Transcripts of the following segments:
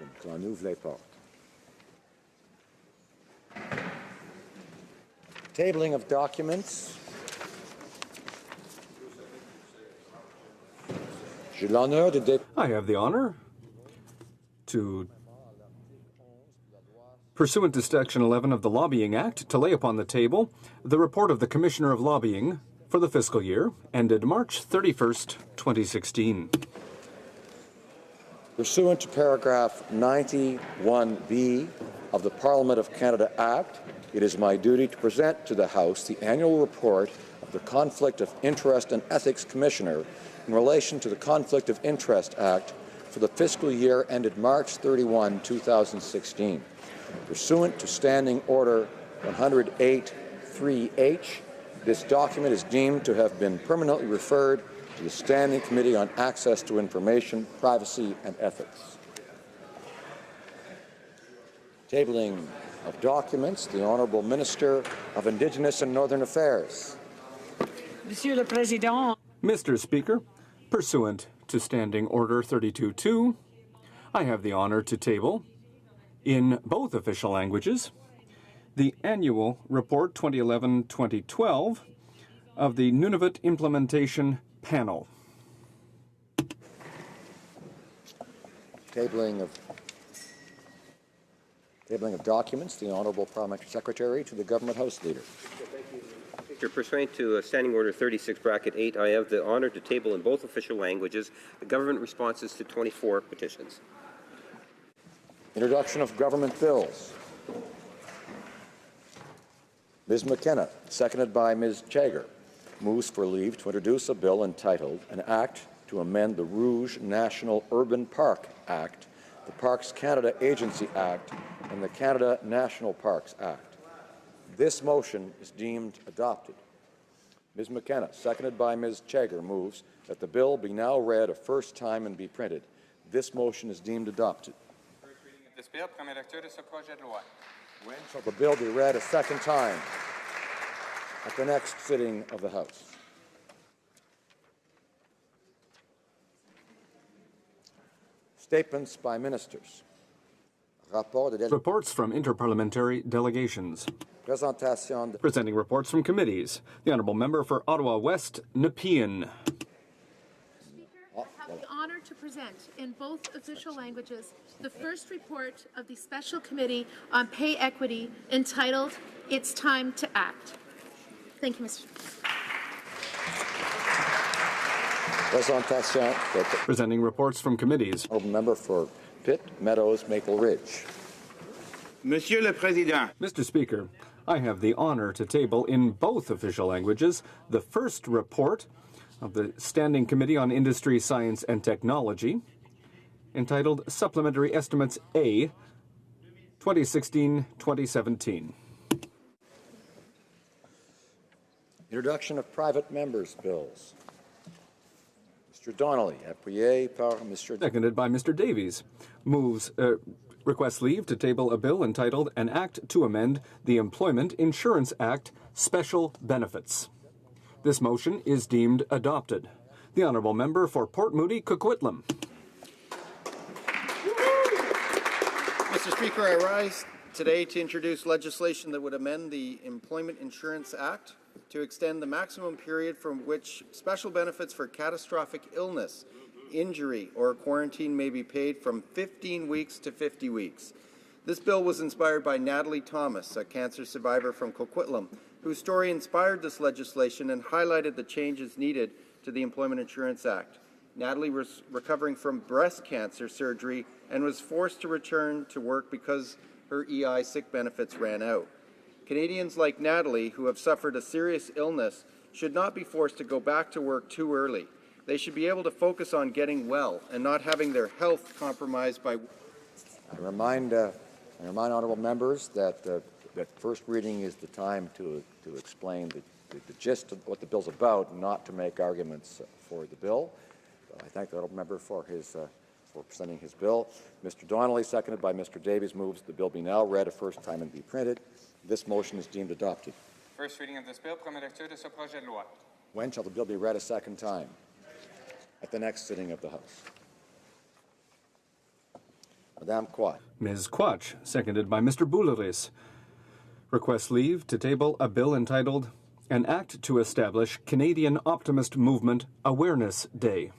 open. J'en ouvre les portes. Tabling of documents. J'ai l'honneur de I have the honor to, pursuant to Section 11 of the Lobbying Act, to lay upon the table the report of the Commissioner of Lobbying for the fiscal year ended March 31st, 2016. Pursuant to paragraph 91B of the Parliament of Canada Act, it is my duty to present to the House the annual report of the Conflict of Interest and Ethics Commissioner in relation to the Conflict of Interest Act for the fiscal year ended March 31, 2016. Pursuant to Standing Order 108-3H, this document is deemed to have been permanently referred to the Standing Committee on Access to Information, Privacy and Ethics. Tabling of documents, the Honourable Minister of Indigenous and Northern Affairs. Monsieur le Président. Mr. Speaker, pursuant to Standing Order 32-2, I have the honor to table, in both official languages, the Annual Report 2011-2012 of the Nunavut Implementation Panel. Tabling of documents, the Honourable Parliamentary Secretary to the Government House Leader. Speaker, pursuant to Standing Order 36(8), I have the honour to table in both official languages the government responses to 24 petitions. Introduction of government bills. Ms. McKenna, seconded by Ms. Chager, moves for leave to introduce a bill entitled An Act to Amend the Rouge National Urban Park Act, the Parks Canada Agency Act, and the Canada National Parks Act. This motion is deemed adopted. Ms. McKenna, seconded by Ms. Chager, moves that the bill be now read a first time and be printed. This motion is deemed adopted. First reading of this bill, première lecture de ce projet de loi. When shall the bill be read a second time at the next sitting of the House? Statements by ministers. Reports from interparliamentary delegations. Présentation. Presenting reports from committees. The Honourable Member for Ottawa West, Nepean. Speaker, I have the honour to present in both official languages the first report of the Special Committee on Pay Equity entitled It's Time to Act. Thank you, Mr. Présentation. Presenting reports from committees. Honourable Member for Pitt, Meadows, Maple Ridge. Monsieur le Président. Mr. Speaker, I have the honor to table in both official languages the first report of the Standing Committee on Industry, Science and Technology, entitled Supplementary Estimates A, 2016-2017. Introduction of private members' bills. Mr. Donnelly, appuyé par Mr. Seconded by Mr. Davies. Requests leave to table a bill entitled An Act to Amend the Employment Insurance Act Special Benefits. This motion is deemed adopted. The Honourable Member for Port Moody, Coquitlam. Mr. Speaker, I rise today to introduce legislation that would amend the Employment Insurance Act to extend the maximum period from which special benefits for catastrophic illness, injury, or quarantine may be paid from 15 weeks to 50 weeks. This bill was inspired by Natalie Thomas, a cancer survivor from Coquitlam, whose story inspired this legislation and highlighted the changes needed to the Employment Insurance Act. Natalie was recovering from breast cancer surgery and was forced to return to work because her EI sick benefits ran out. Canadians like Natalie, who have suffered a serious illness, should not be forced to go back to work too early. They should be able to focus on getting well and not having their health compromised by... I remind honourable members that that first reading is the time to explain the gist of what the bill's about, not to make arguments for the bill. I thank the honourable member for presenting his bill. Mr. Donnelly, seconded by Mr. Davies, moves the bill be now read a first time and be printed. This motion is deemed adopted. First reading of this bill, première lecture de ce projet de loi. When shall the bill be read a second time? At the next sitting of the House. Madame Quat. Ms. Quach, seconded by Mr. Boulouris, requests leave to table a bill entitled An Act to Establish Canadian Optimist Movement Awareness Day.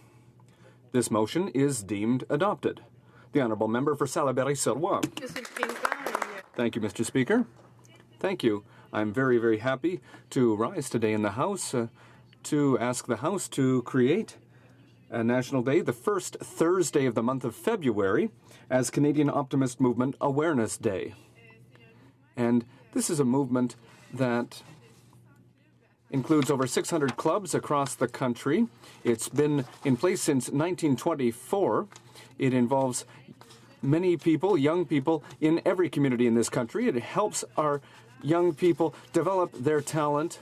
This motion is deemed adopted. The Honourable Member for Salaberry-sur-Loire. Thank you, Mr. Speaker. Thank you. I'm very, very happy to rise today in the House to ask the House to create a National Day, the first Thursday of the month of February, as Canadian Optimist Movement Awareness Day. And this is a movement that includes over 600 clubs across the country. It's been in place since 1924. It involves many people, young people, in every community in this country. It helps our young people develop their talent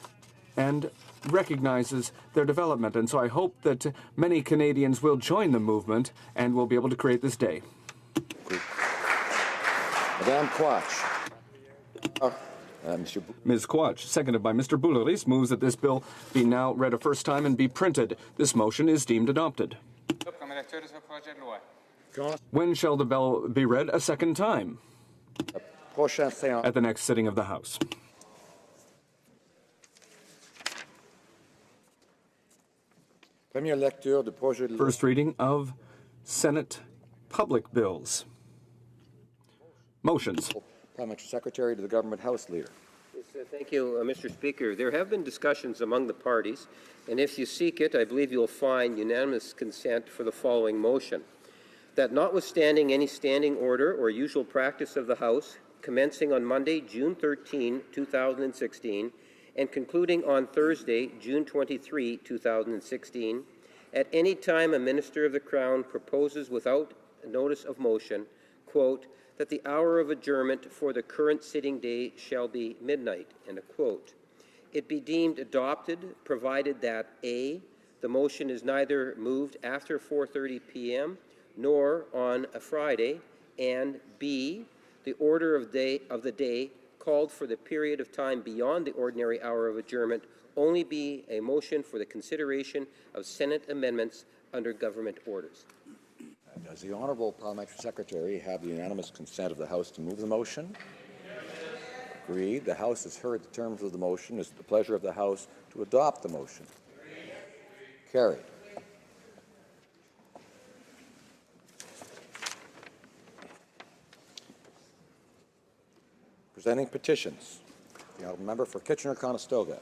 and recognizes their development. And so I hope that many Canadians will join the movement and will be able to create this day. Madame Quach. Ms. Quach, seconded by Mr. Boulouris, moves that this bill be now read a first time and be printed. This motion is deemed adopted. When shall the bill be read a second time? At the next sitting of the House. First reading of Senate public bills. Motions. Parliamentary Secretary to the Government House Leader. Yes, thank you, Mr. Speaker. There have been discussions among the parties, and if you seek it, I believe you'll find unanimous consent for the following motion. That notwithstanding any standing order or usual practice of the House, commencing on Monday, June 13, 2016, and concluding on Thursday, June 23, 2016, at any time a minister of the Crown proposes without notice of motion, quote, that the hour of adjournment for the current sitting day shall be midnight, end of quote. It be deemed adopted, provided that A, the motion is neither moved after 4:30 p.m. nor on a Friday, and B, the order of the day called for the period of time beyond the ordinary hour of adjournment only be a motion for the consideration of Senate amendments under government orders. Does the Honourable Parliamentary Secretary have the unanimous consent of the House to move the motion? Agreed. The House has heard the terms of the motion. It is the pleasure of the House to adopt the motion. Carried. Presenting petitions. The Honourable Member for Kitchener-Conestoga.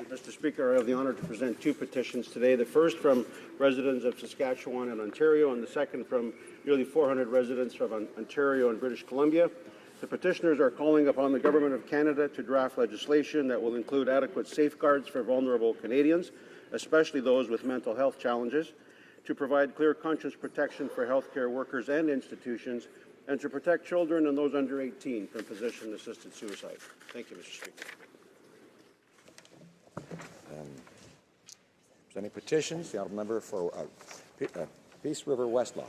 Mr. Speaker, I have the honour to present two petitions today. The first from residents of Saskatchewan and Ontario, and the second from nearly 400 residents from Ontario and British Columbia. The petitioners are calling upon the Government of Canada to draft legislation that will include adequate safeguards for vulnerable Canadians, especially those with mental health challenges, to provide clear conscience protection for healthcare workers and institutions, and to protect children and those under 18 from physician-assisted suicide. Thank you, Mr. Speaker. Presenting petitions, the Honourable Member for Peace River Westlaw.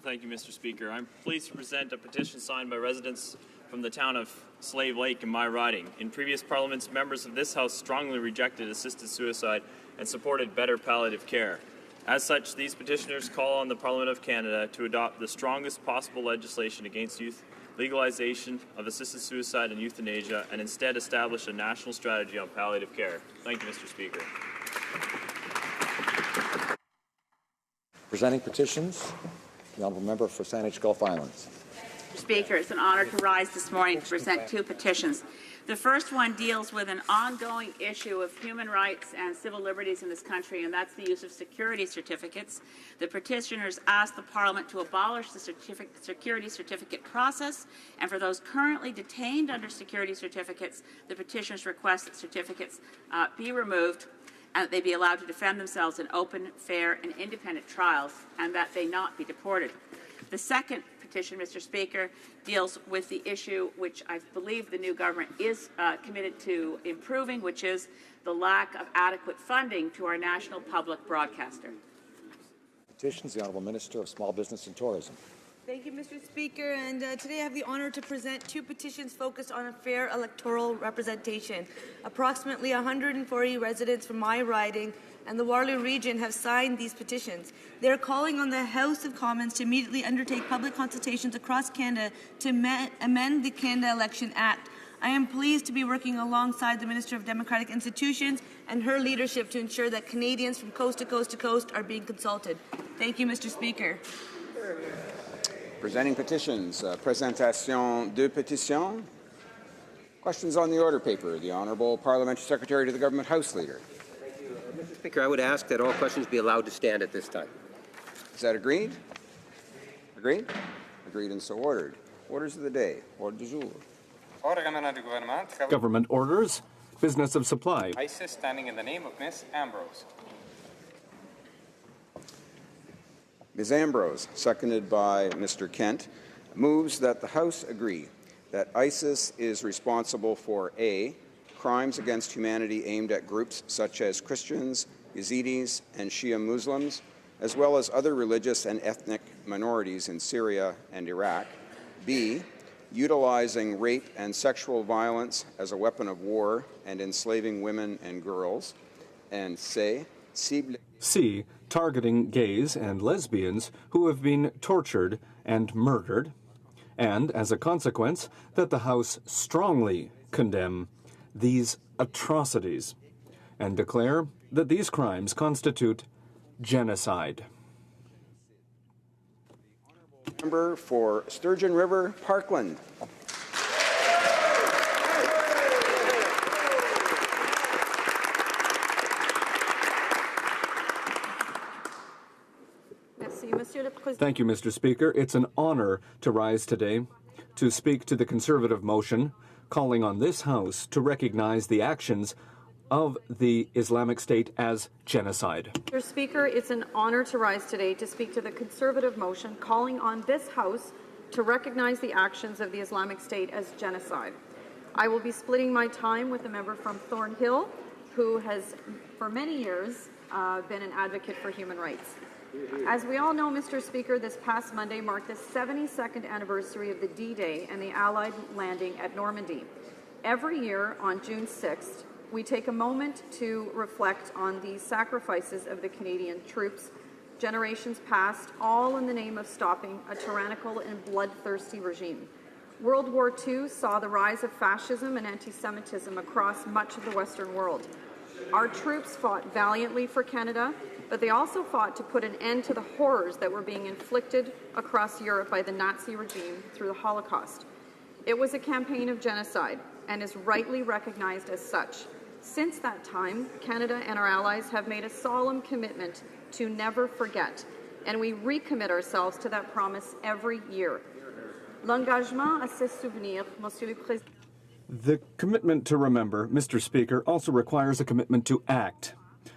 Thank you, Mr. Speaker. I'm pleased to present a petition signed by residents from the town of Slave Lake in my riding. In previous parliaments, members of this House strongly rejected assisted suicide and supported better palliative care. As such, these petitioners call on the Parliament of Canada to adopt the strongest possible legislation against youth legalization of assisted suicide and euthanasia, and instead establish a national strategy on palliative care. Thank you, Mr. Speaker. Presenting petitions, the Honourable Member for Saanich Gulf Islands. Mr. Speaker, it's an honour to rise this morning to present two petitions. The first one deals with an ongoing issue of human rights and civil liberties in this country, and that's the use of security certificates. The petitioners ask the Parliament to abolish the security certificate process, and for those currently detained under security certificates, the petitioners request that certificates be removed and that they be allowed to defend themselves in open, fair, and independent trials, and that they not be deported. The second petition, Mr. Speaker, deals with the issue which I believe the new government is committed to improving, which is the lack of adequate funding to our national public broadcaster. Petitions, the Honourable Minister of Small Business and Tourism. Thank you, Mr. Speaker. And today I have the honor to present two petitions focused on a fair electoral representation. Approximately 140 residents from my riding and the Waterloo region have signed these petitions. They are calling on the House of Commons to immediately undertake public consultations across Canada to amend the Canada Election Act. I am pleased to be working alongside the Minister of Democratic Institutions and her leadership to ensure that Canadians from coast to coast to coast are being consulted. Thank you, Mr. Speaker. Presenting petitions. Présentation de pétitions. Questions on the order paper. The Honourable Parliamentary Secretary to the Government House Leader. Thank you. Mr. Speaker, I would ask that all questions be allowed to stand at this time. Is that agreed? Agreed? Agreed and so ordered. Orders of the day. Ordre du jour. Government orders. Business of supply. ISIS standing in the name of Ms. Ambrose. Ms. Ambrose, seconded by Mr. Kent, moves that the House agree that ISIS is responsible for A, crimes against humanity aimed at groups such as Christians, Yazidis, and Shia Muslims, as well as other religious and ethnic minorities in Syria and Iraq. B, utilizing rape and sexual violence as a weapon of war and enslaving women and girls. And C, targeting gays and lesbians who have been tortured and murdered, and, as a consequence, that the House strongly condemn these atrocities and declare that these crimes constitute genocide. Member for Sturgeon River, Parkland. Thank you, Mr. Speaker. It's an honor to rise today to speak to the Conservative motion calling on this House to recognize the actions of the Islamic State as genocide. Mr. Speaker, it's an honor to rise today to speak to the Conservative motion calling on this House to recognize the actions of the Islamic State as genocide. I will be splitting my time with a member from Thornhill who has for many years been an advocate for human rights. As we all know, Mr. Speaker, this past Monday marked the 72nd anniversary of the D-Day and the Allied landing at Normandy. Every year on June 6th, we take a moment to reflect on the sacrifices of the Canadian troops, generations past, all in the name of stopping a tyrannical and bloodthirsty regime. World War II saw the rise of fascism and anti-Semitism across much of the Western world. Our troops fought valiantly for Canada, but they also fought to put an end to the horrors that were being inflicted across Europe by the Nazi regime through the Holocaust. It was a campaign of genocide and is rightly recognized as such. Since that time, Canada and our allies have made a solemn commitment to never forget, and we recommit ourselves to that promise every year. L'engagement à se souvenir, Monsieur le Président. The commitment to remember, Mr. Speaker, also requires a commitment to act.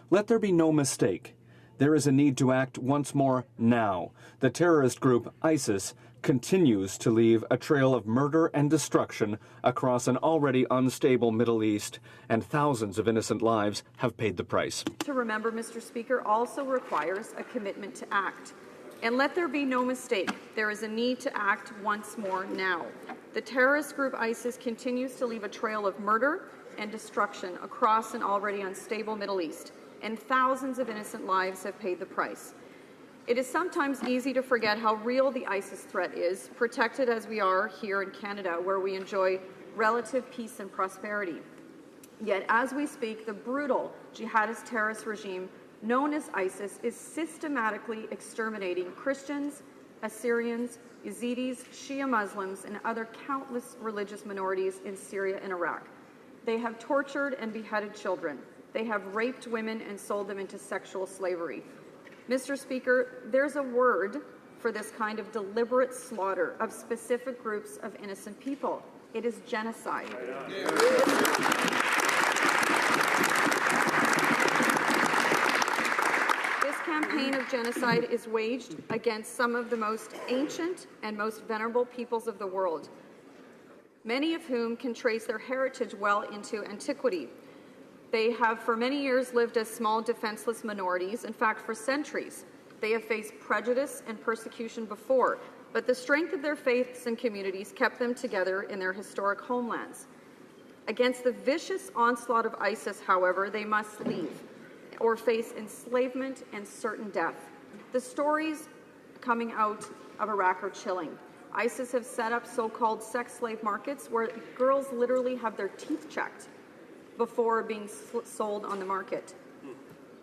Let there be no mistake. There is a need to act once more now. The terrorist group ISIS continues to leave a trail of murder and destruction across an already unstable Middle East, and thousands of innocent lives have paid the price. To remember, Mr. Speaker, also requires a commitment to act. And let there be no mistake, there is a need to act once more now. The terrorist group ISIS continues to leave a trail of murder and destruction across an already unstable Middle East, and thousands of innocent lives have paid the price. It is sometimes easy to forget how real the ISIS threat is, protected as we are here in Canada, where we enjoy relative peace and prosperity. Yet, as we speak, the brutal jihadist terrorist regime known as ISIS is systematically exterminating Christians, Assyrians, Yazidis, Shia Muslims, and other countless religious minorities in Syria and Iraq. They have tortured and beheaded children. They have raped women and sold them into sexual slavery. Mr. Speaker, there's a word for this kind of deliberate slaughter of specific groups of innocent people. It is genocide. This campaign of genocide is waged against some of the most ancient and most venerable peoples of the world, many of whom can trace their heritage well into antiquity. They have for many years lived as small, defenseless minorities. In fact, for centuries, they have faced prejudice and persecution before, but the strength of their faiths and communities kept them together in their historic homelands. Against the vicious onslaught of ISIS, however, they must leave or face enslavement and certain death. The stories coming out of Iraq are chilling. ISIS have set up so-called sex slave markets where girls literally have their teeth checked before being sold on the market.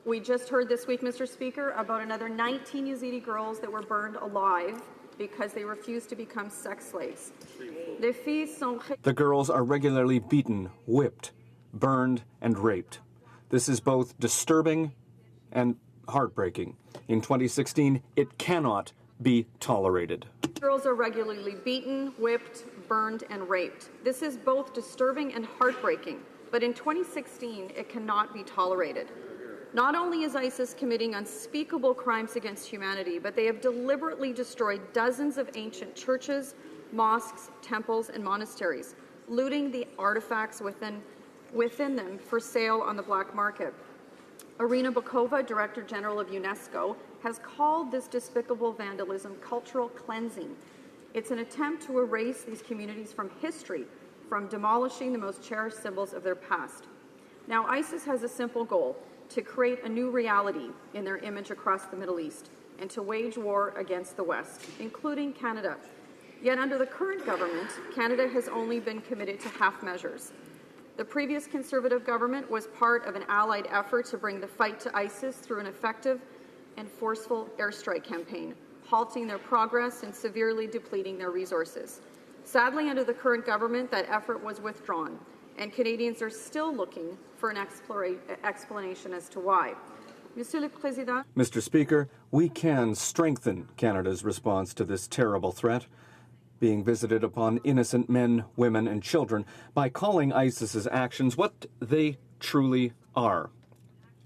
We just heard this week, Mr. Speaker, about another 19 Yazidi girls that were burned alive because they refused to become sex slaves. The girls are regularly beaten, whipped, burned, and raped. This is both disturbing and heartbreaking. In 2016, it cannot be tolerated. Girls are regularly beaten, whipped, burned, and raped. This is both disturbing and heartbreaking, but in 2016, it cannot be tolerated. Not only is ISIS committing unspeakable crimes against humanity, but they have deliberately destroyed dozens of ancient churches, mosques, temples, and monasteries, looting the artifacts within them for sale on the black market. Irina Bokova, Director General of UNESCO, has called this despicable vandalism cultural cleansing. It's an attempt to erase these communities from history, from demolishing the most cherished symbols of their past. Now, ISIS has a simple goal: to create a new reality in their image across the Middle East and to wage war against the West, including Canada. Yet under the current government, Canada has only been committed to half measures. The previous Conservative government was part of an allied effort to bring the fight to ISIS through an effective and forceful airstrike campaign, halting their progress and severely depleting their resources. Sadly, under the current government, that effort was withdrawn, and Canadians are still looking for an explanation as to why. Monsieur le Président. Mr. Speaker, we can strengthen Canada's response to this terrible threat, being visited upon innocent men, women, and children, by calling ISIS's actions what they truly are: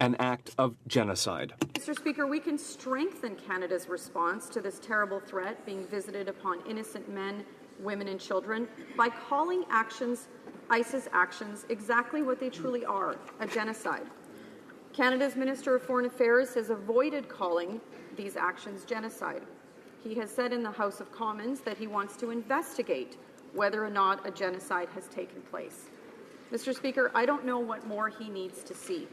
an act of genocide. Mr. Speaker, we can strengthen Canada's response to this terrible threat being visited upon innocent men, women, and children by calling ISIS actions exactly what they truly are: a genocide. Canada's Minister of Foreign Affairs has avoided calling these actions genocide. He has said in the House of Commons that he wants to investigate whether or not a genocide has taken place. Mr. Speaker, I don't know what more he needs to see.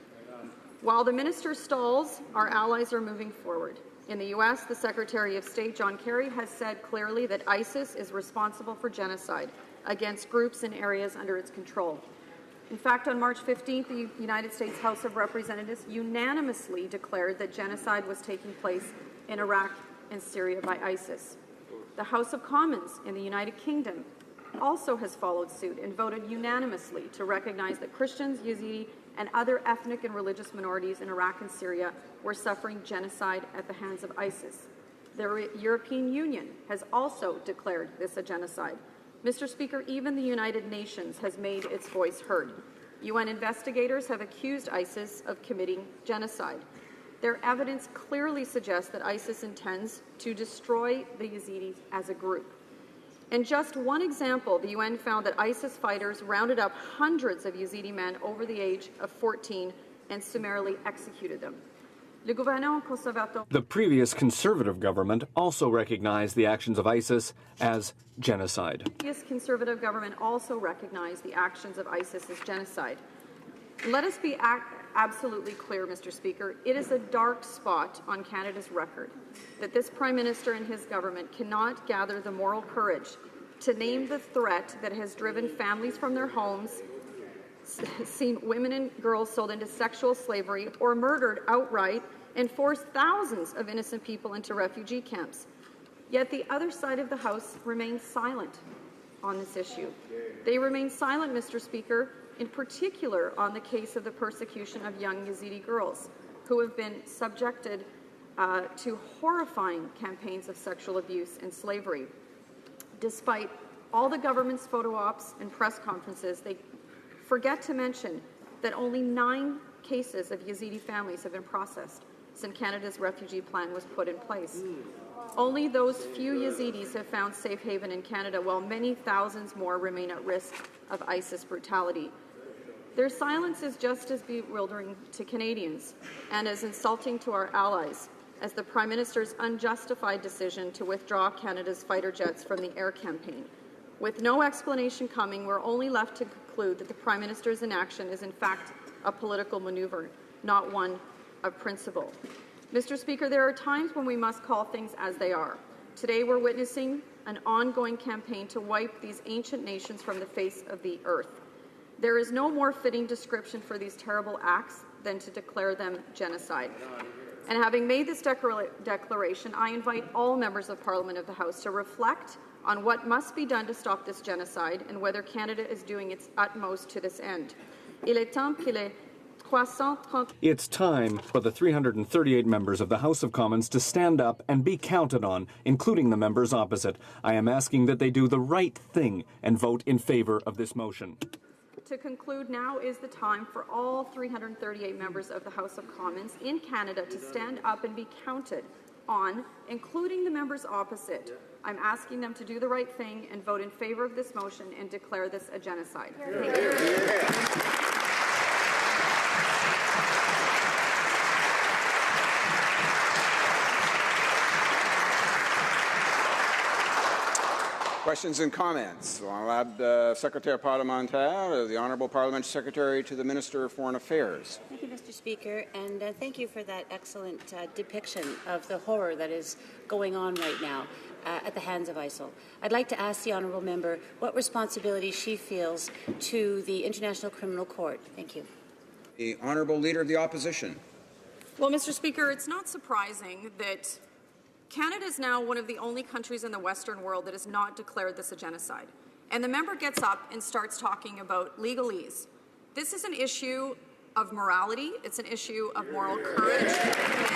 While the minister stalls, our allies are moving forward. In the U.S., the Secretary of State, John Kerry, has said clearly that ISIS is responsible for genocide against groups in areas under its control. In fact, on March 15th, the United States House of Representatives unanimously declared that genocide was taking place in Iraq and Syria by ISIS. The House of Commons in the United Kingdom also has followed suit and voted unanimously to recognize that Christians, Yazidi, and other ethnic and religious minorities in Iraq and Syria were suffering genocide at the hands of ISIS. The European Union has also declared this a genocide. Mr. Speaker, even the United Nations has made its voice heard. UN investigators have accused ISIS of committing genocide. Their evidence clearly suggests that ISIS intends to destroy the Yazidis as a group. In just one example, the UN found that ISIS fighters rounded up hundreds of Yazidi men over the age of 14 and summarily executed them. The previous Conservative government also recognized the actions of ISIS as genocide. The previous Conservative government also recognized the actions of ISIS as genocide. Let us be absolutely clear, Mr. Speaker. It is a dark spot on Canada's record that this Prime Minister and his government cannot gather the moral courage to name the threat that has driven families from their homes, seen women and girls sold into sexual slavery or murdered outright, and forced thousands of innocent people into refugee camps. Yet the other side of the House remains silent on this issue. They remain silent, Mr. Speaker, in particular on the case of the persecution of young Yazidi girls who have been subjected to horrifying campaigns of sexual abuse and slavery. Despite all the government's photo ops and press conferences, they forget to mention that only 9 cases of Yazidi families have been processed since Canada's refugee plan was put in place. Only those few Yazidis have found safe haven in Canada, while many thousands more remain at risk of ISIS brutality. Their silence is just as bewildering to Canadians and as insulting to our allies. as the Prime Minister's unjustified decision to withdraw Canada's fighter jets from the air campaign. With no explanation coming, we're only left to conclude that the Prime Minister's inaction is in fact a political maneuver, not one of principle. Mr. Speaker, there are times when we must call things as they are. Today we're witnessing an ongoing campaign to wipe these ancient nations from the face of the earth. There is no more fitting description for these terrible acts than to declare them genocide. And having made this declaration, I invite all members of Parliament of the House to reflect on what must be done to stop this genocide and whether Canada is doing its utmost to this end. It's time for the 338 members of the House of Commons to stand up and be counted on, including the members opposite. I am asking that they do the right thing and vote in favour of this motion. To conclude, now is the time for all 338 members of the House of Commons in Canada to stand up and be counted on, including the members opposite. I'm asking them to do the right thing and vote in favour of this motion and declare this a genocide. Thank you. Questions and comments? I'll add Secretary Parlementaire, the Honourable Parliamentary Secretary to the Minister of Foreign Affairs. Thank you, Mr. Speaker, and thank you for that excellent depiction of the horror that is going on right now at the hands of ISIL. I'd like to ask the Honourable Member what responsibility she feels to the International Criminal Court. Thank you. The Honourable Leader of the Opposition. Well, Mr. Speaker, it's not surprising that Canada is now one of the only countries in the Western world that has not declared this a genocide. And the member gets up and starts talking about legalese. This is an issue of morality. It's an issue of moral courage. And this is their answer.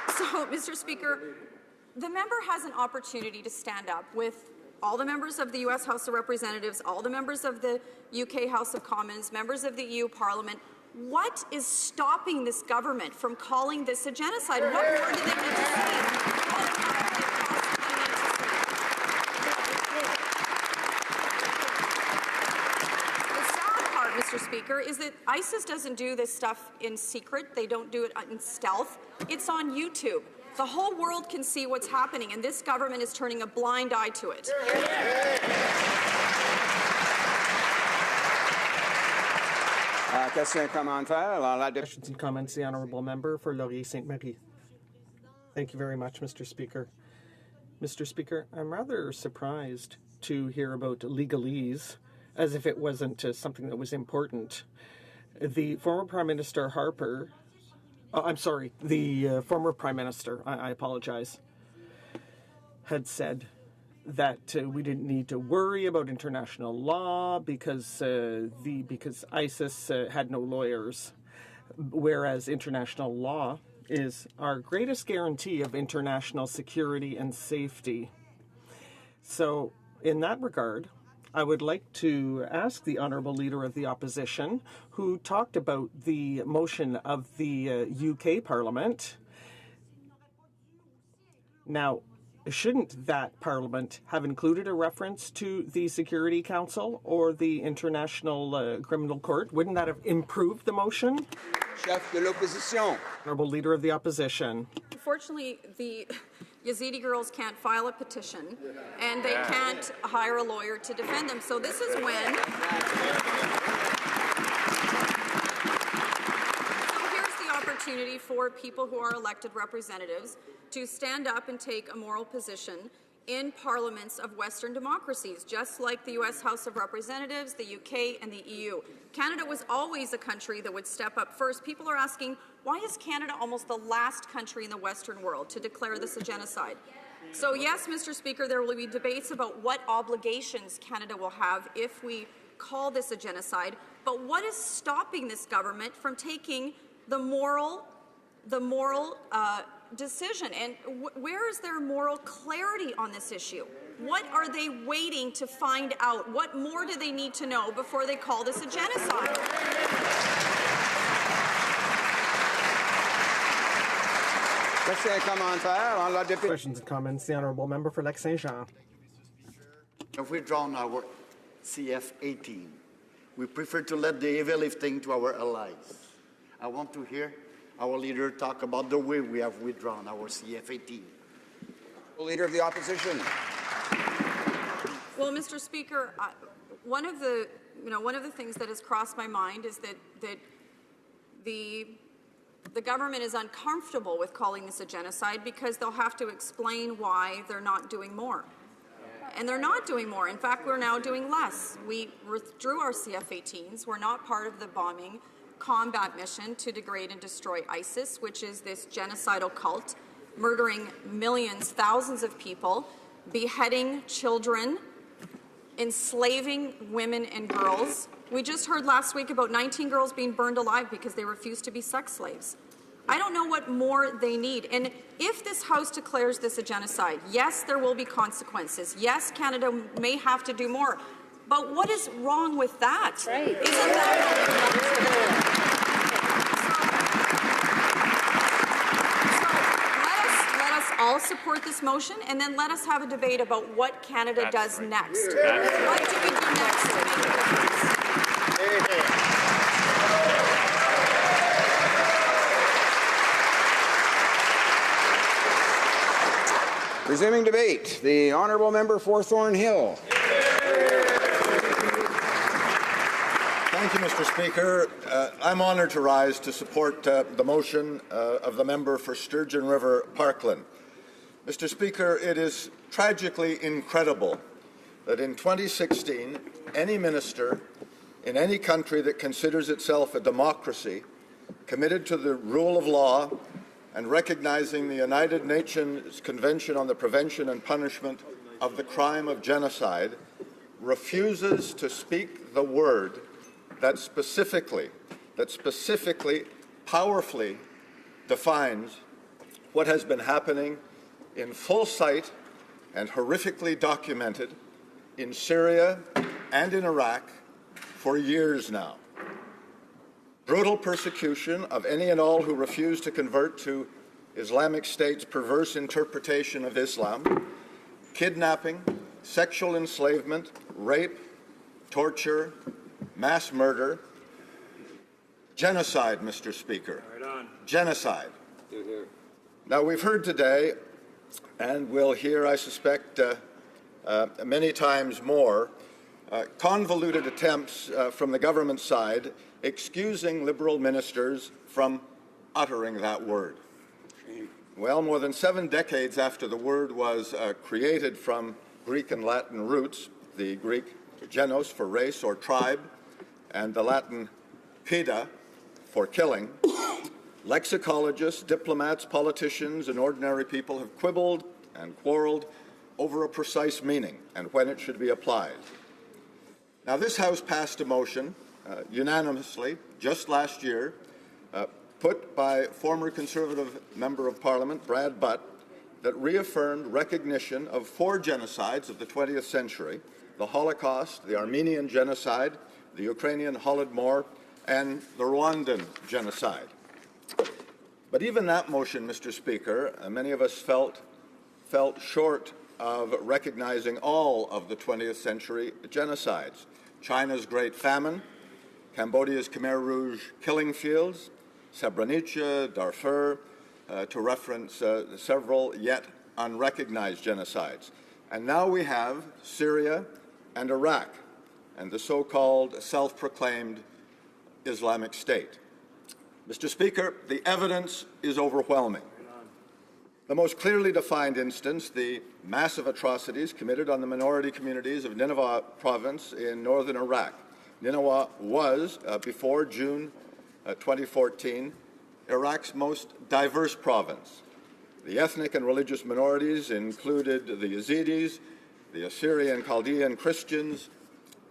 It's unbelievable. So, Mr. Speaker, the member has an opportunity to stand up with all the members of the U.S. House of Representatives, all the members of the UK House of Commons, members of the EU Parliament. What is stopping this government from calling this a genocide? What more do they need to say? The sad part, Mr. Speaker, is that ISIS doesn't do this stuff in secret. They don't do it in stealth. It's on YouTube. The whole world can see what's happening, and this government is turning a blind eye to it. Questions and comments, the Honourable Member for Laurier-Sainte-Marie. Thank you very much, Mr. Speaker. Mr. Speaker, I'm rather surprised to hear about legalese, as if it wasn't something that was important. The former Prime Minister Harper, the former Prime Minister, I apologize, had said that we didn't need to worry about international law because ISIS had no lawyers, whereas international law is our greatest guarantee of international security and safety. So, in that regard, I would like to ask the Honourable Leader of the Opposition, who talked about the motion of the UK Parliament. Now, shouldn't that Parliament have included a reference to the Security Council or the International Criminal Court? Wouldn't that have improved the motion? Chef de l'Opposition. Honourable Leader of the Opposition. Unfortunately, the Yazidi girls can't file a petition, and they can't hire a lawyer to defend them. So this is when... opportunity for people who are elected representatives to stand up and take a moral position in parliaments of Western democracies, just like the U.S. House of Representatives, the UK, and the EU. Canada was always a country that would step up first. People are asking, why is Canada almost the last country in the Western world to declare this a genocide? So yes, Mr. Speaker, there will be debates about what obligations Canada will have if we call this a genocide, but what is stopping this government from taking the moral decision, and where is their moral clarity on this issue? What are they waiting to find out? What more do they need to know before they call this a genocide? Questions and comments, the Honourable Member for Lac-Saint-Jean. If we've drawn our CF-18, We prefer to let the heavy lifting to our allies. I want to hear our leader talk about the way we have withdrawn our CF-18. Leader of the Opposition. Well, Mr. Speaker, one of the things that has crossed my mind is that the government is uncomfortable with calling this a genocide because they'll have to explain why they're not doing more. And they're not doing more. In fact, we're now doing less. We withdrew our CF-18s. We're not part of the bombing combat mission to degrade and destroy ISIS, which is this genocidal cult, murdering millions, thousands of people, beheading children, enslaving women and girls. We just heard last week about 19 girls being burned alive because they refused to be sex slaves. I don't know what more they need. And if this House declares this a genocide, yes, there will be consequences. Yes, Canada may have to do more. But what is wrong with that? Right. Isn't that let us all support this motion, and then let us have a debate about what Canada does next. What do we do next to make a difference? Resuming debate, the honourable member for Thornhill. Thank you, Mr. Speaker. I'm honoured to rise to support the motion of the member for Sturgeon River Parkland. Mr. Speaker, it is tragically incredible that in 2016, any minister in any country that considers itself a democracy, committed to the rule of law, and recognizing the United Nations Convention on the Prevention and Punishment of the Crime of Genocide, refuses to speak the word that specifically, powerfully defines what has been happening in full sight and horrifically documented in Syria and in Iraq for years now. Brutal persecution of any and all who refuse to convert to Islamic State's perverse interpretation of Islam, kidnapping, sexual enslavement, rape, torture, mass murder, genocide, Mr. Speaker. Right on. Genocide. Now, we've heard today, and we'll hear, I suspect, many times more, convoluted attempts from the government side excusing Liberal ministers from uttering that word. Well, more than 7 decades after the word was created from Greek and Latin roots, the Greek genos for race or tribe, and the Latin peda for killing, lexicologists, diplomats, politicians, and ordinary people have quibbled and quarreled over a precise meaning and when it should be applied. Now, this House passed a motion unanimously just last year, put by former Conservative Member of Parliament, Brad Butt, that reaffirmed recognition of 4 genocides of the 20th century: the Holocaust, the Armenian genocide, the Ukrainian Holodomor, and the Rwandan genocide. But even that motion, Mr. Speaker, many of us felt short of recognizing all of the 20th century genocides: China's Great Famine, Cambodia's Khmer Rouge killing fields, Srebrenica, Darfur, to reference several yet unrecognized genocides. And now we have Syria and Iraq and the so-called self-proclaimed Islamic State. Mr. Speaker, the evidence is overwhelming. The most clearly defined instance, the massive atrocities committed on the minority communities of Nineveh province in northern Iraq. Nineveh was, before June 2014, Iraq's most diverse province. The ethnic and religious minorities included the Yazidis, the Assyrian Chaldean Christians,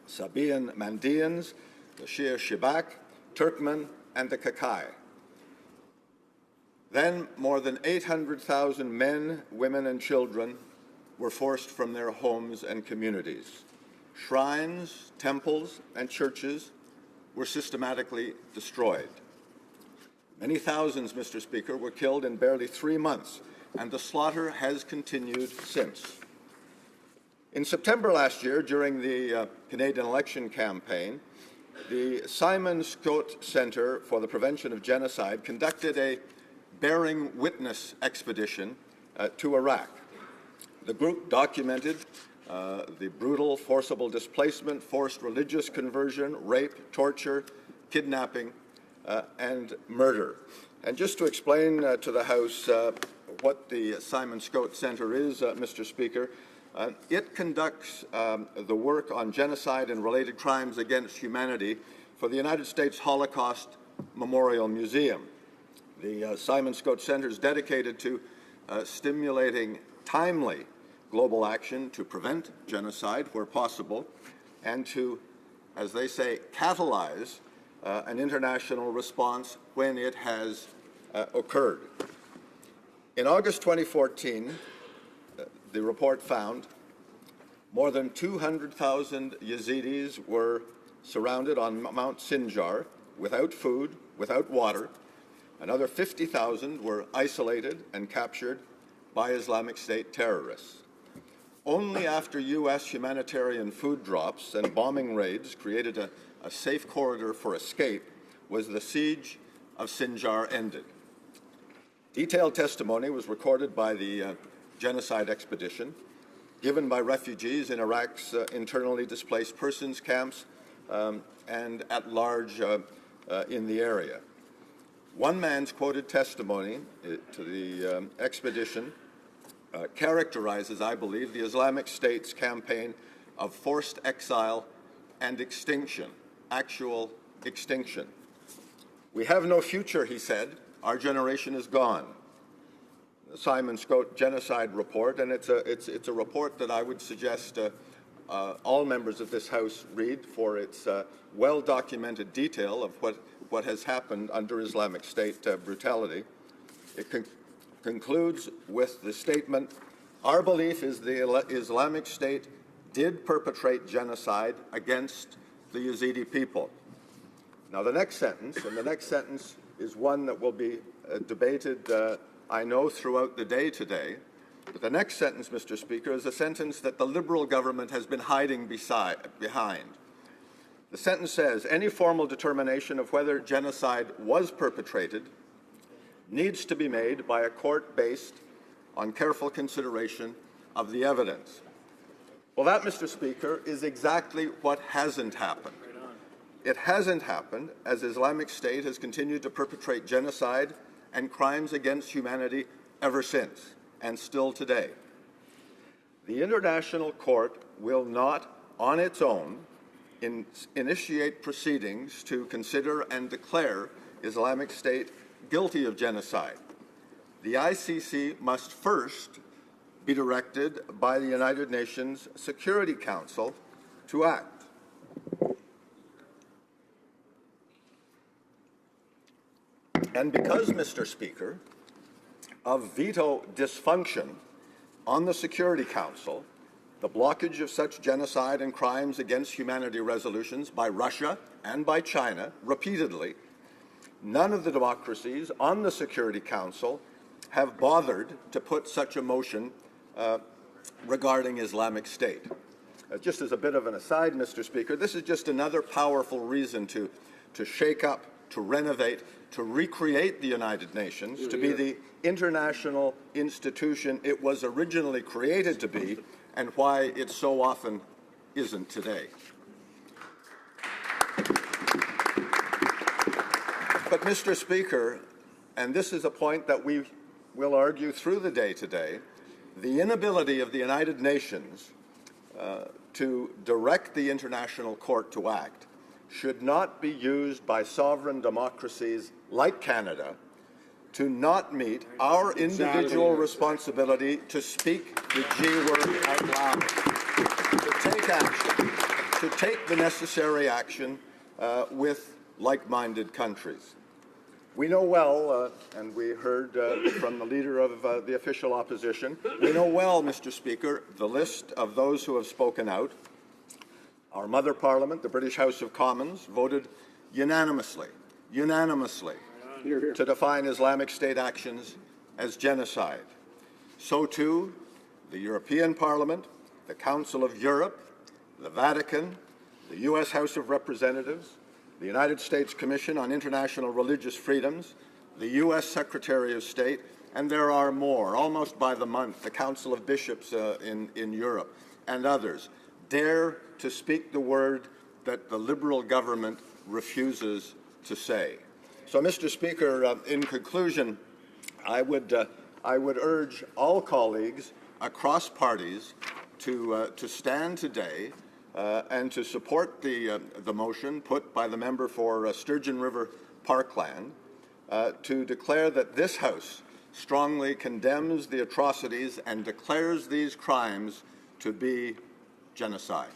Sabaean Mandaeans, the Shia Shibak, Turkmen, and the Kakai. Then more than 800,000 men, women, and children were forced from their homes and communities. Shrines, temples, and churches were systematically destroyed. Many thousands, Mr. Speaker, were killed in barely 3 months, and the slaughter has continued since. In September last year, during the Canadian election campaign, The Simon Scott Center for the Prevention of Genocide conducted a bearing witness expedition to Iraq. The group documented the brutal, forcible displacement, forced religious conversion, rape, torture, kidnapping, and murder. And just to explain to the House what the Simon Scott Center is, Mr. Speaker, it conducts the work on genocide and related crimes against humanity for the United States Holocaust Memorial Museum. The Simon Scott Center is dedicated to stimulating timely global action to prevent genocide where possible and to, as they say, catalyze an international response when it has occurred. In August 2014, the report found more than 200,000 Yazidis were surrounded on Mount Sinjar without food, without water. Another 50,000 were isolated and captured by Islamic State terrorists. Only after U.S. humanitarian food drops and bombing raids created a safe corridor for escape was the siege of Sinjar ended. Detailed testimony was recorded by the genocide expedition, given by refugees in Iraq's internally displaced persons camps and at large in the area. One man's quoted testimony to the expedition characterizes, I believe, the Islamic State's campaign of forced exile and extinction, actual extinction. We have no future, he said. Our generation is gone. The Simon Scott Genocide Report, and it's a report that I would suggest all members of this House read for its well-documented detail of what has happened under Islamic State brutality. It concludes with the statement, our belief is the Islamic State did perpetrate genocide against the Yazidi people. Now the next sentence, and the next sentence is one that will be debated, I know, throughout the day today, but the next sentence, Mr. Speaker, is a sentence that the Liberal government has been hiding behind. The sentence says, any formal determination of whether genocide was perpetrated needs to be made by a court based on careful consideration of the evidence. Well, that, Mr. Speaker, is exactly what hasn't happened. It hasn't happened as Islamic State has continued to perpetrate genocide and crimes against humanity ever since, and still today. The International Court will not, on its own, initiate proceedings to consider and declare Islamic State guilty of genocide. The ICC must first be directed by the United Nations Security Council to act. And because, Mr. Speaker, of veto dysfunction on the Security Council, the blockage of such genocide and crimes against humanity resolutions by Russia and by China repeatedly, none of the democracies on the Security Council have bothered to put such a motion regarding Islamic State. Just as a bit of an aside, Mr. Speaker, this is just another powerful reason to shake up, to renovate, to recreate the United Nations, to be the international institution it was originally created to be, and why it so often isn't today. But, Mr. Speaker, and this is a point that we will argue through the day today, the inability of the United Nations to direct the International Court to act should not be used by sovereign democracies like Canada to not meet our individual responsibility to speak the G word out loud, to take action, to take the necessary action with like-minded countries. We know well, and we heard from the leader of the official opposition, we know well, Mr. Speaker, the list of those who have spoken out. Our mother parliament, the British House of Commons, voted unanimously to define Islamic State actions as genocide. So too, the European Parliament, the Council of Europe, the Vatican, the U.S. House of Representatives, the United States Commission on International Religious Freedoms, the U.S. Secretary of State, and there are more, almost by the month, the Council of Bishops in Europe, and others, dare to speak the word that the Liberal government refuses to say. So, Mr. Speaker, in conclusion, I would urge all colleagues across parties to stand today and to support the motion put by the member for Sturgeon River Parkland to declare that this House strongly condemns the atrocities and declares these crimes to be genocide.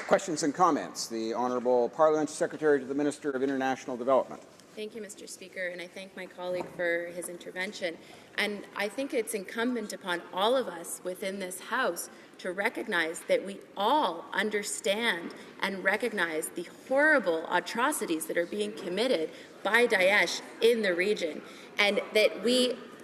Questions and comments. The Honourable Parliamentary Secretary to the Minister of International Development. Thank you, Mr. Speaker, and I thank my colleague for his intervention. And I think it's incumbent upon all of us within this House to recognize that we all understand and recognize the horrible atrocities that are being committed by Daesh in the region, and that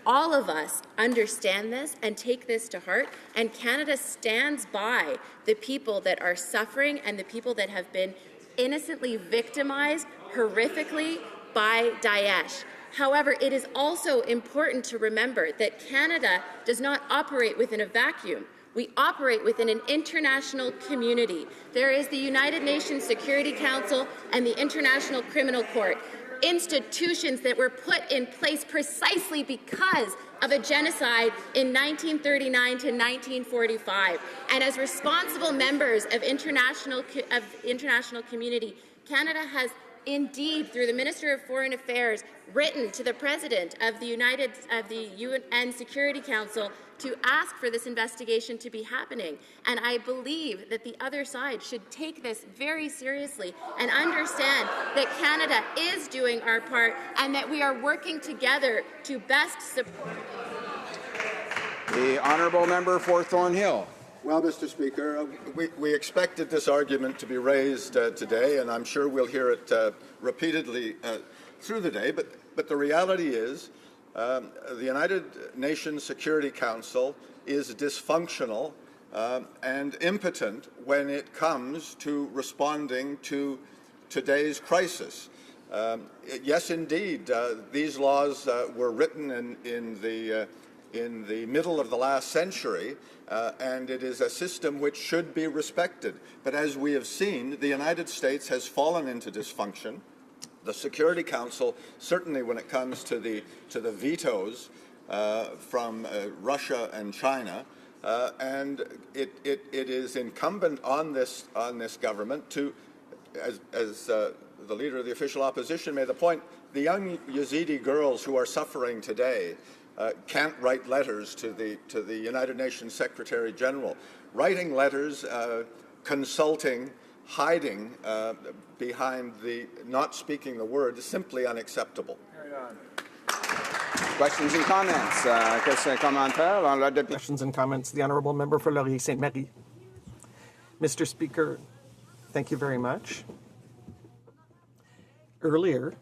all of us understand this and take this to heart, and Canada stands by the people that are suffering and the people that have been innocently victimized horrifically by Daesh. However, it is also important to remember that Canada does not operate within a vacuum. We operate within an international community. There is the United Nations Security Council and the International Criminal Court, institutions that were put in place precisely because of a genocide in 1939 to 1945. And as responsible members of international community, Canada has indeed, through the Minister of Foreign Affairs, written to the President of the UN Security Council to ask for this investigation to be happening. And I believe that the other side should take this very seriously and understand that Canada is doing our part and that we are working together to best support. The Honourable Member for Thornhill. Well, Mr. Speaker, we expected this argument to be raised today, and I'm sure we'll hear it repeatedly through the day. But the reality is the United Nations Security Council is dysfunctional and impotent when it comes to responding to today's crisis. Yes, indeed, these laws were written in the middle of the last century, and it is a system which should be respected. But as we have seen, the United States has fallen into dysfunction. The Security Council, certainly when it comes to the vetoes from Russia and China, and it is incumbent on this government to, as the leader of the official opposition made the point, the young Yazidi girls who are suffering today can't write letters to the United Nations Secretary General. Writing letters, consulting, hiding behind the not speaking the word is simply unacceptable. Questions and comments. Questions and comments. The Honourable Member for Laurier-Sainte-Marie. Mr. Speaker, thank you very much. Earlier,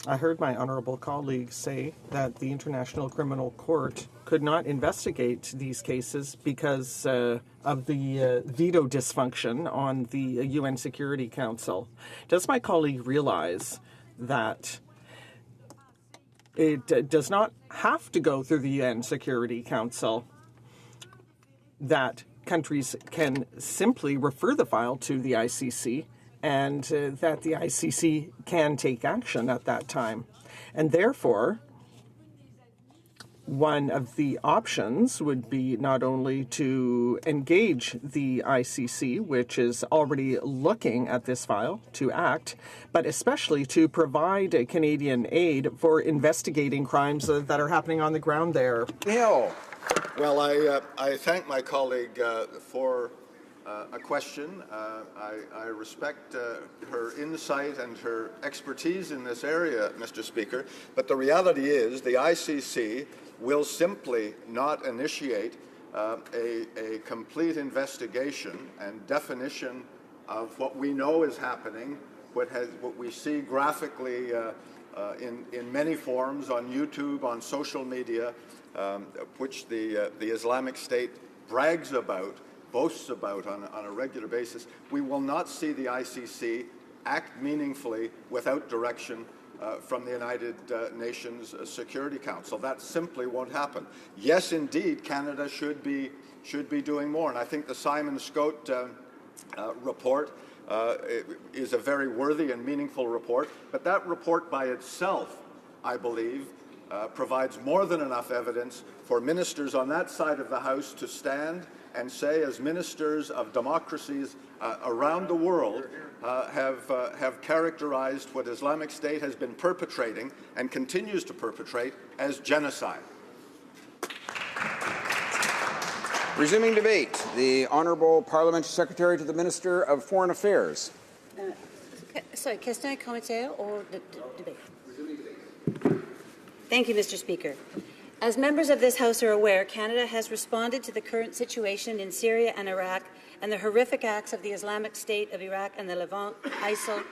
I heard my honourable colleague say that the International Criminal Court could not investigate these cases because of the veto dysfunction on the UN Security Council. Does my colleague realize that it does not have to go through the UN Security Council, that countries can simply refer the file to the ICC, and that the ICC can take action at that time? And therefore, one of the options would be not only to engage the ICC, which is already looking at this file, to act, but especially to provide Canadian aid for investigating crimes that are happening on the ground there. Hill. Well, I thank my colleague for a question. I respect her insight and her expertise in this area, Mr. Speaker, but the reality is the ICC will simply not initiate a complete investigation and definition of what we know is happening, what we see graphically in many forms on YouTube, on social media, which the Islamic State brags about, boasts about on a regular basis. We will not see the ICC act meaningfully without direction from the United Nations Security Council. That simply won't happen. Yes, indeed, Canada should be doing more, and I think the Simon Scoat report is a very worthy and meaningful report, but that report by itself, I believe, provides more than enough evidence for ministers on that side of the House to stand and say, as ministers of democracies around the world have characterized what Islamic State has been perpetrating and continues to perpetrate as genocide. Resuming debate, the Honourable Parliamentary Secretary to the Minister of Foreign Affairs. Sorry, question, commentaire, or debate? Thank you, Mr. Speaker. As members of this House are aware, Canada has responded to the current situation in Syria and Iraq and the horrific acts of the Islamic State of Iraq and the Levant, ISIL,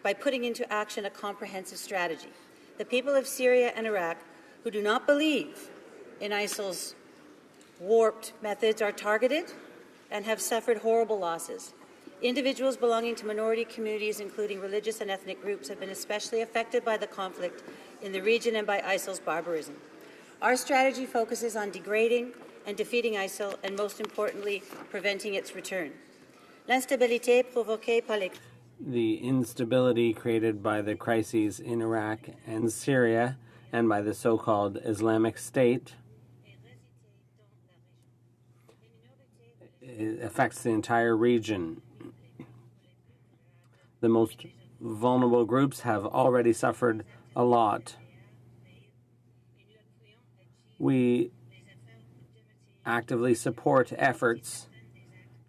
by putting into action a comprehensive strategy. The people of Syria and Iraq who do not believe in ISIL's warped methods are targeted and have suffered horrible losses. Individuals belonging to minority communities, including religious and ethnic groups, have been especially affected by the conflict in the region and by ISIL's barbarism. Our strategy focuses on degrading and defeating ISIL and, most importantly, preventing its return. L'instabilité provoquée par les... The instability created by the crises in Iraq and Syria and by the so-called Islamic State affects the entire region. The most vulnerable groups have already suffered a lot. We actively support efforts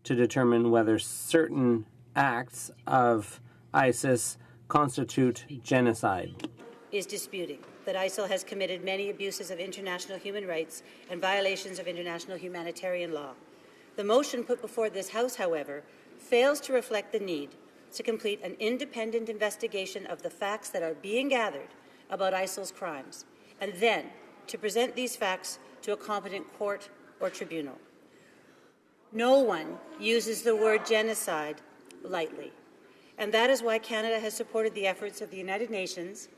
to determine whether certain acts of ISIS constitute genocide. Is disputing that ISIL has committed many abuses of international human rights and violations of international humanitarian law. The motion put before this House, however, fails to reflect the need to complete an independent investigation of the facts that are being gathered about ISIL's crimes, and then to present these facts to a competent court or tribunal. No one uses the word genocide lightly, and that is why Canada has supported the efforts of the United Nations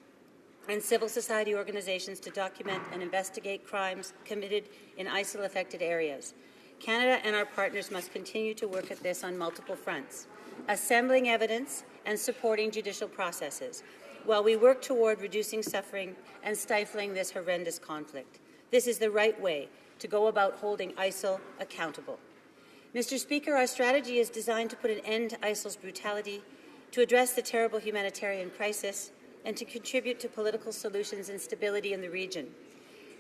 and civil society organizations to document and investigate crimes committed in ISIL-affected areas. Canada and our partners must continue to work at this on multiple fronts, assembling evidence and supporting judicial processes, while we work toward reducing suffering and stifling this horrendous conflict. This is the right way to go about holding ISIL accountable. Mr. Speaker, our strategy is designed to put an end to ISIL's brutality, to address the terrible humanitarian crisis, and to contribute to political solutions and stability in the region.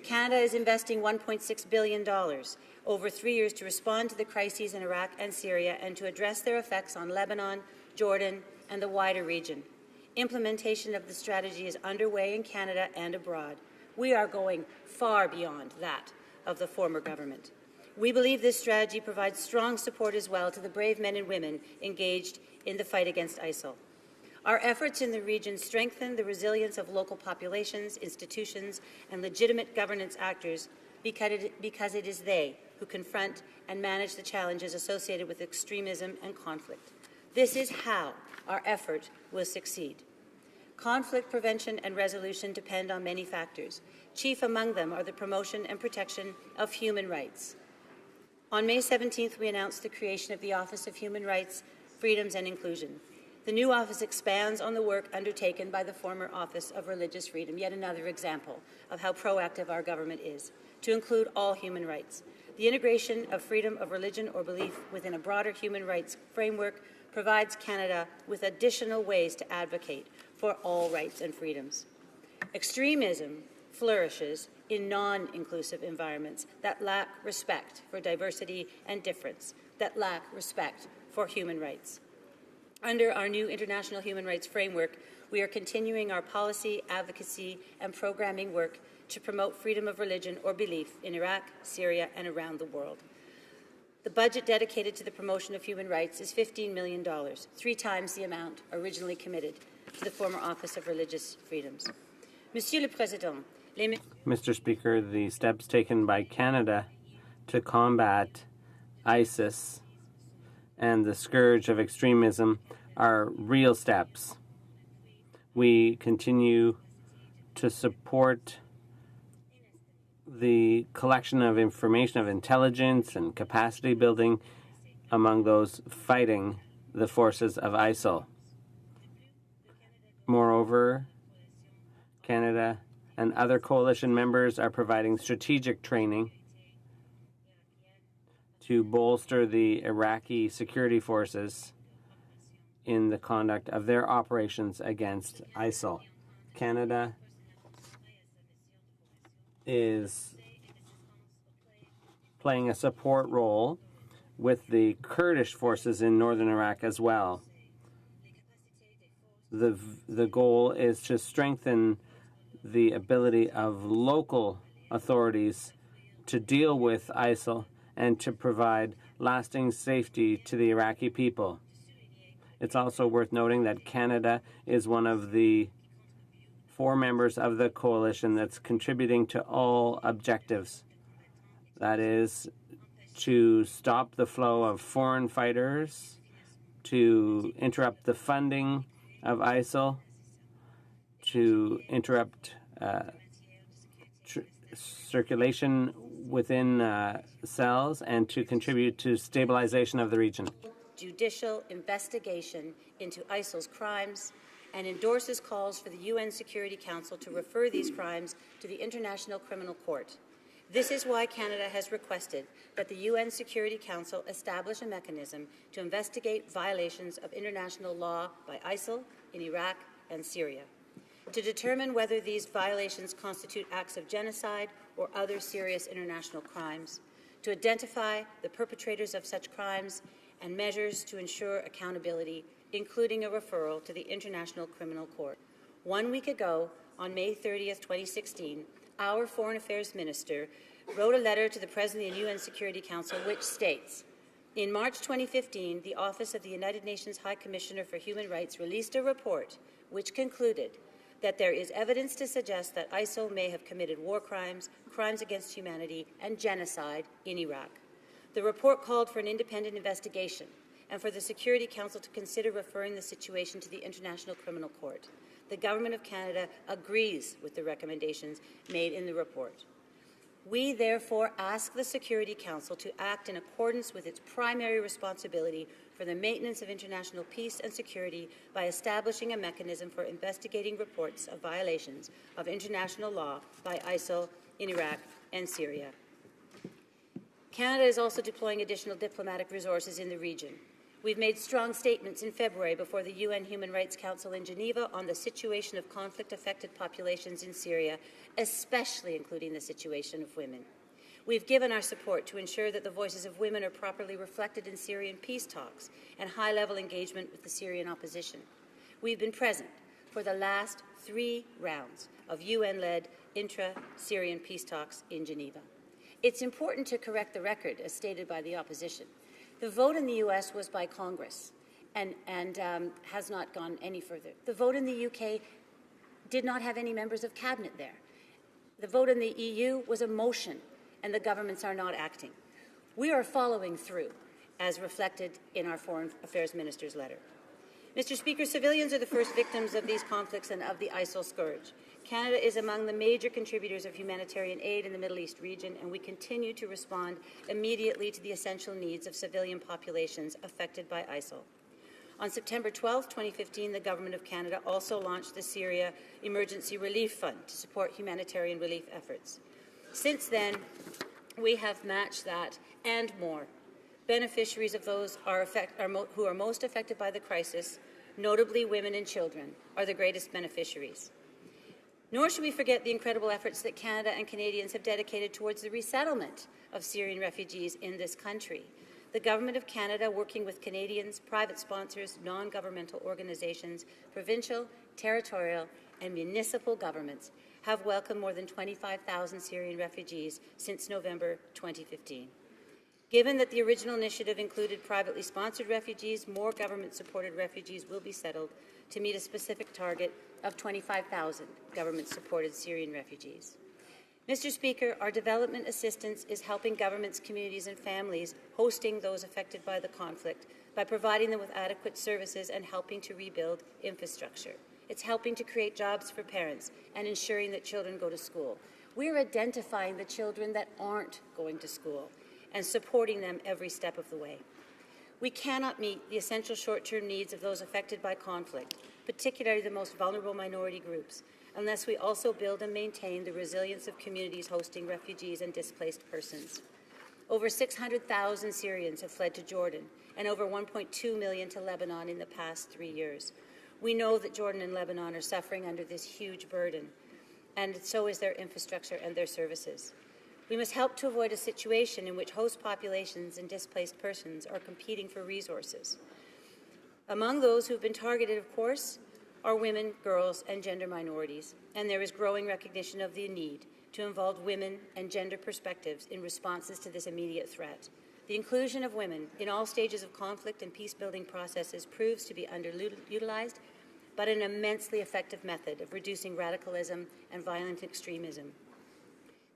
Canada is investing $1.6 billion over 3 years to respond to the crises in Iraq and Syria and to address their effects on Lebanon, Jordan, and the wider region. Implementation of the strategy is underway in Canada and abroad. We are going far beyond that of the former government. We believe this strategy provides strong support as well to the brave men and women engaged in the fight against ISIL. Our efforts in the region strengthen the resilience of local populations, institutions, and legitimate governance actors because it is they who confront and manage the challenges associated with extremism and conflict. This is how our effort will succeed. Conflict prevention and resolution depend on many factors. Chief among them are the promotion and protection of human rights. On May 17th, we announced the creation of the Office of Human Rights, Freedoms and Inclusion. The new office expands on the work undertaken by the former Office of Religious Freedom, yet another example of how proactive our government is, to include all human rights. The integration of freedom of religion or belief within a broader human rights framework provides Canada with additional ways to advocate for all rights and freedoms. Extremism flourishes in non-inclusive environments that lack respect for diversity and difference, that lack respect for human rights. Under our new international human rights framework, we are continuing our policy, advocacy, and programming work to promote freedom of religion or belief in Iraq, Syria, and around the world. The budget dedicated to the promotion of human rights is $15 million, 3 times the amount originally committed to the former Office of Religious Freedoms. Monsieur le Président, Mr. Speaker, the steps taken by Canada to combat ISIS and the scourge of extremism are real steps. We continue to support the collection of information, of intelligence and capacity building among those fighting the forces of ISIL. Moreover, Canada and other coalition members are providing strategic training to bolster the Iraqi security forces in the conduct of their operations against ISIL. Canada is playing a support role with the Kurdish forces in northern Iraq as well. The goal is to strengthen the ability of local authorities to deal with ISIL and to provide lasting safety to the Iraqi people. It's also worth noting that Canada is one of the 4 members of the coalition that's contributing to all objectives. That is, to stop the flow of foreign fighters, to interrupt the funding of ISIL, to interrupt circulation within cells, and to contribute to stabilization of the region. Judicial investigation into ISIL's crimes and endorses calls for the UN Security Council to refer these crimes to the International Criminal Court. This is why Canada has requested that the UN Security Council establish a mechanism to investigate violations of international law by ISIL in Iraq and Syria, to determine whether these violations constitute acts of genocide or other serious international crimes, to identify the perpetrators of such crimes and measures to ensure accountability, including a referral to the International Criminal Court. 1 week ago, on May 30th, 2016, our Foreign Affairs Minister wrote a letter to the President of the UN Security Council which states, in March 2015, the Office of the United Nations High Commissioner for Human Rights released a report which concluded that there is evidence to suggest that ISIL may have committed war crimes, crimes against humanity, and genocide in Iraq. The report called for an independent investigation and for the Security Council to consider referring the situation to the International Criminal Court. The Government of Canada agrees with the recommendations made in the report. We therefore ask the Security Council to act in accordance with its primary responsibility for the maintenance of international peace and security by establishing a mechanism for investigating reports of violations of international law by ISIL in Iraq and Syria. Canada is also deploying additional diplomatic resources in the region. We've made strong statements in February before the UN Human Rights Council in Geneva on the situation of conflict-affected populations in Syria, especially including the situation of women. We've given our support to ensure that the voices of women are properly reflected in Syrian peace talks and high-level engagement with the Syrian opposition. We've been present for the last 3 rounds of UN-led intra-Syrian peace talks in Geneva. It's important to correct the record, as stated by the opposition. The vote in the U.S. was by Congress and has not gone any further. The vote in the UK did not have any members of cabinet there. The vote in the EU was a motion, and the governments are not acting. We are following through, as reflected in our Foreign Affairs Minister's letter. Mr. Speaker, civilians are the first victims of these conflicts and of the ISIL scourge. Canada is among the major contributors of humanitarian aid in the Middle East region, and we continue to respond immediately to the essential needs of civilian populations affected by ISIL. On September 12, 2015, the Government of Canada also launched the Syria Emergency Relief Fund to support humanitarian relief efforts. Since then, we have matched that and more. Beneficiaries of those who are most affected by the crisis, notably women and children, are the greatest beneficiaries. Nor should we forget the incredible efforts that Canada and Canadians have dedicated towards the resettlement of Syrian refugees in this country. The Government of Canada, working with Canadians, private sponsors, non-governmental organizations, provincial, territorial, and municipal governments, have welcomed more than 25,000 Syrian refugees since November 2015. Given that the original initiative included privately sponsored refugees, more government-supported refugees will be settled to meet a specific target of 25,000 government-supported Syrian refugees. Mr. Speaker, our development assistance is helping governments, communities and families hosting those affected by the conflict by providing them with adequate services and helping to rebuild infrastructure. It's helping to create jobs for parents and ensuring that children go to school. We're identifying the children that aren't going to school and supporting them every step of the way. We cannot meet the essential short-term needs of those affected by conflict, particularly the most vulnerable minority groups, unless we also build and maintain the resilience of communities hosting refugees and displaced persons. Over 600,000 Syrians have fled to Jordan and over 1.2 million to Lebanon in the past 3 years. We know that Jordan and Lebanon are suffering under this huge burden, and so is their infrastructure and their services. We must help to avoid a situation in which host populations and displaced persons are competing for resources. Among those who have been targeted, of course, are women, girls, and gender minorities, and there is growing recognition of the need to involve women and gender perspectives in responses to this immediate threat. The inclusion of women in all stages of conflict and peace-building processes proves to be underutilized, but an immensely effective method of reducing radicalism and violent extremism.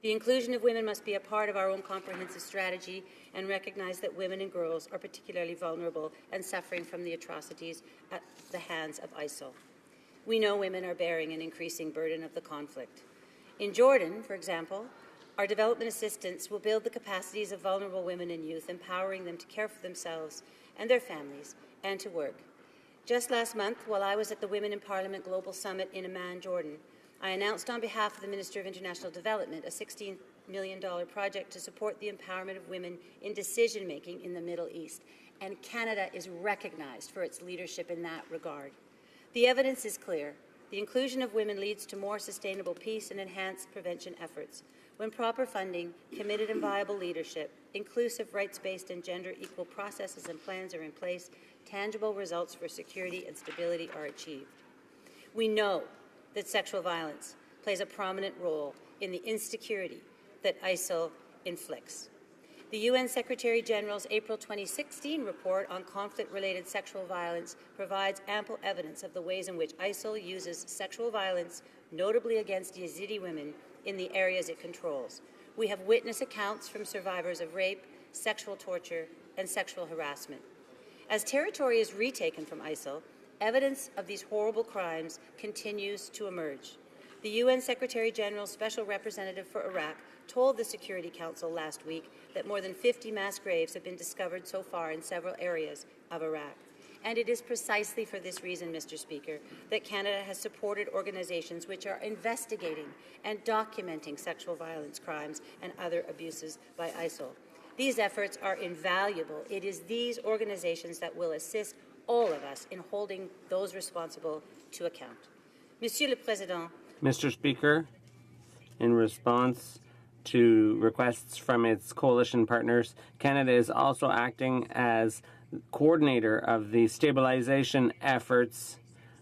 The inclusion of women must be a part of our own comprehensive strategy and recognize that women and girls are particularly vulnerable and suffering from the atrocities at the hands of ISIL. We know women are bearing an increasing burden of the conflict. In Jordan, for example, our development assistance will build the capacities of vulnerable women and youth, empowering them to care for themselves and their families and to work. Just last month, while I was at the Women in Parliament Global Summit in Amman, Jordan, I announced on behalf of the Minister of International Development a $16 million project to support the empowerment of women in decision-making in the Middle East, and Canada is recognized for its leadership in that regard. The evidence is clear. The inclusion of women leads to more sustainable peace and enhanced prevention efforts. When proper funding, committed and viable leadership, inclusive, rights-based and gender-equal processes and plans are in place, tangible results for security and stability are achieved. We know that sexual violence plays a prominent role in the insecurity that ISIL inflicts. The UN Secretary-General's April 2016 report on conflict-related sexual violence provides ample evidence of the ways in which ISIL uses sexual violence, notably against Yazidi women, in the areas it controls. We have witness accounts from survivors of rape, sexual torture, and sexual harassment. As territory is retaken from ISIL, evidence of these horrible crimes continues to emerge. The UN Secretary-General's Special Representative for Iraq told the Security Council last week that more than 50 mass graves have been discovered so far in several areas of Iraq. And it is precisely for this reason, Mr. Speaker, that Canada has supported organizations which are investigating and documenting sexual violence crimes and other abuses by ISIL. These efforts are invaluable. It is these organizations that will assist all of us in holding those responsible to account. Monsieur le Président. Mr. Speaker, in response to requests from its coalition partners, Canada is also acting as coordinator of the stabilization efforts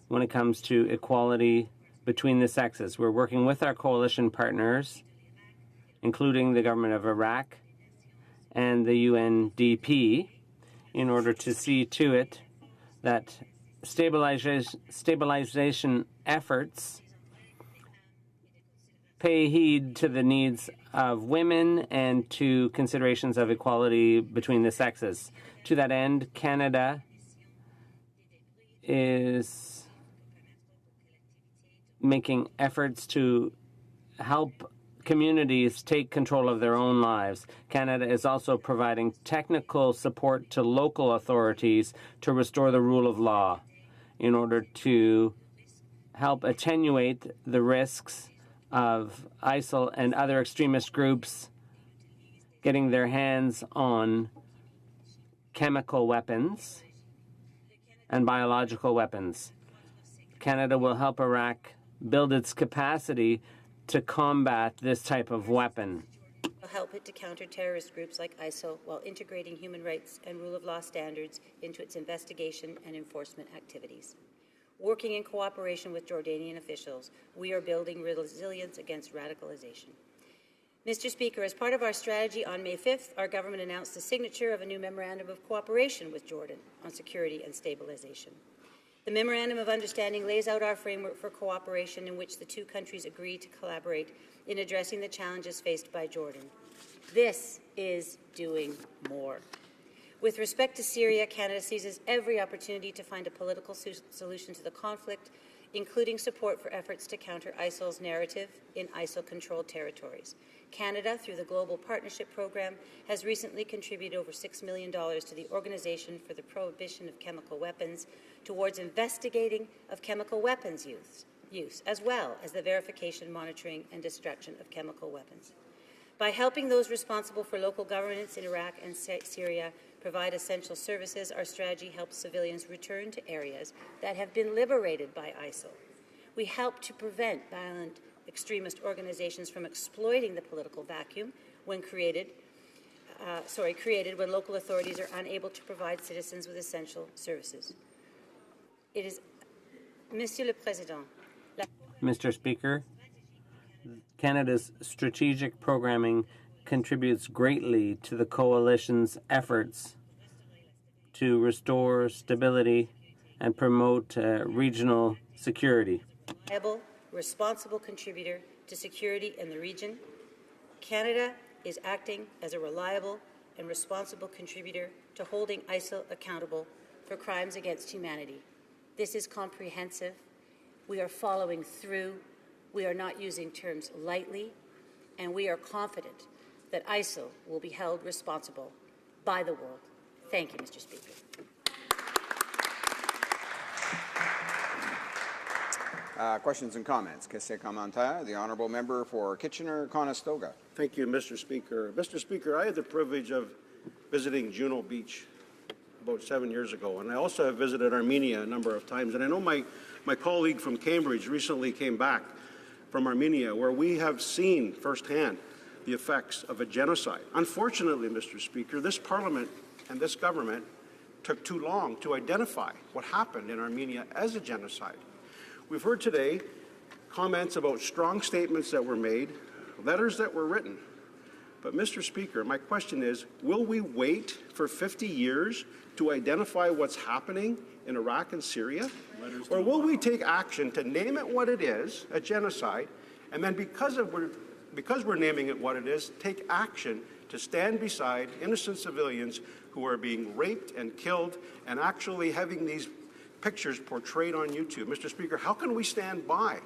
when it comes to equality between the sexes. We're working with our coalition partners, including the government of Iraq and the UNDP, in order to see to it that stabilization efforts pay heed to the needs of women and to considerations of equality between the sexes. To that end, Canada is making efforts to help communities take control of their own lives. Canada is also providing technical support to local authorities to restore the rule of law in order to help attenuate the risks of ISIL and other extremist groups getting their hands on chemical weapons and biological weapons. Canada will help Iraq build its capacity to combat this type of weapon. Will help it to counter terrorist groups like ISIL while integrating human rights and rule of law standards into its investigation and enforcement activities. Working in cooperation with Jordanian officials, we are building resilience against radicalization. Mr. Speaker, as part of our strategy on May 5th, our government announced the signature of a new memorandum of cooperation with Jordan on security and stabilization. The Memorandum of Understanding lays out our framework for cooperation in which the two countries agree to collaborate in addressing the challenges faced by Jordan. This is doing more. With respect to Syria, Canada seizes every opportunity to find a political solution to the conflict, including support for efforts to counter ISIL's narrative in ISIL-controlled territories. Canada, through the Global Partnership Program, has recently contributed over $6 million to the Organization for the Prohibition of Chemical Weapons towards investigating of chemical weapons use, as well as the verification, monitoring, and destruction of chemical weapons. By helping those responsible for local governance in Iraq and Syria provide essential services, our strategy helps civilians return to areas that have been liberated by ISIL. We help to prevent violent extremist organizations from exploiting the political vacuum when created when local authorities are unable to provide citizens with essential services. It is, Monsieur le Président. Mr. Speaker, Canada's strategic programming contributes greatly to the coalition's efforts to restore stability and promote regional security. Responsible contributor to security in the region, Canada is acting as a reliable and responsible contributor to holding ISIL accountable for crimes against humanity. This is comprehensive. We are following through. We are not using terms lightly, and we are confident that ISIL will be held responsible by the world. Thank you, Mr. Speaker. Questions and comments. Question commentaire. The honourable member for Kitchener-Conestoga. Thank you, Mr. Speaker. Mr. Speaker, I had the privilege of visiting Juno Beach about 7 years ago, and I also have visited Armenia a number of times. And I know my colleague from Cambridge recently came back from Armenia, where we have seen firsthand the effects of a genocide. Unfortunately, Mr. Speaker, this Parliament and this government took too long to identify what happened in Armenia as a genocide. We've heard today comments about strong statements that were made, letters that were written. But, Mr. Speaker, my question is, will we wait for 50 years to identify what's happening in Iraq and Syria? Or will we take action to name it what it is, a genocide, and then because we're naming it what it is, take action to stand beside innocent civilians who are being raped and killed and actually having these pictures portrayed on YouTube? Mr. Speaker, how can we stand by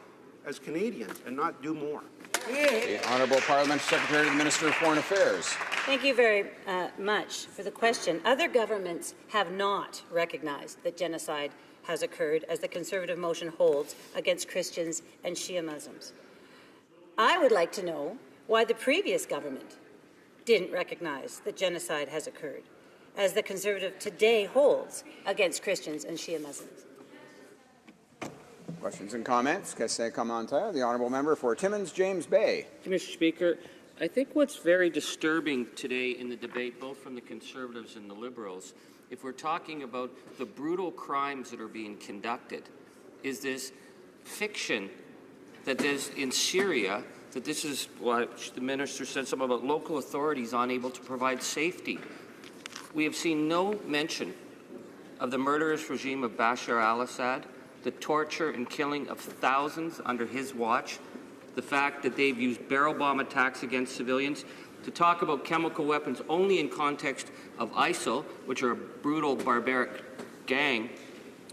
as Canadians and not do more? The Honourable Parliamentary Secretary to the Minister of Foreign Affairs. Thank you very much for the question. Other governments have not recognized that genocide has occurred, as the Conservative motion holds, against Christians and Shia Muslims. I would like to know why the previous government didn't recognize that genocide has occurred, as the Conservative today holds against Christians and Shia Muslims. Questions and comments. Question commentaire. The honourable member for Timmins, James Bay. Thank you, Mr. Speaker. I think what's very disturbing today in the debate, both from the Conservatives and the Liberals, if we're talking about the brutal crimes that are being conducted, is this fiction that there's in Syria, that this is what the minister said, something about local authorities unable to provide safety. We have seen no mention of the murderous regime of Bashar al-Assad, the torture and killing of thousands under his watch, the fact that they've used barrel bomb attacks against civilians, to talk about chemical weapons only in context of ISIL, which are a brutal, barbaric gang,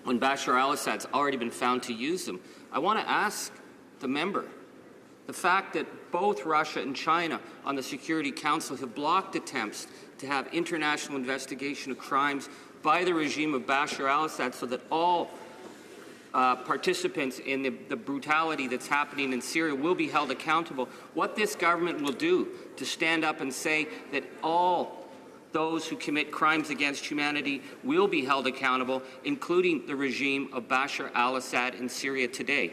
when Bashar al-Assad's already been found to use them. I want to ask the member, the fact that both Russia and China on the Security Council have blocked attempts to have international investigation of crimes by the regime of Bashar al-Assad so that all participants in the brutality that's happening in Syria will be held accountable. What this government will do to stand up and say that all those who commit crimes against humanity will be held accountable, including the regime of Bashar al-Assad in Syria today.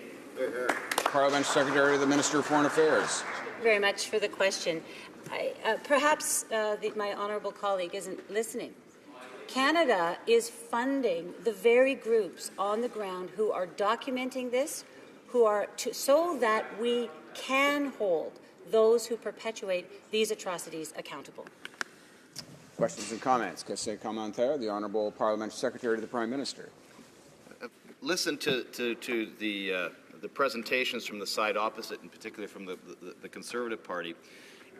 Parliamentary Secretary to the Minister of Foreign Affairs. Very much for the question. Perhaps my honourable colleague isn't listening. Canada is funding the very groups on the ground who are documenting this, so that we can hold those who perpetuate these atrocities accountable. Questions and comments. Question commentaire. The Honourable Parliamentary Secretary to the Prime Minister. listened to the presentations from the side opposite, and particularly from the Conservative Party,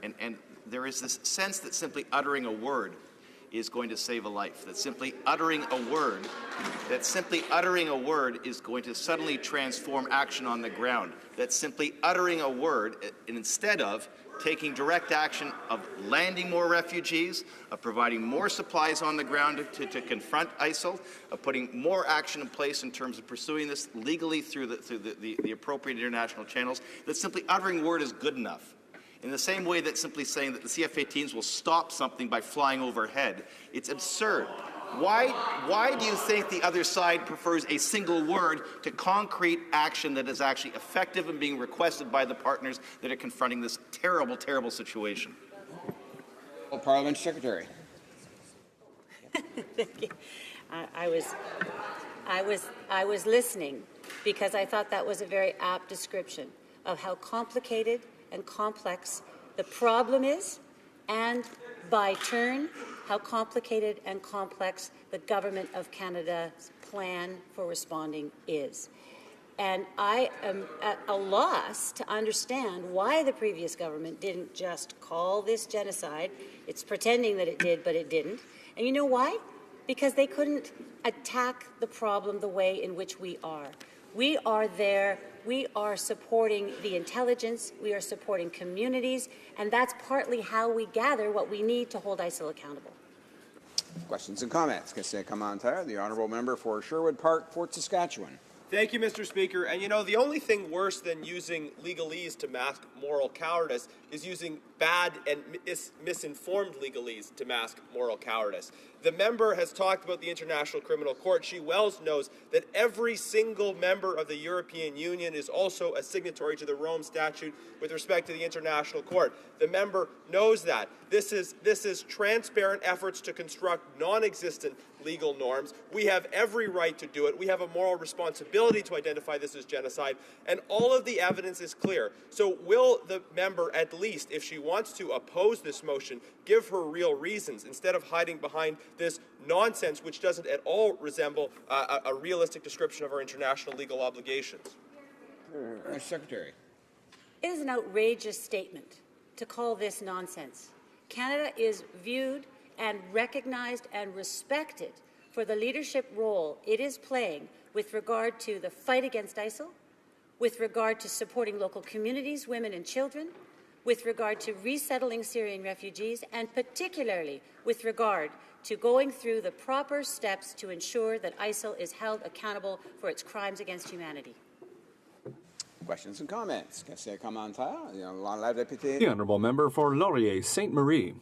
and there is this sense that simply uttering a word is going to save a life. That simply uttering a word is going to suddenly transform action on the ground. That simply uttering a word, and instead of taking direct action of landing more refugees, of providing more supplies on the ground to confront ISIL, of putting more action in place in terms of pursuing this legally through the appropriate international channels, that simply uttering a word is good enough. In the same way that simply saying that the CF-18s will stop something by flying overhead, it's absurd. Why do you think the other side prefers a single word to concrete action that is actually effective and being requested by the partners that are confronting this terrible, terrible situation? Parliament Secretary. Thank you. I was listening because I thought that was a very apt description of how complicated and complex the problem is, and by turn, how complicated and complex the Government of Canada's plan for responding is. And I am at a loss to understand why the previous government didn't just call this genocide. It's pretending that it did, but it didn't. And you know why? Because they couldn't attack the problem the way in which we are. We are there. We are supporting the intelligence. We are supporting communities. And that's partly how we gather what we need to hold ISIL accountable. Questions and comments. The Honourable Member for Sherwood Park, Fort Saskatchewan. Thank you, Mr. Speaker. And you know, the only thing worse than using legalese to mask moral cowardice is using bad and misinformed legalese to mask moral cowardice. The member has talked about the International Criminal Court. She well knows that every single member of the European Union is also a signatory to the Rome Statute with respect to the International Court. The member knows that. This is transparent efforts to construct non-existent legal norms. We have every right to do it. We have a moral responsibility to identify this as genocide, and all of the evidence is clear. So will the member, at least, if she wants to oppose this motion, give her real reasons instead of hiding behind this nonsense which doesn't at all resemble a realistic description of our international legal obligations? Secretary. It is an outrageous statement to call this nonsense. Canada is viewed and recognized and respected for the leadership role it is playing with regard to the fight against ISIL, with regard to supporting local communities, women and children, with regard to resettling Syrian refugees, and particularly with regard to going through the proper steps to ensure that ISIL is held accountable for its crimes against humanity. Questions and comments. The Honourable Member for Laurier, Ste. Marie.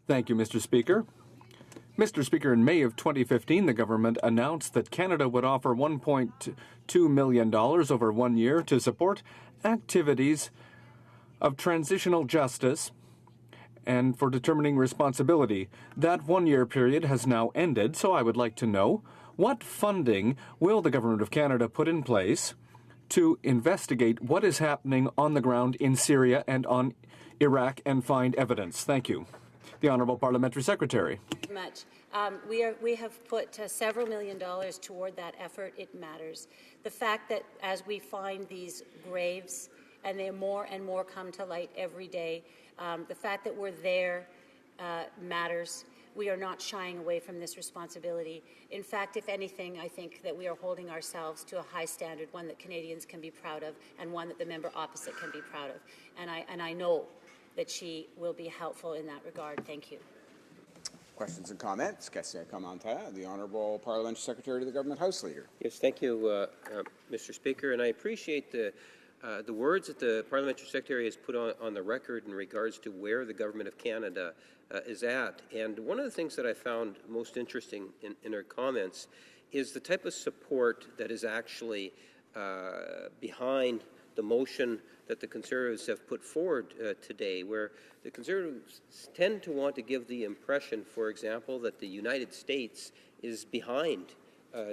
Thank you, Mr. Speaker. Mr. Speaker, in May of 2015, the government announced that Canada would offer $1.2 million over 1 year to support activities of transitional justice and for determining responsibility. That 1 year period has now ended, so I would like to know what funding will the Government of Canada put in place to investigate what is happening on the ground in Syria and on Iraq and find evidence. Thank you. The Honourable Parliamentary Secretary. Thank you much. We have put several $1 million toward that effort. It matters. The fact that as we find these graves, and they more and more come to light every day, the fact that we're there matters. We are not shying away from this responsibility. In fact, if anything, I think that we are holding ourselves to a high standard, one that Canadians can be proud of and one that the member opposite can be proud of. And I know that she will be helpful in that regard. Thank you. Questions and comments. The Honourable Parliamentary Secretary to the Government House Leader. Yes, thank you, Mr. Speaker, and I appreciate the words that the Parliamentary Secretary has put on the record in regards to where the Government of Canada is at. And one of the things that I found most interesting in her comments is the type of support that is actually behind the motion that the Conservatives have put forward today, where the Conservatives tend to want to give the impression, for example, that the United States is behind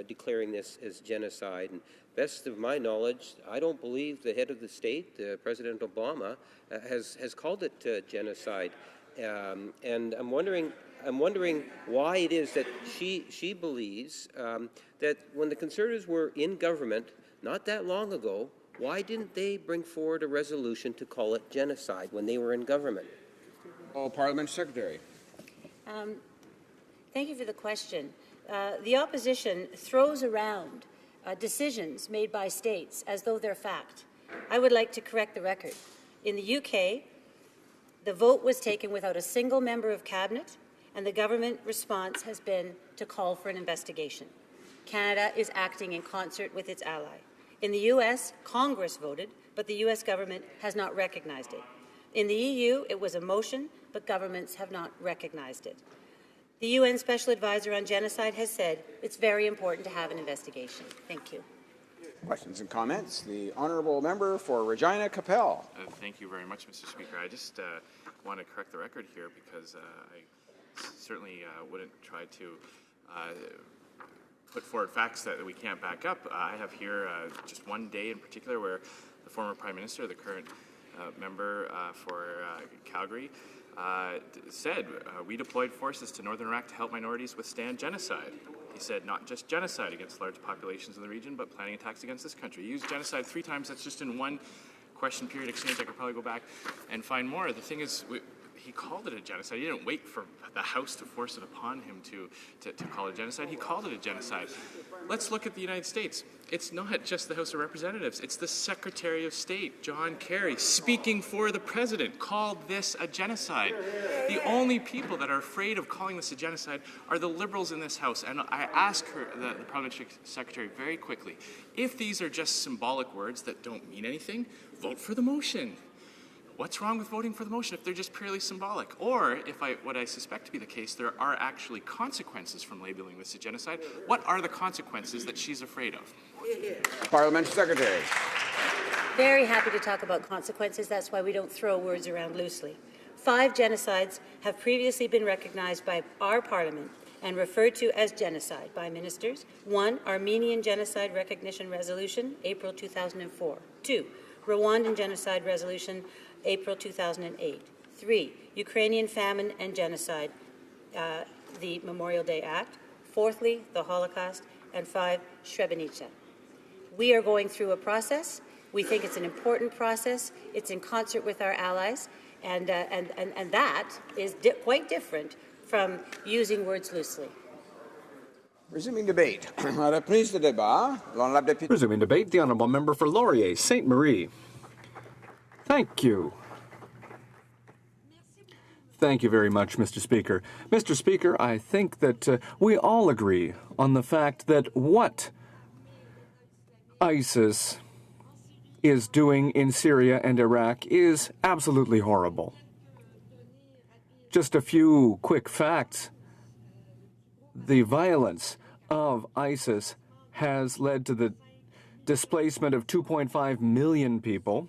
declaring this as genocide. And best of my knowledge, I don't believe the head of the state, President Obama, has called it genocide. And I'm wondering I'm wondering why it is that she believes that when the Conservatives were in government not that long ago, why didn't they bring forward a resolution to call it genocide when they were in government? Parliamentary Secretary. Thank you for the question. The opposition throws around decisions made by states as though they're fact. I would like to correct the record. In the UK, the vote was taken without a single member of cabinet, and the government response has been to call for an investigation. Canada is acting in concert with its ally. In the US, Congress voted, but the US government has not recognized it. In the EU, it was a motion, but governments have not recognized it. The UN Special Advisor on Genocide has said it's very important to have an investigation. Thank you. Questions and comments? The honourable member for Regina Capel. Thank you very much, Mr. Speaker. I just want to correct the record here because I certainly wouldn't try to put forward facts that we can't back up. I have here just one day in particular where the former Prime Minister, the current member for Calgary, said, we deployed forces to northern Iraq to help minorities withstand genocide. He said not just genocide against large populations in the region, but planning attacks against this country. He used genocide 3 times. That's just in one question period exchange. I could probably go back and find more. The thing is, he called it a genocide. He didn't wait for the House to force it upon him to call it genocide. He called it a genocide. Let's look at the United States. It's not just the House of Representatives. It's the Secretary of State, John Kerry, speaking for the President, called this a genocide. The only people that are afraid of calling this a genocide are the Liberals in this House. And I ask her, the Parliamentary Secretary, very quickly, if these are just symbolic words that don't mean anything, vote for the motion. What's wrong with voting for the motion if they're just purely symbolic? Or, what I suspect to be the case, there are actually consequences from labeling this a genocide. What are the consequences that she's afraid of? Parliamentary Secretary. Very happy to talk about consequences. That's why we don't throw words around loosely. 5 genocides have previously been recognized by our Parliament and referred to as genocide by ministers. 1, Armenian Genocide Recognition Resolution, April 2004. 2, Rwandan Genocide Resolution, April 2008. 3, Ukrainian Famine and Genocide, the Memorial Day Act. 4thly, the Holocaust. And 5, Srebrenica. We are going through a process. We think it's an important process. It's in concert with our allies. And that is quite different from using words loosely. Resuming debate. Resuming debate, the honourable member for Laurier, Ste. Marie. Thank you. Thank you very much, Mr. Speaker. Mr. Speaker, I think that we all agree on the fact that what ISIS is doing in Syria and Iraq is absolutely horrible. Just a few quick facts. The violence of ISIS has led to the displacement of 2.5 million people,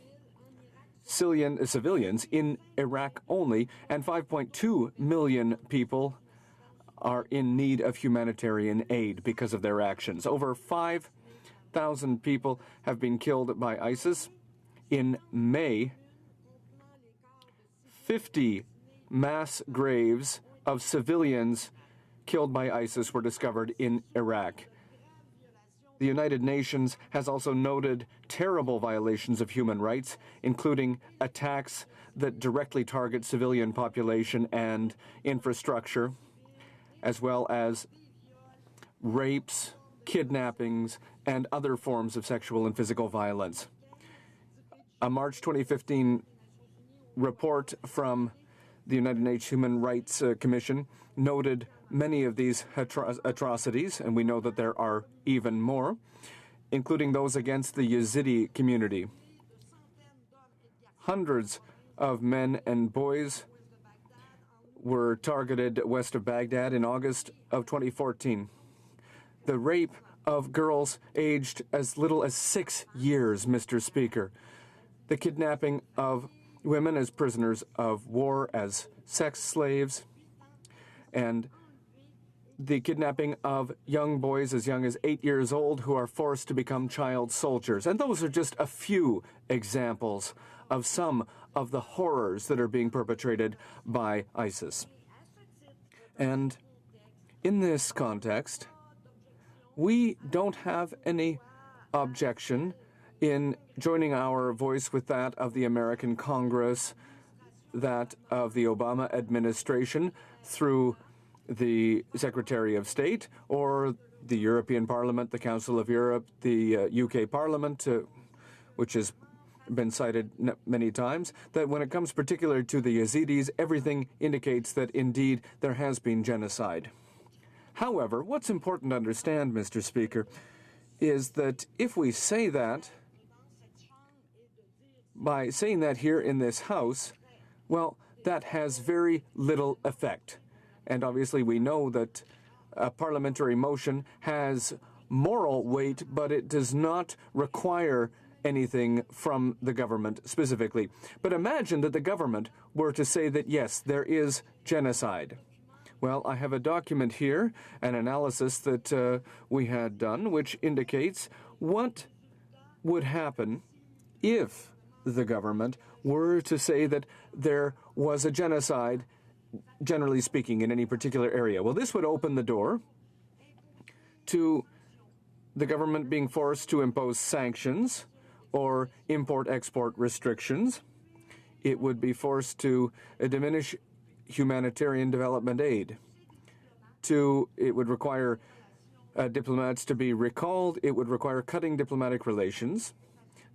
civilians in Iraq only, and 5.2 million people are in need of humanitarian aid because of their actions. Over 5,000 people have been killed by ISIS. In May, 50 mass graves of civilians killed by ISIS were discovered in Iraq. The United Nations has also noted terrible violations of human rights, including attacks that directly target civilian population and infrastructure, as well as rapes, kidnappings, and other forms of sexual and physical violence. A March 2015 report from the United Nations Human Rights Commission noted many of these atrocities, and we know that there are even more, including those against the Yazidi community. Hundreds of men and boys were targeted west of Baghdad in August of 2014. The rape of girls aged as little as 6 years, Mr. Speaker. The kidnapping of women as prisoners of war, as sex slaves, and the kidnapping of young boys as young as 8 years old who are forced to become child soldiers. And those are just a few examples of some of the horrors that are being perpetrated by ISIS. And in this context, we don't have any objection in joining our voice with that of the American Congress, that of the Obama administration through the Secretary of State, or the European Parliament, the Council of Europe, the UK Parliament, which has been cited many times, that when it comes particularly to the Yazidis, everything indicates that indeed there has been genocide. However, what's important to understand, Mr. Speaker, is that if we say that, by saying that here in this House, well, that has very little effect. And obviously we know that a parliamentary motion has moral weight, but it does not require anything from the government specifically. But imagine that the government were to say that, yes, there is genocide. Well, I have a document here, an analysis that we had done, which indicates what would happen if the government were to say that there was a genocide, generally speaking, in any particular area. Well, this would open the door to the government being forced to impose sanctions or import-export restrictions. It would be forced to diminish humanitarian development aid. It would require diplomats to be recalled. It would require cutting diplomatic relations.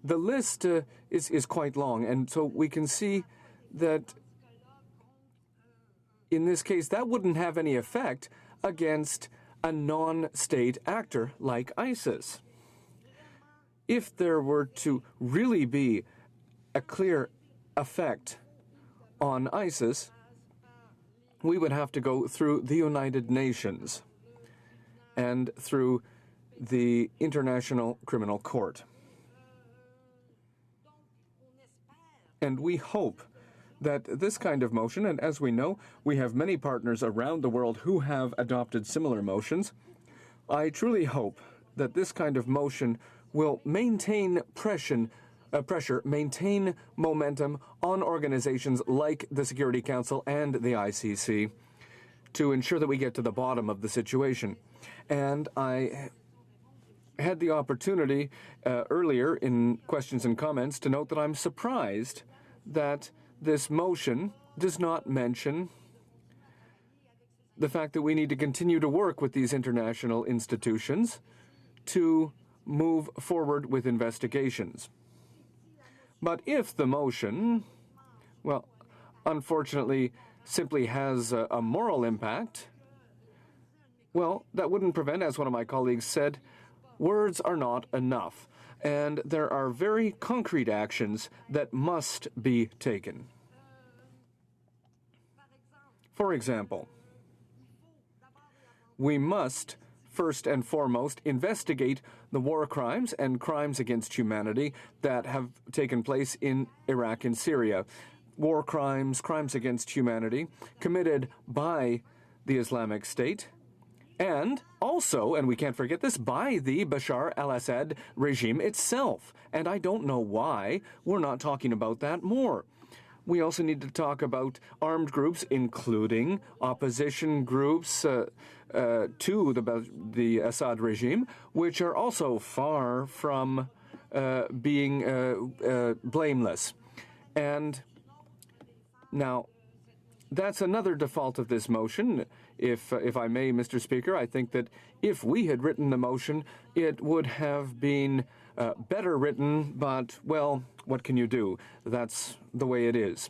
The list is quite long, and so we can see that in this case, that wouldn't have any effect against a non-state actor like ISIS. If there were to really be a clear effect on ISIS, we would have to go through the United Nations and through the International Criminal Court. And we hope that this kind of motion, and as we know, we have many partners around the world who have adopted similar motions, I truly hope that this kind of motion will maintain pressure, maintain momentum on organizations like the Security Council and the ICC to ensure that we get to the bottom of the situation. And I had the opportunity earlier in questions and comments to note that I'm surprised that this motion does not mention the fact that we need to continue to work with these international institutions to move forward with investigations. But if the motion, well, unfortunately, simply has a moral impact, well, that wouldn't prevent, as one of my colleagues said, words are not enough. And there are very concrete actions that must be taken. For example, we must first and foremost investigate the war crimes and crimes against humanity that have taken place in Iraq and Syria. War crimes, crimes against humanity committed by the Islamic State, and also, and we can't forget this, by the Bashar al-Assad regime itself. And I don't know why we're not talking about that more. We also need to talk about armed groups, including opposition groups to the Assad regime, which are also far from being blameless. And now, that's another default of this motion. If I may, Mr. Speaker, I think that if we had written the motion, it would have been better written, but, well, what can you do? That's the way it is.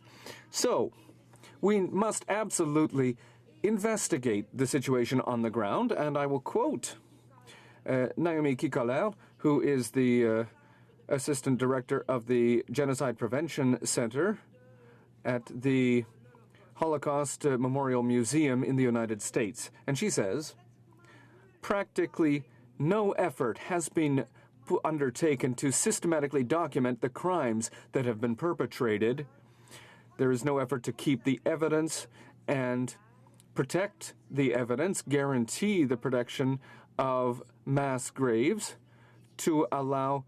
So, we must absolutely investigate the situation on the ground, and I will quote Naomi Kikaler, who is the Assistant Director of the Genocide Prevention Center at the Holocaust Memorial Museum in the United States. And she says, practically no effort has been undertaken to systematically document the crimes that have been perpetrated. There is no effort to keep the evidence and protect the evidence, guarantee the protection of mass graves to allow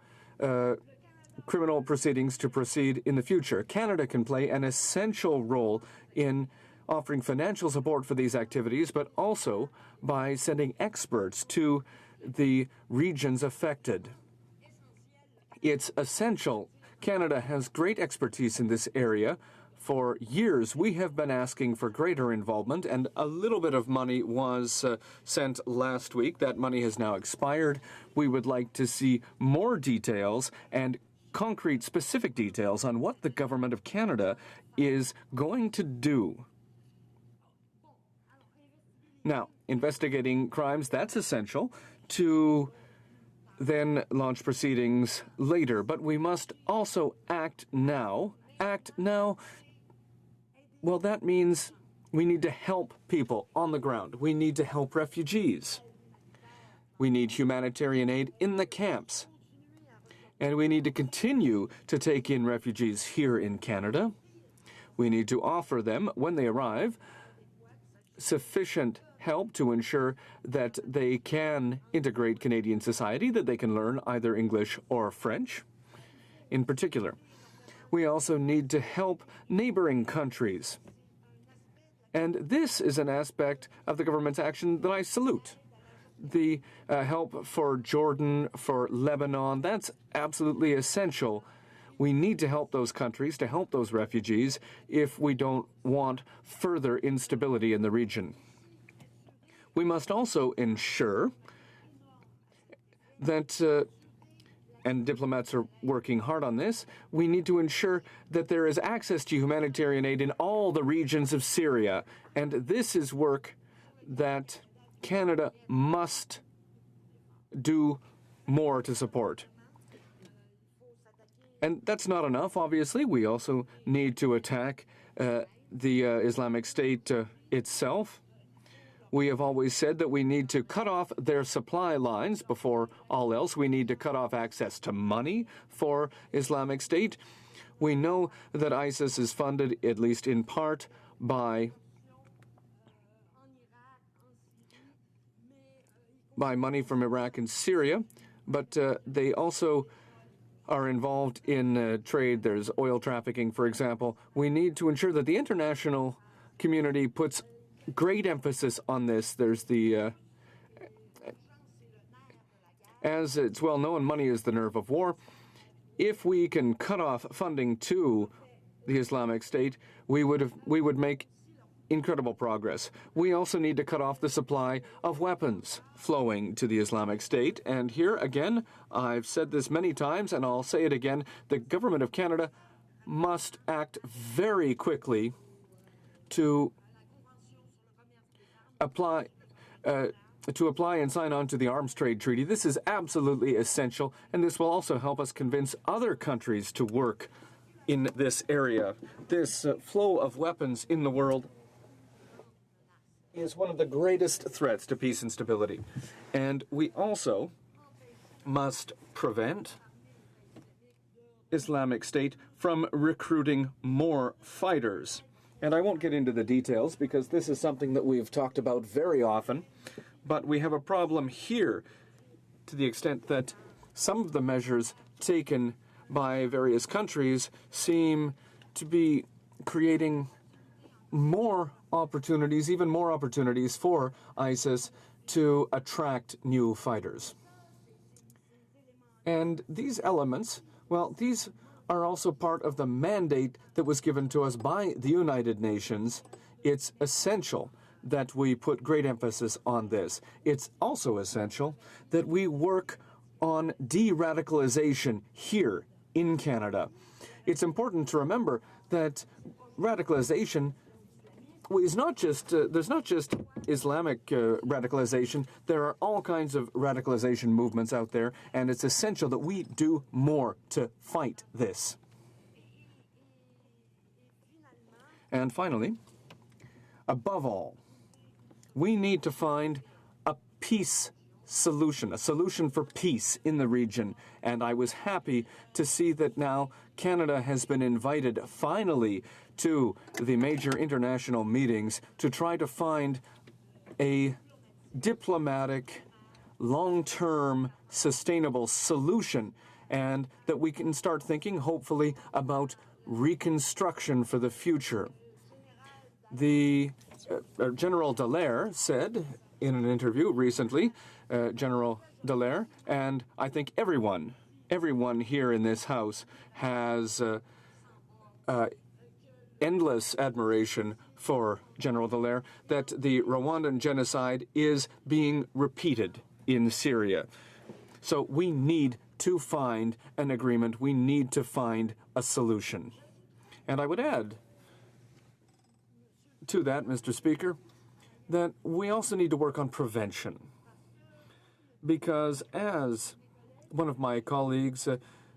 criminal proceedings to proceed in the future. Canada can play an essential role in offering financial support for these activities, but also by sending experts to the regions affected. It's essential. Canada has great expertise in this area. For years, we have been asking for greater involvement, and a little bit of money was sent last week. That money has now expired. We would like to see more details and concrete, specific details on what the Government of Canada is going to do. Now, investigating crimes, that's essential to then launch proceedings later. But we must also act now. Act now, well, that means we need to help people on the ground. We need to help refugees. We need humanitarian aid in the camps. And we need to continue to take in refugees here in Canada. We need to offer them, when they arrive, sufficient help to ensure that they can integrate Canadian society, that they can learn either English or French in particular. We also need to help neighboring countries. And this is an aspect of the government's action that I salute. The help for Jordan, for Lebanon, that's absolutely essential. We need to help those countries, to help those refugees, if we don't want further instability in the region. We must also ensure that, and diplomats are working hard on this, we need to ensure that there is access to humanitarian aid in all the regions of Syria. And this is work that Canada must do more to support. And that's not enough, obviously. We also need to attack the Islamic State itself. We have always said that we need to cut off their supply lines before all else. We need to cut off access to money for Islamic State. We know that ISIS is funded, at least in part, by money from Iraq and Syria, but they also are involved in trade. There's oil trafficking, for example. We need to ensure that the international community puts great emphasis on this. There's the, as it's well known, money is the nerve of war. If we can cut off funding to the Islamic State, we would make incredible progress. We also need to cut off the supply of weapons flowing to the Islamic State. And here again, I've said this many times, and I'll say it again, the Government of Canada must act very quickly to apply and sign on to the Arms Trade Treaty. This is absolutely essential, and this will also help us convince other countries to work in this area. This flow of weapons in the world is one of the greatest threats to peace and stability. And we also must prevent Islamic State from recruiting more fighters. And I won't get into the details because this is something that we've talked about very often, but we have a problem here to the extent that some of the measures taken by various countries seem to be creating more opportunities, even more opportunities for ISIS to attract new fighters. And these elements, well, these are also part of the mandate that was given to us by the United Nations. It's essential that we put great emphasis on this. It's also essential that we work on de-radicalization here in Canada. It's important to remember that radicalization is not just, there's not just Islamic radicalization. There are all kinds of radicalization movements out there, and it's essential that we do more to fight this. And finally, above all, we need to find a peace solution, a solution for peace in the region. And I was happy to see that now Canada has been invited finally to the major international meetings to try to find a diplomatic, long-term, sustainable solution, and that we can start thinking, hopefully, about reconstruction for the future. General Dallaire said in an interview recently, General Dallaire, and I think everyone here in this House has endless admiration for General Dallaire, that the Rwandan genocide is being repeated in Syria. So we need to find an agreement. We need to find a solution. And I would add to that, Mr. Speaker, that we also need to work on prevention. Because as one of my colleagues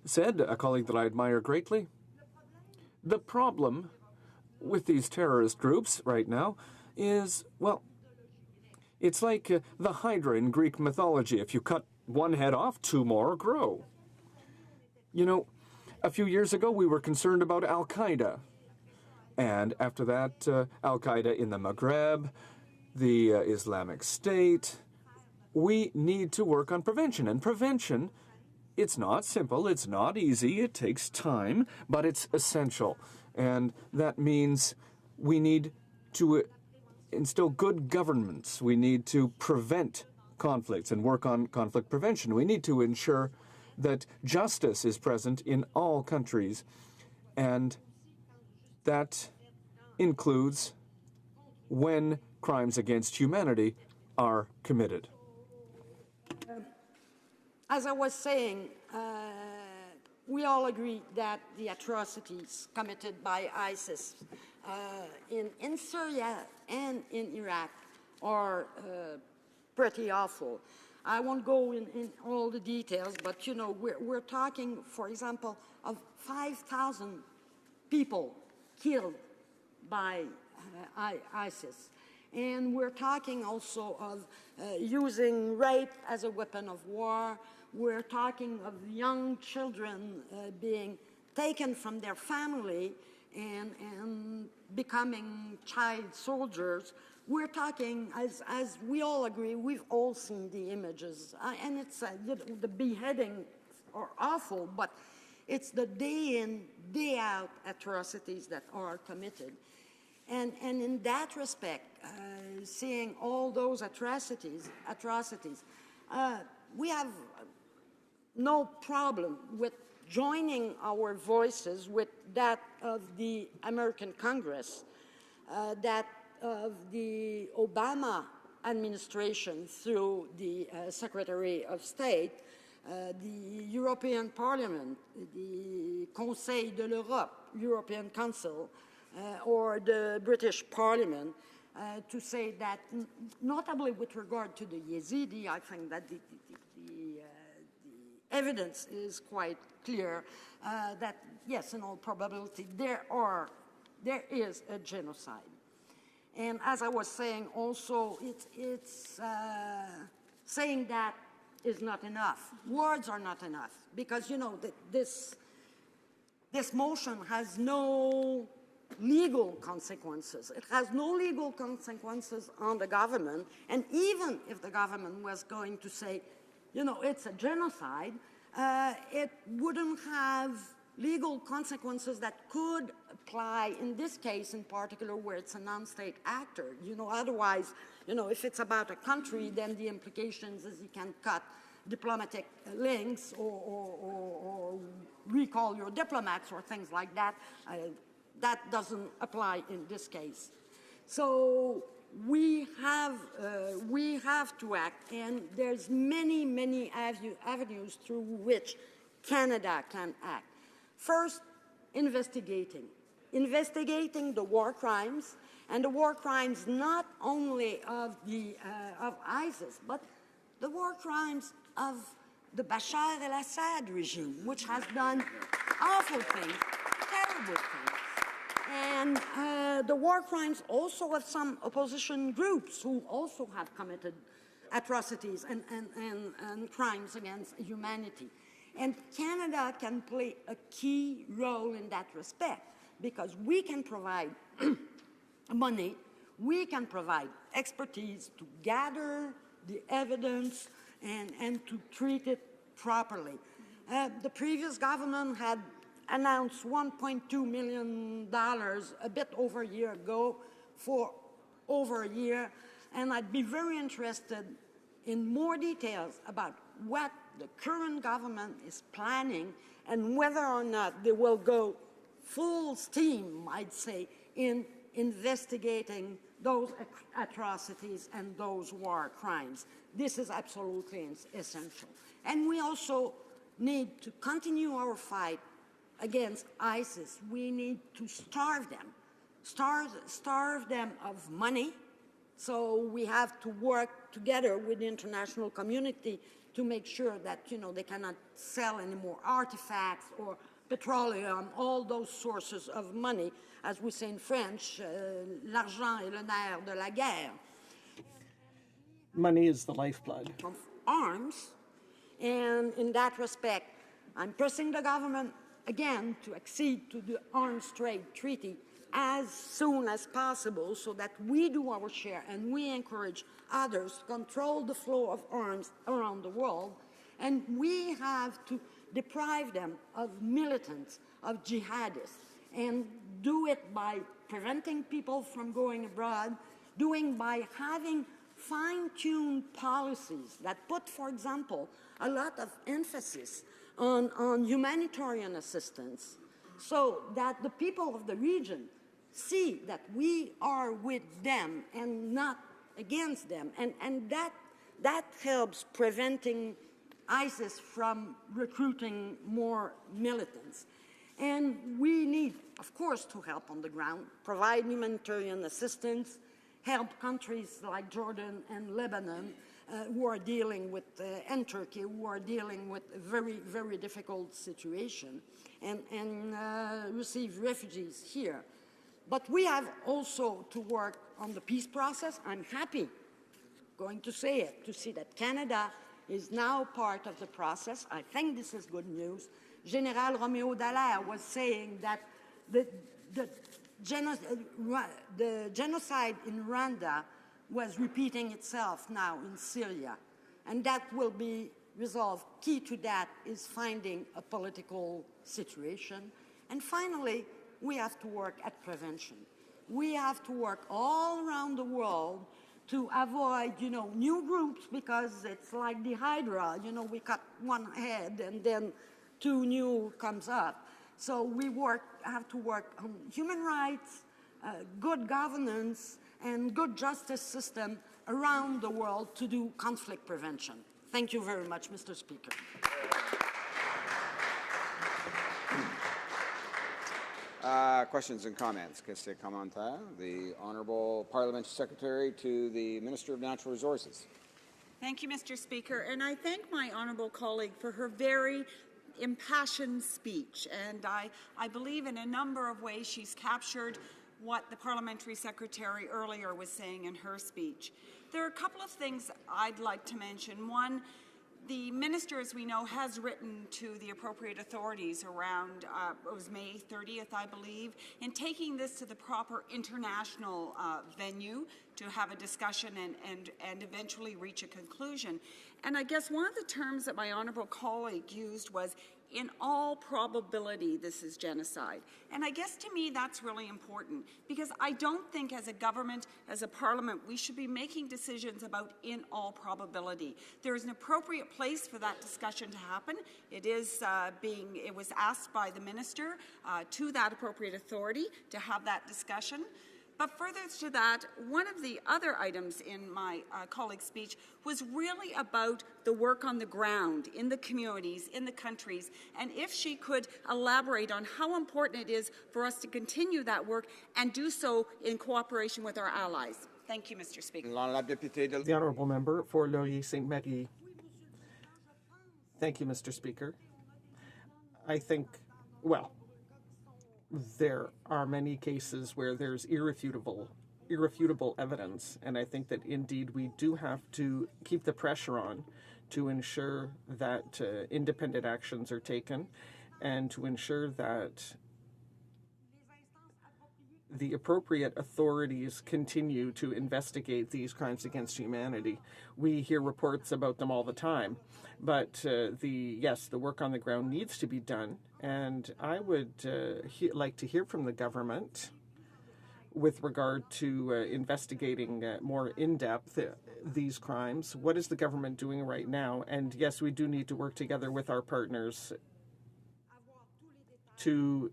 said, a colleague that I admire greatly, the problem with these terrorist groups right now is, well, it's like the Hydra in Greek mythology. If you cut one head off, two more grow. You know, a few years ago we were concerned about Al-Qaeda. And after that, Al-Qaeda in the Maghreb, the Islamic State. We need to work on prevention. And prevention, it's not simple, it's not easy, it takes time, but it's essential. And that means we need to instill good governance. We need to prevent conflicts and work on conflict prevention. We need to ensure that justice is present in all countries, and that includes when crimes against humanity are committed. As I was saying, we all agree that the atrocities committed by ISIS in Syria and in Iraq are pretty awful. I won't go in all the details, but you know, we're talking, for example, of 5,000 people killed by ISIS. And we're talking also of using rape as a weapon of war. We're talking of young children being taken from their family and becoming child soldiers. We're talking, as we all agree, we've all seen the images. And it's, you know, the beheadings are awful, but it's the day in, day out atrocities that are committed. And in that respect, seeing all those atrocities, we have no problem with joining our voices with that of the American Congress, that of the Obama administration through the Secretary of State, the European Parliament, the Conseil de l'Europe, European Council, or the British Parliament, to say that, notably with regard to the Yazidi, I think that the evidence is quite clear that, yes, in all probability, there is a genocide. And as I was saying also, it's saying that is not enough. Words are not enough, because, you know, this motion has no legal consequences. It has no legal consequences on the government, and even if the government was going to say, you know, it's a genocide, it wouldn't have legal consequences that could apply in this case in particular, where it's a non-state actor. You know, otherwise, you know, if it's about a country, then the implications is you can cut diplomatic links or recall your diplomats or things like that. That doesn't apply in this case. So we have to act, and there's many avenues through which Canada can act. First, investigating the war crimes, and the war crimes not only of ISIS, but the war crimes of the Bashar al-Assad regime, which has done awful things, terrible things. And the war crimes also of some opposition groups who also have committed atrocities and crimes against humanity. And Canada can play a key role in that respect, because we can provide money, we can provide expertise to gather the evidence and to treat it properly. The previous government had announced $1.2 million a bit over a year ago for over a year, and I'd be very interested in more details about what the current government is planning and whether or not they will go full steam, I'd say, in investigating those atrocities and those war crimes. This is absolutely essential. And we also need to continue our fight against ISIS. We need to starve them, starve them of money. So we have to work together with the international community to make sure that, they cannot sell any more artifacts or petroleum, all those sources of money, as we say in French, l'argent est le nerf de la guerre. Money is the lifeblood. Of arms, and in that respect, I'm pressing the government again to accede to the Arms Trade Treaty as soon as possible so that we do our share and we encourage others to control the flow of arms around the world. And we have to deprive them of militants, of jihadists, and do it by preventing people from going abroad, doing by having fine-tuned policies that put, for example, a lot of emphasis on humanitarian assistance so that the people of the region see that we are with them and not against them. And that helps preventing ISIS from recruiting more militants. And we need, of course, to help on the ground, provide humanitarian assistance, help countries like Jordan and Lebanon who are dealing with, and Turkey, who are dealing with a very, very difficult situation, and receive refugees here. But we have also to work on the peace process. I'm happy, going to say it, to see that Canada is now part of the process. I think this is good news. General Romeo Dallaire was saying that the genocide in Rwanda was repeating itself now in Syria, and that will be resolved. Key to that is finding a political situation. And finally, we have to work at prevention. We have to work all around the world to avoid, new groups, because it's like the Hydra. We cut one head and then two new comes up. So we have to work on human rights, good governance, and good justice system around the world to do conflict prevention. Thank you very much, Mr. Speaker. Questions and comments? Question commentaire. The Honourable Parliamentary Secretary to the Minister of Natural Resources. Thank you, Mr. Speaker, and I thank my honourable colleague for her very impassioned speech, and I believe in a number of ways she's captured what the Parliamentary Secretary earlier was saying in her speech. There are a couple of things I'd like to mention. One, the Minister, as we know, has written to the appropriate authorities around, it was May 30th, I believe, in taking this to the proper international venue to have a discussion and eventually reach a conclusion. And I guess one of the terms that my honourable colleague used was, in all probability, this is genocide. And I guess to me that's really important, because I don't think as a government, as a parliament, we should be making decisions about in all probability. There is an appropriate place for that discussion to happen. It was asked by the minister to that appropriate authority to have that discussion. But further to that, one of the other items in my colleague's speech was really about the work on the ground, in the communities, in the countries, and if she could elaborate on how important it is for us to continue that work and do so in cooperation with our allies. Thank you, Mr. Speaker. The Honourable Member for Laurier-Sainte-Marie. Thank you, Mr. Speaker. I think, well, there are many cases where there's irrefutable evidence, and I think that indeed we do have to keep the pressure on to ensure that independent actions are taken and to ensure that the appropriate authorities continue to investigate these crimes against humanity. We hear reports about them all the time, but the work on the ground needs to be done, and I would like to hear from the government with regard to investigating more in-depth these crimes. What is the government doing right now? And yes, we do need to work together with our partners to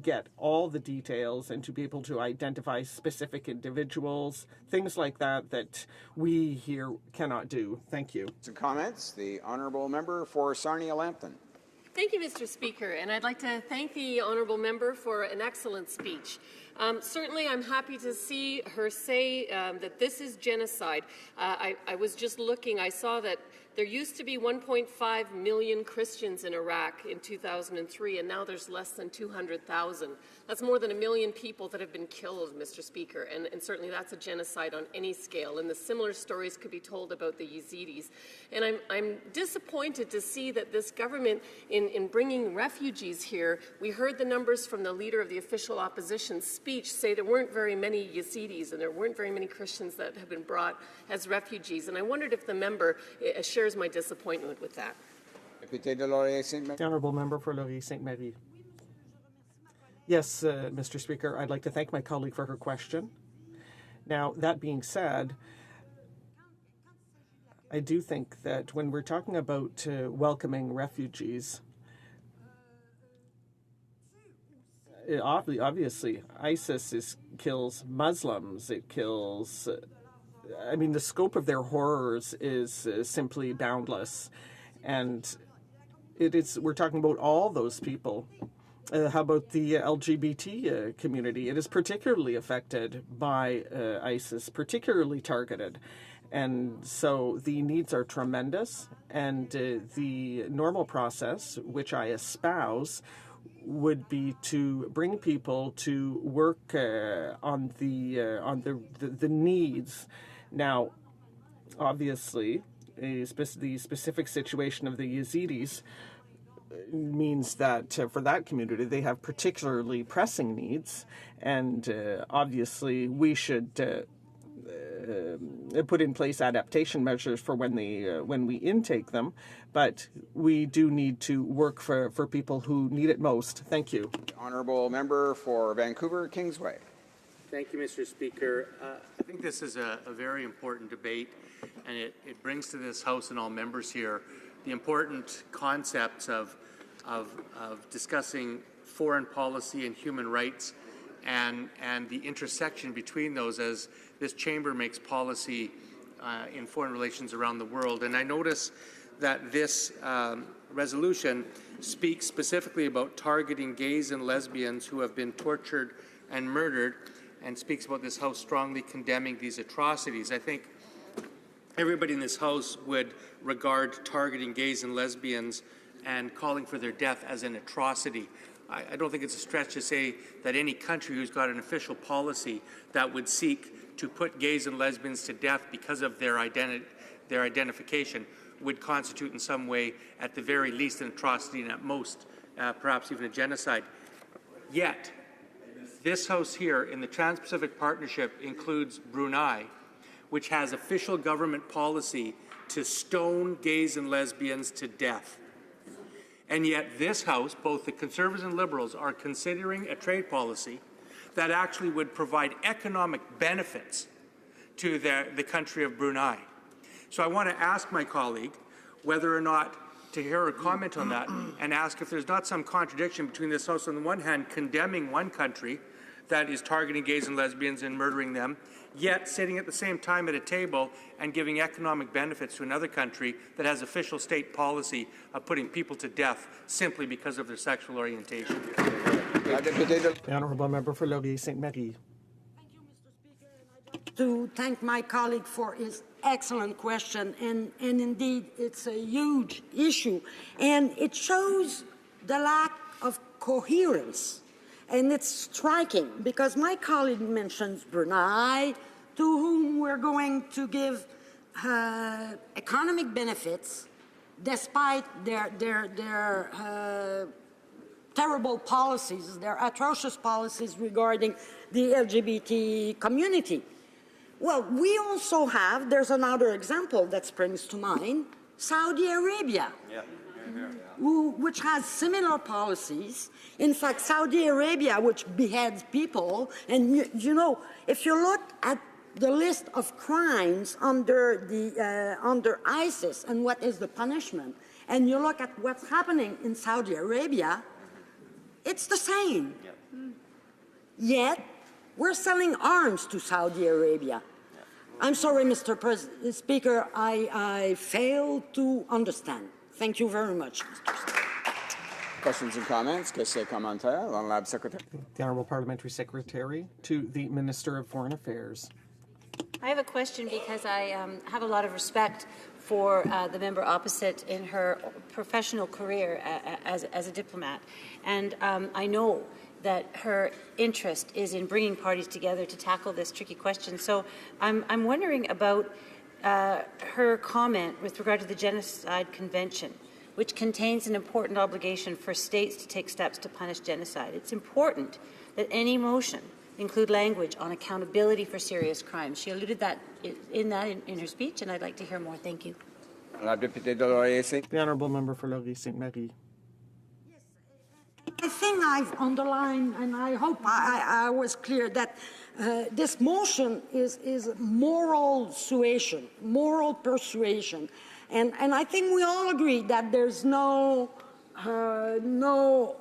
get all the details and to be able to identify specific individuals, things like that, that we here cannot do. Thank you. Some comments. The honourable member for Sarnia-Lambton. Thank you, Mr. Speaker, and I'd like to thank the honourable member for an excellent speech. Certainly, I'm happy to see her say that this is genocide. I was just looking. I saw that there used to be 1.5 million Christians in Iraq in 2003, and now there's less than 200,000. That's more than 1 million people that have been killed, Mr. Speaker, and certainly that's a genocide on any scale. And the similar stories could be told about the Yazidis. And I'm disappointed to see that this government, in bringing refugees here, we heard the numbers from the leader of the official opposition speech say there weren't very many Yazidis and there weren't very many Christians that have been brought as refugees. And I wondered if the member shares my disappointment with that. The honourable member for Laurier-Sainte-Marie. Yes, Mr. Speaker, I'd like to thank my colleague for her question. Now, that being said, I do think that when we're talking about welcoming refugees, obviously ISIS kills Muslims, it kills... I mean, the scope of their horrors is simply boundless. And we're talking about all those people. How about the LGBT community? It is particularly affected by ISIS, particularly targeted. And so the needs are tremendous. And the normal process, which I espouse, would be to bring people to work on the needs. Now, obviously, the specific situation of the Yazidis means that for that community, they have particularly pressing needs, and obviously we should put in place adaptation measures for when we intake them, but we do need to work for people who need it most. Thank you. Honourable member for Vancouver Kingsway. Thank you, Mr. Speaker. I think this is a very important debate, and it brings to this House and all members here the important concepts of discussing foreign policy and human rights and the intersection between those as this chamber makes policy in foreign relations around the world. And I notice that this resolution speaks specifically about targeting gays and lesbians who have been tortured and murdered, and speaks about this House strongly condemning these atrocities. I think everybody in this House would regard targeting gays and lesbians and calling for their death as an atrocity. I don't think it's a stretch to say that any country who's got an official policy that would seek to put gays and lesbians to death because of their identification would constitute in some way, at the very least, an atrocity, and at most, perhaps even a genocide. Yet, this House here in the Trans-Pacific Partnership includes Brunei, which has official government policy to stone gays and lesbians to death. And yet this House, both the Conservatives and Liberals, are considering a trade policy that actually would provide economic benefits to the country of Brunei. So I want to ask my colleague whether or not to hear her comment on that, and ask if there's not some contradiction between this House on the one hand condemning one country that is targeting gays and lesbians and murdering them, yet sitting at the same time at a table and giving economic benefits to another country that has official state policy of putting people to death simply because of their sexual orientation. The honourable member for Laurier-Sainte-Marie. To thank my colleague for his excellent question, and indeed it's a huge issue, and it shows the lack of coherence. And it's striking because my colleague mentions Brunei, to whom we're going to give economic benefits despite their terrible policies, their atrocious policies regarding the LGBT community. Well, we also have, there's another example that springs to mind, Saudi Arabia. Yeah. which has similar policies. In fact, Saudi Arabia, which beheads people, and you know, if you look at the list of crimes under ISIS and what is the punishment, and you look at what's happening in Saudi Arabia, it's the same. Yet, we're selling arms to Saudi Arabia. I'm sorry, Mr. Speaker, I fail to understand. Thank you very much, Mr. Speaker. Questions and comments? Question commentaire. L'honorable Secretary. The Honourable Parliamentary Secretary to the Minister of Foreign Affairs. I have a question because I have a lot of respect for the member opposite in her professional career as a diplomat. And I know that her interest is in bringing parties together to tackle this tricky question. So I'm wondering about her comment with regard to the Genocide Convention, which contains an important obligation for states to take steps to punish genocide. It's important that any motion include language on accountability for serious crimes. She alluded that in her speech, and I'd like to hear more. Thank you. The Honourable Member for Laurier St. Marie. I think I've underlined, and I hope I was clear, that this motion is moral suasion, moral persuasion. And I think we all agree that there's no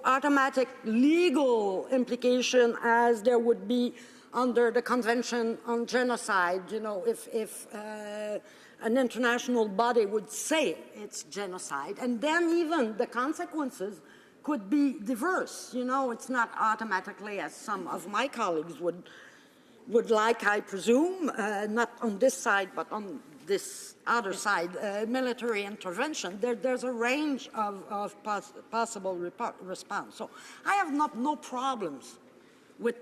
automatic legal implication as there would be under the Convention on Genocide, you know, if an international body would say it's genocide. And then even the consequences could be diverse. You know, it's not automatically, as some of my colleagues would like, I presume, not on this side, but on this other side, military intervention. There's a range of possible response. So I have no problems with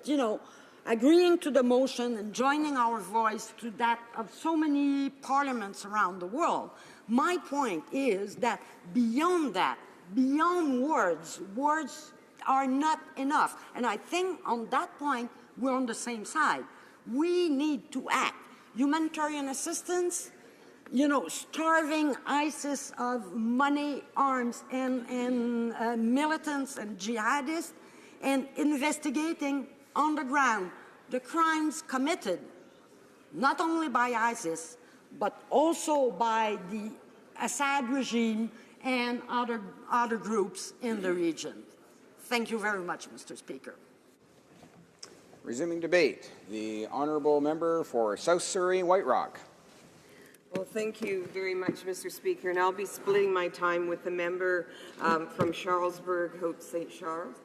you know, agreeing to the motion and joining our voice to that of so many parliaments around the world. My point is that beyond that, beyond words are not enough. And I think on that point, we're on the same side. We need to act. Humanitarian assistance, you know, starving ISIS of money, arms, and militants and jihadists, and investigating on the ground the crimes committed, not only by ISIS, but also by the Assad regime and other groups in the region. Thank you very much, Mr. Speaker. Resuming debate, the Honourable Member for South Surrey, White Rock. Well, thank you very much, Mr. Speaker, and I'll be splitting my time with the member from Charlesburg, HoC St. Charles.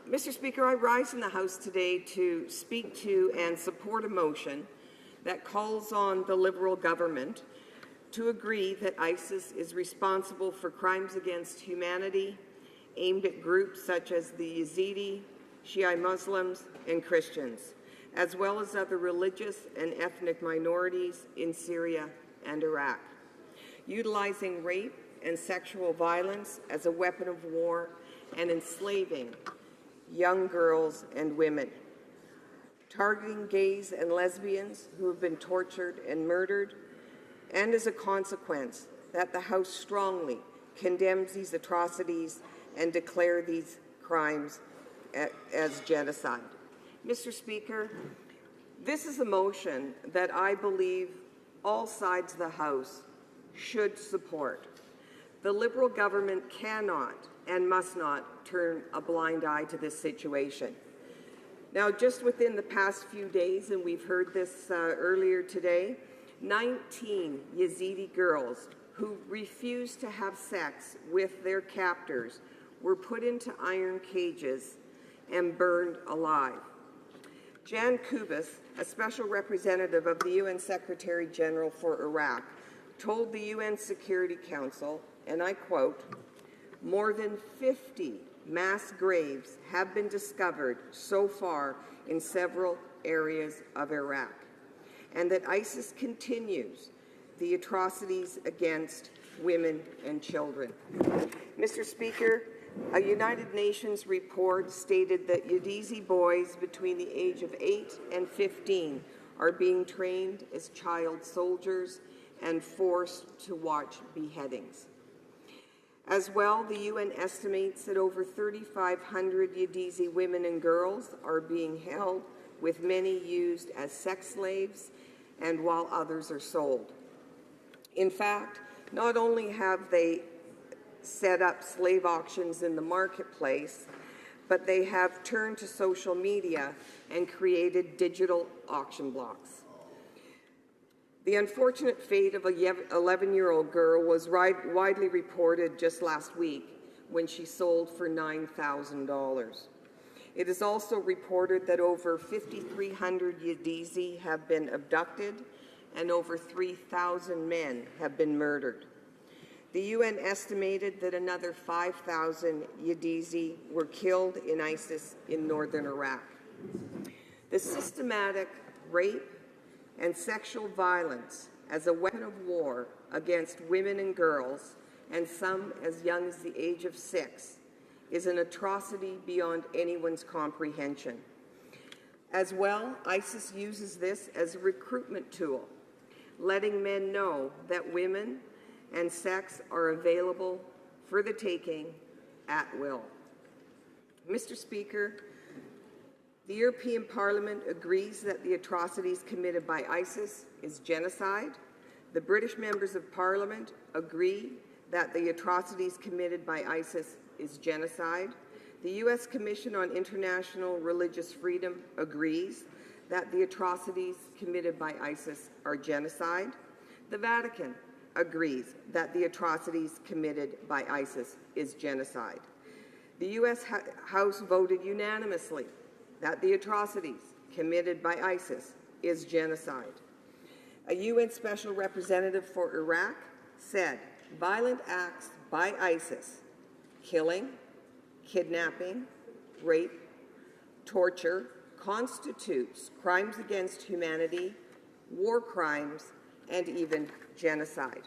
Mr. Speaker, I rise in the House today to speak to and support a motion that calls on the Liberal government to agree that ISIS is responsible for crimes against humanity aimed at groups such as the Yazidi, Shia Muslims, and Christians, as well as other religious and ethnic minorities in Syria and Iraq, utilizing rape and sexual violence as a weapon of war and enslaving young girls and women, targeting gays and lesbians who have been tortured and murdered, and as a consequence, that the House strongly condemns these atrocities and declare these crimes as genocide. Mr. Speaker, this is a motion that I believe all sides of the House should support. The Liberal government cannot and must not turn a blind eye to this situation. Now, just within the past few days, and we've heard this earlier today, 19 Yazidi girls who refused to have sex with their captors were put into iron cages and burned alive. Jan Kubis, a special representative of the UN Secretary General for Iraq, told the UN Security Council, and I quote, "More than 50 mass graves have been discovered so far in several areas of Iraq, and that ISIS continues the atrocities against women and children." Mr. Speaker, a United Nations report stated that Yazidi boys between the age of 8 and 15 are being trained as child soldiers and forced to watch beheadings. As well, the UN estimates that over 3,500 Yazidi women and girls are being held, with many used as sex slaves, and while others are sold. In fact, not only have they set up slave auctions in the marketplace, but they have turned to social media and created digital auction blocks. The unfortunate fate of a 11-year-old girl was widely reported just last week when she sold for $9,000. It is also reported that over 5,300 Yazidi have been abducted and over 3,000 men have been murdered. The UN estimated that another 5,000 Yazidi were killed in ISIS in northern Iraq. The systematic rape and sexual violence as a weapon of war against women and girls, and some as young as the age of 6, is an atrocity beyond anyone's comprehension. As well, ISIS uses this as a recruitment tool, letting men know that women and sex are available for the taking at will. Mr. Speaker, the European Parliament agrees that the atrocities committed by ISIS is genocide. The British members of Parliament agree that the atrocities committed by ISIS is genocide. The U.S. Commission on International Religious Freedom agrees that the atrocities committed by ISIS are genocide. The Vatican agrees that the atrocities committed by ISIS is genocide. The U.S. House voted unanimously that the atrocities committed by ISIS is genocide. A UN Special Representative for Iraq said violent acts by ISIS, killing, kidnapping, rape, torture, constitutes crimes against humanity, war crimes, and even genocide.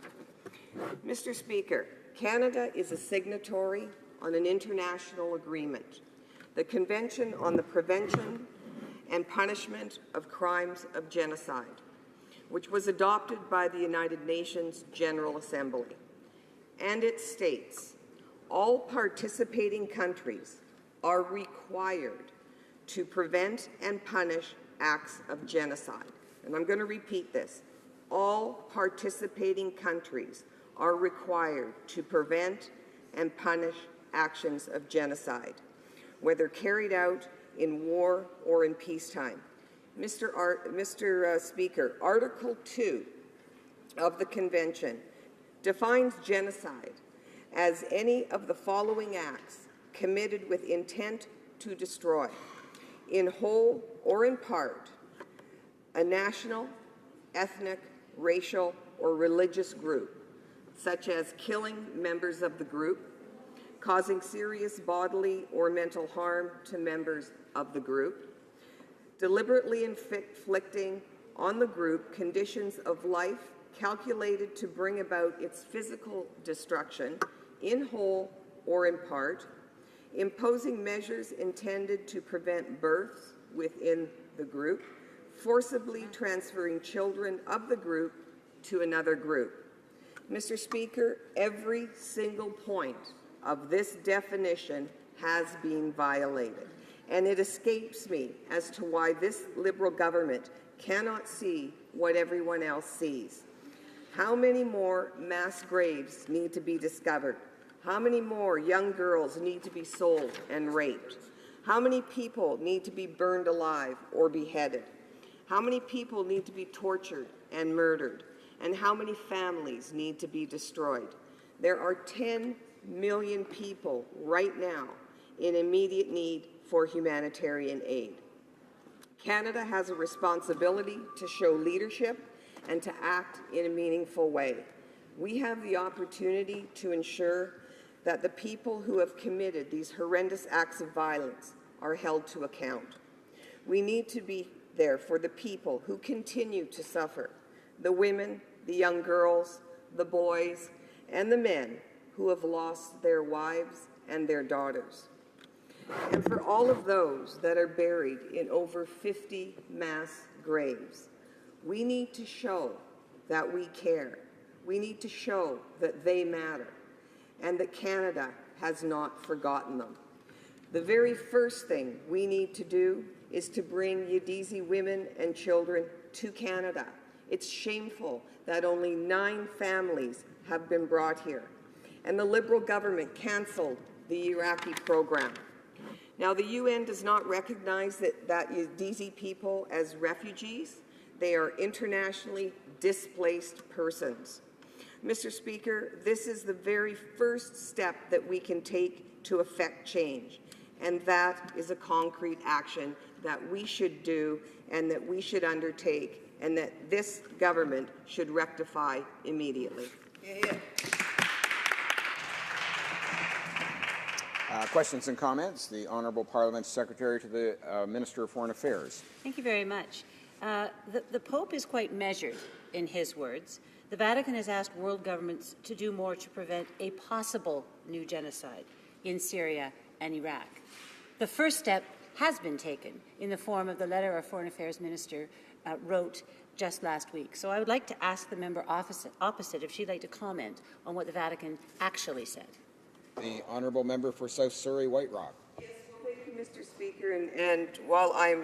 Mr. Speaker, Canada is a signatory on an international agreement, the Convention on the Prevention and Punishment of Crimes of Genocide, which was adopted by the United Nations General Assembly. And it states, all participating countries are required to prevent and punish acts of genocide. And I'm going to repeat this. All participating countries are required to prevent and punish actions of genocide, whether carried out in war or in peacetime. Mr. Speaker, Article 2 of the Convention defines genocide as any of the following acts committed with intent to destroy, in whole or in part, a national, ethnic, racial, or religious group, such as killing members of the group, causing serious bodily or mental harm to members of the group, deliberately inflicting on the group conditions of life calculated to bring about its physical destruction, in whole or in part, imposing measures intended to prevent births within the group, forcibly transferring children of the group to another group. Mr. Speaker, every single point of this definition has been violated, and it escapes me as to why this Liberal government cannot see what everyone else sees. How many more mass graves need to be discovered? How many more young girls need to be sold and raped? How many people need to be burned alive or beheaded? How many people need to be tortured and murdered? And how many families need to be destroyed? There are 10 million people right now in immediate need for humanitarian aid. Canada has a responsibility to show leadership and to act in a meaningful way. We have the opportunity to ensure that the people who have committed these horrendous acts of violence are held to account. We need to be there for the people who continue to suffer, the women, the young girls, the boys, and the men who have lost their wives and their daughters. And for all of those that are buried in over 50 mass graves, we need to show that we care. We need to show that they matter. and that Canada has not forgotten them. The very first thing we need to do is to bring Yazidi women and children to Canada. It's shameful that only 9 families have been brought here. And the Liberal government cancelled the Iraqi program. Now, the UN does not recognize that Yazidi people as refugees. They are internationally displaced persons. Mr. Speaker, this is the very first step that we can take to effect change, and that is a concrete action that we should do and that we should undertake and that this government should rectify immediately. Questions and comments? The Honourable Parliamentary Secretary to the Minister of Foreign Affairs. Thank you very much. The Pope is quite measured in his words. The Vatican has asked world governments to do more to prevent a possible new genocide in Syria and Iraq. The first step has been taken in the form of the letter our Foreign Affairs Minister wrote just last week. So I would like to ask the member opposite if she'd like to comment on what the Vatican actually said. The Honourable Member for South Surrey White Rock. Yes, well, thank you, Mr. Speaker. And while I'm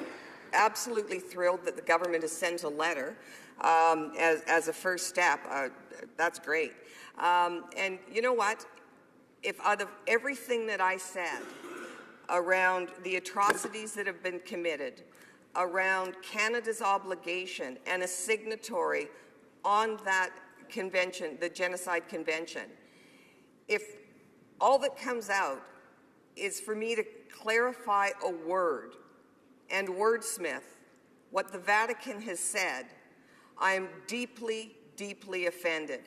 absolutely thrilled that the government has sent a letter as a first step, that's great. And you know what? If out of everything that I said around the atrocities that have been committed, around Canada's obligation and a signatory on that convention, the Genocide Convention, if all that comes out is for me to clarify a word and wordsmith what the Vatican has said, I am deeply, deeply offended.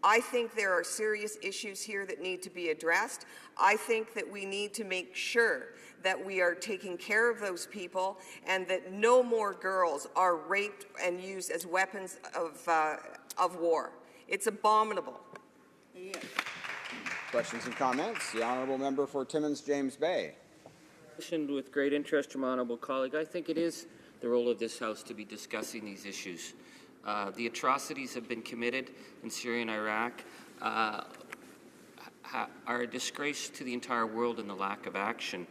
I think there are serious issues here that need to be addressed. I think that we need to make sure that we are taking care of those people and that no more girls are raped and used as weapons of war. It's abominable. Yeah. Questions and comments? The Honourable Member for Timmins James Bay. Listened with great interest to my honourable colleague. I think it is the role of this House to be discussing these issues. The atrocities have been committed in Syria and Iraq are a disgrace to the entire world in the lack of action.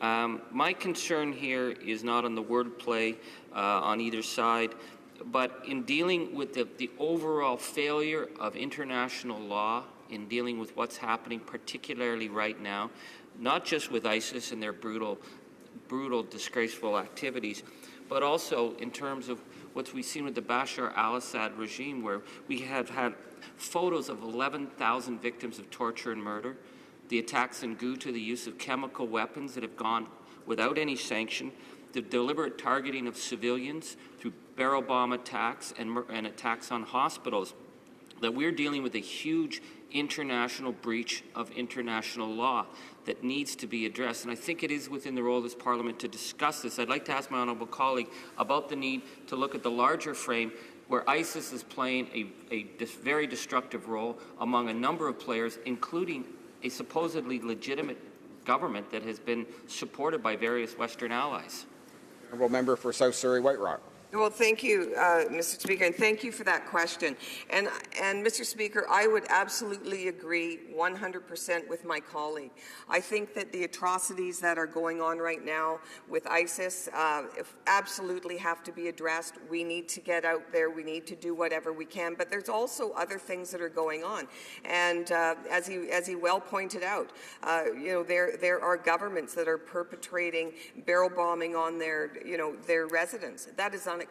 My concern here is not on the wordplay on either side, but in dealing with the overall failure of international law in dealing with what's happening, particularly right now, not just with ISIS and their brutal, disgraceful activities, but also in terms of what we've seen with the Bashar al-Assad regime, where we have had photos of 11,000 victims of torture and murder, the attacks in Ghouta, the use of chemical weapons that have gone without any sanction, the deliberate targeting of civilians through barrel bomb attacks and attacks on hospitals, that we're dealing with a huge international breach of international law that needs to be addressed. And I think it is within the role of this Parliament to discuss this. I'd like to ask my honourable colleague about the need to look at the larger frame where ISIS is playing a very destructive role among a number of players, including a supposedly legitimate government that has been supported by various Western allies. Honourable Member for South Surrey White Rock. Well, thank you, Mr. Speaker, and thank you for that question. And Mr. Speaker, I would absolutely agree 100% with my colleague. I think that the atrocities that are going on right now with ISIS absolutely have to be addressed. We need to get out there. We need to do whatever we can. But there's also other things that are going on. And as he well pointed out, there are governments that are perpetrating barrel bombing on their residents. That is unacceptable.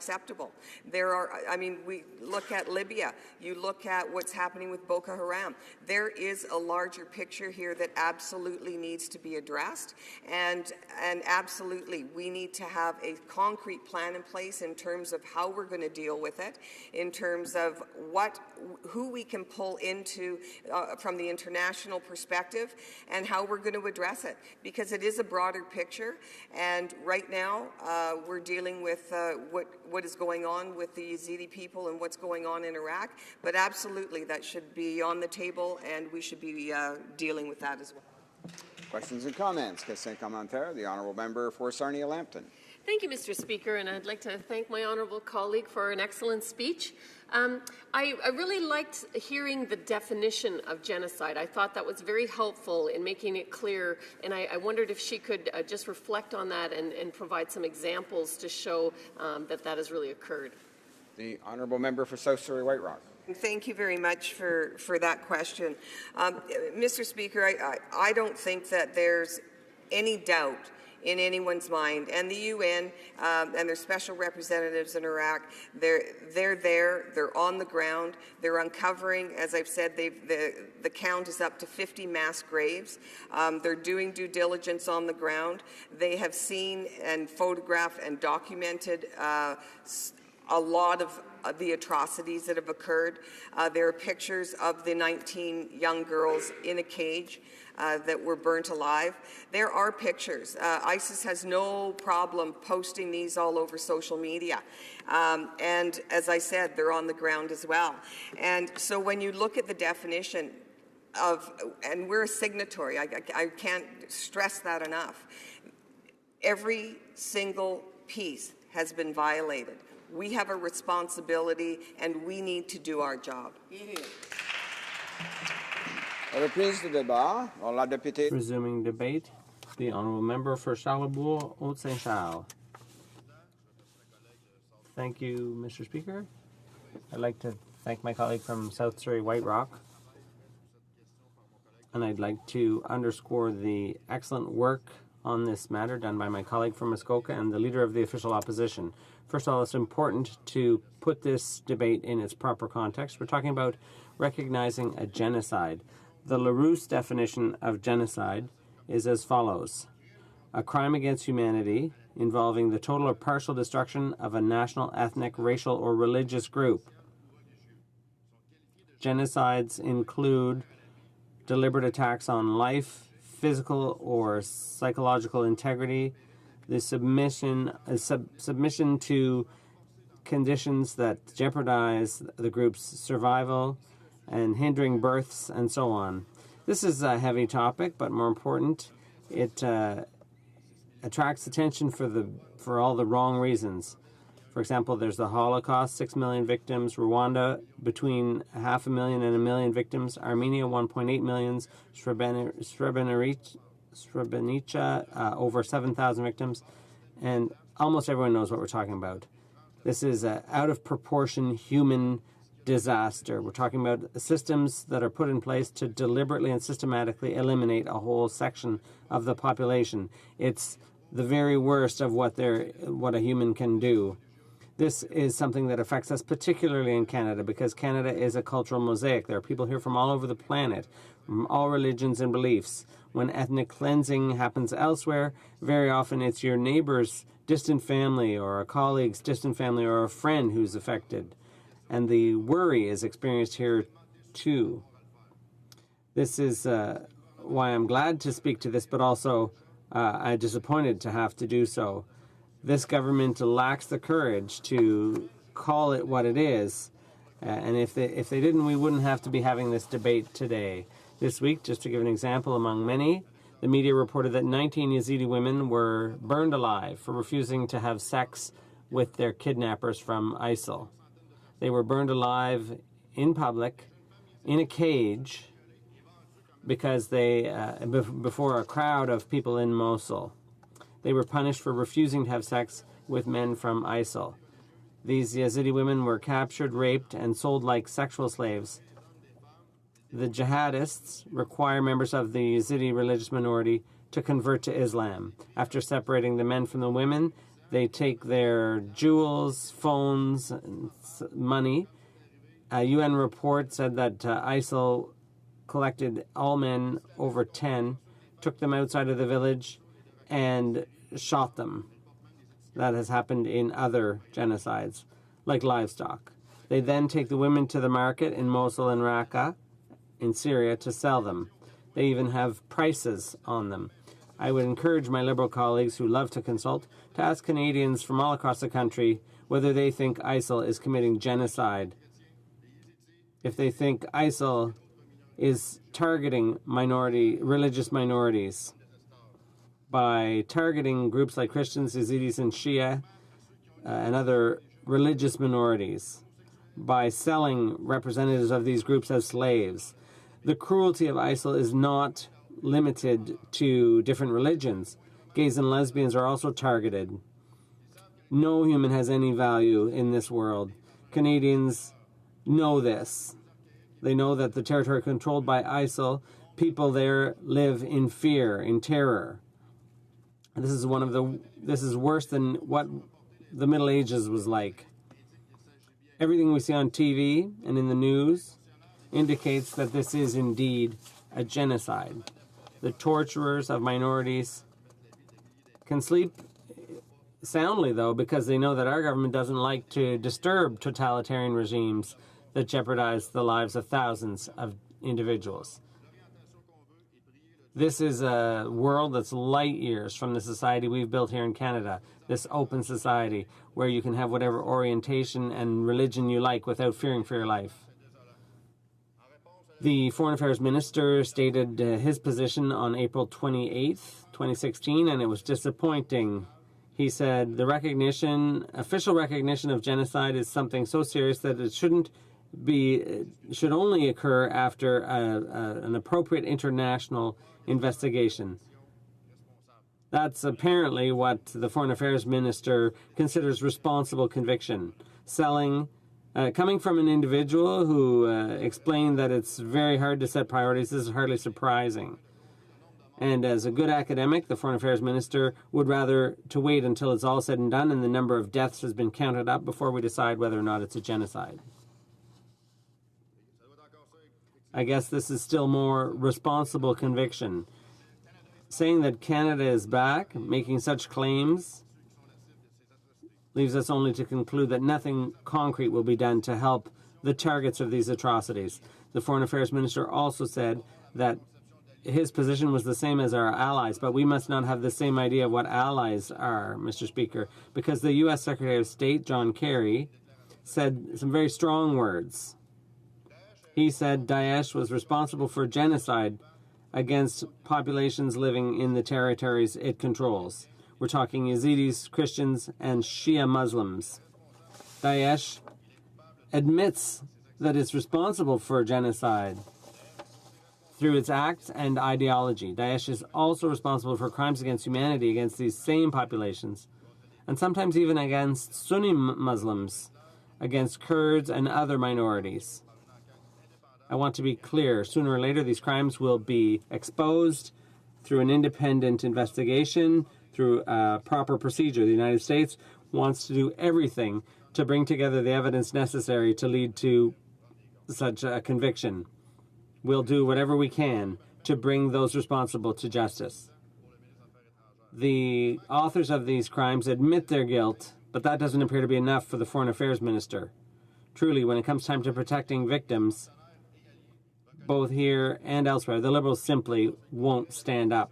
We look at Libya. You look at what's happening with Boko Haram. There is a larger picture here that absolutely needs to be addressed, and absolutely we need to have a concrete plan in place in terms of how we're going to deal with it, in terms of who we can pull into from the international perspective, and how we're going to address it, because it is a broader picture. And right now we're dealing with what is going on with the Yazidi people and what's going on in Iraq, but absolutely that should be on the table, and we should be dealing with that as well. Questions and comments? Question commentaire. The Honourable Member for Sarnia-Lambton. Thank you, Mr. Speaker, and I'd like to thank my honourable colleague for an excellent speech. I really liked hearing the definition of genocide. I thought that was very helpful in making it clear, and I wondered if she could just reflect on that and provide some examples to show that that has really occurred. The honourable member for South Surrey White Rock. Thank you very much for that question. Mr. Speaker, I don't think that there's any doubt in anyone's mind, and the UN and their special representatives in Iraq, they're there, they're on the ground, they're uncovering, as I've said, the count is up to 50 mass graves. They're doing due diligence on the ground. They have seen and photographed and documented a lot of the atrocities that have occurred. There are pictures of the 19 young girls in a cage that were burnt alive. There are pictures. ISIS has no problem posting these all over social media. And as I said, they're on the ground as well. And so when you look at the definition of, and we're a signatory, I can't stress that enough, every single piece has been violated. We have a responsibility, and we need to do our job. Resuming debate, the honourable member for Charlebourg, Haute-Saint-Charles. Thank you, Mr. Speaker. I'd like to thank my colleague from South Surrey White Rock, and I'd like to underscore the excellent work on this matter done by my colleague from Muskoka and the leader of the official opposition. First of all, it's important to put this debate in its proper context. We're talking about recognizing a genocide. The Larousse definition of genocide is as follows: a crime against humanity involving the total or partial destruction of a national, ethnic, racial, or religious group. Genocides include deliberate attacks on life, physical or psychological integrity, the submission to conditions that jeopardize the group's survival, and hindering births, and so on. This is a heavy topic, but more important, it attracts attention for all the wrong reasons. For example, there's the Holocaust, 6 million victims. Rwanda, between 500,000 and 1 million victims. Armenia, 1.8 million. Srebrenica, over 7,000 victims. And almost everyone knows what we're talking about. This is an out-of-proportion human disaster. We're talking about systems that are put in place to deliberately and systematically eliminate a whole section of the population. It's the very worst of what a human can do. This is something that affects us particularly in Canada because Canada is a cultural mosaic. There are people here from all over the planet, from all religions and beliefs. When ethnic cleansing happens elsewhere, very often it's your neighbor's distant family or a colleague's distant family or a friend who's affected. And the worry is experienced here too. This is why I'm glad to speak to this, but also I'm disappointed to have to do so. This government lacks the courage to call it what it is, and if they didn't, we wouldn't have to be having this debate today. This week, just to give an example among many, the media reported that 19 Yazidi women were burned alive for refusing to have sex with their kidnappers from ISIL. They were burned alive in public, in a cage, because they before a crowd of people in Mosul. They were punished for refusing to have sex with men from ISIL. These Yazidi women were captured, raped, and sold like sexual slaves. The jihadists require members of the Yazidi religious minority to convert to Islam. After separating the men from the women, they take their jewels, phones, and money. A UN report said that ISIL collected all men over 10, took them outside of the village, and shot them. That has happened in other genocides, like livestock. They then take the women to the market in Mosul and Raqqa in Syria to sell them. They even have prices on them. I would encourage my Liberal colleagues who love to consult to ask Canadians from all across the country whether they think ISIL is committing genocide. If they think ISIL is targeting religious minorities. by targeting groups like Christians, Yazidis, and Shia and other religious minorities, by selling representatives of these groups as slaves. The cruelty of ISIL is not limited to different religions. Gays and lesbians are also targeted. No human has any value in this world. Canadians know this. They know that the territory controlled by ISIL, people there live in fear, in terror. This is worse than what the Middle Ages was like. Everything we see on TV and in the news indicates that this is indeed a genocide. The torturers of minorities can sleep soundly, though, because they know that our government doesn't like to disturb totalitarian regimes that jeopardize the lives of thousands of individuals. This is a world that's light years from the society we've built here in Canada, this open society where you can have whatever orientation and religion you like without fearing for your life. The Foreign Affairs Minister stated his position on April 28th, 2016, and it was disappointing. He said the official recognition of genocide is something so serious that it should only occur after an appropriate international investigation. That's apparently what the Foreign Affairs Minister considers responsible conviction. Coming from an individual who explained that it's very hard to set priorities, this is hardly surprising. And as a good academic, the Foreign Affairs Minister would rather to wait until it's all said and done and the number of deaths has been counted up before we decide whether or not it's a genocide. I guess this is still more responsible conviction. Saying that Canada is back, making such claims, leaves us only to conclude that nothing concrete will be done to help the targets of these atrocities. The Foreign Affairs Minister also said that his position was the same as our allies, but we must not have the same idea of what allies are, Mr. Speaker, because the U.S. Secretary of State, John Kerry, said some very strong words. He said Daesh was responsible for genocide against populations living in the territories it controls. We're talking Yazidis, Christians, and Shia Muslims. Daesh admits that it's responsible for genocide through its acts and ideology. Daesh is also responsible for crimes against humanity against these same populations, and sometimes even against Sunni Muslims, against Kurds and other minorities. I want to be clear, sooner or later these crimes will be exposed through an independent investigation, through a proper procedure. The United States wants to do everything to bring together the evidence necessary to lead to such a conviction. We'll do whatever we can to bring those responsible to justice. The authors of these crimes admit their guilt, but that doesn't appear to be enough for the Foreign Affairs Minister. Truly, when it comes time to protecting victims, both here and elsewhere, the Liberals simply won't stand up.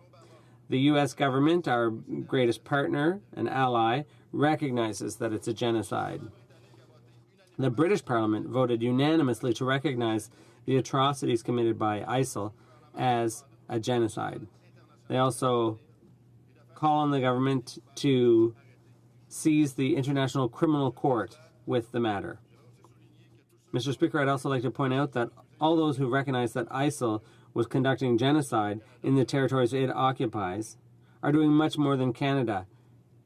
The U.S. government, our greatest partner and ally, recognizes that it's a genocide. The British Parliament voted unanimously to recognize the atrocities committed by ISIL as a genocide. They also call on the government to seize the International Criminal Court with the matter. Mr. Speaker, I'd also like to point out that all those who recognize that ISIL was conducting genocide in the territories it occupies are doing much more than Canada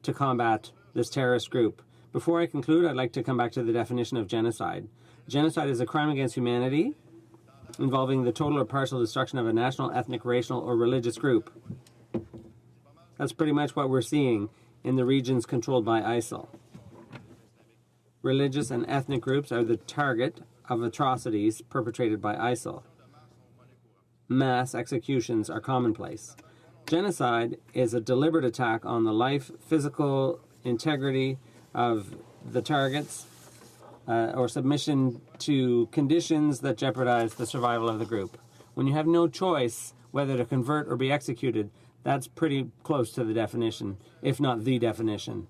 to combat this terrorist group. Before I conclude, I'd like to come back to the definition of genocide. Genocide is a crime against humanity involving the total or partial destruction of a national, ethnic, racial, or religious group. That's pretty much what we're seeing in the regions controlled by ISIL. Religious and ethnic groups are the target of atrocities perpetrated by ISIL. Mass executions are commonplace. Genocide is a deliberate attack on the life, physical integrity of the targets, or submission to conditions that jeopardize the survival of the group. When you have no choice whether to convert or be executed, that's pretty close to the definition, if not the definition.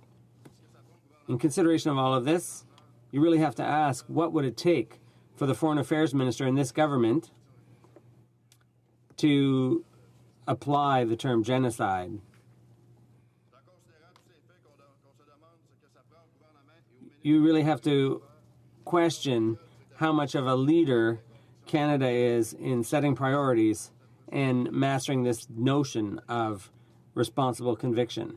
In consideration of all of this, you really have to ask, what would it take for the Foreign Affairs Minister in this government to apply the term genocide you really have to question how much of a leader Canada is in setting priorities and mastering this notion of responsible conviction.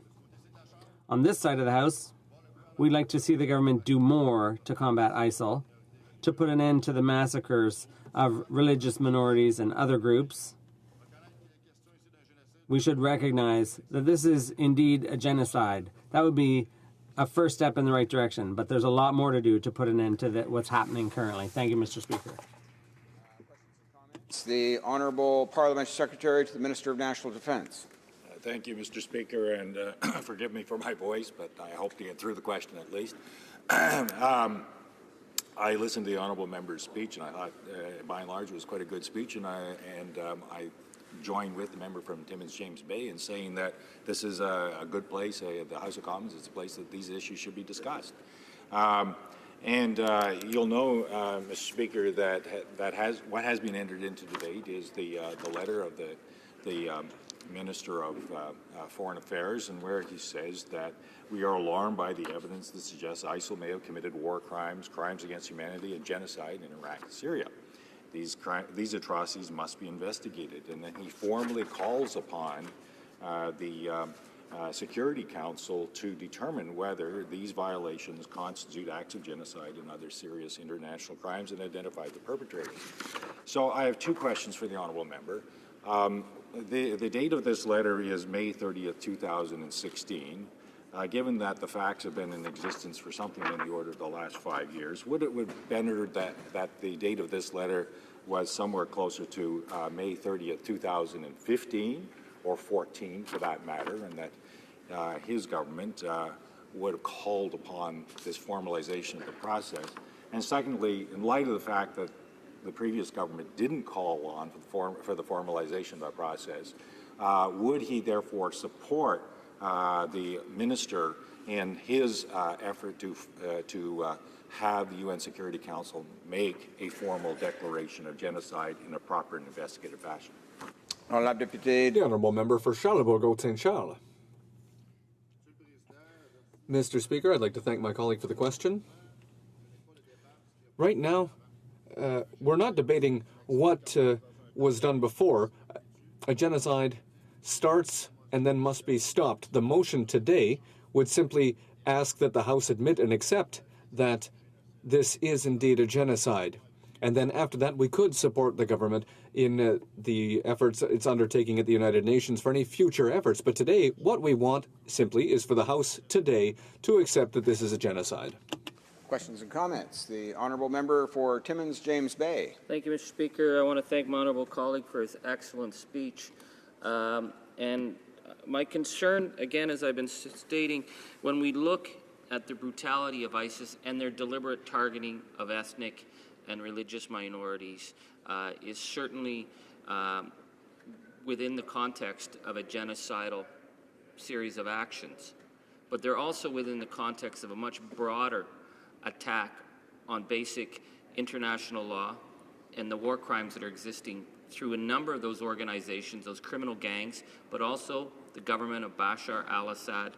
On this side of the House, we'd like to see the government do more to combat ISIL, to put an end to the massacres of religious minorities and other groups. We should recognize that this is indeed a genocide. That would be a first step in the right direction, but there's a lot more to do to put an end to what's happening currently. Thank you, Mr. Speaker. The Honourable Parliamentary Secretary to the Minister of National Defence. Thank you, Mr. Speaker, and forgive me for my voice, but I hope to get through the question at least. I listened to the honourable member's speech, and I thought, by and large, it was quite a good speech, and I join with the member from Timmins James Bay in saying that this is a good place. The House of Commons is a place that these issues should be discussed. You'll know, Mr. Speaker, that what has been entered into debate is the letter of the Minister of Foreign Affairs, and where he says that we are alarmed by the evidence that suggests ISIL may have committed war crimes, crimes against humanity, and genocide in Iraq and Syria. These atrocities must be investigated, and then he formally calls upon the Security Council to determine whether these violations constitute acts of genocide and other serious international crimes and identify the perpetrators. So I have two questions for the honourable member. The date of this letter is May 30th, 2016. Given that the facts have been in existence for something in the order of the last 5 years, would it be better that the date of this letter was somewhere closer to May 30th, 2015, or 14 for that matter, and that his government would have called upon this formalization of the process? And secondly, in light of the fact that the previous government didn't call on for the formalization of that process, would he therefore support the minister in his effort to have the UN Security Council make a formal declaration of genocide in a proper and investigative fashion? The honourable member for Charlebourg-Haute-Saint-Charles. Mr. Speaker, I'd like to thank my colleague for the question. Right now, we're not debating what was done before. A genocide starts and then must be stopped. The motion today would simply ask that the House admit and accept that this is indeed a genocide. And then after that, we could support the government in the efforts it's undertaking at the United Nations for any future efforts. But today, what we want simply is for the House today to accept that this is a genocide. Questions and comments. The Honourable Member for Timmins James Bay. Thank you, Mr. Speaker. I want to thank my honourable colleague for his excellent speech. And my concern, again, as I've been stating, when we look at the brutality of ISIS and their deliberate targeting of ethnic and religious minorities, is certainly within the context of a genocidal series of actions. But they're also within the context of a much broader attack on basic international law and the war crimes that are existing through a number of those organizations, those criminal gangs, but also the government of Bashar al-Assad,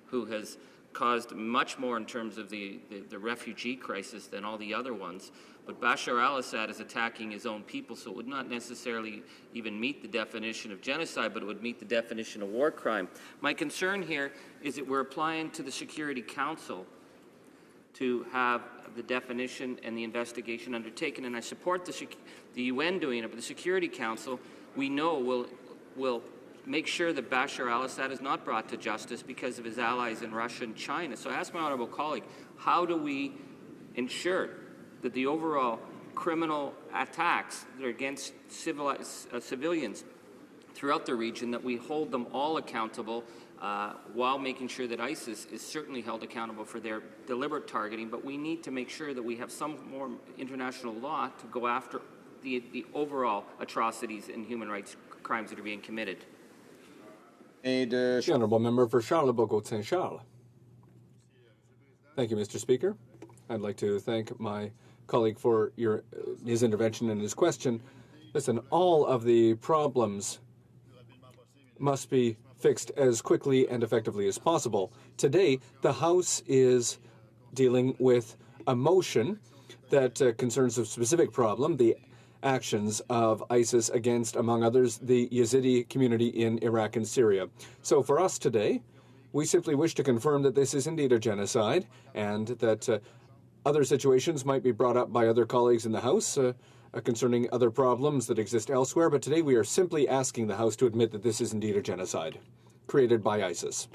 who has caused much more in terms of the refugee crisis than all the other ones. But Bashar al-Assad is attacking his own people, so it would not necessarily even meet the definition of genocide, but it would meet the definition of war crime. My concern here is that we're applying to the Security Council to have the definition and the investigation undertaken, and I support the UN doing it, but the Security Council, we know, will make sure that Bashar al-Assad is not brought to justice because of his allies in Russia and China. So I ask my honourable colleague, how do we ensure that the overall criminal attacks that are against civilians throughout the region, that we hold them all accountable while making sure that ISIS is certainly held accountable for their deliberate targeting, but we need to make sure that we have some more international law to go after the overall atrocities and human rights crimes that are being committed. The honourable member for Charlebourg-Haute-Saint-Charles. Thank you, Mr. Speaker. I'd like to thank my colleague for his intervention and his question. Listen, all of the problems must be fixed as quickly and effectively as possible. Today, the House is dealing with a motion that concerns a specific problem, the actions of ISIS against, among others, the Yazidi community in Iraq and Syria. So for us today, we simply wish to confirm that this is indeed a genocide and that other situations might be brought up by other colleagues in the House concerning other problems that exist elsewhere, but today we are simply asking the House to admit that this is indeed a genocide created by ISIS.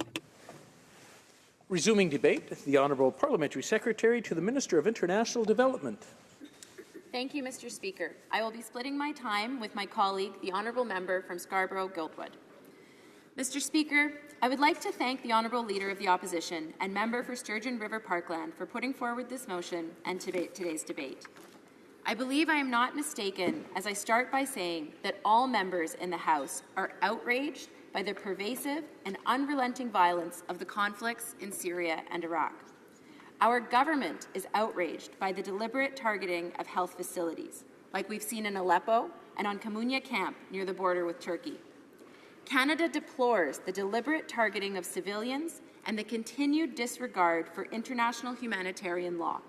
Resuming debate, the Honourable Parliamentary Secretary to the Minister of International Development. Thank you, Mr. Speaker. I will be splitting my time with my colleague, the Honourable Member from Scarborough-Guildwood. Mr. Speaker, I would like to thank the Honourable Leader of the Opposition and Member for Sturgeon River Parkland for putting forward this motion and today's debate. I believe I am not mistaken as I start by saying that all members in the House are outraged by the pervasive and unrelenting violence of the conflicts in Syria and Iraq. Our government is outraged by the deliberate targeting of health facilities, like we've seen in Aleppo and on Kamunya camp near the border with Turkey. Canada deplores the deliberate targeting of civilians and the continued disregard for international humanitarian law.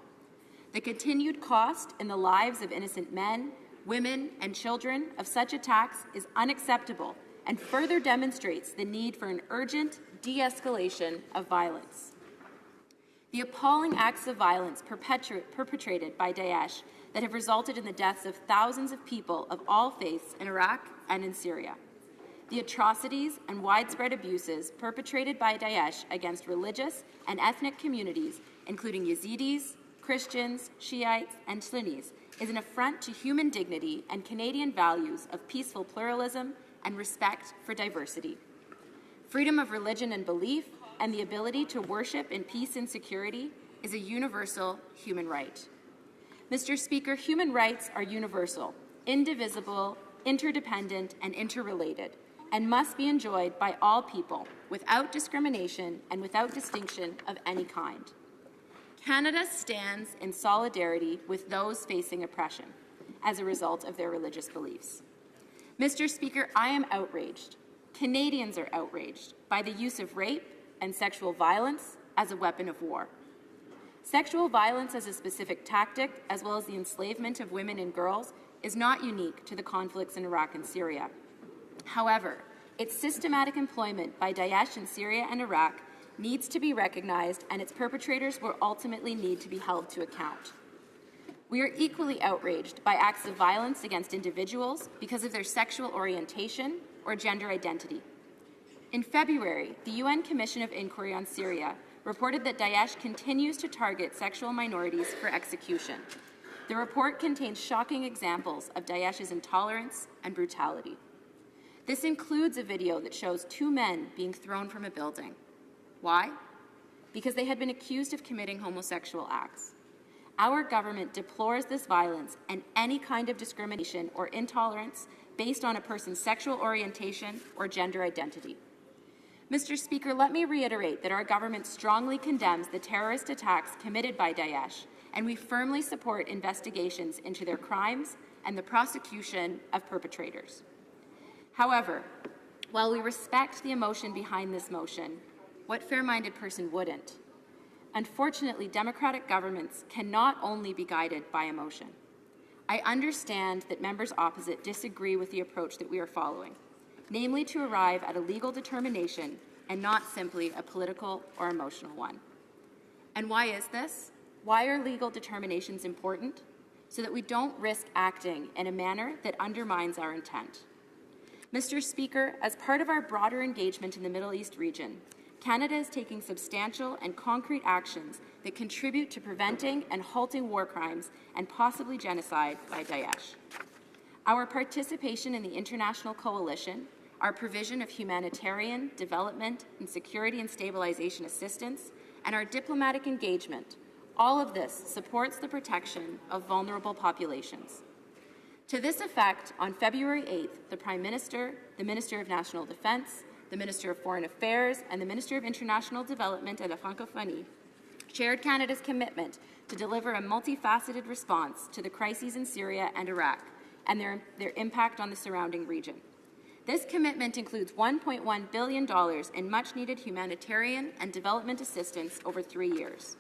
The continued cost in the lives of innocent men, women, and children of such attacks is unacceptable and further demonstrates the need for an urgent de-escalation of violence. The appalling acts of violence perpetrated by Daesh that have resulted in the deaths of thousands of people of all faiths in Iraq and in Syria. The atrocities and widespread abuses perpetrated by Daesh against religious and ethnic communities, including Yazidis, Christians, Shiites, and Sunnis, is an affront to human dignity and Canadian values of peaceful pluralism and respect for diversity. Freedom of religion and belief and the ability to worship in peace and security is a universal human right. Mr. Speaker, human rights are universal, indivisible, interdependent, and interrelated, and must be enjoyed by all people without discrimination and without distinction of any kind. Canada stands in solidarity with those facing oppression as a result of their religious beliefs. Mr. Speaker, I am outraged. Canadians are outraged by the use of rape and sexual violence as a weapon of war. Sexual violence as a specific tactic, as well as the enslavement of women and girls, is not unique to the conflicts in Iraq and Syria. However, its systematic employment by Daesh in Syria and Iraq needs to be recognized, and its perpetrators will ultimately need to be held to account. We are equally outraged by acts of violence against individuals because of their sexual orientation or gender identity. In February, the UN Commission of Inquiry on Syria reported that Daesh continues to target sexual minorities for execution. The report contains shocking examples of Daesh's intolerance and brutality. This includes a video that shows two men being thrown from a building. Why? Because they had been accused of committing homosexual acts. Our government deplores this violence and any kind of discrimination or intolerance based on a person's sexual orientation or gender identity. Mr. Speaker, let me reiterate that our government strongly condemns the terrorist attacks committed by Daesh, and we firmly support investigations into their crimes and the prosecution of perpetrators. However, while we respect the emotion behind this motion, what fair-minded person wouldn't? Unfortunately, democratic governments cannot only be guided by emotion. I understand that members opposite disagree with the approach that we are following, namely to arrive at a legal determination and not simply a political or emotional one. And why is this? Why are legal determinations important? So that we don't risk acting in a manner that undermines our intent. Mr. Speaker, as part of our broader engagement in the Middle East region, Canada is taking substantial and concrete actions that contribute to preventing and halting war crimes and possibly genocide by Daesh. Our participation in the international coalition, our provision of humanitarian, development, and security and stabilization assistance, and our diplomatic engagement, all of this supports the protection of vulnerable populations. To this effect, on February 8th, the Prime Minister, the Minister of National Defence, the Minister of Foreign Affairs, and the Minister of International Development and la Francophonie shared Canada's commitment to deliver a multifaceted response to the crises in Syria and Iraq and their impact on the surrounding region. This commitment includes $1.1 billion in much-needed humanitarian and development assistance over 3 years.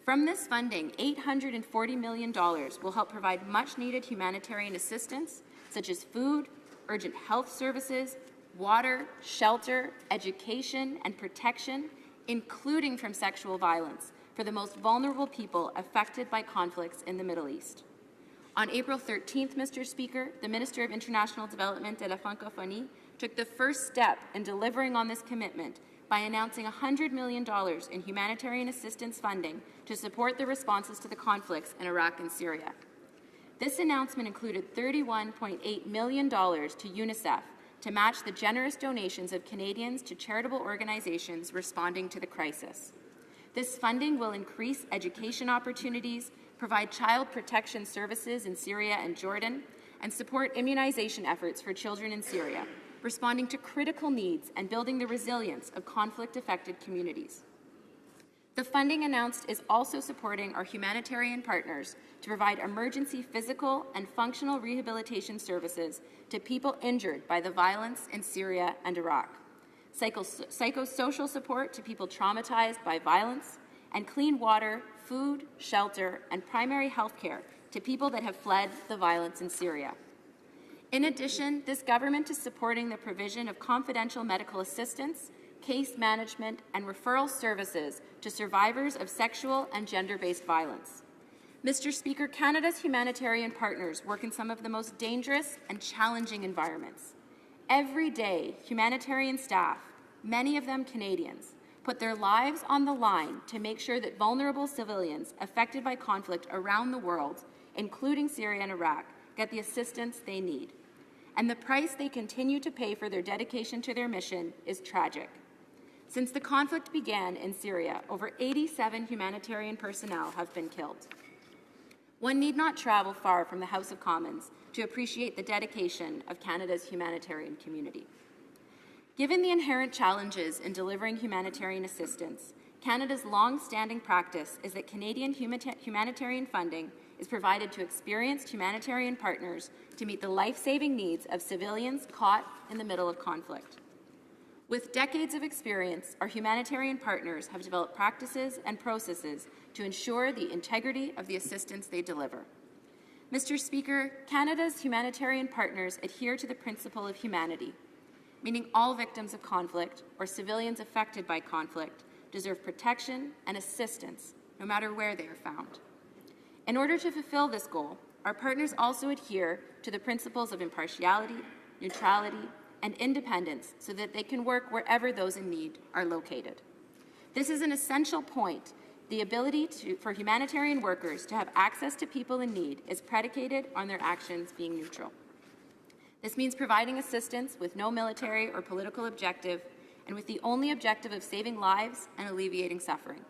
From this funding, $840 million will help provide much-needed humanitarian assistance, such as food, urgent health services, water, shelter, education, and protection, including from sexual violence, for the most vulnerable people affected by conflicts in the Middle East. On April 13th, Mr. Speaker, the Minister of International Development et la Francophonie took the first step in delivering on this commitment by announcing $100 million in humanitarian assistance funding to support the responses to the conflicts in Iraq and Syria. This announcement included $31.8 million to UNICEF to match the generous donations of Canadians to charitable organizations responding to the crisis. This funding will increase education opportunities, provide child protection services in Syria and Jordan, and support immunization efforts for children in Syria, responding to critical needs and building the resilience of conflict-affected communities. The funding announced is also supporting our humanitarian partners to provide emergency physical and functional rehabilitation services to people injured by the violence in Syria and Iraq, psychosocial support to people traumatized by violence, and clean water, food, shelter, and primary health care to people that have fled the violence in Syria. In addition, this government is supporting the provision of confidential medical assistance, case management, and referral services to survivors of sexual and gender-based violence. Mr. Speaker, Canada's humanitarian partners work in some of the most dangerous and challenging environments. Every day, humanitarian staff, many of them Canadians, put their lives on the line to make sure that vulnerable civilians affected by conflict around the world, including Syria and Iraq, get the assistance they need. And the price they continue to pay for their dedication to their mission is tragic. Since the conflict began in Syria, over 87 humanitarian personnel have been killed. One need not travel far from the House of Commons to appreciate the dedication of Canada's humanitarian community. Given the inherent challenges in delivering humanitarian assistance, Canada's long-standing practice is that Canadian humanitarian funding is provided to experienced humanitarian partners to meet the life-saving needs of civilians caught in the middle of conflict. With decades of experience, our humanitarian partners have developed practices and processes to ensure the integrity of the assistance they deliver. Mr. Speaker, Canada's humanitarian partners adhere to the principle of humanity, meaning all victims of conflict or civilians affected by conflict deserve protection and assistance, no matter where they are found. In order to fulfill this goal, our partners also adhere to the principles of impartiality, neutrality, and independence so that they can work wherever those in need are located. This is an essential point. The ability for humanitarian workers to have access to people in need is predicated on their actions being neutral. This means providing assistance with no military or political objective and with the only objective of saving lives and alleviating suffering.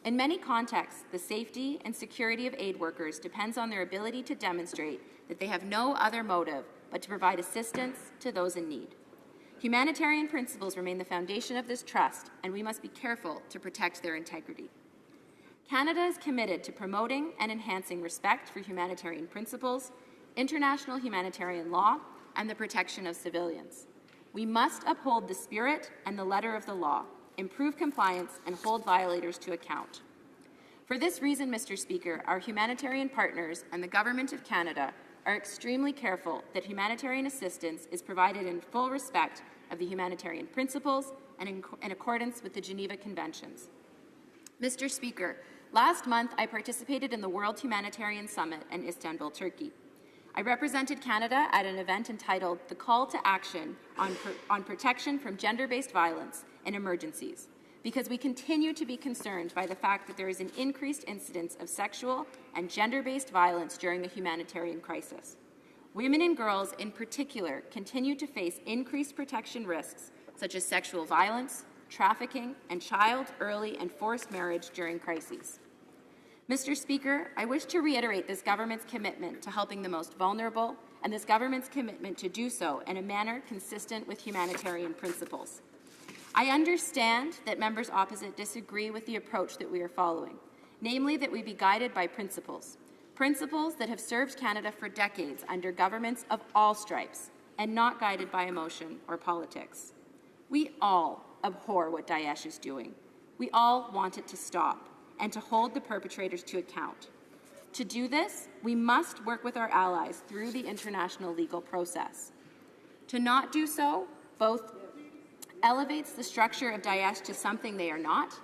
In many contexts, the safety and security of aid workers depends on their ability to demonstrate that they have no other motive but to provide assistance to those in need. Humanitarian principles remain the foundation of this trust, and we must be careful to protect their integrity. Canada is committed to promoting and enhancing respect for humanitarian principles, international humanitarian law, and the protection of civilians. We must uphold the spirit and the letter of the law, improve compliance, and hold violators to account. For this reason, Mr. Speaker, our humanitarian partners and the Government of Canada are extremely careful that humanitarian assistance is provided in full respect of the humanitarian principles and in accordance with the Geneva Conventions. Mr. Speaker, last month I participated in the World Humanitarian Summit in Istanbul, Turkey. I represented Canada at an event entitled The Call to Action on Protection from Gender-Based Violence in Emergencies, because we continue to be concerned by the fact that there is an increased incidence of sexual and gender-based violence during the humanitarian crisis. Women and girls in particular continue to face increased protection risks such as sexual violence, trafficking, and child, early, and forced marriage during crises. Mr. Speaker, I wish to reiterate this government's commitment to helping the most vulnerable and this government's commitment to do so in a manner consistent with humanitarian principles. I understand that members opposite disagree with the approach that we are following, namely that we be guided by principles that have served Canada for decades under governments of all stripes and not guided by emotion or politics. We all abhor what Daesh is doing. We all want it to stop. and to hold the perpetrators to account. To do this, we must work with our allies through the international legal process. To not do so both elevates the structure of Daesh to something they are not,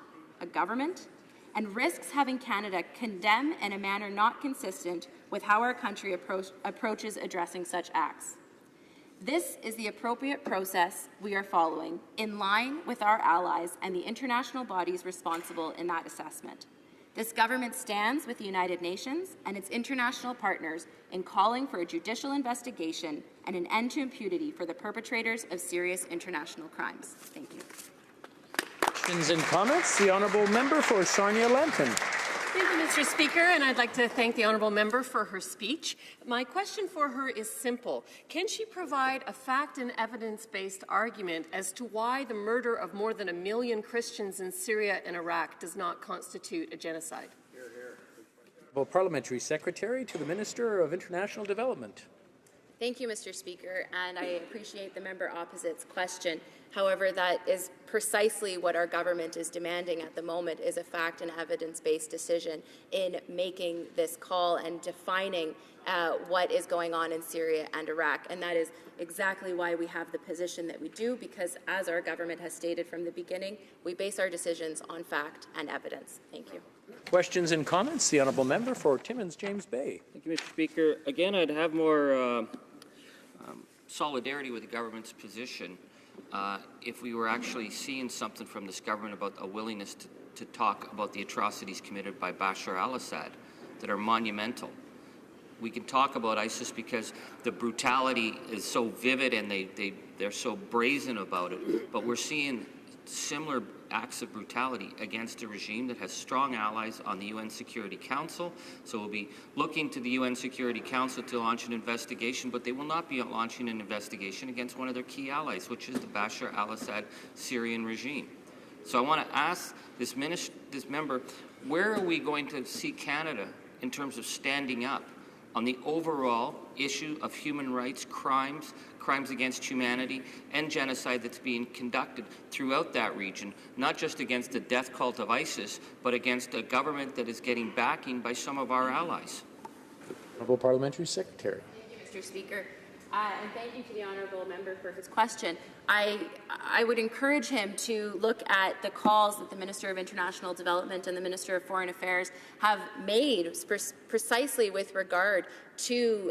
a government, and risks having Canada condemn in a manner not consistent with how our country approaches addressing such acts. This is the appropriate process we are following, in line with our allies and the international bodies responsible in that assessment. This government stands with the United Nations and its international partners in calling for a judicial investigation and an end to impunity for the perpetrators of serious international crimes. Thank you. Questions and comments? The Honourable Member for Sarnia-Lambton. Thank you, Mr. Speaker, and I'd like to thank the Honourable Member for her speech. My question for her is simple. Can she provide a fact and evidence-based argument as to why the murder of more than 1 million Christians in Syria and Iraq does not constitute a genocide? Parliamentary Secretary to the Minister of International Development. Thank you, Mr. Speaker, and I appreciate the member opposite's question. However, that is precisely what our government is demanding at the moment, is a fact and evidence-based decision in making this call and defining what is going on in Syria and Iraq. And that is exactly why we have the position that we do, because as our government has stated from the beginning, we base our decisions on fact and evidence. Thank you. Questions and comments? The Honourable Member for Timmins James Bay. Thank you, Mr. Speaker. Again, I'd have more solidarity with the government's position if we were actually seeing something from this government about a willingness to talk about the atrocities committed by Bashar al-Assad that are monumental. We can talk about ISIS because the brutality is so vivid and they're so brazen about it, but we're seeing similar acts of brutality against a regime that has strong allies on the UN Security Council. So we'll be looking to the UN Security Council to launch an investigation, but they will not be launching an investigation against one of their key allies, which is the Bashar al-Assad Syrian regime. So I want to ask this member, where are we going to see Canada in terms of standing up on the overall issue of human rights crimes, crimes against humanity, and genocide that's being conducted throughout that region, not just against the death cult of ISIS, but against a government that is getting backing by some of our allies? Honourable Parliamentary Secretary. Thank you, Mr. Speaker. And thank you to the Honourable Member for his question. I would encourage him to look at the calls that the Minister of International Development and the Minister of Foreign Affairs have made precisely with regard to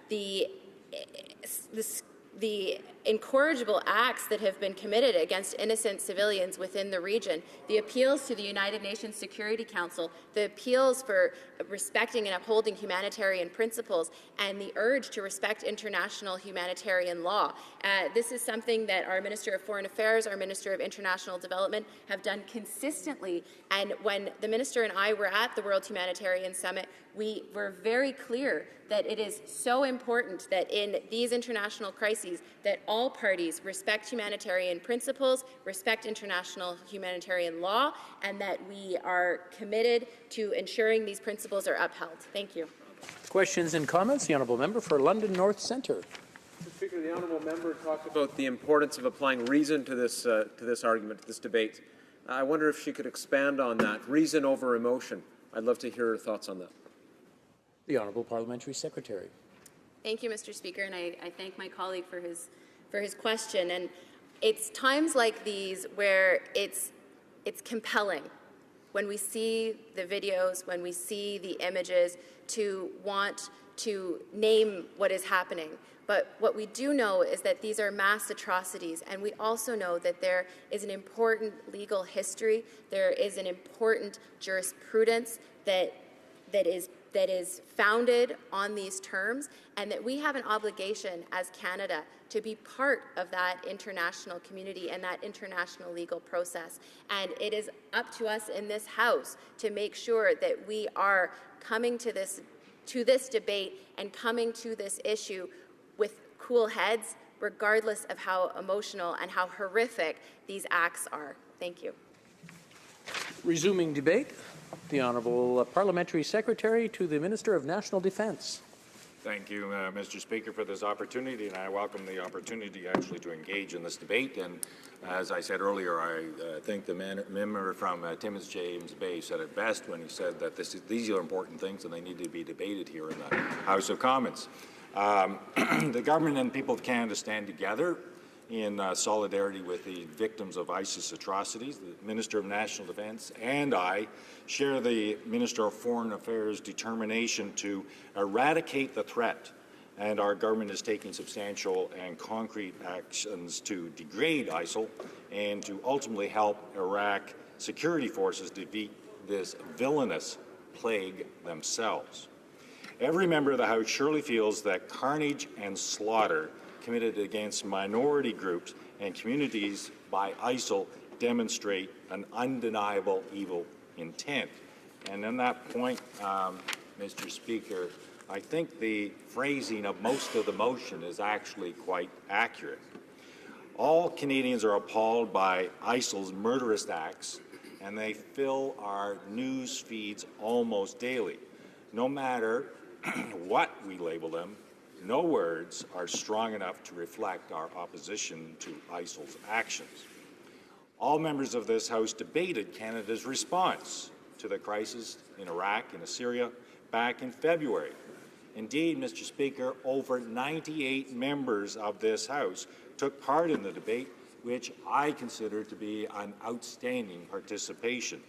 the incorrigible acts that have been committed against innocent civilians within the region, the appeals to the United Nations Security Council, the appeals for respecting and upholding humanitarian principles, and the urge to respect international humanitarian law. This is something that our Minister of Foreign Affairs, our Minister of International Development have done consistently. And when the Minister and I were at the World Humanitarian Summit, we were very clear that it is so important that in these international crises that all parties respect humanitarian principles, respect international humanitarian law, and that we are committed to ensuring these principles are upheld. Thank you. Questions and comments? The Honourable Member for London North Centre. Mr. Speaker, the Honourable Member talked about the importance of applying reason to this argument, to this debate. I wonder if she could expand on that, reason over emotion. I'd love to hear her thoughts on that. The Honourable Parliamentary Secretary. Thank you, Mr. Speaker, and I thank my colleague for his question. And it's times like these where it's compelling when we see the videos, when we see the images, to want to name what is happening. But what we do know is that these are mass atrocities, and we also know that there is an important legal history, there is an important jurisprudence that is founded on these terms, and that we have an obligation as Canada to be part of that international community and that international legal process. And it is up to us in this House to make sure that we are coming to this debate and coming to this issue with cool heads, regardless of how emotional and how horrific these acts are. Thank you. Resuming debate, the Honourable Parliamentary Secretary to the Minister of National Defence. Thank you, Mr. Speaker, for this opportunity, and I welcome the opportunity actually to engage in this debate. And as I said earlier, I think the member from Timmins James Bay said it best when he said that these are important things and they need to be debated here in the House of Commons. The government and people of Canada stand together in solidarity with the victims of ISIS atrocities. The Minister of National Defence and I share the Minister of Foreign Affairs' determination to eradicate the threat, and our government is taking substantial and concrete actions to degrade ISIL and to ultimately help Iraq security forces defeat this villainous plague themselves. Every member of the House surely feels that carnage and slaughter committed against minority groups and communities by ISIL demonstrate an undeniable evil intent. And on that point, Mr. Speaker, I think the phrasing of most of the motion is actually quite accurate. All Canadians are appalled by ISIL's murderous acts, and they fill our news feeds almost daily. No matter what we label them, no words are strong enough to reflect our opposition to ISIL's actions. All members of this House debated Canada's response to the crisis in Iraq and Syria back in February. Indeed, Mr. Speaker, over 98 members of this House took part in the debate, which I consider to be an outstanding participation.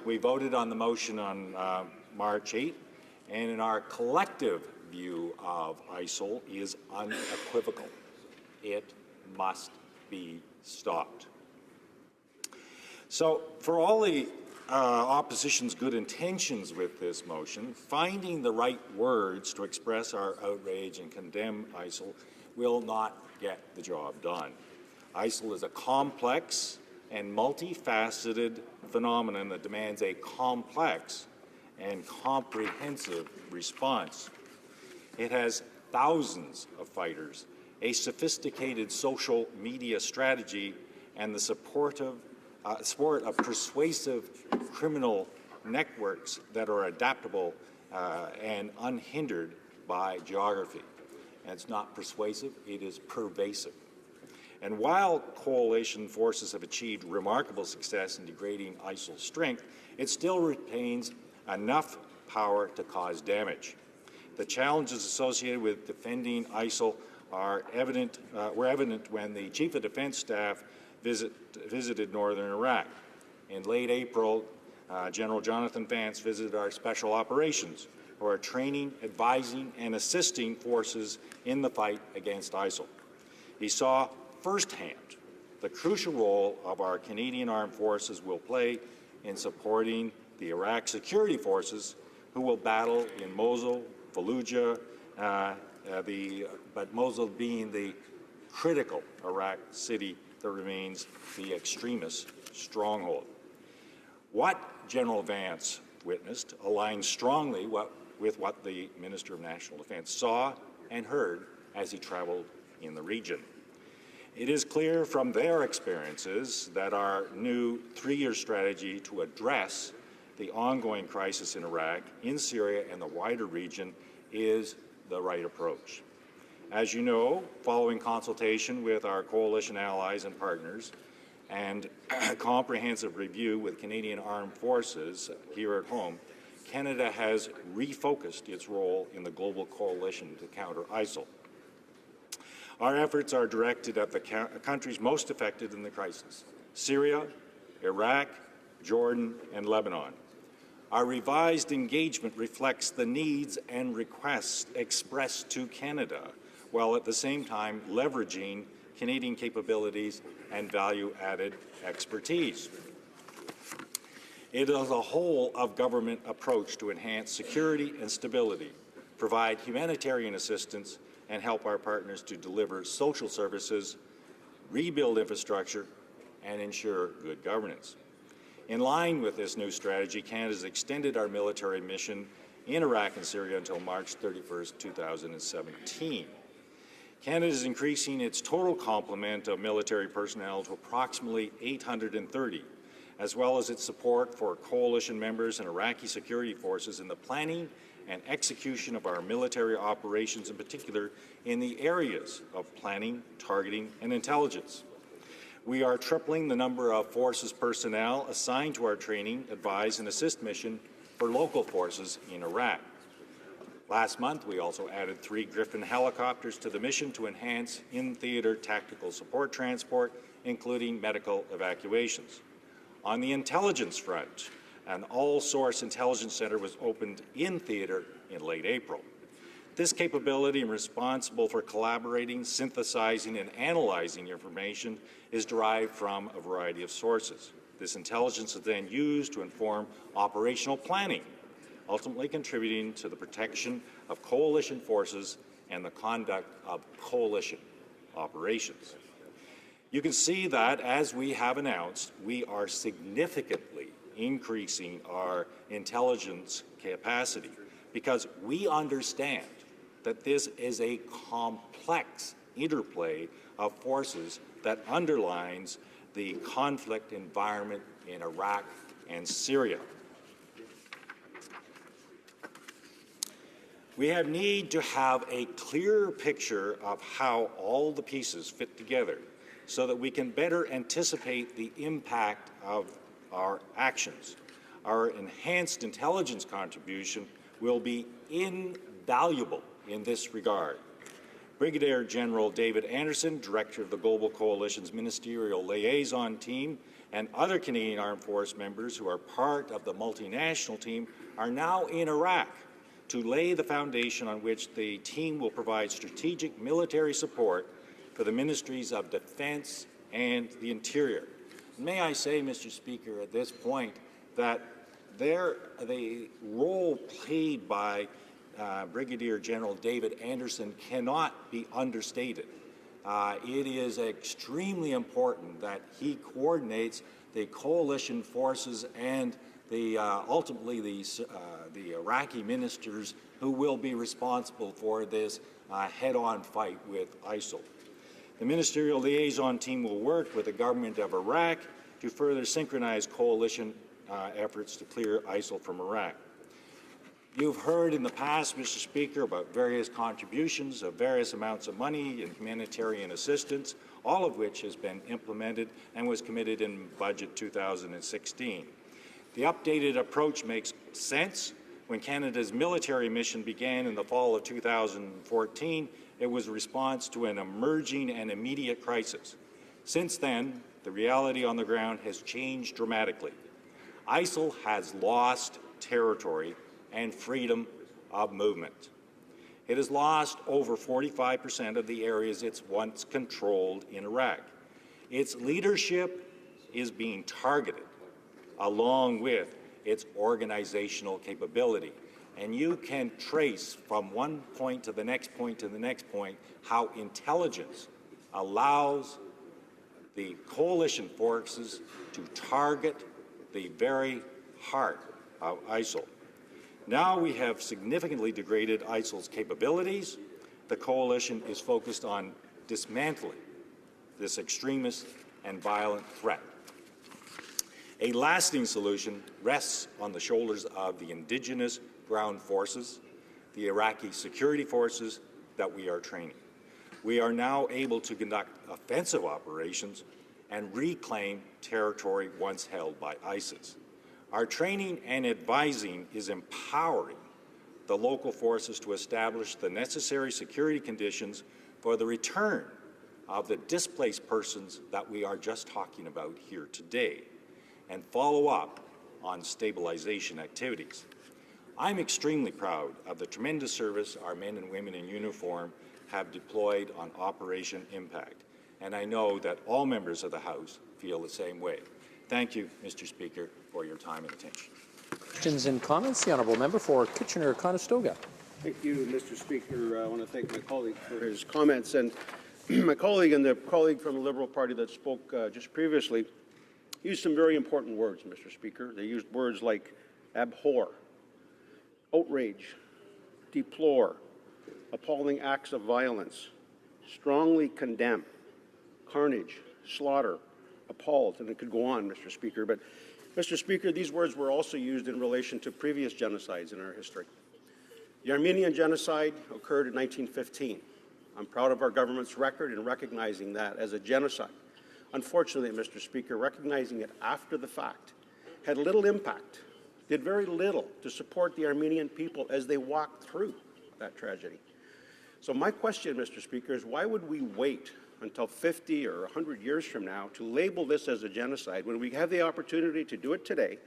We voted on the motion on March 8th, and in our collective view of ISIL is unequivocal. It must be stopped. So for all the opposition's good intentions with this motion, finding the right words to express our outrage and condemn ISIL will not get the job done. ISIL is a complex and multifaceted phenomenon that demands a complex and comprehensive response. It has thousands of fighters, a sophisticated social media strategy, and the support of persuasive criminal networks that are adaptable and unhindered by geography. And it's not persuasive, it is pervasive. And while coalition forces have achieved remarkable success in degrading ISIL's strength, it still retains enough power to cause damage. The challenges associated with defending ISIL were evident when the Chief of Defence Staff visited northern Iraq. In late April, General Jonathan Vance visited our Special Operations, who are training, advising, and assisting forces in the fight against ISIL. He saw firsthand the crucial role of our Canadian Armed Forces will play in supporting the Iraq security forces who will battle in Mosul, Fallujah, but Mosul being the critical Iraq city that remains the extremist stronghold. What General Vance witnessed aligns strongly with what the Minister of National Defence saw and heard as he traveled in the region. It is clear from their experiences that our new three-year strategy to address the ongoing crisis in Iraq, in Syria, and the wider region is the right approach. As you know, following consultation with our coalition allies and partners and a comprehensive review with Canadian Armed Forces here at home, Canada has refocused its role in the global coalition to counter ISIL. Our efforts are directed at the countries most affected in the crisis: Syria, Iraq, Jordan, and Lebanon. Our revised engagement reflects the needs and requests expressed to Canada, while at the same time leveraging Canadian capabilities and value-added expertise. It is a whole-of-government approach to enhance security and stability, provide humanitarian assistance, and help our partners to deliver social services, rebuild infrastructure, and ensure good governance. In line with this new strategy, Canada has extended our military mission in Iraq and Syria until March 31st, 2017. Canada is increasing its total complement of military personnel to approximately 830, as well as its support for coalition members and Iraqi security forces in the planning and execution of our military operations, in particular in the areas of planning, targeting, and intelligence. We are tripling the number of forces personnel assigned to our training, advise, and assist mission for local forces in Iraq. Last month, we also added 3 Griffin helicopters to the mission to enhance in-theater tactical support transport, including medical evacuations. On the intelligence front, an all-source intelligence center was opened in theater in late April. This capability, responsible for collaborating, synthesizing, and analyzing information, is derived from a variety of sources. This intelligence is then used to inform operational planning, ultimately contributing to the protection of coalition forces and the conduct of coalition operations. You can see that, as we have announced, we are significantly increasing our intelligence capacity because we understand that this is a complex interplay of forces that underlines the conflict environment in Iraq and Syria. We need to have a clearer picture of how all the pieces fit together so that we can better anticipate the impact of our actions. Our enhanced intelligence contribution will be invaluable in this regard. Brigadier General David Anderson, Director of the Global Coalition's Ministerial Liaison Team, and other Canadian Armed Force members who are part of the multinational team are now in Iraq to lay the foundation on which the team will provide strategic military support for the Ministries of Defense and the Interior. May I say, Mr. Speaker, at this point, that the role played by Brigadier General David Anderson cannot be understated. It is extremely important that he coordinates the coalition forces and ultimately the Iraqi ministers who will be responsible for this head-on fight with ISIL. The ministerial liaison team will work with the government of Iraq to further synchronize coalition efforts to clear ISIL from Iraq. You've heard in the past, Mr. Speaker, about various contributions of various amounts of money and humanitarian assistance, all of which has been implemented and was committed in Budget 2016. The updated approach makes sense. When Canada's military mission began in the fall of 2014, it was a response to an emerging and immediate crisis. Since then, the reality on the ground has changed dramatically. ISIL has lost territory and freedom of movement. It has lost over 45% of the areas it's once controlled in Iraq. Its leadership is being targeted, along with its organizational capability. And you can trace from one point to the next point to the next point how intelligence allows the coalition forces to target the very heart of ISIL. Now we have significantly degraded ISIL's capabilities. The coalition is focused on dismantling this extremist and violent threat. A lasting solution rests on the shoulders of the indigenous ground forces, the Iraqi security forces that we are training. We are now able to conduct offensive operations and reclaim territory once held by ISIS. Our training and advising is empowering the local forces to establish the necessary security conditions for the return of the displaced persons that we are just talking about here today, and follow up on stabilization activities. I'm extremely proud of the tremendous service our men and women in uniform have deployed on Operation Impact, and I know that all members of the House feel the same way. Thank you, Mr. Speaker, for your time and attention. Questions and comments? The Honourable Member for Kitchener-Conestoga. Thank you, Mr. Speaker. I want to thank my colleague for his comments. And my colleague and the colleague from the Liberal Party that spoke just previously used some very important words, Mr. Speaker. They used words like abhor, outrage, deplore, appalling acts of violence, strongly condemn, carnage, slaughter, appalled, and it could go on, Mr. Speaker. But Mr. Speaker, these words were also used in relation to previous genocides in our history. The Armenian genocide occurred in 1915. I'm proud of our government's record in recognizing that as a genocide. Unfortunately, Mr. Speaker, recognizing it after the fact had little impact, did very little to support the Armenian people as they walked through that tragedy. So my question, Mr. Speaker, is why would we wait until 50 or 100 years from now to label this as a genocide when we have the opportunity to do it today?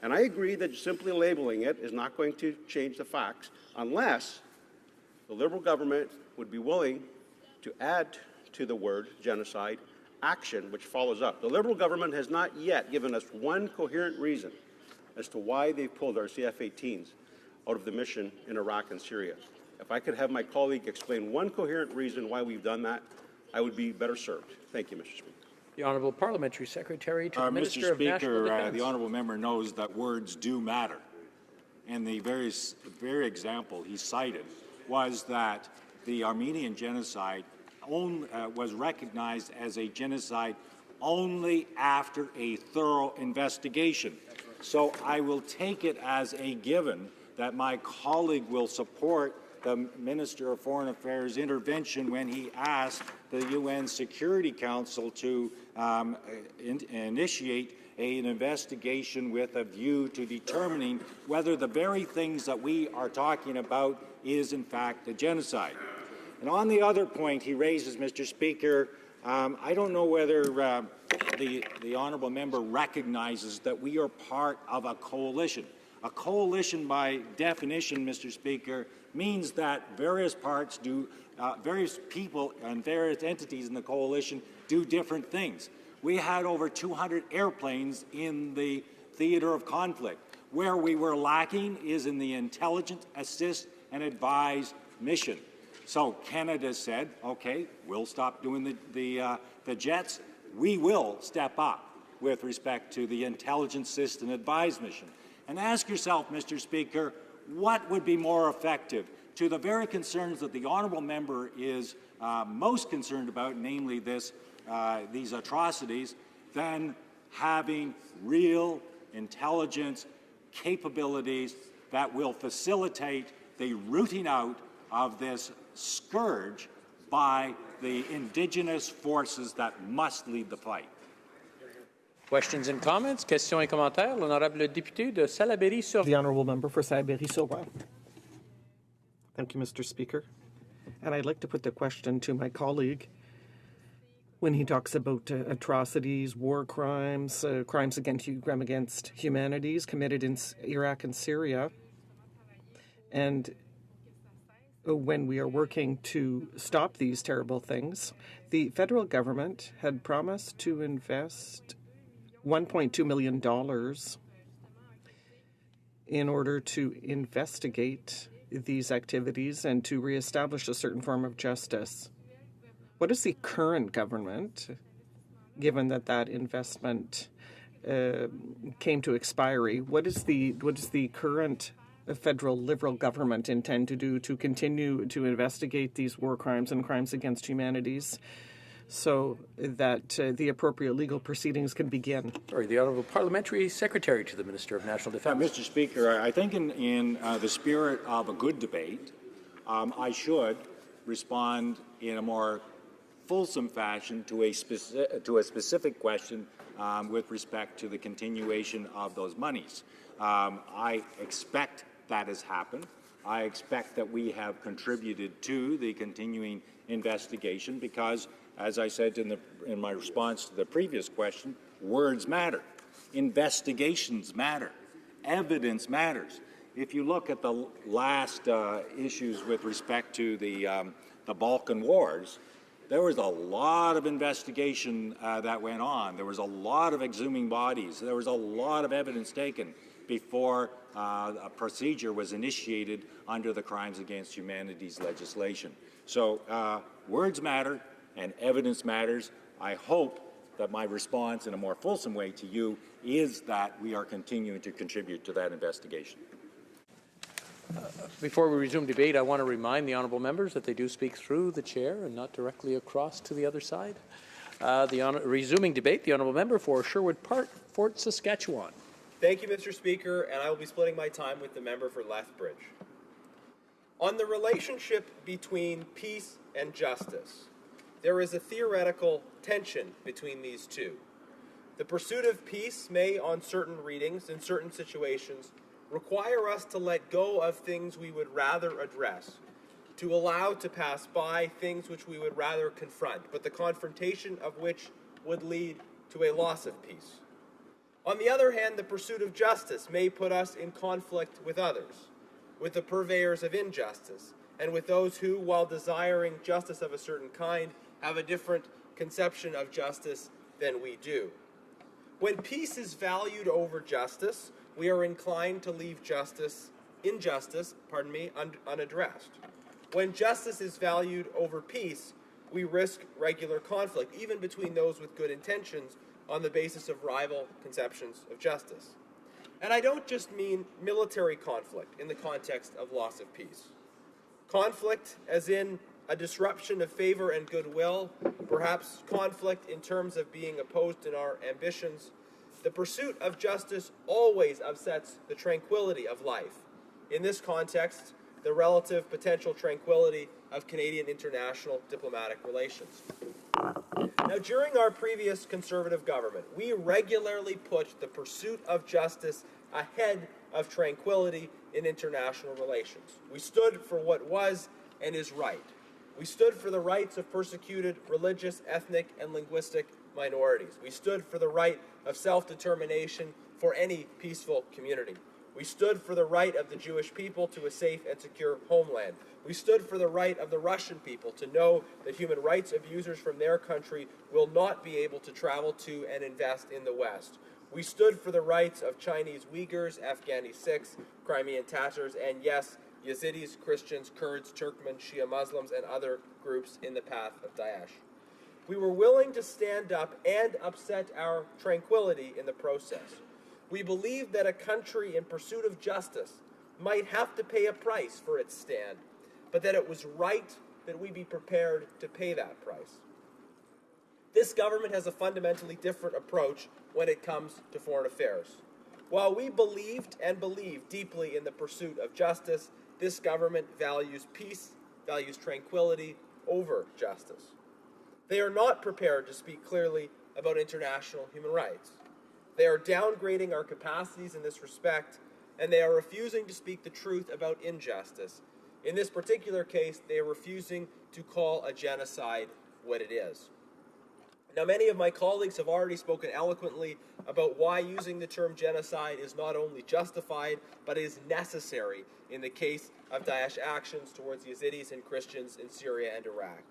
And I agree that simply labeling it is not going to change the facts unless the Liberal government would be willing to add to the word genocide action which follows up. The Liberal government has not yet given us one coherent reason as to why they pulled our CF-18s out of the mission in Iraq and Syria. If I could have my colleague explain one coherent reason why we've done that, I would be better served. Thank you, Mr. Speaker. The Honourable Parliamentary Secretary to the Minister of National Defence. The Honourable Member knows that words do matter. And the very example he cited was that the Armenian genocide was recognized as a genocide only after a thorough investigation. So I will take it as a given that my colleague will support the Minister of Foreign Affairs' intervention when he asked the UN Security Council to initiate an investigation with a view to determining whether the very things that we are talking about is in fact a genocide. And on the other point he raises, Mr. Speaker, I don't know whether the honourable member recognizes that we are part of a coalition. A coalition, by definition, Mr. Speaker, means that various people and various entities in the coalition do different things. We had over 200 airplanes in the theater of conflict. Where we were lacking is in the intelligence, assist, and advise mission. So Canada said, okay, we'll stop doing the jets. We will step up with respect to the intelligence, assist, and advise mission. And ask yourself, Mr. Speaker, what would be more effective to the very concerns that the honourable member is most concerned about, namely these atrocities, than having real intelligence capabilities that will facilitate the rooting out of this scourge by the Indigenous forces that must lead the fight. Questions and comments? Questions et commentaires. L'honorable député de Salaberry-sur. The honourable member for Salaberry-sur. Thank you, Mr. Speaker. And I'd like to put the question to my colleague when he talks about atrocities, war crimes, crimes against humanities committed in Iraq and Syria. And when we are working to stop these terrible things, the federal government had promised to invest $1.2 million in order to investigate these activities and to reestablish a certain form of justice. What is the current government, given that investment came to expiry, what does the current federal Liberal government intend to do to continue to investigate these war crimes and crimes against humanities so that the appropriate legal proceedings can begin? Sorry, the Honourable Parliamentary Secretary to the Minister of National Defence. Mr. Speaker, I think in the spirit of a good debate, I should respond in a more fulsome fashion to a specific question with respect to the continuation of those monies. I expect that has happened. I expect that we have contributed to the continuing investigation because, as I said in my response to the previous question, words matter. Investigations matter. Evidence matters. If you look at the last issues with respect to the Balkan Wars, there was a lot of investigation that went on. There was a lot of exhuming bodies. There was a lot of evidence taken before a procedure was initiated under the Crimes Against Humanities legislation. So words matter and evidence matters. I hope that my response in a more fulsome way to you is that we are continuing to contribute to that investigation. Before we resume debate, I want to remind the honourable members that they do speak through the chair and not directly across to the other side. Resuming debate, the honourable member for Sherwood Park, Fort Saskatchewan. Thank you, Mr. Speaker, and I will be splitting my time with the member for Lethbridge. On the relationship between peace and justice, there is a theoretical tension between these two. The pursuit of peace may, on certain readings, in certain situations, require us to let go of things we would rather address, to allow to pass by things which we would rather confront, but the confrontation of which would lead to a loss of peace. On the other hand, the pursuit of justice may put us in conflict with others, with the purveyors of injustice, and with those who, while desiring justice of a certain kind, have a different conception of justice than we do. When peace is valued over justice, we are inclined to leave injustice, unaddressed. When justice is valued over peace, we risk regular conflict, even between those with good intentions, on the basis of rival conceptions of justice. And I don't just mean military conflict in the context of loss of peace. Conflict as in a disruption of favor and goodwill, perhaps conflict in terms of being opposed in our ambitions. The pursuit of justice always upsets the tranquility of life. In this context, the relative potential tranquility of Canadian international diplomatic relations. Now, during our previous Conservative government, we regularly put the pursuit of justice ahead of tranquility in international relations. We stood for what was and is right. We stood for the rights of persecuted religious, ethnic, and linguistic minorities. We stood for the right of self-determination for any peaceful community. We stood for the right of the Jewish people to a safe and secure homeland. We stood for the right of the Russian people to know that human rights abusers from their country will not be able to travel to and invest in the West. We stood for the rights of Chinese Uyghurs, Afghani Sikhs, Crimean Tatars, and yes, Yazidis, Christians, Kurds, Turkmen, Shia Muslims, and other groups in the path of Daesh. We were willing to stand up and upset our tranquility in the process. We believed that a country in pursuit of justice might have to pay a price for its stand, but that it was right that we be prepared to pay that price. This government has a fundamentally different approach when it comes to foreign affairs. While we believed and believe deeply in the pursuit of justice, this government values peace, values tranquility over justice. They are not prepared to speak clearly about international human rights. They are downgrading our capacities in this respect, and they are refusing to speak the truth about injustice. In this particular case, they are refusing to call a genocide what it is. Now, many of my colleagues have already spoken eloquently about why using the term genocide is not only justified, but is necessary in the case of Daesh actions towards Yazidis and Christians in Syria and Iraq.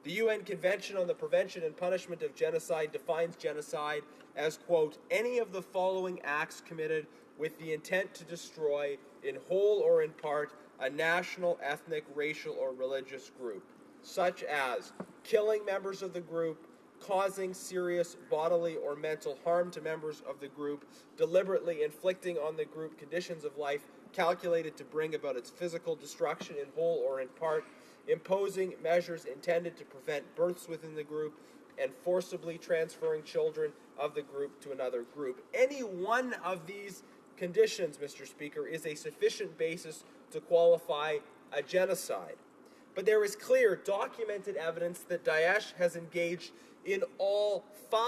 The UN Convention on the Prevention and Punishment of Genocide defines genocide as, quote, any of the following acts committed with the intent to destroy, in whole or in part, a national, ethnic, racial, or religious group, such as killing members of the group, causing serious bodily or mental harm to members of the group, deliberately inflicting on the group conditions of life calculated to bring about its physical destruction in whole or in part, imposing measures intended to prevent births within the group, and forcibly transferring children of the group to another group. Any one of these conditions, Mr. Speaker, is a sufficient basis to qualify a genocide. But there is clear, documented evidence that Daesh has engaged in all 5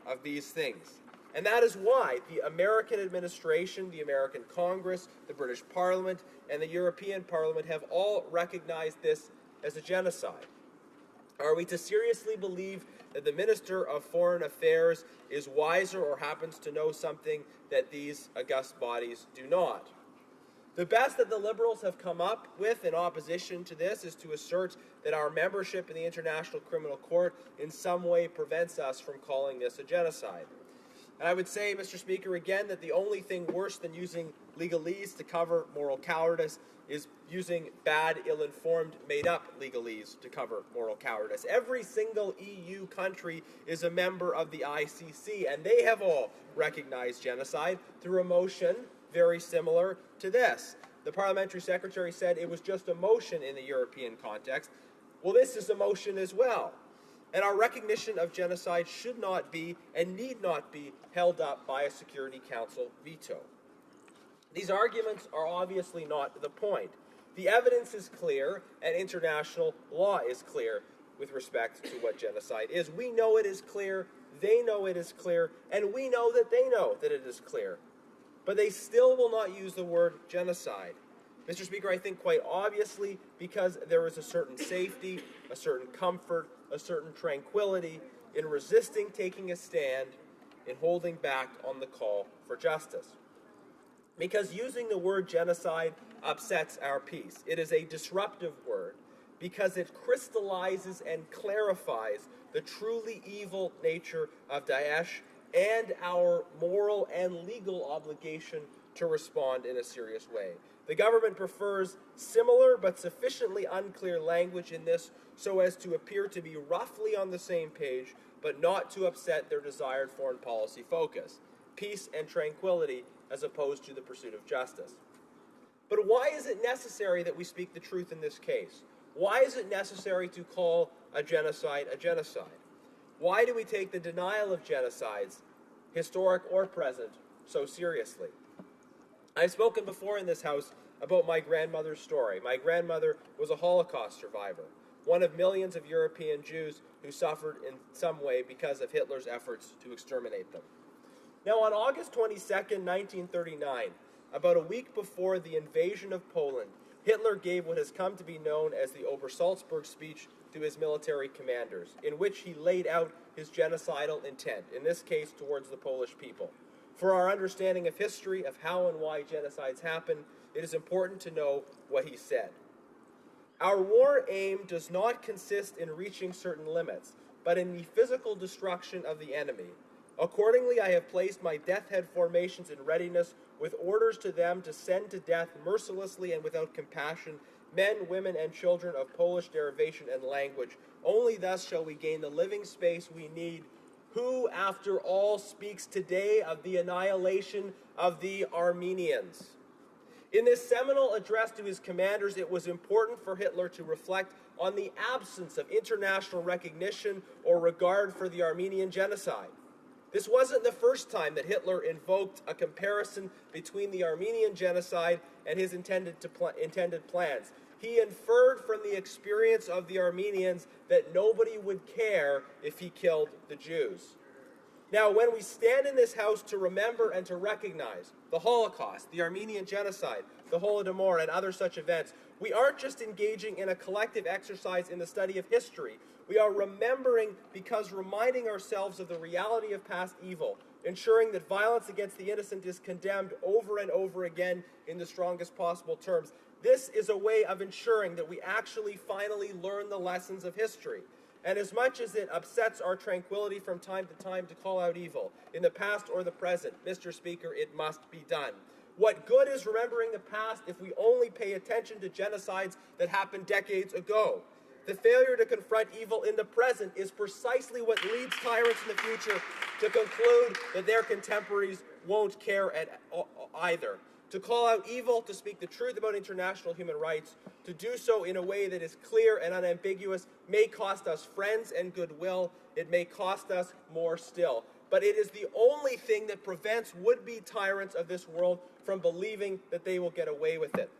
of these things. And that is why the American administration, the American Congress, the British Parliament, and the European Parliament have all recognized this as a genocide. Are we to seriously believe that the Minister of Foreign Affairs is wiser or happens to know something that these august bodies do not? The best that the Liberals have come up with in opposition to this is to assert that our membership in the International Criminal Court in some way prevents us from calling this a genocide. And I would say, Mr. Speaker, again, that the only thing worse than using legalese to cover moral cowardice is using bad, ill-informed, made-up legalese to cover moral cowardice. Every single EU country is a member of the ICC, and they have all recognized genocide through a motion very similar to this. The parliamentary secretary said it was just a motion in the European context. Well, this is a motion as well. And our recognition of genocide should not be and need not be held up by a Security Council veto. These arguments are obviously not the point. The evidence is clear and international law is clear with respect to what genocide is. We know it is clear, they know it is clear, and we know that they know that it is clear. But they still will not use the word genocide. Mr. Speaker, I think quite obviously because there is a certain safety, a certain comfort, a certain tranquility in resisting taking a stand, in holding back on the call for justice. Because using the word genocide upsets our peace. It is a disruptive word because it crystallizes and clarifies the truly evil nature of Daesh and our moral and legal obligation to respond in a serious way. The government prefers similar but sufficiently unclear language in this so as to appear to be roughly on the same page, but not to upset their desired foreign policy focus, peace and tranquility as opposed to the pursuit of justice. But why is it necessary that we speak the truth in this case? Why is it necessary to call a genocide a genocide? Why do we take the denial of genocides, historic or present, so seriously? I've spoken before in this House about my grandmother's story. My grandmother was a Holocaust survivor, one of millions of European Jews who suffered in some way because of Hitler's efforts to exterminate them. Now, on August 22nd, 1939, about a week before the invasion of Poland, Hitler gave what has come to be known as the Obersalzberg speech to his military commanders, in which he laid out his genocidal intent, in this case towards the Polish people. For our understanding of history, of how and why genocides happen, it is important to know what he said. Our war aim does not consist in reaching certain limits, but in the physical destruction of the enemy. Accordingly, I have placed my death head formations in readiness with orders to them to send to death mercilessly and without compassion men, women, and children of Polish derivation and language. Only thus shall we gain the living space we need. Who, after all, speaks today of the annihilation of the Armenians? In this seminal address to his commanders, it was important for Hitler to reflect on the absence of international recognition or regard for the Armenian genocide. This wasn't the first time that Hitler invoked a comparison between the Armenian genocide and his intended plans. He inferred from the experience of the Armenians that nobody would care if he killed the Jews. Now, when we stand in this House to remember and to recognize the Holocaust, the Armenian genocide, the Holodomor, and other such events, we aren't just engaging in a collective exercise in the study of history. We are remembering because reminding ourselves of the reality of past evil, ensuring that violence against the innocent is condemned over and over again in the strongest possible terms. This is a way of ensuring that we actually finally learn the lessons of history. And as much as it upsets our tranquility from time to time to call out evil, in the past or the present, Mr. Speaker, it must be done. What good is remembering the past if we only pay attention to genocides that happened decades ago? The failure to confront evil in the present is precisely what leads tyrants in the future to conclude that their contemporaries won't care either. To call out evil, to speak the truth about international human rights, to do so in a way that is clear and unambiguous may cost us friends and goodwill. It may cost us more still. But it is the only thing that prevents would-be tyrants of this world from believing that they will get away with it.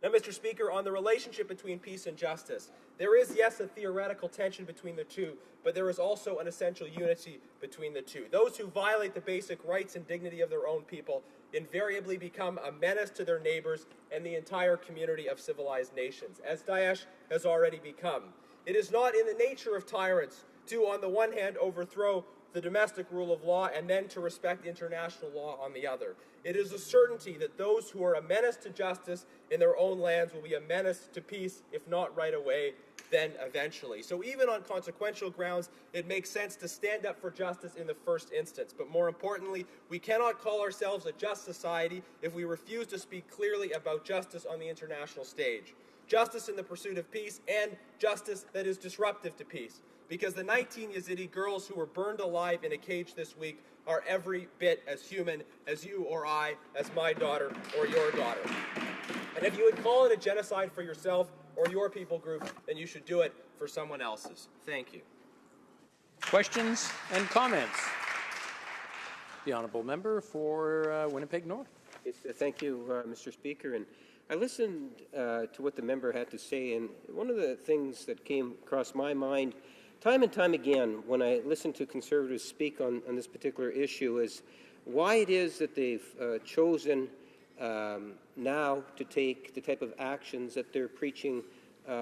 Now, Mr. Speaker, on the relationship between peace and justice, there is, yes, a theoretical tension between the two, but there is also an essential unity between the two. Those who violate the basic rights and dignity of their own people invariably become a menace to their neighbors and the entire community of civilized nations, as Daesh has already become. It is not in the nature of tyrants to, on the one hand, overthrow the domestic rule of law and then to respect international law on the other. It is a certainty that those who are a menace to justice in their own lands will be a menace to peace, if not right away, then eventually. So even on consequential grounds, it makes sense to stand up for justice in the first instance. But more importantly, we cannot call ourselves a just society if we refuse to speak clearly about justice on the international stage. Justice in the pursuit of peace and justice that is disruptive to peace. Because the 19 Yazidi girls who were burned alive in a cage this week are every bit as human as you or I, as my daughter or your daughter. And if you would call it a genocide for yourself or your people group, then you should do it for someone else's. Thank you. Questions and comments? The honourable member for Winnipeg North. Yes, thank you, Mr. Speaker. And I listened to what the member had to say, and one of the things that came across my mind time and time again when I listen to Conservatives speak on this particular issue is why it is that they've chosen now to take the type of actions that they're preaching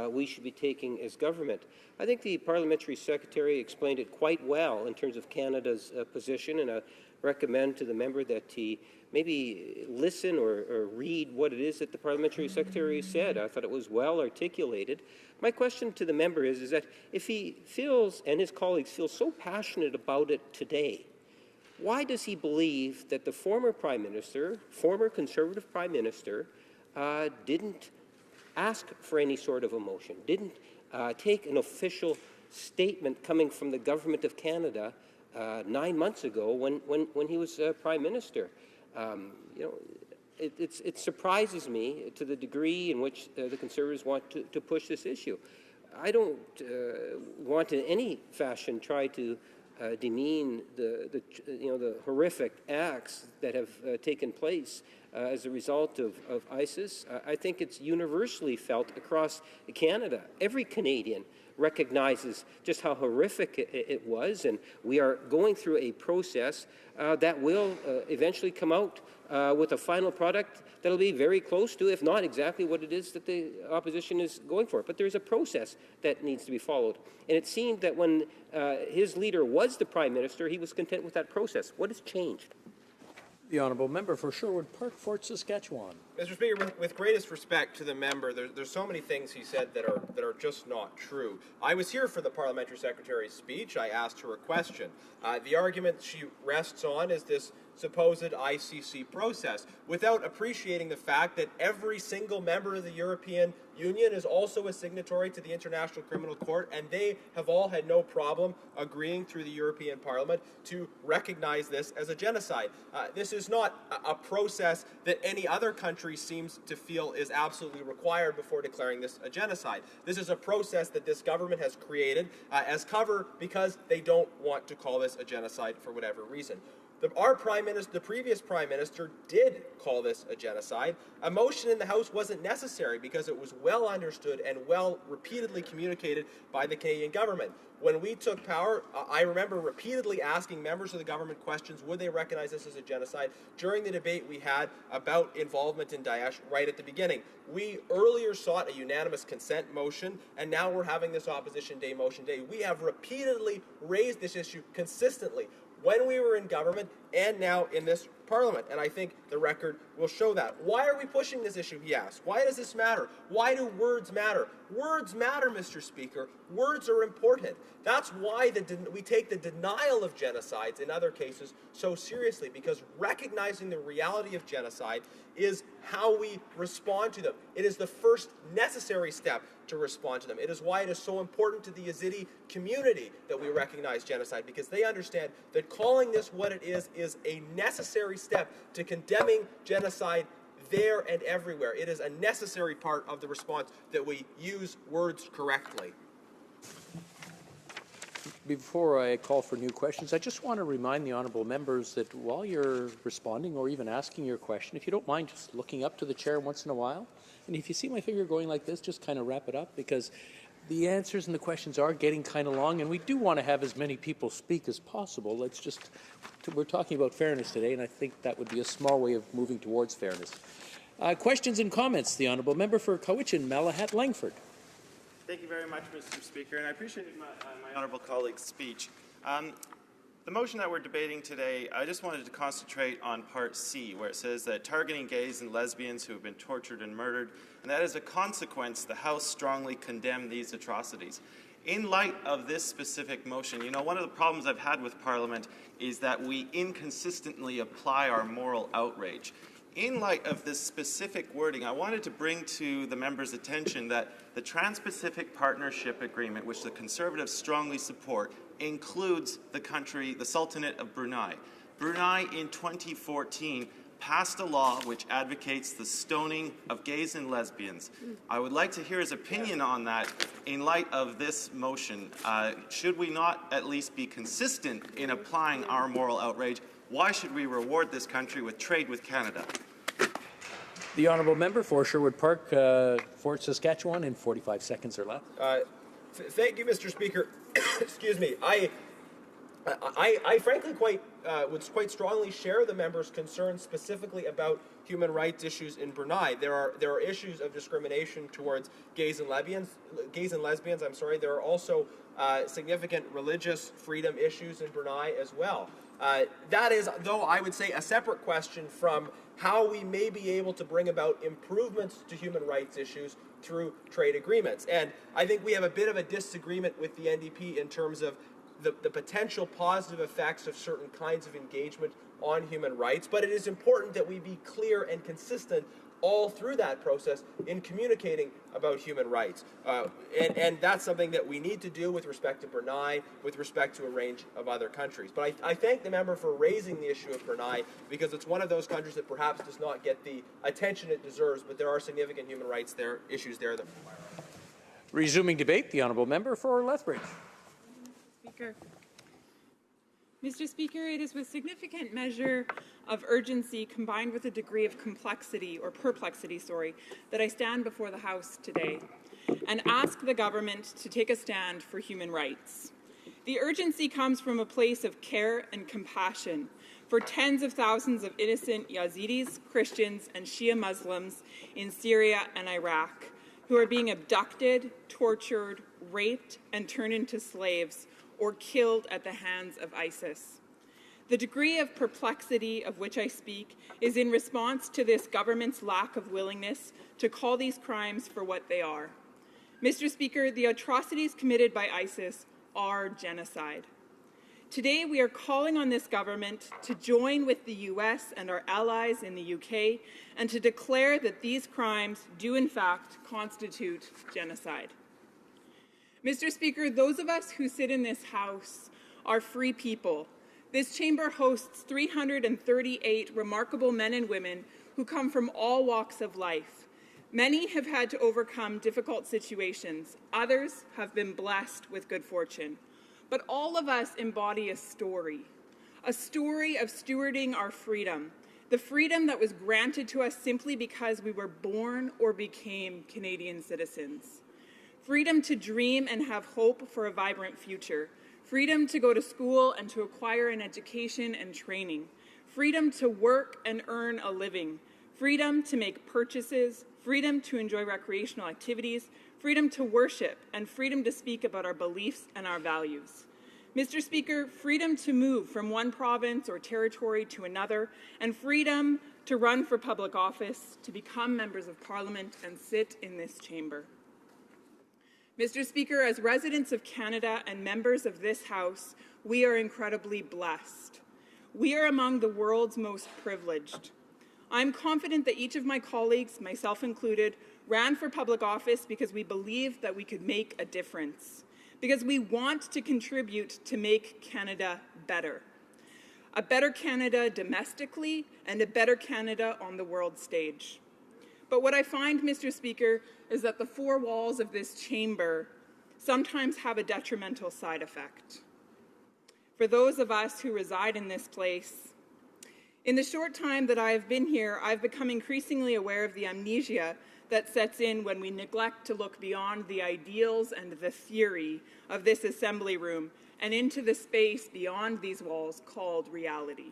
we should be taking as government. I think the Parliamentary Secretary explained it quite well in terms of Canada's position, and I recommend to the member that he maybe listen or read what it is that the Parliamentary Secretary said. I thought it was well articulated. My question to the member is that if he feels, and his colleagues feel so passionate about it today, why does he believe that the former Prime Minister, former Conservative Prime Minister, didn't ask for any sort of a motion, didn't take an official statement coming from the Government of Canada 9 months ago when he was Prime Minister? It surprises me to the degree in which the Conservatives want to push this issue. I don't want in any fashion try to demean the horrific acts that have taken place as a result of ISIS. I think it's universally felt across Canada. Every Canadian recognizes just how horrific it was, and we are going through a process that will eventually come out with a final product that'll be very close to, if not exactly what it is that the opposition is going for. But there's a process that needs to be followed. And it seemed that when his leader was the Prime Minister, he was content with that process. What has changed? The honourable member for Sherwood Park, Fort Saskatchewan. Mr. Speaker, with greatest respect to the member, there's so many things he said that are just not true. I was here for the Parliamentary Secretary's speech. I asked her a question. The argument she rests on is this supposed ICC process, without appreciating the fact that every single member of the European Union is also a signatory to the International Criminal Court, and they have all had no problem agreeing through the European Parliament to recognize this as a genocide. This is not a process that any other country seems to feel is absolutely required before declaring this a genocide. This is a process that this government has created as cover because they don't want to call this a genocide for whatever reason. Our Prime Minister, the previous Prime Minister, did call this a genocide. A motion in the House wasn't necessary because it was well understood and well repeatedly communicated by the Canadian government. When we took power, I remember repeatedly asking members of the government questions, would they recognize this as a genocide, during the debate we had about involvement in Daesh right at the beginning. We earlier sought a unanimous consent motion, and now we're having this Opposition Day motion today. We have repeatedly raised this issue consistently when we were in government and now in this Parliament, and I think the record will show that. Why are we pushing this issue, he asks? Why does this matter? Why do words matter? Words matter, Mr. Speaker. Words are important. That's why we take the denial of genocides in other cases so seriously, because recognizing the reality of genocide is how we respond to them. It is the first necessary step to respond to them. It is why it is so important to the Yazidi community that we recognize genocide, because they understand that calling this what it is a necessary step to condemning genocide there and everywhere. It is a necessary part of the response that we use words correctly. Before I call for new questions, I just want to remind the honourable members that while you're responding or even asking your question, if you don't mind just looking up to the chair once in a while, and if you see my finger going like this, just kind of wrap it up, because the answers and the questions are getting kind of long, and we do want to have as many people speak as possible. Let's just, we're talking about fairness today, and I think that would be a small way of moving towards fairness. Questions and comments. The honourable member for Cowichan, Malahat, Langford. Thank you very much, Mr. Speaker, and I appreciated my honourable colleague's speech. The motion that we're debating today, I just wanted to concentrate on Part C, where it says that targeting gays and lesbians who have been tortured and murdered, and that as a consequence, the House strongly condemned these atrocities. In light of this specific motion, you know, one of the problems I've had with Parliament is that we inconsistently apply our moral outrage. In light of this specific wording, I wanted to bring to the members' attention that the Trans-Pacific Partnership Agreement, which the Conservatives strongly support, includes the country, the Sultanate of Brunei. Brunei in 2014 passed a law which advocates the stoning of gays and lesbians. I would like to hear his opinion on that in light of this motion. Should we not at least be consistent in applying our moral outrage? Why should we reward this country with trade with Canada? The honourable member for Sherwood Park, Fort Saskatchewan, in 45 seconds or less. Thank you, Mr. Speaker. Excuse me. I frankly would quite strongly share the member's concerns specifically about human rights issues in Brunei. There are issues of discrimination towards gays and lesbians. There are also significant religious freedom issues in Brunei as well. That is, though, I would say a separate question from how we may be able to bring about improvements to human rights issues through trade agreements. And I think we have a bit of a disagreement with the NDP in terms of the potential positive effects of certain kinds of engagement on human rights, but it is important that we be clear and consistent all through that process in communicating about human rights. And that's something that we need to do with respect to Brunei, with respect to a range of other countries. But I thank the member for raising the issue of Brunei, because it's one of those countries that perhaps does not get the attention it deserves, but there are significant human rights issues there. Resuming debate, the honourable member for Lethbridge. Mr. Speaker, it is with significant measure of urgency combined with a degree of perplexity, that I stand before the House today and ask the government to take a stand for human rights. The urgency comes from a place of care and compassion for tens of thousands of innocent Yazidis, Christians, and Shia Muslims in Syria and Iraq who are being abducted, tortured, raped, and turned into slaves or killed at the hands of ISIS. The degree of perplexity of which I speak is in response to this government's lack of willingness to call these crimes for what they are. Mr. Speaker, the atrocities committed by ISIS are genocide. Today, we are calling on this government to join with the US and our allies in the UK and to declare that these crimes do in fact constitute genocide. Mr. Speaker, those of us who sit in this House are free people. This chamber hosts 338 remarkable men and women who come from all walks of life. Many have had to overcome difficult situations. Others have been blessed with good fortune. But all of us embody a story of stewarding our freedom, the freedom that was granted to us simply because we were born or became Canadian citizens. Freedom to dream and have hope for a vibrant future. Freedom to go to school and to acquire an education and training. Freedom to work and earn a living. Freedom to make purchases. Freedom to enjoy recreational activities. Freedom to worship, and freedom to speak about our beliefs and our values. Mr. Speaker, freedom to move from one province or territory to another, and freedom to run for public office, to become members of Parliament and sit in this chamber. Mr. Speaker, as residents of Canada and members of this House, we are incredibly blessed. We are among the world's most privileged. I'm confident that each of my colleagues, myself included, ran for public office because we believed that we could make a difference, because we want to contribute to make Canada better. A better Canada domestically and a better Canada on the world stage. But what I find, Mr. Speaker, is that the four walls of this chamber sometimes have a detrimental side effect. For those of us who reside in this place, in the short time that I have been here, I've become increasingly aware of the amnesia that sets in when we neglect to look beyond the ideals and the theory of this assembly room and into the space beyond these walls called reality.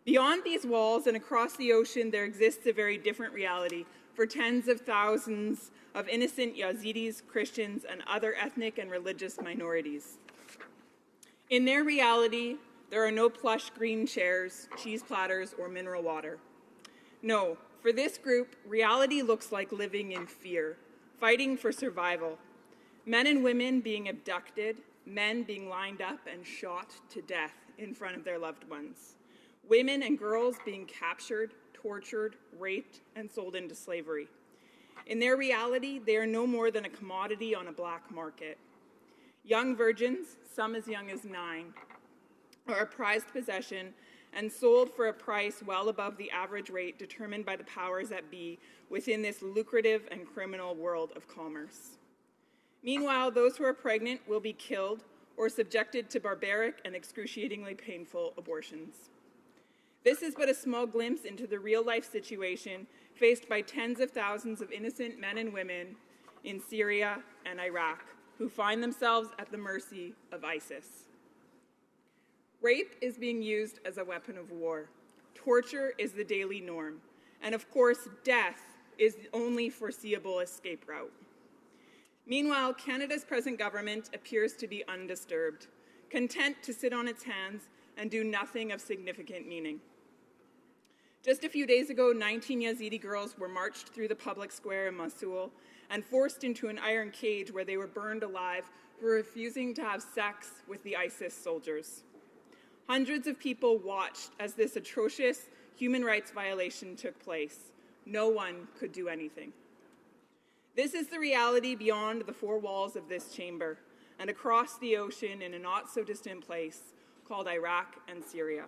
Beyond these walls and across the ocean, there exists a very different reality for tens of thousands of innocent Yazidis, Christians, and other ethnic and religious minorities. In their reality, there are no plush green chairs, cheese platters, or mineral water. No, for this group, reality looks like living in fear, fighting for survival. Men and women being abducted, men being lined up and shot to death in front of their loved ones. Women and girls being captured, tortured, raped, and sold into slavery. In their reality, they are no more than a commodity on a black market. Young virgins, some as young as 9, are a prized possession and sold for a price well above the average rate determined by the powers that be within this lucrative and criminal world of commerce. Meanwhile, those who are pregnant will be killed or subjected to barbaric and excruciatingly painful abortions. This is but a small glimpse into the real-life situation faced by tens of thousands of innocent men and women in Syria and Iraq who find themselves at the mercy of ISIS. Rape is being used as a weapon of war. Torture is the daily norm. And of course, death is the only foreseeable escape route. Meanwhile, Canada's present government appears to be undisturbed, content to sit on its hands and do nothing of significant meaning. Just a few days ago, 19 Yazidi girls were marched through the public square in Mosul and forced into an iron cage where they were burned alive for refusing to have sex with the ISIS soldiers. Hundreds of people watched as this atrocious human rights violation took place. No one could do anything. This is the reality beyond the four walls of this chamber and across the ocean in a not-so-distant place called Iraq and Syria.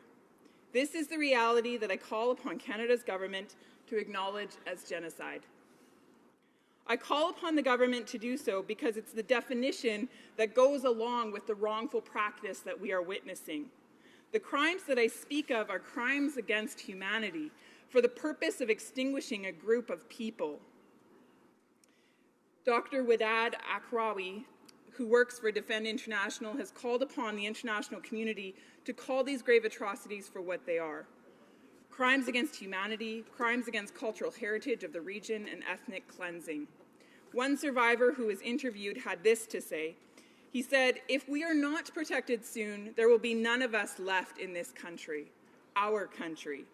This is the reality that I call upon Canada's government to acknowledge as genocide. I call upon the government to do so because it's the definition that goes along with the wrongful practice that we are witnessing. The crimes that I speak of are crimes against humanity for the purpose of extinguishing a group of people. Dr. Wadad Akrawi, who works for Defend International, has called upon the international community to call these grave atrocities for what they are. Crimes against humanity, crimes against cultural heritage of the region, and ethnic cleansing. One survivor who was interviewed had this to say. He said, "If we are not protected soon, there will be none of us left in this country, our country."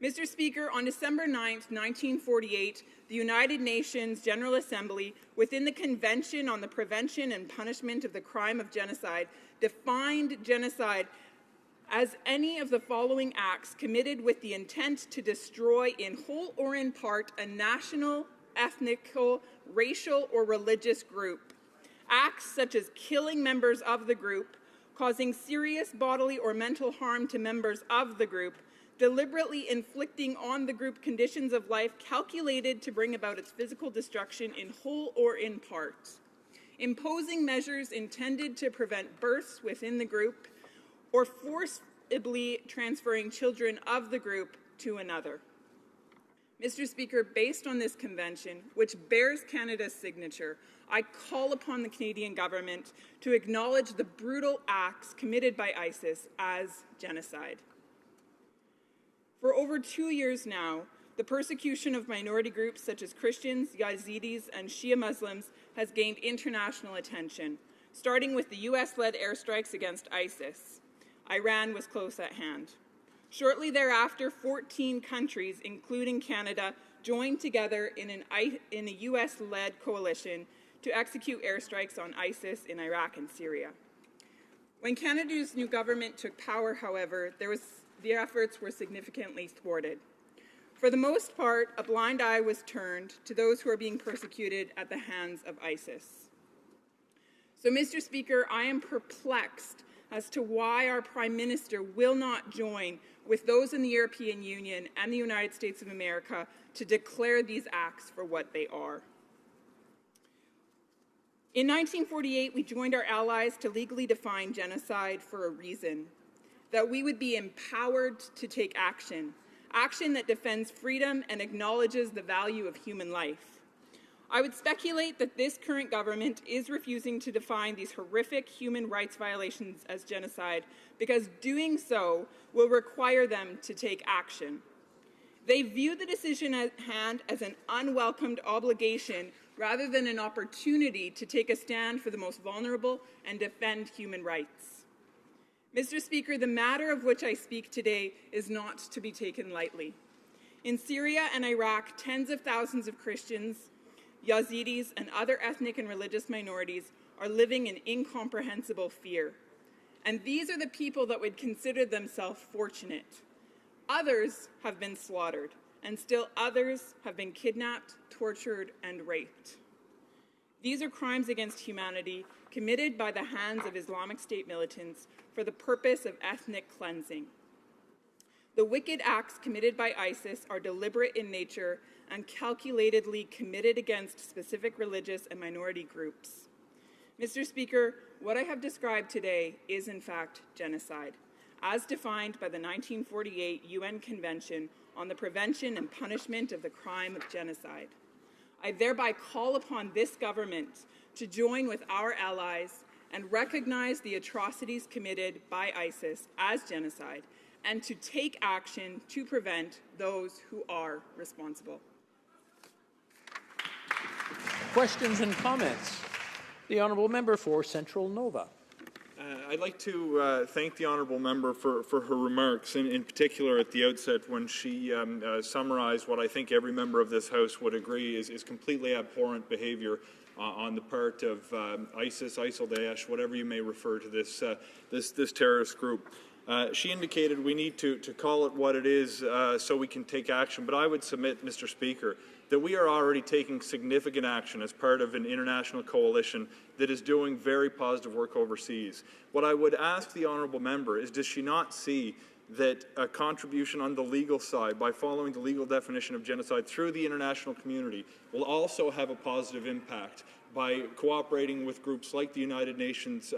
Mr. Speaker, on December 9th, 1948, the United Nations General Assembly, within the Convention on the Prevention and Punishment of the Crime of Genocide, defined genocide as any of the following acts committed with the intent to destroy in whole or in part a national, ethnical, racial, or religious group. Acts such as killing members of the group, causing serious bodily or mental harm to members of the group, deliberately inflicting on the group conditions of life calculated to bring about its physical destruction in whole or in part, imposing measures intended to prevent births within the group, or forcibly transferring children of the group to another. Mr. Speaker, based on this convention, which bears Canada's signature, I call upon the Canadian government to acknowledge the brutal acts committed by ISIS as genocide. For over 2 years now, the persecution of minority groups such as Christians, Yazidis, and Shia Muslims has gained international attention, starting with the US-led airstrikes against ISIS. Iran was close at hand. Shortly thereafter, 14 countries, including Canada, joined together in a US-led coalition to execute airstrikes on ISIS in Iraq and Syria. When Canada's new government took power, however, the efforts were significantly thwarted. For the most part, a blind eye was turned to those who are being persecuted at the hands of ISIS. So, Mr. Speaker, I am perplexed as to why our Prime Minister will not join with those in the European Union and the United States of America to declare these acts for what they are. In 1948, we joined our allies to legally define genocide for a reason, that we would be empowered to take action, action that defends freedom and acknowledges the value of human life. I would speculate that this current government is refusing to define these horrific human rights violations as genocide because doing so will require them to take action. They view the decision at hand as an unwelcomed obligation rather than an opportunity to take a stand for the most vulnerable and defend human rights. Mr. Speaker, the matter of which I speak today is not to be taken lightly. In Syria and Iraq, tens of thousands of Christians, Yazidis, and other ethnic and religious minorities are living in incomprehensible fear. And these are the people that would consider themselves fortunate. Others have been slaughtered, and still others have been kidnapped, tortured, and raped. These are crimes against humanity committed by the hands of Islamic State militants for the purpose of ethnic cleansing. The wicked acts committed by ISIS are deliberate in nature and calculatedly committed against specific religious and minority groups. Mr. Speaker, what I have described today is in fact genocide, as defined by the 1948 UN Convention on the Prevention and Punishment of the Crime of Genocide. I thereby call upon this government to join with our allies and recognize the atrocities committed by ISIS as genocide and to take action to prevent those who are responsible. Questions and comments? The Honourable Member for Central Nova. I'd like to thank the honourable member for her remarks, in particular at the outset when she summarized what I think every member of this House would agree is completely abhorrent behaviour on the part of ISIS, ISIL, Daesh, whatever you may refer to this terrorist group. She indicated we need to call it what it is so we can take action, but I would submit, Mr. Speaker, that we are already taking significant action as part of an international coalition that is doing very positive work overseas. What I would ask the honourable member is, does she not see that a contribution on the legal side, by following the legal definition of genocide through the international community, will also have a positive impact by cooperating with groups like the United Nations,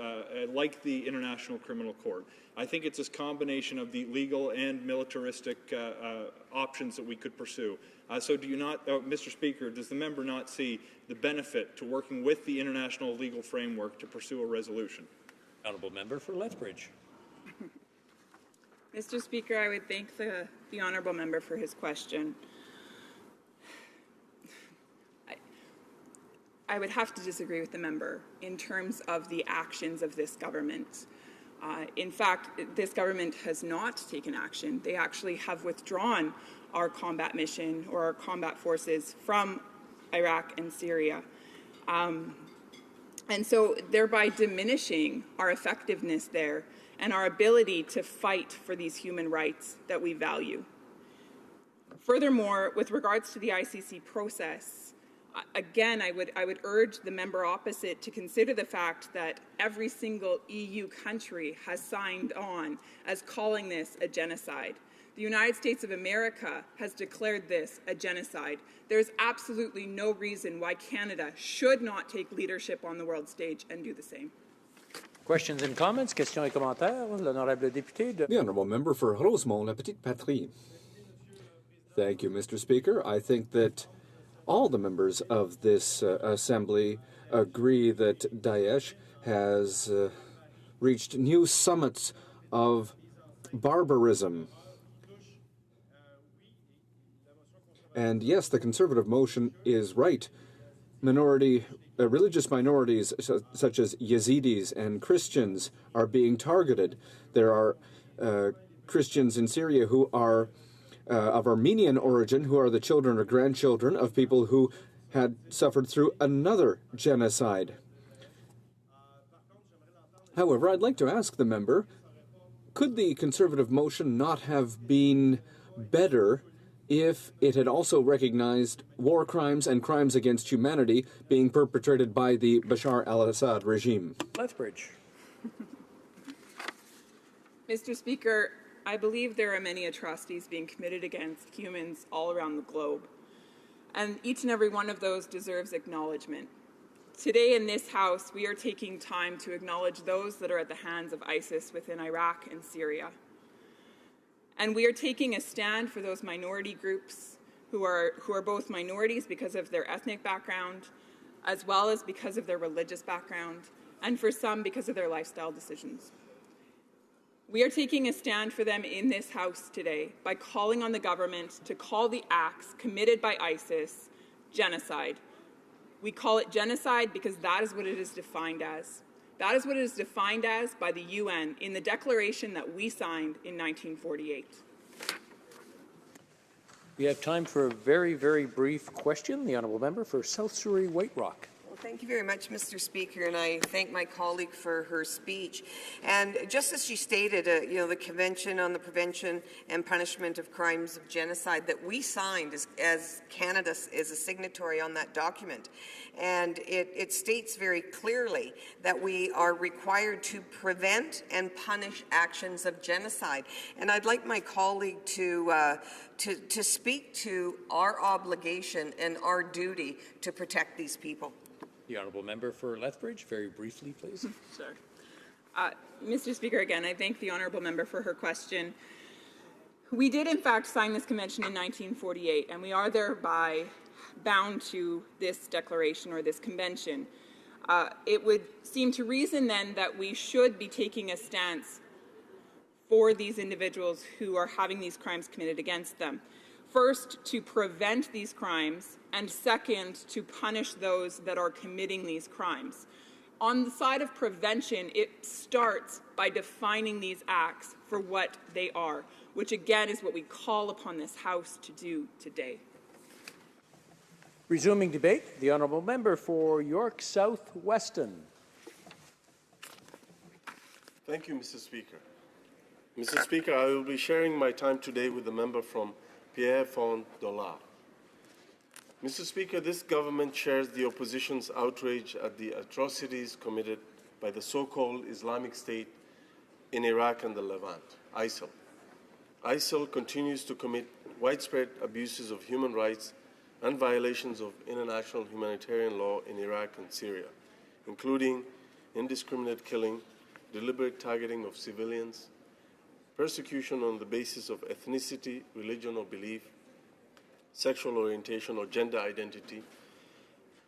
like the International Criminal Court? I think it's this combination of the legal and militaristic options that we could pursue. So do you not, Mr. Speaker, does the member not see the benefit to working with the international legal framework to pursue a resolution? Honourable Member for Lethbridge. Mr. Speaker, I would thank the honourable member for his question. I would have to disagree with the member in terms of the actions of this government. In fact, this government has not taken action. They actually have withdrawn our combat mission or our combat forces from Iraq and Syria. And so thereby diminishing our effectiveness there and our ability to fight for these human rights that we value. Furthermore, with regards to the ICC process, again, I would urge the member opposite to consider the fact that every single EU country has signed on as calling this a genocide. The United States of America has declared this a genocide. There's absolutely no reason why Canada should not take leadership on the world stage and do the same. Questions and comments? Questions et commentaires? L'honorable député de... The Honourable Member for Rosemont, La Petite Patrie. Thank you, Mr. Speaker. I think that all the members of this Assembly agree that Daesh has reached new summits of barbarism. And yes, the Conservative motion is right. Religious minorities such as Yazidis and Christians are being targeted. There are Christians in Syria who are of Armenian origin, who are the children or grandchildren of people who had suffered through another genocide. However, I'd like to ask the member, could the Conservative motion not have been better if it had also recognized war crimes and crimes against humanity being perpetrated by the Bashar al-Assad regime? Lethbridge. Mr. Speaker, I believe there are many atrocities being committed against humans all around the globe, and each and every one of those deserves acknowledgement. Today in this House, we are taking time to acknowledge those that are at the hands of ISIS within Iraq and Syria. And we are taking a stand for those minority groups who are both minorities because of their ethnic background, as well as because of their religious background, and for some because of their lifestyle decisions. We are taking a stand for them in this House today by calling on the government to call the acts committed by ISIS genocide. We call it genocide because that is what it is defined as. That is what it is defined as by the UN in the declaration that we signed in 1948. We have time for a very, very brief question. The Honourable Member for South Surrey White Rock. Well, thank you very much, Mr. Speaker, and I thank my colleague for her speech. And just as she stated, the Convention on the Prevention and Punishment of Crimes of Genocide that we signed as Canada is a signatory on that document. And it states very clearly that we are required to prevent and punish actions of genocide. And I'd like my colleague to speak to our obligation and our duty to protect these people. The honourable member for Lethbridge, very briefly, please. Sure. Mr. Speaker, again, I thank the honourable member for her question. We did, in fact, sign this convention in 1948, and we are thereby bound to this declaration or this convention. It would seem to reason then that we should be taking a stance for these individuals who are having these crimes committed against them. First, to prevent these crimes, and second, to punish those that are committing these crimes. On the side of prevention, it starts by defining these acts for what they are, which again is what we call upon this House to do today. Resuming debate, the honourable member for York South Weston. Thank you, Mr. Speaker. Mr. Speaker, I will be sharing my time today with the member from Pierrefonds-Dollard. Mr. Speaker, this government shares the opposition's outrage at the atrocities committed by the so-called Islamic State in Iraq and the Levant, ISIL. ISIL continues to commit widespread abuses of human rights and violations of international humanitarian law in Iraq and Syria, including indiscriminate killing, deliberate targeting of civilians, persecution on the basis of ethnicity, religion or belief, sexual orientation or gender identity,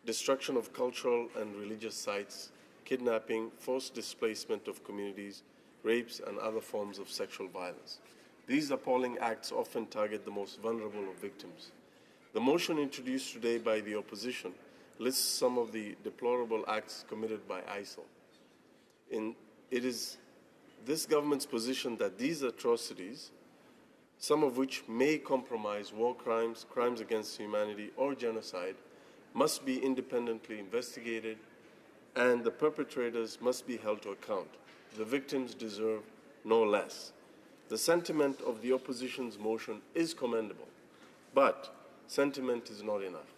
destruction of cultural and religious sites, kidnapping, forced displacement of communities, rapes, and other forms of sexual violence. These appalling acts often target the most vulnerable of victims. The motion introduced today by the opposition lists some of the deplorable acts committed by ISIL. It is this government's position that these atrocities, some of which may compromise war crimes, crimes against humanity, or genocide, must be independently investigated, and the perpetrators must be held to account. The victims deserve no less. The sentiment of the opposition's motion is commendable, but sentiment is not enough.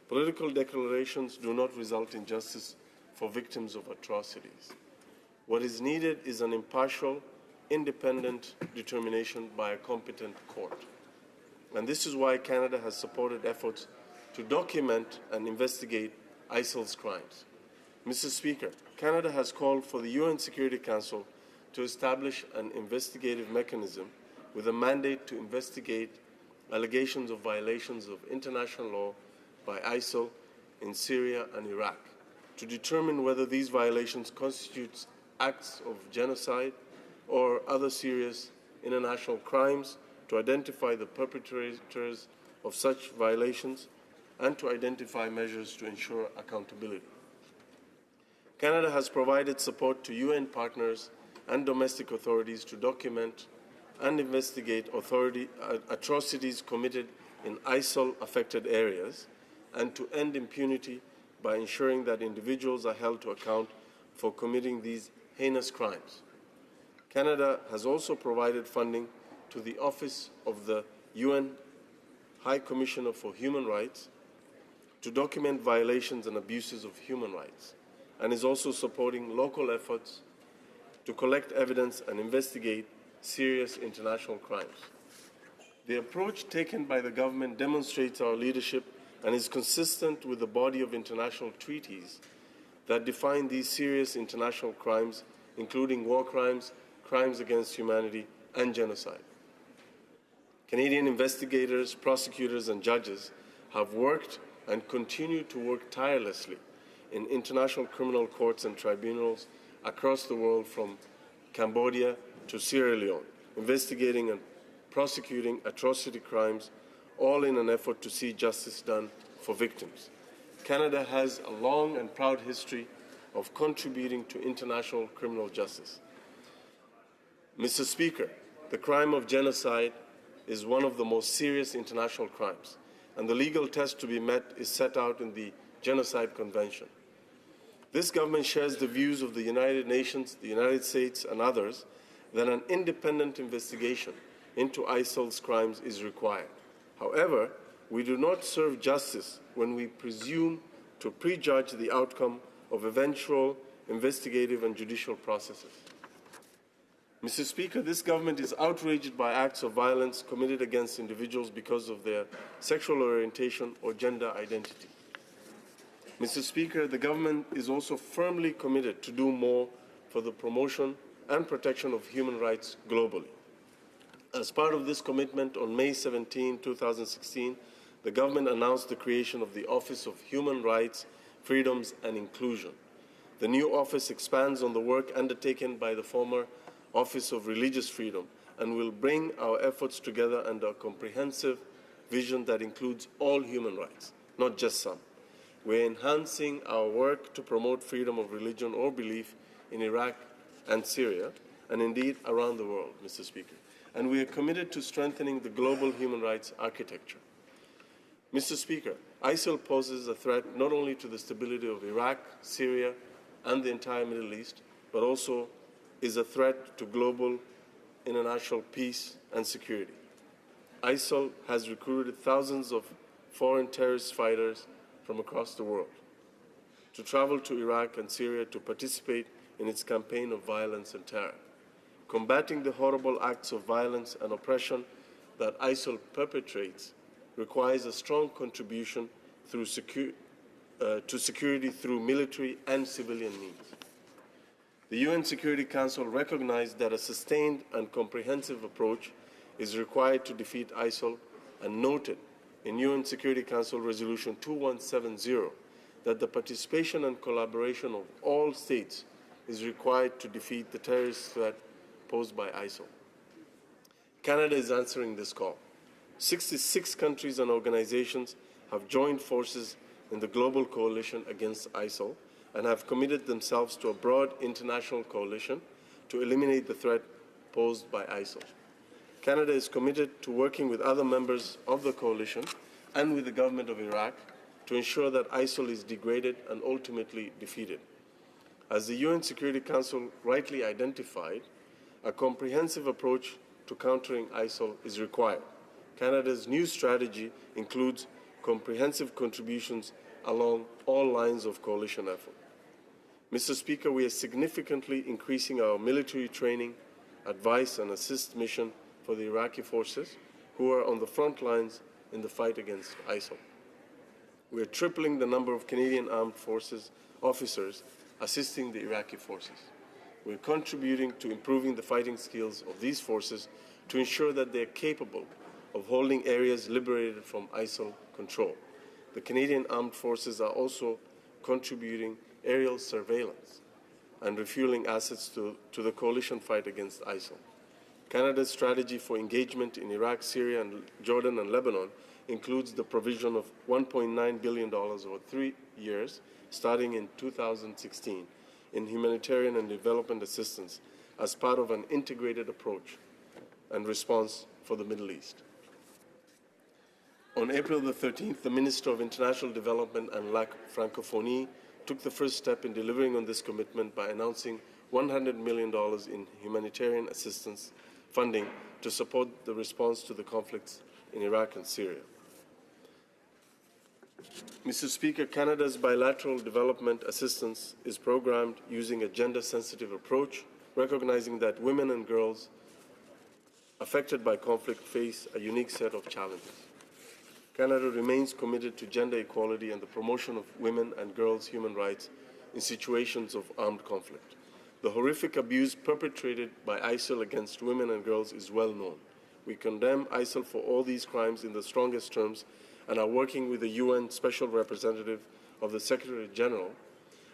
Political declarations do not result in justice for victims of atrocities. What is needed is an impartial, independent determination by a competent court. And this is why Canada has supported efforts to document and investigate ISIL's crimes. Mr. Speaker, Canada has called for the UN Security Council to establish an investigative mechanism with a mandate to investigate allegations of violations of international law by ISIL in Syria and Iraq, to determine whether these violations constitute acts of genocide or other serious international crimes, to identify the perpetrators of such violations, and to identify measures to ensure accountability. Canada has provided support to UN partners and domestic authorities to document and investigate atrocities committed in ISIL-affected areas, and to end impunity by ensuring that individuals are held to account for committing these heinous crimes. Canada has also provided funding to the Office of the UN High Commissioner for Human Rights to document violations and abuses of human rights, and is also supporting local efforts to collect evidence and investigate serious international crimes. The approach taken by the government demonstrates our leadership and is consistent with the body of international treaties that define these serious international crimes, including war crimes, crimes against humanity, and genocide. Canadian investigators, prosecutors, and judges have worked and continue to work tirelessly in international criminal courts and tribunals across the world, from Cambodia to Sierra Leone, investigating and prosecuting atrocity crimes, all in an effort to see justice done for victims. Canada has a long and proud history of contributing to international criminal justice. Mr. Speaker, the crime of genocide is one of the most serious international crimes, and the legal test to be met is set out in the Genocide Convention. This government shares the views of the United Nations, the United States, and others that an independent investigation into ISIL's crimes is required. However, we do not serve justice when we presume to prejudge the outcome of eventual investigative and judicial processes. Mr. Speaker, this government is outraged by acts of violence committed against individuals because of their sexual orientation or gender identity. Mr. Speaker, the government is also firmly committed to do more for the promotion and protection of human rights globally. As part of this commitment, on May 17, 2016, the government announced the creation of the Office of Human Rights, Freedoms and Inclusion. The new office expands on the work undertaken by the former Office of Religious Freedom and will bring our efforts together under a comprehensive vision that includes all human rights, not just some. We're enhancing our work to promote freedom of religion or belief in Iraq and Syria, and indeed around the world, Mr. Speaker. And we are committed to strengthening the global human rights architecture. Mr. Speaker, ISIL poses a threat not only to the stability of Iraq, Syria, and the entire Middle East, but also is a threat to global international peace and security. ISIL has recruited thousands of foreign terrorist fighters from across the world to travel to Iraq and Syria to participate in its campaign of violence and terror. Combating the horrible acts of violence and oppression that ISIL perpetrates requires a strong contribution to security through military and civilian means. The UN Security Council recognized that a sustained and comprehensive approach is required to defeat ISIL and noted in UN Security Council Resolution 2170 that the participation and collaboration of all states is required to defeat the terrorist threat posed by ISIL. Canada is answering this call. 66 countries and organizations have joined forces in the global coalition against ISIL and have committed themselves to a broad international coalition to eliminate the threat posed by ISIL. Canada is committed to working with other members of the coalition and with the government of Iraq to ensure that ISIL is degraded and ultimately defeated. As the UN Security Council rightly identified, a comprehensive approach to countering ISIL is required. Canada's new strategy includes comprehensive contributions along all lines of coalition effort. Mr. Speaker, we are significantly increasing our military training, advice and assist mission for the Iraqi forces who are on the front lines in the fight against ISIL. We are tripling the number of Canadian Armed Forces officers assisting the Iraqi forces. We are contributing to improving the fighting skills of these forces to ensure that they are capable of holding areas liberated from ISIL control. The Canadian Armed Forces are also contributing aerial surveillance and refueling assets to the coalition fight against ISIL. Canada's strategy for engagement in Iraq, Syria, and Jordan and Lebanon includes the provision of $1.9 billion over 3 years, starting in 2016, in humanitarian and development assistance as part of an integrated approach and response for the Middle East. On April the 13th, the Minister of International Development and La Francophonie took the first step in delivering on this commitment by announcing $100 million in humanitarian assistance funding to support the response to the conflicts in Iraq and Syria. Mr. Speaker, Canada's bilateral development assistance is programmed using a gender-sensitive approach, recognizing that women and girls affected by conflict face a unique set of challenges. Canada remains committed to gender equality and the promotion of women and girls' human rights in situations of armed conflict. The horrific abuse perpetrated by ISIL against women and girls is well known. We condemn ISIL for all these crimes in the strongest terms and are working with the UN Special Representative of the Secretary General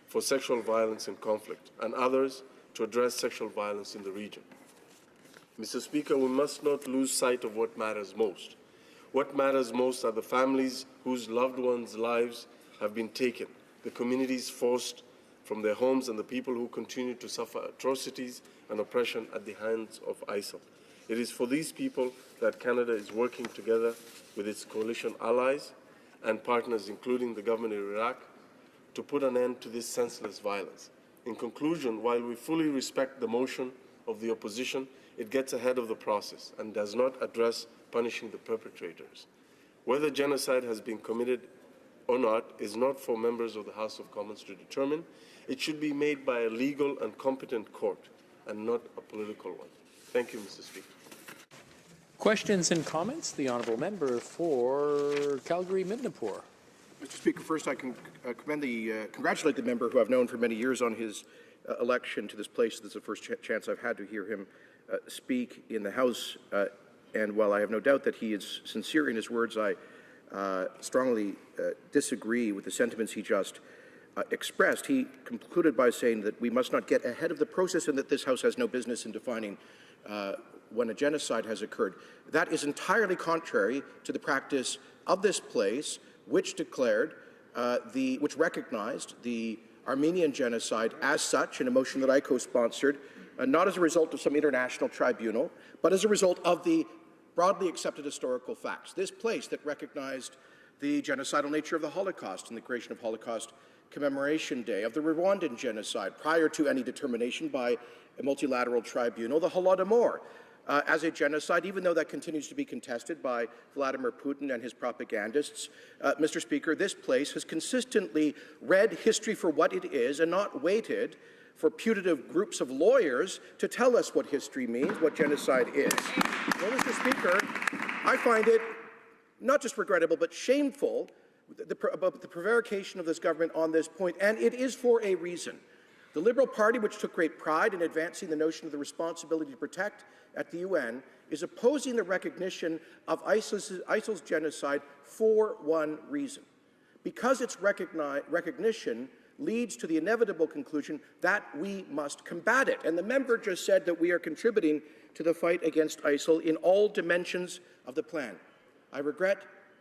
for sexual violence in conflict and others to address sexual violence in the region. Mr. Speaker, we must not lose sight of what matters most. What matters most are the families whose loved ones' lives have been taken, the communities forced from their homes, and the people who continue to suffer atrocities and oppression at the hands of ISIL. It is for these people that Canada is working together with its coalition allies and partners, including the government of Iraq, to put an end to this senseless violence. In conclusion, while we fully respect the motion of the opposition, it gets ahead of the process and does not address punishing the perpetrators. Whether genocide has been committed or not is not for members of the House of Commons to determine. It should be made by a legal and competent court and not a political one. Thank you, Mr. Speaker. Questions and comments? The honourable member for Calgary-Midnapore. Mr. Speaker, first I can congratulate the member who I've known for many years on his election to this place. This is the first chance I've had to hear him speak in the House. And while I have no doubt that he is sincere in his words, I strongly disagree with the sentiments he just expressed. He concluded by saying that we must not get ahead of the process and that this House has no business in defining when a genocide has occurred. That is entirely contrary to the practice of this place, which declared, which recognized the Armenian genocide as such in a motion that I co-sponsored, not as a result of some international tribunal, but as a result of the broadly accepted historical facts. This place that recognized the genocidal nature of the Holocaust and the creation of Holocaust Commemoration Day, of the Rwandan genocide prior to any determination by a multilateral tribunal, the Holodomor, as a genocide, even though that continues to be contested by Vladimir Putin and his propagandists. Mr. Speaker, this place has consistently read history for what it is and not waited for putative groups of lawyers to tell us what history means, what genocide is. Well, Mr. Speaker, I find it not just regrettable but shameful about the prevarication of this government on this point, and it is for a reason. The Liberal Party, which took great pride in advancing the notion of the responsibility to protect at the UN, is opposing the recognition of ISIL's genocide for one reason. Because its recognition leads to the inevitable conclusion that we must combat it. And the member just said that we are contributing to the fight against ISIL in all dimensions of the plan. I regret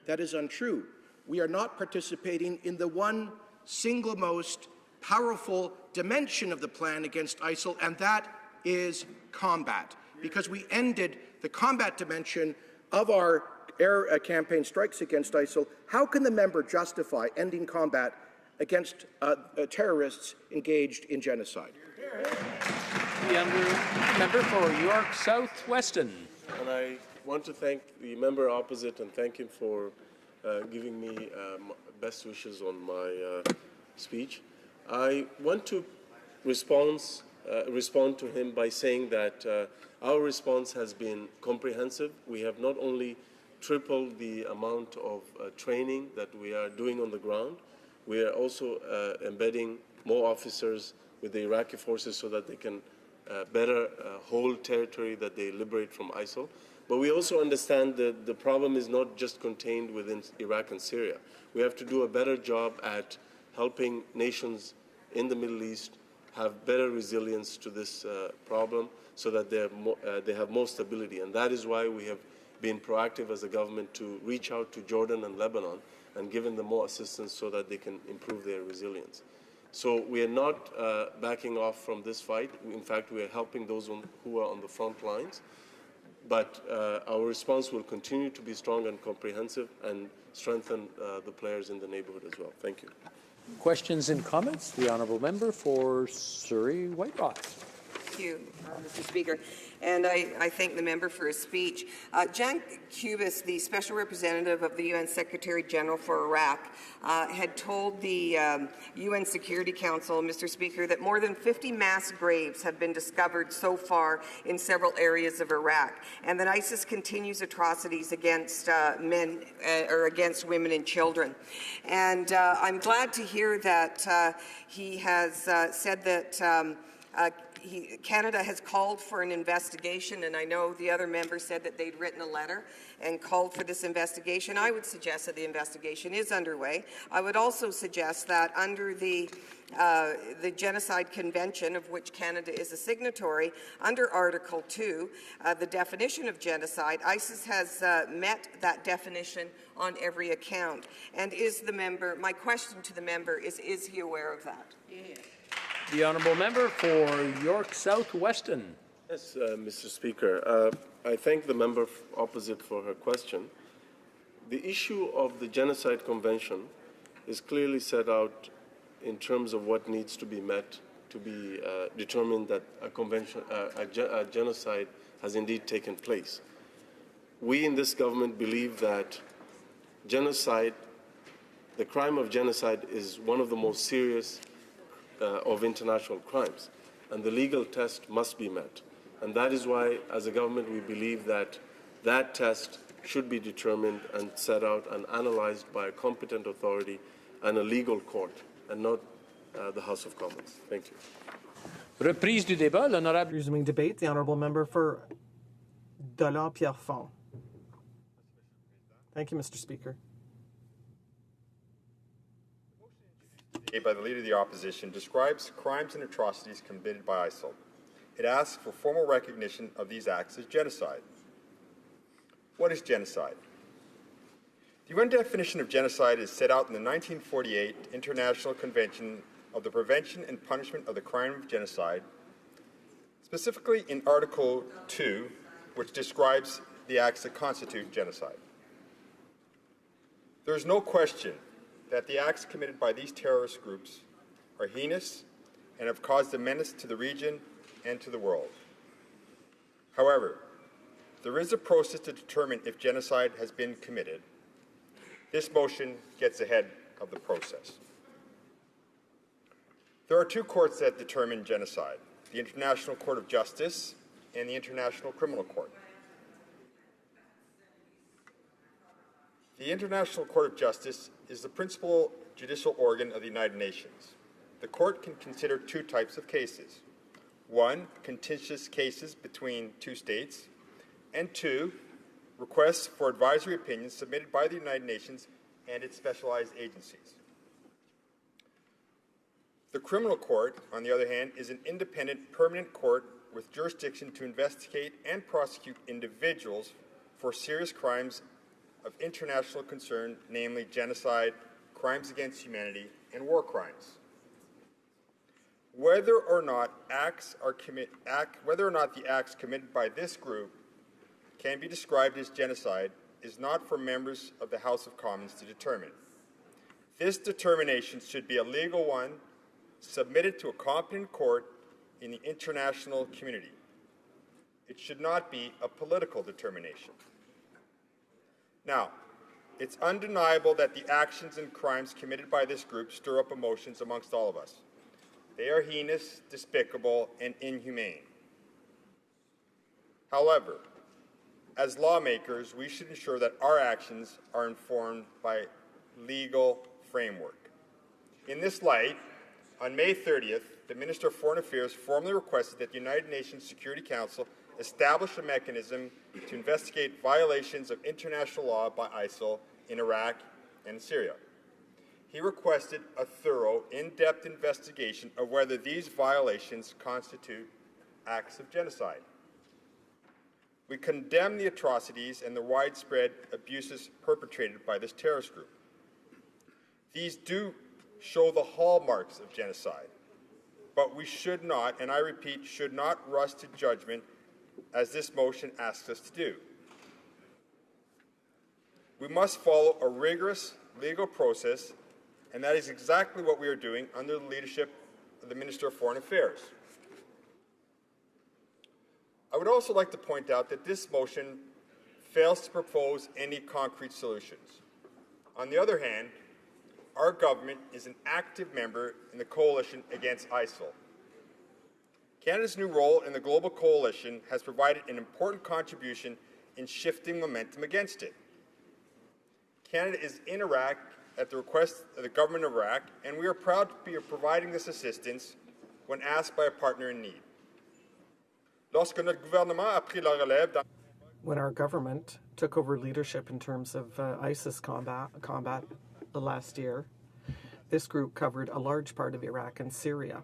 that is untrue. We are not participating in the one single most powerful dimension of the plan against ISIL, and that is combat. Because we ended the combat dimension of our air campaign strikes against ISIL, how can the member justify ending combat against terrorists engaged in genocide? The member for York South Weston. And I want to thank the member opposite and thank him for giving me best wishes on my speech. I want to respond to him by saying that our response has been comprehensive. We have not only tripled the amount of training that we are doing on the ground, we are also embedding more officers with the Iraqi forces so that they can better hold territory that they liberate from ISIL. But we also understand that the problem is not just contained within Iraq and Syria. We have to do a better job at helping nations in the Middle East have better resilience to this problem so that they have more stability. And that is why we have been proactive as a government to reach out to Jordan and Lebanon and giving them more assistance so that they can improve their resilience. So we are not backing off from this fight. In fact, we are helping those who are on the front lines. But our response will continue to be strong and comprehensive and strengthen the players in the neighborhood as well. Thank you. Questions and comments? The honourable member for Surrey White Rocks. Thank you, Mr. Speaker. And I thank the member for his speech. Jan Kubis, the Special Representative of the UN Secretary General for Iraq, had told the UN Security Council, Mr. Speaker, that more than 50 mass graves have been discovered so far in several areas of Iraq, and that ISIS continues atrocities against men or against women and children. And I'm glad to hear that he has said that Canada has called for an investigation, and I know the other member said that they'd written a letter and called for this investigation. I would suggest that the investigation is underway. I would also suggest that under the Genocide Convention, of which Canada is a signatory, under Article 2, the definition of genocide, ISIS has met that definition on every account. And my question to the member is he aware of that? Yeah. The honourable member for York South Weston. Yes, Mr. Speaker. I thank the member opposite for her question. The issue of the Genocide Convention is clearly set out in terms of what needs to be met to be determined that a genocide has indeed taken place. We in this government believe that genocide, the crime of genocide, is one of the most serious of international crimes, and the legal test must be met. And that is why, as a government, we believe that that test should be determined and set out and analyzed by a competent authority and a legal court, and not the House of Commons. Thank you. Reprise du débat, l'honorable. Resuming debate, the honourable member for Dollard-Pierrefonds. Thank you, Mr. Speaker. By the Leader of the Opposition describes crimes and atrocities committed by ISIL. It asks for formal recognition of these acts as genocide. What is genocide? The UN definition of genocide is set out in the 1948 International Convention of the Prevention and Punishment of the Crime of Genocide, specifically in Article 2, which describes the acts that constitute genocide. There is no question that the acts committed by these terrorist groups are heinous and have caused a menace to the region and to the world. However, there is a process to determine if genocide has been committed. This motion gets ahead of the process. There are two courts that determine genocide: the International Court of Justice and the International Criminal Court. The International Court of Justice is the principal judicial organ of the United Nations. The court can consider two types of cases. One, contentious cases between two states, and two, requests for advisory opinions submitted by the United Nations and its specialized agencies. The Criminal Court, on the other hand, is an independent, permanent court with jurisdiction to investigate and prosecute individuals for serious crimes of international concern, namely genocide, crimes against humanity, and war crimes. Whether or not the acts committed by this group can be described as genocide is not for members of the House of Commons to determine. This determination should be a legal one submitted to a competent court in the international community. It should not be a political determination. Now, it's undeniable that the actions and crimes committed by this group stir up emotions amongst all of us. They are heinous, despicable, and inhumane. However, as lawmakers, we should ensure that our actions are informed by legal framework. In this light, on May 30th, the Minister of Foreign Affairs formally requested that the United Nations Security Council establish a mechanism to investigate violations of international law by ISIL in Iraq and Syria. He requested a thorough, in-depth investigation of whether these violations constitute acts of genocide. We condemn the atrocities and the widespread abuses perpetrated by this terrorist group. These do show the hallmarks of genocide, but we should not, and I repeat, should not rush to judgment as this motion asks us to do. We must follow a rigorous legal process, and that is exactly what we are doing under the leadership of the Minister of Foreign Affairs. I would also like to point out that this motion fails to propose any concrete solutions. On the other hand, our government is an active member in the coalition against ISIL. Canada's new role in the global coalition has provided an important contribution in shifting momentum against it. Canada is in Iraq at the request of the government of Iraq, and we are proud to be providing this assistance when asked by a partner in need. When our government took over leadership in terms of ISIS combat last year, this group covered a large part of Iraq and Syria.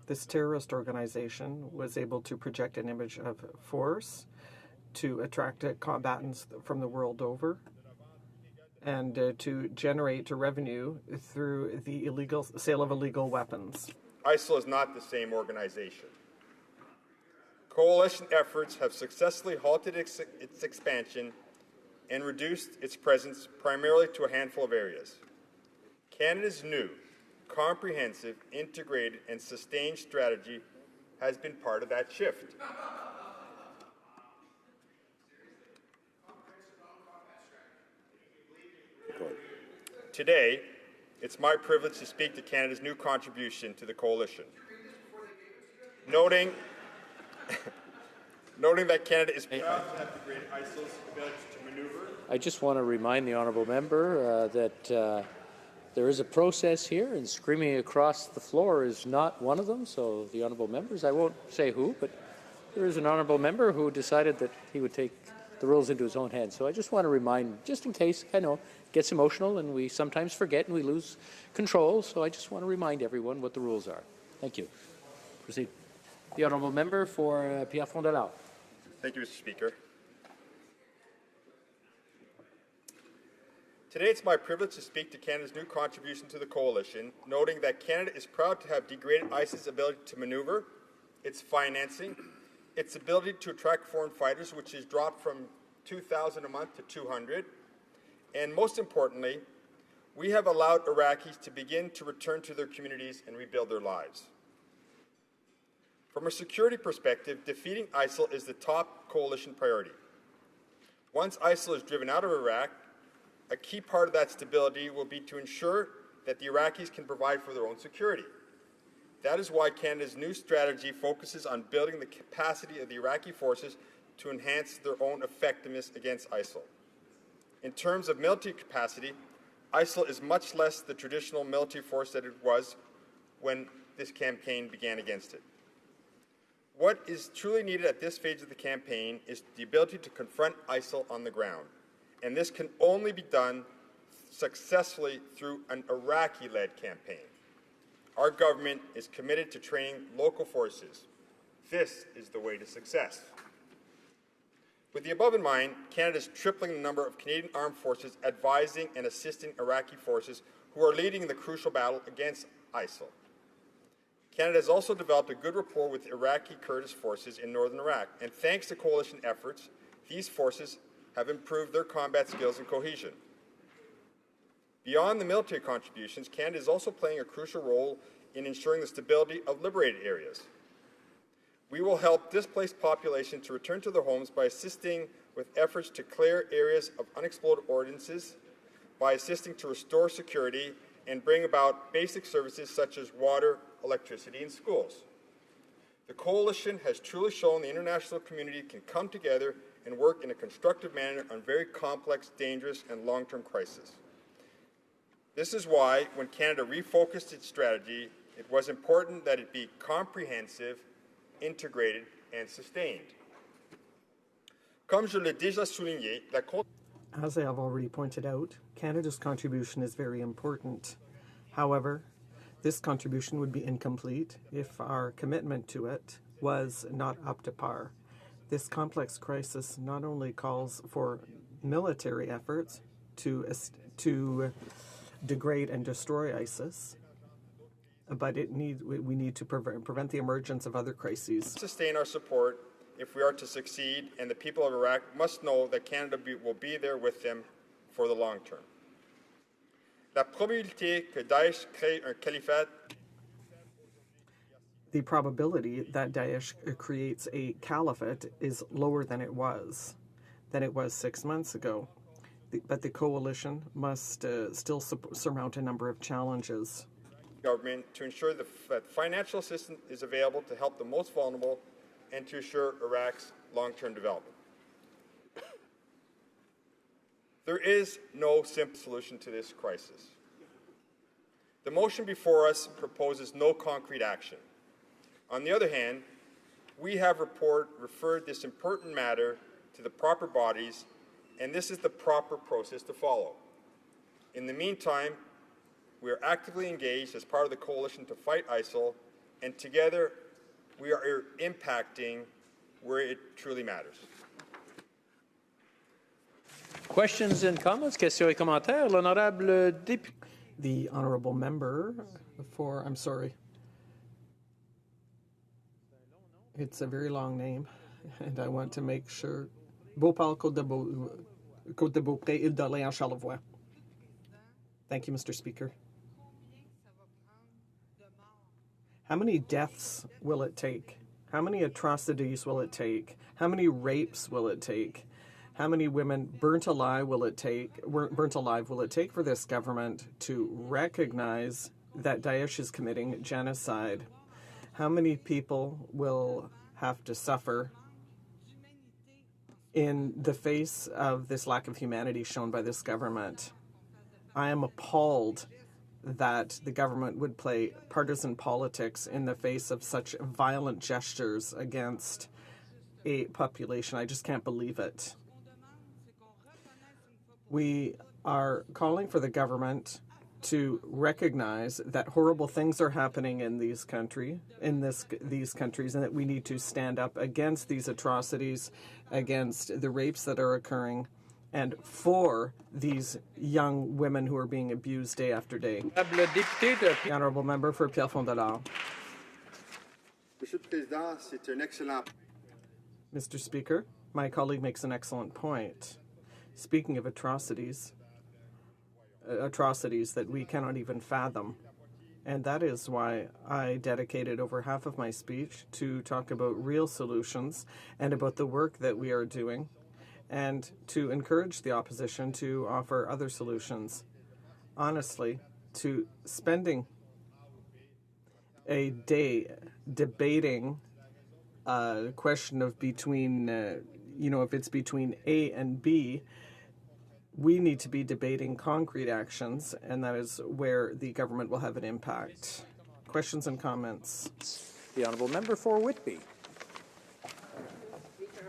This terrorist organization was able to project an image of force, to attract combatants from the world over, and to generate revenue through the illegal sale of illegal weapons. ISIL is not the same organization. Coalition efforts have successfully halted its expansion and reduced its presence primarily to a handful of areas. Canada's new comprehensive, integrated, and sustained strategy has been part of that shift. Today, it's my privilege to speak to Canada's new contribution to the coalition. Noting that Canada is proud to have degraded ISIL's ability to maneuver. I just want to remind the honourable member that there is a process here, and screaming across the floor is not one of them. So the honourable members, I won't say who, but there is an honourable member who decided that he would take the rules into his own hands. So I just want to remind, just in case, I know, it gets emotional and we sometimes forget and we lose control. So I just want to remind everyone what the rules are. Thank you. Proceed. The honourable member for Pierre Fond-de-Lard. Thank you, Mr. Speaker. Today, it's my privilege to speak to Canada's new contribution to the coalition, noting that Canada is proud to have degraded ISIS's ability to maneuver, its financing, its ability to attract foreign fighters, which has dropped from 2,000 a month to 200, and most importantly, we have allowed Iraqis to begin to return to their communities and rebuild their lives. From a security perspective, defeating ISIL is the top coalition priority. Once ISIL is driven out of Iraq, a key part of that stability will be to ensure that the Iraqis can provide for their own security. That is why Canada's new strategy focuses on building the capacity of the Iraqi forces to enhance their own effectiveness against ISIL. In terms of military capacity, ISIL is much less the traditional military force that it was when this campaign began against it. What is truly needed at this phase of the campaign is the ability to confront ISIL on the ground, and this can only be done successfully through an Iraqi-led campaign. Our government is committed to training local forces. This is the way to success. With the above in mind, Canada is tripling the number of Canadian armed forces advising and assisting Iraqi forces who are leading the crucial battle against ISIL. Canada has also developed a good rapport with Iraqi Kurdish forces in northern Iraq, and thanks to coalition efforts, these forces have improved their combat skills and cohesion. Beyond the military contributions, Canada is also playing a crucial role in ensuring the stability of liberated areas. We will help displaced populations to return to their homes by assisting with efforts to clear areas of unexploded ordnances, by assisting to restore security, and bring about basic services such as water, electricity, and schools. The coalition has truly shown the international community can come together and work in a constructive manner on very complex, dangerous, and long-term crises. This is why, when Canada refocused its strategy, it was important that it be comprehensive, integrated, and sustained. Comme je l'ai déjà souligné, As I have already pointed out, Canada's contribution is very important. However, this contribution would be incomplete if our commitment to it was not up to par. This complex crisis not only calls for military efforts to degrade and destroy ISIS, but we need to prevent the emergence of other crises. Sustain our support if we are to succeed, and the people of Iraq must know that Canada will be there with them for the long term. La probabilité que Daesh crée un califat. The probability that Daesh creates a caliphate is lower than it was 6 months ago. But the coalition must still surmount a number of challenges. Government to ensure that financial assistance is available to help the most vulnerable and to assure Iraq's long-term development. There is no simple solution to this crisis. The motion before us proposes no concrete action. On the other hand, we have referred this important matter to the proper bodies, and this is the proper process to follow. In the meantime, we are actively engaged as part of the coalition to fight ISIL, and together we are impacting where it truly matters. Questions and comments? Questions et commentaires? L'honorable député. The honourable member for, I'm sorry. It's a very long name, and I want to make sure. Beauport Côte-de-Beaupré, Île d'Orléans, Charlevoix. Thank you, Mr. Speaker. How many deaths will it take? How many atrocities will it take? How many rapes will it take? How many women burnt alive will it take for this government to recognize that Daesh is committing genocide? How many people will have to suffer in the face of this lack of humanity shown by this government? I am appalled that the government would play partisan politics in the face of such violent gestures against a population. I just can't believe it. We are calling for the government to recognize that horrible things are happening in these countries, and that we need to stand up against these atrocities, against the rapes that are occurring, and for these young women who are being abused day after day. The honourable member for Pierrefonds-Dollard. Mr. Speaker, my colleague makes an excellent point. Speaking of atrocities that we cannot even fathom. And that is why I dedicated over half of my speech to talk about real solutions and about the work that we are doing, and to encourage the opposition to offer other solutions. Honestly, to spending a day debating a question of between, if it's between A and B, we need to be debating concrete actions, and that is where the government will have an impact. Questions and comments? The honourable member for Whitby.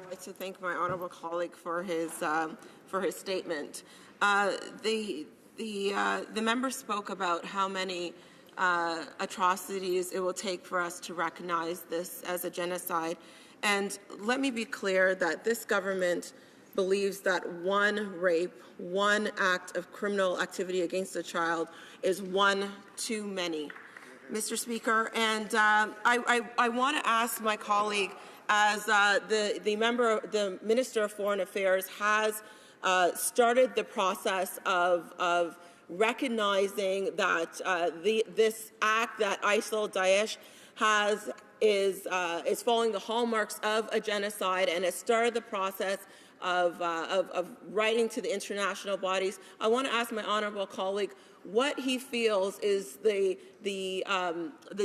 I'd like to thank my honourable colleague for his statement. The member spoke about how many atrocities it will take for us to recognize this as a genocide, and let me be clear that this government believes that one rape, one act of criminal activity against a child is one too many, Mr. Speaker. And I want to ask my colleague, as the Minister of Foreign Affairs has started the process of recognizing that this act that ISIL Daesh is following the hallmarks of a genocide, and has started the process of writing to the international bodies. I want to ask my honourable colleague what he feels is the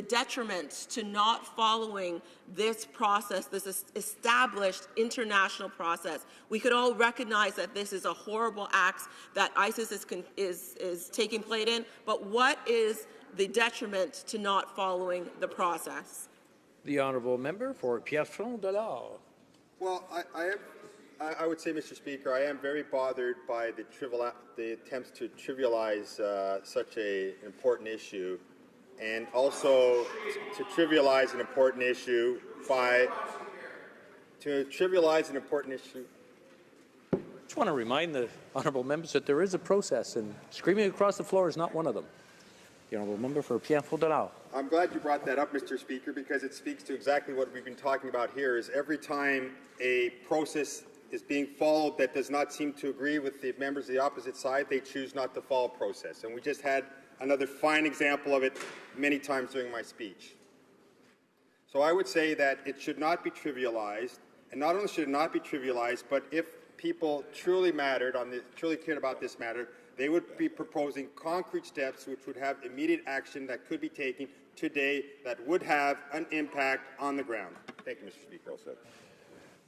detriment to not following this process, this established international process. We could all recognize that this is a horrible act that ISIS is taking place in, but what is the detriment to not following the process? The honourable member for Pierrefonds-Dollard. Well, I would say, Mr. Speaker, I am very bothered by the attempts to trivialize such an important issue, and also to trivialize an important issue I just want to remind the honourable members that there is a process, and screaming across the floor is not one of them. The honourable member for Pierrefonds-Dollard. I'm glad you brought that up, Mr. Speaker, because it speaks to exactly what we've been talking about here. Is every time a process is being followed that does not seem to agree with the members of the opposite side, they choose not to follow process. And we just had another fine example of it many times during my speech. So I would say that it should not be trivialized, and not only should it not be trivialized, but if people truly cared about this matter, they would be proposing concrete steps which would have immediate action that could be taken today that would have an impact on the ground. Thank you, Mr. Speaker. Well said.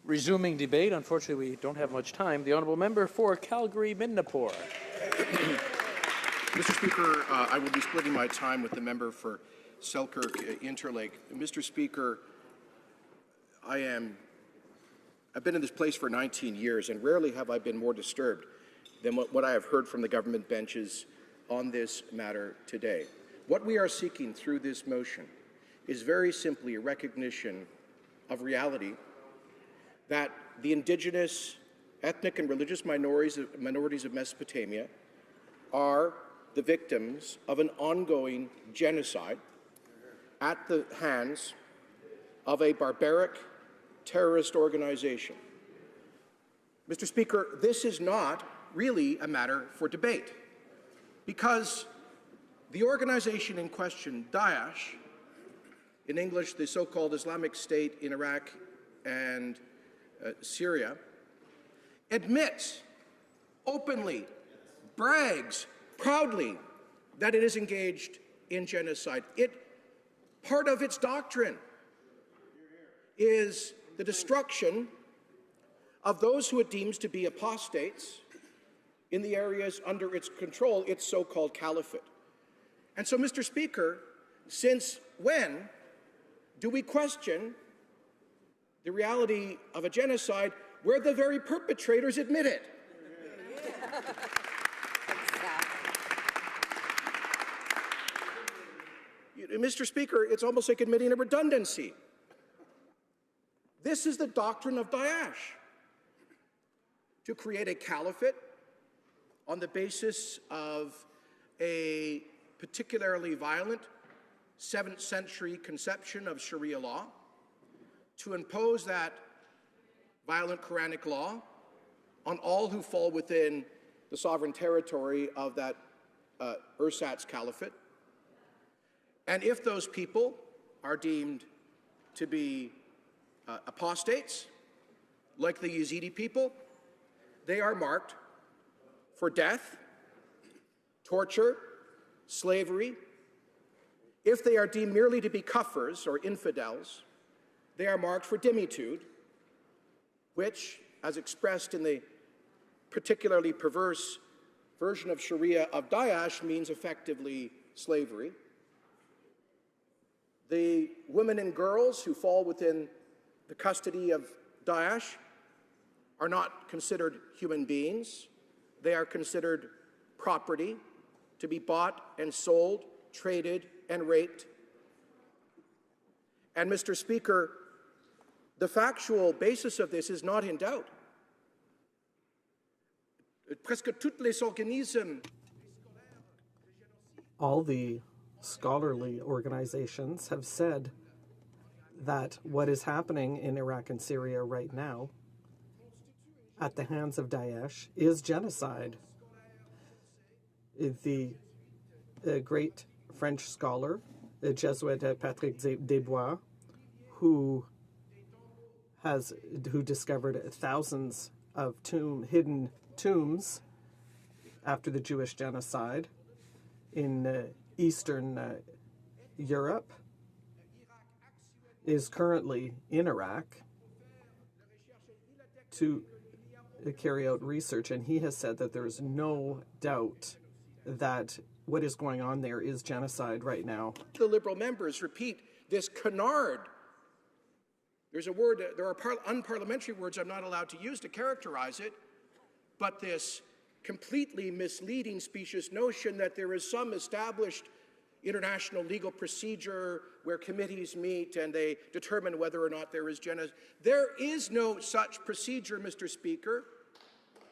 Resuming debate. Unfortunately, we don't have much time. The honourable member for Calgary-Midnapore. Mr. Speaker, I will be splitting my time with the member for Selkirk-Interlake. Mr. Speaker, I've been in this place for 19 years, and rarely have I been more disturbed than what I have heard from the government benches on this matter today. What we are seeking through this motion is very simply a recognition of reality that the indigenous, ethnic and religious minorities of Mesopotamia are the victims of an ongoing genocide at the hands of a barbaric terrorist organization. Mr. Speaker, this is not really a matter for debate, because the organization in question, Daesh, in English, the so-called Islamic State in Iraq and Syria, admits openly, brags proudly that it is engaged in genocide. Part of its doctrine is the destruction of those who it deems to be apostates in the areas under its control, its so-called caliphate. And so, Mr. Speaker, since when do we question the reality of a genocide where the very perpetrators admit it? Mr. Speaker, it's almost like admitting a redundancy. This is the doctrine of Daesh, to create a caliphate on the basis of a particularly violent 7th century conception of Sharia law, to impose that violent Quranic law on all who fall within the sovereign territory of that ersatz caliphate. And if those people are deemed to be apostates, like the Yazidi people, they are marked for death, torture, slavery. If they are deemed merely to be kuffars or infidels, they are marked for dhimitude, which, as expressed in the particularly perverse version of Sharia of Daesh, means effectively slavery. The women and girls who fall within the custody of Daesh are not considered human beings. They are considered property to be bought and sold, traded and raped. And, Mr. Speaker, the factual basis of this is not in doubt. Presque tous les organismes. All the scholarly organizations have said that what is happening in Iraq and Syria right now at the hands of Daesh is genocide. The great French scholar, the Jesuit Patrick Desbois, who discovered thousands of hidden tombs after the Jewish genocide in Eastern Europe, is currently in Iraq to carry out research, and he has said that there is no doubt that what is going on there is genocide right now. The Liberal members repeat this canard. There's a word, there are unparliamentary words I'm not allowed to use to characterize it, but this completely misleading specious notion that there is some established international legal procedure where committees meet and they determine whether or not there is genocide. There is no such procedure, Mr. Speaker.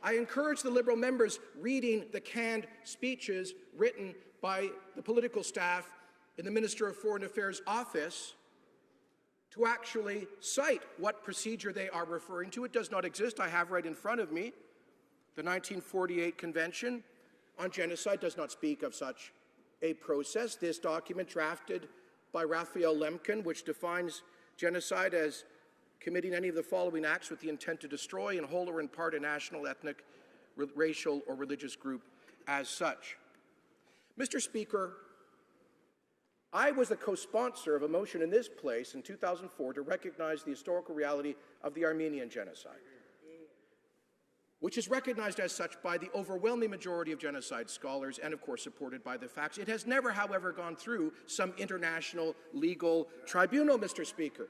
I encourage the Liberal members reading the canned speeches written by the political staff in the Minister of Foreign Affairs office to actually cite what procedure they are referring to. It does not exist. I have right in front of me the 1948 Convention on Genocide does not speak of such a process. This document, drafted by Raphael Lemkin, which defines genocide as committing any of the following acts with the intent to destroy in whole or in part a national, ethnic, racial, or religious group as such. Mr. Speaker, I was the co-sponsor of a motion in this place in 2004 to recognize the historical reality of the Armenian genocide, which is recognized as such by the overwhelming majority of genocide scholars and, of course, supported by the facts. It has never, however, gone through some international legal tribunal, Mr. Speaker.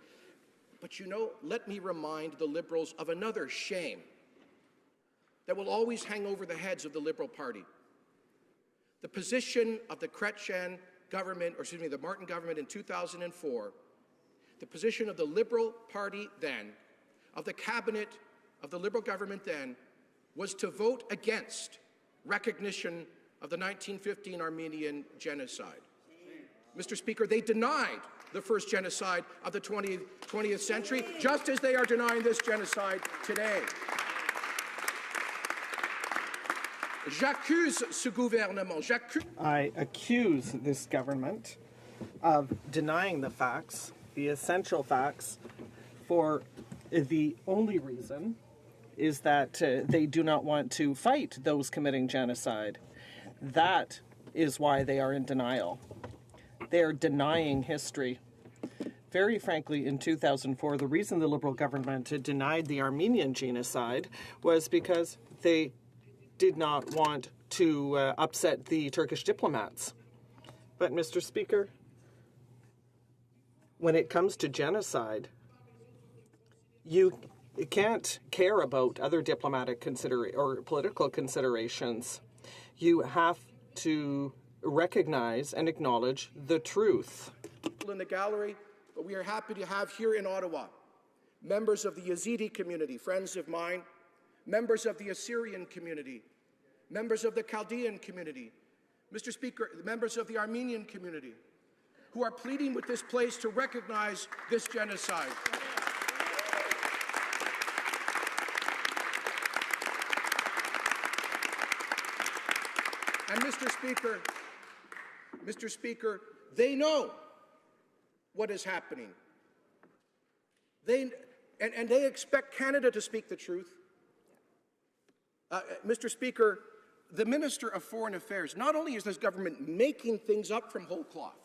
But, you know, let me remind the Liberals of another shame that will always hang over the heads of the Liberal Party. The position of the Chrétien government, or excuse me, the Martin government in 2004, the position of the Liberal Party then, of the cabinet of the Liberal government then, was to vote against recognition of the 1915 Armenian genocide. Mr. Speaker, they denied the first genocide of the 20th century, just as they are denying this genocide today. J'accuse ce gouvernement. I accuse this government of denying the facts the essential facts, for the only reason is that they do not want to fight those committing genocide. That is why they are in denial. They are denying history. Very frankly, in 2004, the reason the Liberal government had denied the Armenian genocide was because they did not want to upset the Turkish diplomats. But, Mr. Speaker, when it comes to genocide, you can't care about other diplomatic or political considerations. You have to recognize and acknowledge the truth. In the gallery, but we are happy to have here in Ottawa members of the Yazidi community, friends of mine, members of the Assyrian community, members of the Chaldean community, Mr. Speaker, members of the Armenian community, who are pleading with this place to recognize this genocide. And Mr. Speaker, they know what is happening. They expect Canada to speak the truth. Mr. Speaker, the Minister of Foreign Affairs, not only is this government making things up from whole cloth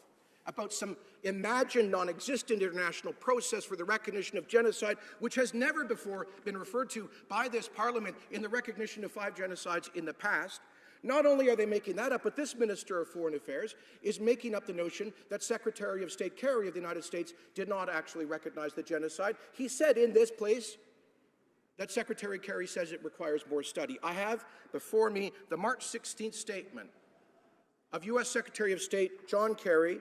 about some imagined non-existent international process for the recognition of genocide, which has never before been referred to by this Parliament in the recognition of 5 genocides in the past. Not only are they making that up, but this Minister of Foreign Affairs is making up the notion that Secretary of State Kerry of the United States did not actually recognize the genocide. He said in this place that Secretary Kerry says it requires more study. I have before me the March 16th statement of U.S. Secretary of State John Kerry,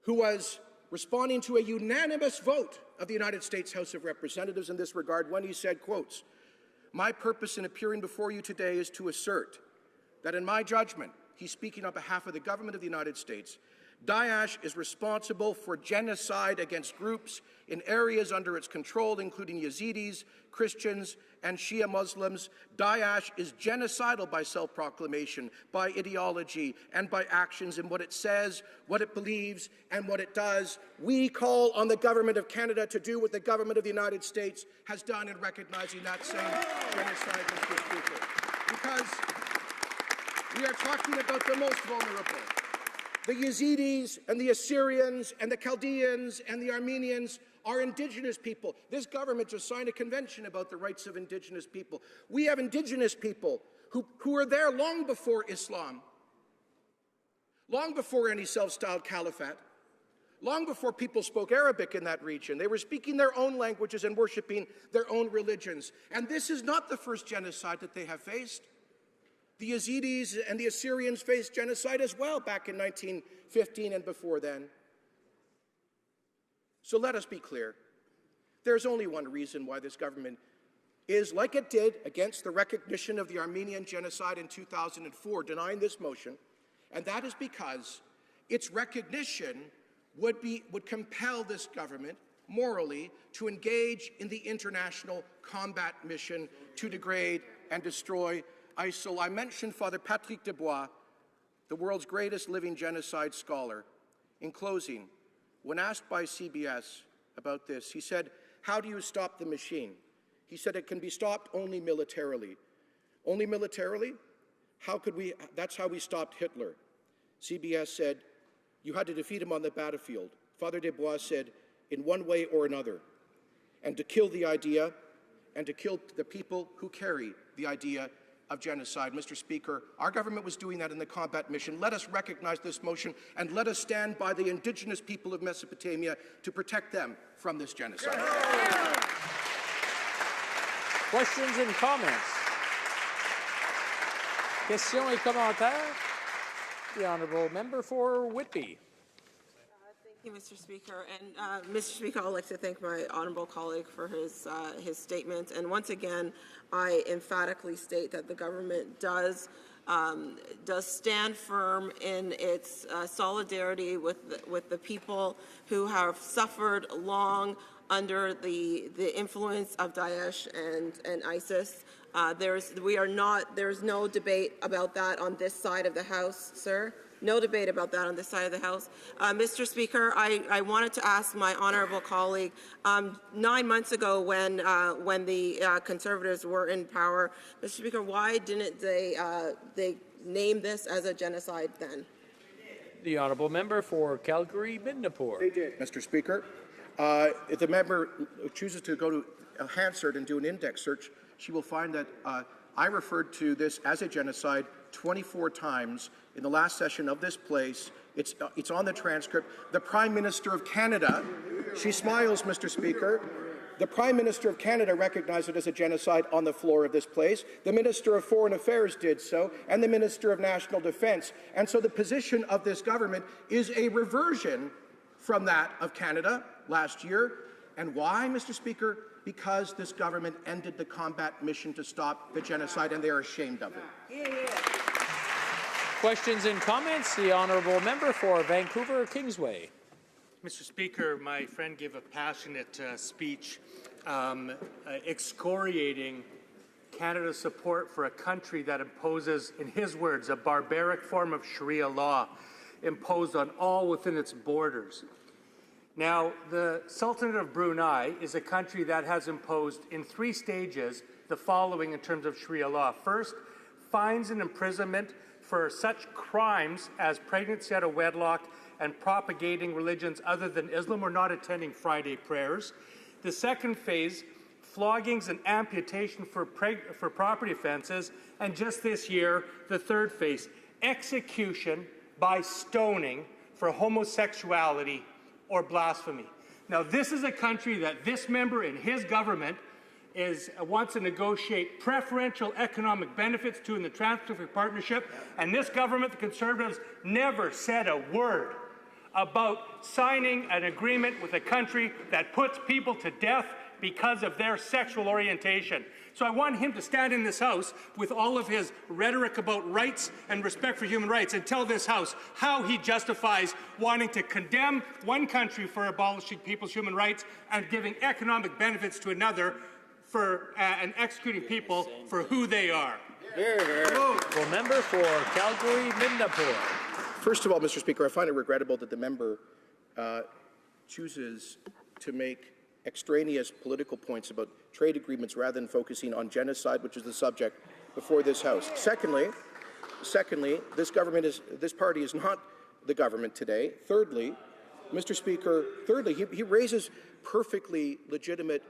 who was responding to a unanimous vote of the United States House of Representatives in this regard when he said, quotes, "My purpose in appearing before you today is to assert that in my judgment," he's speaking on behalf of the government of the United States, "Daesh is responsible for genocide against groups in areas under its control, including Yazidis, Christians, and Shia Muslims. Daesh is genocidal by self-proclamation, by ideology, and by actions in what it says, what it believes, and what it does. We call on the Government of Canada to do what the Government of the United States has done in recognizing that same genocide, Mr. Speaker. Because we are talking about the most vulnerable. The Yazidis and the Assyrians and the Chaldeans and the Armenians are Indigenous people. This government just signed a convention about the rights of Indigenous people. We have Indigenous people who were there long before Islam, long before any self-styled caliphate, long before people spoke Arabic in that region. They were speaking their own languages and worshiping their own religions. And this is not the first genocide that they have faced. The Yazidis and the Assyrians faced genocide as well back in 1915 and before then. So let us be clear. There's only one reason why this government is, like it did against the recognition of the Armenian genocide in 2004, denying this motion, and that is because its recognition would compel this government morally to engage in the international combat mission to degrade and destroy ISIL. I mentioned Father Patrick Dubois, the world's greatest living genocide scholar. In closing, when asked by CBS about this, he said, "How do you stop the machine?" He said, "It can be stopped only militarily." Only militarily? That's how we stopped Hitler. CBS said, "You had to defeat him on the battlefield." Father Dubois said, "In one way or another. And to kill the idea, and to kill the people who carry the idea of genocide." Mr. Speaker, our government was doing that in the combat mission. Let us recognize this motion and let us stand by the Indigenous people of Mesopotamia to protect them from this genocide. Questions and comments? Questions et commentaires? The Honourable Member for Whitby. Thank you, Mr. Speaker. And Mr. Speaker, I'd like to thank my honourable colleague for his statement. And once again, I emphatically state that the government does stand firm in its solidarity with the people who have suffered long under the influence of Daesh and ISIS. There's no debate about that on this side of the House, sir. no debate about that on this side of the House. Mr. Speaker, I wanted to ask my honourable colleague, 9 months ago when the Conservatives were in power, Mr. Speaker, why didn't they name this as a genocide then? The honourable member for Calgary-Midnapore. They did, Mr. Speaker. If the member chooses to go to Hansard and do an index search, she will find that I referred to this as a genocide 24 times in the last session of this place. It's on the transcript. The Prime Minister of Canada, she smiles, Mr. Speaker. The Prime Minister of Canada recognized it as a genocide on the floor of this place. The Minister of Foreign Affairs did so, and the Minister of National Defence. And so the position of this government is a reversion from that of Canada last year. And why, Mr. Speaker? Because this government ended the combat mission to stop the genocide, and they are ashamed of it. Questions and comments? The honourable member for Vancouver Kingsway. Mr. Speaker, my friend gave a passionate speech excoriating Canada's support for a country that imposes, in his words, a barbaric form of Sharia law imposed on all within its borders. Now, the Sultanate of Brunei is a country that has imposed in 3 stages the following in terms of Sharia law. First, fines and imprisonment for such crimes as pregnancy out of wedlock and propagating religions other than Islam or not attending Friday prayers. The second phase, floggings and amputation for property offenses. And just this year, the third phase, execution by stoning for homosexuality or blasphemy. Now, this is a country that this member in his government wants to negotiate preferential economic benefits to in the Trans-Pacific Partnership, and this government, the Conservatives, never said a word about signing an agreement with a country that puts people to death because of their sexual orientation. So I want him to stand in this House with all of his rhetoric about rights and respect for human rights and tell this House how he justifies wanting to condemn one country for abolishing people's human rights and giving economic benefits to another for and executing people for who they are. Well, member for Calgary-Midnapore. First of all, Mr. Speaker, I find it regrettable that the member chooses to make extraneous political points about trade agreements rather than focusing on genocide, which is the subject before this House. Secondly, this party is not the government today. Thirdly, Mr. Speaker, he raises perfectly legitimate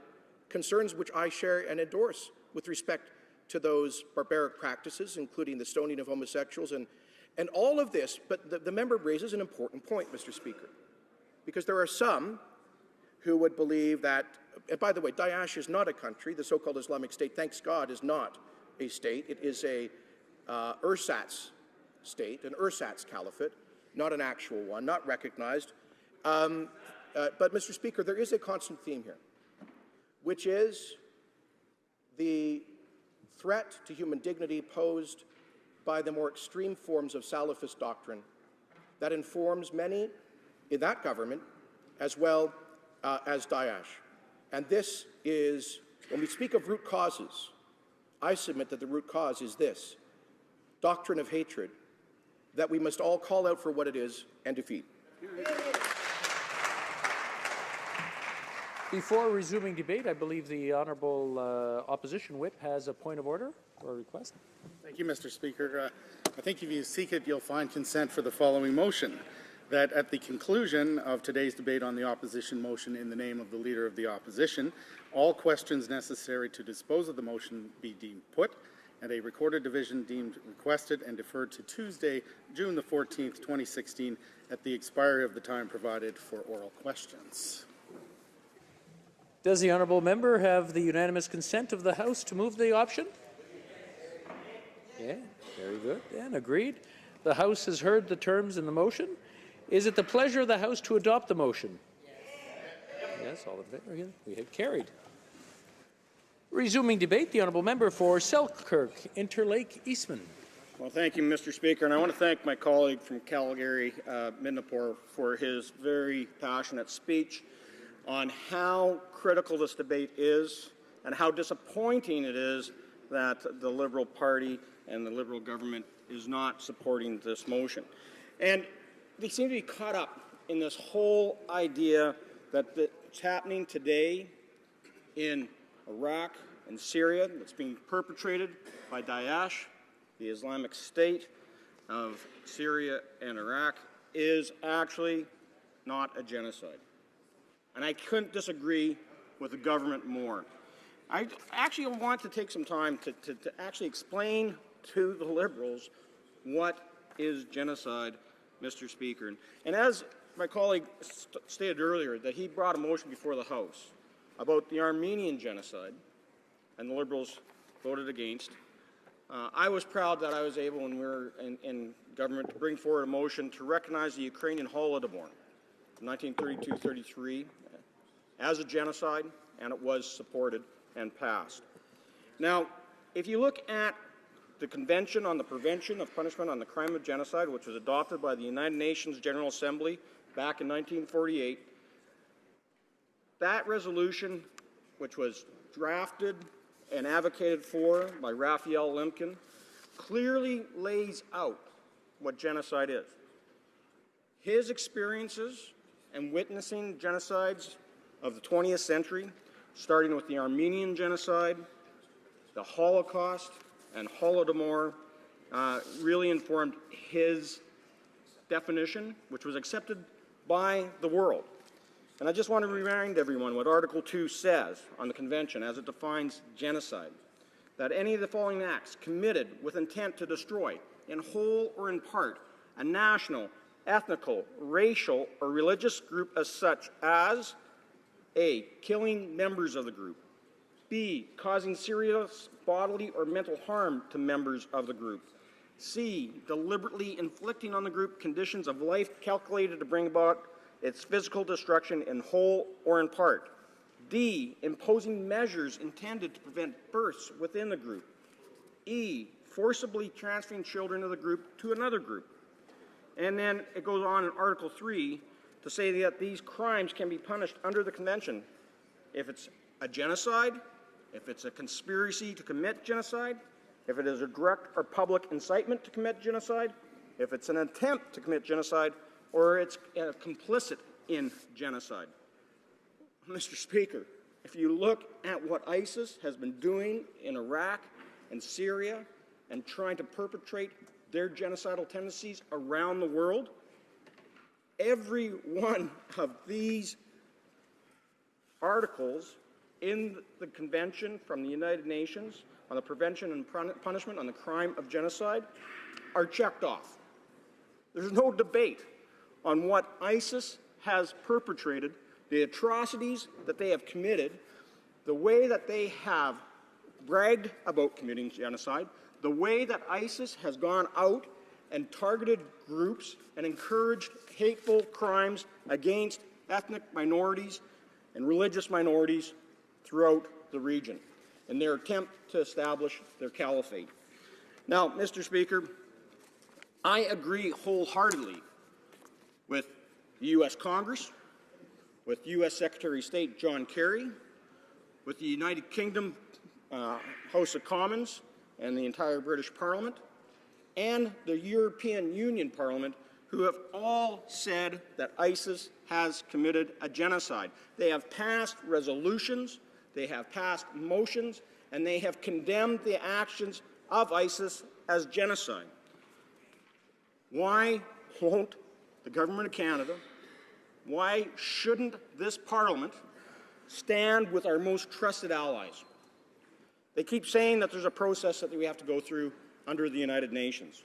concerns which I share and endorse with respect to those barbaric practices, including the stoning of homosexuals and all of this. But the member raises an important point, Mr. Speaker, because there are some who would believe that, and by the way, Daesh is not a country. The so-called Islamic State, thanks God, is not a state. It is a ersatz state, an ersatz caliphate, not an actual one, not recognized. But, Mr. Speaker, there is a constant theme here, which is the threat to human dignity posed by the more extreme forms of Salafist doctrine that informs many in that government as well as Daesh. And this is, when we speak of root causes, I submit that the root cause is this: doctrine of hatred that we must all call out for what it is and defeat. Before resuming debate, I believe the Honourable Opposition Whip has a point of order or a request. Thank you, Mr. Speaker. I think if you seek it, you'll find consent for the following motion: that at the conclusion of today's debate on the opposition motion in the name of the Leader of the Opposition, all questions necessary to dispose of the motion be deemed put, and a recorded division deemed requested and deferred to Tuesday, June the 14th, 2016, at the expiry of the time provided for oral questions. Does the honourable member have the unanimous consent of the House to move the option? Yeah, very good. And agreed. The House has heard the terms in the motion. Is it the pleasure of the House to adopt the motion? Yes, all in favor. We have carried. Resuming debate, the honourable member for Selkirk, Interlake Eastman. Well, thank you, Mr. Speaker, and I want to thank my colleague from Calgary, Midnapore, for his very passionate speech on how critical this debate is and how disappointing it is that the Liberal Party and the Liberal government is not supporting this motion. And they seem to be caught up in this whole idea that what's happening today in Iraq and Syria, that's being perpetrated by Daesh, the Islamic State of Syria and Iraq, is actually not a genocide. And I couldn't disagree with the government more. I actually want to take some time to actually explain to the Liberals what is genocide, Mr. Speaker. And as my colleague stated earlier, that he brought a motion before the House about the Armenian genocide, and the Liberals voted against. I was proud that I was able, when we were in government, to bring forward a motion to recognize the Ukrainian Holodomor in 1932-33 as a genocide, and it was supported and passed. Now, if you look at the Convention on the Prevention of Punishment on the Crime of Genocide, which was adopted by the United Nations General Assembly back in 1948, that resolution, which was drafted and advocated for by Raphael Lemkin, clearly lays out what genocide is. His experiences and witnessing genocides of the 20th century, starting with the Armenian genocide, the Holocaust, and Holodomor, really informed his definition, which was accepted by the world. And I just want to remind everyone what Article 2 says on the Convention as it defines genocide, that any of the following acts committed with intent to destroy, in whole or in part, a national, ethnical, racial, or religious group as such as A, killing members of the group, B, causing serious bodily or mental harm to members of the group, C, deliberately inflicting on the group conditions of life calculated to bring about its physical destruction in whole or in part, D, imposing measures intended to prevent births within the group, E, forcibly transferring children of the group to another group. And then it goes on in Article 3 to say that these crimes can be punished under the Convention if it's a genocide, if it's a conspiracy to commit genocide, if it is a direct or public incitement to commit genocide, if it's an attempt to commit genocide, or it's complicit in genocide. Mr. Speaker, if you look at what ISIS has been doing in Iraq and Syria and trying to perpetrate their genocidal tendencies around the world, every one of these articles in the Convention from the United Nations on the Prevention and Punishment on the Crime of Genocide are checked off. There's no debate on what ISIS has perpetrated, the atrocities that they have committed, the way that they have bragged about committing genocide, the way that ISIS has gone out and targeted groups and encouraged hateful crimes against ethnic minorities and religious minorities throughout the region in their attempt to establish their caliphate. Now, Mr. Speaker, I agree wholeheartedly with the U.S. Congress, with U.S. Secretary of State John Kerry, with the United Kingdom House of Commons and the entire British Parliament, and the European Union Parliament, who have all said that ISIS has committed a genocide. They have passed resolutions, they have passed motions, and they have condemned the actions of ISIS as genocide. Why won't the Government of Canada, why shouldn't this Parliament stand with our most trusted allies? They keep saying that there's a process that we have to go through under the United Nations,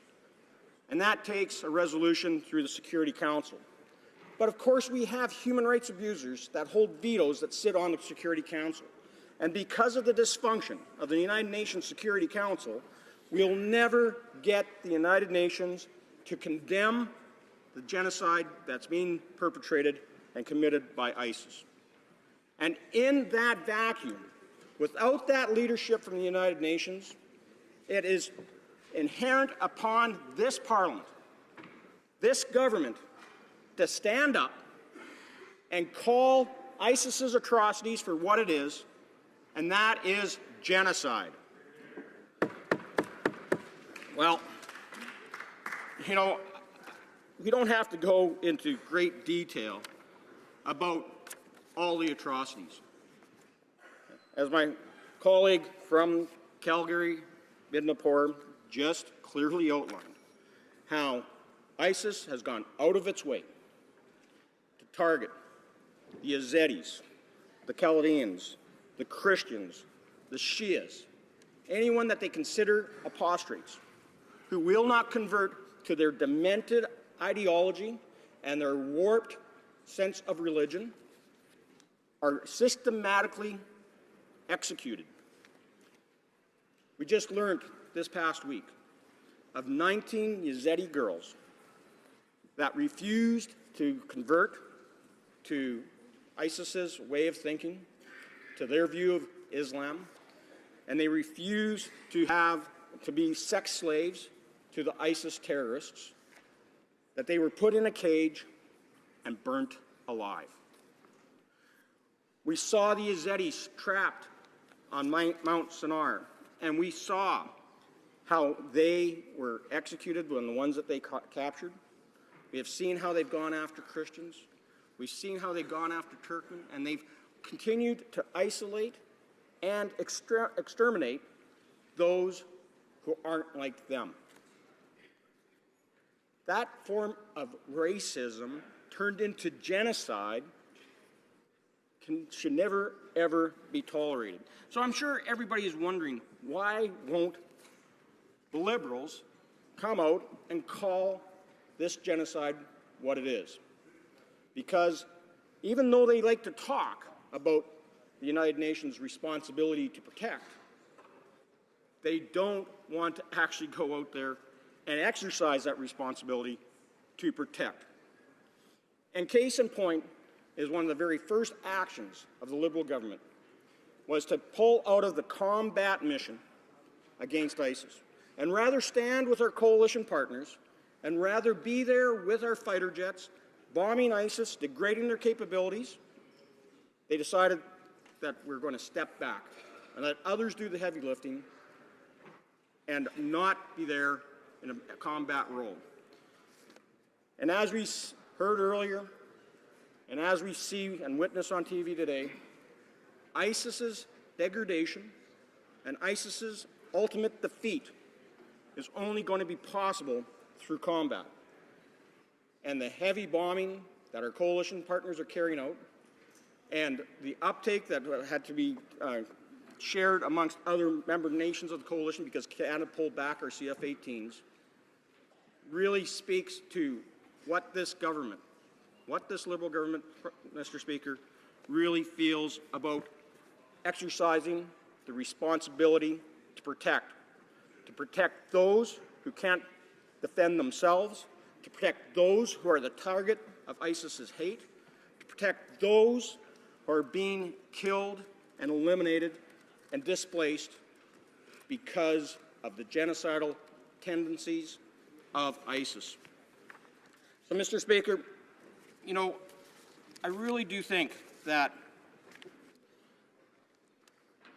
and that takes a resolution through the Security Council. But of course we have human rights abusers that hold vetoes that sit on the Security Council. And because of the dysfunction of the United Nations Security Council, we'll never get the United Nations to condemn the genocide that's being perpetrated and committed by ISIS. And in that vacuum, without that leadership from the United Nations, it is inherent upon this Parliament, this government, to stand up and call ISIS's atrocities for what it is, and that is genocide. Well, you know, we don't have to go into great detail about all the atrocities. As my colleague from Calgary, Midnapore, just clearly outlined, how ISIS has gone out of its way to target the Yazidis, the Chaldeans, the Christians, the Shias, anyone that they consider apostates, who will not convert to their demented ideology and their warped sense of religion, are systematically executed. We just learned this past week of 19 Yazidi girls that refused to convert to ISIS's way of thinking, to their view of Islam, and they refused to be sex slaves to the ISIS terrorists, that they were put in a cage and burnt alive. We saw the Yazidis trapped on Mount Sinai, and we saw how they were executed when the ones that they captured. We have seen how they've gone after Christians. We've seen how they've gone after Turkmen, and they've continued to isolate and exterminate those who aren't like them. That form of racism turned into genocide should never, ever be tolerated. So I'm sure everybody is wondering, why won't the Liberals come out and call this genocide what it is? Because even though they like to talk about the United Nations' responsibility to protect, they don't want to actually go out there and exercise that responsibility to protect. And case in point is one of the very first actions of the Liberal government was to pull out of the combat mission against ISIS and rather stand with our coalition partners and rather be there with our fighter jets, bombing ISIS, degrading their capabilities. They decided that we're going to step back and let others do the heavy lifting and not be there in a combat role. And as we heard earlier, and as we see and witness on TV today, ISIS's degradation and ISIS's ultimate defeat is only going to be possible through combat. And the heavy bombing that our coalition partners are carrying out, and the uptake that had to be shared amongst other member nations of the coalition because Canada pulled back our CF-18s, really speaks to what this government, what this Liberal government, Mr. Speaker, really feels about exercising the responsibility to protect those who can't defend themselves, to protect those who are the target of ISIS's hate, to protect those who are being killed and eliminated and displaced because of the genocidal tendencies of ISIS. So, Mr. Speaker, you know, I really do think that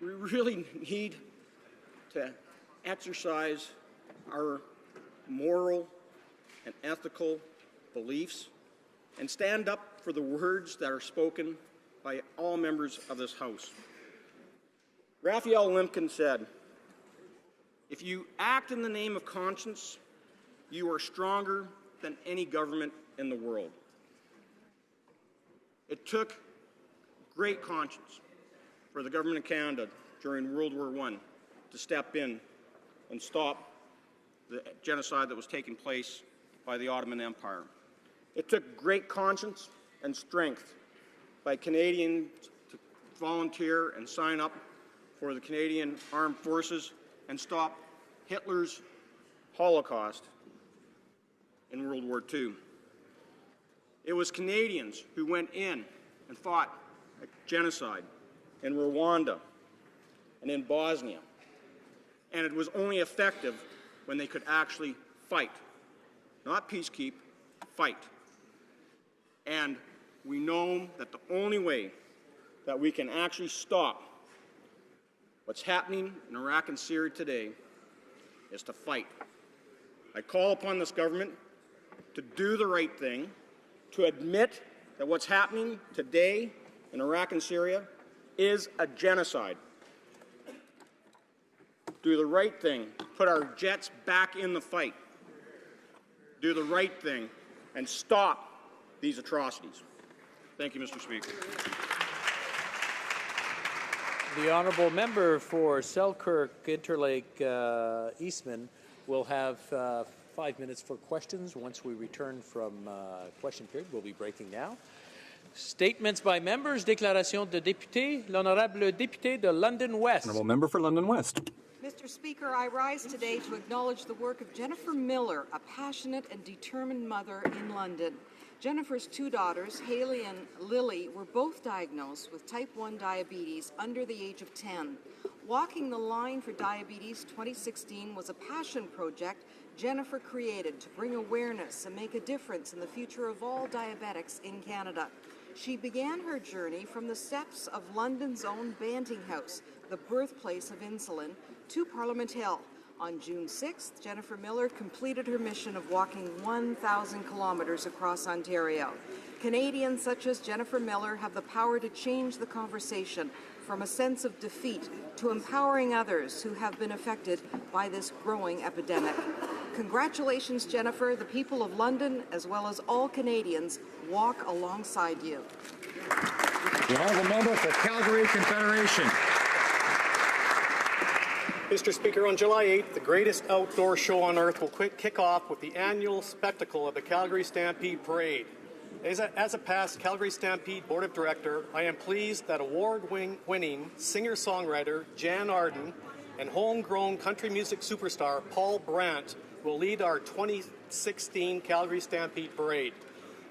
we really need to exercise our moral and ethical beliefs and stand up for the words that are spoken by all members of this House. Raphael Lemkin said, "If you act in the name of conscience, you are stronger than any government in the world." It took great conscience for the government of Canada during World War I to step in and stop the genocide that was taking place by the Ottoman Empire. It took great conscience and strength by Canadians to volunteer and sign up for the Canadian Armed Forces and stop Hitler's Holocaust in World War II. It was Canadians who went in and fought a genocide in Rwanda and in Bosnia. And it was only effective when they could actually fight. Not peacekeep, fight. And we know that the only way that we can actually stop what's happening in Iraq and Syria today is to fight. I call upon this government to do the right thing, to admit that what's happening today in Iraq and Syria is a genocide. Do the right thing, put our jets back in the fight. Do the right thing and stop these atrocities. Thank you, Mr. Speaker. The honourable member for Selkirk Interlake Eastman will have 5 minutes for questions. Once we return from question period, we'll be breaking now. Statements by members, déclaration de député, l'honorable député de London West. Honourable member for London West. Mr. Speaker, I rise today to acknowledge the work of Jennifer Miller, a passionate and determined mother in London. Jennifer's two daughters, Haley and Lily, were both diagnosed with type 1 diabetes under the age of 10. Walking the Line for Diabetes 2016 was a passion project Jennifer created to bring awareness and make a difference in the future of all diabetics in Canada. She began her journey from the steps of London's own Banting House, the birthplace of insulin, to Parliament Hill. On June 6th, Jennifer Miller completed her mission of walking 1,000 kilometers across Ontario. Canadians such as Jennifer Miller have the power to change the conversation from a sense of defeat to empowering others who have been affected by this growing epidemic. Congratulations, Jennifer. The people of London, as well as all Canadians, walk alongside you. The honourable member for Calgary Confederation. Mr. Speaker, on July 8th, the greatest outdoor show on earth will kick off with the annual spectacle of the Calgary Stampede Parade. As a past Calgary Stampede Board of Director, I am pleased that award-winning singer-songwriter Jan Arden and homegrown country music superstar Paul Brandt will lead our 2016 Calgary Stampede Parade.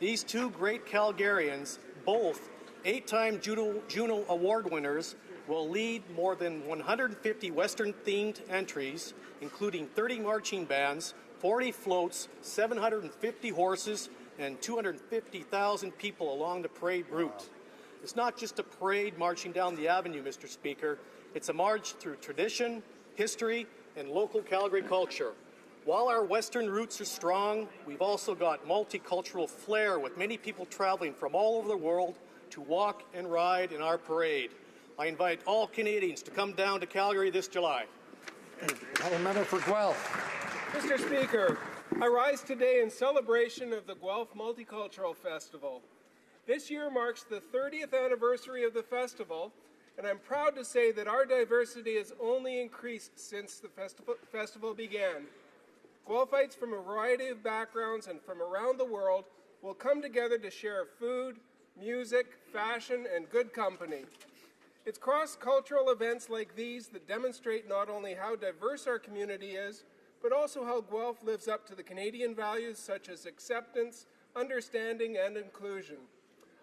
These two great Calgarians, both 8-time Juno Award winners, will lead more than 150 Western-themed entries, including 30 marching bands, 40 floats, 750 horses, and 250,000 people along the parade route. It's not just a parade marching down the avenue, Mr. Speaker. It's a march through tradition, history, and local Calgary culture. While our Western roots are strong, we've also got multicultural flair with many people traveling from all over the world to walk and ride in our parade. I invite all Canadians to come down to Calgary this July. Honourable member for Guelph. Mr. Speaker, I rise today in celebration of the Guelph Multicultural Festival. This year marks the 30th anniversary of the festival, and I'm proud to say that our diversity has only increased since the festival began. Guelphites from a variety of backgrounds and from around the world will come together to share food, music, fashion, and good company. It's cross-cultural events like these that demonstrate not only how diverse our community is, but also how Guelph lives up to the Canadian values such as acceptance, understanding, and inclusion.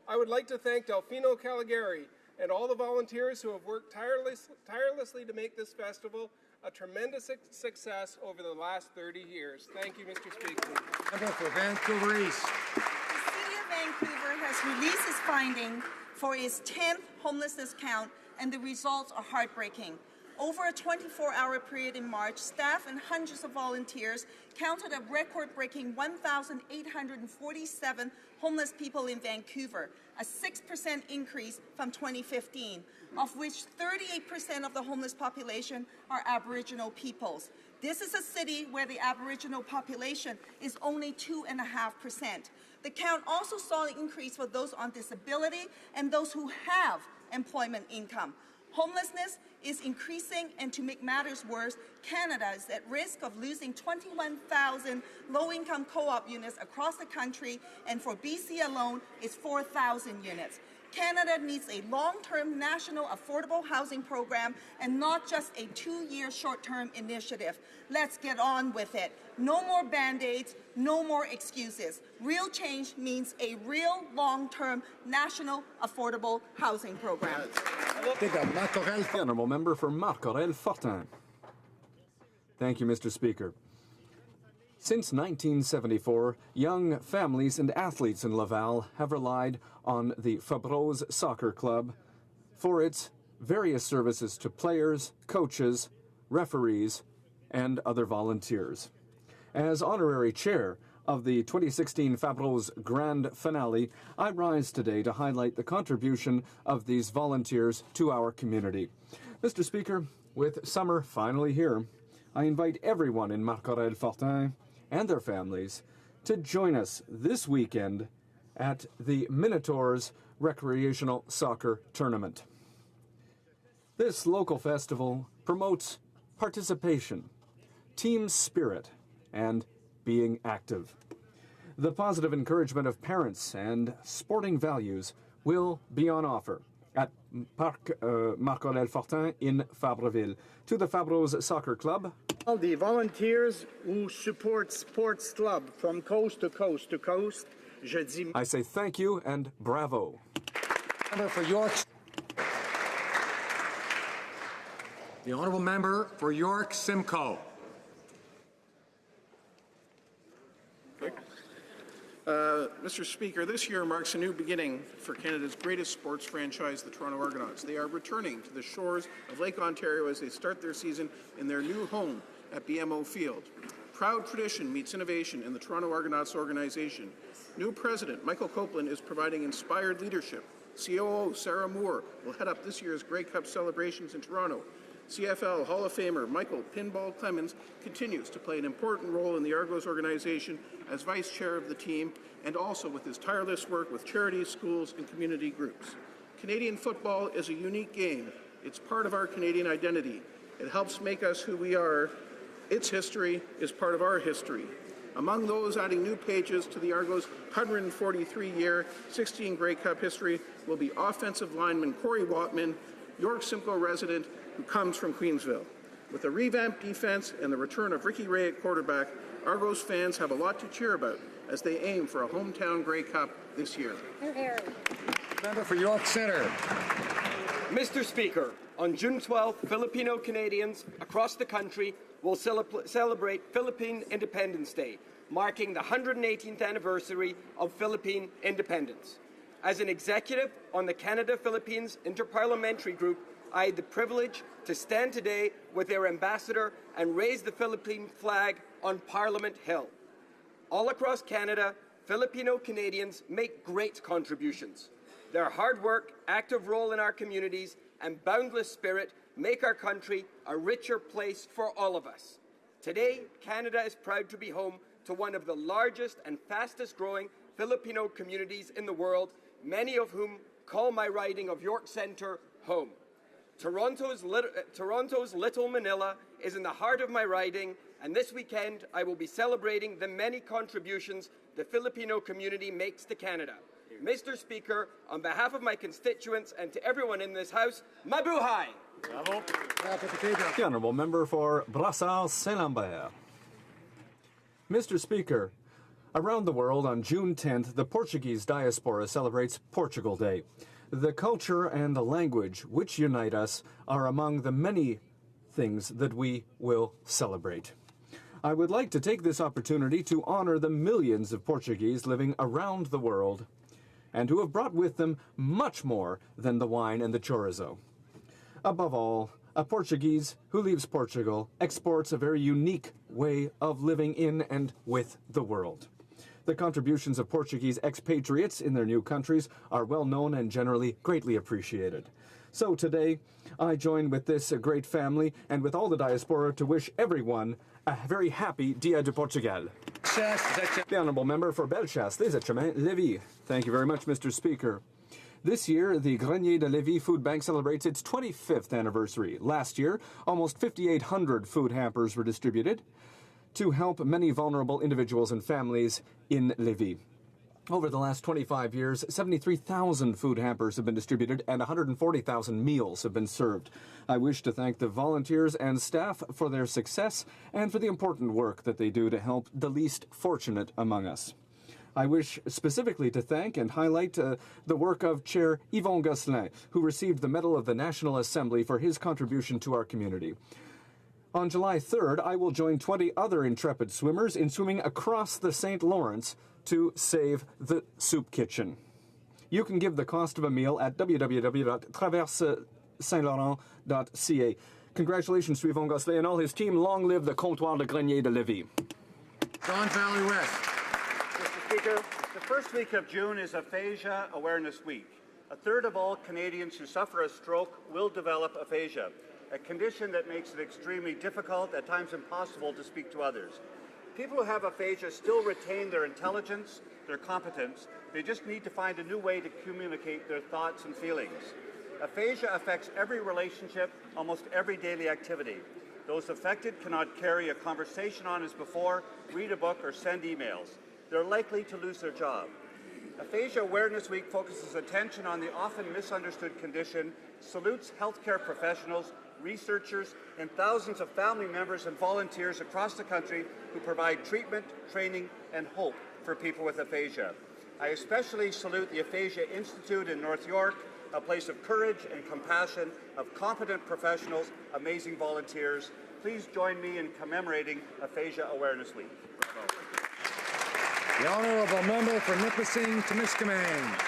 I would like to thank Delfino Caligari and all the volunteers who have worked tirelessly to make this festival a tremendous success over the last 30 years. Thank you, Mr. Speaker. Member for Vancouver East. The City of Vancouver has released its finding for its 10th homelessness count, and the results are heartbreaking. Over a 24-hour period in March, staff and hundreds of volunteers counted a record-breaking 1,847 homeless people in Vancouver, a 6% increase from 2015, of which 38% of the homeless population are Aboriginal peoples. This is a city where the Aboriginal population is only 2.5%. The count also saw an increase for those on disability and those who have employment income. Homelessness is increasing, and to make matters worse, Canada is at risk of losing 21,000 low-income co-op units across the country, and for BC alone, it's 4,000 units. Canada needs a long-term national affordable housing program and not just a 2-year short-term initiative. Let's get on with it. No more Band-Aids, no more excuses. Real change means a real long-term national affordable housing program. The honourable member for Marc-Aurèle-Fortin. Thank you, Mr. Speaker. Since 1974, young families and athletes in Laval have relied on the Fabrose Soccer Club for its various services to players, coaches, referees, and other volunteers. As honorary chair of the 2016 Fabros Grand Finale, I rise today to highlight the contribution of these volunteers to our community. Mr. Speaker, with summer finally here, I invite everyone in Marc-Aurèle-Fortin and their families to join us this weekend at the Minotaurs Recreational Soccer Tournament. This local festival promotes participation, team spirit, and being active. The positive encouragement of parents and sporting values will be on offer at Marc-Aurèle-Fortin in Fabreville. To the Fabros Soccer Club. All the volunteers who support sports club from coast to coast to coast, je dis... I say thank you and bravo. Member for York. The honourable member for York Simcoe. Mr. Speaker, this year marks a new beginning for Canada's greatest sports franchise, the Toronto Argonauts. They are returning to the shores of Lake Ontario as they start their season in their new home at BMO Field. Proud tradition meets innovation in the Toronto Argonauts organization. New president Michael Copeland is providing inspired leadership. COO Sarah Moore will head up this year's Grey Cup celebrations in Toronto. CFL Hall of Famer Michael Pinball Clemens continues to play an important role in the Argos organization as vice chair of the team and also with his tireless work with charities, schools, and community groups. Canadian football is a unique game. It's part of our Canadian identity. It helps make us who we are. Its history is part of our history. Among those adding new pages to the Argos' 143-year, 16 Grey Cup history will be offensive lineman Corey Watman, York Simcoe resident who comes from Queensville. With a revamped defense and the return of Ricky Ray at quarterback, Argos fans have a lot to cheer about as they aim for a hometown Grey Cup this year. Member for York Centre. Mr. Speaker, on June 12th, Filipino Canadians across the country will celebrate Philippine Independence Day, marking the 118th anniversary of Philippine independence. As an executive on the Canada-Philippines Interparliamentary Group, I had the privilege to stand today with their ambassador and raise the Philippine flag on Parliament Hill. All across Canada, Filipino Canadians make great contributions. Their hard work, active role in our communities, and boundless spirit make our country a richer place for all of us. Today, Canada is proud to be home to one of the largest and fastest growing Filipino communities in the world, many of whom call my riding of York Centre home. Toronto's Little Manila is in the heart of my riding, and this weekend I will be celebrating the many contributions the Filipino community makes to Canada. Mr. Speaker, on behalf of my constituents and to everyone in this House, mabuhay! Bravo. The Honourable Member for Brassard-Saint-Lambert. Mr. Speaker, around the world on June 10th, the Portuguese diaspora celebrates Portugal Day. The culture and the language which unite us are among the many things that we will celebrate. I would like to take this opportunity to honor the millions of Portuguese living around the world and who have brought with them much more than the wine and the chorizo. Above all, a Portuguese who leaves Portugal exports a very unique way of living in and with the world. The contributions of Portuguese expatriates in their new countries are well known and generally greatly appreciated. So today, I join with this great family and with all the diaspora to wish everyone a very happy Dia de Portugal. The Honourable Member for Bellechasse, Lévis. Thank you very much, Mr. Speaker. This year, the Grenier de Lévis Food Bank celebrates its 25th anniversary. Last year, almost 5,800 food hampers were distributed to help many vulnerable individuals and families in Lévis. Over the last 25 years, 73,000 food hampers have been distributed and 140,000 meals have been served. I wish to thank the volunteers and staff for their success and for the important work that they do to help the least fortunate among us. I wish specifically to thank and highlight the work of Chair Yvon Gosselin, who received the Medal of the National Assembly for his contribution to our community. On July 3rd, I will join 20 other intrepid swimmers in swimming across the St. Lawrence to save the soup kitchen. You can give the cost of a meal at www.traversesaintlaurent.ca. Congratulations to Yvon Gosselin and all his team. Long live the Comptoir de Grenier de Lévis. Don Valley West. Speaker, the first week of June is Aphasia Awareness Week. A third of all Canadians who suffer a stroke will develop aphasia, a condition that makes it extremely difficult, at times impossible, to speak to others. People who have aphasia still retain their intelligence, their competence. They just need to find a new way to communicate their thoughts and feelings. Aphasia affects every relationship, almost every daily activity. Those affected cannot carry a conversation on as before, read a book, or send emails. They're likely to lose their job. Aphasia Awareness Week focuses attention on the often misunderstood condition, salutes healthcare professionals, researchers, and thousands of family members and volunteers across the country who provide treatment, training, and hope for people with aphasia. I especially salute the Aphasia Institute in North York, a place of courage and compassion, of competent professionals, amazing volunteers. Please join me in commemorating Aphasia Awareness Week. The honourable member for Nipissing Temiskaming.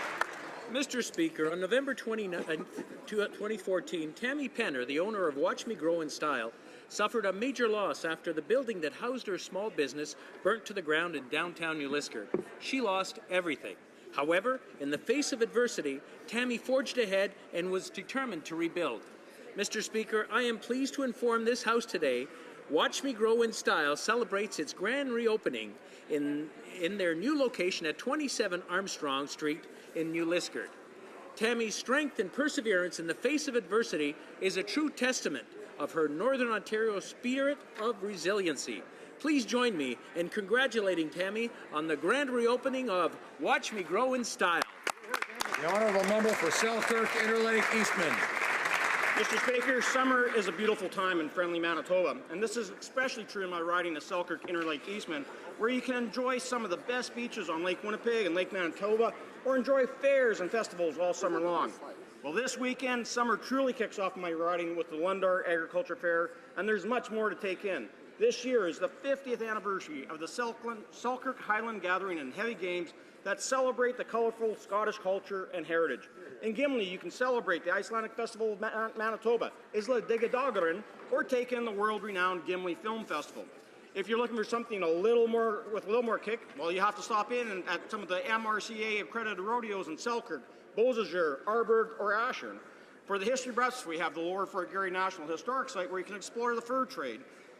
Mr. Speaker, on November 29, 2014, Tammy Penner, the owner of Watch Me Grow in Style, suffered a major loss after the building that housed her small business burnt to the ground in downtown New Liskeard. She lost everything. However, in the face of adversity, Tammy forged ahead and was determined to rebuild. Mr. Speaker, I am pleased to inform this House today Watch Me Grow in Style celebrates its grand reopening in their new location at 27 Armstrong Street in New Liskeard. Tammy's strength and perseverance in the face of adversity is a true testament of her Northern Ontario spirit of resiliency. Please join me in congratulating Tammy on the grand reopening of Watch Me Grow in Style. The honourable member for Selkirk, Interlake, Eastman. Mr. Speaker, summer is a beautiful time in friendly Manitoba, and this is especially true in my riding of Selkirk, Interlake, Eastman, where you can enjoy some of the best beaches on Lake Winnipeg and Lake Manitoba, or enjoy fairs and festivals all summer long. Well, this weekend, summer truly kicks off my riding with the Lundar Agriculture Fair, and there's much more to take in. This year is the 50th anniversary of the Selkirk Highland Gathering and Heavy Games that celebrate the colourful Scottish culture and heritage. In Gimli, you can celebrate the Icelandic Festival of Manitoba, Isla Diggadagarin, or take in the world-renowned Gimli Film Festival. If you're looking for something with a little more kick, well, you have to stop in at some of the MRCA accredited rodeos in Selkirk, Beausejour, Arberg, or Ashern. For the history buffs, we have the Lower Fort Garry National Historic Site where you can explore the fur trade.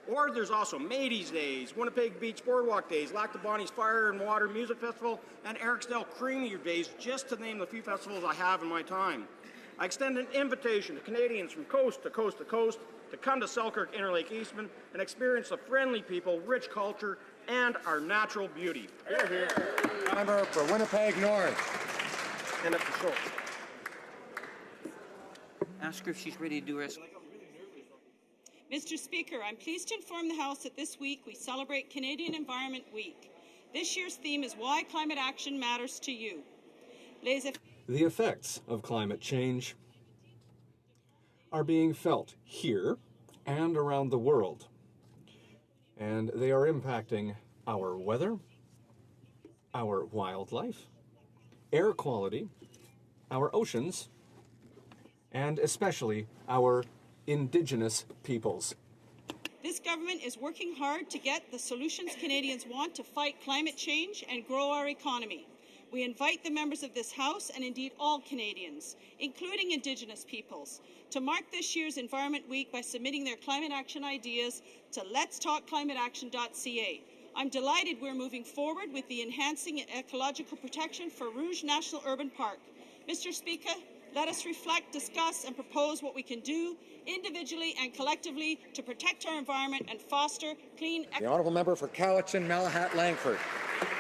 Or there's also Matey's Days, Winnipeg Beach Boardwalk Days, Lac du Bonny's Fire and Water Music Festival, and Ericsdale Creamy Days, just to name the few festivals I have in my time. I extend an invitation to Canadians from coast to coast to coast to come to Selkirk, Interlake, Eastman, and experience the friendly people, rich culture, and our natural beauty. Hear, hear. Member for Winnipeg North. And up to Schultz. Ask her if she's ready to do her. Mr. Speaker, I'm pleased to inform the House that this week we celebrate Canadian Environment Week. This year's theme is Why Climate Action Matters to You. The effects of climate change are being felt here and around the world, and they are impacting our weather, our wildlife, air quality, our oceans, and especially our Indigenous peoples. This government is working hard to get the solutions Canadians want to fight climate change and grow our economy. We invite the members of this House, and indeed all Canadians, including Indigenous peoples, to mark this year's Environment Week by submitting their climate action ideas to letstalkclimateaction.ca. I'm delighted we're moving forward with the enhancing ecological protection for Rouge National Urban Park. Mr. Speaker, let us reflect, discuss, and propose what we can do individually and collectively to protect our environment and foster clean... The honourable member for Cowichan, Malahat, Langford.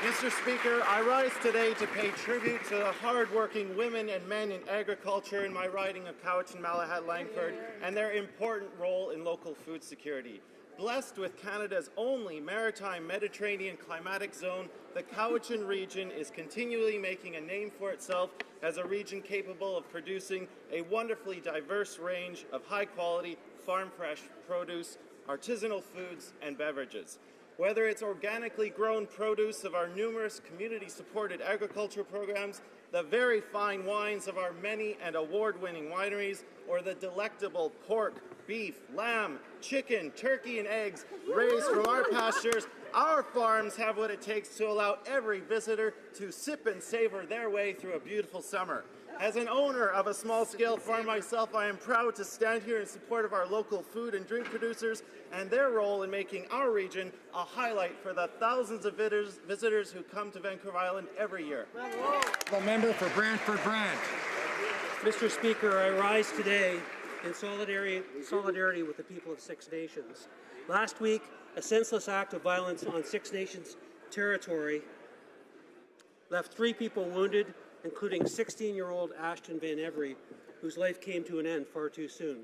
Mr. Speaker, I rise today to pay tribute to the hard-working women and men in agriculture in my riding of Cowichan, Malahat, Langford, and their important role in local food security. Blessed with Canada's only maritime Mediterranean climatic zone, the Cowichan region is continually making a name for itself as a region capable of producing a wonderfully diverse range of high-quality, farm-fresh produce, artisanal foods, and beverages. Whether it's organically grown produce of our numerous community-supported agriculture programs, the very fine wines of our many and award-winning wineries, or the delectable pork, beef, lamb, chicken, turkey, and eggs raised from our pastures Our farms have what it takes to allow every visitor to sip and savor their way through a beautiful summer. As an owner of a small-scale farm myself, I am proud to stand here in support of our local food and drink producers and their role in making our region a highlight for the thousands of visitors who come to Vancouver Island every year. The member for Brantford Brant. Mr. Speaker, I rise today in solidarity with the people of Six Nations. Last week, a senseless act of violence on Six Nations territory left 3 people wounded, including 16-year-old Ashton Van Every, whose life came to an end far too soon.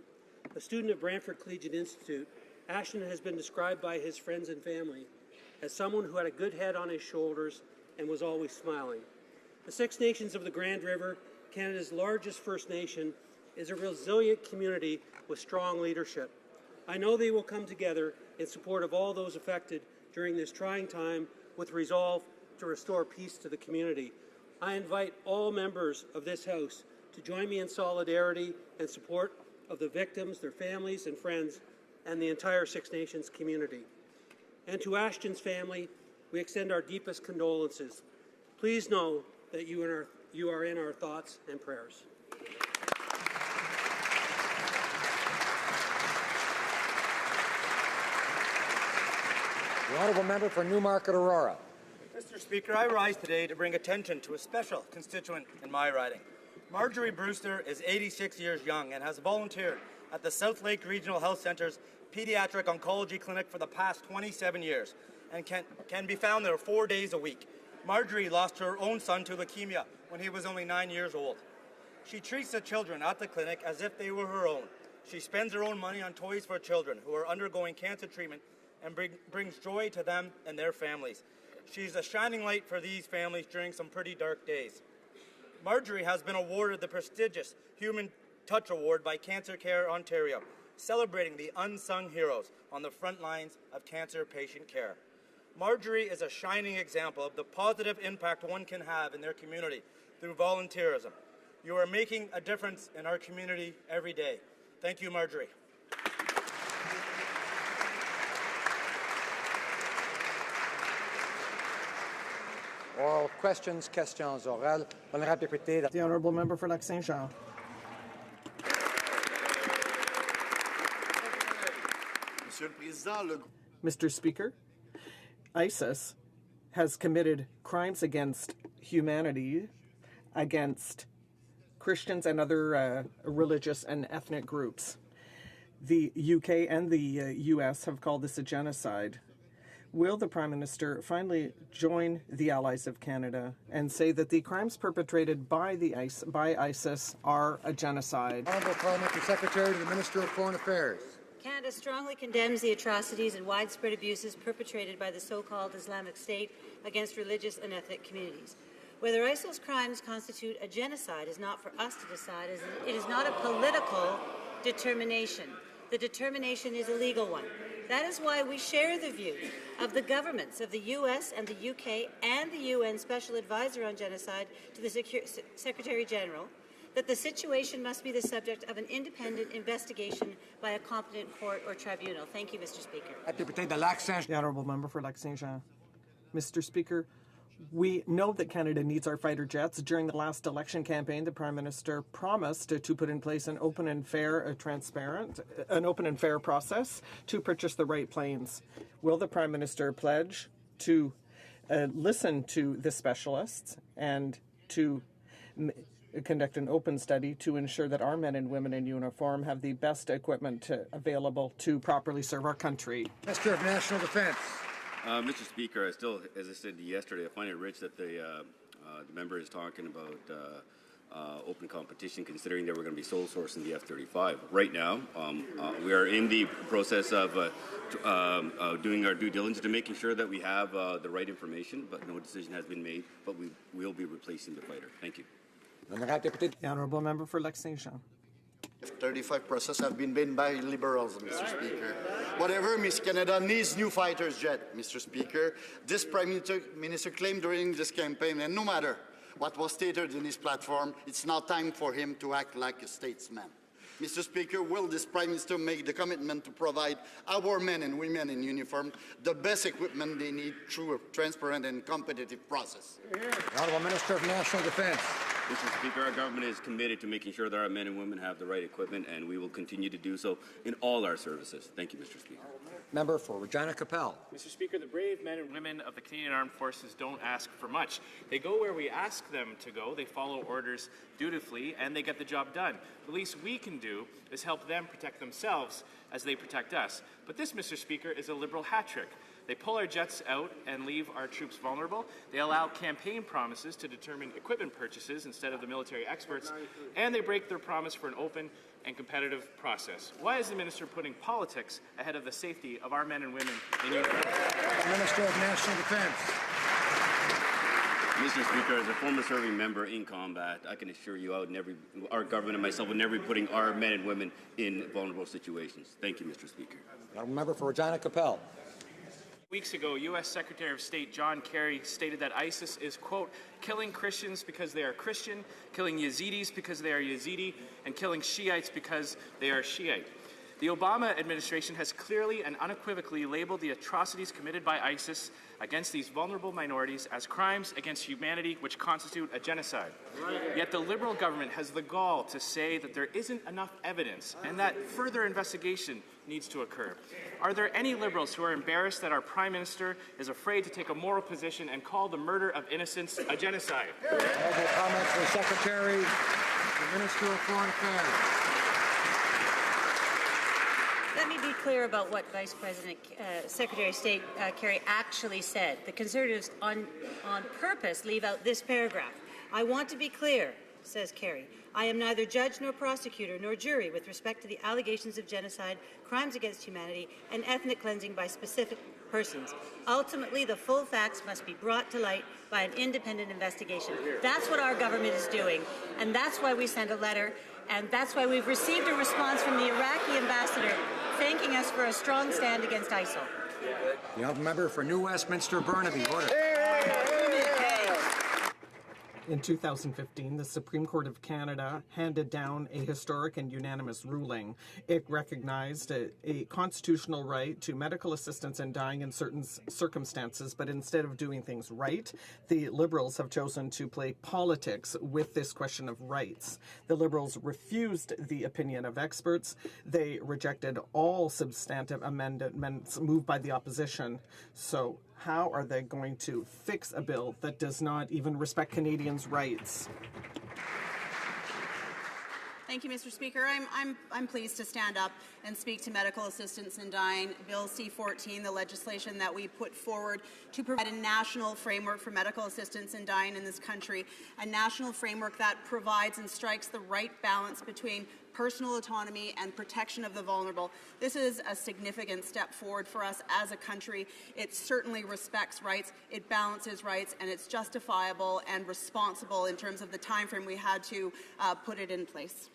A student at Brantford Collegiate Institute, Ashton has been described by his friends and family as someone who had a good head on his shoulders and was always smiling. The Six Nations of the Grand River, Canada's largest First Nation, is a resilient community with strong leadership. I know they will come together in support of all those affected during this trying time with resolve to restore peace to the community. I invite all members of this House to join me in solidarity and support of the victims, their families and friends, and the entire Six Nations community. And to Ashton's family, we extend our deepest condolences. Please know that you are in our thoughts and prayers. The honourable member for Newmarket Aurora. Mr. Speaker, I rise today to bring attention to a special constituent in my riding. Marjorie Brewster is 86 years young and has volunteered at the South Lake Regional Health Centre's Pediatric Oncology Clinic for the past 27 years and can be found there 4 days a week. Marjorie lost her own son to leukemia when he was only 9 years old. She treats the children at the clinic as if they were her own. She spends her own money on toys for children who are undergoing cancer treatment and brings joy to them and their families. She's a shining light for these families during some pretty dark days. Marjorie has been awarded the prestigious Human Touch Award by Cancer Care Ontario, celebrating the unsung heroes on the front lines of cancer patient care. Marjorie is a shining example of the positive impact one can have in their community through volunteerism. You are making a difference in our community every day. Thank you, Marjorie. Oral questions orales. The honourable member for Lac Saint Jean. Mr. Speaker, ISIS has committed crimes against humanity, against Christians and other religious and ethnic groups. The UK and the US have called this a genocide. Will the Prime Minister finally join the allies of Canada and say that the crimes perpetrated by ISIS are a genocide? Honourable Parliamentary Secretary to the Minister of Foreign Affairs. Canada strongly condemns the atrocities and widespread abuses perpetrated by the so-called Islamic State against religious and ethnic communities. Whether ISIL's crimes constitute a genocide is not for us to decide, as it is not a political determination. The determination is a legal one. That is why we share the view of the governments of the US and the UK and the UN Special Advisor on Genocide to the Secretary General that the situation must be the subject of an independent investigation by a competent court or tribunal. Thank you, Mr. Speaker. The honourable member for Lac Saint Jean. Mr. Speaker, we know that Canada needs our fighter jets. During the last election campaign, the Prime Minister promised to put in place an open and fair, process to purchase the right planes. Will the Prime Minister pledge to listen to the specialists and to conduct an open study to ensure that our men and women in uniform have the best equipment available to properly serve our country? Minister of National Defence. Mr. Speaker, as I said yesterday, I find it rich that the member is talking about open competition, considering that we're going to be sole sourcing the F-35. Right now, we are in the process of doing our due diligence to making sure that we have the right information, but no decision has been made, but we will be replacing the fighter. Thank you. The honourable member for Lac Saint Jean. F-35 process have been made by Liberals, Mr. Speaker. Whatever, Miss Canada needs new fighters jet, Mr. Speaker. This Prime Minister claimed during this campaign, and no matter what was stated in his platform, it's now time for him to act like a statesman. Mr. Speaker, will this Prime Minister make the commitment to provide our men and women in uniform the best equipment they need through a transparent and competitive process? The Honourable Minister of National Defence. Mr. Speaker, our government is committed to making sure that our men and women have the right equipment, and we will continue to do so in all our services. Thank you, Mr. Speaker. Member for Regina Capel. Mr. Speaker, the brave men and women of the Canadian Armed Forces don't ask for much. They go where we ask them to go, they follow orders dutifully, and they get the job done. The least we can do is help them protect themselves as they protect us. But this, Mr. Speaker, is a Liberal hat trick. They pull our jets out and leave our troops vulnerable. They allow campaign promises to determine equipment purchases instead of the military experts, and they break their promise for an open and competitive process. Why is the minister putting politics ahead of the safety of our men and women in uniform? Minister of National Defence. Mr. Speaker, as a former serving member in combat, I can assure you our government and myself will never be putting our men and women in vulnerable situations. Thank you, Mr. Speaker. Member for Regina Capel. Weeks ago, U.S. Secretary of State John Kerry stated that ISIS is, quote, killing Christians because they are Christian, killing Yazidis because they are Yazidi, and killing Shiites because they are Shiite. The Obama administration has clearly and unequivocally labeled the atrocities committed by ISIS against these vulnerable minorities as crimes against humanity which constitute a genocide. Yet the Liberal government has the gall to say that there isn't enough evidence and that further investigation needs to occur. Are there any Liberals who are embarrassed that our Prime Minister is afraid to take a moral position and call the murder of innocents a genocide? Honourable comments for Secretary, the Minister of Foreign Affairs. Let me be clear about what Vice President Secretary of State Kerry actually said. The Conservatives on purpose leave out this paragraph. I want to be clear, says Kerry. I am neither judge nor prosecutor nor jury with respect to the allegations of genocide, crimes against humanity, and ethnic cleansing by specific persons. Ultimately, the full facts must be brought to light by an independent investigation. That's what our government is doing, and that's why we sent a letter, and that's why we've received a response from the Iraqi ambassador thanking us for a strong stand against ISIL. The Honourable Member for New Westminster Burnaby. Order. In 2015, the Supreme Court of Canada handed down a historic and unanimous ruling. It recognized a constitutional right to medical assistance in dying in certain circumstances, but instead of doing things right, the Liberals have chosen to play politics with this question of rights. The Liberals refused the opinion of experts. They rejected all substantive amendments moved by the opposition. So how are they going to fix a bill that does not even respect Canadians' rights? Thank you, Mr. Speaker. I'm pleased to stand up and speak to medical assistance in dying. Bill C-14, the legislation that we put forward to provide a national framework for medical assistance in dying in this country, a national framework that provides and strikes the right balance between personal autonomy and protection of the vulnerable. This is a significant step forward for us as a country. It certainly respects rights, it balances rights, and it's justifiable and responsible in terms of the time frame we had to put it in place.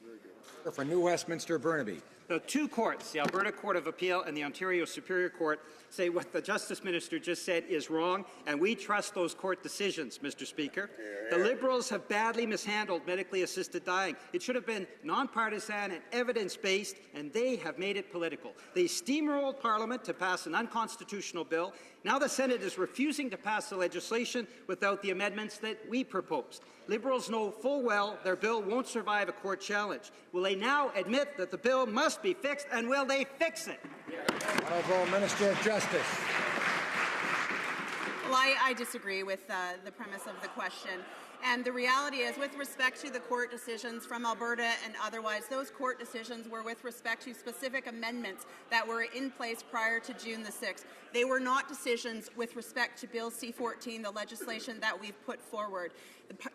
For New Westminster Burnaby. The two courts, the Alberta Court of Appeal and the Ontario Superior Court, say what the Justice Minister just said is wrong, and we trust those court decisions, Mr. Speaker. The Liberals have badly mishandled medically assisted dying. It should have been nonpartisan and evidence-based, and they have made it political. They steamrolled Parliament to pass an unconstitutional bill. Now the Senate is refusing to pass the legislation without the amendments that we proposed. Liberals know full well their bill won't survive a court challenge. Will they now admit that the bill must be fixed, and will they fix it? Honourable Minister of Justice. Well, I disagree with the premise of the question. And the reality is, with respect to the court decisions from Alberta and otherwise, those court decisions were with respect to specific amendments that were in place prior to June the 6th. They were not decisions with respect to Bill C-14, the legislation that we've put forward.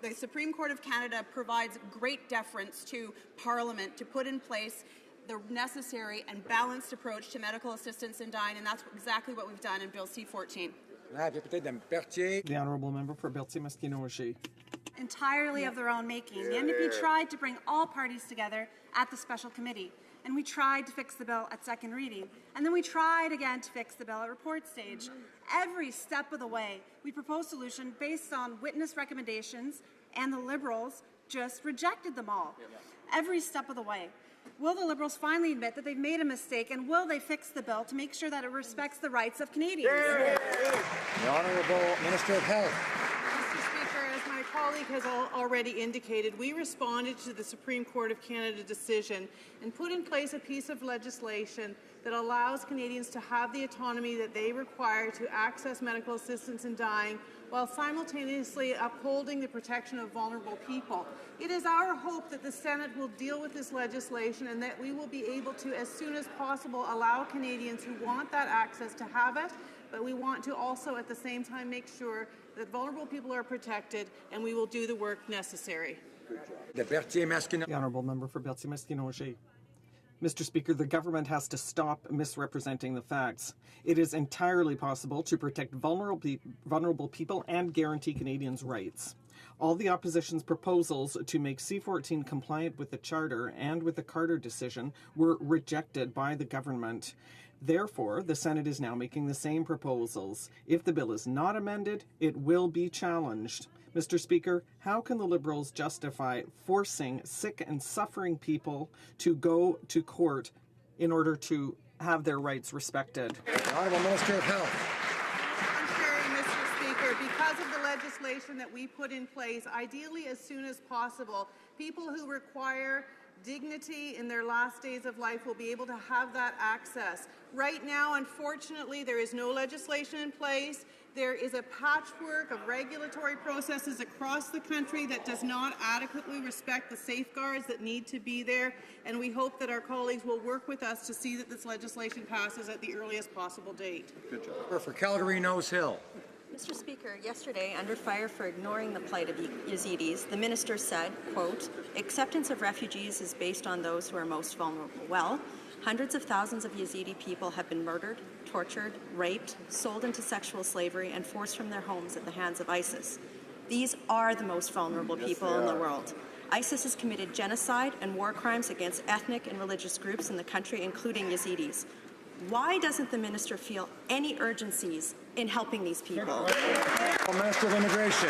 The Supreme Court of Canada provides great deference to Parliament to put in place the necessary and balanced approach to medical assistance in dying, and that's exactly what we've done in Bill C-14. The Honourable Member for Berthier-Masquinongé. Entirely of their own making. The NDP tried to bring all parties together at the special committee, and we tried to fix the bill at second reading, and then we tried again to fix the bill at report stage. Every step of the way, we proposed a solution based on witness recommendations, and the Liberals just rejected them all. Every step of the way. Will the Liberals finally admit that they've made a mistake, and will they fix the bill to make sure that it respects the rights of Canadians? The Honourable Minister of Health. Mr. Speaker, as my colleague has already indicated, we responded to the Supreme Court of Canada decision and put in place a piece of legislation that allows Canadians to have the autonomy that they require to access medical assistance in dying while simultaneously upholding the protection of vulnerable people. It is our hope that the Senate will deal with this legislation and that we will be able to, as soon as possible, allow Canadians who want that access to have it, but we want to also at the same time make sure that vulnerable people are protected, and we will do the work necessary. The Honourable Member for Berthier-Masquinongé. Mr. Speaker, the government has to stop misrepresenting the facts. It is entirely possible to protect vulnerable people and guarantee Canadians' rights. All the opposition's proposals to make C-14 compliant with the Charter and with the Carter decision were rejected by the government. Therefore, the Senate is now making the same proposals. If the bill is not amended, it will be challenged. Mr. Speaker, how can the Liberals justify forcing sick and suffering people to go to court in order to have their rights respected? The Honourable Minister of Health. Contrary, Mr. Speaker, because of the legislation that we put in place, ideally as soon as possible, people who require dignity in their last days of life will be able to have that access. Right now, unfortunately, there is no legislation in place. There is a patchwork of regulatory processes across the country that does not adequately respect the safeguards that need to be there, and we hope that our colleagues will work with us to see that this legislation passes at the earliest possible date. Good job. For Calgary Nose Hill. Mr. Speaker, yesterday, under fire for ignoring the plight of Yazidis, the minister said, quote, "Acceptance of refugees is based on those who are most vulnerable." Well, hundreds of thousands of Yazidi people have been murdered, tortured, raped, sold into sexual slavery, and forced from their homes at the hands of ISIS. These are the most vulnerable people in the world. ISIS has committed genocide and war crimes against ethnic and religious groups in the country, including Yazidis. Why doesn't the minister feel any urgencies in helping these people? Minister of Immigration.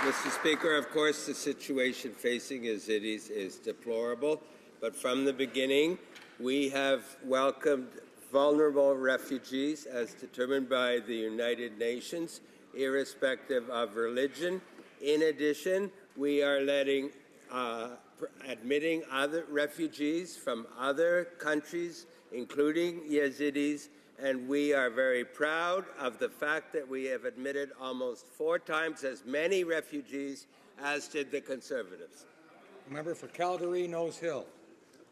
Mr. Speaker, of course, the situation facing Yazidis is deplorable, but from the beginning, we have welcomed vulnerable refugees as determined by the United Nations, irrespective of religion. In addition, we are admitting other refugees from other countries, including Yazidis, and we are very proud of the fact that we have admitted almost 4 times as many refugees as did the Conservatives. Member for Calgary Nose Hill.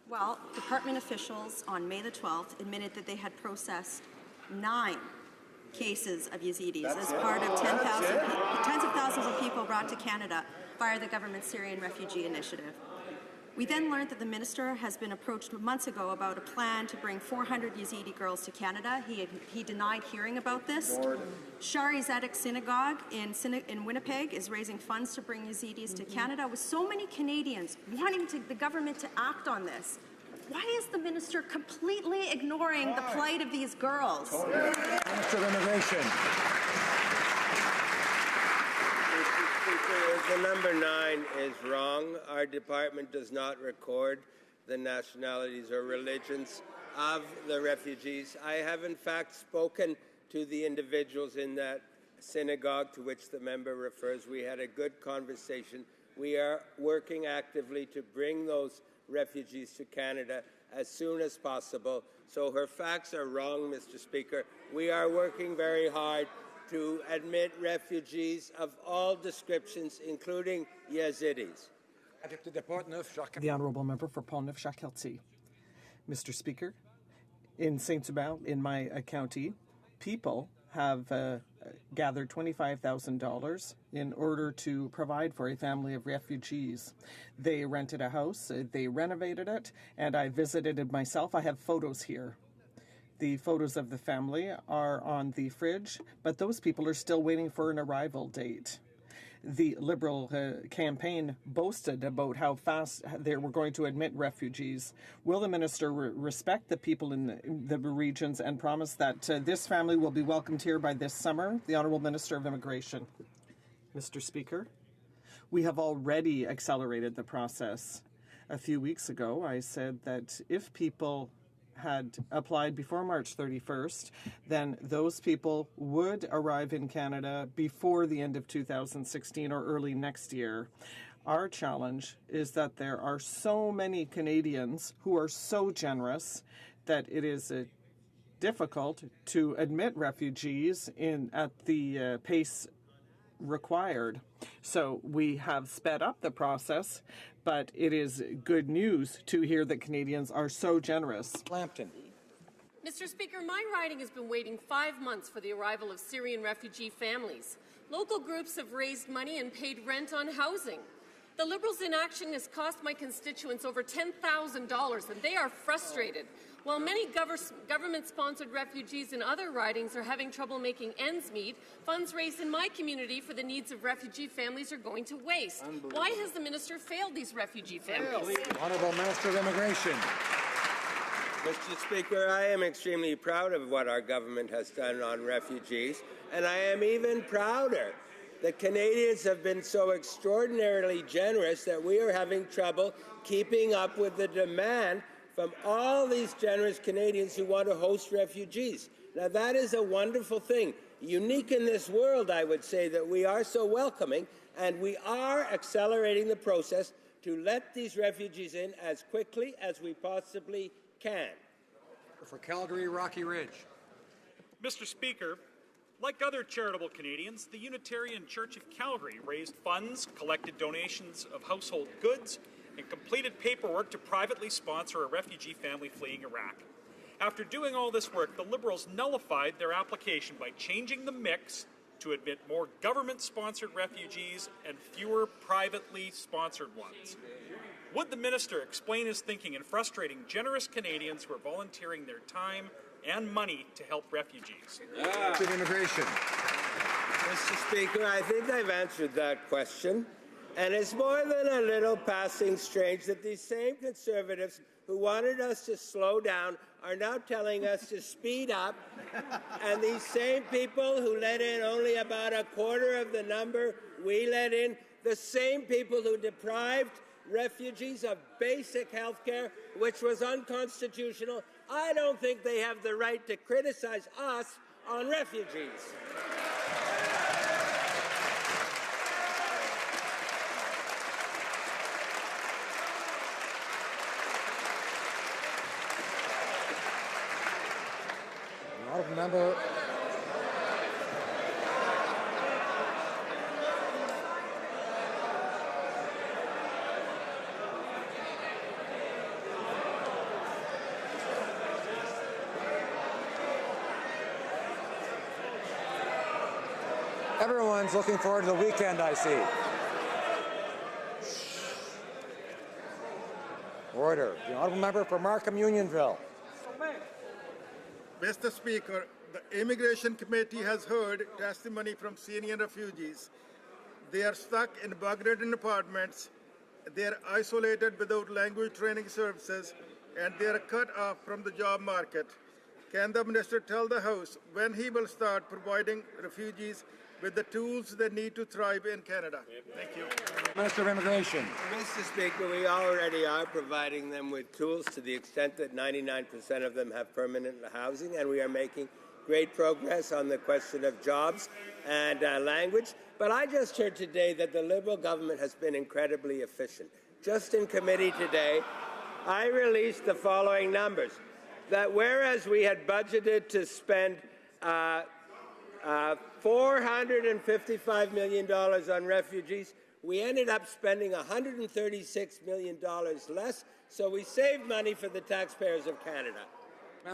Well, department officials on May the 12th admitted that they had processed 9 cases of Yazidis as part of tens of thousands of people brought to Canada via the government's Syrian Refugee Initiative. We then learned that the minister has been approached months ago about a plan to bring 400 Yazidi girls to Canada. He denied hearing about this. Shari Zedek Synagogue in Winnipeg is raising funds to bring Yazidis to Canada, with so many Canadians wanting the government to act on this. Why is the minister completely ignoring the plight of these girls? Minister of Immigration. The number 9 is wrong. Our department does not record the nationalities or religions of the refugees. I have, in fact, spoken to the individuals in that synagogue to which the member refers. We had a good conversation. We are working actively to bring those refugees to Canada as soon as possible. So her facts are wrong, Mr. Speaker. We are working very hard to admit refugees of all descriptions, including Yazidis. The Honourable Member for Pont-Neuf-Jacques-Cartier. Mr. Speaker, in Saint-Hubert, in my county, people have gathered $25,000 in order to provide for a family of refugees. They rented a house, they renovated it, and I visited it myself. I have photos here. The photos of the family are on the fridge, but those people are still waiting for an arrival date. The Liberal campaign boasted about how fast they were going to admit refugees. Will the minister respect the people in the regions and promise that this family will be welcomed here by this summer? The Honourable Minister of Immigration. Mr. Speaker, we have already accelerated the process. a few weeks ago, I said that if people had applied before March 31st, then those people would arrive in Canada before the end of 2016 or early next year. Our challenge is that there are so many Canadians who are so generous that it is difficult to admit refugees at the pace required. So we have sped up the process, but it is good news to hear that Canadians are so generous. Lampton. Mr. Speaker, my riding has been waiting 5 months for the arrival of Syrian refugee families. Local groups have raised money and paid rent on housing. The Liberals' inaction has cost my constituents over $10,000, and they are frustrated. While many government-sponsored refugees in other ridings are having trouble making ends meet, funds raised in my community for the needs of refugee families are going to waste. Why has the minister failed these refugee families? Honourable Minister of Immigration. Mr. Speaker, I am extremely proud of what our government has done on refugees, and I am even prouder that Canadians have been so extraordinarily generous that we are having trouble keeping up with the demand from all these generous Canadians who want to host refugees. Now, that is a wonderful thing. Unique in this world, I would say, that we are so welcoming, and we are accelerating the process to let these refugees in as quickly as we possibly can. For Calgary, Rocky Ridge. Mr. Speaker, like other charitable Canadians, the Unitarian Church of Calgary raised funds, collected donations of household goods, and completed paperwork to privately sponsor a refugee family fleeing Iraq. After doing all this work, the Liberals nullified their application by changing the mix to admit more government-sponsored refugees and fewer privately sponsored ones. Would the minister explain his thinking in frustrating generous Canadians who are volunteering their time and money to help refugees? Immigration. Mr. Speaker, I think I've answered that question. And it's more than a little passing strange that these same Conservatives who wanted us to slow down are now telling us to speed up. And these same people who let in only about a quarter of the number we let in, the same people who deprived refugees of basic health care, which was unconstitutional, I don't think they have the right to criticize us on refugees. Honourable Member. Everyone's looking forward to the weekend, I see. Order. The Honourable Member for Markham Unionville. Mr. Speaker, the Immigration Committee has heard testimony from Syrian refugees. They are stuck in bug-ridden apartments, they are isolated without language training services, and they are cut off from the job market. Can the Minister tell the House when he will start providing refugees with the tools they need to thrive in Canada? Thank you. Minister of Immigration. Mr. Speaker, we already are providing them with tools to the extent that 99% of them have permanent housing, and we are making great progress on the question of jobs and language. But I just heard today that the Liberal government has been incredibly efficient. Just in committee today, I released the following numbers, that whereas we had budgeted to spend $455 million on refugees, we ended up spending $136 million less, so we saved money for the taxpayers of Canada. The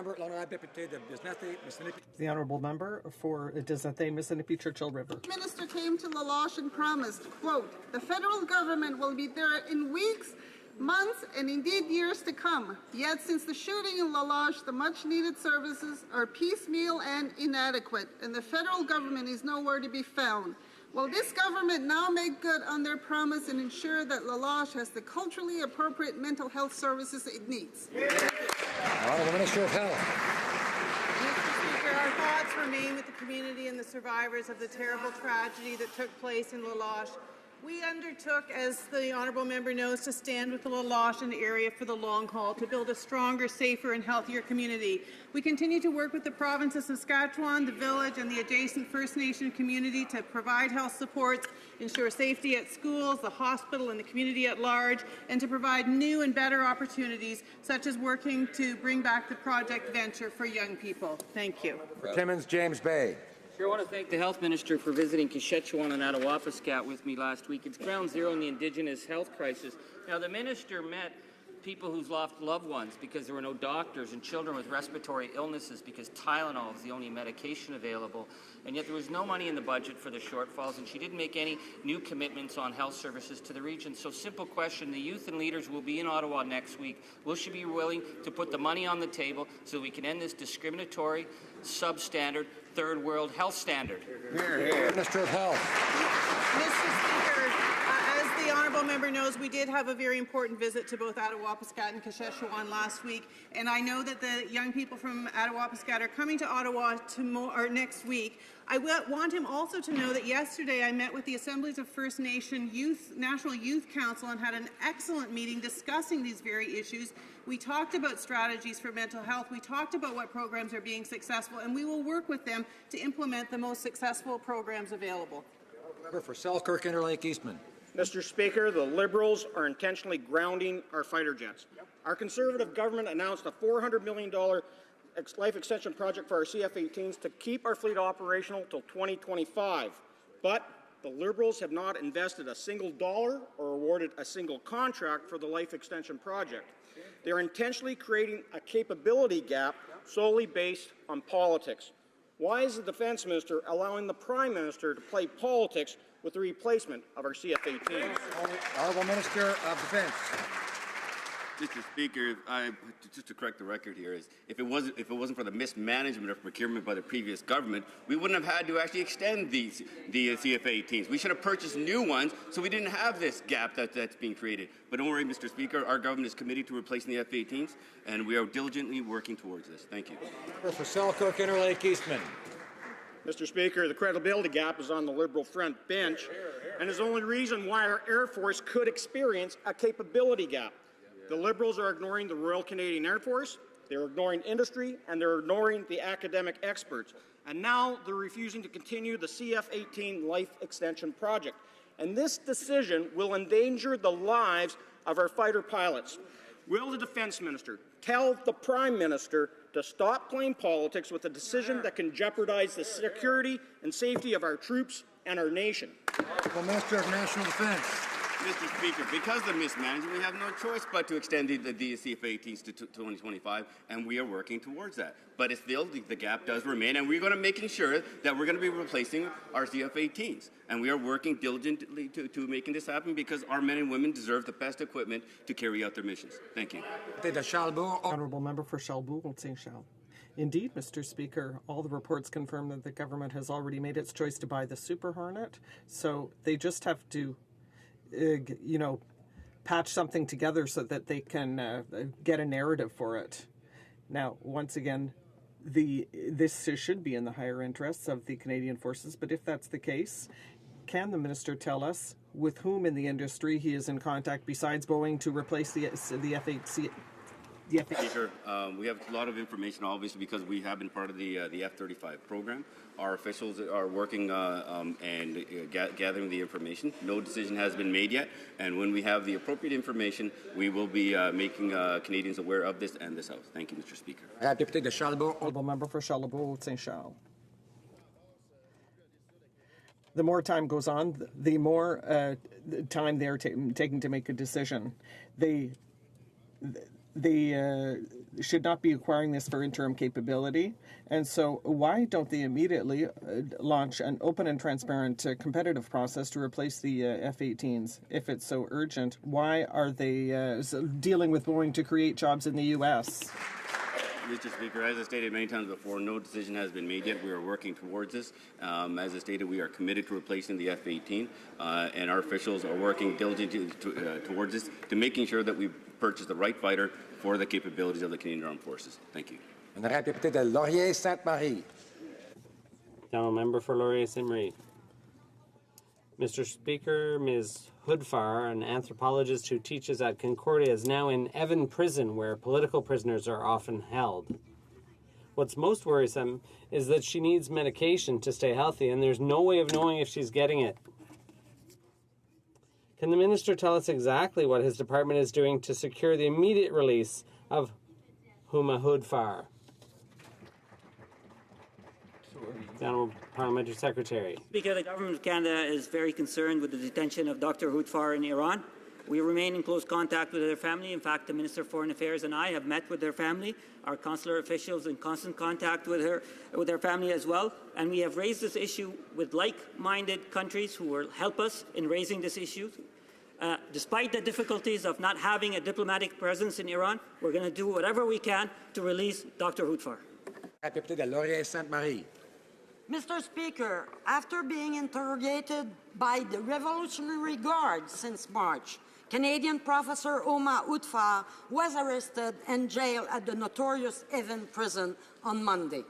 Honourable Member for Desate, Mississippi, Churchill River. The Minister came to La Loche and promised, quote, the federal government will be there in weeks, months, and indeed years to come. Yet since the shooting in La Loche, the much-needed services are piecemeal and inadequate, and the federal government is nowhere to be found. Will this government now make good on their promise and ensure that La Loche has the culturally appropriate mental health services it needs? Honourable Minister of Health. Mr. Speaker, our thoughts remain with the community and the survivors of the terrible tragedy that took place in La Loche. We undertook, as the honourable member knows, to stand with the Lalashan area for the long haul to build a stronger, safer and healthier community. We continue to work with the province of Saskatchewan, the village and the adjacent First Nation community to provide health supports, ensure safety at schools, the hospital and the community at large, and to provide new and better opportunities, such as working to bring back the Project Venture for young people. Thank you. For Timmins, James Bay. I want to thank the Health Minister for visiting Kashechewan and Attawapiskat with me last week. It's ground zero in the Indigenous health crisis. Now, the Minister met people who've lost loved ones because there were no doctors, and children with respiratory illnesses because Tylenol was the only medication available. And yet there was no money in the budget for the shortfalls, and she didn't make any new commitments on health services to the region. So simple question, the youth and leaders will be in Ottawa next week. Will she be willing to put the money on the table so we can end this discriminatory, substandard, third world health standard? Minister of Health. Mr. Speaker, as the honourable member knows, we did have a very important visit to both Attawapiskat and Kashechewan last week, and I know that the young people from Attawapiskat are coming to Ottawa next week. I want him also to know that yesterday I met with the Assemblies of First Nation National Youth Council and had an excellent meeting discussing these very issues. We talked about strategies for mental health. We talked about what programs are being successful, and we will work with them to implement the most successful programs available. Member for Selkirk Interlake Eastman. Mr. Speaker, the Liberals are intentionally grounding our fighter jets. Our Conservative government announced a $400 million life extension project for our CF-18s to keep our fleet operational until 2025. But the Liberals have not invested a single dollar or awarded a single contract for the life extension project. They are intentionally creating a capability gap solely based on politics. Why is the Defence Minister allowing the Prime Minister to play politics with the replacement of our CF-18s? Honourable Minister of Defence. Mr. Speaker, just to correct the record here, is if it wasn't for the mismanagement of procurement by the previous government, we wouldn't have had to actually extend the CF-18s. We should have purchased new ones, so we didn't have this gap that's being created. But don't worry, Mr. Speaker, our government is committed to replacing the F-18s, and we are diligently working towards this. Thank you. For Selkirk Interlake Eastman. Mr. Speaker, the credibility gap is on the Liberal front bench, and is the only reason why our Air Force could experience a capability gap. The Liberals are ignoring the Royal Canadian Air Force, they're ignoring industry, and they're ignoring the academic experts. And now they're refusing to continue the CF-18 life extension project. And this decision will endanger the lives of our fighter pilots. Will the Defence Minister tell the Prime Minister to stop playing politics with a decision that can jeopardize the security and safety of our troops and our nation? The Minister of National Defence. Mr. Speaker, because of mismanagement, we have no choice but to extend the CF-18s to 2025, and we are working towards that. But it's still, the gap does remain, and we're going to making sure that we're going to be replacing our CF-18s. And we are working diligently to making this happen because our men and women deserve the best equipment to carry out their missions. Thank you. Honourable Member for Chalbourg-Saint-Charles. Indeed, Mr. Speaker, all the reports confirm that the government has already made its choice to buy the Super Hornet, so they just have to patch something together so that they can get a narrative for it. Now, once again, this should be in the higher interests of the Canadian forces, but if that's the case, can the minister tell us with whom in the industry he is in contact besides Boeing to replace the F-8C? Speaker, we have a lot of information, obviously, because we have been part of the F-35 program. Our officials are working and gathering the information. No decision has been made yet, and when we have the appropriate information, we will be making Canadians aware of this and this House. Thank you, Mr. Speaker. Honourable Member for Chalbourg-Saint-Charles. The more time goes on, the more time they're taking to make a decision. They should not be acquiring this for interim capability. And so why don't they immediately launch an open and transparent competitive process to replace the F-18s? If it's so urgent, why are they dealing with Boeing to create jobs in the U.S.? Mr. Speaker, as I stated many times before, no decision has been made yet. We are working towards this. As I stated, we are committed to replacing the F-18, and our officials are working diligently towards this, to making sure that we purchase the right fighter for the capabilities of the Canadian Armed Forces. Thank you. Honourable député de Laurier-Sainte-Marie. Member for Laurier-Sainte-Marie. Mr. Speaker, Ms. Hoodfar, an anthropologist who teaches at Concordia, is now in Evan Prison, where political prisoners are often held. What's most worrisome is that she needs medication to stay healthy, and there's no way of knowing if she's getting it. Can the minister tell us exactly what his department is doing to secure the immediate release of Huma Hoodfar? The Honourable Parliamentary Secretary. Speaker, the Government of Canada is very concerned with the detention of Dr. Hoodfar in Iran. We remain in close contact with their family. In fact, the Minister of Foreign Affairs and I have met with their family. Our consular officials in constant contact with their family as well. And we have raised this issue with like-minded countries who will help us in raising this issue. Despite the difficulties of not having a diplomatic presence in Iran, we're going to do whatever we can to release Dr. Hoodfar. Mr. Speaker, after being interrogated by the Revolutionary Guard since March, Canadian Professor Huma Hoodfar was arrested and jailed at the notorious Evan Prison on Monday.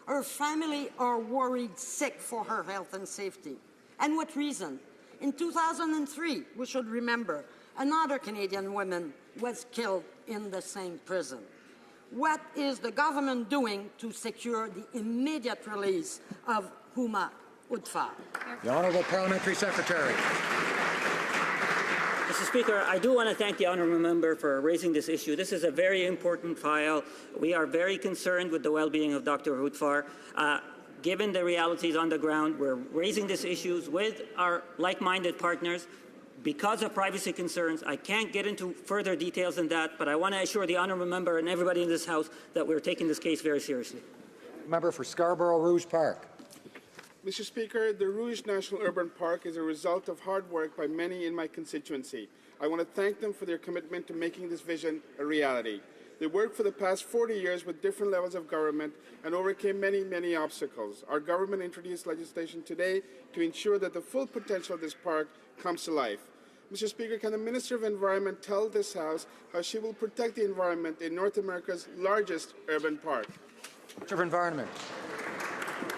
Her family are worried sick for her health and safety. And what reason? In 2003, we should remember, another Canadian woman was killed in the same prison. What is the government doing to secure the immediate release of Huma Hoodfar? The Honourable Parliamentary Secretary. Mr. Speaker, I do want to thank the honourable member for raising this issue. This is a very important file. We are very concerned with the well-being of Dr. Hoodfar. Given the realities on the ground, we're raising these issues with our like-minded partners. Because of privacy concerns, I can't get into further details than that, but I want to assure the honourable member and everybody in this House that we're taking this case very seriously. Member for Scarborough Rouge Park. Mr. Speaker, the Rouge National Urban Park is a result of hard work by many in my constituency. I want to thank them for their commitment to making this vision a reality. They worked for the past 40 years with different levels of government and overcame many, many obstacles. Our government introduced legislation today to ensure that the full potential of this park comes to life. Mr. Speaker, can the Minister of Environment tell this House how she will protect the environment in North America's largest urban park? Minister of Environment.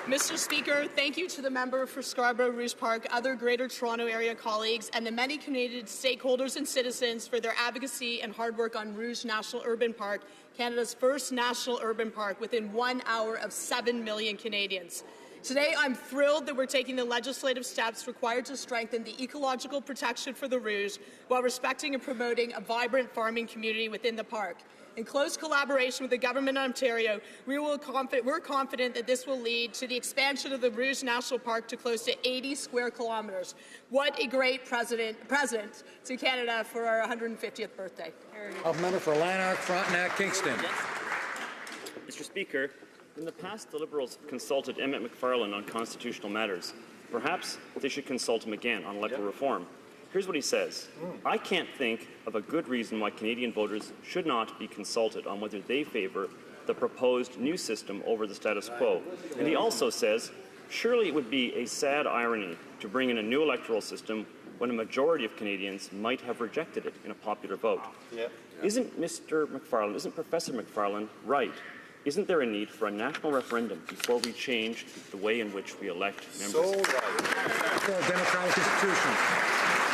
Mr. Speaker, thank you to the member for Scarborough Rouge Park, other Greater Toronto Area colleagues, and the many Canadian stakeholders and citizens for their advocacy and hard work on Rouge National Urban Park, Canada's first national urban park within 1 hour of 7 million Canadians. Today, I'm thrilled that we're taking the legislative steps required to strengthen the ecological protection for the Rouge while respecting and promoting a vibrant farming community within the park. In close collaboration with the Government of Ontario, we're confident that this will lead to the expansion of the Rouge National Park to close to 80 square kilometres. What a great present to Canada for our 150th birthday. Member for Lanark, Frontenac, Kingston. Mr. Speaker, in the past, the Liberals consulted Emmett McFarlane on constitutional matters. Perhaps they should consult him again on electoral reform. Here's what he says. I can't think of a good reason why Canadian voters should not be consulted on whether they favour the proposed new system over the status quo. And he also says, surely it would be a sad irony to bring in a new electoral system when a majority of Canadians might have rejected it in a popular vote. Isn't Professor McFarlane right? Isn't there a need for a national referendum before we change the way in which we elect members? Democratic institutions.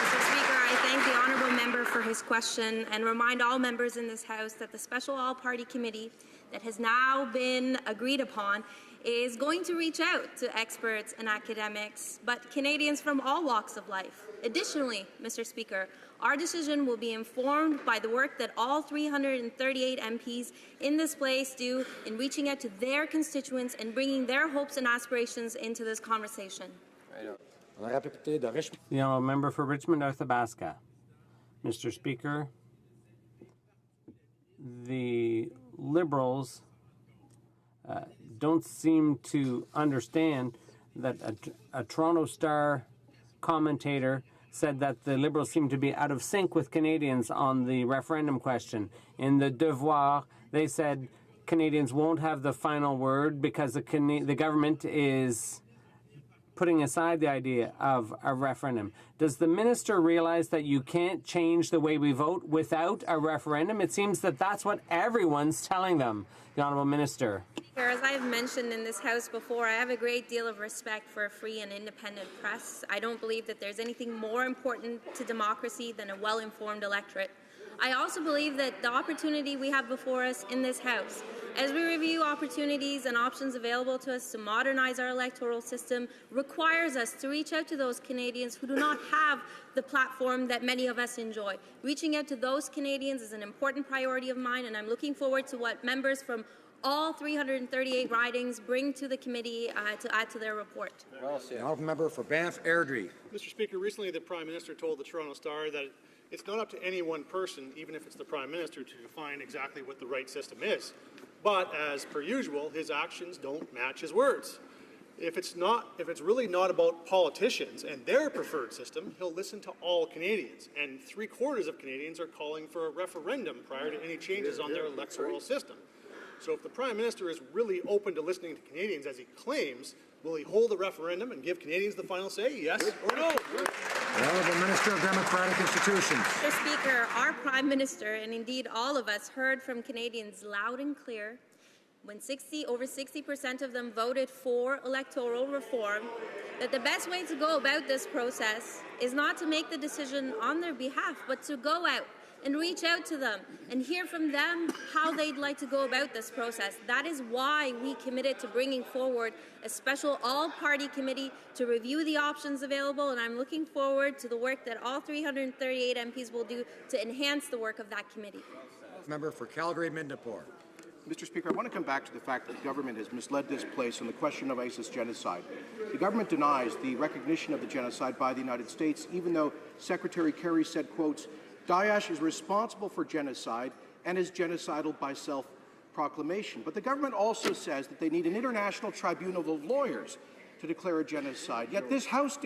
Mr. Speaker, I thank the honourable member for his question and remind all members in this House that the Special All-Party Committee that has now been agreed upon is going to reach out to experts and academics, but Canadians from all walks of life. Additionally, Mr. Speaker, our decision will be informed by the work that all 338 MPs in this place do in reaching out to their constituents and bringing their hopes and aspirations into this conversation. The honourable member for Richmond Athabasca. Mr. Speaker, the Liberals don't seem to understand that a Toronto Star commentator said that the Liberals seem to be out of sync with Canadians on the referendum question. In the Devoir, they said Canadians won't have the final word because the government is putting aside the idea of a referendum. Does the minister realize that you can't change the way we vote without a referendum? It seems that that's what everyone's telling them, the Honourable Minister. As I have mentioned in this House before, I have a great deal of respect for a free and independent press. I don't believe that there's anything more important to democracy than a well-informed electorate. I also believe that the opportunity we have before us in this House, as we review opportunities and options available to us to modernize our electoral system, requires us to reach out to those Canadians who do not have the platform that many of us enjoy. Reaching out to those Canadians is an important priority of mine, and I'm looking forward to what members from all 338 ridings bring to the committee to add to their report. Well said. Honourable member for Banff Airdrie. Mr. Speaker, recently the Prime Minister told the Toronto Star that it's not up to any one person, even if it's the Prime Minister, to define exactly what the right system is. But as per usual, his actions don't match his words. If it's really not about politicians and their preferred system, he'll listen to all Canadians. And 3/4 of Canadians are calling for a referendum prior to any changes on their electoral system. So if the Prime Minister is really open to listening to Canadians as he claims, will he hold a referendum and give Canadians the final say, yes or no? The Honourable Minister of Democratic Institutions. Mr. Speaker, our Prime Minister, and indeed all of us, heard from Canadians loud and clear when over 60% of them voted for electoral reform, that the best way to go about this process is not to make the decision on their behalf, but to go out and reach out to them and hear from them how they'd like to go about this process. That is why we committed to bringing forward a special all-party committee to review the options available, and I'm looking forward to the work that all 338 MPs will do to enhance the work of that committee. Member for Calgary-Midnapore. Mr. Speaker, I want to come back to the fact that the government has misled this place on the question of ISIS genocide. The government denies the recognition of the genocide by the United States, even though Secretary Kerry said, quote, Daesh is responsible for genocide and is genocidal by self-proclamation. But the government also says that they need an international tribunal of lawyers to declare a genocide. Yet this House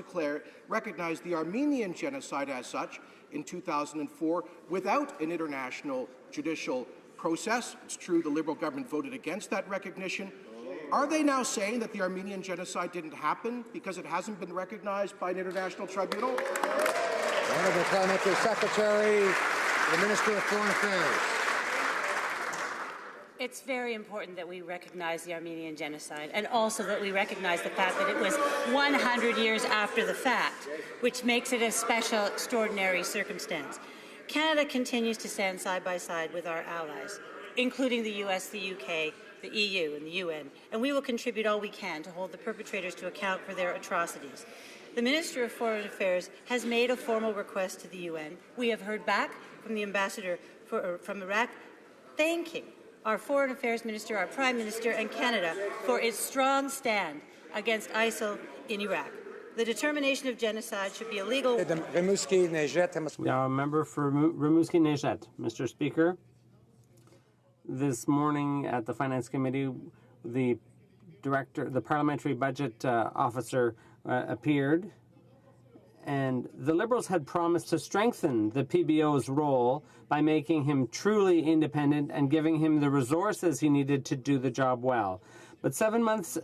recognized the Armenian genocide as such in 2004 without an international judicial process. It's true the Liberal government voted against that recognition. Are they now saying that the Armenian genocide didn't happen because it hasn't been recognized by an international tribunal? The Honourable Parliamentary Secretary, the Minister of Foreign Affairs. It's very important that we recognize the Armenian genocide, and also that we recognize the fact that it was 100 years after the fact, which makes it a special, extraordinary circumstance. Canada continues to stand side by side with our allies, including the US, the UK, the EU, and the UN, and we will contribute all we can to hold the perpetrators to account for their atrocities. The Minister of Foreign Affairs has made a formal request to the UN. We have heard back from the ambassador from Iraq thanking our Foreign Affairs Minister, our Prime Minister, and Canada for its strong stand against ISIL in Iraq. The determination of genocide should be illegal. Now, a member for Rimouski-Nejet. Mr. Speaker, this morning at the Finance Committee, the parliamentary budget officer appeared, and the Liberals had promised to strengthen the PBO's role by making him truly independent and giving him the resources he needed to do the job well. But 7 months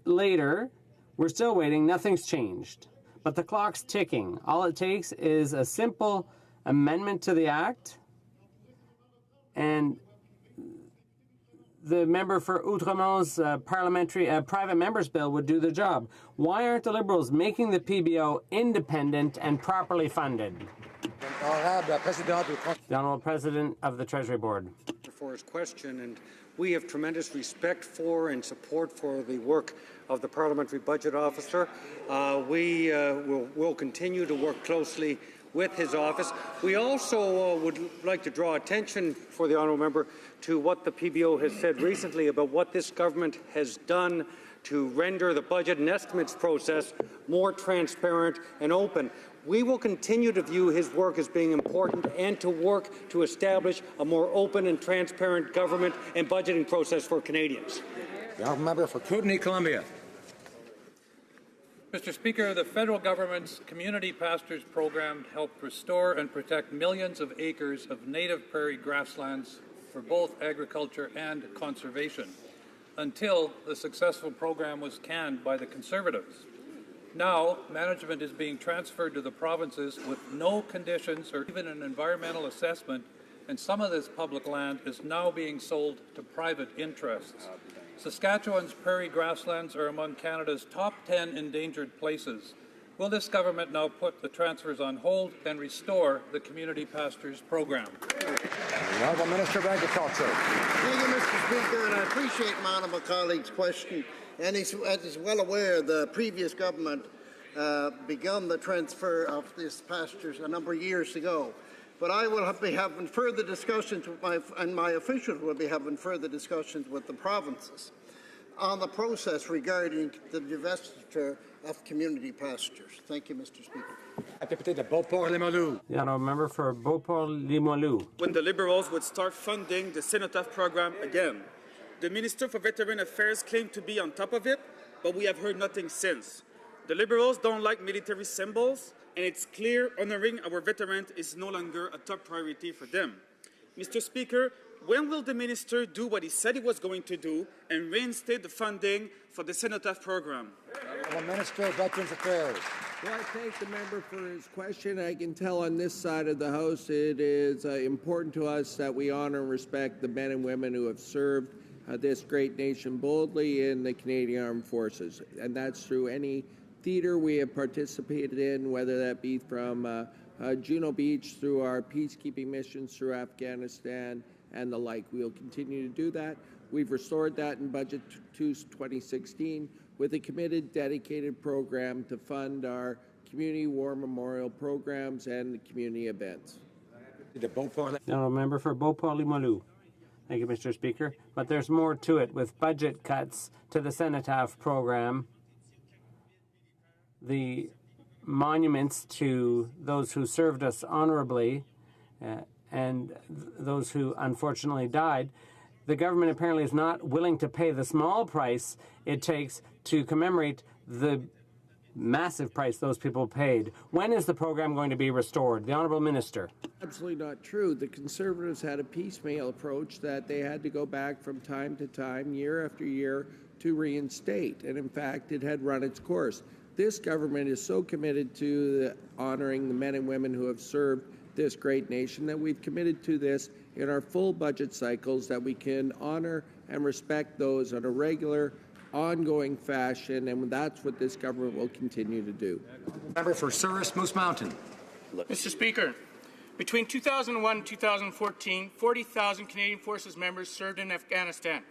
later, we're still waiting. Nothing's changed. But the clock's ticking. All it takes is a simple amendment to the Act, and the member for Outremont's private members bill would do the job. Why aren't the Liberals making the PBO independent and properly funded? The Honourable President of the Treasury Board. For his question, and we have tremendous respect for and support for the work of the Parliamentary Budget Officer. We will continue to work closely with his office. We also would like to draw attention for the honourable member to what the PBO has said recently about what this government has done to render the budget and estimates process more transparent and open. We will continue to view his work as being important and to work to establish a more open and transparent government and budgeting process for Canadians. The honourable member for Kootenay, Columbia. Mr. Speaker, the federal government's Community Pastures Program helped restore and protect millions of acres of native prairie grasslands for both agriculture and conservation, until the successful program was canned by the Conservatives. Now, management is being transferred to the provinces with no conditions or even an environmental assessment, and some of this public land is now being sold to private interests. Saskatchewan's prairie grasslands are among Canada's top 10 endangered places. Will this government now put the transfers on hold and restore the community pastures program? The Honourable Minister of Agriculture. Thank you, Mr. Speaker, and I appreciate my honourable colleague's question. And as he's well aware, the previous government began the transfer of these pastures a number of years ago. But I will be having further discussions with my officials will be having further discussions with the provinces on the process regarding the divestiture of community pastures. Thank you, Mr. Speaker. The honourable member for Beauport-Limoilou. When the Liberals would start funding the Cenotaph program again. The Minister for Veteran Affairs claimed to be on top of it, but we have heard nothing since. The Liberals don't like military symbols, and it's clear honoring our veterans is no longer a top priority for them. Mr. Speaker, when will the Minister do what he said he was going to do and reinstate the funding for the Cenotaph program? The Minister of Veterans Affairs. Well, I thank the member for his question. I can tell on this side of the House it is important to us that we honor and respect the men and women who have served this great nation boldly in the Canadian Armed Forces. And that's through any theater we have participated in, whether that be from Juno Beach through our peacekeeping missions through Afghanistan and the like. We'll continue to do that. We've restored that in Budget 2016 with a committed, dedicated program to fund our community war memorial programs and community events. The honourable member for Beauport-Limoilou. Thank you, Mr. Speaker. But there's more to it. With budget cuts to the Cenotaph program, the monuments to those who served us honorably and those who unfortunately died, the government apparently is not willing to pay the small price it takes to commemorate the massive price those people paid. When is the program going to be restored? The Honourable Minister. Absolutely not true. The Conservatives had a piecemeal approach that they had to go back from time to time, year after year, to reinstate. And in fact, it had run its course. This government is so committed to honouring the men and women who have served this great nation that we've committed to this in our full budget cycles, that we can honour and respect those on a regular, ongoing fashion, and that's what this government will continue to do. Member for Souris Moose Mountain. Mr. Speaker, between 2001 and 2014, 40,000 Canadian Forces members served in Afghanistan,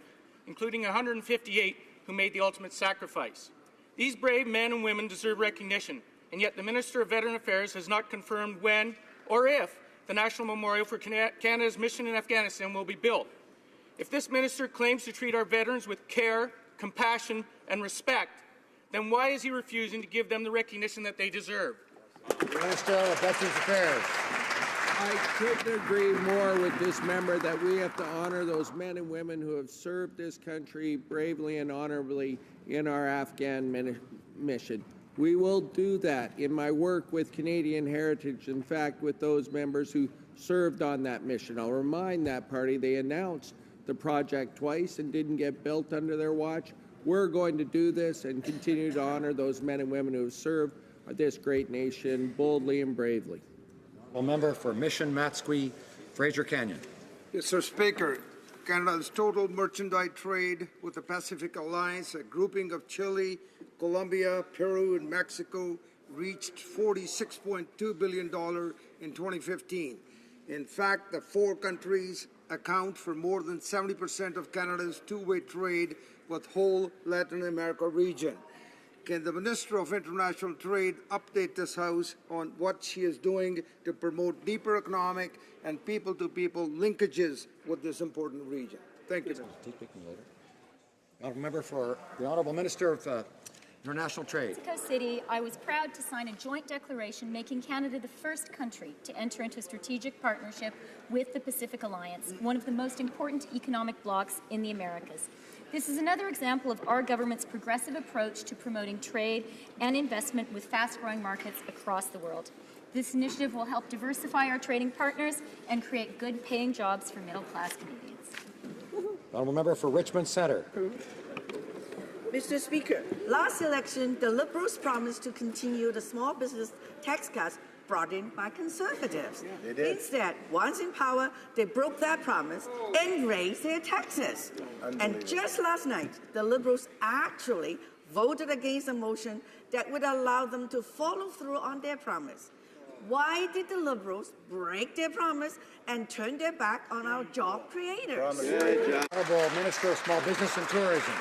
including 158 who made the ultimate sacrifice. These brave men and women deserve recognition, and yet the Minister of Veteran Affairs has not confirmed when or if the National Memorial for Canada's mission in Afghanistan will be built. If this minister claims to treat our veterans with care, compassion, and respect, then why is he refusing to give them the recognition that they deserve? Minister of Veterans Affairs. I couldn't agree more with this member that we have to honour those men and women who have served this country bravely and honourably in our Afghan mission. We will do that in my work with Canadian Heritage, in fact, with those members who served on that mission. I'll remind that party they announced the project twice and didn't get built under their watch. We're going to do this and continue to honour those men and women who have served this great nation boldly and bravely. Well, member for Mission Matsqui, Fraser Canyon. Yes, Sir Speaker. Canada's total merchandise trade with the Pacific Alliance, a grouping of Chile, Colombia, Peru, and Mexico, reached $46.2 billion in 2015. In fact, the four countries account for more than 70% of Canada's two-way trade with whole Latin America region. Can the Minister of International Trade update this House on what she is doing to promote deeper economic and people-to-people linkages with this important region? Thank you. Honourable member for the Honourable Minister of International Trade. Mexico City, I was proud to sign a joint declaration making Canada the first country to enter into a strategic partnership with the Pacific Alliance, one of the most important economic blocs in the Americas. This is another example of our government's progressive approach to promoting trade and investment with fast-growing markets across the world. This initiative will help diversify our trading partners and create good-paying jobs for middle-class Canadians. Honourable member for Richmond Centre. Mr. Speaker, last election, the Liberals promised to continue the small business tax cuts brought in by Conservatives. They did. Instead, once in power, they broke that promise and raised their taxes. And just last night, the Liberals actually voted against a motion that would allow them to follow through on their promise. Why did the Liberals break their promise and turn their back on our job creators? Honourable Minister of Small Business and Tourism.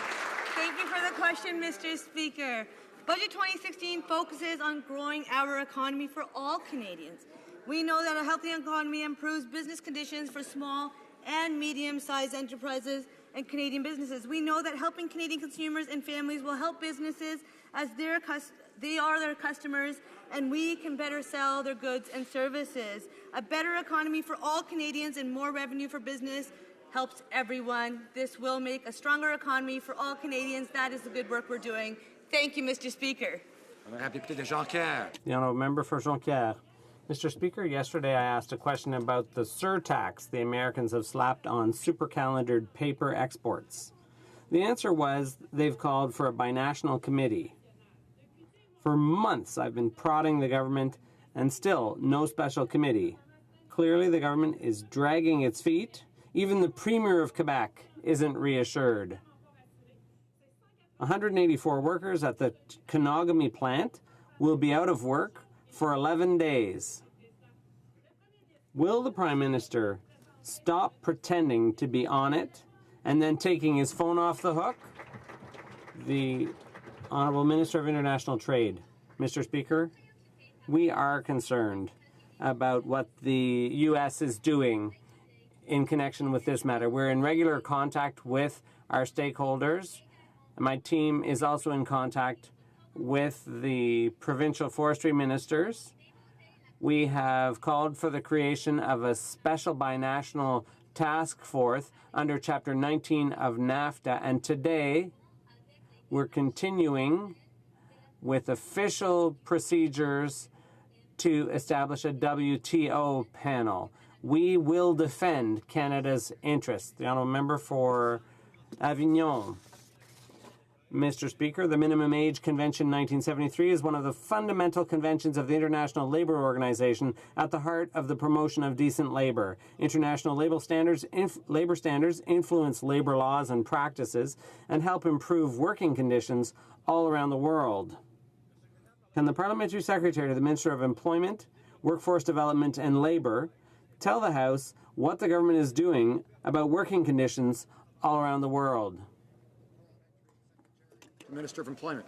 Thank you for the question, Mr. Speaker. Budget 2016 focuses on growing our economy for all Canadians. We know that a healthy economy improves business conditions for small and medium-sized enterprises and Canadian businesses. We know that helping Canadian consumers and families will help businesses as they are their customers, and we can better sell their goods and services. A better economy for all Canadians and more revenue for business helps everyone. This will make a stronger economy for all Canadians. That is the good work we're doing. Thank you, Mr. Speaker. The honourable member for Jonquière. Mr. Speaker, yesterday I asked a question about the surtax the Americans have slapped on supercalendared paper exports. The answer was they've called for a binational committee. For months I've been prodding the government, and still no special committee. Clearly the government is dragging its feet. Even the Premier of Quebec isn't reassured. 184 workers at the Kenogami plant will be out of work for 11 days. Will the Prime Minister stop pretending to be on it and then taking his phone off the hook? The Honourable Minister of International Trade. Mr. Speaker, we are concerned about what the U.S. is doing in connection with this matter. We're in regular contact with our stakeholders. My team is also in contact with the provincial forestry ministers. We have called for the creation of a special binational task force under Chapter 19 of NAFTA, and today we're continuing with official procedures to establish a WTO panel. We will defend Canada's interests. The honourable member for Avignon. Mr. Speaker, the Minimum Age Convention 1973 is one of the fundamental conventions of the International Labour Organization at the heart of the promotion of decent labour. International labor standards influence labour laws and practices and help improve working conditions all around the world. Can the Parliamentary Secretary to the Minister of Employment, Workforce Development and Labour tell the House what the government is doing about working conditions all around the world? Minister of Employment.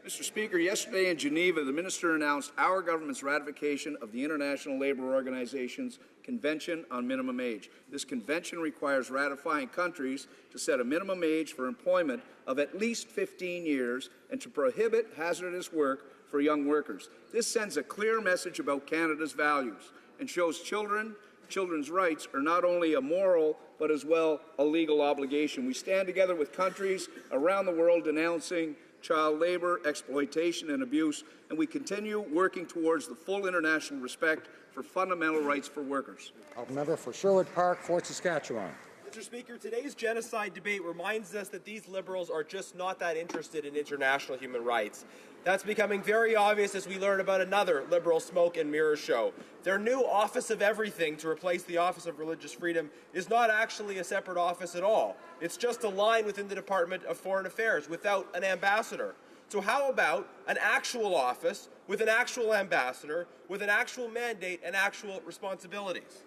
Mr. Speaker, yesterday in Geneva, the Minister announced our government's ratification of the International Labour Organization's Convention on Minimum Age. This convention requires ratifying countries to set a minimum age for employment of at least 15 years and to prohibit hazardous work for young workers. This sends a clear message about Canada's values and shows children's rights are not only a moral but as well a legal obligation. We stand together with countries around the world denouncing child labour, exploitation and abuse, and we continue working towards the full international respect for fundamental rights for workers. Member for Sherwood Park, Fort Saskatchewan. Mr. Speaker, today's genocide debate reminds us that these Liberals are just not that interested in international human rights. That's becoming very obvious as we learn about another Liberal smoke and mirror show. Their new Office of Everything to replace the Office of Religious Freedom is not actually a separate office at all. It's just a line within the Department of Foreign Affairs without an ambassador. So how about an actual office with an actual ambassador, with an actual mandate and actual responsibilities?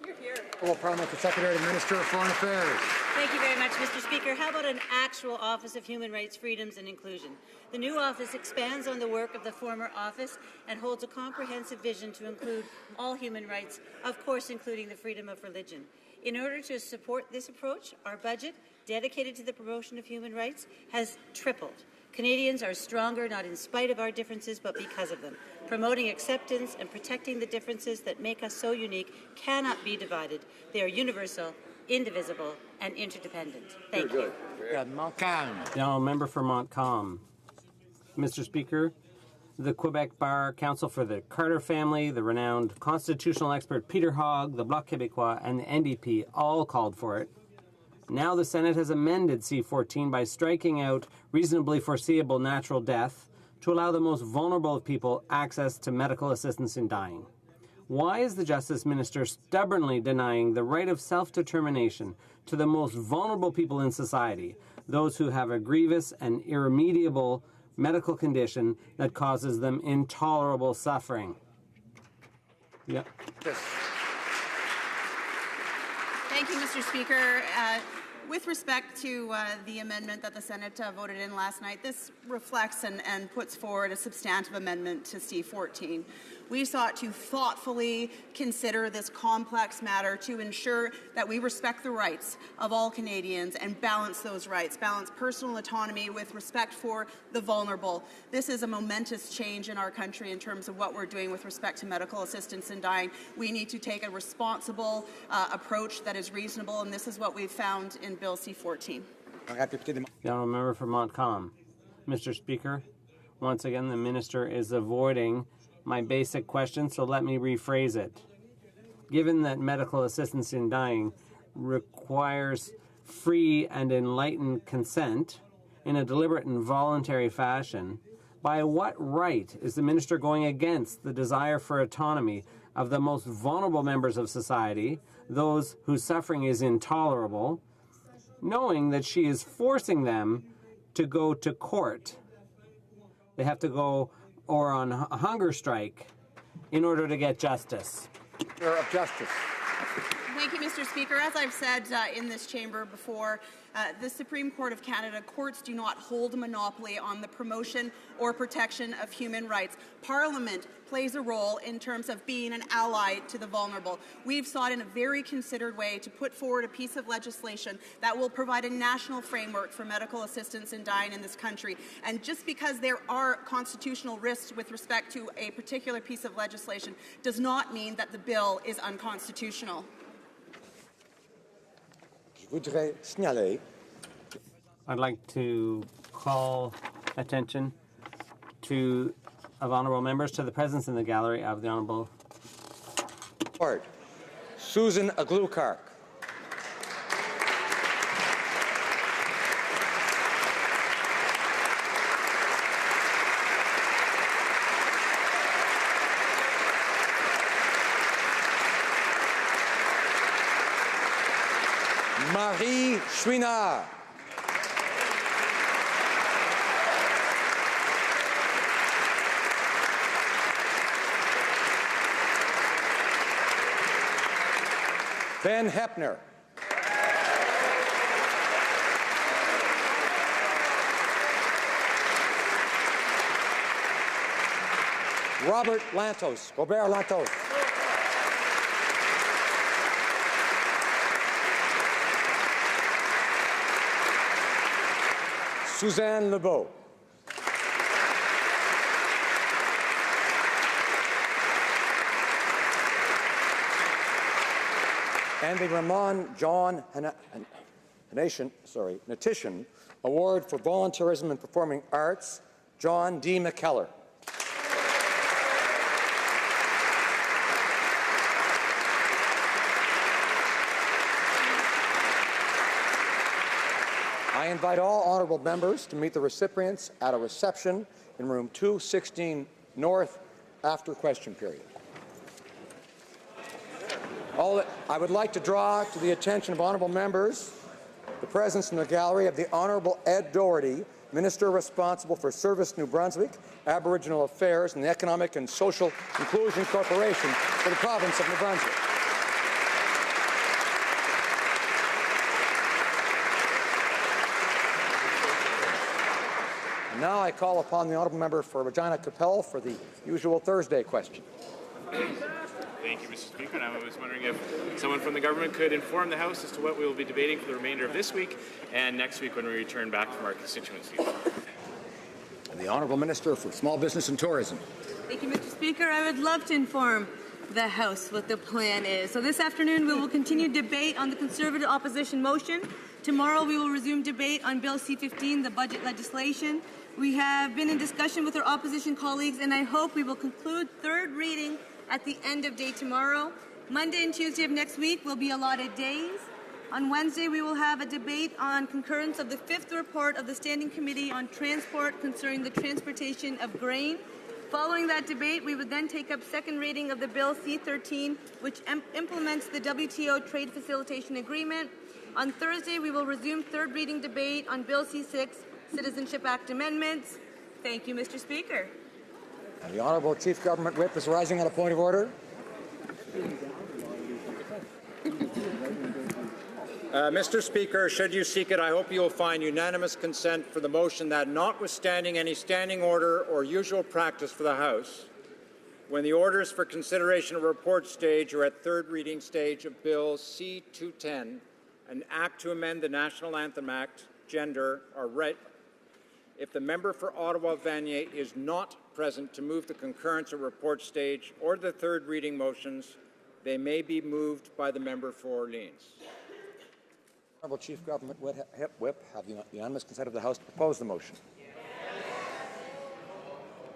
Parliamentary Secretary to Minister of Foreign Affairs. Thank you very much, Mr. Speaker. How about an actual Office of Human Rights, Freedoms and Inclusion? The new office expands on the work of the former office and holds a comprehensive vision to include all human rights, of course including the freedom of religion. In order to support this approach, our budget, dedicated to the promotion of human rights, has tripled. Canadians are stronger not in spite of our differences, but because of them. Promoting acceptance and protecting the differences that make us so unique cannot be divided. They are universal, indivisible, and interdependent. Thank you. The honourable member for Montcalm. Mr. Speaker, the Quebec Bar Council for the Carter family, the renowned constitutional expert Peter Hogg, the Bloc Québécois, and the NDP all called for it. Now the Senate has amended C-14 by striking out reasonably foreseeable natural death to allow the most vulnerable of people access to medical assistance in dying. Why is the Justice Minister stubbornly denying the right of self-determination to the most vulnerable people in society, those who have a grievous and irremediable medical condition that causes them intolerable suffering? Yep. Thank you, Mr. Speaker. With respect to the amendment that the Senate voted in last night, this reflects and puts forward a substantive amendment to C-14. We sought to thoughtfully consider this complex matter to ensure that we respect the rights of all Canadians and balance those rights, balance personal autonomy with respect for the vulnerable. This is a momentous change in our country in terms of what we're doing with respect to medical assistance in dying. We need to take a responsible approach that is reasonable, and this is what we've found in Bill C-14. The honourable member for Montcalm. Mr. Speaker, once again the minister is avoiding my basic question, so let me rephrase it. Given that medical assistance in dying requires free and enlightened consent in a deliberate and voluntary fashion, by what right is the minister going against the desire for autonomy of the most vulnerable members of society, those whose suffering is intolerable, knowing that she is forcing them to go to court? They have to go or on a hunger strike in order to get justice. Of justice. Thank you, Mr. Speaker. As I've said in this chamber before, the Supreme Court of Canada, courts do not hold a monopoly on the promotion or protection of human rights. Parliament plays a role in terms of being an ally to the vulnerable. We've sought in a very considered way to put forward a piece of legislation that will provide a national framework for medical assistance in dying in this country. And just because there are constitutional risks with respect to a particular piece of legislation does not mean that the bill is unconstitutional. I'd like to call attention of honourable members to the presence in the gallery of the Honourable Susan Aglukark. Marie Chouinard. Ben Hepner. Robert Lantos. Robert Lantos. Suzanne Lebeau. And the Ramon John Natition Award for Volunteerism in Performing Arts, John D. McKellar. I invite all honourable members to meet the recipients at a reception in room 216 North after question period. I would like to draw to the attention of honourable members the presence in the gallery of the Honourable Ed Doherty, Minister responsible for Service New Brunswick, Aboriginal Affairs and the Economic and Social Inclusion Corporation for the province of New Brunswick. And now I call upon the honourable member for Regina Capel for the usual Thursday question. Thank you, Mr. Speaker. And I was wondering if someone from the government could inform the House as to what we will be debating for the remainder of this week and next week when we return back from our constituencies. The Honourable Minister for Small Business and Tourism. Thank you, Mr. Speaker. I would love to inform the House what the plan is. So this afternoon we will continue debate on the Conservative opposition motion. Tomorrow we will resume debate on Bill C-15, the budget legislation. We have been in discussion with our opposition colleagues, and I hope we will conclude third reading at the end of day tomorrow. Monday and Tuesday of next week will be allotted days On Wednesday, we will have a debate on concurrence of the 5th report of the Standing Committee on Transport concerning the transportation of grain. Following that debate, we would then take up second reading of the Bill C-13, which implements the WTO Trade Facilitation Agreement. On Thursday, we will resume third reading debate on Bill C-6, Citizenship Act amendments. Thank you, Mr. Speaker. And the Honourable Chief Government Whip is rising on a point of order. Mr. Speaker, should you seek it, I hope you will find unanimous consent for the motion that, notwithstanding any standing order or usual practice for the House, when the orders for consideration of report stage or at third reading stage of Bill C-210, an act to amend the National Anthem Act, gender, are read, if the member for Ottawa-Vanier is not present to move the concurrence of report stage or the third reading motions, they may be moved by the member for Orleans. Honourable Chief Government Whip, have the unanimous consent of the House to propose the motion?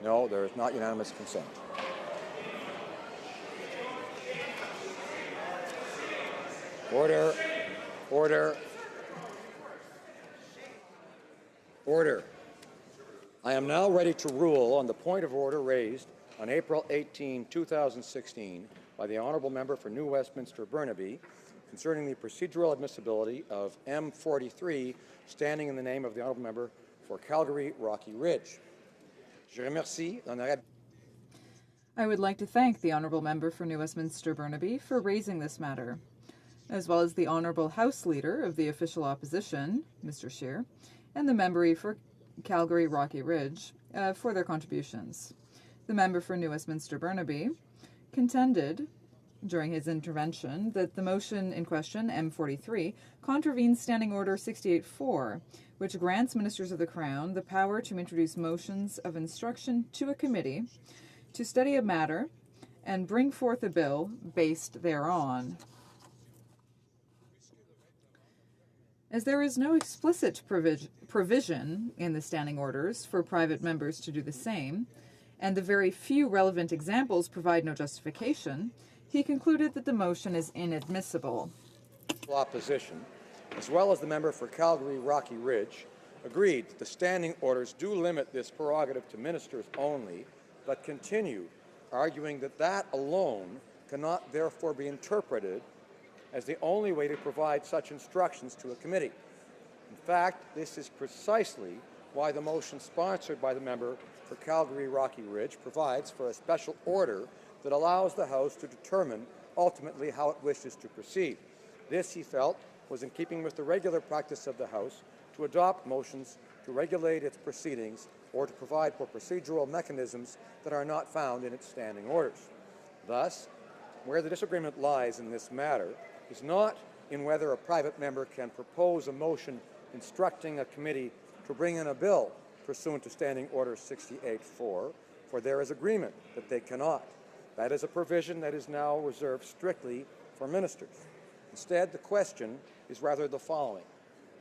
No, there is not unanimous consent. Order. Order. Order. I am now ready to rule on the point of order raised on April 18, 2016 by the Honourable Member for New Westminster Burnaby concerning the procedural admissibility of M43 standing in the name of the Honourable Member for Calgary Rocky Ridge. Je remercie l'honorable. I would like to thank the Honourable Member for New Westminster Burnaby for raising this matter, as well as the Honourable House Leader of the Official Opposition, Mr. Scheer, and the Member for Calgary Rocky Ridge for their contributions. The Member for New Westminster Burnaby contended during his intervention that the motion in question, M43, contravenes Standing Order 68-4, which grants Ministers of the Crown the power to introduce motions of instruction to a committee to study a matter and bring forth a bill based thereon. As there is no explicit provision in the standing orders for private members to do the same, and the very few relevant examples provide no justification, he concluded that the motion is inadmissible. Opposition, as well as the member for Calgary Rocky Ridge, agreed that the standing orders do limit this prerogative to ministers only, but continued, arguing that that alone cannot therefore be interpreted as the only way to provide such instructions to a committee. In fact, this is precisely why the motion sponsored by the member for Calgary Rocky Ridge provides for a special order that allows the House to determine ultimately how it wishes to proceed. This, he felt, was in keeping with the regular practice of the House to adopt motions to regulate its proceedings or to provide for procedural mechanisms that are not found in its standing orders. Thus, where the disagreement lies in this matter is not in whether a private member can propose a motion instructing a committee to bring in a bill pursuant to Standing Order 68-4, for there is agreement that they cannot. That is a provision that is now reserved strictly for ministers. Instead, the question is rather the following.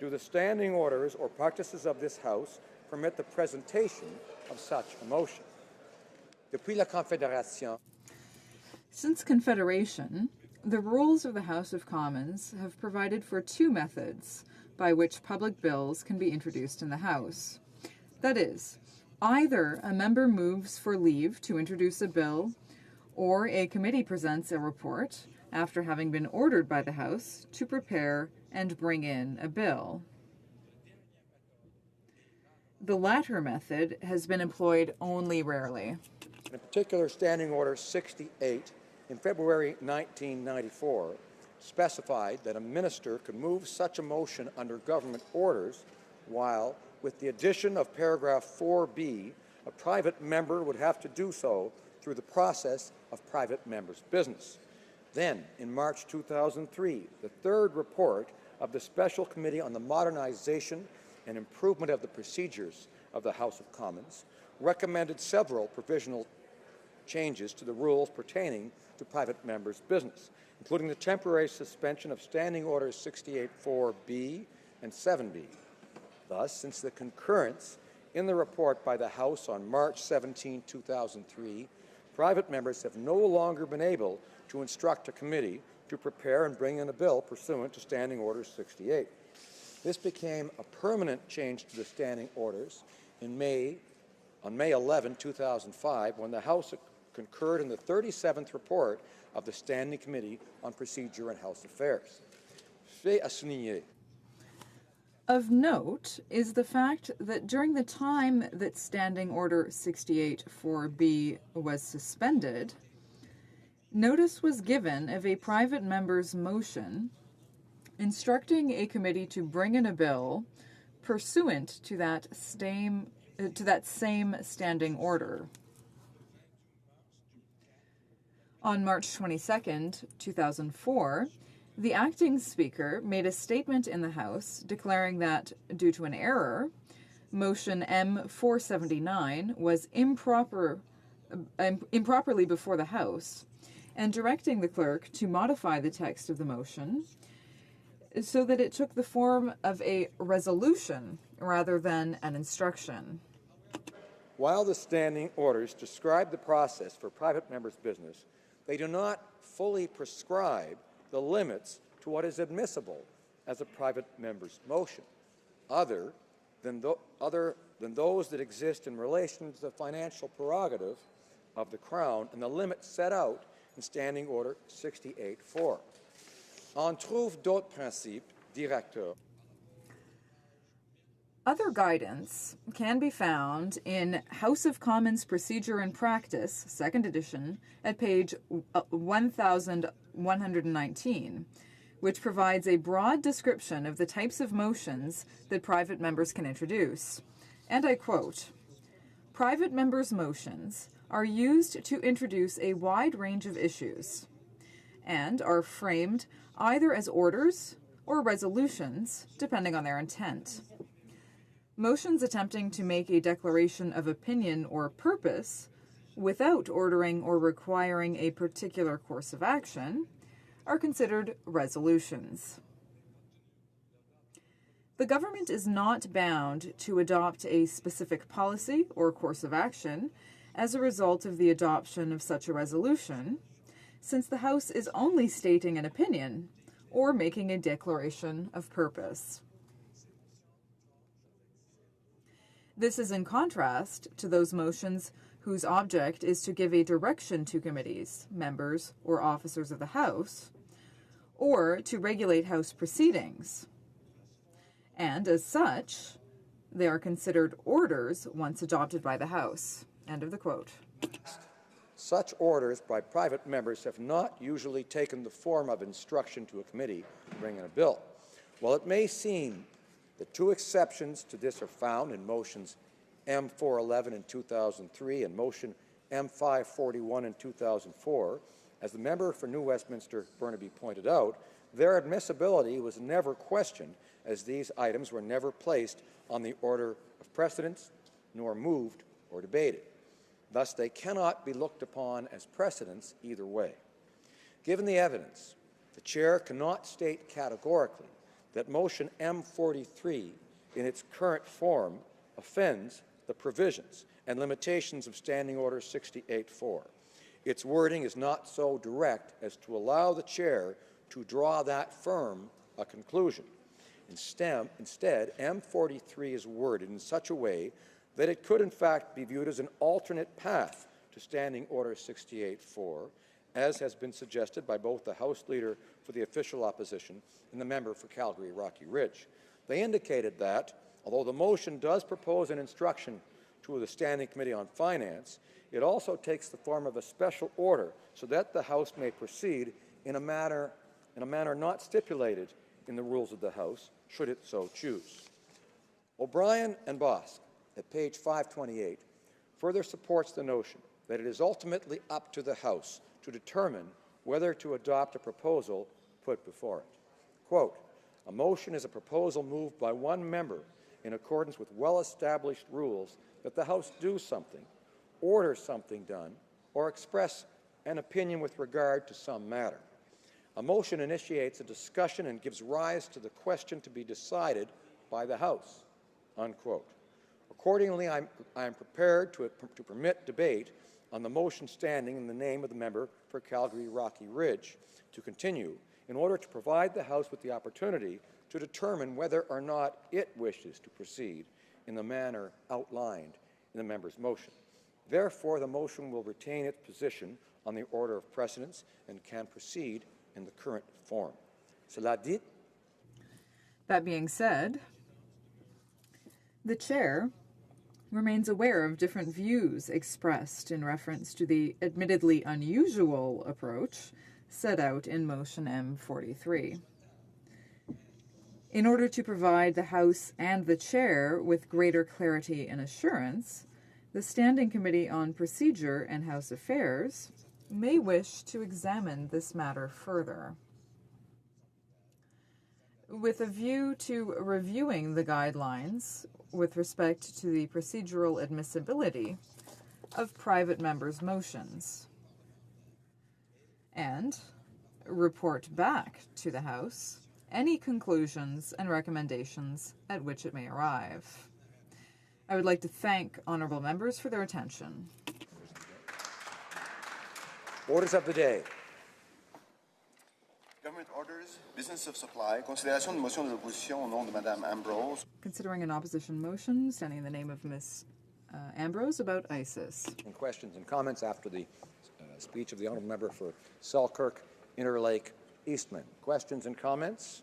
Do the standing orders or practices of this House permit the presentation of such a motion? Depuis la Confédération. Since Confederation, the rules of the House of Commons have provided for two methods by which public bills can be introduced in the House. That is, either a member moves for leave to introduce a bill, or a committee presents a report after having been ordered by the House to prepare and bring in a bill. The latter method has been employed only rarely. In particular, Standing Order 68 in February 1994 specified that a minister could move such a motion under government orders while, with the addition of paragraph 4b, a private member would have to do so through the process of private members' business. Then, in March 2003, the third report of the Special Committee on the Modernization and Improvement of the Procedures of the House of Commons recommended several provisional changes to the rules pertaining to private members' business, including the temporary suspension of Standing Orders 68-4B and 7B. Thus, since the concurrence in the report by the House on March 17, 2003, private members have no longer been able to instruct a committee to to prepare and bring in a bill pursuant to Standing Order 68. This became a permanent change to the standing orders on May 11, 2005, when the House concurred in the 37th report of the Standing Committee on Procedure and House Affairs. Fait à souligner. Of note is the fact that during the time that Standing Order 68-4B was suspended, notice was given of a private member's motion instructing a committee to bring in a bill pursuant to that same standing order. On March 22, 2004, the acting Speaker made a statement in the House declaring that, due to an error, Motion M479 was improperly before the House, and directing the clerk to modify the text of the motion so that it took the form of a resolution rather than an instruction. While the standing orders describe the process for private members' business, they do not fully prescribe the limits to what is admissible as a private member's motion, other than those that exist in relation to the financial prerogative of the Crown and the limits set out in Standing Order 68-4. On trouve d'autres principes directeurs. Other guidance can be found in House of Commons Procedure and Practice, 2nd edition, at page 1119, which provides a broad description of the types of motions that private members can introduce. And I quote, "Private members' motions are used to introduce a wide range of issues and are framed either as orders or resolutions, depending on their intent. Motions attempting to make a declaration of opinion or purpose without ordering or requiring a particular course of action are considered resolutions. The government is not bound to adopt a specific policy or course of action as a result of the adoption of such a resolution, since the House is only stating an opinion or making a declaration of purpose. This is in contrast to those motions whose object is to give a direction to committees, members, or officers of the House, or to regulate House proceedings. And as such, they are considered orders once adopted by the House." End of the quote. Such orders by private members have not usually taken the form of instruction to a committee to bring in a bill. While it may seem that two exceptions to this are found in motions M411 in 2003 and motion M541 in 2004, as the member for New Westminster Burnaby pointed out, their admissibility was never questioned, as these items were never placed on the order of precedence, nor moved or debated. Thus, they cannot be looked upon as precedents either way. Given the evidence, the Chair cannot state categorically that motion M43 in its current form offends the provisions and limitations of Standing Order 68-4. Its wording is not so direct as to allow the Chair to draw that firm a conclusion. Instead, M43 is worded in such a way that it could in fact be viewed as an alternate path to Standing Order 68-4, as has been suggested by both the House Leader for the official opposition and the member for Calgary Rocky Ridge. They indicated that, although the motion does propose an instruction to the Standing Committee on Finance, it also takes the form of a special order so that the House may proceed in a manner not stipulated in the rules of the House, should it so choose. O'Brien and Bosque, at page 528, further supports the notion that it is ultimately up to the House to determine whether to adopt a proposal put before it. Quote, "A motion is a proposal moved by one member in accordance with well-established rules that the House do something, order something done, or express an opinion with regard to some matter. A motion initiates a discussion and gives rise to the question to be decided by the House." Unquote. Accordingly, I am prepared to permit debate on the motion standing in the name of the member for Calgary Rocky Ridge to continue in order to provide the House with the opportunity to determine whether or not it wishes to proceed in the manner outlined in the member's motion. Therefore, the motion will retain its position on the order of precedence and can proceed in the current form. Cela dit. That being said, the Chair remains aware of different views expressed in reference to the admittedly unusual approach set out in Motion M43. In order to provide the House and the Chair with greater clarity and assurance, the Standing Committee on Procedure and House Affairs may wish to examine this matter further. With a view to reviewing the guidelines with respect to the procedural admissibility of private members' motions, and report back to the House any conclusions and recommendations at which it may arrive. I would like to thank honourable members for their attention. Orders of the day. Government orders, business of supply, considération de motion de l'opposition au nom de Madame Ambrose. Considering an opposition motion standing in the name of Ms. Ambrose about ISIS. And questions and comments after the speech of the honourable member for Selkirk, Interlake, Eastman. Questions and comments?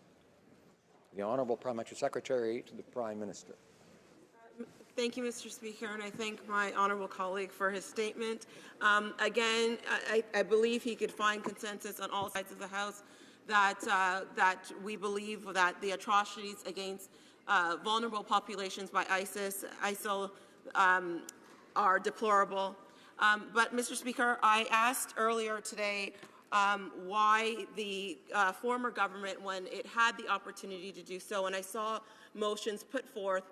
The Honourable Parliamentary Secretary to the Prime Minister. Thank you, Mr. Speaker, and I thank my honourable colleague for his statement. Again, I believe he could find consensus on all sides of the House that we believe that the atrocities against vulnerable populations by ISIL are deplorable. But, Mr. Speaker, I asked earlier today why the former government, when it had the opportunity to do so, and I saw motions put forth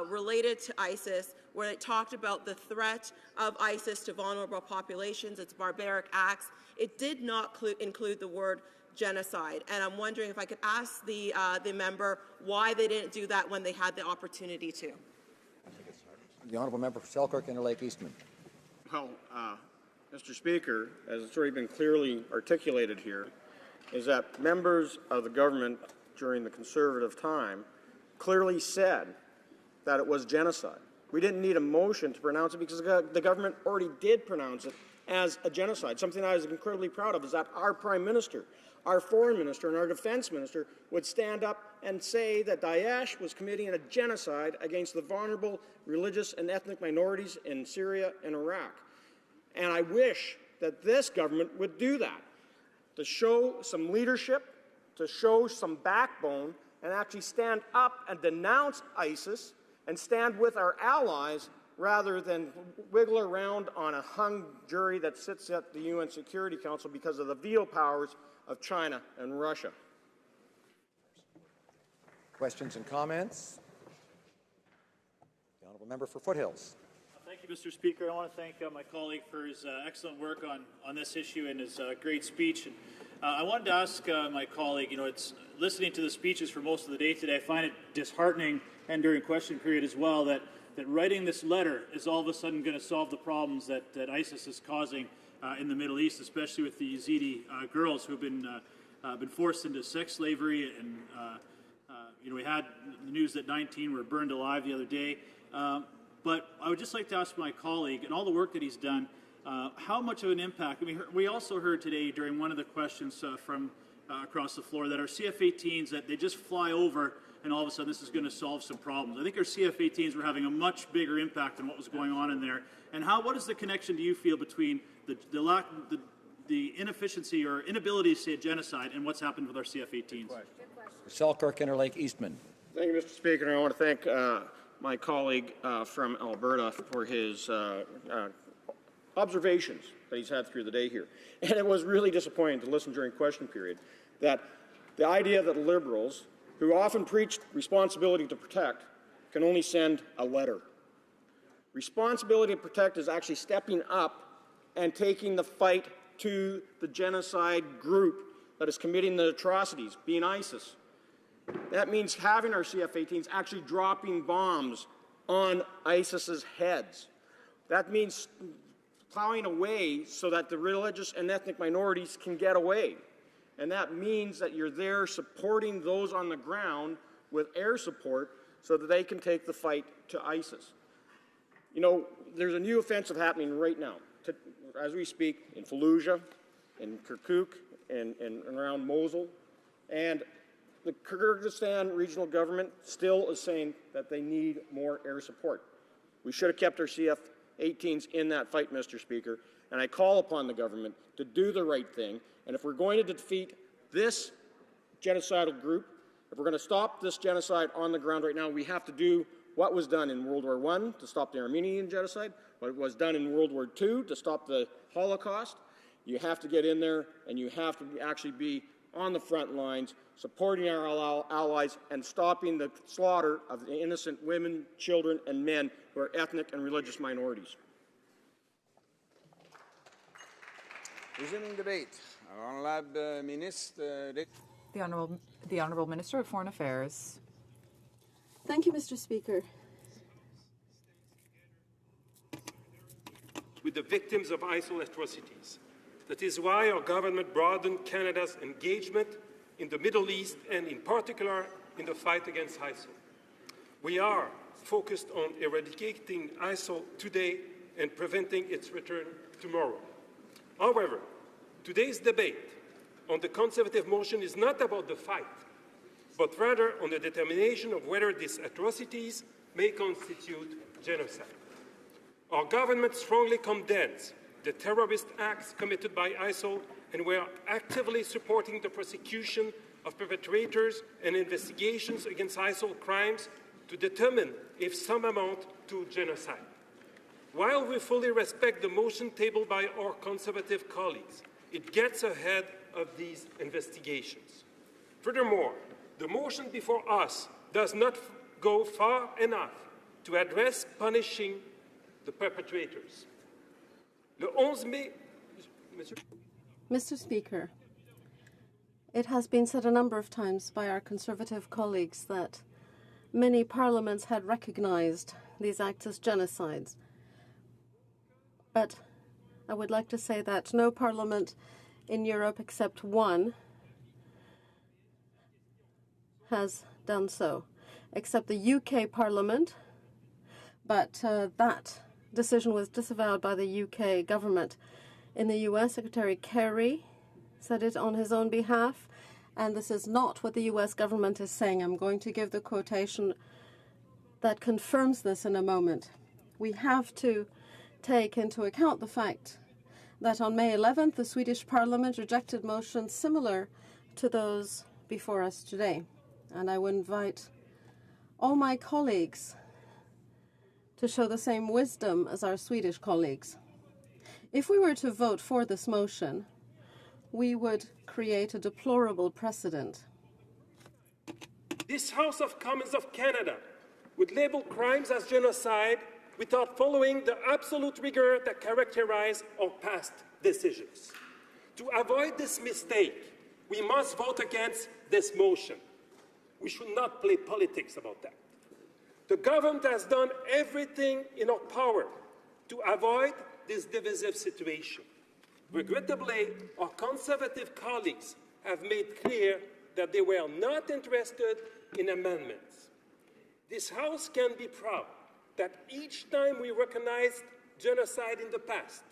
related to ISIS, where it talked about the threat of ISIS to vulnerable populations, its barbaric acts. It did not include the word genocide, and I'm wondering if I could ask the member why they didn't do that when they had the opportunity to. The Honourable Member for Selkirk, Interlake, Eastman. Well, Mr. Speaker, as it's already been clearly articulated here, is that members of the government during the Conservative time clearly said that it was genocide. We didn't need a motion to pronounce it because the government already did pronounce it as a genocide. Something I was incredibly proud of is that our Prime Minister, our Foreign Minister, and our Defence Minister would stand up and say that Daesh was committing a genocide against the vulnerable religious and ethnic minorities in Syria and Iraq. And I wish that this government would do that, to show some leadership, to show some backbone, and actually stand up and denounce ISIS and stand with our allies rather than wiggle around on a hung jury that sits at the UN Security Council because of the veto powers of China and Russia. Questions and comments? The Honourable Member for Foothills. Thank you, Mr. Speaker. I want to thank my colleague for his excellent work on this issue and his great speech. And, I wanted to ask my colleague, it's listening to the speeches for most of the day today, I find it disheartening, and during question period as well, that writing this letter is all of a sudden going to solve the problems that ISIS is causing in the Middle East, especially with the Yazidi girls who have been forced into sex slavery. And we had the news that 19 were burned alive the other day. But I would just like to ask my colleague, and all the work that he's done, how much of an impact? I mean, we also heard today during one of the questions from across the floor that our CF-18s, that they just fly over and all of a sudden this is going to solve some problems. I think our CF-18s were having a much bigger impact than what was going on in there. And what is the connection, do you feel, between the inefficiency or inability to say genocide and what's happened with our CF-18s? Selkirk, Interlake, Eastman. Thank you, Mr. Speaker. And I want to thank my colleague from Alberta for his observations that he's had through the day here. And it was really disappointing to listen during question period that the idea that Liberals, who often preach responsibility to protect, can only send a letter. Responsibility to protect is actually stepping up and taking the fight to the genocide group that is committing the atrocities, being ISIS. That means having our CF-18s actually dropping bombs on ISIS's heads. That means plowing away so that the religious and ethnic minorities can get away. And that means that you're there supporting those on the ground with air support so that they can take the fight to ISIS. You know, there's a new offensive happening right now, as we speak, in Fallujah, in Kirkuk, and around Mosul. And the Kyrgyzstan regional government still is saying that they need more air support. We should have kept our CF-18s in that fight, Mr. Speaker, and I call upon the government to do the right thing. And if we're going to defeat this genocidal group, if we're going to stop this genocide on the ground right now, we have to do what was done in World War I to stop the Armenian genocide, what was done in World War II to stop the Holocaust. You have to get in there, and you have to actually be on the front lines, supporting our allies and stopping the slaughter of the innocent women, children, and men who are ethnic and religious minorities. Resuming debate. Honorable Minister. The Honourable Minister of Foreign Affairs. Thank you, Mr. Speaker. With the victims of ISIL atrocities. That is why our government broadened Canada's engagement in the Middle East and in particular in the fight against ISIL. We are focused on eradicating ISIL today and preventing its return tomorrow. However, today's debate on the Conservative motion is not about the fight, but rather on the determination of whether these atrocities may constitute genocide. Our government strongly condemns the terrorist acts committed by ISIL, and we are actively supporting the prosecution of perpetrators and investigations against ISIL crimes to determine if some amount to genocide. While we fully respect the motion tabled by our Conservative colleagues, it gets ahead of these investigations. Furthermore, the motion before us does not go far enough to address punishing the perpetrators. Le 11 mai, Mr. Speaker, it has been said a number of times by our Conservative colleagues that many parliaments had recognized these acts as genocides. But I would like to say that no parliament in Europe except one has done so, except the UK Parliament, but that decision was disavowed by the UK government. In the US, Secretary Kerry said it on his own behalf, and this is not what the US government is saying. I'm going to give the quotation that confirms this in a moment. We have to take into account the fact that on May 11th, the Swedish Parliament rejected motions similar to those before us today. And I would invite all my colleagues to show the same wisdom as our Swedish colleagues. If we were to vote for this motion, we would create a deplorable precedent. This House of Commons of Canada would label crimes as genocide without following the absolute rigor that characterized our past decisions. To avoid this mistake, we must vote against this motion. We should not play politics about that. The government has done everything in our power to avoid this divisive situation. Regrettably, our Conservative colleagues have made clear that they were not interested in amendments. This House can be proud that each time we recognized genocide in the past,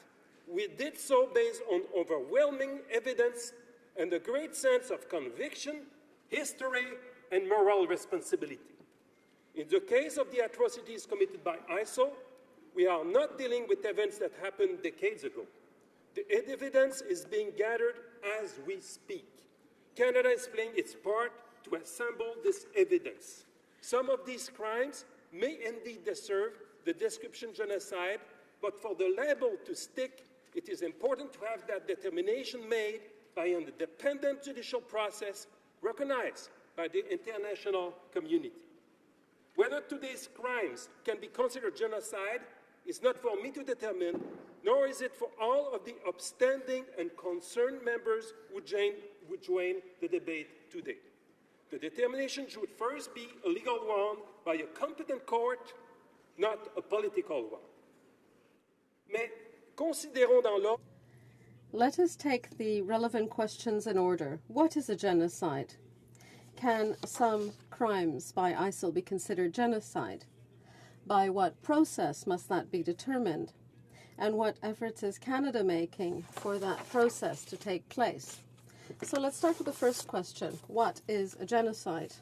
we did so based on overwhelming evidence and a great sense of conviction, history, and moral responsibility. In the case of the atrocities committed by ISIL, we are not dealing with events that happened decades ago. The evidence is being gathered as we speak. Canada is playing its part to assemble this evidence. Some of these crimes may indeed deserve the description genocide, but for the label to stick, it is important to have that determination made by an independent judicial process recognized by the international community. Whether today's crimes can be considered genocide is not for me to determine, nor is it for all of the upstanding and concerned members who join the debate today. The determination should first be a legal one by a competent court, not a political one. Mais considérons dans l'ordre. Let us take the relevant questions in order. What is a genocide? Can some crimes by ISIL be considered genocide? By what process must that be determined? And what efforts is Canada making for that process to take place? So let's start with the first question. What is a genocide?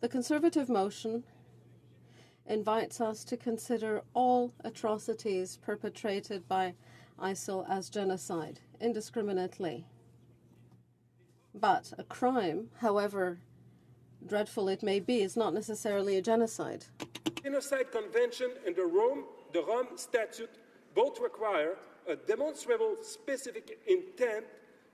The Conservative motion invites us to consider all atrocities perpetrated by ISIL as genocide, indiscriminately. But a crime, however dreadful it may be, is not necessarily a genocide. Genocide Convention and the Rome Statute both require a demonstrable specific intent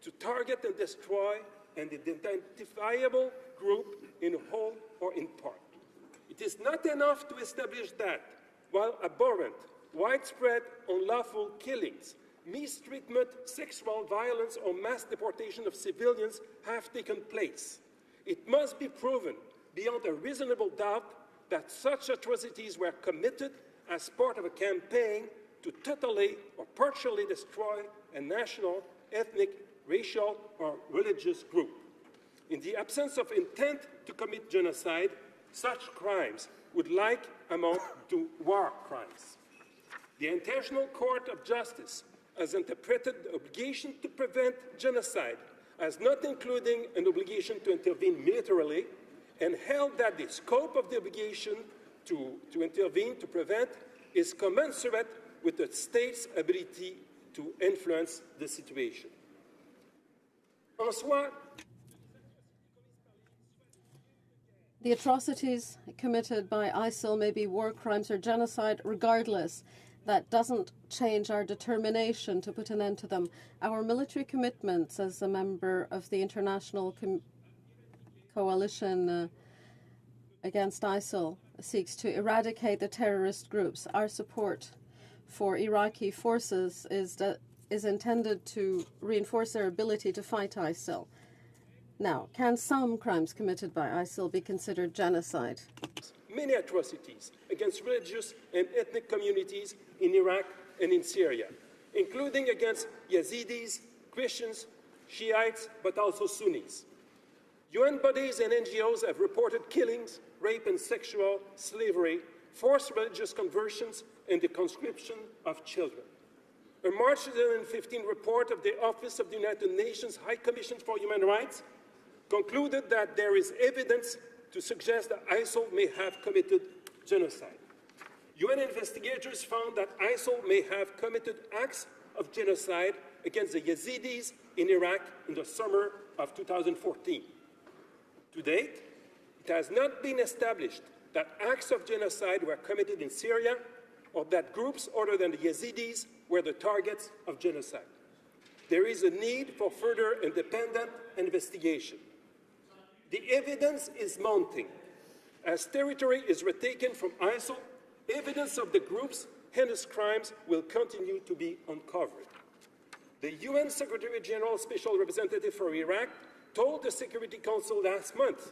to target and destroy an identifiable group in whole or in part. It is not enough to establish that, while abhorrent, widespread, unlawful killings, mistreatment, sexual violence, or mass deportation of civilians have taken place. It must be proven beyond a reasonable doubt that such atrocities were committed as part of a campaign to totally or partially destroy a national, ethnic, racial, or religious group. In the absence of intent to commit genocide, such crimes would amount to war crimes. The International Court of Justice has interpreted the obligation to prevent genocide as not including an obligation to intervene militarily, and held that the scope of the obligation to intervene, to prevent, is commensurate with the state's ability to influence the situation. En soi, the atrocities committed by ISIL may be war crimes or genocide. Regardless, that doesn't change our determination to put an end to them. Our military commitments as a member of the international coalition against ISIL seeks to eradicate the terrorist groups. Our support for Iraqi forces is intended to reinforce their ability to fight ISIL. Now, can some crimes committed by ISIL be considered genocide? many atrocities against religious and ethnic communities in Iraq and in Syria, including against Yazidis, Christians, Shiites, but also Sunnis. UN bodies and NGOs have reported killings, rape and sexual slavery, forced religious conversions, and the conscription of children. A March 2015 report of the Office of the United Nations High Commission for Human Rights concluded that there is evidence to suggest that ISIL may have committed genocide. UN investigators found that ISIL may have committed acts of genocide against the Yazidis in Iraq in the summer of 2014. To date, it has not been established that acts of genocide were committed in Syria or that groups other than the Yazidis were the targets of genocide. There is a need for further independent investigation. The evidence is mounting. As territory is retaken from ISIL, evidence of the group's heinous crimes will continue to be uncovered. The UN Secretary General Special Representative for Iraq told the Security Council last month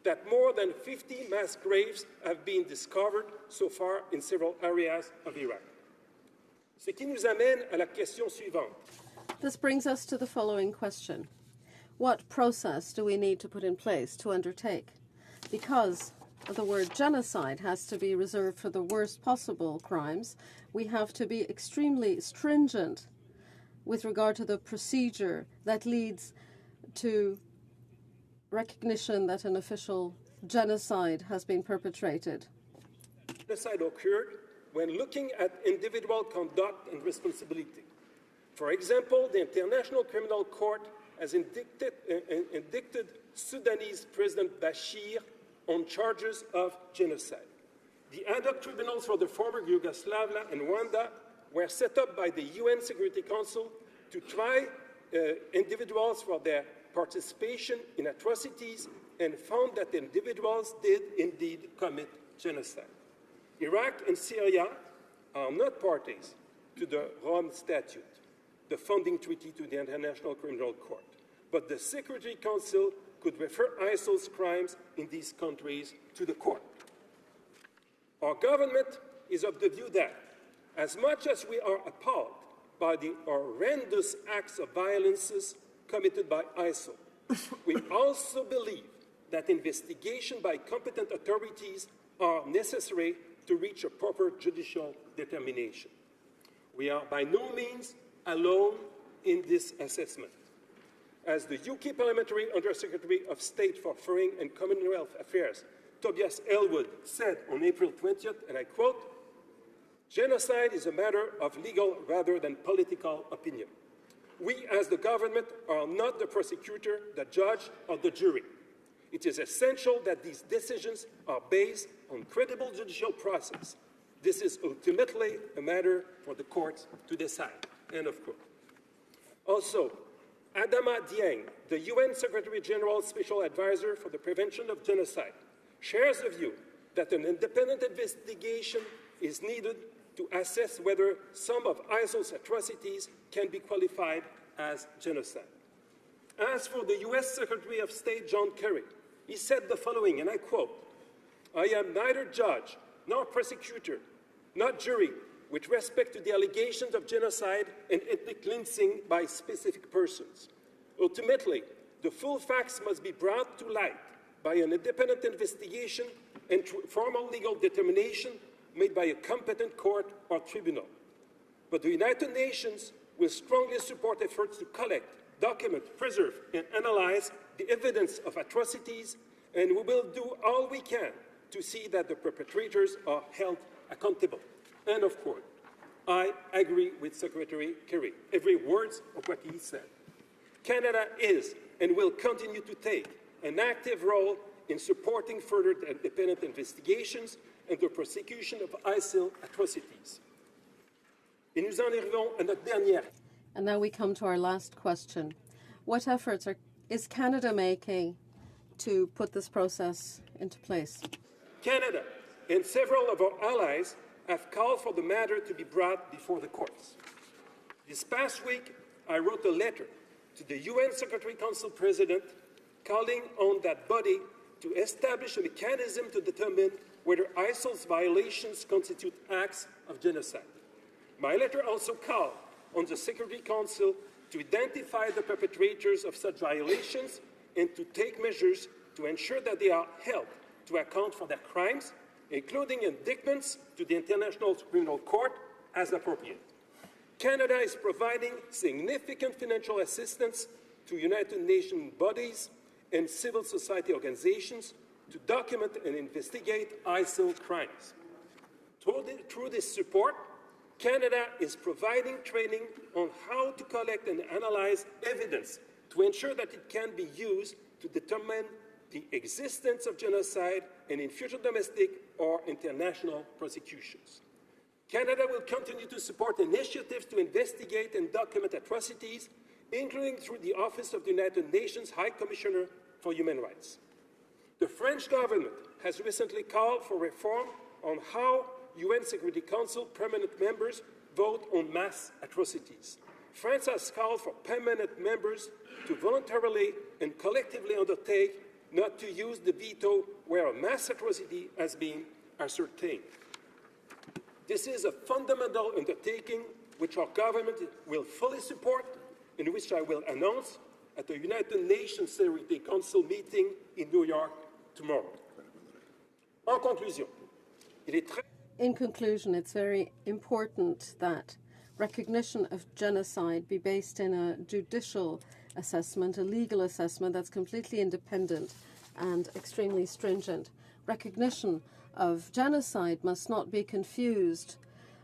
that more than 50 mass graves have been discovered so far in several areas of Iraq. Ce qui nous amène à la question suivante. This brings us to the following question. What process do we need to put in place to undertake? Because the word genocide has to be reserved for the worst possible crimes, we have to be extremely stringent with regard to the procedure that leads to recognition that an official genocide has been perpetrated. Genocide occurred when looking at individual conduct and responsibility. For example, the International Criminal Court has indicted Sudanese President Bashir on charges of genocide. The ad hoc tribunals for the former Yugoslavia and Rwanda were set up by the UN Security Council to try individuals for their participation in atrocities and found that the individuals did indeed commit genocide. Iraq and Syria are not parties to the Rome Statute, the funding treaty to the International Criminal Court, but the Security Council could refer ISIL's crimes in these countries to the court. Our government is of the view that, as much as we are appalled by the horrendous acts of violences committed by ISIL. We also believe that investigation by competent authorities are necessary to reach a proper judicial determination. We are by no means alone in this assessment. As the UK Parliamentary Undersecretary of State for Foreign and Commonwealth Affairs, Tobias Elwood, said on April 20th, and I quote, "Genocide is a matter of legal rather than political opinion. We, as the government, are not the prosecutor, the judge, or the jury. It is essential that these decisions are based on credible judicial process. This is ultimately a matter for the courts to decide." End of quote. Also, Adama Dieng, the UN Secretary General's Special Advisor for the Prevention of Genocide, shares the view that an independent investigation is needed to assess whether some of ISIL's atrocities can be qualified as genocide. As for the US Secretary of State John Kerry, he said the following, and I quote, "I am neither judge nor prosecutor, not jury, with respect to the allegations of genocide and ethnic cleansing by specific persons. Ultimately, the full facts must be brought to light by an independent investigation and formal legal determination made by a competent court or tribunal. But the United Nations will strongly support efforts to collect, document, preserve, and analyze the evidence of atrocities, and we will do all we can to see that the perpetrators are held accountable." End of quote. I agree with Secretary Kerry, every word of what he said. Canada is and will continue to take an active role in supporting further independent investigations and the prosecution of ISIL atrocities. Et nous en arrivons à notre dernière. And now we come to our last question. What efforts is Canada making to put this process into place? Canada and several of our allies have called for the matter to be brought before the courts. This past week, I wrote a letter to the UN Secretary Council President calling on that body to establish a mechanism to determine whether ISIL's violations constitute acts of genocide. My letter also called on the Security Council to identify the perpetrators of such violations and to take measures to ensure that they are held to account for their crimes, including indictments to the International Criminal Court as appropriate. Canada is providing significant financial assistance to United Nations bodies and civil society organizations to document and investigate ISIL crimes. Through this support, Canada is providing training on how to collect and analyze evidence to ensure that it can be used to determine the existence of genocide and in future domestic or international prosecutions. Canada will continue to support initiatives to investigate and document atrocities, including through the Office of the United Nations High Commissioner for Human Rights. The French government has recently called for reform on how UN Security Council permanent members vote on mass atrocities. France has called for permanent members to voluntarily and collectively undertake not to use the veto where a mass atrocity has been ascertained. This is a fundamental undertaking which our government will fully support and which I will announce at the United Nations Security Council meeting in New York tomorrow. En conclusion, il est très... In conclusion, it's very important that recognition of genocide be based in a judicial assessment, a legal assessment that's completely independent and extremely stringent. Recognition of genocide must not be confused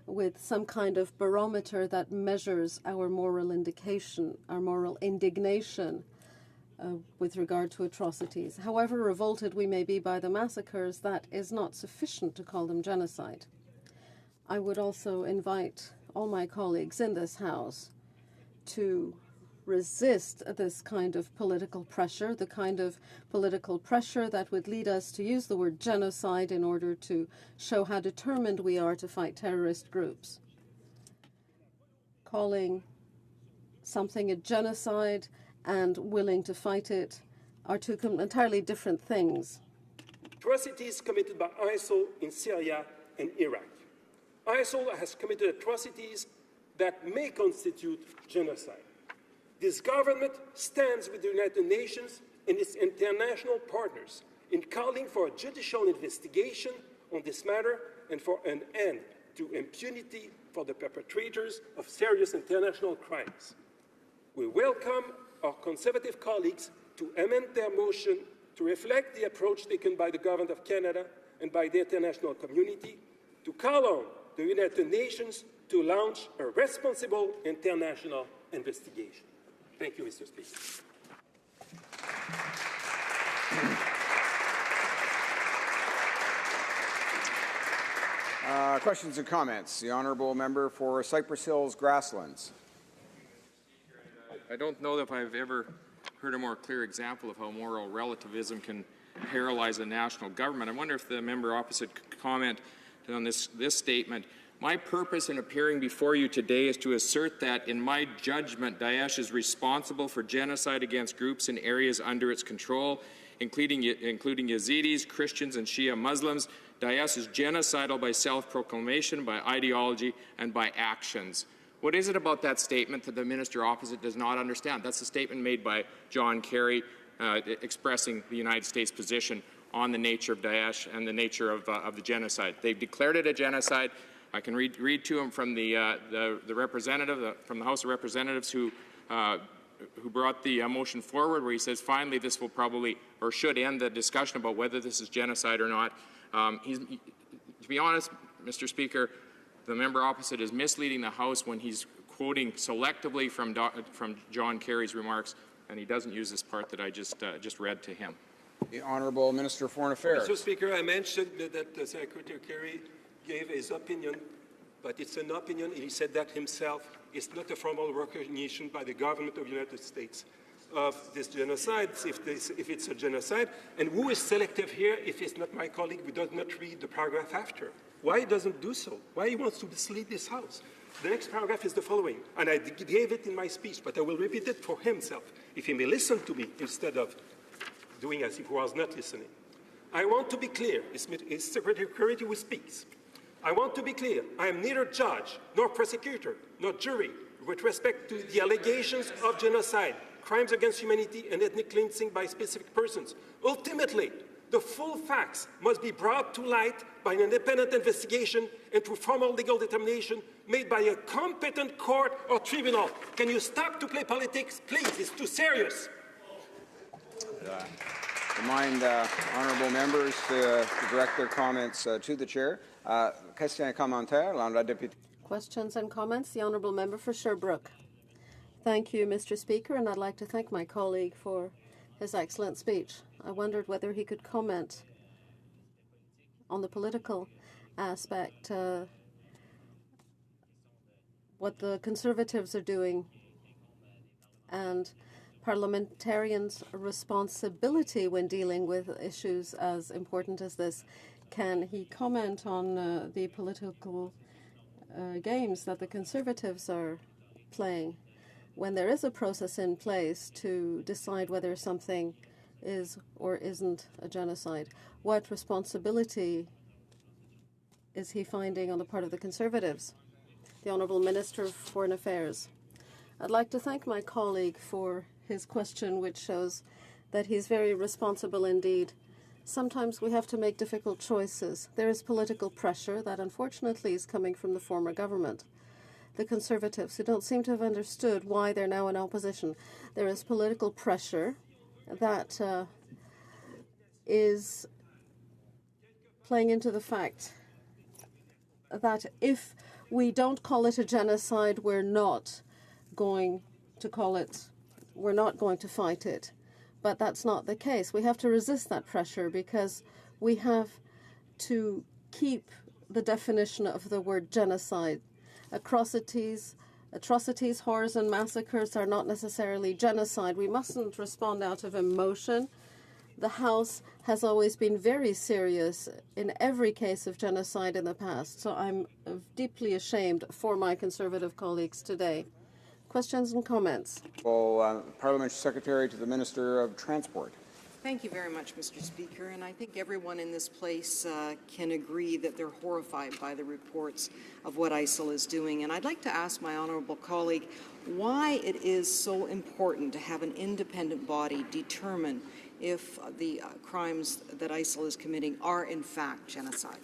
with some kind of barometer that measures our moral indication, our moral indignation with regard to atrocities. However revolted we may be by the massacres, that is not sufficient to call them genocide. I would also invite all my colleagues in this House to resist this kind of political pressure, the kind of political pressure that would lead us to use the word genocide in order to show how determined we are to fight terrorist groups. Calling something a genocide and willing to fight it are two entirely different things. Atrocities committed by ISIL in Syria and Iraq. ISIL has committed atrocities that may constitute genocide. This government stands with the United Nations and its international partners in calling for a judicial investigation on this matter and for an end to impunity for the perpetrators of serious international crimes. We welcome our Conservative colleagues to amend their motion to reflect the approach taken by the Government of Canada and by the international community to call on the United Nations to launch a responsible international investigation. Thank you, Mr. Speaker. Questions and comments. The honourable member for Cypress Hills Grasslands. I don't know if I've ever heard a more clear example of how moral relativism can paralyze a national government. I wonder if the member opposite could comment on this statement. My purpose in appearing before you today is to assert that, in my judgment, Daesh is responsible for genocide against groups in areas under its control, including Yazidis, Christians, and Shia Muslims. Daesh is genocidal by self-proclamation, by ideology, and by actions. What is it about that statement that the minister opposite does not understand? That's a statement made by John Kerry expressing the United States position on the nature of Daesh and the nature of the genocide. They've declared it a genocide. I can read to him from the representative, from the House of Representatives who brought the motion forward, where he says, finally, this will probably, or should end the discussion about whether this is genocide or not. To be honest, Mr. Speaker, the member opposite is misleading the House when he's quoting selectively from John Kerry's remarks, and he doesn't use this part that I just read to him. The Honourable Minister for Foreign Affairs. Mr. Speaker, I mentioned that Secretary Kerry gave his opinion, but it's an opinion. He said that himself. It's not a formal recognition by the government of the United States of this genocide, if it's a genocide. And who is selective here if it's not my colleague who does not read the paragraph after? Why he doesn't do so? Why he wants to mislead this House? The next paragraph is the following, and I gave it in my speech, but I will repeat it for himself, if he may listen to me instead of doing as if he was not listening. I want to be clear. It's Secretary Kerry who speaks. I want to be clear. I am neither judge, nor prosecutor, nor jury with respect to the allegations of genocide, crimes against humanity, and ethnic cleansing by specific persons. Ultimately, the full facts must be brought to light by an independent investigation and through formal legal determination made by a competent court or tribunal. Can you stop to play politics? Please, it's too serious. Remind honourable members to direct their comments to the chair. Questions et commentaires. Questions and comments. The honourable member for Sherbrooke. Thank you, Mr. Speaker, and I'd like to thank my colleague for his excellent speech. I wondered whether he could comment on the political aspect, what the Conservatives are doing, and parliamentarians' responsibility when dealing with issues as important as this. Can he comment on the political games that the Conservatives are playing when there is a process in place to decide whether something is or isn't a genocide? What responsibility is he finding on the part of the Conservatives? The Honourable Minister of Foreign Affairs. I'd like to thank my colleague for his question, which shows that he's very responsible indeed. Sometimes we have to make difficult choices. There is political pressure that unfortunately is coming from the former government. The Conservatives, who don't seem to have understood why they're now in opposition. There is political pressure that is playing into the fact that if we don't call it a genocide, we're not going to fight it. But that's not the case. We have to resist that pressure because we have to keep the definition of the word genocide. Atrocities, horrors, and massacres are not necessarily genocide. We mustn't respond out of emotion. The House has always been very serious in every case of genocide in the past, so I'm deeply ashamed for my Conservative colleagues today. Questions and comments? Parliamentary Secretary to the Minister of Transport. Thank you very much, Mr. Speaker. And I think everyone in this place can agree that they're horrified by the reports of what ISIL is doing. And I'd like to ask my honourable colleague why it is so important to have an independent body determine if the crimes that ISIL is committing are in fact genocide.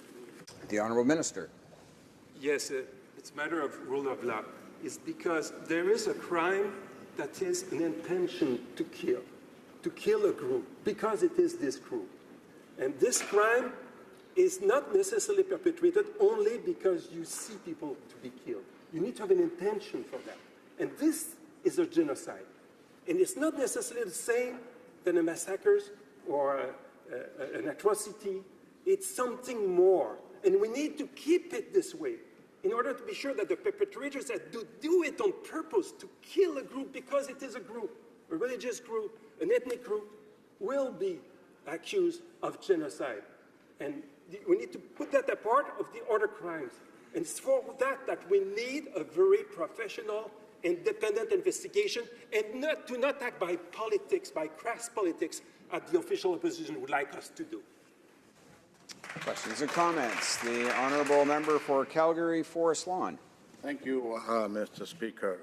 The Honourable Minister. Yes, it's a matter of rule of law. It's because there is a crime that is an intention to kill a group, because it is this group. And this crime is not necessarily perpetrated only because you see people to be killed. You need to have an intention for that. And this is a genocide. And it's not necessarily the same than a massacre or an atrocity. It's something more. And we need to keep it this way in order to be sure that the perpetrators that do it on purpose to kill a group because it is a group, a religious group, an ethnic group, will be accused of genocide. And we need to put that apart of the other crimes. And it's for that we need a very professional, independent investigation, and not act by politics, by crass politics, as the official opposition would like us to do. Questions and comments. The Honourable Member for Calgary Forest Lawn. Thank you, Mr. Speaker.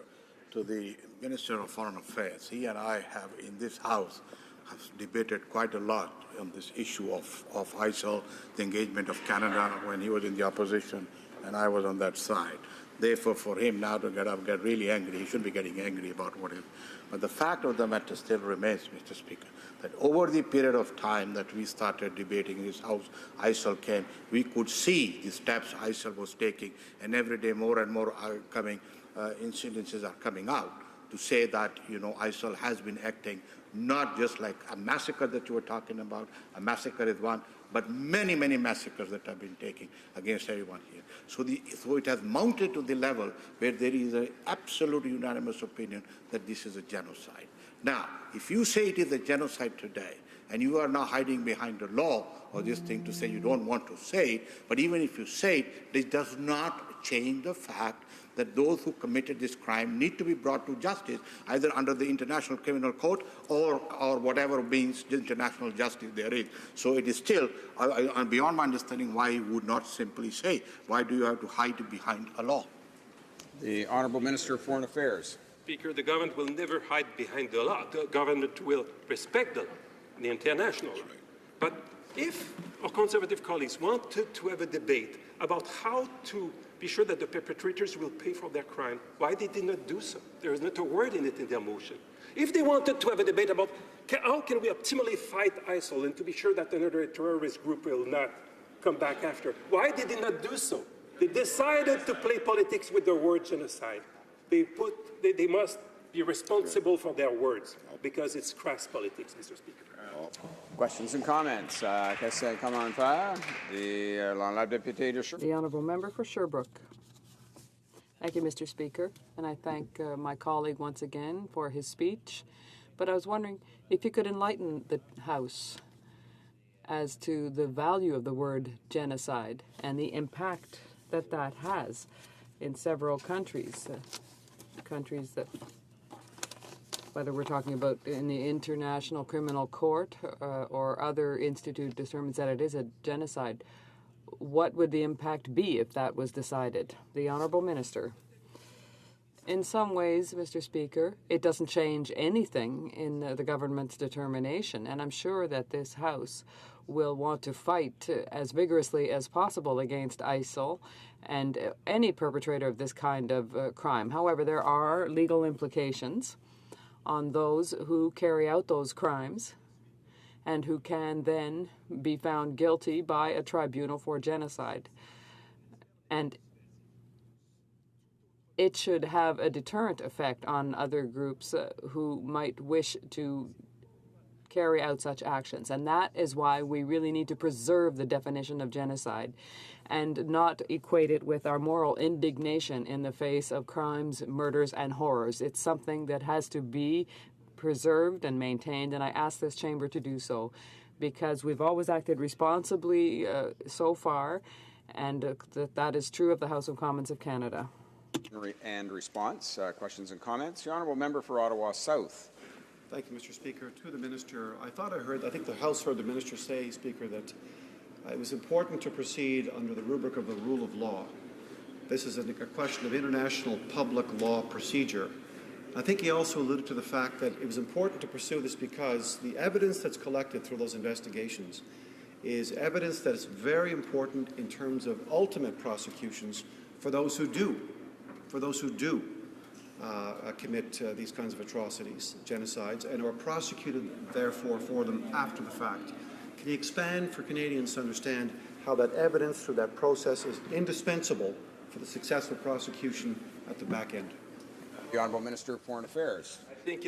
To the Minister of Foreign Affairs, he and I have in this House have debated quite a lot on this issue of ISIL, the engagement of Canada when he was in the opposition and I was on that side. Therefore, for him now to get really angry, he shouldn't be getting angry about what it is. But the fact of the matter still remains, Mr. Speaker, that over the period of time that we started debating in this House, ISIL came, we could see the steps ISIL was taking, and every day more and more are coming, incidences are coming out to say that, ISIL has been acting not just like a massacre that you were talking about. A massacre is one, but many, many massacres that have been taken against everyone here. So it has mounted to the level where there is an absolute unanimous opinion that this is a genocide. Now, if you say it is a genocide today, and you are now hiding behind the law or this thing to say you don't want to say it, but even if you say it, this does not change the fact that those who committed this crime need to be brought to justice, either under the International Criminal Court or whatever means international justice there is. So it is still, beyond my understanding, why you would not simply say, why do you have to hide behind a law? The Honourable Minister of Foreign Affairs. Speaker, the government will never hide behind the law. The government will respect the law, the international law. But if our Conservative colleagues wanted to have a debate about how to be sure that the perpetrators will pay for their crime, why they did not do so? There is not a word in it in their motion. If they wanted to have a debate about how can we optimally fight ISIL and to be sure that another terrorist group will not come back after, why did they not do so? They decided to play politics with the word genocide. They must be responsible for their words because it's crass politics, Mr. Speaker. Questions and comments. The Honourable Member for Sherbrooke. Thank you, Mr. Speaker, and I thank my colleague once again for his speech. But I was wondering if you could enlighten the House as to the value of the word genocide and the impact that that has in several countries, countries that, whether we're talking about in the International Criminal Court or other institute determines that it is a genocide, what would the impact be if that was decided? The Honourable Minister. In some ways, Mr. Speaker, it doesn't change anything in the government's determination, and I'm sure that this House will want to fight as vigorously as possible against ISIL and any perpetrator of this kind of crime. However, there are legal implications on those who carry out those crimes and who can then be found guilty by a tribunal for genocide. And it should have a deterrent effect on other groups who might wish to carry out such actions. And that is why we really need to preserve the definition of genocide and not equate it with our moral indignation in the face of crimes, murders, and horrors. It's something that has to be preserved and maintained, and I ask this chamber to do so because we've always acted responsibly so far, and that is true of the House of Commons of Canada. And response, questions and comments. The Honourable Member for Ottawa South. Thank you, Mr. Speaker. To the Minister, I think the House heard the Minister say, Speaker, that it was important to proceed under the rubric of the rule of law. This is a question of international public law procedure. I think he also alluded to the fact that it was important to pursue this because the evidence that's collected through those investigations is evidence that is very important in terms of ultimate prosecutions for those who do commit these kinds of atrocities, genocides, and are prosecuted, therefore, for them after the fact. Can you expand for Canadians to understand how that evidence through that process is indispensable for the successful prosecution at the back end? The Honourable Minister of Foreign Affairs. I think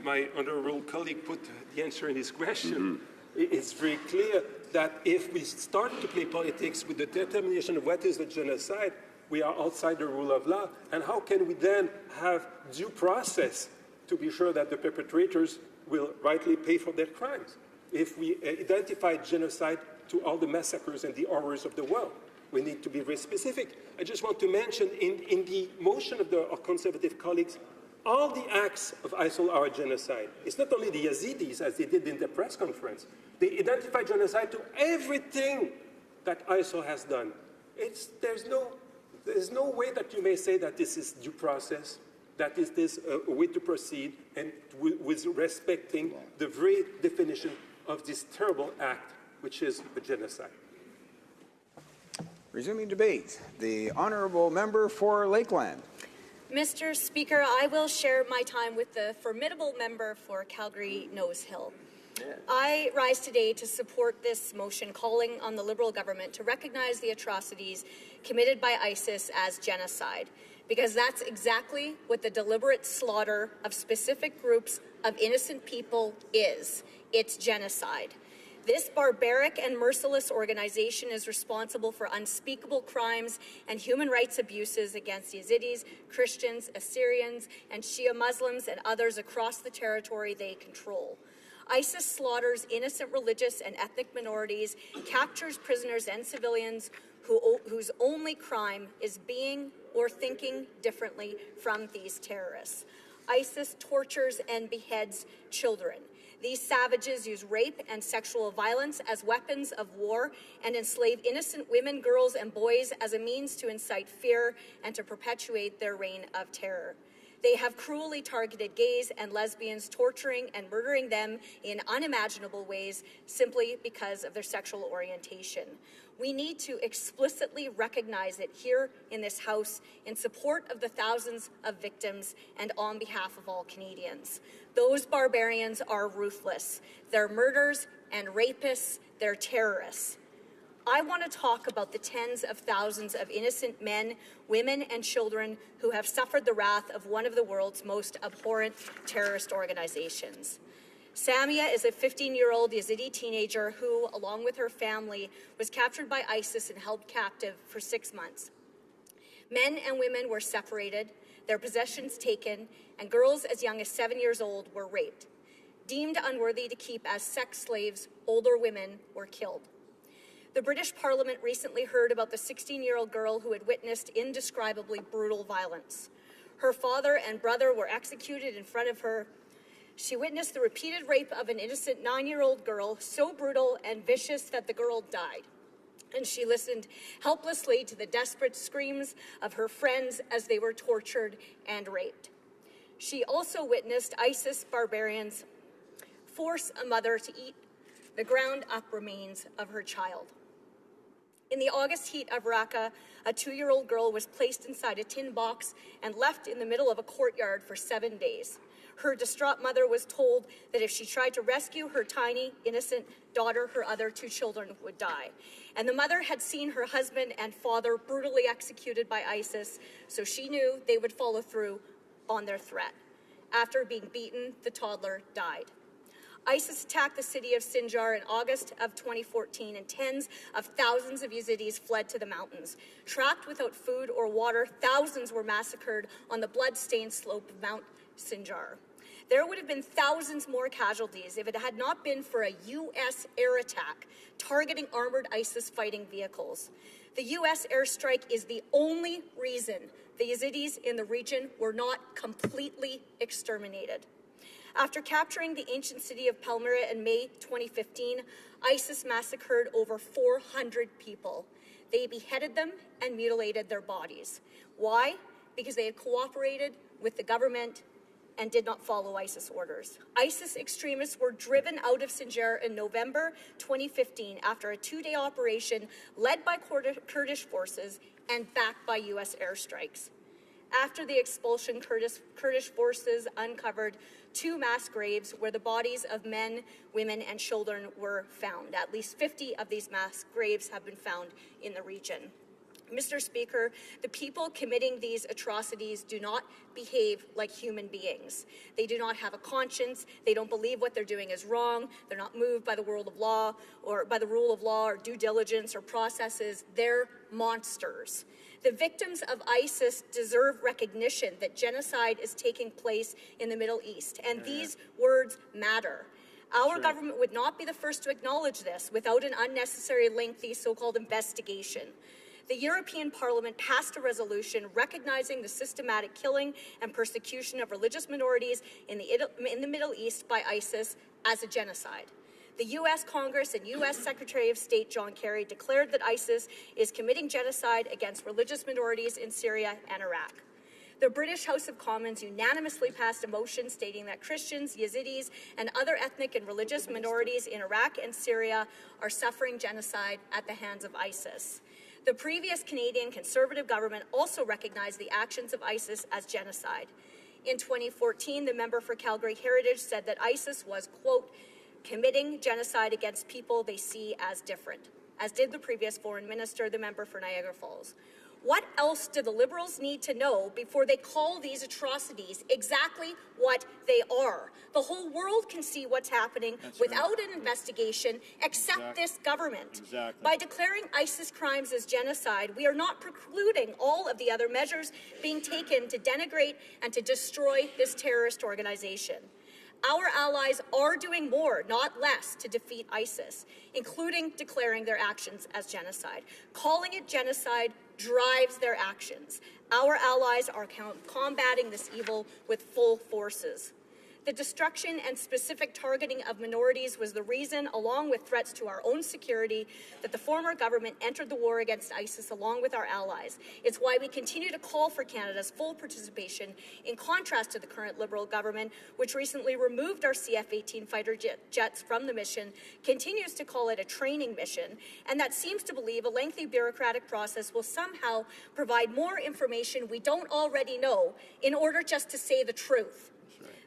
my honourable colleague put the answer in his question. It's very clear that if we start to play politics with the determination of what is a genocide, we are outside the rule of law. And how can we then have due process to be sure that the perpetrators will rightly pay for their crimes? If we identify genocide to all the massacres and the horrors of the world, we need to be very specific. I just want to mention in the motion of our Conservative colleagues, all the acts of ISIL are a genocide. It's not only the Yazidis, as they did in the press conference. They identify genocide to everything that ISIL has done. There's no way that you may say that this is due process, that is this a way to proceed, and with respecting the very definition of this terrible act, which is a genocide. Resuming debate, the Honourable Member for Lakeland. Mr. Speaker, I will share my time with the formidable member for Calgary-Nose Hill. I rise today to support this motion calling on the Liberal government to recognize the atrocities committed by ISIS as genocide, because that's exactly what the deliberate slaughter of specific groups of innocent people is. It's genocide. This barbaric and merciless organization is responsible for unspeakable crimes and human rights abuses against Yazidis, Christians, Assyrians, and Shia Muslims and others across the territory they control. ISIS slaughters innocent religious and ethnic minorities, captures prisoners and civilians whose only crime is being or thinking differently from these terrorists. ISIS tortures and beheads children. These savages use rape and sexual violence as weapons of war and enslave innocent women, girls, and boys as a means to incite fear and to perpetuate their reign of terror. They have cruelly targeted gays and lesbians, torturing and murdering them in unimaginable ways simply because of their sexual orientation. We need to explicitly recognize it here in this House in support of the thousands of victims and on behalf of all Canadians. Those barbarians are ruthless. They're murderers and rapists. They're terrorists. I want to talk about the tens of thousands of innocent men, women, and children who have suffered the wrath of one of the world's most abhorrent terrorist organizations. Samia is a 15-year-old Yazidi teenager who, along with her family, was captured by ISIS and held captive for 6 months. Men and women were separated, their possessions taken, and girls as young as 7 years old were raped. Deemed unworthy to keep as sex slaves, older women were killed. The British Parliament recently heard about the 16-year-old girl who had witnessed indescribably brutal violence. Her father and brother were executed in front of her. She witnessed the repeated rape of an innocent 9-year-old girl, so brutal and vicious that the girl died. And she listened helplessly to the desperate screams of her friends as they were tortured and raped. She also witnessed ISIS barbarians force a mother to eat the ground-up remains of her child. In the August heat of Raqqa, a 2-year-old girl was placed inside a tin box and left in the middle of a courtyard for 7 days. Her distraught mother was told that if she tried to rescue her tiny, innocent daughter, her other 2 children would die. And the mother had seen her husband and father brutally executed by ISIS, so she knew they would follow through on their threat. After being beaten, the toddler died. ISIS attacked the city of Sinjar in August of 2014, and tens of thousands of Yazidis fled to the mountains. Trapped without food or water, thousands were massacred on the blood-stained slope of Mount Sinjar. There would have been thousands more casualties if it had not been for a U.S. air attack targeting armored ISIS fighting vehicles. The U.S. airstrike is the only reason the Yazidis in the region were not completely exterminated. After capturing the ancient city of Palmyra in May 2015, ISIS massacred over 400 people. They beheaded them and mutilated their bodies. Why? Because they had cooperated with the government and did not follow ISIS orders. ISIS extremists were driven out of Sinjar in November 2015 after a 2-day operation led by Kurdish forces and backed by U.S. airstrikes. After the expulsion, Kurdish forces uncovered 2 mass graves where the bodies of men, women, and children were found. At least 50 of these mass graves have been found in the region. Mr. Speaker, the people committing these atrocities do not behave like human beings. They do not have a conscience. They don't believe what they're doing is wrong. They're not moved by the rule of law or due diligence or processes. They're monsters. The victims of ISIS deserve recognition that genocide is taking place in the Middle East, and these words matter. Our government would not be the first to acknowledge this without an unnecessary, lengthy so-called investigation. The European Parliament passed a resolution recognizing the systematic killing and persecution of religious minorities in the Middle East by ISIS as a genocide. The U.S. Congress and U.S. Secretary of State John Kerry declared that ISIS is committing genocide against religious minorities in Syria and Iraq. The British House of Commons unanimously passed a motion stating that Christians, Yazidis, and other ethnic and religious minorities in Iraq and Syria are suffering genocide at the hands of ISIS. The previous Canadian Conservative government also recognized the actions of ISIS as genocide. In 2014, the member for Calgary Heritage said that ISIS was, quote, committing genocide against people they see as different, as did the previous foreign minister, the member for Niagara Falls. What else do the Liberals need to know before they call these atrocities exactly what they are? The whole world can see what's happening without an investigation except this government. By declaring ISIS crimes as genocide, we are not precluding all of the other measures being taken to denigrate and to destroy this terrorist organization. Our allies are doing more, not less, to defeat ISIS, including declaring their actions as genocide. Calling it genocide drives their actions. Our allies are combating this evil with full forces. The destruction and specific targeting of minorities was the reason, along with threats to our own security, that the former government entered the war against ISIS along with our allies. It's why we continue to call for Canada's full participation, in contrast to the current Liberal government, which recently removed our CF-18 fighter jets from the mission, continues to call it a training mission, and that seems to believe a lengthy bureaucratic process will somehow provide more information we don't already know in order just to say the truth.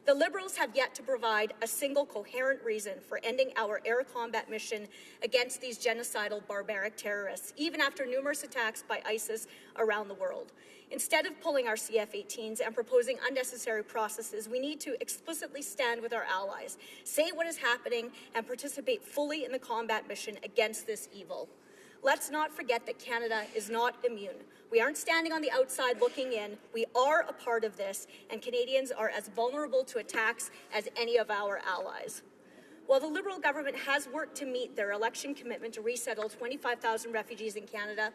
The Liberals have yet to provide a single coherent reason for ending our air combat mission against these genocidal, barbaric terrorists, even after numerous attacks by ISIS around the world. Instead of pulling our CF-18s and proposing unnecessary processes, we need to explicitly stand with our allies, say what is happening, and participate fully in the combat mission against this evil. Let's not forget that Canada is not immune. We aren't standing on the outside looking in. We are a part of this, and Canadians are as vulnerable to attacks as any of our allies. While the Liberal government has worked to meet their election commitment to resettle 25,000 refugees in Canada,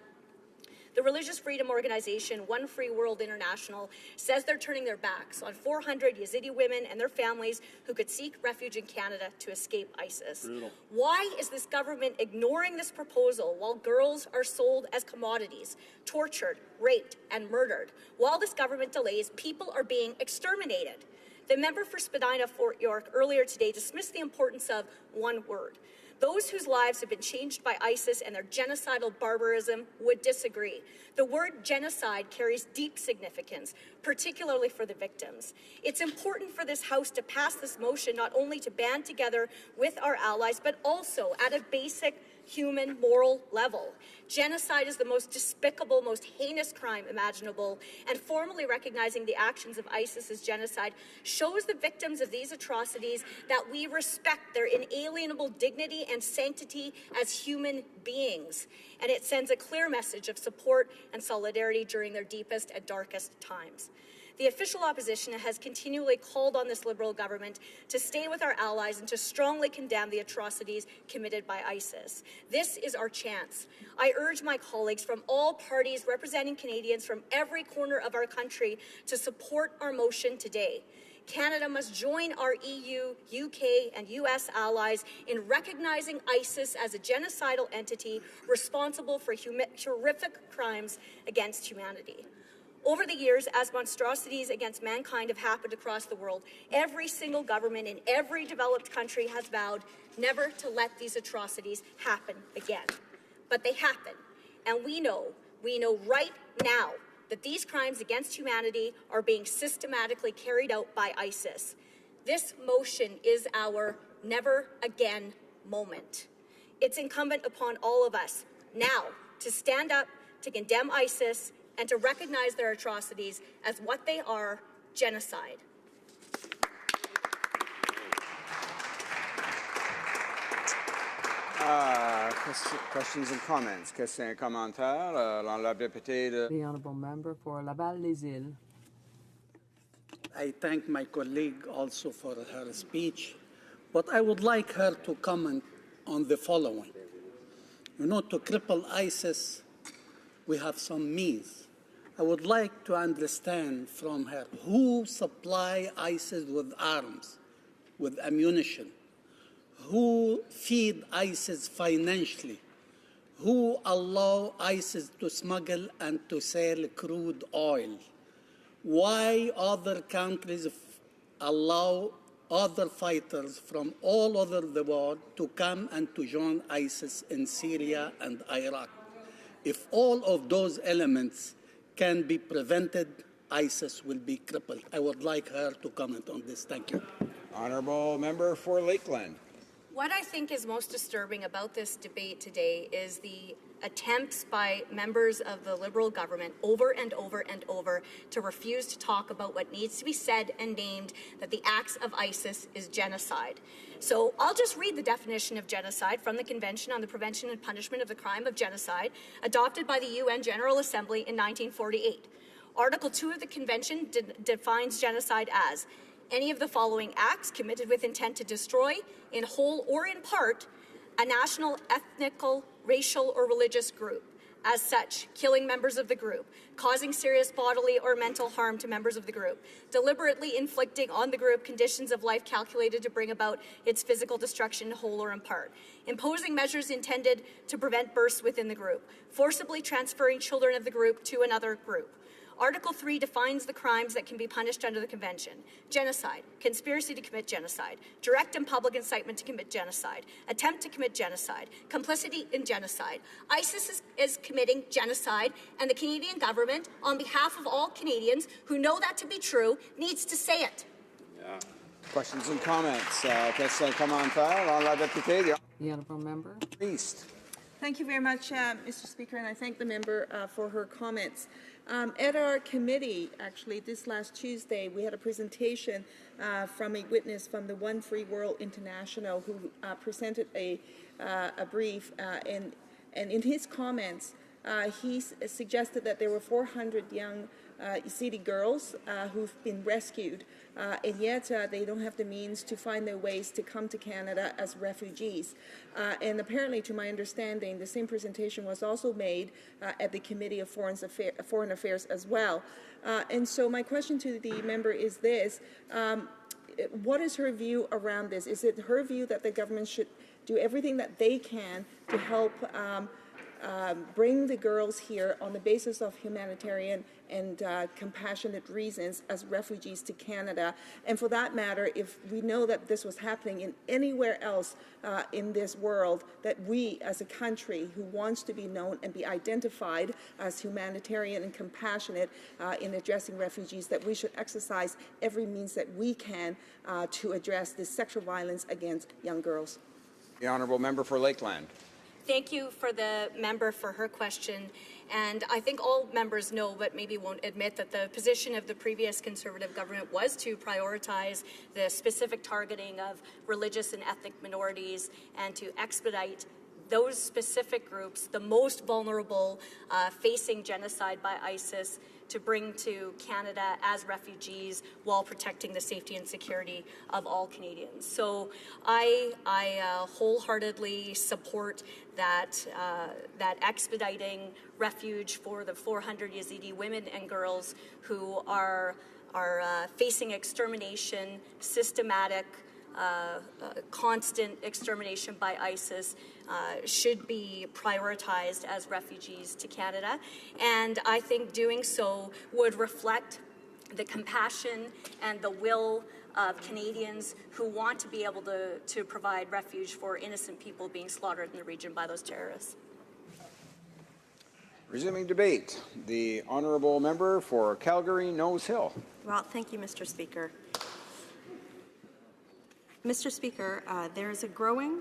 the religious freedom organization One Free World International says they're turning their backs on 400 Yazidi women and their families who could seek refuge in Canada to escape ISIS. Brutal. Why is this government ignoring this proposal while girls are sold as commodities, tortured, raped, and murdered? While this government delays, people are being exterminated. The member for Spadina-Fort York earlier today dismissed the importance of one word. Those whose lives have been changed by ISIS and their genocidal barbarism would disagree. The word genocide carries deep significance, particularly for the victims. It's important for this House to pass this motion not only to band together with our allies, but also at a basic human moral level. Genocide is the most despicable, most heinous crime imaginable, and formally recognizing the actions of ISIS as genocide shows the victims of these atrocities that we respect their inalienable dignity and sanctity as human beings. And it sends a clear message of support and solidarity during their deepest and darkest times. The official opposition has continually called on this Liberal government to stay with our allies and to strongly condemn the atrocities committed by ISIS. This is our chance. I urge my colleagues from all parties representing Canadians from every corner of our country to support our motion today. Canada must join our EU, UK, and US allies in recognizing ISIS as a genocidal entity responsible for horrific crimes against humanity. Over the years, as monstrosities against mankind have happened across the world, every single government in every developed country has vowed never to let these atrocities happen again. But they happen, and we know right now that these crimes against humanity are being systematically carried out by ISIS. This motion is our never again moment. It's incumbent upon all of us now to stand up, to condemn ISIS, and to recognize their atrocities as what they are, genocide. Questions and comments. Questions et commentaires. L'honorable député de... The honourable member for Laval-les-Îles. I thank my colleague also for her speech, but I would like her to comment on the following. You know, to cripple ISIS, we have some means. I would like to understand from her who supply ISIS with arms, with ammunition, who feed ISIS financially, who allow ISIS to smuggle and to sell crude oil, why other countries allow other fighters from all over the world to come and to join ISIS in Syria and Iraq. If all of those elements can be prevented, ISIS will be crippled. I would like her to comment on this. Thank you. Honourable member for Lakeland. What I think is most disturbing about this debate today is the attempts by members of the Liberal government over and over and over to refuse to talk about what needs to be said and named, that the acts of ISIS is genocide. So I'll just read the definition of genocide from the Convention on the Prevention and Punishment of the Crime of Genocide, adopted by the UN General Assembly in 1948. Article 2 of the Convention defines genocide as any of the following acts committed with intent to destroy, in whole or in part, a national, ethnical, racial, or religious group. As such, killing members of the group, causing serious bodily or mental harm to members of the group, deliberately inflicting on the group conditions of life calculated to bring about its physical destruction, whole or in part, imposing measures intended to prevent births within the group, forcibly transferring children of the group to another group. Article 3 defines the crimes that can be punished under the Convention. Genocide, conspiracy to commit genocide, direct and public incitement to commit genocide, attempt to commit genocide, complicity in genocide. ISIS is committing genocide, and the Canadian government, on behalf of all Canadians who know that to be true, needs to say it. Yeah. Questions and comments. Questions and commentaires. L'honorable député. The honourable member. East. Thank you very much, Mr. Speaker, and I thank the member for her comments. At our committee, actually, this last Tuesday, we had a presentation from a witness from the One Free World International who presented a brief, and in his comments, he suggested that there were 400 young Yazidi girls who've been rescued, and yet they don't have the means to find their ways to come to Canada as refugees. And apparently, to my understanding, the same presentation was also made at the Committee of Foreign Affairs as well. And so my question to the member is this. What is her view around this? Is it her view that the government should do everything that they can to help bring the girls here on the basis of humanitarian and compassionate reasons as refugees to Canada? And for that matter, if we know that this was happening in anywhere else in this world, that we as a country who wants to be known and be identified as humanitarian and compassionate in addressing refugees, that we should exercise every means that we can to address this sexual violence against young girls. The honourable member for Lakeland. Thank you for the member for her question. And I think all members know, but maybe won't admit, that the position of the previous Conservative government was to prioritize the specific targeting of religious and ethnic minorities and to expedite those specific groups, the most vulnerable, facing genocide by ISIS, to bring to Canada as refugees while protecting the safety and security of all Canadians. So I wholeheartedly support that expediting refuge for the 400 Yazidi women and girls who are facing extermination, systematic, constant extermination by ISIS should be prioritized as refugees to Canada. And I think doing so would reflect the compassion and the will of Canadians who want to be able to provide refuge for innocent people being slaughtered in the region by those terrorists. Resuming debate, the honourable member for Calgary Nose Hill. Well, thank you, Mr. Speaker. Mr. Speaker, there is a growing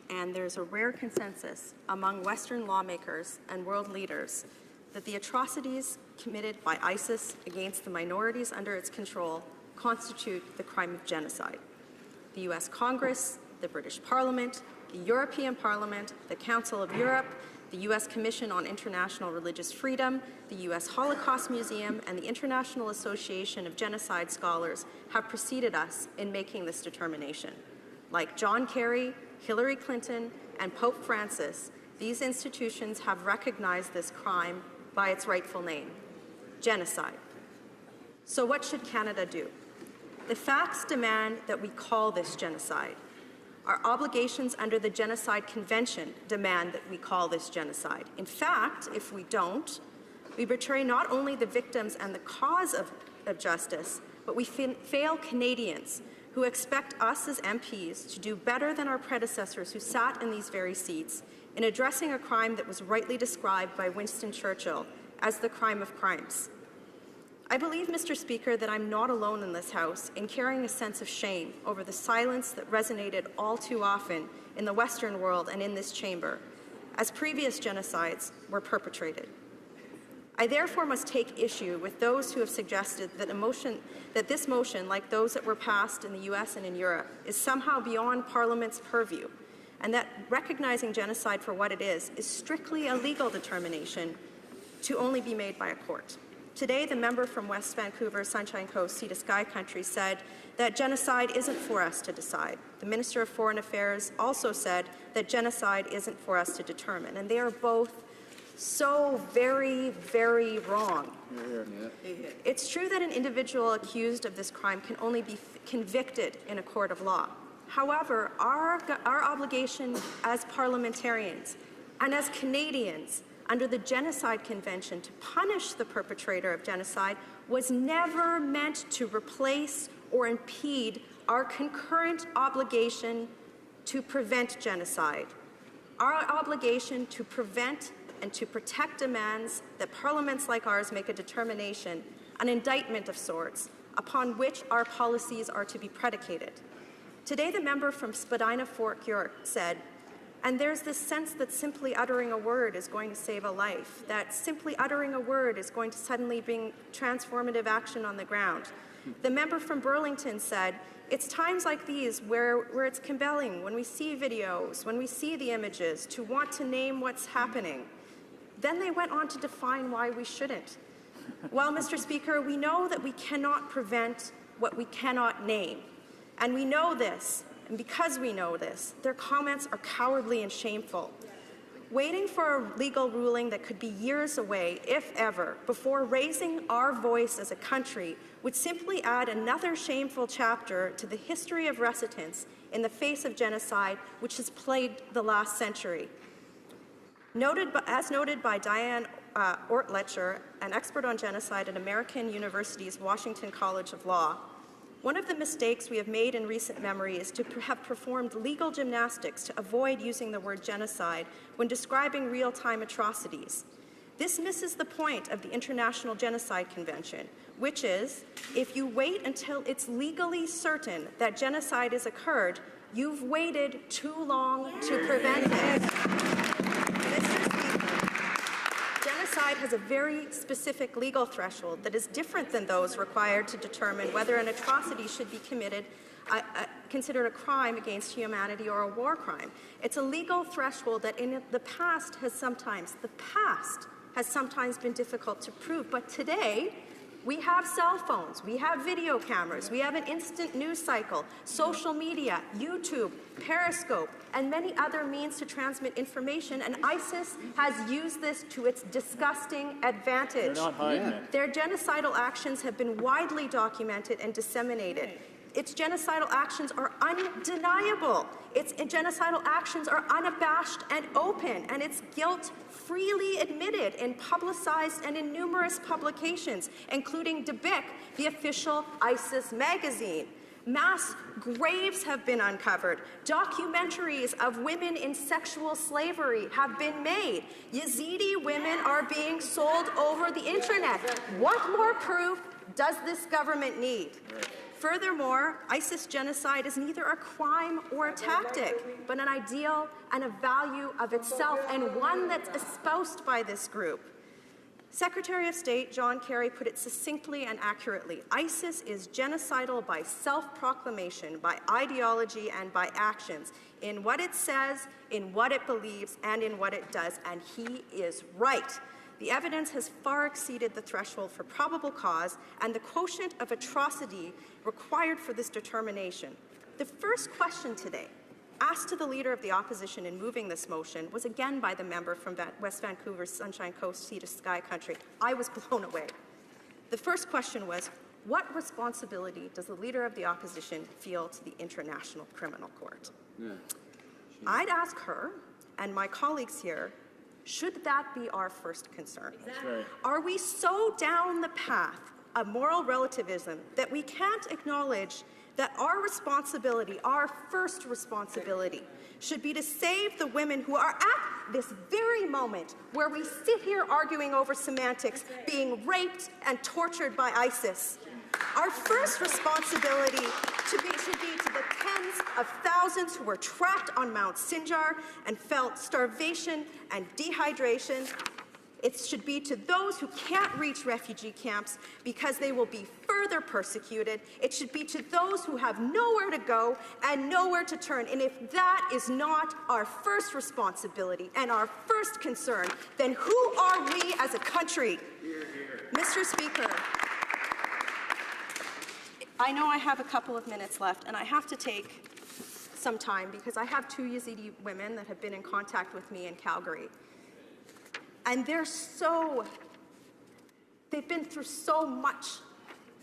and there's a rare consensus among Western lawmakers and world leaders that the atrocities committed by ISIS against the minorities under its control constitute the crime of genocide. The U.S. Congress, the British Parliament, the European Parliament, the Council of Europe, the U.S. Commission on International Religious Freedom, the U.S. Holocaust Museum, and the International Association of Genocide Scholars have preceded us in making this determination. Like John Kerry, Hillary Clinton, and Pope Francis, these institutions have recognized this crime by its rightful name: genocide. So what should Canada do? The facts demand that we call this genocide. Our obligations under the Genocide Convention demand that we call this genocide. In fact, if we don't, we betray not only the victims and the cause of justice, but we fail Canadians who expect us as MPs to do better than our predecessors who sat in these very seats in addressing a crime that was rightly described by Winston Churchill as the crime of crimes. I believe, Mr. Speaker, that I'm not alone in this House in carrying a sense of shame over the silence that resonated all too often in the Western world and in this chamber as previous genocides were perpetrated. I therefore must take issue with those who have suggested that this motion, like those that were passed in the US and in Europe, is somehow beyond Parliament's purview, and that recognizing genocide for what it is strictly a legal determination to only be made by a court. Today, the member from West Vancouver, Sunshine Coast, Sea to Sky Country said that genocide isn't for us to decide. The Minister of Foreign Affairs also said that genocide isn't for us to determine, and they are both so very, very wrong. It's true that an individual accused of this crime can only be convicted in a court of law. However, our obligation as parliamentarians and as Canadians under the Genocide Convention to punish the perpetrator of genocide was never meant to replace or impede our concurrent obligation to prevent genocide. Our obligation to prevent and to protect demands that parliaments like ours make a determination, an indictment of sorts, upon which our policies are to be predicated. Today, the member from Spadina Fort York said, and there's this sense that simply uttering a word is going to save a life, that simply uttering a word is going to suddenly bring transformative action on the ground. The member from Burlington said, it's times like these where it's compelling, when we see videos, when we see the images, to want to name what's happening. Then they went on to define why we shouldn't. Well, Mr. Speaker, we know that we cannot prevent what we cannot name. And we know this. And because we know this, their comments are cowardly and shameful. Waiting for a legal ruling that could be years away, if ever, before raising our voice as a country would simply add another shameful chapter to the history of reticence in the face of genocide which has plagued the last century. As noted by Diane Ortletcher, an expert on genocide at American University's Washington College of Law, one of the mistakes we have made in recent memory is to have performed legal gymnastics to avoid using the word genocide when describing real-time atrocities. This misses the point of the International Genocide Convention, which is, if you wait until it's legally certain that genocide has occurred, you've waited too long to prevent it. Genocide has a very specific legal threshold that is different than those required to determine whether an atrocity should be considered a crime against humanity or a war crime. It's a legal threshold that in the past has sometimes been difficult to prove, but today We have cell phones, we have video cameras, we have an instant news cycle, social media, YouTube, Periscope, and many other means to transmit information, and ISIS has used this to its disgusting advantage. They're not hiding it. Their genocidal actions have been widely documented and disseminated. Its genocidal actions are undeniable. Its genocidal actions are unabashed and open, and its guilt freely admitted and publicized and in numerous publications, including Dabiq, the official ISIS magazine. Mass graves have been uncovered. Documentaries of women in sexual slavery have been made. Yazidi women are being sold over the internet. What more proof does this government need? Furthermore, ISIS genocide is neither a crime or a tactic, but an ideal and a value of itself, and one that's espoused by this group. Secretary of State John Kerry put it succinctly and accurately. ISIS is genocidal by self-proclamation, by ideology, and by actions, in what it says, in what it believes, and in what it does, and he is right. The evidence has far exceeded the threshold for probable cause and the quotient of atrocity required for this determination. The first question today, asked to the Leader of the Opposition in moving this motion, was again by the member from West Vancouver's Sunshine Coast, Sea to Sky country. I was blown away. The first question was, what responsibility does the Leader of the Opposition feel to the International Criminal Court? I'd ask her and my colleagues here, should that be our first concern? Right. Are we so down the path of moral relativism that we can't acknowledge that our responsibility, our first responsibility, should be to save the women who are at this very moment where we sit here arguing over semantics, being raped and tortured by ISIS? Our first responsibility should be to the tens of thousands who were trapped on Mount Sinjar and felt starvation and dehydration. It should be to those who can't reach refugee camps because they will be further persecuted. It should be to those who have nowhere to go and nowhere to turn. And if that is not our first responsibility and our first concern, then who are we as a country? Mr. Speaker, I know I have a couple of minutes left, and I have to take some time because I have 2 Yazidi women that have been in contact with me in Calgary. And they've been through so much,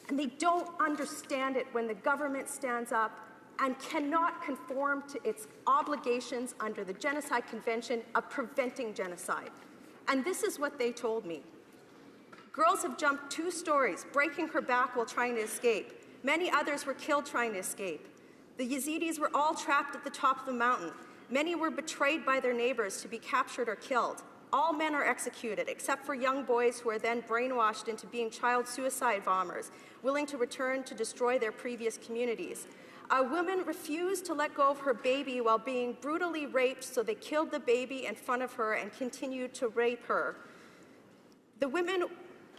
and they don't understand it when the government stands up and cannot conform to its obligations under the Genocide Convention of preventing genocide. And this is what they told me. Girls have jumped 2 stories, breaking her back while trying to escape. Many others were killed trying to escape. The Yazidis were all trapped at the top of the mountain. Many were betrayed by their neighbors to be captured or killed. All men are executed, except for young boys who are then brainwashed into being child suicide bombers, willing to return to destroy their previous communities. A woman refused to let go of her baby while being brutally raped, so they killed the baby in front of her and continued to rape her. The women,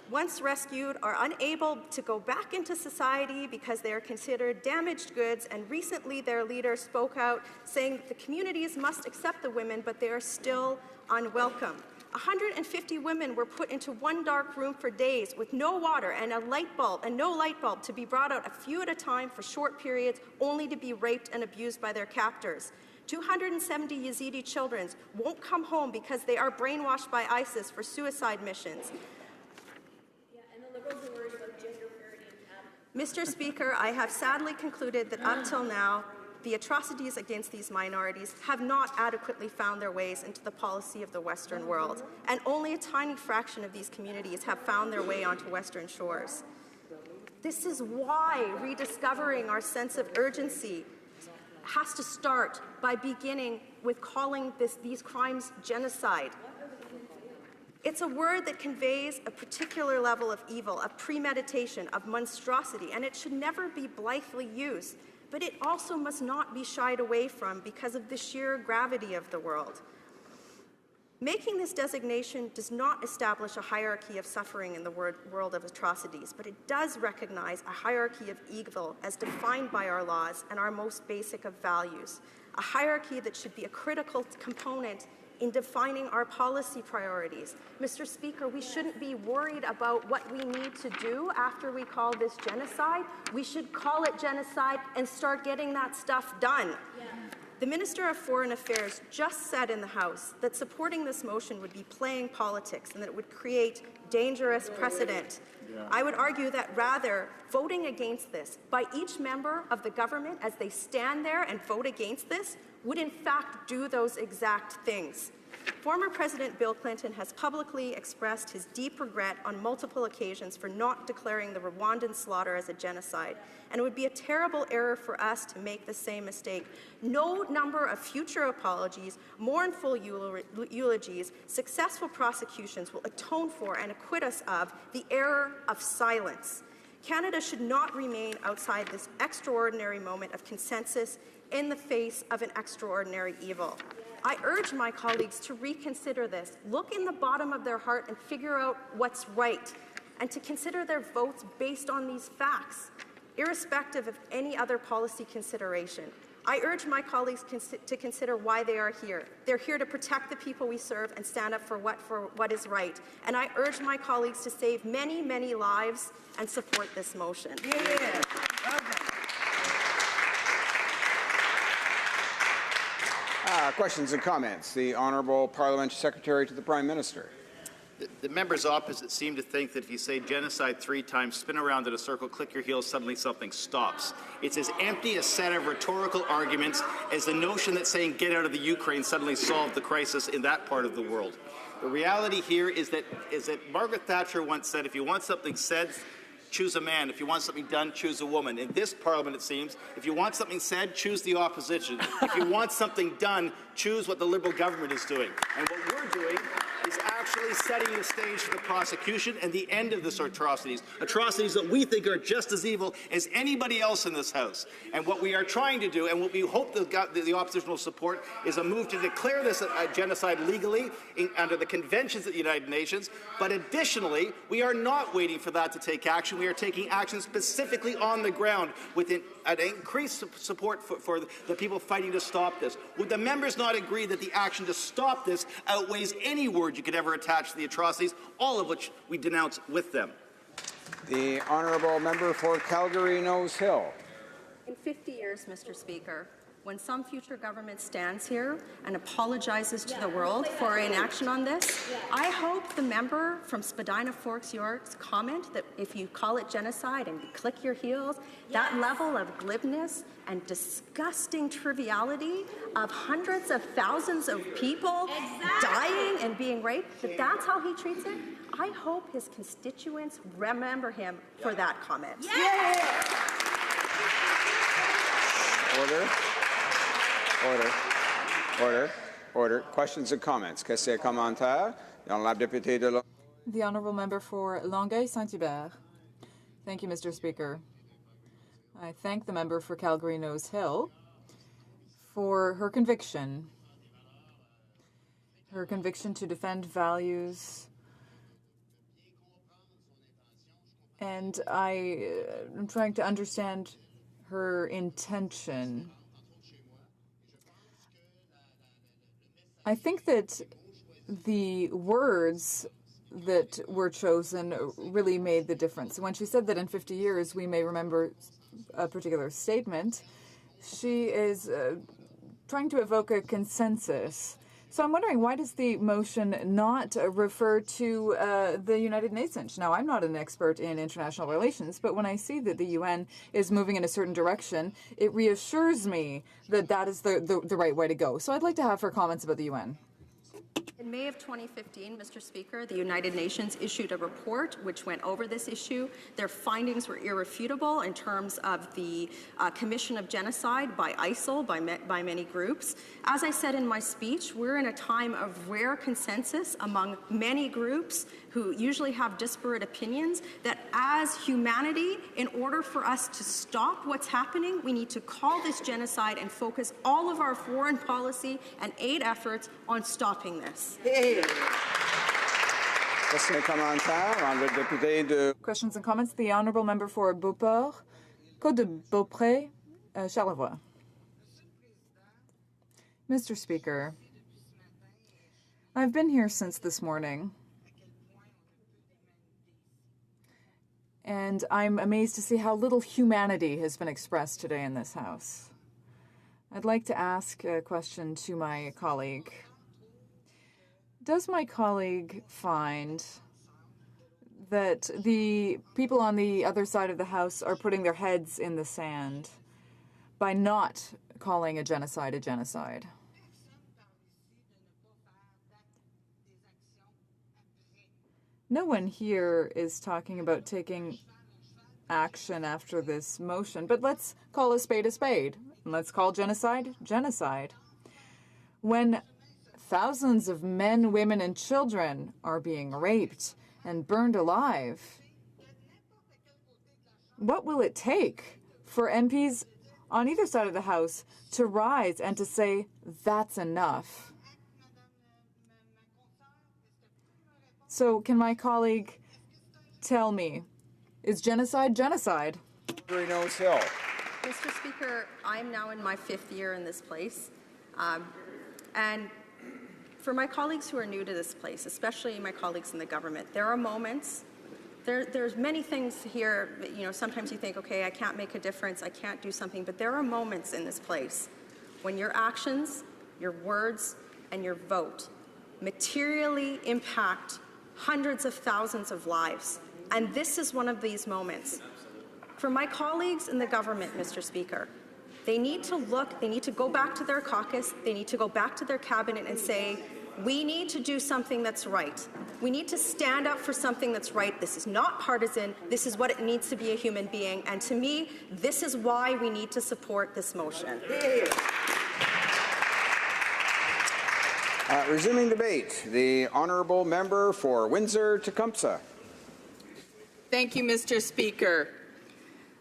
once rescued, are unable to go back into society because they are considered damaged goods, and recently their leader spoke out saying that the communities must accept the women, but they are still unwelcome. 150 women were put into one dark room for days with no water and no light bulb to be brought out a few at a time for short periods, only to be raped and abused by their captors. 270 Yazidi children won't come home because they are brainwashed by ISIS for suicide missions. Mr. Speaker, I have sadly concluded that up till now, the atrocities against these minorities have not adequately found their ways into the policy of the Western world, and only a tiny fraction of these communities have found their way onto Western shores. This is why rediscovering our sense of urgency has to start by beginning with calling these crimes genocide. It's a word that conveys a particular level of evil, of premeditation, of monstrosity, and it should never be blithely used. But it also must not be shied away from because of the sheer gravity of the world. Making this designation does not establish a hierarchy of suffering in the world of atrocities, but it does recognize a hierarchy of evil as defined by our laws and our most basic of values, a hierarchy that should be a critical component in defining our policy priorities. Mr. Speaker, we shouldn't be worried about what we need to do after we call this genocide. We should call it genocide and start getting that stuff done. Yeah. The Minister of Foreign Affairs just said in the House that supporting this motion would be playing politics and that it would create dangerous precedent. Yeah. I would argue that rather, voting against this by each member of the government as they stand there and vote against this would in fact do those exact things. Former President Bill Clinton has publicly expressed his deep regret on multiple occasions for not declaring the Rwandan slaughter as a genocide, and it would be a terrible error for us to make the same mistake. No number of future apologies, mournful eulogies, successful prosecutions will atone for and acquit us of the error of silence. Canada should not remain outside this extraordinary moment of consensus in the face of an extraordinary evil. I urge my colleagues to reconsider this, look in the bottom of their heart and figure out what's right, and to consider their votes based on these facts, irrespective of any other policy consideration. I urge my colleagues to consider why they are here. They're here to protect the people we serve and stand up for what is right. And I urge my colleagues to save many, many lives and support this motion. Yeah. Questions and comments. The Honourable Parliamentary Secretary to the Prime Minister. The members opposite seem to think that if you say genocide 3 times, spin around in a circle, click your heels, suddenly something stops. It's as empty a set of rhetorical arguments as the notion that saying get out of the Ukraine suddenly solved the crisis in that part of the world. The reality here is that Margaret Thatcher once said, if you want something said, choose a man. If you want something done, choose a woman. In this Parliament, it seems, if you want something said, choose the opposition. If you want something done, choose what the Liberal government is doing. And what we're doing is actually setting the stage for the prosecution and the end of this atrocities that we think are just as evil as anybody else in this House. And what we are trying to do, and what we hope the opposition will support, is a move to declare this a genocide legally under the conventions of the United Nations. But additionally, we are not waiting for that to take action. We are taking action specifically on the ground with an increased support for the people fighting to stop this. Would the members not agree that the action to stop this outweighs any word you could ever attach to the atrocities, all of which we denounce with them? The Honourable Member for Calgary Nose Hill. In 50 years, Mr. Speaker, when some future government stands here and apologizes to the world for inaction on this, I hope the member from Spadina Forks York's comment that if you call it genocide and you click your heels, that level of glibness and disgusting triviality of hundreds of thousands of people dying and being raped, that's how he treats it. I hope his constituents remember him for that comment. Order. Questions and comments. Questions et commentaires. The Honourable Member for Longueuil-Saint-Hubert. Thank you, Mr. Speaker. I thank the member for Calgary Nose Hill for her conviction to defend values. And I am trying to understand her intention. I think that the words that were chosen really made the difference. When she said that in 50 years we may remember a particular statement, she is trying to evoke a consensus. So I'm wondering, why does the motion not refer to the United Nations? Now, I'm not an expert in international relations, but when I see that the UN is moving in a certain direction, it reassures me that that is the right way to go. So I'd like to have her comments about the UN. In May of 2015, Mr. Speaker, the United Nations issued a report which went over this issue. Their findings were irrefutable in terms of the commission of genocide by ISIL, by many groups. As I said in my speech, we're in a time of rare consensus among many groups who usually have disparate opinions, that as humanity, in order for us to stop what's happening, we need to call this genocide and focus all of our foreign policy and aid efforts on stopping this. Questions and comments? The Honourable Member for Beauport, Côte de Beaupré, Charlevoix. Mr. Speaker, I've been here since this morning, and I'm amazed to see how little humanity has been expressed today in this House. I'd like to ask a question to my colleague. Does my colleague find that the people on the other side of the House are putting their heads in the sand by not calling a genocide a genocide? No one here is talking about taking action after this motion, but let's call a spade a spade. Let's call genocide genocide. When thousands of men, women, and children are being raped and burned alive, what will it take for MPs on either side of the House to rise and to say, that's enough? So can my colleague tell me, is genocide genocide? Nose Hill. Mr. Speaker, I'm now in my 5th year in this place. And for my colleagues who are new to this place, especially my colleagues in the government, there are moments, there's many things here that, sometimes you think, okay, I can't make a difference, I can't do something, but there are moments in this place when your actions, your words, and your vote materially impact hundreds of thousands of lives. And this is one of these moments. For my colleagues in the government, Mr. Speaker, they need to look, they need to go back to their caucus, they need to go back to their cabinet and say, we need to do something that's right. We need to stand up for something that's right. This is not partisan. This is what it needs to be a human being. And to me, this is why we need to support this motion. Resuming debate, the honourable member for Windsor-Tecumseh. Thank you, Mr. Speaker.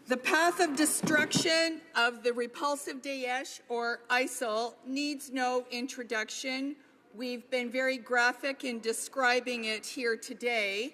The path of destruction of the repulsive Daesh, or ISIL, needs no introduction. We've been very graphic in describing it here today.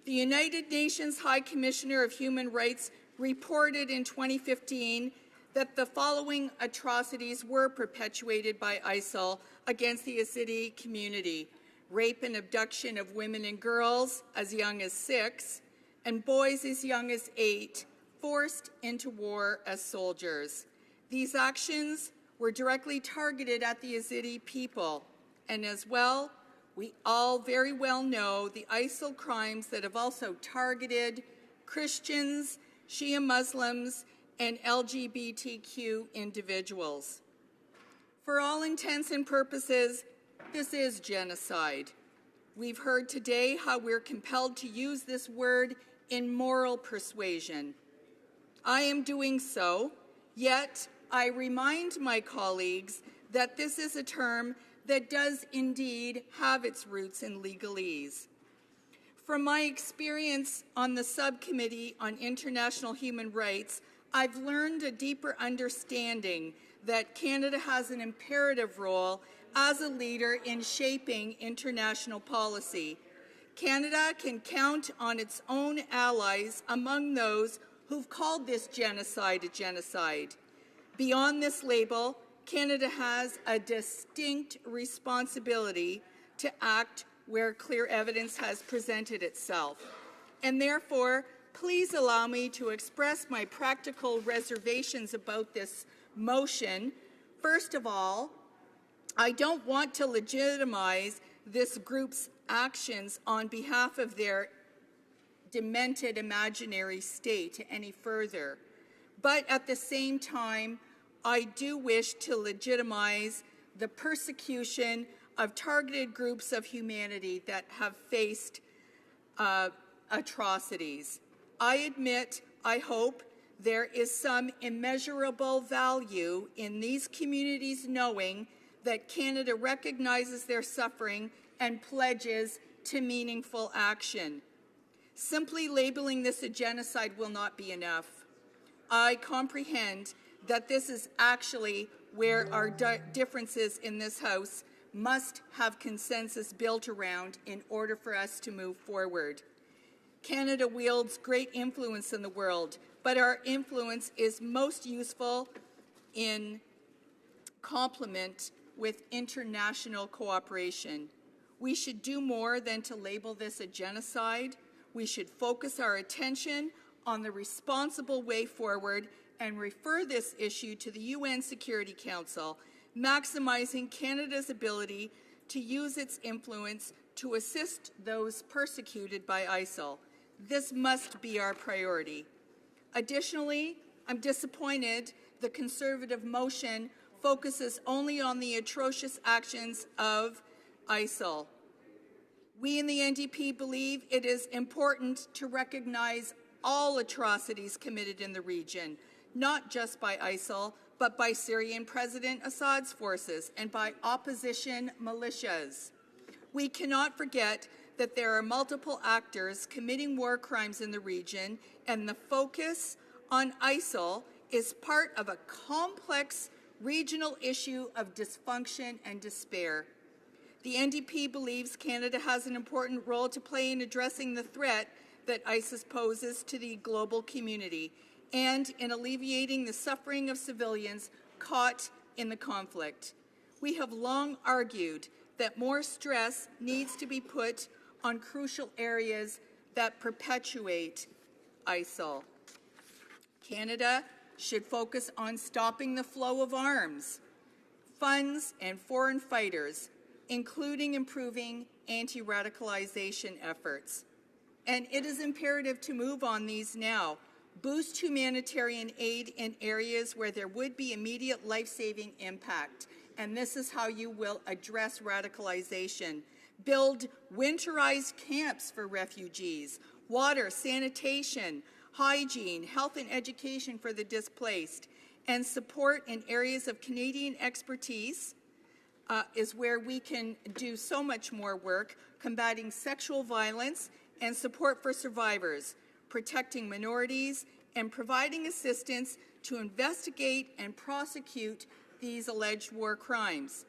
The United Nations High Commissioner of Human Rights reported in 2015 that the following atrocities were perpetuated by ISIL against the Yazidi community: rape and abduction of women and girls as young as 6, and boys as young as 8, forced into war as soldiers. These actions were directly targeted at the Yazidi people. And as well, we all very well know the ISIL crimes that have also targeted Christians, Shia Muslims, and LGBTQ individuals. For all intents and purposes, this is genocide. We've heard today how we're compelled to use this word in moral persuasion. I am doing so, yet I remind my colleagues that this is a term that does indeed have its roots in legalese. From my experience on the Subcommittee on International Human Rights, I've learned a deeper understanding that Canada has an imperative role as a leader in shaping international policy. Canada can count on its own allies among those who've called this genocide a genocide. Beyond this label, Canada has a distinct responsibility to act where clear evidence has presented itself. And therefore, please allow me to express my practical reservations about this motion. First of all, I don't want to legitimize this group's actions on behalf of their demented imaginary state any further. But at the same time, I do wish to legitimize the persecution of targeted groups of humanity that have faced atrocities. I admit, I hope, there is some immeasurable value in these communities knowing that Canada recognizes their suffering and pledges to meaningful action. Simply labeling this a genocide will not be enough. I comprehend that this is actually where our differences in this House must have consensus built around in order for us to move forward. Canada wields great influence in the world, but our influence is most useful in complement with international cooperation. We should do more than to label this a genocide. We should focus our attention on the responsible way forward and refer this issue to the UN Security Council, maximizing Canada's ability to use its influence to assist those persecuted by ISIL. This must be our priority. Additionally, I'm disappointed the Conservative motion focuses only on the atrocious actions of ISIL. We in the NDP believe it is important to recognize all atrocities committed in the region, not just by ISIL, but by Syrian President Assad's forces and by opposition militias. We cannot forget that there are multiple actors committing war crimes in the region, and the focus on ISIL is part of a complex regional issue of dysfunction and despair. The NDP believes Canada has an important role to play in addressing the threat that ISIS poses to the global community and in alleviating the suffering of civilians caught in the conflict. We have long argued that more stress needs to be put on crucial areas that perpetuate ISIL. Canada should focus on stopping the flow of arms, funds, and foreign fighters, including improving anti-radicalization efforts. And it is imperative to move on these now. Boost humanitarian aid in areas where there would be immediate life-saving impact. And this is how you will address radicalization. Build winterized camps for refugees, water, sanitation, hygiene, health and education for the displaced, and support in areas of Canadian expertise is where we can do so much more work, combating sexual violence and support for survivors, protecting minorities, and providing assistance to investigate and prosecute these alleged war crimes.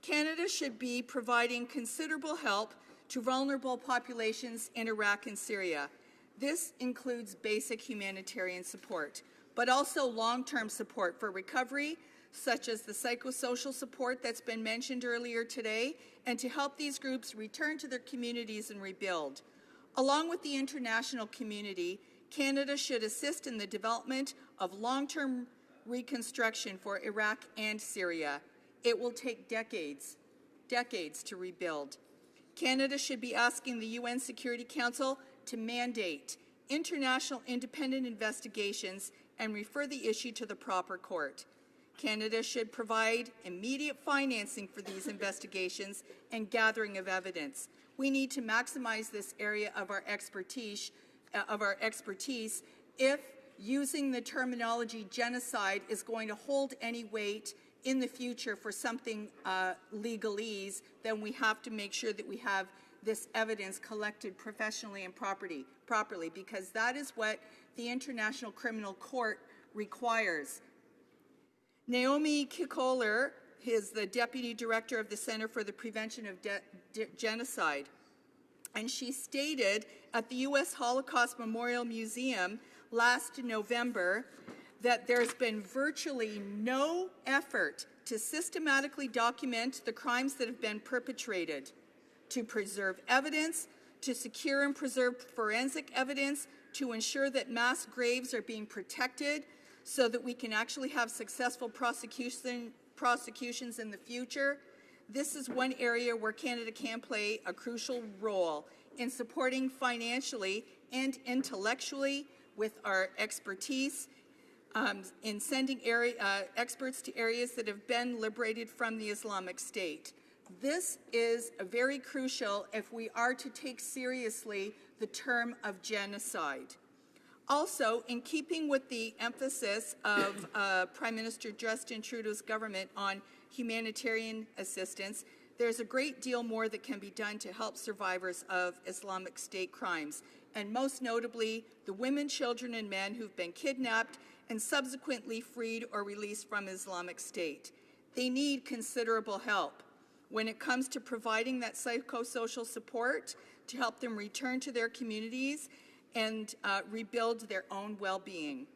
Canada should be providing considerable help to vulnerable populations in Iraq and Syria. This includes basic humanitarian support, but also long-term support for recovery, such as the psychosocial support that's been mentioned earlier today, and to help these groups return to their communities and rebuild. Along with the international community, Canada should assist in the development of long-term reconstruction for Iraq and Syria. It will take decades to rebuild. Canada should be asking the UN Security Council to mandate international independent investigations and refer the issue to the proper court. Canada should provide immediate financing for these investigations and gathering of evidence. We need to maximize this area of our expertise if using the terminology genocide is going to hold any weight in the future for something legalese, then we have to make sure that we have this evidence collected professionally and properly, because that is what the International Criminal Court requires. Naomi Kikoler is the Deputy Director of the Center for the Prevention of Genocide, and she stated at the U.S. Holocaust Memorial Museum last November that there's been virtually no effort to systematically document the crimes that have been perpetrated, to preserve evidence, to secure and preserve forensic evidence, to ensure that mass graves are being protected so that we can actually have successful prosecutions in the future. This is one area where Canada can play a crucial role in supporting financially and intellectually with our expertise in sending experts to areas that have been liberated from the Islamic State. This is very crucial if we are to take seriously the term of genocide. Also, in keeping with the emphasis of Prime Minister Justin Trudeau's government on humanitarian assistance, there's a great deal more that can be done to help survivors of Islamic State crimes, and most notably the women, children, and men who've been kidnapped and subsequently freed or released from Islamic State. They need considerable help when it comes to providing that psychosocial support to help them return to their communities and rebuild their own well-being.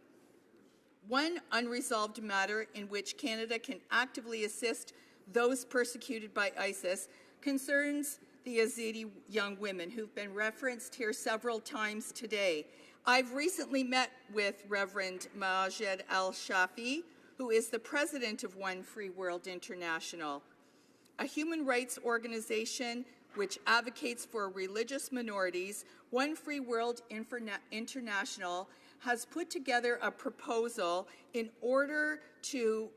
One unresolved matter in which Canada can actively assist those persecuted by ISIS concerns the Yazidi young women who've been referenced here several times today. I've recently met with Reverend Majed Al-Shafi, who is the president of One Free World International, a human rights organization which advocates for religious minorities. One Free World International has put together a proposal in order to,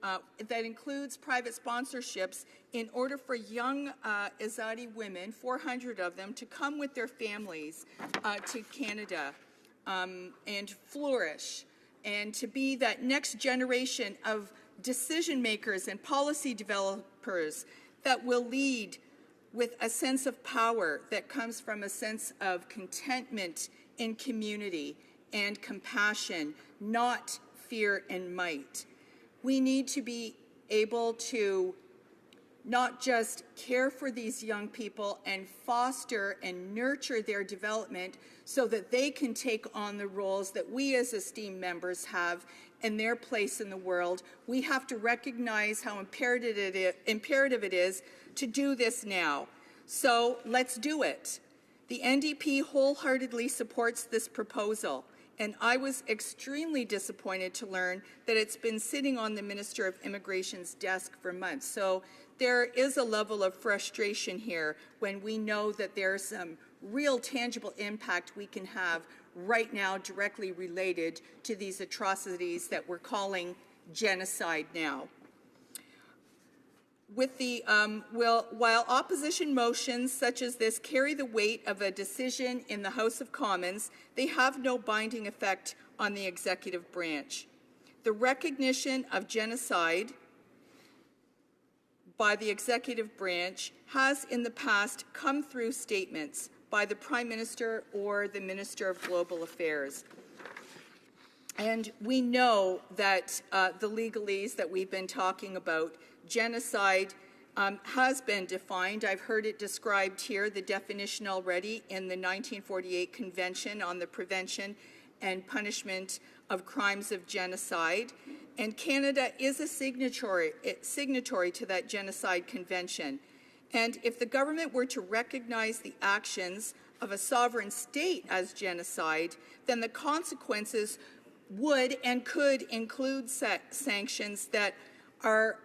that includes private sponsorships in order for young Azadi women, 400 of them, to come with their families to Canada and flourish, and to be that next generation of decision makers and policy developers that will lead with a sense of power that comes from a sense of contentment in community and compassion, not fear and might. We need to be able to not just care for these young people and foster and nurture their development so that they can take on the roles that we as esteemed members have in their place in the world. We have to recognize how imperative it is to do this now. So let's do it. The NDP wholeheartedly supports this proposal, and I was extremely disappointed to learn that it's been sitting on the Minister of Immigration's desk for months. So there is a level of frustration here when we know that there's some real tangible impact we can have right now directly related to these atrocities that we're calling genocide now. With the, while opposition motions such as this carry the weight of a decision in the House of Commons, they have no binding effect on the executive branch. The recognition of genocide by the executive branch has in the past come through statements by the Prime Minister or the Minister of Global Affairs. And we know that the legalese that we've been talking about, genocide has been defined. I've heard it described here, the definition already in the 1948 Convention on the Prevention and Punishment of Crimes of Genocide. And Canada is a signatory to that Genocide Convention. And if the government were to recognize the actions of a sovereign state as genocide, then the consequences would and could include sanctions that are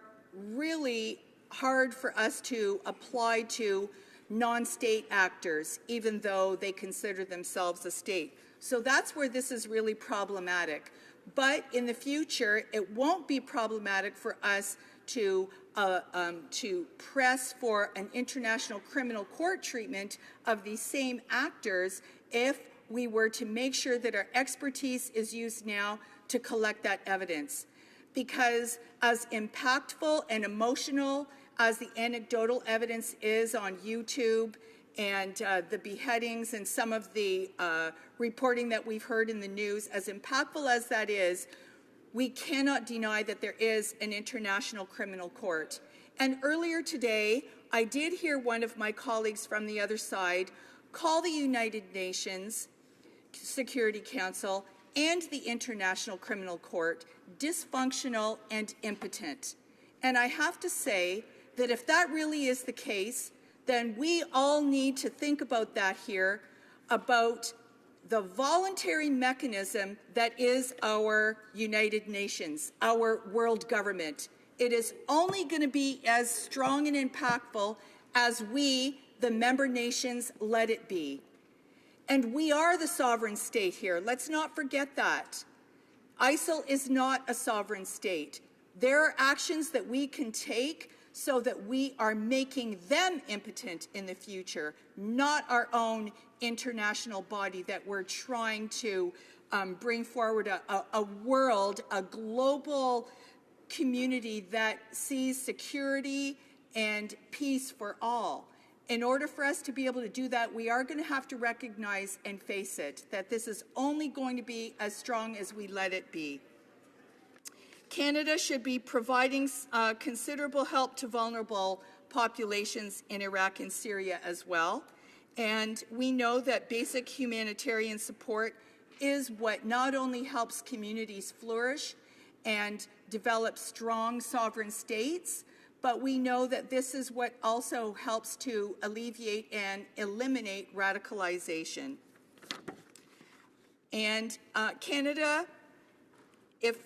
really hard for us to apply to non-state actors, even though they consider themselves a state. So that's where this is really problematic. But in the future, it won't be problematic for us to press for an international criminal court treatment of these same actors if we were to make sure that our expertise is used now to collect that evidence. Because as impactful and emotional as the anecdotal evidence is on YouTube and the beheadings and some of the reporting that we've heard in the news, as impactful as that is, we cannot deny that there is an international criminal court. And earlier today, I did hear one of my colleagues from the other side call the United Nations Security Council and the International Criminal Court dysfunctional and impotent. And I have to say that if that really is the case, then we all need to think about that here, about the voluntary mechanism that is our United Nations, our world government. It is only going to be as strong and impactful as we, the member nations, let it be. And we are the sovereign state here. Let's not forget that. ISIL is not a sovereign state. There are actions that we can take so that we are making them impotent in the future, not our own international body that we're trying to bring forward a world, a global community that sees security and peace for all. In order for us to be able to do that, we are going to have to recognize and face it, that this is only going to be as strong as we let it be. Canada should be providing considerable help to vulnerable populations in Iraq and Syria as well. And we know that basic humanitarian support is what not only helps communities flourish and develop strong sovereign states, but we know that this is what also helps to alleviate and eliminate radicalization. And Canada, if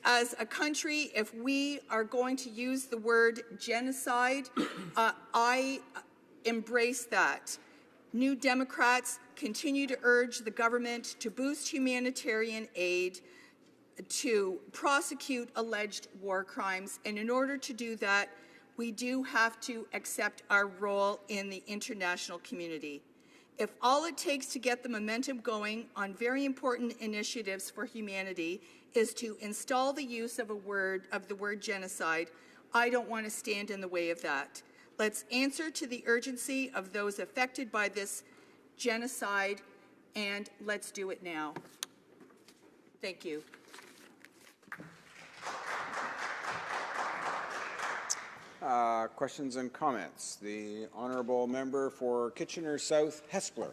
as a country, if we are going to use the word genocide, I embrace that. New Democrats continue to urge the government to boost humanitarian aid, to prosecute alleged war crimes, and in order to do that, we do have to accept our role in the international community. If all it takes to get the momentum going on very important initiatives for humanity is to install the use of the word genocide, I don't want to stand in the way of that. Let's answer to the urgency of those affected by this genocide, and let's do it now. Thank you. Questions and comments. The honourable member for Kitchener South, Hespeler.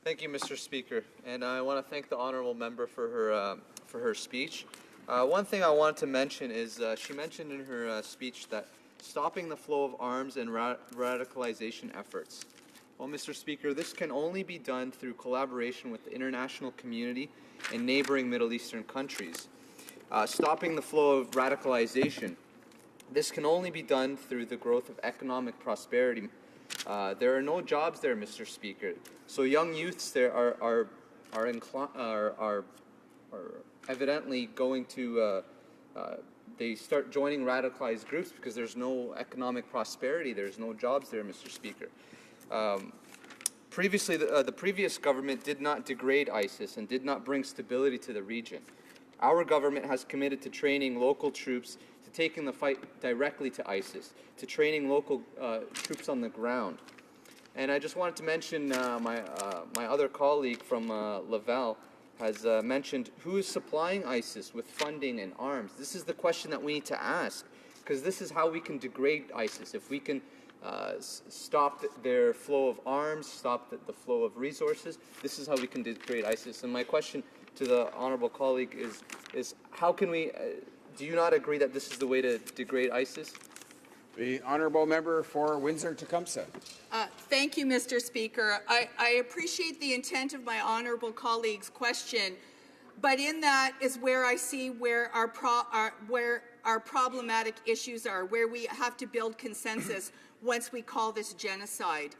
Thank you, Mr. Speaker, and I want to thank the honourable member for her speech. One thing I wanted to mention is she mentioned in her speech that stopping the flow of arms and radicalization efforts. Well, Mr. Speaker, this can only be done through collaboration with the international community and neighbouring Middle Eastern countries. Stopping the flow of radicalization. This can only be done through the growth of economic prosperity. There are no jobs there, Mr. Speaker. So young youths there are evidently going to they start joining radicalized groups because there's no economic prosperity. There's no jobs there, Mr. Speaker. Previously, the previous government did not degrade ISIS and did not bring stability to the region. Our government has committed to training local troops, to taking the fight directly to ISIS, to training local troops on the ground. And I just wanted to mention my other colleague from Laval has mentioned who is supplying ISIS with funding and arms. This is the question that we need to ask, because this is how we can degrade ISIS. If we can stop their flow of arms, stop the flow of resources, this is how we can degrade ISIS. And my question to the honourable colleague is how can we, do you not agree that this is the way to degrade ISIS? The honourable member for Windsor-Tecumseh. Thank you, Mr. Speaker. I appreciate the intent of my honourable colleague's question, but in that is where I see where our problematic issues are, where we have to build consensus once we call this genocide.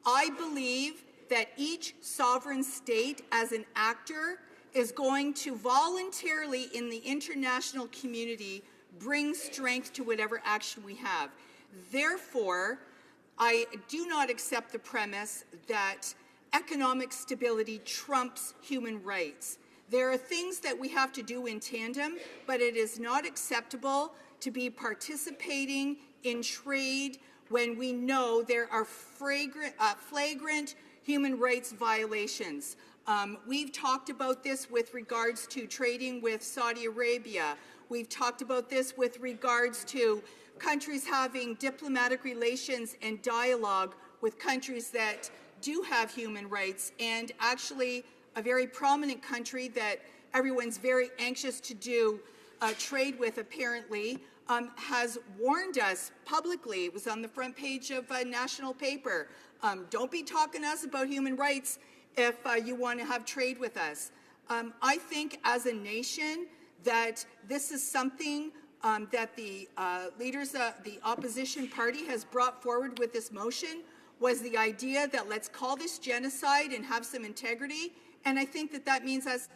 I believe that each sovereign state as an actor is going to voluntarily in the international community bring strength to whatever action we have. Therefore, I do not accept the premise that economic stability trumps human rights. There are things that we have to do in tandem, but it is not acceptable to be participating in trade when we know there are flagrant human rights violations. We've talked about this with regards to trading with Saudi Arabia. We've talked about this with regards to countries having diplomatic relations and dialogue with countries that do have human rights, and actually a very prominent country that everyone's very anxious to do trade with, apparently, has warned us publicly. It was on the front page of a national paper. Don't be talking to us about human rights if you want to have trade with us. I think as a nation that this is something that the leaders of the opposition party has brought forward with this motion, was the idea that let's call this genocide and have some integrity. And I think that that means as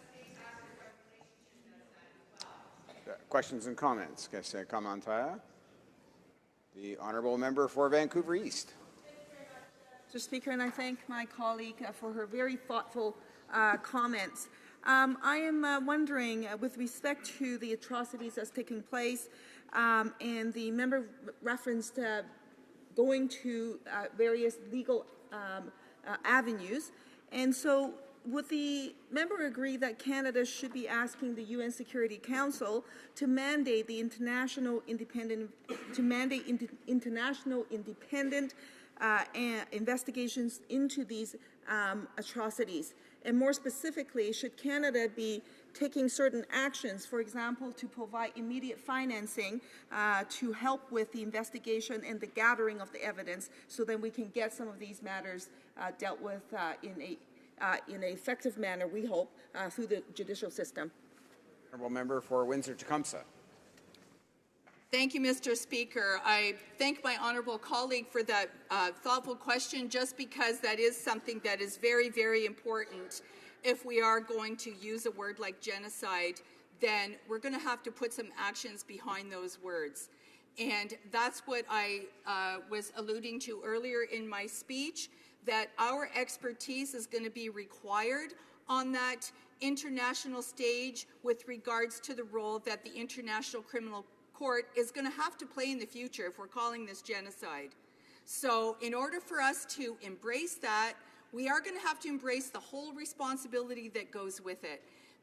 Questions and comments. The honourable member for Vancouver East. Mr. Speaker, and I thank my colleague for her very thoughtful comments. I am wondering, with respect to the atrocities that's taking place, and the member referenced going to various legal avenues, and so would the member agree that Canada should be asking the UN Security Council to mandate the international independent investigations into these atrocities? And more specifically, should Canada be taking certain actions, for example, to provide immediate financing to help with the investigation and the gathering of the evidence, so then we can get some of these matters dealt with in an effective manner, we hope, through the judicial system? Honourable member for Windsor-Tecumseh. Thank you, Mr. Speaker. I thank my honourable colleague for that thoughtful question, just because that is something that is very, very important. If we are going to use a word like genocide, then we're going to have to put some actions behind those words. And that's what I was alluding to earlier in my speech, that our expertise is going to be required on that international stage with regards to the role that the International Criminal Court is going to have to play in the future if we're calling this genocide. So in order for us to embrace that, we are going to have to embrace the whole responsibility that goes with it.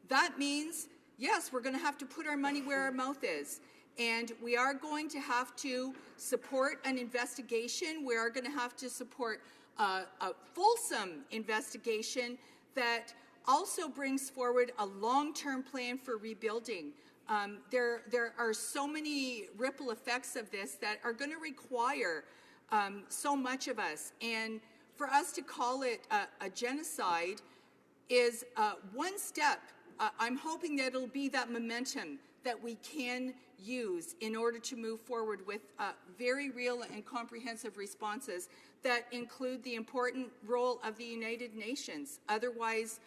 That means, yes, we're going to have to put our money where our mouth is. And we are going to have to support an investigation. We are going to have to support a fulsome investigation that also brings forward a long-term plan for rebuilding. There are so many ripple effects of this that are going to require so much of us. And for us to call it a genocide is one step. I'm hoping that it'll be that momentum that we can use in order to move forward with very real and comprehensive responses that include the important role of the United Nations. Otherwise,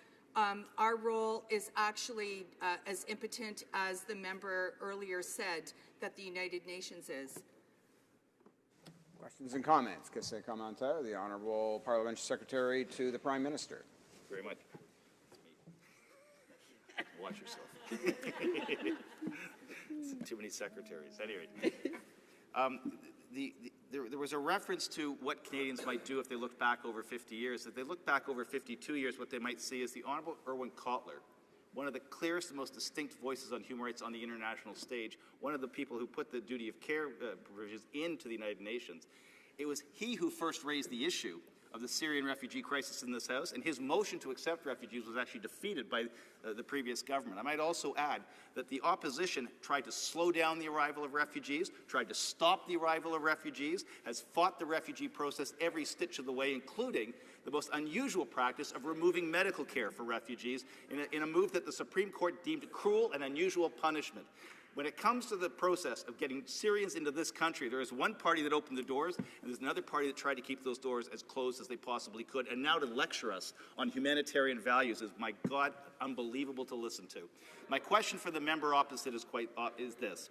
our role is actually as impotent as the member earlier said that the United Nations is. Questions and comments. Que se commentaire, the Honourable Parliamentary Secretary to the Prime Minister. Very much. Watch yourself. Too many secretaries. Anyway, there was a reference to what Canadians might do if they looked back over 50 years. If they look back over 52 years, what they might see is the Honourable Irwin Cotler, one of the clearest and most distinct voices on human rights on the international stage, one of the people who put the duty of care provisions into the United Nations. It was he who first raised the issue of the Syrian refugee crisis in this House, and his motion to accept refugees was actually defeated by the previous government. I might also add that the opposition tried to slow down the arrival of refugees, tried to stop the arrival of refugees, has fought the refugee process every stitch of the way, including the most unusual practice of removing medical care for refugees in a move that the Supreme Court deemed cruel and unusual punishment. When it comes to the process of getting Syrians into this country, there is one party that opened the doors, and there's another party that tried to keep those doors as closed as they possibly could. And now to lecture us on humanitarian values is, my God, unbelievable to listen to. My question for the member opposite is this.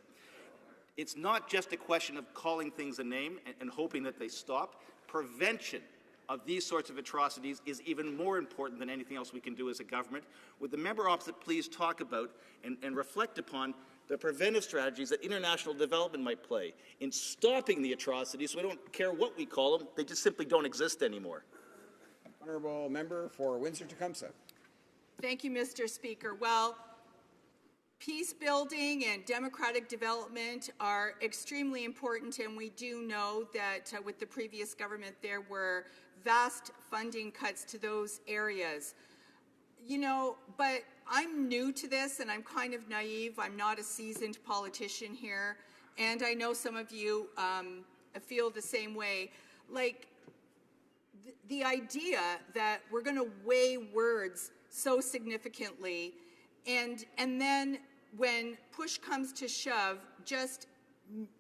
It's not just a question of calling things a name and hoping that they stop. Prevention of these sorts of atrocities is even more important than anything else we can do as a government. Would the member opposite please talk about and reflect upon the preventive strategies that international development might play in stopping the atrocities, so we don't care what we call them, they just simply don't exist anymore. Honourable member for Windsor-Tecumseh. Thank you, Mr. Speaker. Well, peace building and democratic development are extremely important, and we do know that with the previous government there were vast funding cuts to those areas. You know, but I'm new to this and I'm kind of naive. I'm not a seasoned politician here, and I know some of you feel the same way. Like, the idea that we're going to weigh words so significantly and then when push comes to shove, just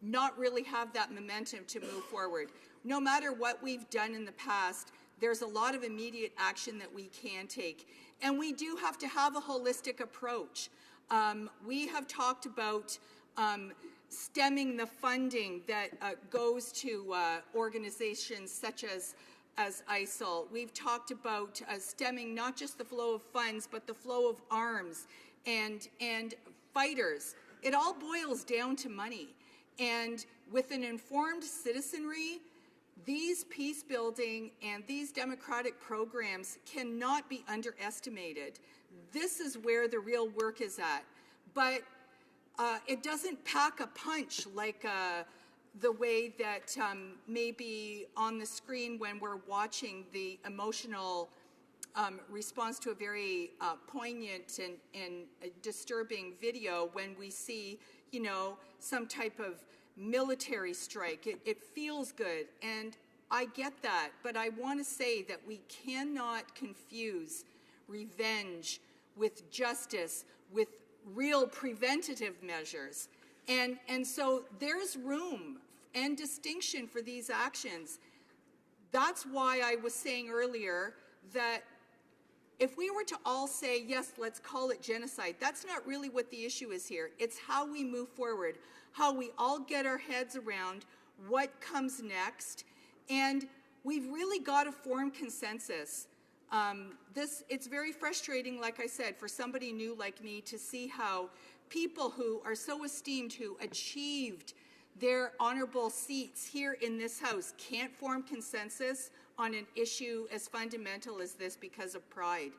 not really have that momentum to move forward. No matter what we've done in the past, there's a lot of immediate action that we can take. And we do have to have a holistic approach. We have talked about stemming the funding that goes to organizations such as ISIL. We've talked about stemming not just the flow of funds, but the flow of arms and fighters. It all boils down to money. And with an informed citizenry, these peace building and these democratic programs cannot be underestimated. This is where the real work is at. But it doesn't pack a punch like the way that maybe on the screen when we're watching the emotional response to a very poignant and disturbing video, when we see, you know, some type of military strike. It feels good, and I get that, but I want to say that we cannot confuse revenge with justice, with real preventative measures. And so there's room and distinction for these actions. That's why I was saying earlier that if we were to all say, yes, let's call it genocide, that's not really what the issue is here. It's how we move forward, how we all get our heads around what comes next, and we've really got to form consensus. It's very frustrating, like I said, for somebody new like me to see how people who are so esteemed, who achieved their honorable seats here in this House, can't form consensus on an issue as fundamental as this because of pride.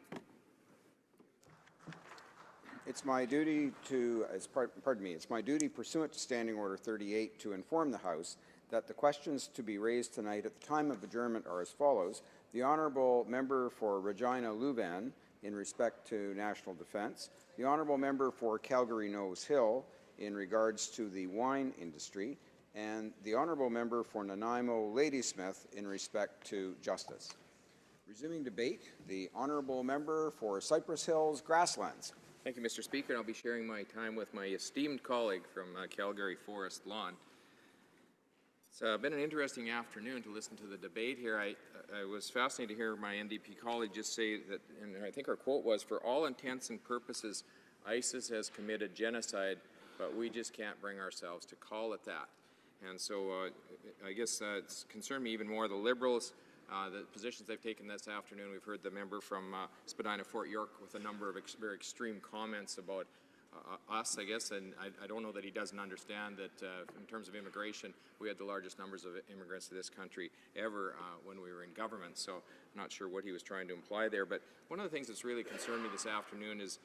It's my duty to, it's my duty pursuant to Standing Order 38 to inform the House that the questions to be raised tonight at the time of adjournment are as follows. The Honourable Member for Regina Louvain in respect to national defence, the Honourable Member for Calgary Nose Hill in regards to the wine industry, and the Honourable Member for Nanaimo Ladysmith in respect to justice. Resuming debate, the Honourable Member for Cypress Hills Grasslands. Thank you, Mr. Speaker. And I'll be sharing my time with my esteemed colleague from Calgary Forest Lawn. It's been an interesting afternoon to listen to the debate here. I was fascinated to hear my NDP colleague just say that, and I think our quote was, for all intents and purposes, ISIS has committed genocide, but we just can't bring ourselves to call it that. And so I guess it's concerned me even more, the Liberals, the positions they've taken this afternoon. We've heard the member from Spadina Fort York with a number of very extreme comments about us, I guess, and I don't know that he doesn't understand that in terms of immigration, we had the largest numbers of immigrants to this country ever when we were in government, so I'm not sure what he was trying to imply there. But one of the things that's really concerned me this afternoon is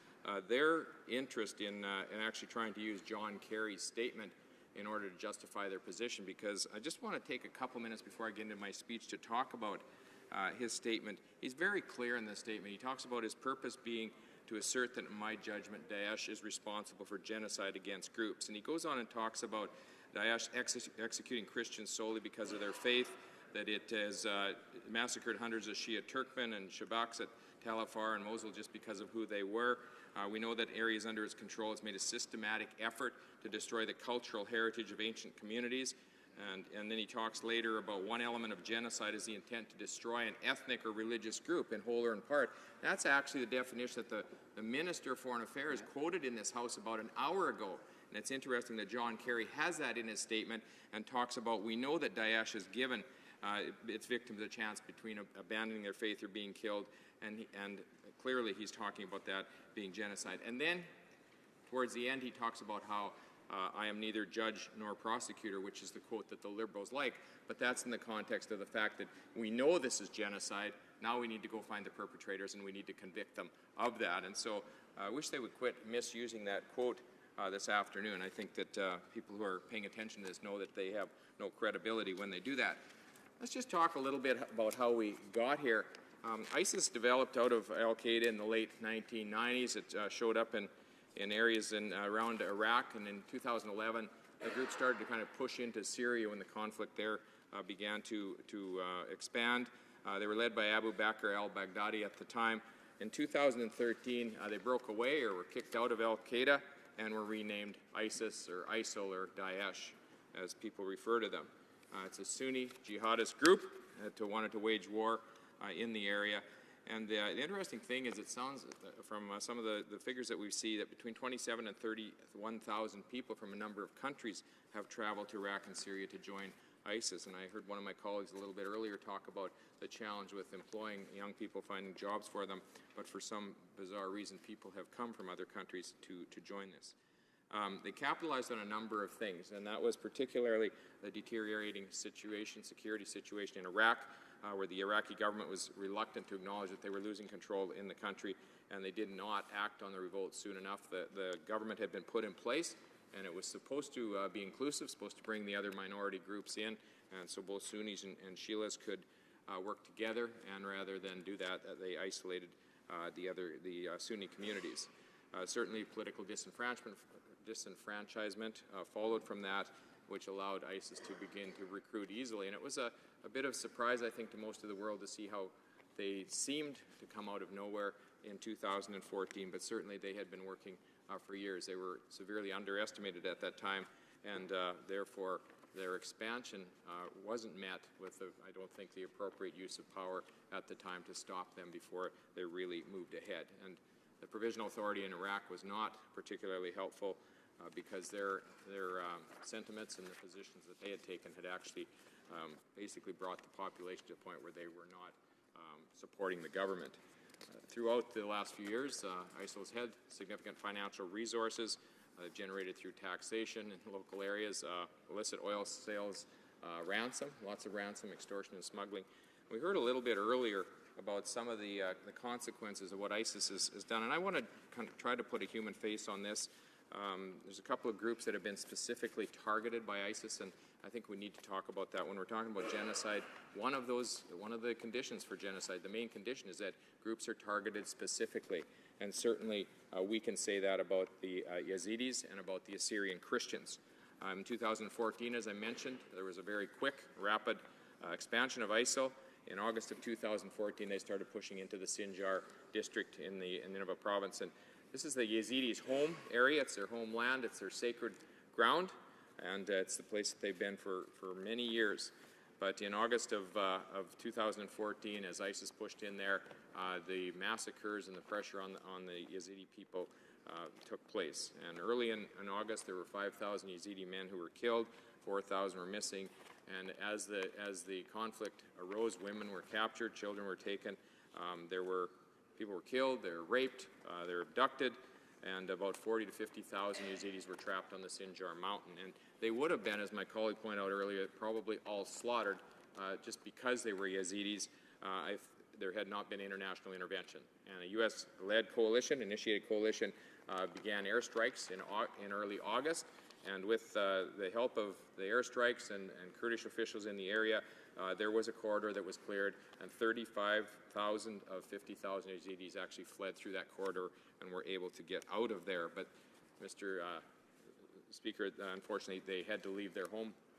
their interest in actually trying to use John Kerry's statement in order to justify their position, because I just want to take a couple minutes before I get into my speech to talk about his statement. He's very clear in this statement. He talks about his purpose being to assert that, in my judgment, Daesh is responsible for genocide against groups. And he goes on and talks about Daesh executing Christians solely because of their faith, that it has massacred hundreds of Shia Turkmen and Shabaks at Tal Afar and Mosul just because of who they were. We know that areas under its control has made a systematic effort to destroy the cultural heritage of ancient communities. And then he talks later about one element of genocide is the intent to destroy an ethnic or religious group in whole or in part. That's actually the definition that the Minister of Foreign Affairs quoted in this House about an hour ago. And it's interesting that John Kerry has that in his statement and talks about, we know that Daesh has given its victims a chance between abandoning their faith or being killed, and clearly he's talking about that being genocide. And then towards the end he talks about how I am neither judge nor prosecutor, which is the quote that the Liberals like, but that's in the context of the fact that we know this is genocide. Now we need to go find the perpetrators and we need to convict them of that. And so I wish they would quit misusing that quote this afternoon. I think that people who are paying attention to this know that they have no credibility when they do that. Let's just talk a little bit about how we got here. ISIS developed out of al-Qaeda in the late 1990s. It showed up in areas around Iraq, and in 2011 the group started to kind of push into Syria when the conflict there began to expand. They were led by Abu Bakr al-Baghdadi at the time. In 2013 they broke away or were kicked out of al-Qaeda and were renamed ISIS or ISIL or Daesh, as people refer to them. It's a Sunni jihadist group that wanted to wage war in the area. And the interesting thing is, it sounds from some of the figures that we see that between 27 and 31,000 people from a number of countries have traveled to Iraq and Syria to join ISIS. And I heard one of my colleagues a little bit earlier talk about the challenge with employing young people, finding jobs for them. But for some bizarre reason, people have come from other countries to join this. They capitalized on a number of things, and that was particularly the deteriorating security situation in Iraq, where the Iraqi government was reluctant to acknowledge that they were losing control in the country, and they did not act on the revolt soon enough. The government had been put in place, and it was supposed to be inclusive, supposed to bring the other minority groups in, and so both Sunnis and Shias could work together, and rather than do that, they isolated the Sunni communities. Certainly political disenfranchisement followed from that, which allowed ISIS to begin to recruit easily. And it was a bit of surprise, I think, to most of the world to see how they seemed to come out of nowhere in 2014, but certainly they had been working for years. They were severely underestimated at that time, and therefore their expansion wasn't met with, I don't think, the appropriate use of power at the time to stop them before they really moved ahead. And the Provisional Authority in Iraq was not particularly helpful because their sentiments and the positions that they had taken had actually basically brought the population to a point where they were not supporting the government. Throughout the last few years, ISIL has had significant financial resources generated through taxation in local areas, illicit oil sales, ransom, lots of ransom, extortion and smuggling. We heard a little bit earlier about some of the consequences of what ISIS has done, and I want to kind of try to put a human face on this. There's a couple of groups that have been specifically targeted by ISIS, and I think we need to talk about that when we're talking about genocide. One of the conditions for genocide, the main condition, is that groups are targeted specifically, and certainly we can say that about the Yazidis and about the Assyrian Christians. In 2014, as I mentioned, there was a very quick, rapid expansion of ISIL. In August of 2014, they started pushing into the Sinjar district in Nineveh province, and this is the Yazidis' home area. It's their homeland. It's their sacred ground, and it's the place that they've been for many years. But in August of 2014, as ISIS pushed in there, the massacres and the pressure on the Yazidi people took place. And early in August, there were 5,000 Yazidi men who were killed, 4,000 were missing. And as the conflict arose, women were captured, children were taken. People were killed, they were raped, they were abducted, and about 40 to 50,000 Yazidis were trapped on the Sinjar mountain. And they would have been, as my colleague pointed out earlier, probably all slaughtered just because they were Yazidis. There had not been international intervention. And a U.S.-led coalition, initiated coalition, began airstrikes in early August. And with the help of the airstrikes and Kurdish officials in the area, there was a corridor that was cleared, and 35,000 of 50,000 Yazidis actually fled through that corridor and were able to get out of there. But, Mr. Speaker, unfortunately, they had to leave their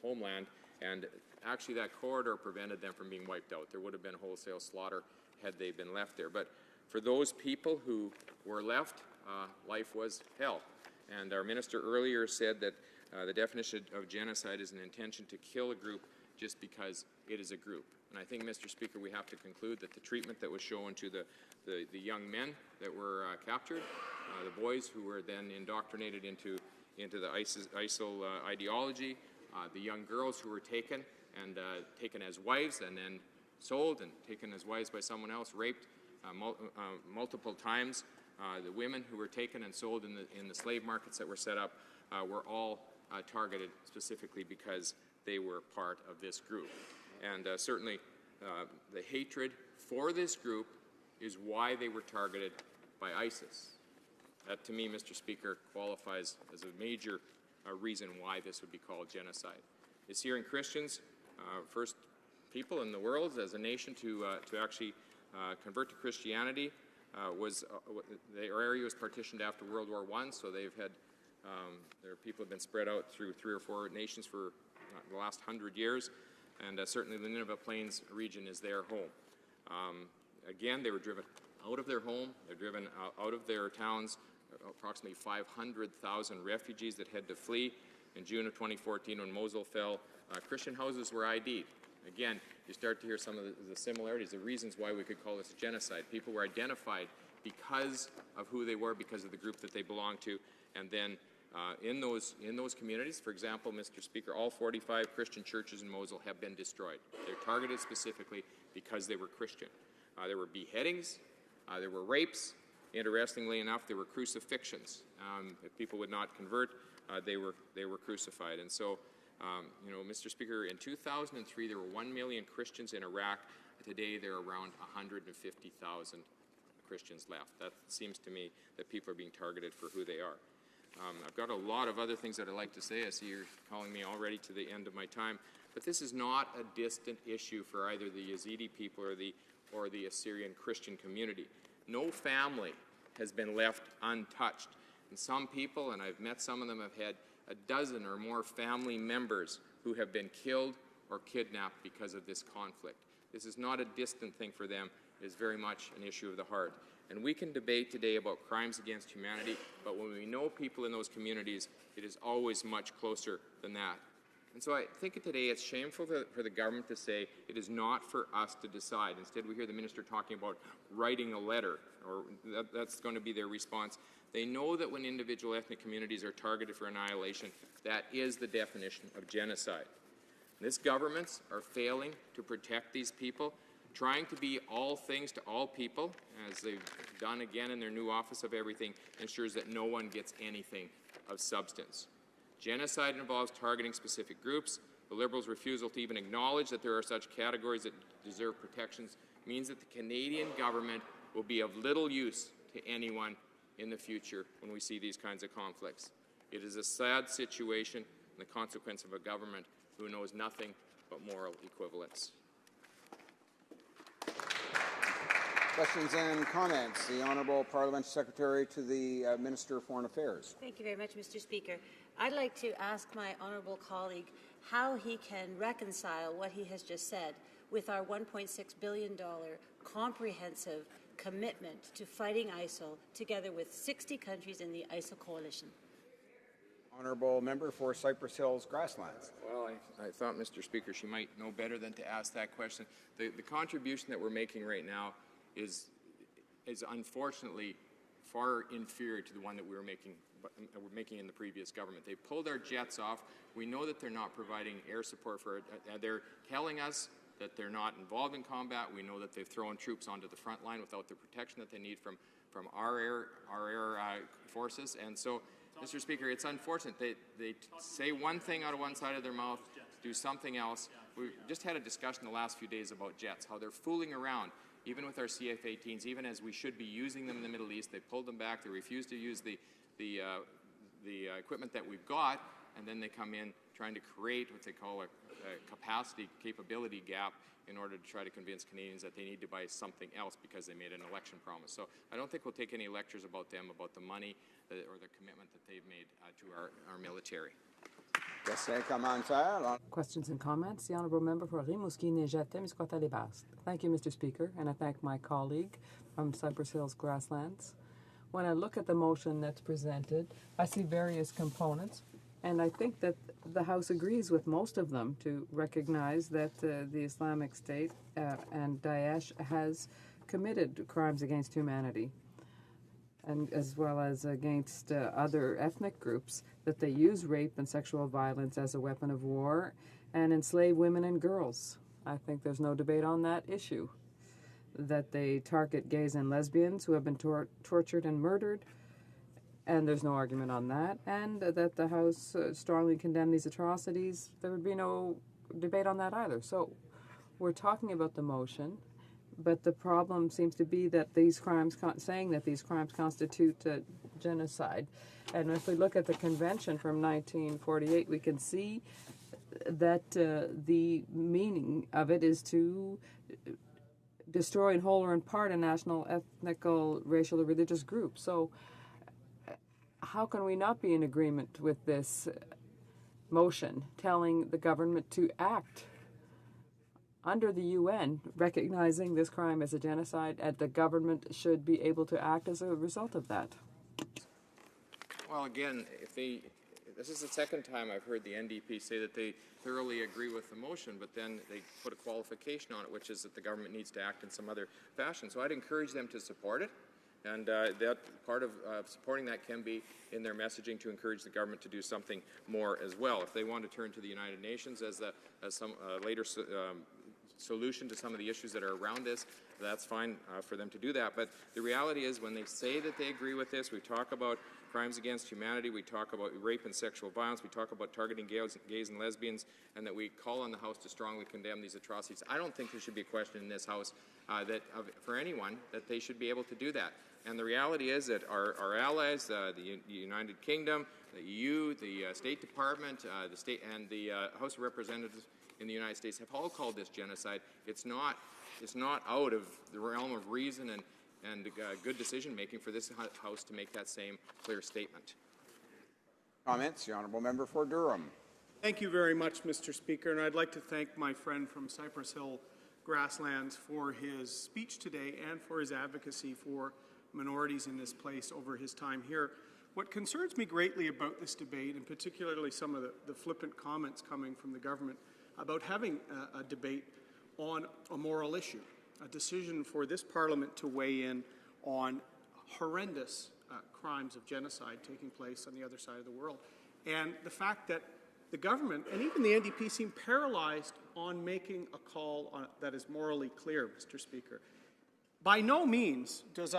homeland, and actually that corridor prevented them from being wiped out. There would have been wholesale slaughter had they been left there. But for those people who were left, life was hell. And our minister earlier said that the definition of genocide is an intention to kill a group just because it is a group. And I think, Mr. Speaker, we have to conclude that the treatment that was shown to the young men that were captured, the boys who were then indoctrinated into the ISIL ideology, the young girls who were taken as wives and then sold and taken as wives by someone else, raped multiple times. The women who were taken and sold in the slave markets that were set up were all targeted specifically because they were part of this group. And certainly the hatred for this group is why they were targeted by ISIS. That, to me, Mr. Speaker, qualifies as a major reason why this would be called genocide. The Assyrian Christians, first people in the world as a nation to actually convert to Christianity, their area was partitioned after World War I, so they've had their people have been spread out through 3 or 4 nations for the last 100 years, and certainly the Nineveh Plains region is their home. Again, they were driven out of their home, they're driven out of their towns, approximately 500,000 refugees that had to flee. In June of 2014, when Mosul fell, Christian houses were ID'd. Again, you start to hear some of the similarities, the reasons why we could call this a genocide. People were identified because of who they were, because of the group that they belonged to, and then in those communities, for example, Mr. Speaker, all 45 Christian churches in Mosul have been destroyed. They're targeted specifically because they were Christian. There were beheadings, there were rapes. Interestingly enough, there were crucifixions. If people would not convert, they were crucified. And so, Mr. Speaker, in 2003, there were 1 million Christians in Iraq. Today, there are around 150,000 Christians left. That seems to me that people are being targeted for who they are. I've got a lot of other things that I'd like to say. I see you're calling me already to the end of my time. But this is not a distant issue for either the Yazidi people or the Assyrian Christian community. No family has been left untouched. And some people, and I've met some of them, have had a dozen or more family members who have been killed or kidnapped because of this conflict. This is not a distant thing for them. It is very much an issue of the heart. And we can debate today about crimes against humanity, but when we know people in those communities, it is always much closer than that. And so I think today it's shameful for the government to say it is not for us to decide. Instead, we hear the minister talking about writing a letter, or that's going to be their response. They know that when individual ethnic communities are targeted for annihilation, that is the definition of genocide. These governments are failing to protect these people, trying to be all things to all people, as they've done again in their new Office of Everything, ensures that no one gets anything of substance. Genocide involves targeting specific groups. The Liberals' refusal to even acknowledge that there are such categories that deserve protections means that the Canadian government will be of little use to anyone in the future when we see these kinds of conflicts. It is a sad situation and the consequence of a government who knows nothing but moral equivalence. Questions and comments. The Honourable Parliamentary Secretary to the Minister of Foreign Affairs. Thank you very much, Mr. Speaker. I'd like to ask my honourable colleague how he can reconcile what he has just said with our $1.6 billion comprehensive commitment to fighting ISIL together with 60 countries in the ISIL coalition. Honourable Member for Cypress Hills Grasslands. Well, I thought, Mr. Speaker, she might know better than to ask that question. The contribution that we're making right now is unfortunately far inferior to the one that we were making in the previous government. They pulled our jets off. We know that they're not providing air support for it. They're telling us that they're not involved in combat. We know that they've thrown troops onto the front line without the protection that they need from our air forces. And so, Mr. Speaker, it's unfortunate. They say one thing out of one side of their mouth, do something else. We just had a discussion the last few days about jets, how they're fooling around. Even with our CF-18s, even as we should be using them in the Middle East, they pulled them back. They refused to use the equipment that we've got, and then they come in trying to create what they call a capability gap in order to try to convince Canadians that they need to buy something else because they made an election promise. So I don't think we'll take any lectures about them, about the money or the commitment that they've made to our military. Questions and comments? The Honourable Member for Rimouski, Néjaté, Misquata-les-Basques. Thank you, Mr. Speaker, and I thank my colleague from Cypress Hills Grasslands. When I look at the motion that's presented, I see various components, and I think that the House agrees with most of them to recognize that the Islamic State and Daesh has committed crimes against humanity, and as well as against other ethnic groups, that they use rape and sexual violence as a weapon of war and enslave women and girls. I think there's no debate on that issue. That they target gays and lesbians who have been tortured and murdered, and there's no argument on that, and that the House strongly condemned these atrocities. There would be no debate on that either. So we're talking about the motion, but the problem seems to be that these crimes, saying that these crimes constitute genocide. And if we look at the convention from 1948, we can see that the meaning of it is to destroy in whole or in part a national, ethnical, racial, or religious group. So how can we not be in agreement with this motion telling the government to act under the UN, recognizing this crime as a genocide, and the government should be able to act as a result of that? Well, again, this is the second time I've heard the NDP say that they thoroughly agree with the motion, but then they put a qualification on it, which is that the government needs to act in some other fashion. So I'd encourage them to support it, and that part of supporting that can be in their messaging to encourage the government to do something more as well. If they want to turn to the United Nations as some later solution to some of the issues that are around this, that's fine for them to do that. But the reality is, when they say that they agree with this, we talk about crimes against humanity, we talk about rape and sexual violence, we talk about targeting gays and lesbians, and that we call on the House to strongly condemn these atrocities. I don't think there should be a question in this House for anyone that they should be able to do that. And the reality is that our allies, the United Kingdom, the EU, the State Department, the state, and the House of Representatives in the United States have all called this genocide. It's not out of the realm of reason and good decision-making for this House to make that same clear statement. Comments? The Honourable Member for Durham. Thank you very much, Mr. Speaker, and I'd like to thank my friend from Cypress Hill Grasslands for his speech today and for his advocacy for minorities in this place over his time here. What concerns me greatly about this debate, and particularly some of the flippant comments coming from the government about having a debate on a moral issue, a decision for this Parliament to weigh in on horrendous crimes of genocide taking place on the other side of the world. And the fact that the government and even the NDP seem paralyzed on making a call that is morally clear, Mr. Speaker. By no means does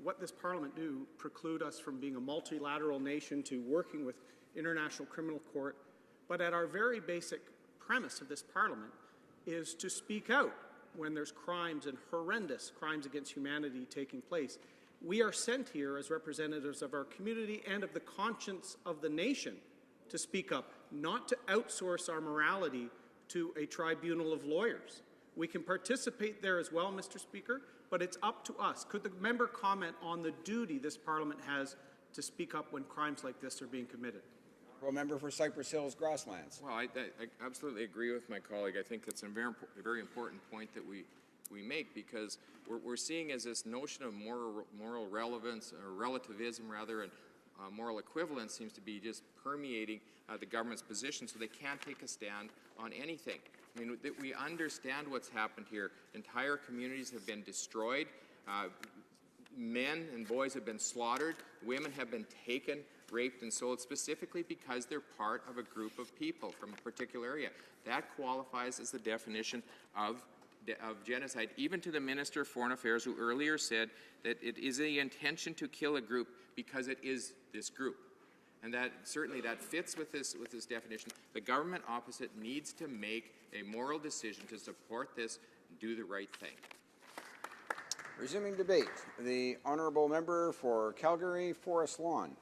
what this Parliament do preclude us from being a multilateral nation to working with International Criminal Court, but at our very basic premise of this Parliament is to speak out when there's crimes and horrendous crimes against humanity taking place. We are sent here as representatives of our community and of the conscience of the nation to speak up, not to outsource our morality to a tribunal of lawyers. We can participate there as well, Mr. Speaker, but it's up to us. Could the member comment on the duty this Parliament has to speak up when crimes like this are being committed? Member for Cypress Hills Grasslands. Well, I absolutely agree with my colleague. I think it's a very important point that we make, because we're seeing as this notion of moral relevance, or relativism rather, and moral equivalence seems to be just permeating the government's position, so they can't take a stand on anything. I mean, we understand what's happened here. Entire communities have been destroyed. Men and boys have been slaughtered. Women have been taken, raped, and sold specifically because they're part of a group of people from a particular area. That qualifies as the definition of genocide, even to the Minister of Foreign Affairs, who earlier said that it is the intention to kill a group because it is this group. And that certainly that fits with this definition. The government opposite needs to make a moral decision to support this and do the right thing. Resuming debate, the Honourable Member for Calgary Forest Lawn.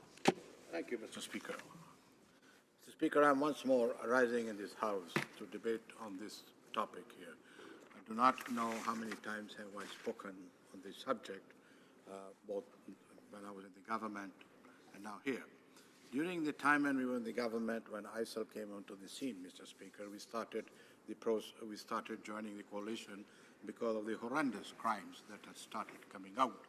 Thank you, Mr. Speaker. Mr. Speaker, I'm once more rising in this House to debate on this topic here. I do not know how many times have I spoken on this subject, both when I was in the government and now here. During the time when we were in the government, when ISIL came onto the scene, Mr. Speaker, we started joining the coalition because of the horrendous crimes that had started coming out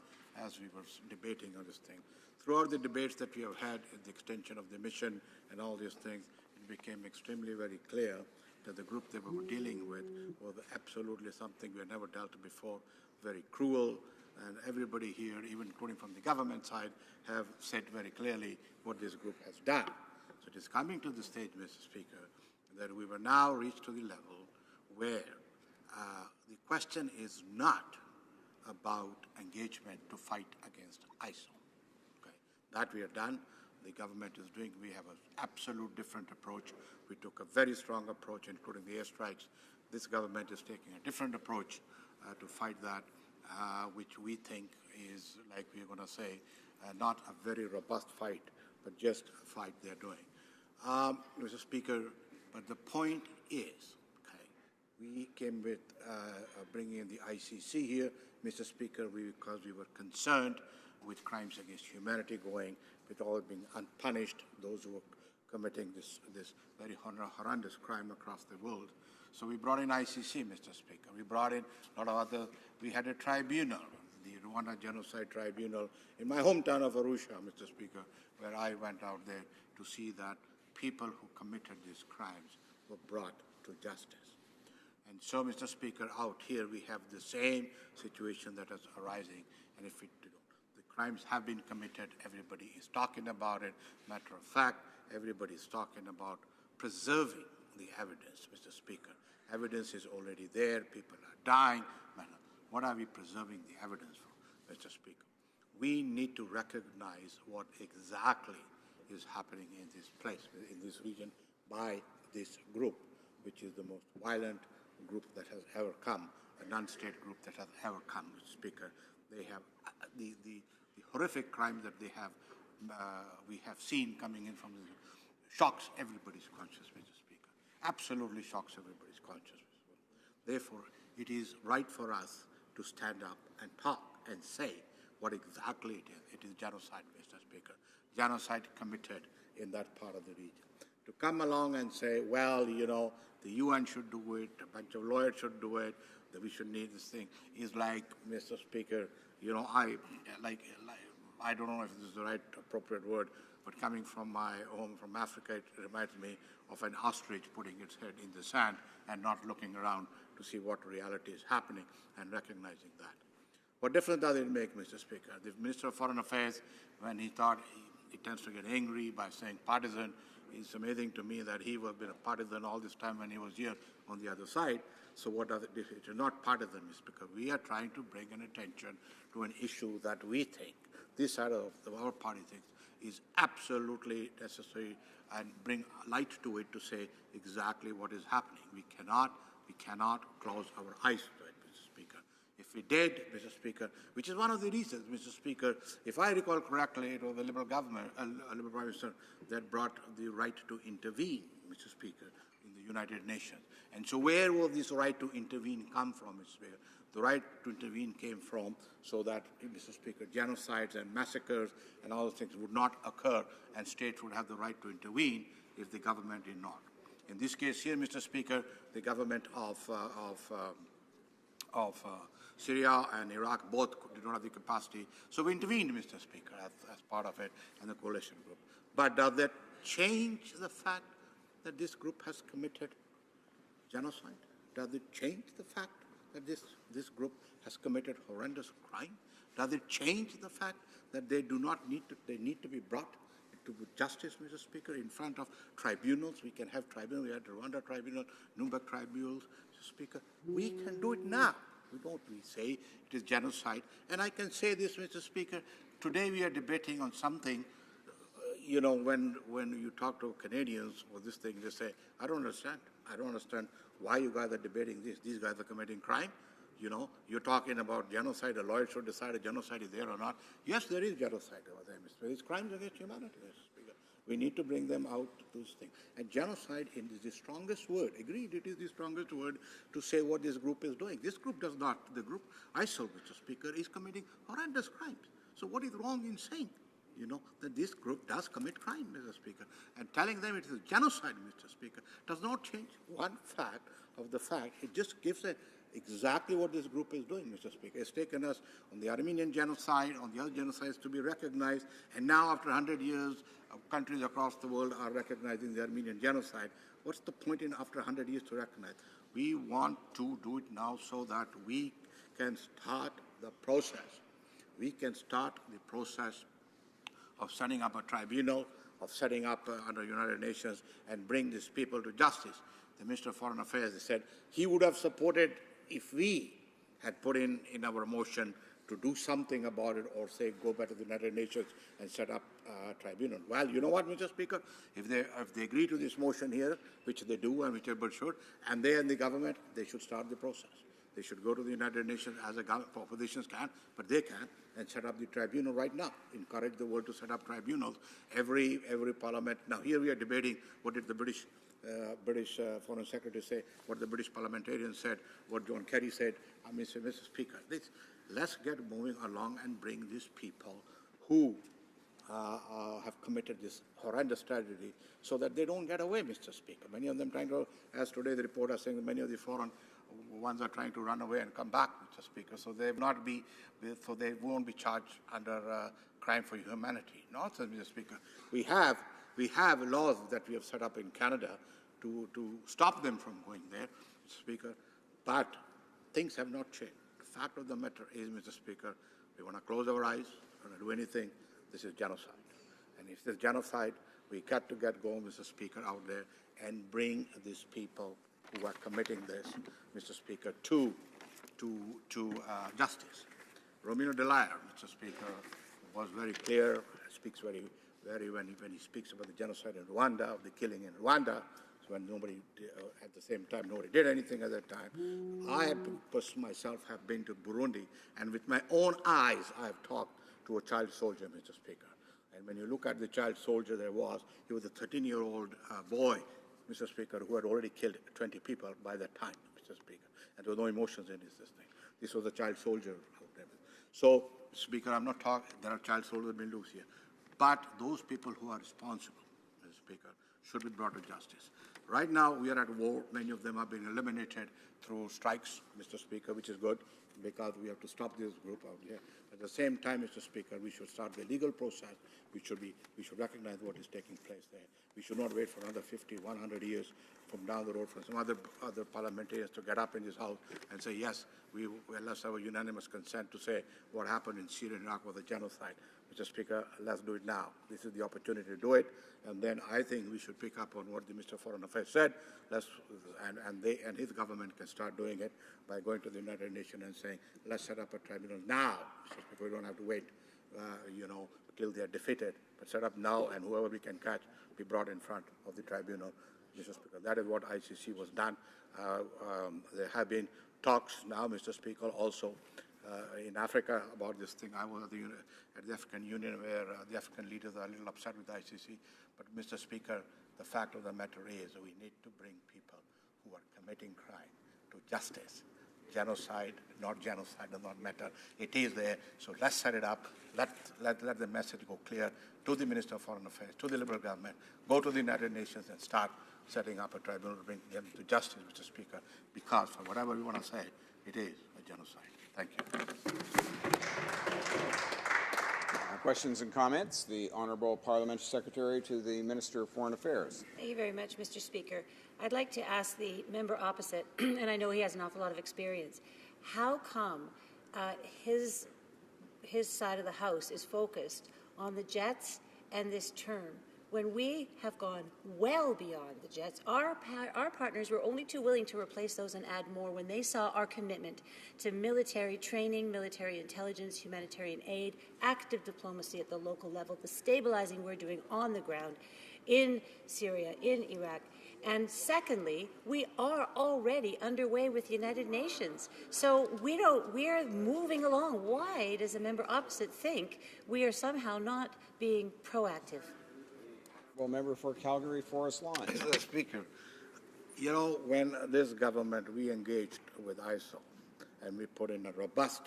as we were debating on this thing. Throughout the debates that we have had, the extension of the mission and all these things, it became extremely very clear that the group that we were dealing with was absolutely something we had never dealt with before, very cruel, and everybody here, even including from the government side, have said very clearly what this group has done. So it is coming to the stage, Mr. Speaker, that we will now reach to the level where the question is not about engagement to fight against ISIL. Okay. That we have done. The government is doing. We have an absolute different approach. We took a very strong approach, including the airstrikes. This government is taking a different approach to fight that, which we think is, like we're going to say, not a very robust fight, but just a fight they're doing. Mr. Speaker, but the point is, we came with bringing in the ICC here, Mr. Speaker, because we were concerned with crimes against humanity going, with all being unpunished, those who were committing this very horrendous crime across the world. So we brought in ICC, Mr. Speaker. We brought in a lot of other, we had a tribunal, the Rwanda Genocide Tribunal, in my hometown of Arusha, Mr. Speaker, where I went out there to see that people who committed these crimes were brought to justice. And so, Mr. Speaker, out here we have the same situation that is arising. And if the crimes have been committed, everybody is talking about it. Matter of fact, everybody is talking about preserving the evidence, Mr. Speaker. Evidence is already there. People are dying. What are we preserving the evidence for, Mr. Speaker? We need to recognize what exactly is happening in this place, in this region, by this group, which is the most violent group that has ever come, a non-state group that has ever come, Mr. Speaker. They have the horrific crimes that they have, we have seen coming in from the shocks everybody's conscience, Mr. Speaker. Absolutely shocks everybody's conscience. Therefore, it is right for us to stand up and talk and say what exactly it is. It is genocide, Mr. Speaker. Genocide committed in that part of the region. To come along and say, well, you know, the UN should do it, a bunch of lawyers should do it, that we should need this thing, is like, Mr. Speaker, you know, I don't know if this is the right appropriate word, but coming from my home from Africa, it reminds me of an ostrich putting its head in the sand and not looking around to see what reality is happening and recognizing that. What difference does it make, Mr. Speaker? The Minister of Foreign Affairs, when he thought he tends to get angry by saying partisan, it's amazing to me that he would have been a partisan all this time when he was here on the other side. So what does it do? It is not partisan, Mr. Speaker. We are trying to bring an attention to an issue that we think, this side of our party thinks, is absolutely necessary and bring light to it to say exactly what is happening. We cannot close our eyes to it, Mr. Speaker. If we did, Mr. Speaker, which is one of the reasons, Mr. Speaker, if I recall correctly, it was the Liberal government, Liberal Prime Minister, that brought the right to intervene, Mr. Speaker, in the United Nations. And so where will this right to intervene come from, Mr. Speaker? The right to intervene came from so that, Mr. Speaker, genocides and massacres and all those things would not occur and states would have the right to intervene if the government did not. In this case here, Mr. Speaker, the government of Syria and Iraq both did not have the capacity. So we intervened, Mr. Speaker, as part of it and the coalition group. But does that change the fact that this group has committed genocide? Does it change the fact that this group has committed horrendous crime? Does it change the fact that they need to be brought to justice, Mr. Speaker, in front of tribunals? We can have tribunals. We had the Rwanda tribunal, Nuremberg tribunals, Mr. Speaker. We can do it now. We say it is genocide. And I can say this, Mr. Speaker, today we are debating on something, you know, when you talk to Canadians for this thing, they say, I don't understand. I don't understand why you guys are debating this. These guys are committing crime. You know, you're talking about genocide. A lawyer should decide if genocide is there or not. Yes, there is genocide over there, Mr. Speaker. It's crimes against humanity, Mr. Speaker. We need to bring them out, those things. And genocide is the strongest word. Agreed, it is the strongest word to say what this group is doing. This group does not. The group, ISIL, Mr. Speaker, is committing horrendous crimes. So what is wrong in saying, you know, that this group does commit crime, Mr. Speaker? And telling them it is genocide, Mr. Speaker, does not change one fact of the fact. It just gives exactly what this group is doing, Mr. Speaker. It's taken us on the Armenian genocide, on the other genocides to be recognized, and now after 100 years, countries across the world are recognizing the Armenian genocide. What's the point in after 100 years to recognize? We want to do it now so that we can start the process. We can start the process of setting up a tribunal, of setting up under United Nations and bring these people to justice. The Minister of Foreign Affairs said he would have supported if we had put in our motion to do something about it or say go back to the United Nations and set up a tribunal. Well, you know what, Mr. Speaker? If they agree to this motion here, which they do and which everybody should, and they and the government, they should start the process. They should go to the United Nations as a government. Oppositions can, but they can, and set up the tribunal right now. Encourage the world to set up tribunals. Every parliament. Now here we are debating what did the British Foreign Secretary say, what the British parliamentarians said, what John Kerry said. Mr. Speaker, let's get moving along and bring these people who have committed this horrendous tragedy so that they don't get away, Mr. Speaker. Many of them trying to, as today the report is saying, that many of the foreign ones are trying to run away and come back, Mr. Speaker. So they won't be charged under crime for humanity. Nonsense, Mr. Speaker. We have laws that we have set up in Canada to stop them from going there, Mr. Speaker. But things have not changed. The fact of the matter is, Mr. Speaker, we want to close our eyes, we want to do anything. This is genocide. And if there's genocide, we got to get going, Mr. Speaker, out there and bring these people who are committing this, Mr. Speaker, to justice. Romeo Dallaire, Mr. Speaker, was very clear, speaks very when he speaks about the genocide in Rwanda, of the killing in Rwanda, when nobody, at the same time, nobody did anything at that time. I myself have been to Burundi, and with my own eyes, I have talked to a child soldier, Mr. Speaker. And when you look at the child soldier he was a 13-year-old boy, Mr. Speaker, who had already killed 20 people by that time, Mr. Speaker. And there were no emotions in this thing. This was a child soldier. So, Speaker, I'm not talking, there are child soldiers being loose here. But those people who are responsible, Mr. Speaker, should be brought to justice. Right now, we are at war. Many of them are being eliminated through strikes, Mr. Speaker, which is good, because we have to stop this group out here. At the same time, Mr. Speaker, we should start the legal process. We should recognize what is taking place there. We should not wait for another 50, 100 years from down the road for some other parliamentarians to get up in this House and say, yes, let's have a unanimous consent to say what happened in Syria and Iraq was a genocide. Mr. Speaker, let's do it now. This is the opportunity to do it. And then I think we should pick up on what the Minister of Foreign Affairs said, and his government can start doing it by going to the United Nations and saying, let's set up a tribunal now, Mr. Speaker. We don't have to wait, till they are defeated, but set up now, and whoever we can catch be brought in front of the tribunal, Mr. Speaker. That is what ICC was done. There have been talks now, Mr. Speaker, also in Africa about this thing. I was at the African Union where the African leaders are a little upset with the ICC. But, Mr. Speaker, the fact of the matter is we need to bring people who are committing crime to justice. Genocide, not genocide, does not matter. It is there. So let's set it up. Let the message go clear to the Minister of Foreign Affairs, to the Liberal government. Go to the United Nations and start setting up a tribunal to bring them to justice, Mr. Speaker, because for whatever we want to say, it is a genocide. Thank you. Questions and comments? The Honourable Parliamentary Secretary to the Minister of Foreign Affairs. Thank you very much, Mr. Speaker. I'd like to ask the member opposite, and I know he has an awful lot of experience, how come his side of the House is focused on the Jets and this term when we have gone well beyond the Jets? Our partners were only too willing to replace those and add more when they saw our commitment to military training, military intelligence, humanitarian aid, active diplomacy at the local level, the stabilizing we're doing on the ground in Syria, in Iraq. And secondly, we are already underway with the United Nations. So we're moving along. Why does the member opposite think we are somehow not being proactive? Well, member for Calgary Forest Lawn. Mr. Speaker, when this government, we engaged with ISIL and we put in a robust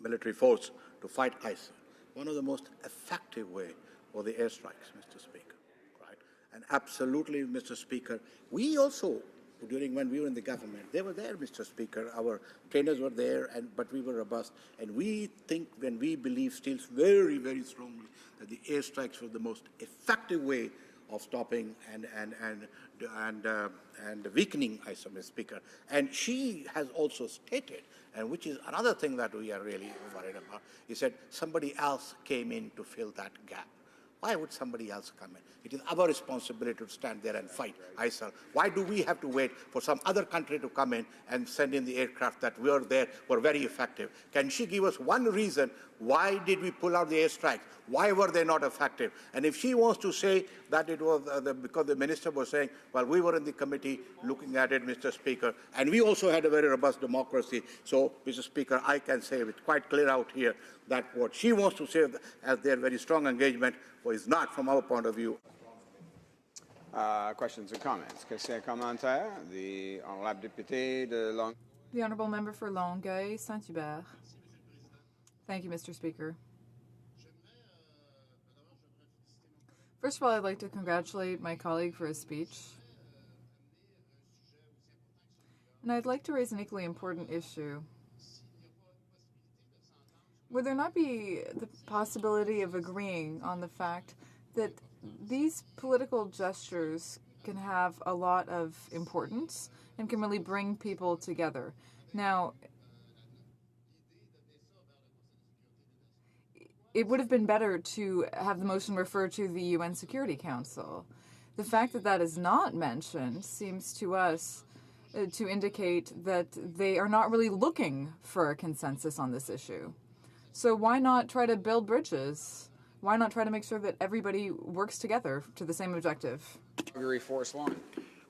military force to fight ISIL, one of the most effective way were the airstrikes, Mr. Speaker, right? And absolutely, Mr. Speaker, we also, when we were in the government, they were there, Mr. Speaker. Our trainers were there, but we were robust. And we think, when we believe still very, very strongly that the airstrikes were the most effective way of stopping and weakening ISIL, Mr. Speaker. And she has also stated, and which is another thing that we are really worried about, he said somebody else came in to fill that gap. Why would somebody else come in? It is our responsibility to stand there and fight ISIL. Why do we have to wait for some other country to come in and send in the aircraft that were there, were very effective? Can she give us one reason why did we pull out the airstrikes? Why were they not effective? And if she wants to say that it was because the minister was saying, well, we were in the committee looking at it, Mr. Speaker, and we also had a very robust democracy. So, Mr. Speaker, I can say it quite clear out here that what she wants to say as their very strong engagement is not, from our point of view. Questions and comments? Question commentaire? The Honourable Député de Longueuil. The Honourable Member for Longueuil, Saint-Hubert. Thank you, Mr. Speaker. First of all, I'd like to congratulate my colleague for his speech. And I'd like to raise an equally important issue. Would there not be the possibility of agreeing on the fact that these political gestures can have a lot of importance and can really bring people together? Now, it would have been better to have the motion refer to the UN Security Council. The fact that that is not mentioned seems to us to indicate that they are not really looking for a consensus on this issue. So why not try to build bridges? Why not try to make sure that everybody works together to the same objective? Calgary Forest Lawn.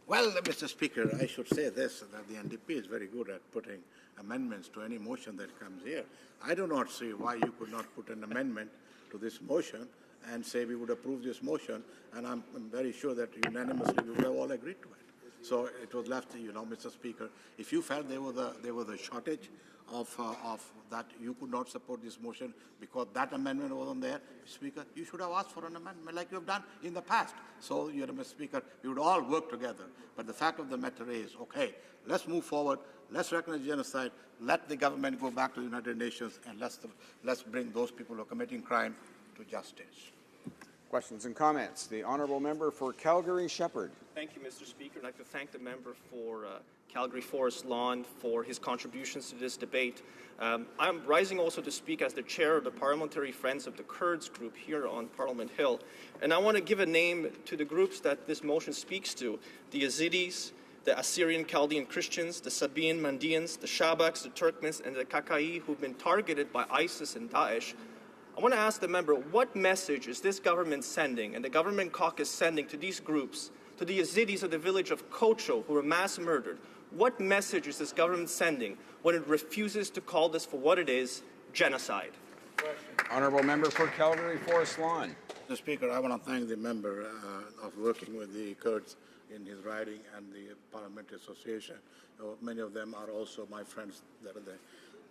Well, Mr. Speaker, I should say this, that the NDP is very good at putting amendments to any motion that comes here. I do not see why you could not put an amendment to this motion and say we would approve this motion, and I'm very sure that unanimously we would have all agreed to it. So it was left, Mr. Speaker, if you felt there was a shortage of that you could not support this motion because that amendment wasn't there, Speaker, you should have asked for an amendment like you have done in the past. So, Mr. Speaker, we would all work together. But the fact of the matter is, okay, let's move forward, let's recognize genocide, let the government go back to the United Nations, and let's bring those people who are committing crime to justice. Questions and comments. The Honourable Member for Calgary Shepherd. Thank you, Mr. Speaker. I'd like to thank the member for Calgary Forest Lawn for his contributions to this debate. I'm rising also to speak as the chair of the Parliamentary Friends of the Kurds group here on Parliament Hill. And I want to give a name to the groups that this motion speaks to: the Yazidis, the Assyrian Chaldean Christians, the Sabaean Mandeans, the Shabaks, the Turkmens, and the Kakai, who've been targeted by ISIS and Daesh. I want to ask the member, what message is this government sending, and the government caucus sending, to these groups, to the Yazidis of the village of Kocho who were mass murdered? What message is this government sending when it refuses to call this for what it is, genocide? Honourable Member for Calgary Forest Lawn. Mr. Speaker, I want to thank the member of working with the Kurds in his riding and the Parliamentary Association. Many of them are also my friends that are there.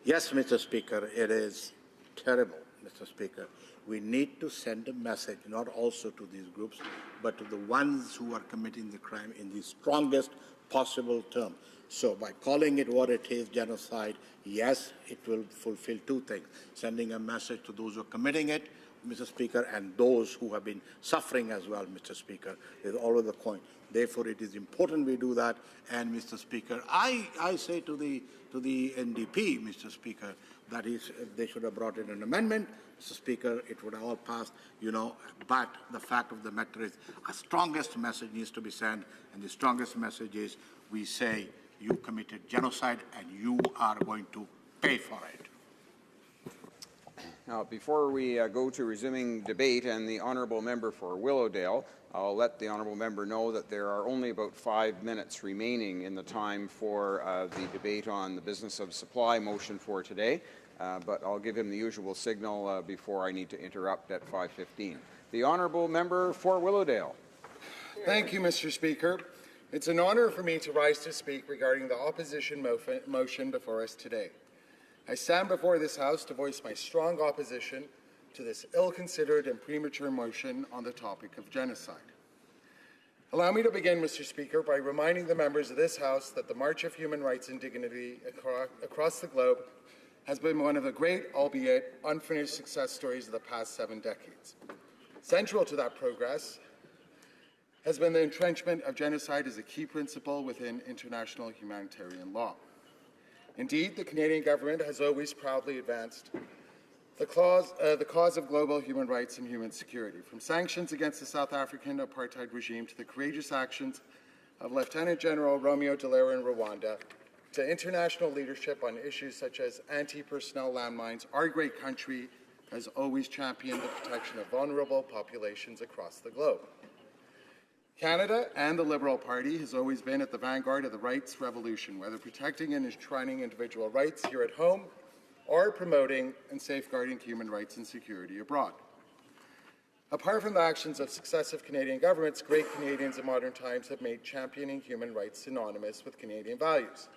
Yes, Mr. Speaker, it is terrible, Mr. Speaker. We need to send a message, not also to these groups, but to the ones who are committing the crime in the strongest possible term. So by calling it what it is, genocide, yes, it will fulfill two things: sending a message to those who are committing it, Mr. Speaker, and those who have been suffering as well, Mr. Speaker. Is always the point. Therefore, it is important we do that. And, Mr. Speaker, I say to the NDP, Mr. Speaker, that is, they should have brought in an amendment. Mr. Speaker, it would have all passed, but the fact of the matter is our strongest message needs to be sent, and the strongest message is we say you committed genocide and you are going to pay for it. Now, before we go to resuming debate and the Honourable Member for Willowdale, I'll let the Honourable Member know that there are only about 5 minutes remaining in the time for the debate on the business of supply motion for today, but I'll give him the usual signal before I need to interrupt at 5:15. The Honourable Member for Willowdale. Thank you, Mr. Speaker. It's an honour for me to rise to speak regarding the opposition motion before us today. I stand before this House to voice my strong opposition to this ill-considered and premature motion on the topic of genocide. Allow me to begin, Mr. Speaker, by reminding the members of this House that the March of Human Rights and Dignity across the globe has been one of the great, albeit unfinished, success stories of the past 7 decades. Central to that progress has been the entrenchment of genocide as a key principle within international humanitarian law. Indeed, the Canadian government has always proudly advanced the cause of global human rights and human security, from sanctions against the South African apartheid regime to the courageous actions of Lieutenant General Romeo Dallaire in Rwanda, to international leadership on issues such as anti-personnel landmines. Our great country has always championed the protection of vulnerable populations across the globe. Canada and the Liberal Party has always been at the vanguard of the rights revolution, whether protecting and enshrining individual rights here at home or promoting and safeguarding human rights and security abroad. Apart from the actions of successive Canadian governments, great Canadians in modern times have made championing human rights synonymous with Canadian values.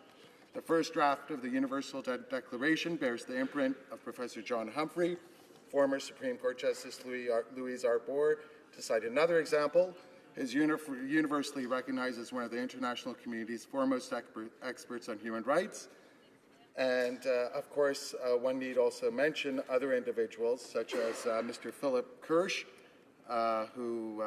The first draft of the Universal Declaration bears the imprint of Professor John Humphrey, former Supreme Court Justice Louise Arbour. To cite another example, is universally recognized as one of the international community's foremost experts on human rights. And, of course, one need also mention other individuals, such as Mr. Philip Kirsch, who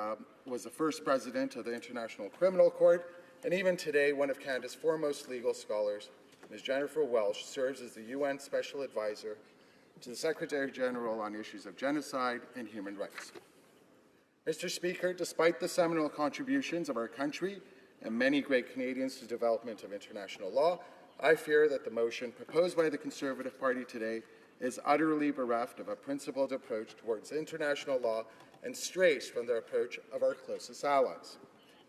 was the first president of the International Criminal Court, and even today, one of Canada's foremost legal scholars, Ms. Jennifer Welsh, serves as the UN Special Advisor to the Secretary General on issues of genocide and human rights. Mr. Speaker, despite the seminal contributions of our country and many great Canadians to the development of international law, I fear that the motion proposed by the Conservative Party today is utterly bereft of a principled approach towards international law and strays from the approach of our closest allies.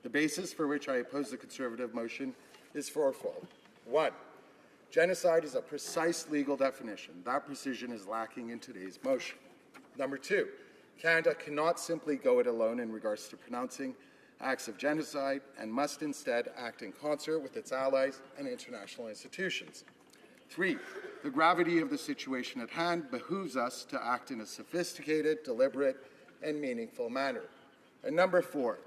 The basis for which I oppose the Conservative motion is fourfold. 1. Genocide is a precise legal definition. That precision is lacking in today's motion. Number 2. Canada cannot simply go it alone in regards to pronouncing acts of genocide and must instead act in concert with its allies and international institutions. 3. The gravity of the situation at hand behooves us to act in a sophisticated, deliberate, and meaningful manner. And number 4.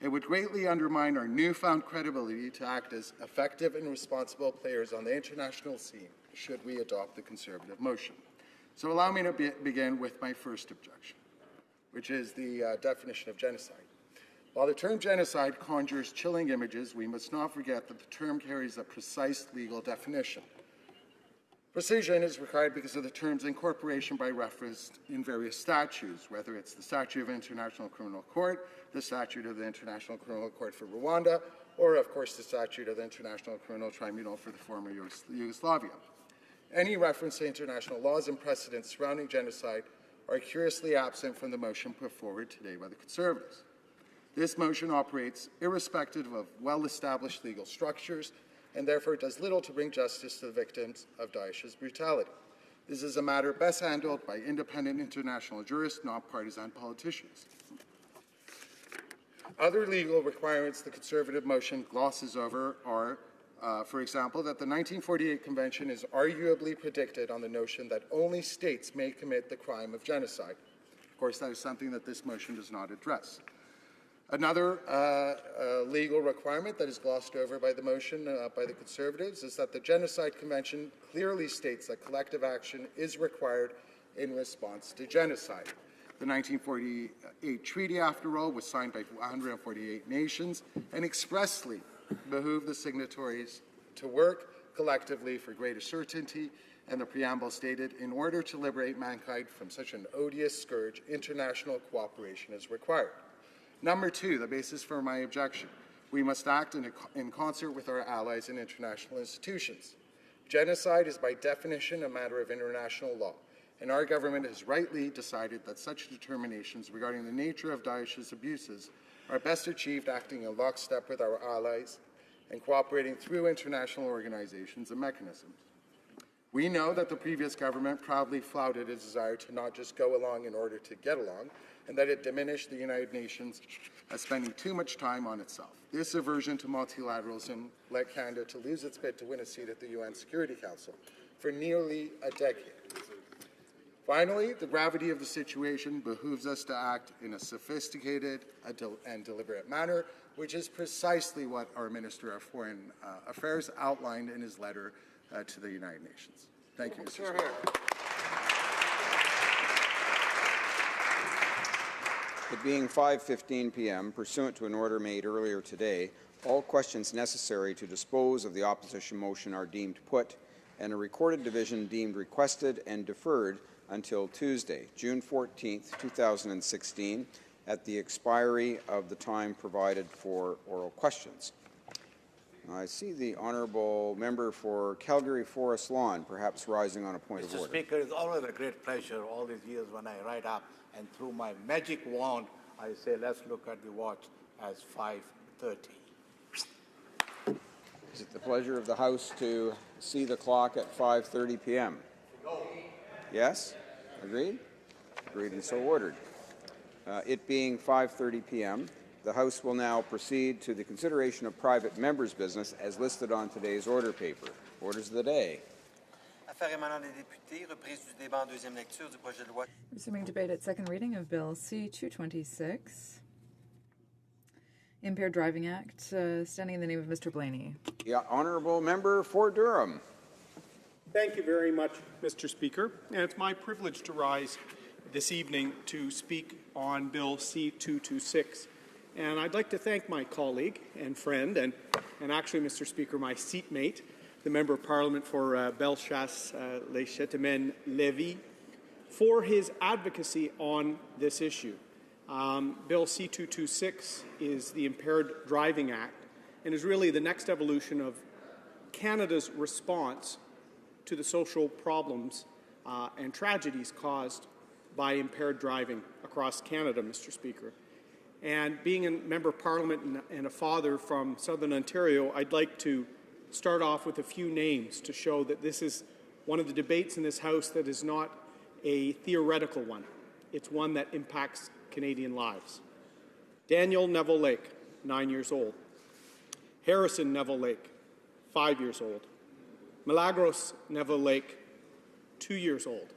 It would greatly undermine our newfound credibility to act as effective and responsible players on the international scene should we adopt the Conservative motion. So allow me to begin with my first objection, which is the definition of genocide. While the term genocide conjures chilling images, we must not forget that the term carries a precise legal definition. Precision is required because of the term's incorporation by reference in various statutes, whether it's the Statute of International Criminal Court, the Statute of the International Criminal Court for Rwanda, or, of course, the Statute of the International Criminal Tribunal for the former Yugoslavia. Any reference to international laws and precedents surrounding genocide are curiously absent from the motion put forward today by the Conservatives. This motion operates irrespective of well-established legal structures and therefore does little to bring justice to the victims of Daesh's brutality. This is a matter best handled by independent international jurists, not partisan politicians. Other legal requirements the Conservative motion glosses over are, for example, that the 1948 Convention is arguably predicted on the notion that only states may commit the crime of genocide. Of course, that is something that this motion does not address. Another legal requirement that is glossed over by the motion by the Conservatives is that the Genocide Convention clearly states that collective action is required in response to genocide. The 1948 treaty, after all, was signed by 148 nations and expressly behooved the signatories to work collectively for greater certainty, and the preamble stated, in order to liberate mankind from such an odious scourge, international cooperation is required. Number 2, the basis for my objection. We must act in concert with our allies and international institutions. Genocide is by definition a matter of international law, and our government has rightly decided that such determinations regarding the nature of Daesh's abuses are best achieved acting in lockstep with our allies and cooperating through international organizations and mechanisms. We know that the previous government proudly flouted its desire to not just go along in order to get along, and that it diminished the United Nations as spending too much time on itself. This aversion to multilateralism led Canada to lose its bid to win a seat at the UN Security Council for nearly a decade. Finally, the gravity of the situation behooves us to act in a sophisticated and deliberate manner, which is precisely what our Minister of Foreign Affairs outlined in his letter to the United Nations. Thank you, Mr. Speaker. It being 5:15 p.m., pursuant to an order made earlier today, all questions necessary to dispose of the opposition motion are deemed put, and a recorded division deemed requested and deferred until Tuesday, June 14, 2016, at the expiry of the time provided for oral questions. I see the honourable member for Calgary Forest Lawn, perhaps rising on a point of order. Mr. Speaker, it's always a great pleasure all these years when I ride up and through my magic wand, I say, let's look at the watch as 5:30. Is it the pleasure of the House to see the clock at 5:30 p.m.? No. Yes? Agreed? Agreed and so ordered. It being 5:30 p.m., the House will now proceed to the consideration of private members' business as listed on today's order paper. Orders of the day. Resuming debate at second reading of Bill C-226, Impaired Driving Act, standing in the name of Mr. Blaney. Yeah, honourable member for Durham. Thank you very much, Mr. Speaker. And it's my privilege to rise this evening to speak on Bill C-226. And I'd like to thank my colleague and friend, and actually, Mr. Speaker, my seatmate, the Member of Parliament for Bellechasse-les-Châtimènes-Lévis, for his advocacy on this issue. Bill C-226 is the Impaired Driving Act and is really the next evolution of Canada's response to the social problems and tragedies caused by impaired driving across Canada, Mr. Speaker. And being a member of Parliament and a father from Southern Ontario, I'd like to start off with a few names to show that this is one of the debates in this House that is not a theoretical one. It's one that impacts Canadian lives. Daniel Neville Lake, 9 years old. Harrison Neville Lake, 5 years old. Milagros Neville Lake, 2 years old.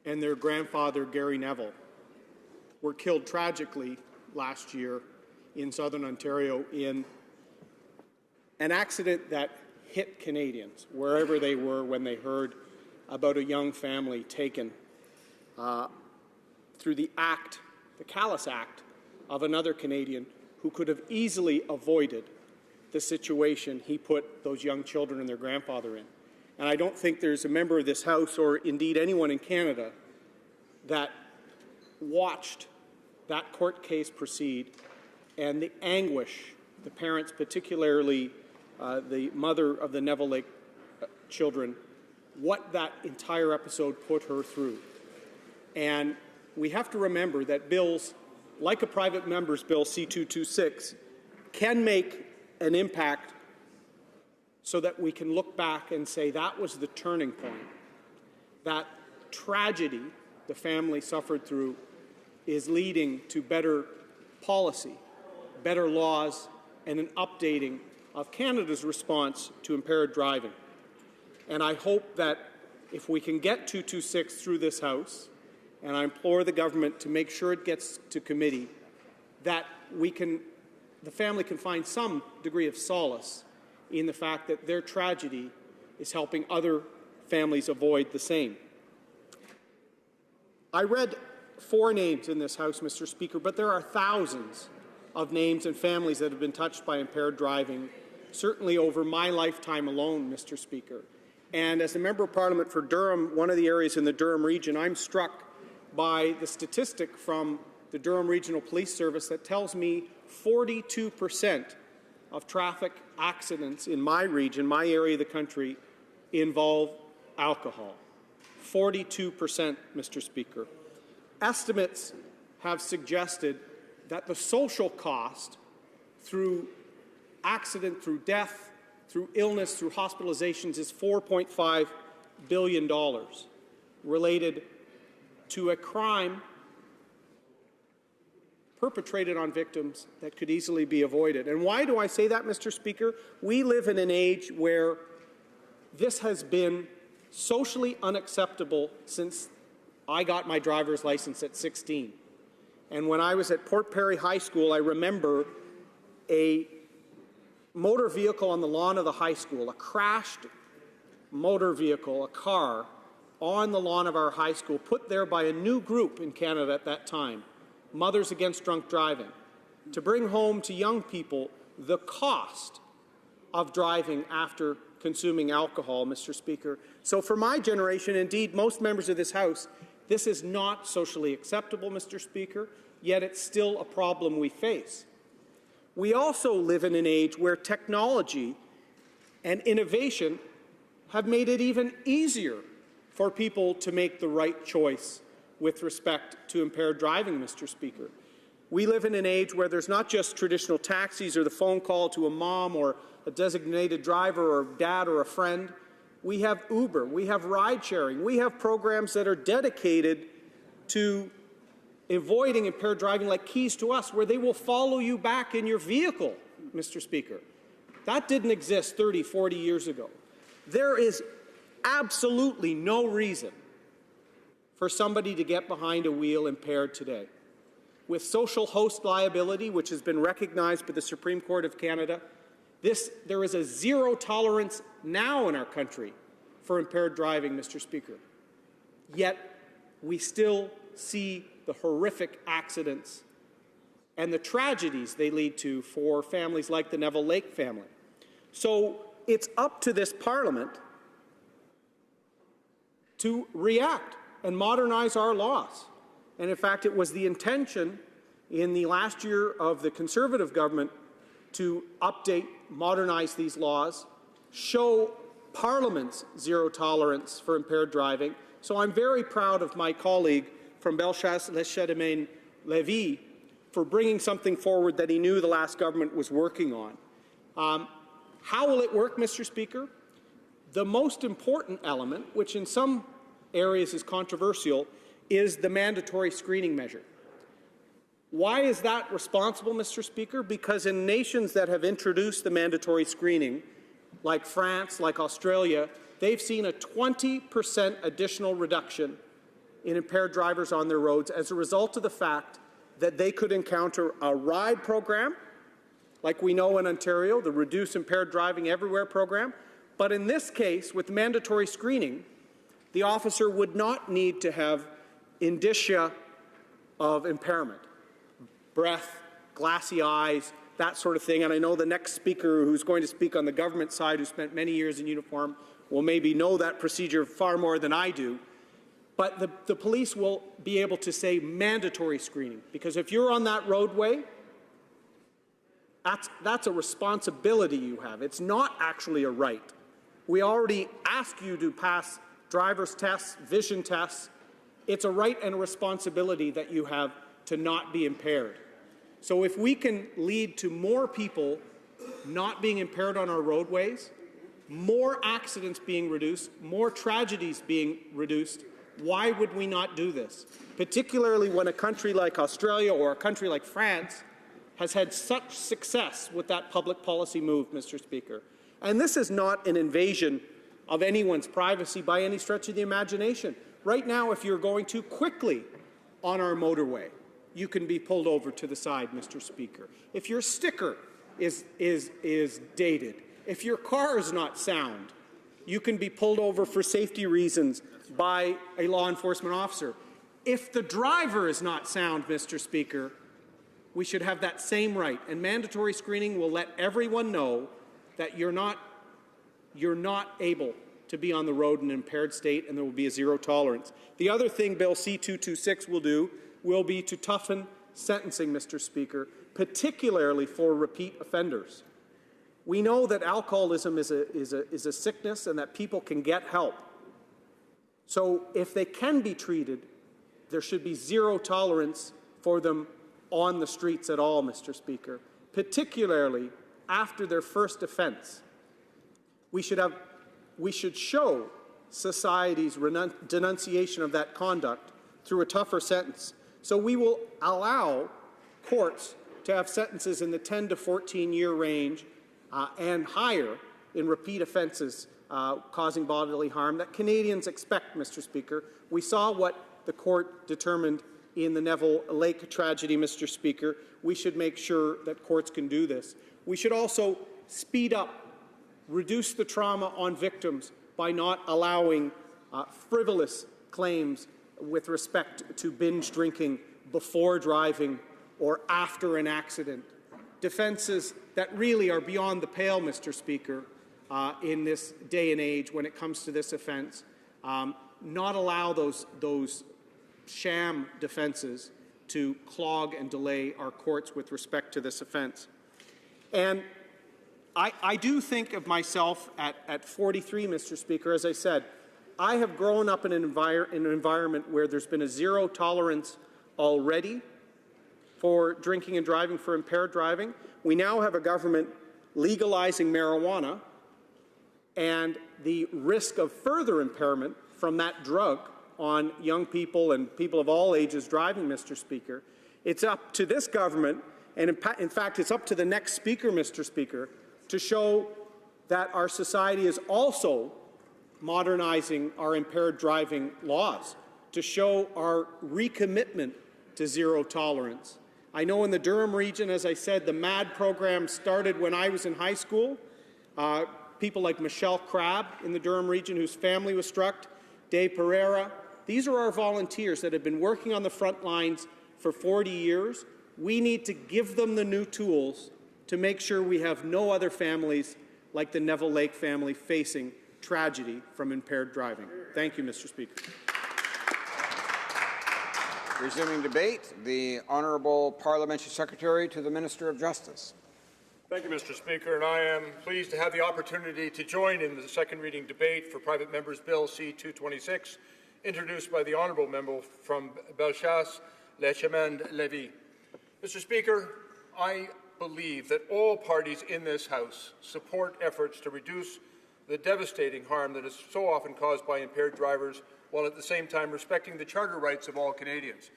And their grandfather, Gary Neville, were killed tragically last year in Southern Ontario in an accident that hit Canadians wherever they were when they heard about a young family taken through the callous act of another Canadian who could have easily avoided the situation he put those young children and their grandfather in. And I don't think there's a member of this House, or indeed anyone in Canada, that watched that court case proceed and the anguish, the parents, particularly the mother of the Neville Lake children, what that entire episode put her through. And we have to remember that bills, like a private member's bill, C-226, can make an impact so that we can look back and say that was the turning point. That tragedy the family suffered through is leading to better policy, better laws, and an updating of Canada's response to impaired driving. And I hope that if we can get 226 through this House, and I implore the government to make sure it gets to committee, that the family can find some degree of solace in the fact that their tragedy is helping other families avoid the same. I read 4 names in this House, Mr. Speaker, but there are thousands of names and families that have been touched by impaired driving, certainly over my lifetime alone, Mr. Speaker. And as a Member of Parliament for Durham, one of the areas in the Durham region, I'm struck by the statistic from the Durham Regional Police Service that tells me 42% of traffic accidents in my region, my area of the country, involve alcohol. 42%, Mr. Speaker. Estimates have suggested that the social cost through accident, through death, through illness, through hospitalizations is $4.5 billion related to a crime perpetrated on victims that could easily be avoided. And why do I say that, Mr. Speaker? We live in an age where this has been socially unacceptable since I got my driver's license at 16. And when I was at Port Perry High School, I remember a motor vehicle on the lawn of the high school, a crashed motor vehicle, a car, on the lawn of our high school, put there by a new group in Canada at that time, Mothers Against Drunk Driving, to bring home to young people the cost of driving after consuming alcohol, Mr. Speaker. So for my generation, indeed most members of this House, this is not socially acceptable, Mr. Speaker, yet it's still a problem we face. We also live in an age where technology and innovation have made it even easier for people to make the right choice with respect to impaired driving, Mr. Speaker. We live in an age where there's not just traditional taxis or the phone call to a mom or a designated driver or dad or a friend. We have Uber, we have ride-sharing, we have programs that are dedicated to avoiding impaired driving, like Keys to Us, where they will follow you back in your vehicle, Mr. Speaker. That didn't exist 30, 40 years ago. There is absolutely no reason for somebody to get behind a wheel impaired today. With social host liability, which has been recognized by the Supreme Court of Canada, there is a zero tolerance now in our country for impaired driving, Mr. Speaker. Yet we still see the horrific accidents and the tragedies they lead to for families like the Neville Lake family. So it's up to this Parliament to react and modernize our laws. And in fact, it was the intention in the last year of the Conservative government to update, modernize these laws, show Parliament's zero tolerance for impaired driving. So I'm very proud of my colleague from Bellechasse-les-Châteauneuf-Lévis for bringing something forward that he knew the last government was working on. How will it work, Mr. Speaker? The most important element, which in some areas is controversial, is the mandatory screening measure. Why is that responsible, Mr. Speaker? Because in nations that have introduced the mandatory screening, like France, like Australia, they've seen a 20% additional reduction in impaired drivers on their roads as a result of the fact that they could encounter a RIDE program, like we know in Ontario, the Reduce Impaired Driving Everywhere program. But in this case, with mandatory screening, the officer would not need to have indicia of impairment, breath, glassy eyes, that sort of thing. And I know the next speaker who's going to speak on the government side, who spent many years in uniform, will maybe know that procedure far more than I do. But the police will be able to say mandatory screening, because if you're on that roadway, that's a responsibility you have. It's not actually a right. We already ask you to pass driver's tests, vision tests. It's a right and a responsibility that you have to not be impaired. So if we can lead to more people not being impaired on our roadways, more accidents being reduced, more tragedies being reduced, why would we not do this? Particularly when a country like Australia or a country like France has had such success with that public policy move, Mr. Speaker. And this is not an invasion of anyone's privacy by any stretch of the imagination. Right now, if you're going too quickly on our motorway, you can be pulled over to the side, Mr. Speaker. If your sticker is dated, if your car is not sound, you can be pulled over for safety reasons by a law enforcement officer. If the driver is not sound, Mr. Speaker, we should have that same right. And mandatory screening will let everyone know that you're not able to be on the road in an impaired state, and there will be a zero tolerance. The other thing Bill C-226 will do will be to toughen sentencing, Mr. Speaker, particularly for repeat offenders. We know that alcoholism is a sickness and that people can get help. So if they can be treated, there should be zero tolerance for them on the streets at all, Mr. Speaker, particularly after their first offense. We should show society's denunciation of that conduct through a tougher sentence. So we will allow courts to have sentences in the 10 to 14-year range and higher in repeat offences causing bodily harm that Canadians expect, Mr. Speaker. We saw what the court determined in the Neville Lake tragedy, Mr. Speaker. We should make sure that courts can do this. We should also speed up, reduce the trauma on victims by not allowing frivolous claims with respect to binge drinking before driving or after an accident. Defences that really are beyond the pale, Mr. Speaker, in this day and age when it comes to this offence. Not allow those sham defences to clog and delay our courts with respect to this offence. And I do think of myself at 43, Mr. Speaker. As I said, I have grown up in an environment where there's been a zero tolerance already for drinking and driving, for impaired driving. We now have a government legalizing marijuana, and the risk of further impairment from that drug on young people and people of all ages driving, Mr. Speaker. It's up to this government, and in fact, it's up to the next speaker, Mr. Speaker, to show that our society is also modernizing our impaired driving laws, to show our recommitment to zero tolerance. I know in the Durham region, as I said, the MAD program started when I was in high school. People like Michelle Crabb in the Durham region, whose family was struck, Dave Pereira. These are our volunteers that have been working on the front lines for 40 years. We need to give them the new tools to make sure we have no other families like the Neville Lake family facing tragedy from impaired driving. Thank you, Mr. Speaker. Resuming debate, the Honourable Parliamentary Secretary to the Minister of Justice. Thank you, Mr. Speaker, and I am pleased to have the opportunity to join in the second reading debate for Private Member's Bill C-226, introduced by the Honourable Member from Bellechasse-les-Chemins-Lévis. Mr. Speaker, I believe that all parties in this House support efforts to reduce the devastating harm that is so often caused by impaired drivers, while at the same time respecting the charter rights of all Canadians.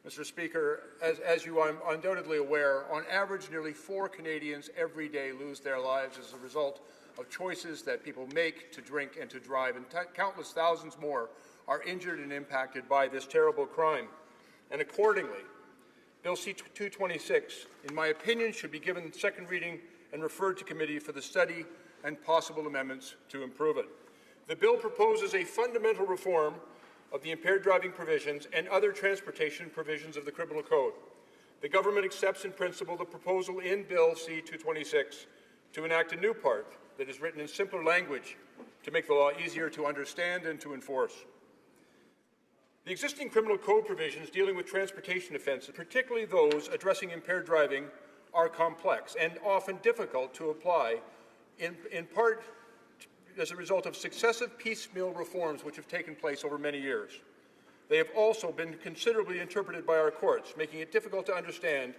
Mr. Speaker, as you are undoubtedly aware, on average nearly 4 Canadians every day lose their lives as a result of choices that people make to drink and to drive, and countless thousands more are injured and impacted by this terrible crime. And accordingly, Bill C-226, in my opinion, should be given second reading and referred to committee for the study and possible amendments to improve it. The bill proposes a fundamental reform of the impaired driving provisions and other transportation provisions of the Criminal Code. The government accepts in principle the proposal in Bill C-226 to enact a new part that is written in simpler language to make the law easier to understand and to enforce. The existing Criminal Code provisions dealing with transportation offences, particularly those addressing impaired driving, are complex and often difficult to apply, in part as a result of successive piecemeal reforms which have taken place over many years. They have also been considerably interpreted by our courts, making it difficult to understand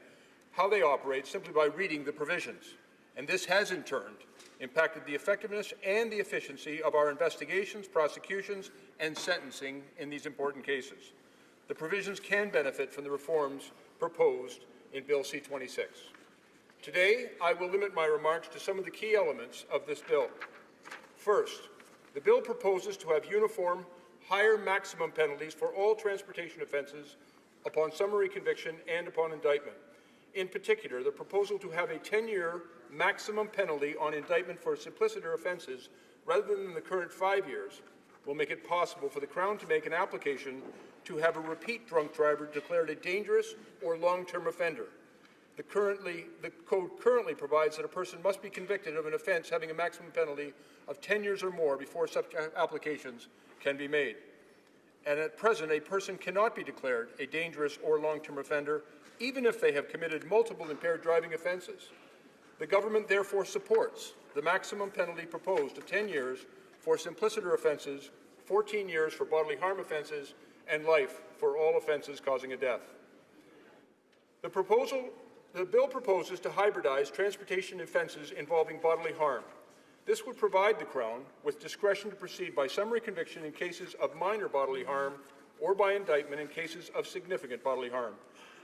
how they operate simply by reading the provisions. And this has, in turn, impacted the effectiveness and the efficiency of our investigations, prosecutions, and sentencing in these important cases. The provisions can benefit from the reforms proposed in Bill C-26. Today, I will limit my remarks to some of the key elements of this bill. First, the bill proposes to have uniform, higher maximum penalties for all transportation offences upon summary conviction and upon indictment. In particular, the proposal to have a 10-year maximum penalty on indictment for simpliciter offences rather than the current 5 years will make it possible for the Crown to make an application to have a repeat drunk driver declared a dangerous or long-term offender. The Code currently provides that a person must be convicted of an offence having a maximum penalty of 10 years or more before such applications can be made. And at present, a person cannot be declared a dangerous or long-term offender even if they have committed multiple impaired driving offences. The government therefore supports the maximum penalty proposed of 10 years for simpliciter offences, 14 years for bodily harm offences, and life for all offences causing a death. The bill proposes to hybridize transportation offences involving bodily harm. This would provide the Crown with discretion to proceed by summary conviction in cases of minor bodily harm or by indictment in cases of significant bodily harm.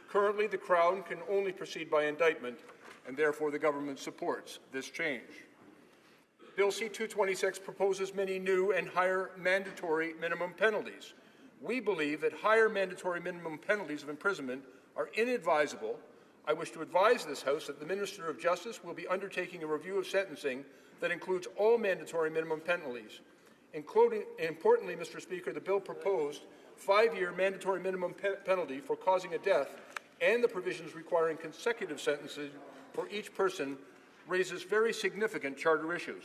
Currently, the Crown can only proceed by indictment, and therefore the government supports this change. Bill C-226 proposes many new and higher mandatory minimum penalties. We believe that higher mandatory minimum penalties of imprisonment are inadvisable. I wish to advise this House that the Minister of Justice will be undertaking a review of sentencing that includes all mandatory minimum penalties. Importantly, Mr. Speaker, the bill proposed 5-year mandatory minimum penalty for causing a death and the provisions requiring consecutive sentences for each person raises very significant charter issues.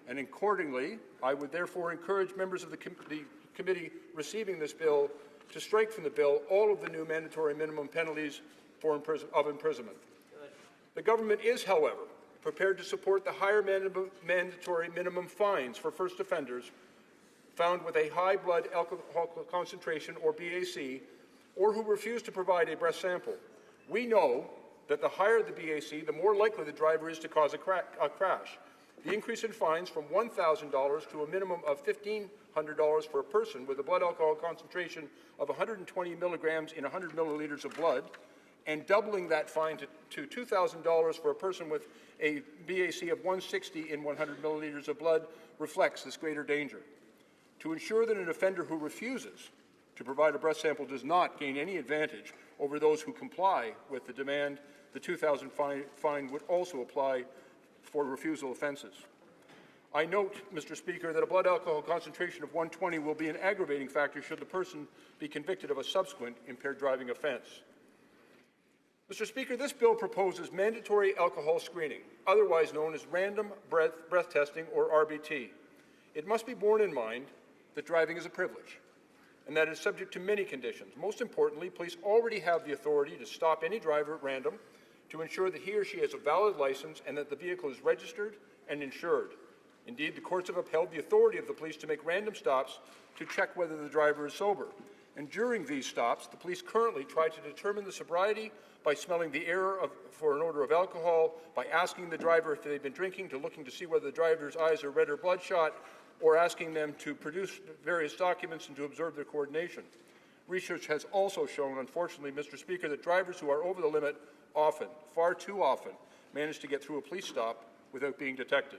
And accordingly, I would therefore encourage members of the committee receiving this bill to strike from the bill all of the new mandatory minimum penalties of imprisonment. The government is, however, prepared to support the higher mandatory minimum fines for first offenders found with a high blood alcohol concentration, or BAC, or who refuse to provide a breath sample. We know that the higher the BAC, the more likely the driver is to cause a crash. The increase in fines from $1,000 to a minimum of $1,500 for a person with a blood alcohol concentration of 120 milligrams in 100 milliliters of blood, and doubling that fine to $2,000 for a person with a BAC of 160 in 100 milliliters of blood reflects this greater danger. To ensure that an offender who refuses to provide a breath sample does not gain any advantage over those who comply with the demand, the $2,000 fine would also apply for refusal offences. I note, Mr. Speaker, that a blood alcohol concentration of 120 will be an aggravating factor should the person be convicted of a subsequent impaired driving offence. Mr. Speaker, this bill proposes mandatory alcohol screening, otherwise known as random breath testing, or RBT. It must be borne in mind that driving is a privilege. and that it is subject to many conditions. Most importantly, police already have the authority to stop any driver at random to ensure that he or she has a valid license and that the vehicle is registered and insured. Indeed, the courts have upheld the authority of the police to make random stops to check whether the driver is sober. And during these stops, the police currently try to determine the sobriety by smelling the air for an odor of alcohol, by asking the driver if they've been drinking, to looking to see whether the driver's eyes are red or bloodshot, or asking them to produce various documents and to observe their coordination. Research has also shown, unfortunately, Mr. Speaker, that drivers who are over the limit often, far too often, manage to get through a police stop without being detected.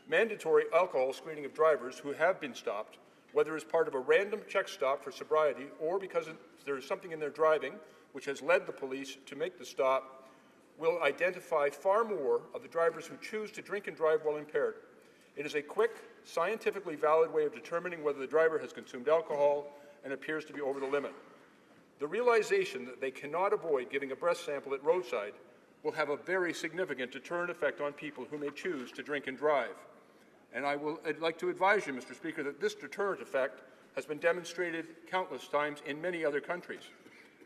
Mandatory alcohol screening of drivers who have been stopped, whether as part of a random check stop for sobriety or because there is something in their driving which has led the police to make the stop, will identify far more of the drivers who choose to drink and drive while impaired. It is a quick, scientifically valid way of determining whether the driver has consumed alcohol and appears to be over the limit. The realization that they cannot avoid giving a breath sample at roadside will have a very significant deterrent effect on people who may choose to drink and drive. And I'd like to advise you, Mr. Speaker, that this deterrent effect has been demonstrated countless times in many other countries.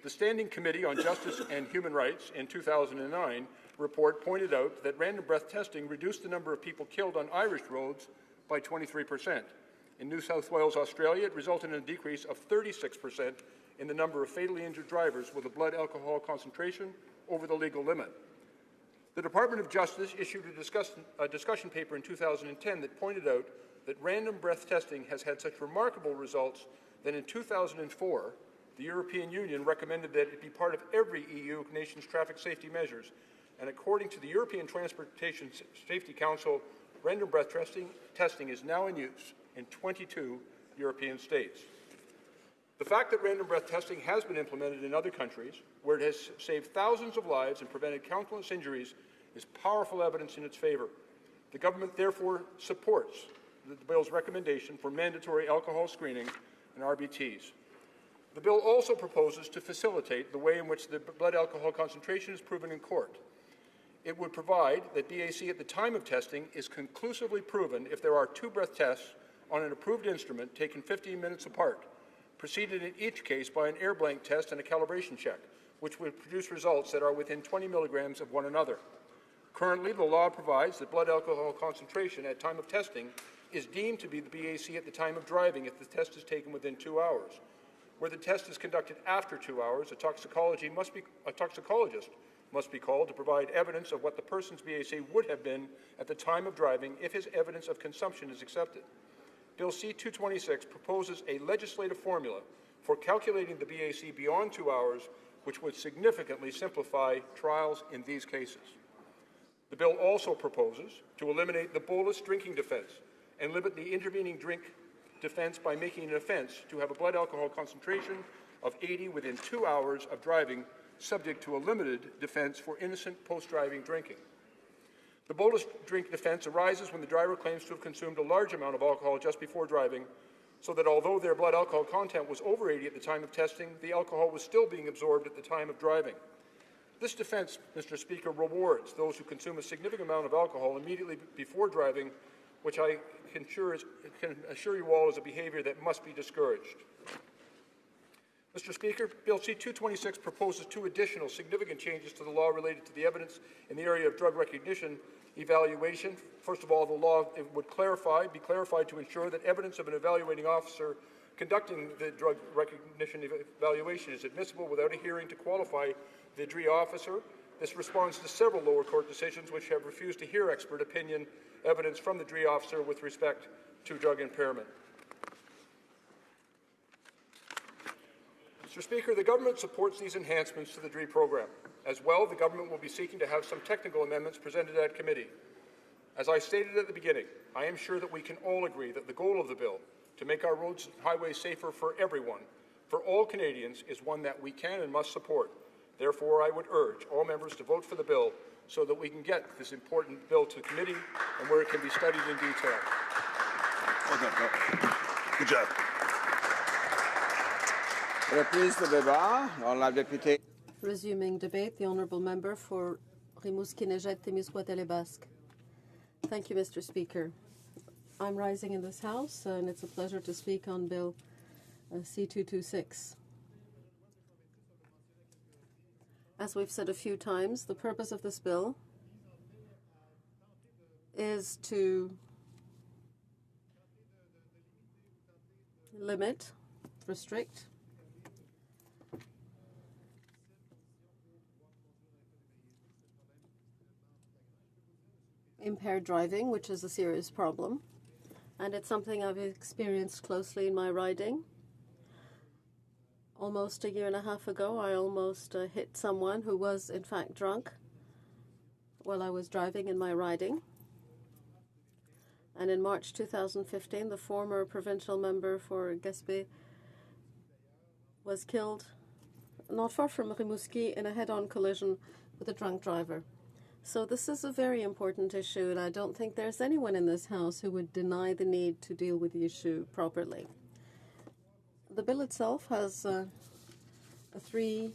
The Standing Committee on Justice and Human Rights in 2009 report pointed out that random breath testing reduced the number of people killed on Irish roads by 23%. In New South Wales, Australia, it resulted in a decrease of 36% in the number of fatally injured drivers with a blood alcohol concentration over the legal limit. The Department of Justice issued a discussion paper in 2010 that pointed out that random breath testing has had such remarkable results that in 2004, the European Union recommended that it be part of every EU nation's traffic safety measures. And according to the European Transportation Safety Council, random breath testing is now in use in 22 European states. The fact that random breath testing has been implemented in other countries, where it has saved thousands of lives and prevented countless injuries, is powerful evidence in its favor. The government therefore supports the bill's recommendation for mandatory alcohol screening and RBTs. The bill also proposes to facilitate the way in which the blood alcohol concentration is proven in court. It would provide that BAC at the time of testing is conclusively proven if there are two breath tests on an approved instrument taken 15 minutes apart, preceded in each case by an air blank test and a calibration check, which would produce results that are within 20 milligrams of one another. Currently, the law provides that blood alcohol concentration at time of testing is deemed to be the BAC at the time of driving if the test is taken within 2 hours. Where the test is conducted after 2 hours, a toxicologist must be called to provide evidence of what the person's BAC would have been at the time of driving if his evidence of consumption is accepted. Bill C-226 proposes a legislative formula for calculating the BAC beyond 2 hours, which would significantly simplify trials in these cases. The bill also proposes to eliminate the bolus drinking defense and limit the intervening drink defense by making an offense to have a blood alcohol concentration of 80 within 2 hours of driving, subject to a limited defense for innocent post-driving drinking. The bolus drink defense arises when the driver claims to have consumed a large amount of alcohol just before driving, so that although their blood alcohol content was over 80 at the time of testing, the alcohol was still being absorbed at the time of driving. This defense, Mr. Speaker, rewards those who consume a significant amount of alcohol immediately before driving, which I can assure you all is a behavior that must be discouraged. Mr. Speaker, Bill C-226 proposes two additional significant changes to the law related to the evidence in the area of drug recognition evaluation. First of all, the law would be clarified to ensure that evidence of an evaluating officer conducting the drug recognition evaluation is admissible without a hearing to qualify the DRE officer. This responds to several lower court decisions which have refused to hear expert opinion evidence from the DRE officer with respect to drug impairment. Mr. Speaker, the government supports these enhancements to the DRE program. As well, the government will be seeking to have some technical amendments presented at committee. As I stated at the beginning, I am sure that we can all agree that the goal of the bill, to make our roads and highways safer for everyone, for all Canadians, is one that we can and must support. Therefore, I would urge all members to vote for the bill so that we can get this important bill to committee and where it can be studied in detail. Good job. Resuming debate, the Honourable Member for Rimouski-Nejet-Témiscouata-les-Basques. Thank you, Mr. Speaker. I'm rising in this House, and it's a pleasure to speak on Bill C226. As we've said a few times, the purpose of this bill is to limit, restrict impaired driving, which is a serious problem, and it's something I've experienced closely in my riding. Almost a year and a half ago, I almost hit someone who was in fact drunk while I was driving in my riding. And in March 2015, the former provincial member for Gaspé was killed not far from Rimouski in a head-on collision with a drunk driver. So this is a very important issue, and I don't think there's anyone in this House who would deny the need to deal with the issue properly. The bill itself has three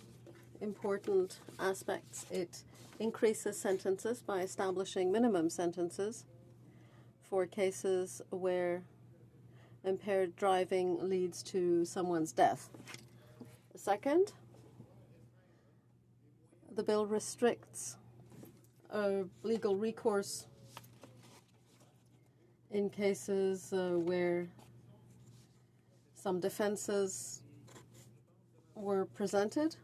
important aspects. It increases sentences by establishing minimum sentences for cases where impaired driving leads to someone's death. Second, the bill restricts legal recourse in cases where some defenses were presented,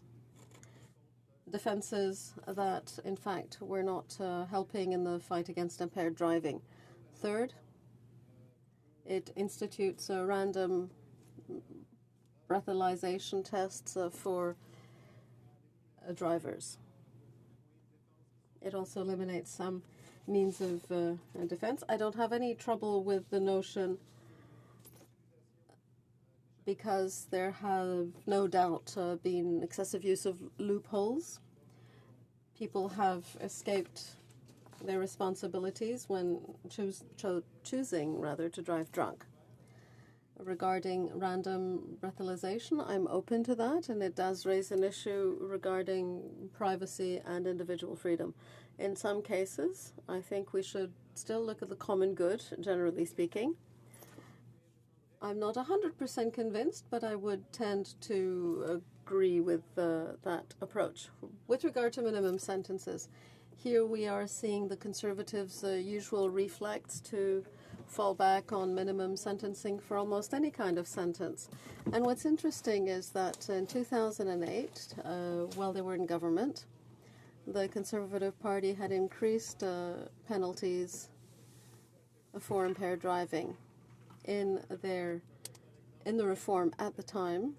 defenses that in fact were not helping in the fight against impaired driving. Third, it institutes random breathalyzation tests for drivers. It also eliminates some means of defense. I don't have any trouble with the notion because there have no doubt been excessive use of loopholes. People have escaped their responsibilities when choosing to drive drunk. Regarding random breathalyzation, I'm open to that, and it does raise an issue regarding privacy and individual freedom. In some cases, I think we should still look at the common good, generally speaking. I'm not 100% convinced, but I would tend to agree with that approach. With regard to minimum sentences, here we are seeing the Conservatives' usual reflex to fall back on minimum sentencing for almost any kind of sentence. And what's interesting is that in 2008, while they were in government, the Conservative Party had increased penalties for impaired driving. In the reform at the time,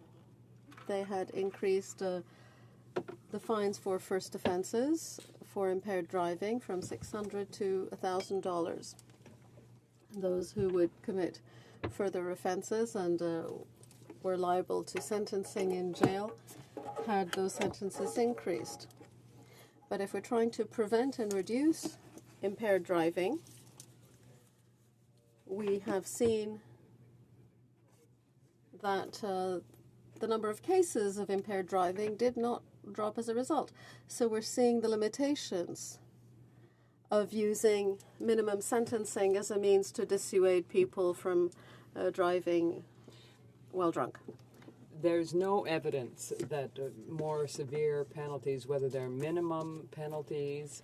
they had increased the fines for first offenses for impaired driving from $600 to $1,000. Those who would commit further offenses and were liable to sentencing in jail had those sentences increased. But if we're trying to prevent and reduce impaired driving, we have seen that the number of cases of impaired driving did not drop as a result. So we're seeing the limitations of using minimum sentencing as a means to dissuade people from driving while drunk. There's no evidence that more severe penalties, whether they're minimum penalties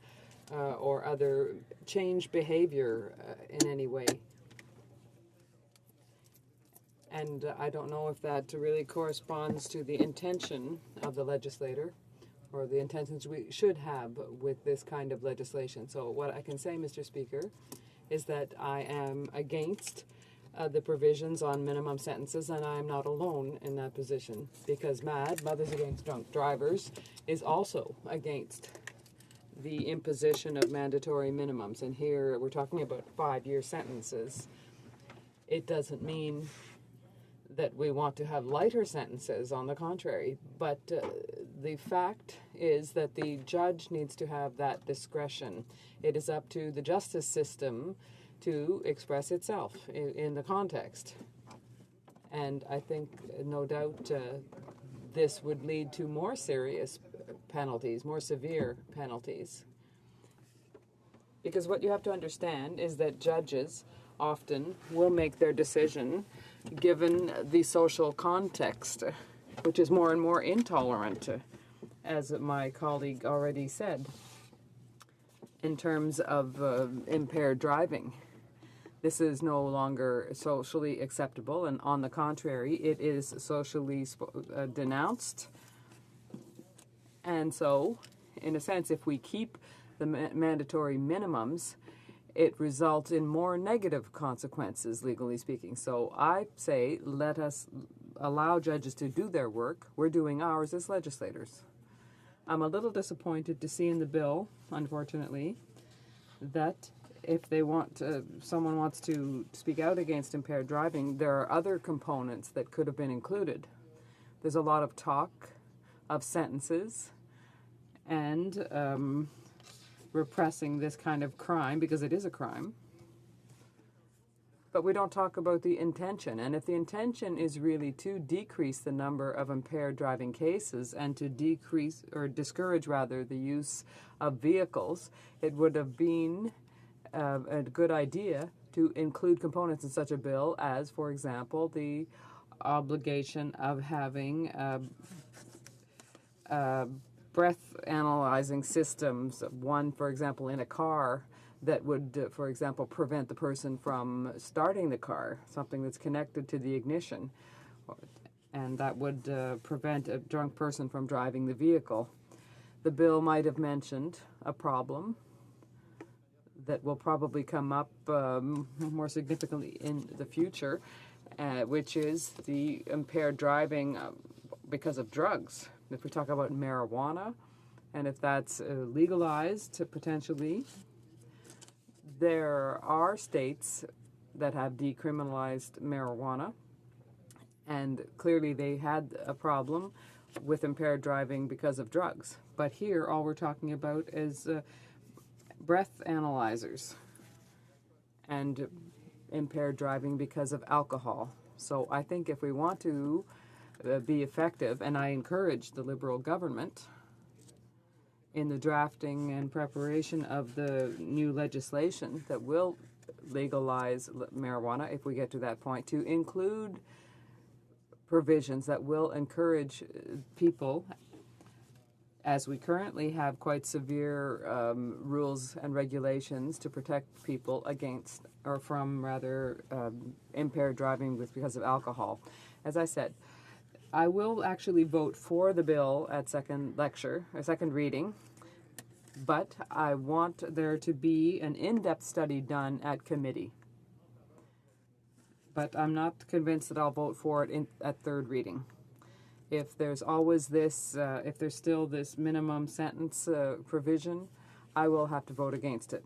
or other, change behavior in any way. And I don't know if that really corresponds to the intention of the legislator or the intentions we should have with this kind of legislation. So what I can say, Mr. Speaker, is that I am against the provisions on minimum sentences, and I am not alone in that position, because MAD, Mothers Against Drunk Drivers, is also against the imposition of mandatory minimums. And here we're talking about 5-year sentences. It doesn't mean that we want to have lighter sentences, on the contrary, but the fact is that the judge needs to have that discretion. It is up to the justice system to express itself in the context. And I think, no doubt, this would lead to more serious penalties, more severe penalties. Because what you have to understand is that judges often will make their decision given the social context, which is more and more intolerant, as my colleague already said, in terms of impaired driving. This is no longer socially acceptable, and on the contrary, it is socially denounced. And so, in a sense, if we keep the mandatory minimums, it results in more negative consequences, legally speaking. So I say, let us allow judges to do their work. We're doing ours as legislators. I'm a little disappointed to see in the bill, unfortunately, that if they want someone wants to speak out against impaired driving, there are other components that could have been included. There's a lot of talk of sentences and repressing this kind of crime, because it is a crime. But we don't talk about the intention. And if the intention is really to decrease the number of impaired driving cases and to decrease or discourage, rather, the use of vehicles, it would have been a good idea to include components in such a bill as, for example, the obligation of having breath analyzing systems, one, for example, in a car, that would, for example, prevent the person from starting the car, something that's connected to the ignition, and that would prevent a drunk person from driving the vehicle. The bill might have mentioned a problem that will probably come up more significantly in the future, which is the impaired driving because of drugs. If we talk about marijuana, and if that's legalized potentially, there are states that have decriminalized marijuana, and clearly they had a problem with impaired driving because of drugs. But here, all we're talking about is breath analyzers and impaired driving because of alcohol. So I think if we want to be effective, and I encourage the Liberal government in the drafting and preparation of the new legislation that will legalize marijuana, if we get to that point, to include provisions that will encourage people, as we currently have quite severe rules and regulations to protect people against, or from rather, impaired driving because of alcohol. As I said, I will actually vote for the bill at second reading, but I want there to be an in-depth study done at committee. But I'm not convinced that I'll vote for it at third reading. If there's always this, if there's still this minimum sentence provision, I will have to vote against it.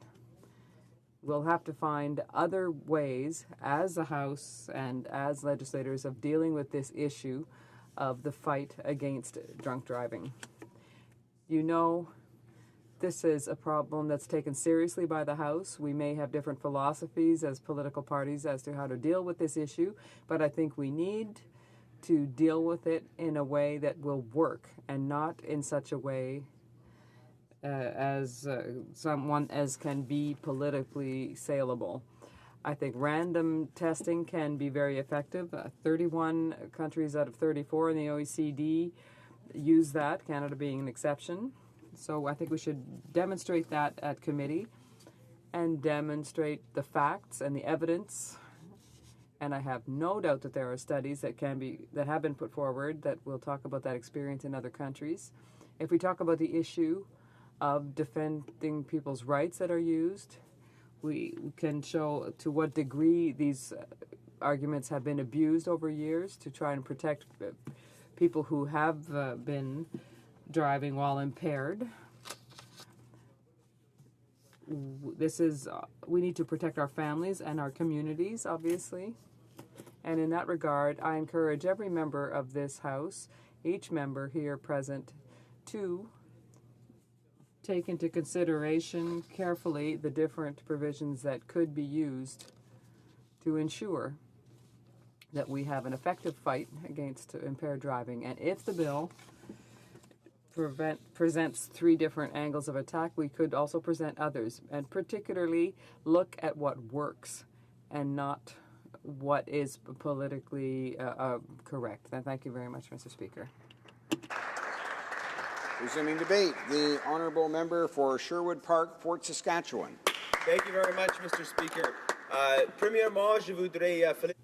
We'll have to find other ways as a House and as legislators of dealing with this issue of the fight against drunk driving. You know, this is a problem that's taken seriously by the House. We may have different philosophies as political parties as to how to deal with this issue, but I think we need to deal with it in a way that will work and not in such a way as can be politically saleable. I think random testing can be very effective. 31 countries out of 34 in the OECD use that, Canada being an exception. So I think we should demonstrate that at committee and demonstrate the facts and the evidence. And I have no doubt that there are studies that have been put forward that will talk about that experience in other countries. If we talk about the issue of defending people's rights that are used, we can show to what degree these arguments have been abused over years to try and protect people who have been driving while impaired. We need to protect our families and our communities, obviously. And in that regard, I encourage every member of this House, each member here present, to take into consideration carefully the different provisions that could be used to ensure that we have an effective fight against impaired driving. And if the bill presents 3 different angles of attack, we could also present others, and particularly look at what works and not what is politically correct. And thank you very much, Mr. Speaker. Resuming debate, the honourable member for Sherwood Park, Fort Saskatchewan. Thank you very much, Mr. Speaker.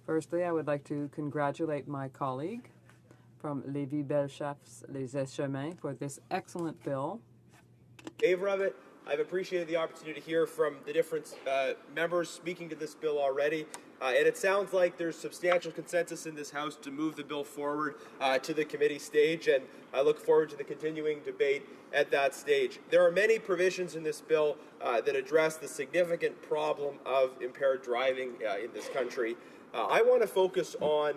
Firstly, I would like to congratulate my colleague from Lévis-Bellechasse-les-Chemins for this excellent bill. Favor of it. I've appreciated the opportunity to hear from the different members speaking to this bill already. And it sounds like there's substantial consensus in this House to move the bill forward to the committee stage, and I look forward to the continuing debate at that stage. There are many provisions in this bill that address the significant problem of impaired driving in this country. I want to focus on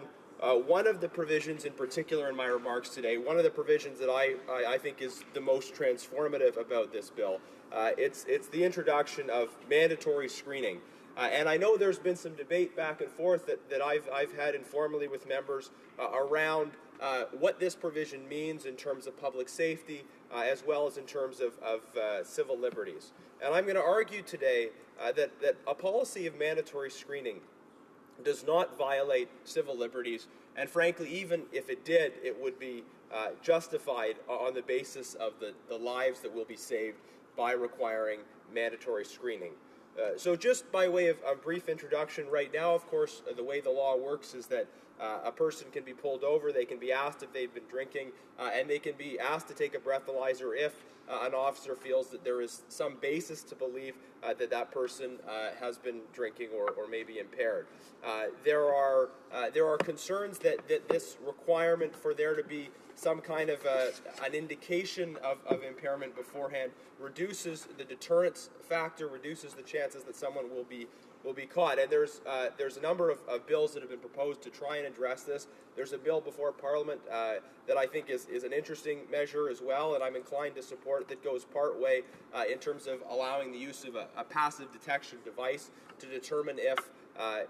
one of the provisions in particular in my remarks today, one of the provisions that I think is the most transformative about this bill. It's the introduction of mandatory screening. And I know there's been some debate back and forth that I've had informally with members around what this provision means in terms of public safety as well as in terms of civil liberties. And I'm going to argue today that a policy of mandatory screening does not violate civil liberties, and frankly, even if it did, it would be justified on the basis of the lives that will be saved by requiring mandatory screening. So just by way of a brief introduction, right now, of course, the way the law works is that a person can be pulled over, they can be asked if they've been drinking, and they can be asked to take a breathalyzer if an officer feels that there is some basis to believe that person has been drinking or may be impaired. There are concerns that this requirement for there to be some kind of an indication of impairment beforehand reduces the deterrence factor, reduces the chances that someone will be caught. And there's a number of bills that have been proposed to try and address this. There's a bill before Parliament that I think is an interesting measure as well, and I'm inclined to support, that goes part way in terms of allowing the use of a passive detection device to determine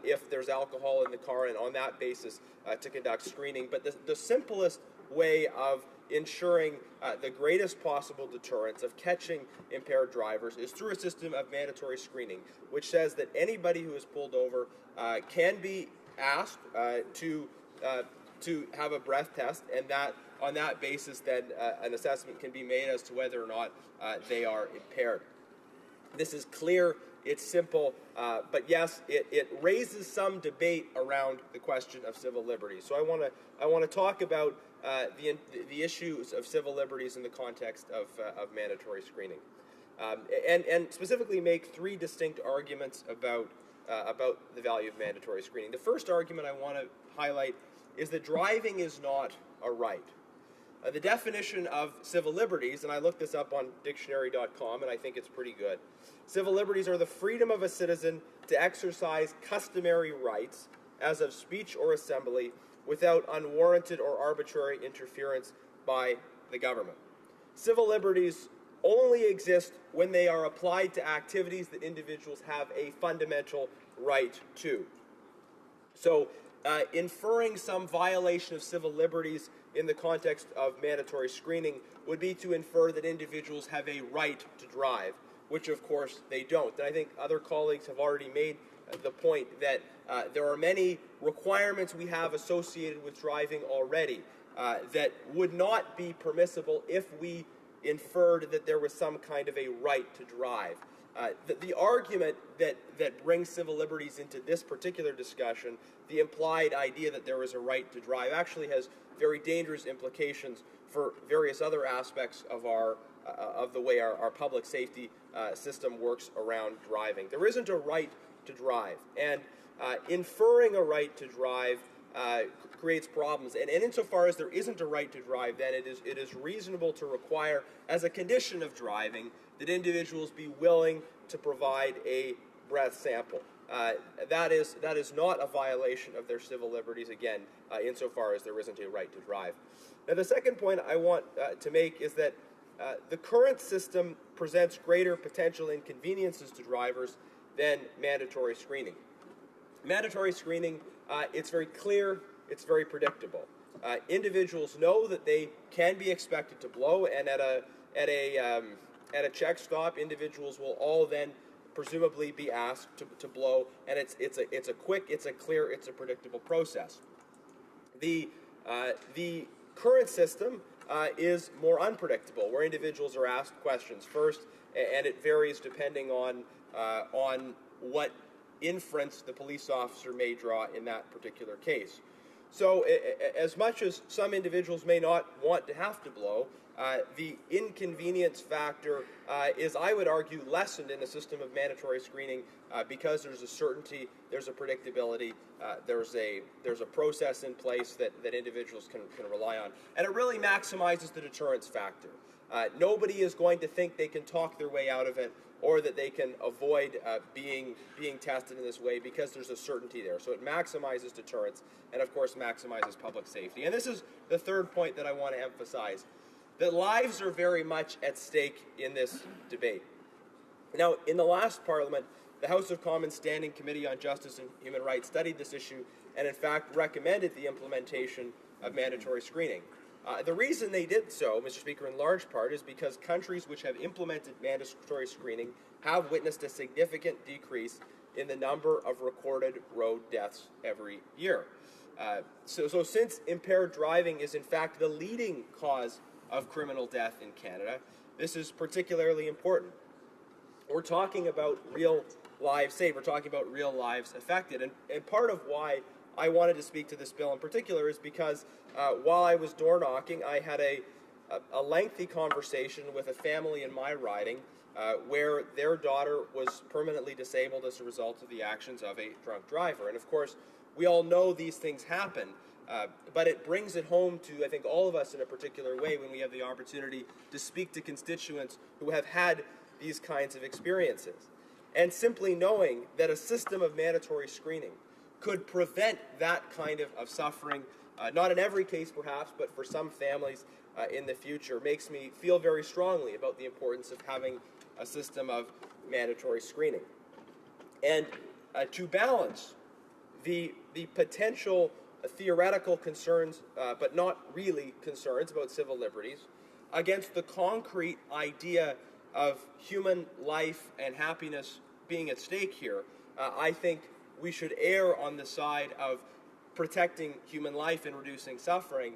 if there's alcohol in the car, and on that basis to conduct screening. But the simplest way of ensuring the greatest possible deterrence of catching impaired drivers is through a system of mandatory screening, which says that anybody who is pulled over can be asked to have a breath test, and that on that basis then an assessment can be made as to whether or not they are impaired. This is clear, it's simple, but yes, it raises some debate around the question of civil liberties. So I want to talk about the issues of civil liberties in the context of mandatory screening, and specifically make three distinct arguments about the value of mandatory screening. The first argument I want to highlight is that driving is not a right. The definition of civil liberties, and I looked this up on dictionary.com, and I think it's pretty good. Civil liberties are the freedom of a citizen to exercise customary rights, as of speech or assembly, without unwarranted or arbitrary interference by the government. Civil liberties only exist when they are applied to activities that individuals have a fundamental right to. So, inferring some violation of civil liberties in the context of mandatory screening would be to infer that individuals have a right to drive, which of course they don't. And I think other colleagues have already made the point that there are many requirements we have associated with driving already that would not be permissible if we inferred that there was some kind of a right to drive. The argument that brings civil liberties into this particular discussion, the implied idea that there is a right to drive, actually has very dangerous implications for various other aspects of the way our public safety system works around driving. There isn't a right to drive, and inferring a right to drive creates problems. And insofar as there isn't a right to drive, then it is reasonable to require, as a condition of driving, that individuals be willing to provide a breath sample. That is not a violation of their civil liberties, again, insofar as there isn't a right to drive. Now, the second point I want to make is that the current system presents greater potential inconveniences to drivers than mandatory screening. Mandatory screening, it's very clear, it's very predictable. Individuals know that they can be expected to blow, and at a check stop, individuals will all then presumably be asked to blow, and it's a quick, it's a clear, it's a predictable process. The current system is more unpredictable, where individuals are asked questions first, and it varies depending on what inference the police officer may draw in that particular case. So as much as some individuals may not want to have to blow, the inconvenience factor is, I would argue, lessened in a system of mandatory screening because there's a certainty, there's a predictability, there's a process in place that individuals can rely on. And it really maximizes the deterrence factor. Nobody is going to think they can talk their way out of it, or that they can avoid being tested in this way, because there's a certainty there. So it maximizes deterrence and, of course, maximizes public safety. And this is the third point that I want to emphasize, that lives are very much at stake in this debate. Now, in the last Parliament, the House of Commons Standing Committee on Justice and Human Rights studied this issue and, in fact, recommended the implementation of mandatory screening. The reason they did so, Mr. Speaker, in large part, is because countries which have implemented mandatory screening have witnessed a significant decrease in the number of recorded road deaths every year. So since impaired driving is in fact the leading cause of criminal death in Canada, this is particularly important. We're talking about real lives saved. We're talking about real lives affected. And part of why I wanted to speak to this bill in particular is because while I was door knocking, I had a lengthy conversation with a family in my riding where their daughter was permanently disabled as a result of the actions of a drunk driver. And of course, we all know these things happen, but it brings it home to, I think, all of us in a particular way when we have the opportunity to speak to constituents who have had these kinds of experiences. And simply knowing that a system of mandatory screening could prevent that kind of suffering, not in every case perhaps, but for some families in the future, makes me feel very strongly about the importance of having a system of mandatory screening. And to balance the potential theoretical concerns, but not really concerns about civil liberties, against the concrete idea of human life and happiness being at stake here, I think we should err on the side of protecting human life and reducing suffering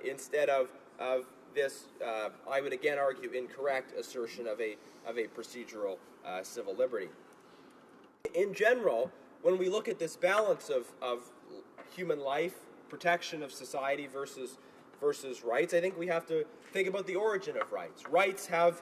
instead of this, I would again argue, incorrect assertion of a procedural civil liberty. In general, when we look at this balance of human life, protection of society versus rights, I think we have to think about the origin of rights. Rights have,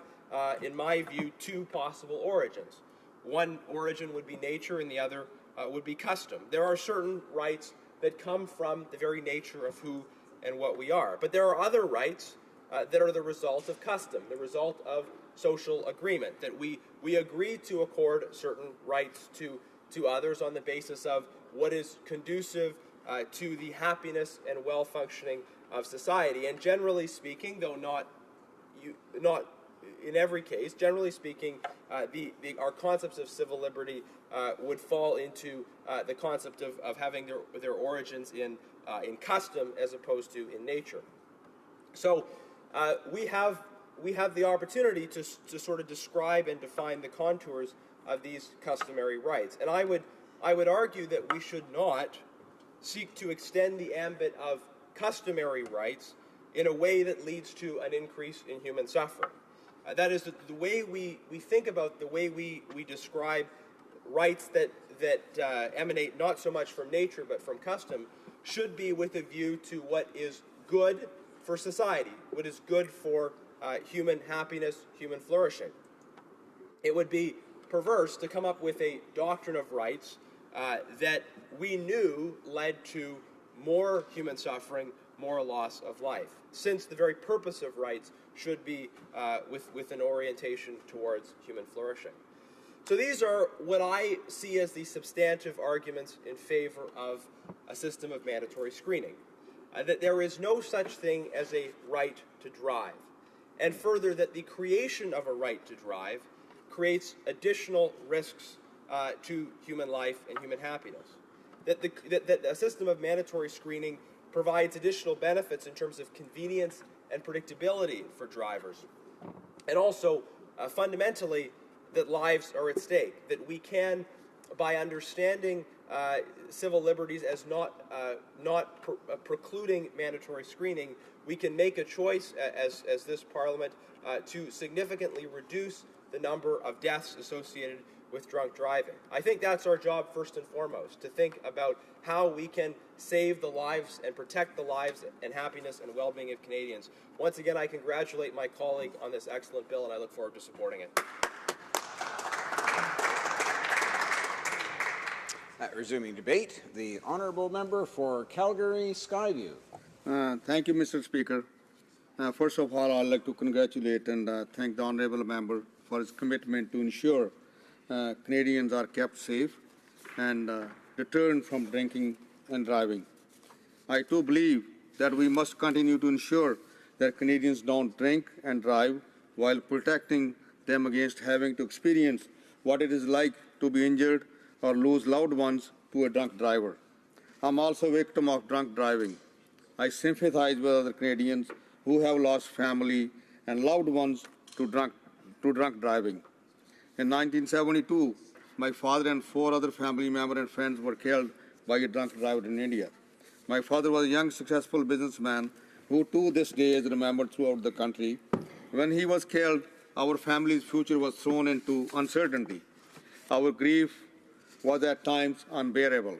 in my view, two possible origins. One origin would be nature, and the other would be custom. There are certain rights that come from the very nature of who and what we are. But there are other rights that are the result of custom, the result of social agreement, that we agree to accord certain rights to others on the basis of what is conducive to the happiness and well-functioning of society. And generally speaking, though not in every case, generally speaking, our concepts of civil liberty would fall into the concept of having their origins in custom as opposed to in nature. So we have the opportunity to sort of describe and define the contours of these customary rights. And I would argue that we should not seek to extend the ambit of customary rights in a way that leads to an increase in human suffering. That is, the way we think about, the way we describe rights that emanate not so much from nature but from custom should be with a view to what is good for society, what is good for human happiness, human flourishing. It would be perverse to come up with a doctrine of rights that we knew led to more human suffering, more loss of life, since the very purpose of rights should be with an orientation towards human flourishing. So these are what I see as the substantive arguments in favor of a system of mandatory screening. That there is no such thing as a right to drive, and further that the creation of a right to drive creates additional risks to human life and human happiness. That a system of mandatory screening provides additional benefits in terms of convenience and predictability for drivers. And also, fundamentally, that lives are at stake, that we can, by understanding civil liberties as not precluding mandatory screening, we can make a choice as this Parliament to significantly reduce the number of deaths associated with drunk driving. I think that's our job first and foremost, to think about how we can save the lives and protect the lives and happiness and well-being of Canadians. Once again, I congratulate my colleague on this excellent bill, and I look forward to supporting it. Resuming debate, the honourable member for Calgary Skyview. Thank you, Mr. Speaker. First of all, I'd like to congratulate and thank the honourable member for his commitment to ensure Canadians are kept safe and deterred from drinking and driving. I too believe that we must continue to ensure that Canadians don't drink and drive while protecting them against having to experience what it is like to be injured or lose loved ones to a drunk driver. I'm also a victim of drunk driving. I sympathize with other Canadians who have lost family and loved ones to drunk driving. In 1972, my father and 4 other family members and friends were killed by a drunk driver in India. My father was a young, successful businessman who to this day is remembered throughout the country. When he was killed, our family's future was thrown into uncertainty. Our grief was at times unbearable.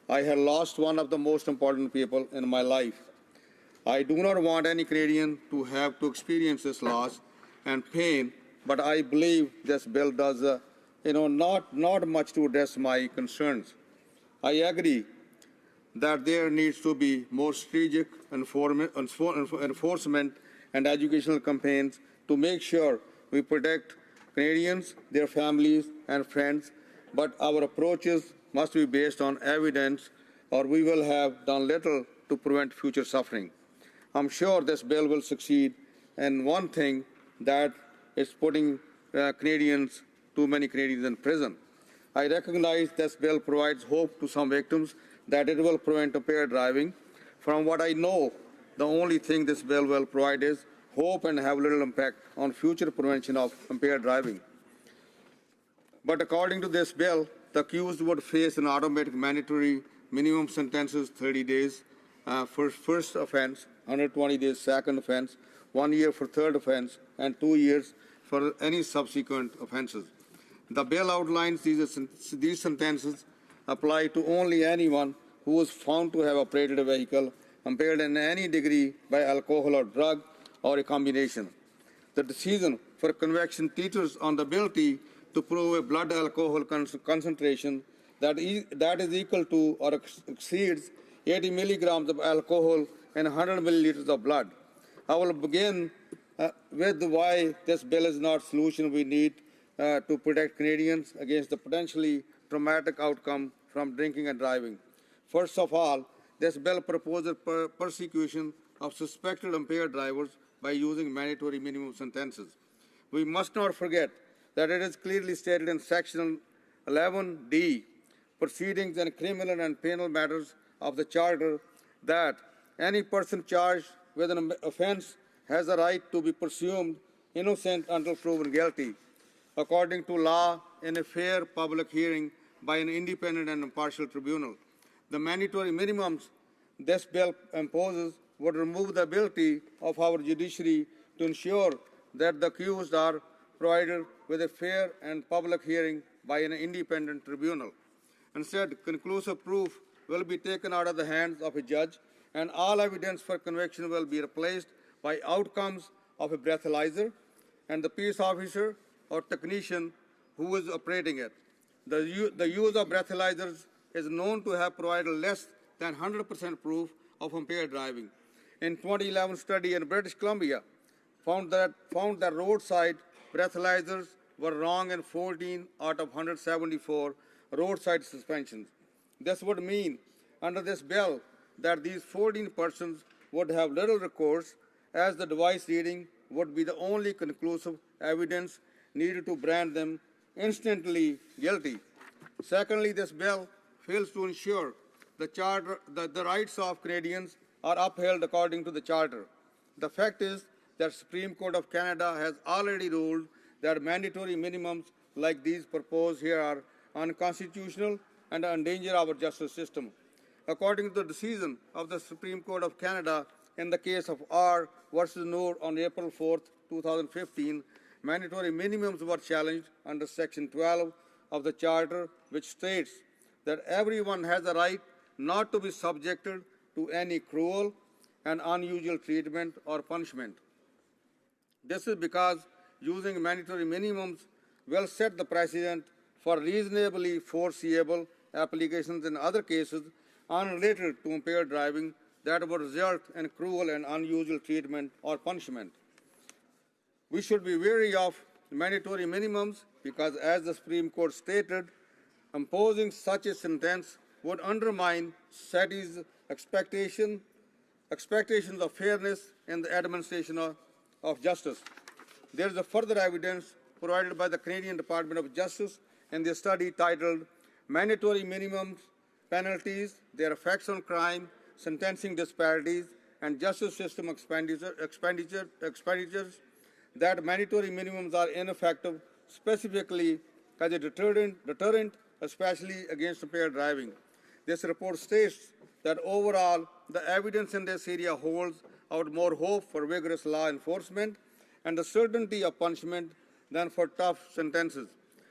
I had lost one of the most important people in my life. I do not want any Canadian to have to experience this loss and pain, but I believe this bill does not much to address my concerns. I agree that there needs to be more strategic enforcement and educational campaigns to make sure we protect Canadians, their families and friends, but our approaches must be based on evidence or we will have done little to prevent future suffering. I'm sure this bill will succeed, and one thing that is putting too many Canadians in prison. I recognize this bill provides hope to some victims that it will prevent impaired driving. From what I know, the only thing this bill will provide is hope and have little impact on future prevention of impaired driving. But according to this bill, the accused would face an automatic mandatory minimum sentences 30 days for first offence, 120 days second offence, 1 year for third offence, and 2 years for any subsequent offences. The bill outlines these sentences apply to only anyone who was found to have operated a vehicle impaired in any degree by alcohol or drug or a combination. The decision for conviction teeters on the ability to prove a blood alcohol concentration that is equal to or exceeds 80 milligrams of alcohol in 100 milliliters of blood. I will begin with why this bill is not a solution we need to protect Canadians against the potentially traumatic outcome from drinking and driving. First of all, this bill proposes persecution of suspected impaired drivers by using mandatory minimum sentences. We must not forget that it is clearly stated in Section 11D, Proceedings and Criminal and Penal Matters of the Charter, that any person charged with an offence has a right to be presumed innocent until proven guilty, according to law, in a fair public hearing by an independent and impartial tribunal. The mandatory minimums this bill imposes would remove the ability of our judiciary to ensure that the accused are provided with a fair and public hearing by an independent tribunal. Instead, conclusive proof will be taken out of the hands of a judge, and all evidence for conviction will be replaced by outcomes of a breathalyzer and the peace officer or technician who is operating it. The use of breathalyzers is known to have provided less than 100% proof of impaired driving. In 2011 study in British Columbia found that roadside breathalyzers were wrong in 14 out of 174 roadside suspensions. This would mean, under this bill, that these 14 persons would have little recourse, as the device reading would be the only conclusive evidence needed to brand them instantly guilty. Secondly, this bill fails to ensure that the rights of Canadians are upheld according to the Charter. The fact is that the Supreme Court of Canada has already ruled that mandatory minimums like these proposed here are unconstitutional and endanger our justice system. According to the decision of the Supreme Court of Canada in the case of R versus Noor on April 4, 2015, mandatory minimums were challenged under Section 12 of the Charter, which states that everyone has a right not to be subjected to any cruel and unusual treatment or punishment. This is because using mandatory minimums will set the precedent for reasonably foreseeable applications in other cases unrelated to impaired driving that would result in cruel and unusual treatment or punishment. We should be wary of mandatory minimums because, as the Supreme Court stated, imposing such a sentence would undermine society's expectations of fairness in the administration of justice. There is a further evidence provided by the Canadian Department of Justice in their study titled Mandatory Minimum Penalties, Their Effects on Crime, Sentencing Disparities, and Justice System Expenditures that mandatory minimums are ineffective, specifically as a deterrent, especially against impaired driving. This report states that overall, the evidence in this area holds out more hope for vigorous law enforcement and the certainty of punishment than for tough sentences.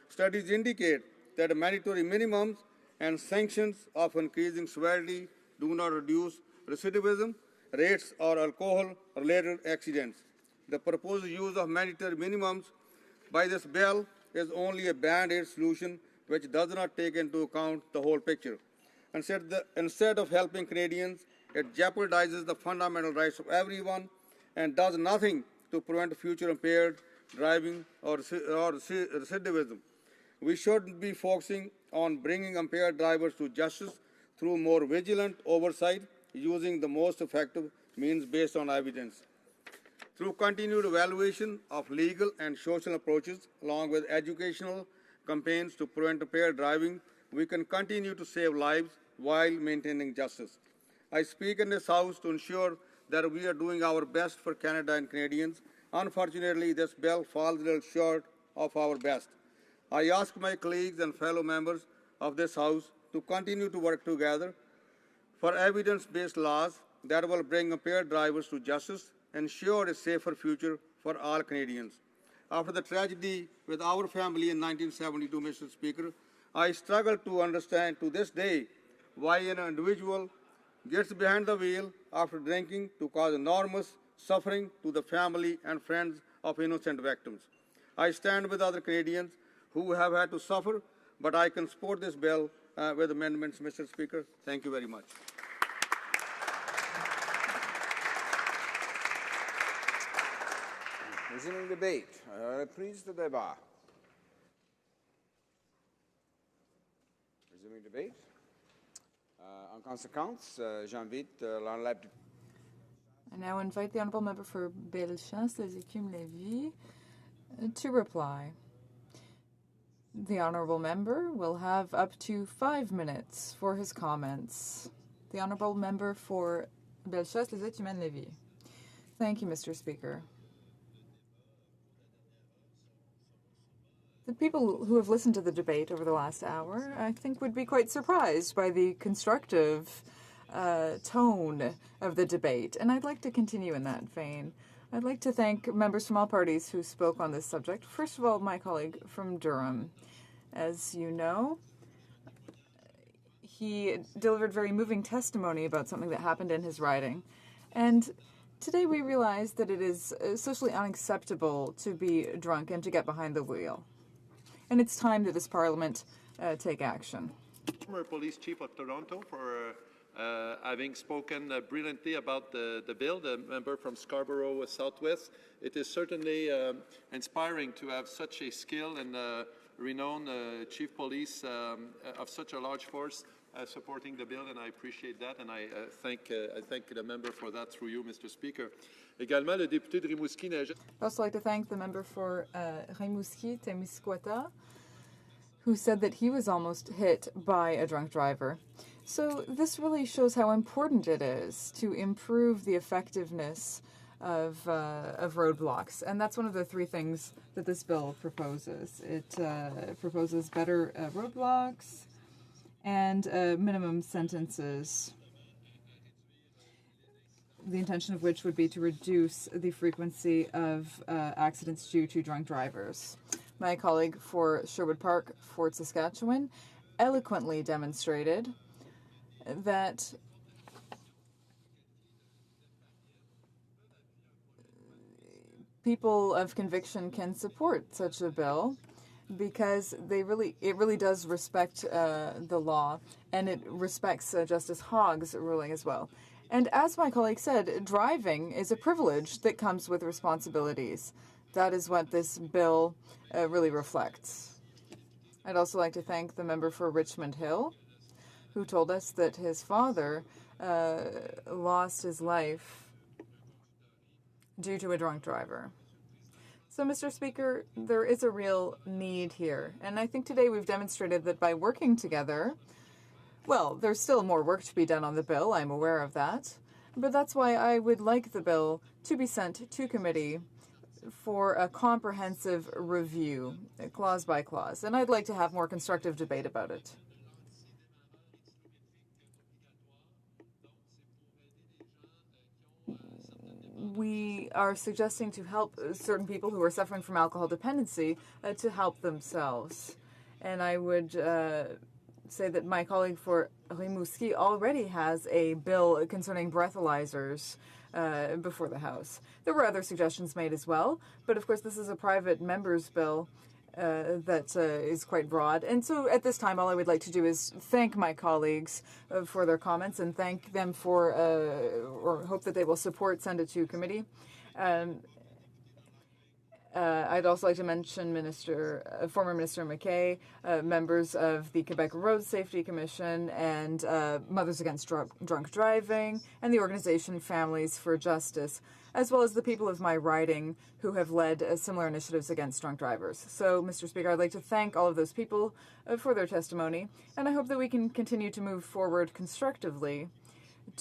Studies indicate that mandatory minimums and sanctions of increasing severity do not reduce recidivism rates or alcohol-related accidents. The proposed use of mandatory minimums by this bill is only a band-aid solution which does not take into account the whole picture. Instead of helping Canadians, it jeopardizes the fundamental rights of everyone and does nothing to prevent future impaired driving or recidivism. We should be focusing on bringing impaired drivers to justice through more vigilant oversight using the most effective means based on evidence. Through continued evaluation of legal and social approaches, along with educational campaigns to prevent impaired driving, we can continue to save lives while maintaining justice. I speak in this House to ensure that we are doing our best for Canada and Canadians. Unfortunately, this bill falls a little short of our best. I ask my colleagues and fellow members of this House to continue to work together for evidence-based laws that will bring impaired drivers to justice and ensure a safer future for all Canadians. After the tragedy with our family in 1972, Mr. Speaker, I struggle to understand to this day why an individual gets behind the wheel after drinking to cause enormous suffering to the family and friends of innocent victims. I stand with other Canadians who have had to suffer, but I can support this bill with amendments, Mr. Speaker. Thank you very much. Resuming debate. Reprise de débat. Resuming debate. En conséquence, j'invite l'honorable député. I now invite the honourable member for Bellechasse-les-Écumes-Lévis to reply. The honourable member will have up to 5 minutes for his comments. The honourable member for Bellechasse-les-Écumes-Lévis. Thank you, Mr. Speaker. The people who have listened to the debate over the last hour, I think, would be quite surprised by the constructive tone of the debate, and I'd like to continue in that vein. I'd like to thank members from all parties who spoke on this subject. First of all, my colleague from Durham. As you know, he delivered very moving testimony about something that happened in his riding, and today we realize that it is socially unacceptable to be drunk and to get behind the wheel. And it's time that this Parliament take action. Former Police Chief of Toronto for having spoken brilliantly about the bill, the member from Scarborough Southwest. It is certainly inspiring to have such a skilled and renowned Chief Police of such a large force supporting the bill, and I appreciate that, and I thank the member for that through you, Mr. Speaker. Également, le député de Rimouski. I'd also like to thank the member for Rimouski-Témiscouata, who said that he was almost hit by a drunk driver. So this really shows how important it is to improve the effectiveness of roadblocks. And that's one of the three things that this bill proposes. It proposes better roadblocks and minimum sentences, the intention of which would be to reduce the frequency of accidents due to drunk drivers. My colleague for Sherwood Park, Fort Saskatchewan, eloquently demonstrated that people of conviction can support such a bill because it really does respect the law, and it respects Justice Hogg's ruling as well. And as my colleague said, driving is a privilege that comes with responsibilities. That is what this bill really reflects. I'd also like to thank the member for Richmond Hill, who told us that his father lost his life due to a drunk driver. So, Mr. Speaker, there is a real need here. And I think today we've demonstrated that by working together, well, there's still more work to be done on the bill, I'm aware of that. But that's why I would like the bill to be sent to committee for a comprehensive review, clause by clause. And I'd like to have more constructive debate about it. We are suggesting to help certain people who are suffering from alcohol dependency to help themselves. And I would say that my colleague for Rimouski already has a bill concerning breathalyzers before the House. There were other suggestions made as well, but of course this is a private member's bill that is quite broad. And so at this time, all I would like to do is thank my colleagues for their comments and thank them for, or hope that they will support, send it to committee. I'd also like to mention former Minister McKay, members of the Quebec Road Safety Commission, and Mothers Against Drunk Driving, and the organization Families for Justice, as well as the people of my riding who have led similar initiatives against drunk drivers. So, Mr. Speaker, I'd like to thank all of those people for their testimony, and I hope that we can continue to move forward constructively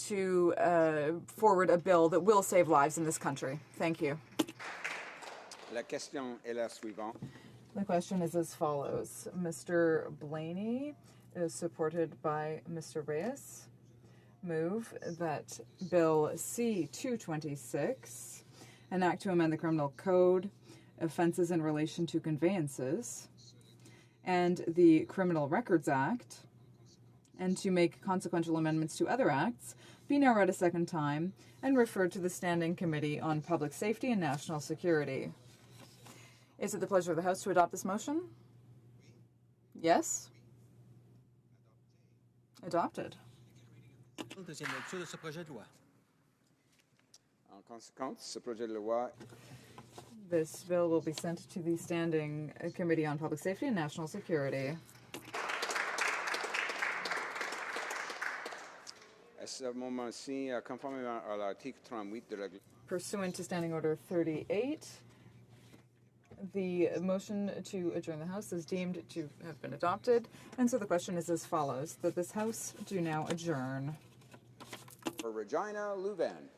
to forward a bill that will save lives in this country. Thank you. La question est la suivante. The question is as follows. Mr. Blaney is supported by Mr. Reyes. Move that Bill C-226, an act to amend the Criminal Code, offenses in relation to conveyances, and the Criminal Records Act, and to make consequential amendments to other acts, be now read a second time and referred to the Standing Committee on Public Safety and National Security. Is it the pleasure of the House to adopt this motion? Yes? Adopted. Deuxième lecture de ce projet de loi. En conséquence, ce projet de loi. This bill will be sent to the Standing Committee on Public Safety and National Security. À ce moment-ci, conformément à l'article 38 de la... Pursuant to Standing Order 38, the motion to adjourn the House is deemed to have been adopted, and so the question is as follows, that this House do now adjourn. For Regina Louvain.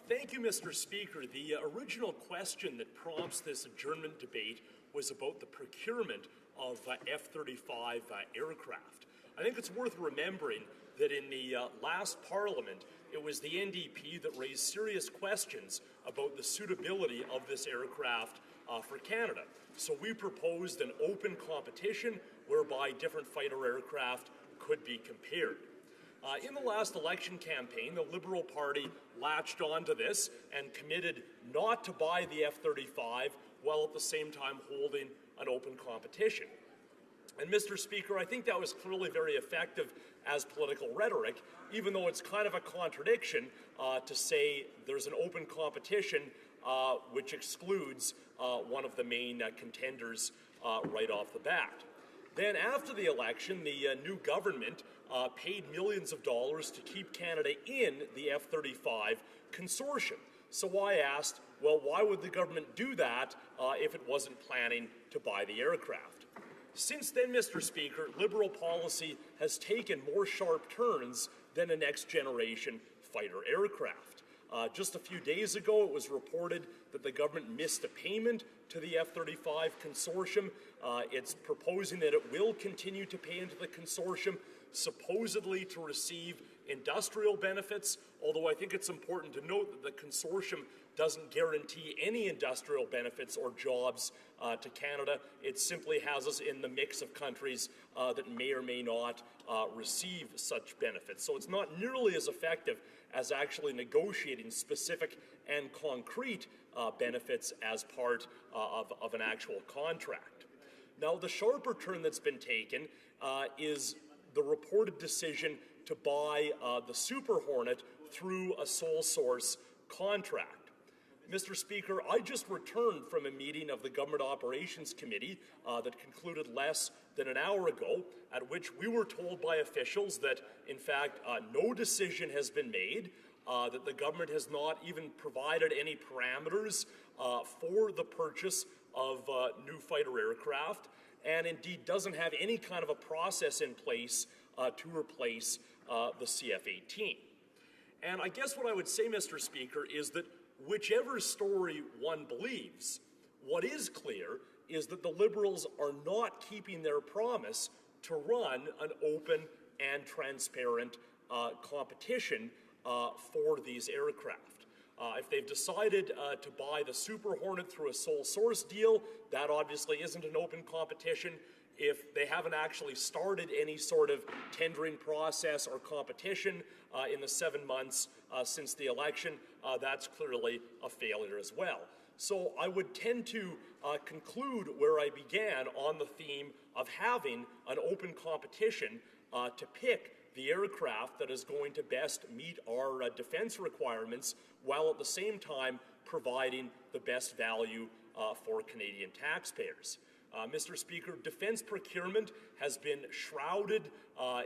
Thank you, Mr. Speaker. The original question that prompts this adjournment debate was about the procurement of F-35 aircraft. I think it's worth remembering that in the last Parliament, it was the NDP that raised serious questions about the suitability of this aircraft for Canada. So we proposed an open competition whereby different fighter aircraft could be compared. In the last election campaign, the Liberal Party latched onto this and committed not to buy the F-35 while at the same time holding an open competition. And Mr. Speaker, I think that was clearly very effective as political rhetoric, even though it's kind of a contradiction to say there's an open competition which excludes one of the main contenders right off the bat. Then after the election, the new government paid millions of dollars to keep Canada in the F-35 consortium. So I asked, well, why would the government do that if it wasn't planning to buy the aircraft? Since then, Mr. Speaker, Liberal policy has taken more sharp turns than a next-generation fighter aircraft. Just a few days ago, it was reported that the government missed a payment to the F-35 consortium. It's proposing that it will continue to pay into the consortium, supposedly to receive industrial benefits, although I think it's important to note that the consortium doesn't guarantee any industrial benefits or jobs to Canada. It simply has us in the mix of countries that may or may not receive such benefits. So it's not nearly as effective as actually negotiating specific and concrete benefits as part of an actual contract. Now, the sharper turn that's been taken is the reported decision to buy the Super Hornet through a sole source contract. Mr. Speaker, I just returned from a meeting of the Government Operations Committee that concluded less than an hour ago, at which we were told by officials that, in fact, no decision has been made, that the government has not even provided any parameters for the purchase of new fighter aircraft, and indeed doesn't have any kind of a process in place to replace the CF-18. And I guess what I would say, Mr. Speaker, is that whichever story one believes, what is clear is that the Liberals are not keeping their promise to run an open and transparent competition for these aircraft. If they've decided to buy the Super Hornet through a sole source deal, that obviously isn't an open competition. If they haven't actually started any sort of tendering process or competition in the 7 months since the election, that's clearly a failure as well. So I would tend to conclude where I began on the theme of having an open competition to pick the aircraft that is going to best meet our defense requirements while at the same time providing the best value for Canadian taxpayers. Mr. Speaker, defense procurement has been shrouded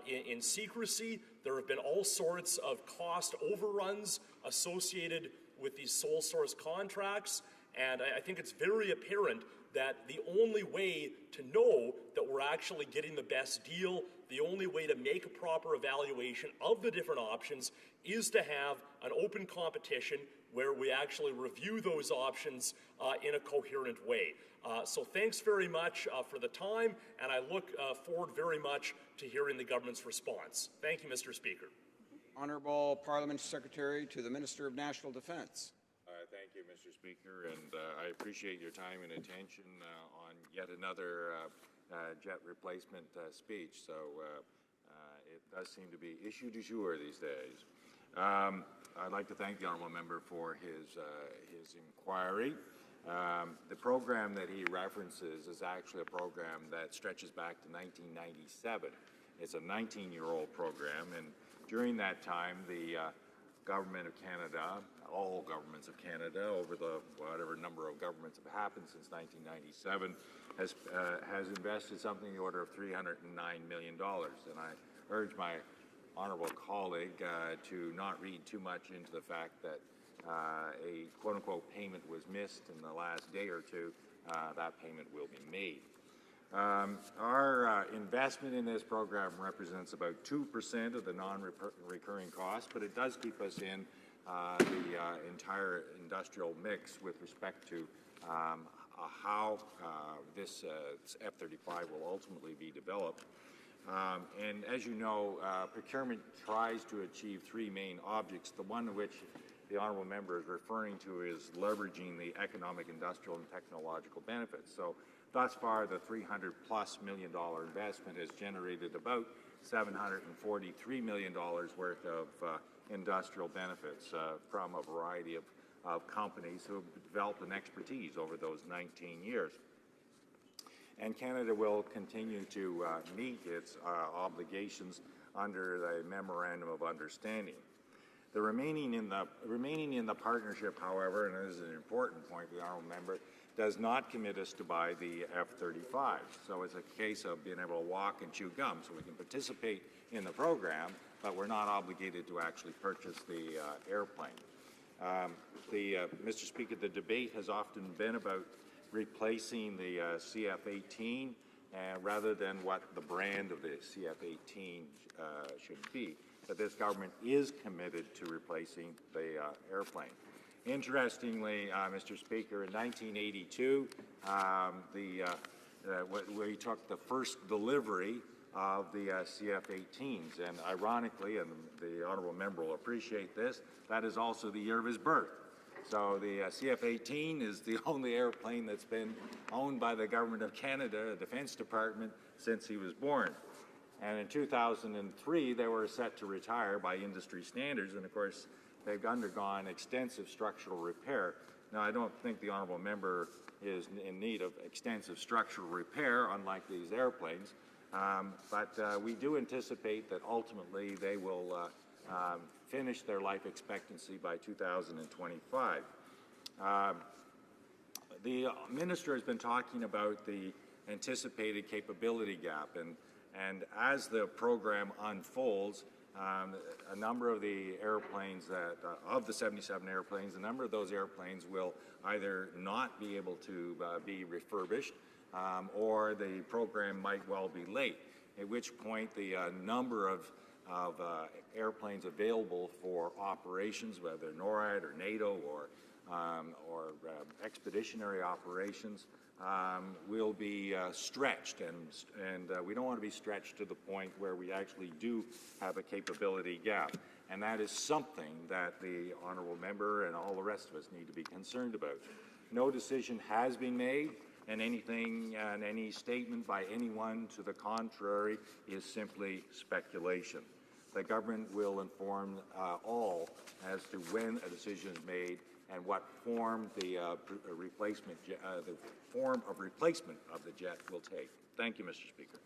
in secrecy. There have been all sorts of cost overruns associated with these sole source contracts, and I think it's very apparent that the only way to know that we're actually getting the best deal, the only way to make a proper evaluation of the different options is to have an open competition where we actually review those options in a coherent way. So thanks very much for the time, and I look forward very much to hearing the government's response. Thank you, Mr. Speaker. Honourable Parliament Secretary to the Minister of National Defence. Thank you, Mr. Speaker, and I appreciate your time and attention on yet another jet replacement speech. So it does seem to be issue du jour these days. I'd like to thank the honourable member for his inquiry. The program that he references is actually a program that stretches back to 1997. It's a 19-year-old program, and during that time, the Government of Canada, all governments of Canada, over the whatever number of governments have happened since 1997, has invested something in the order of $309 million. And I urge my honourable colleague to not read too much into the fact that a quote-unquote payment was missed in the last day or two. That payment will be made. Our investment in this program represents about 2% of the non-recurring costs, but it does keep us in the entire industrial mix with respect to how this F-35 will ultimately be developed. And as you know, procurement tries to achieve three main objects. The one which the honourable member is referring to is leveraging the economic, industrial, and technological benefits. So thus far, the $300+ million investment has generated about $743 million worth of industrial benefits from a variety of companies who have developed an expertise over those 19 years. And Canada will continue to meet its obligations under the Memorandum of Understanding. The remaining in the partnership, however, and this is an important point for the honourable member, does not commit us to buy the F-35. So it's a case of being able to walk and chew gum. So we can participate in the program, but we're not obligated to actually purchase the airplane. Mr. Speaker, the debate has often been about replacing the CF-18 rather than what the brand of the CF-18 should be. that this government is committed to replacing the airplane. Interestingly, Mr. Speaker, in 1982, we took the first delivery of the CF-18s, and ironically, and the honourable member will appreciate this, that is also the year of his birth. So the CF-18 is the only airplane that's been owned by the Government of Canada, the Defence Department, since he was born. And in 2003, they were set to retire by industry standards, and of course, they've undergone extensive structural repair. Now, I don't think the honourable member is in need of extensive structural repair, unlike these airplanes, but we do anticipate that ultimately they will finish their life expectancy by 2025. The minister has been talking about the anticipated capability gap, and as the program unfolds, a number of the airplanes that, of the 77 airplanes, a number of those airplanes will either not be able to be refurbished, or the program might well be late, at which point the number of airplanes available for operations, whether NORAD or NATO or expeditionary operations, will be stretched, and we don't want to be stretched to the point where we actually do have a capability gap. And that is something that the honourable member and all the rest of us need to be concerned about. No decision has been made, and any statement by anyone to the contrary is simply speculation. The government will inform all as to when a decision is made and what form the form of replacement of the jet will take. Thank you, Mr. Speaker.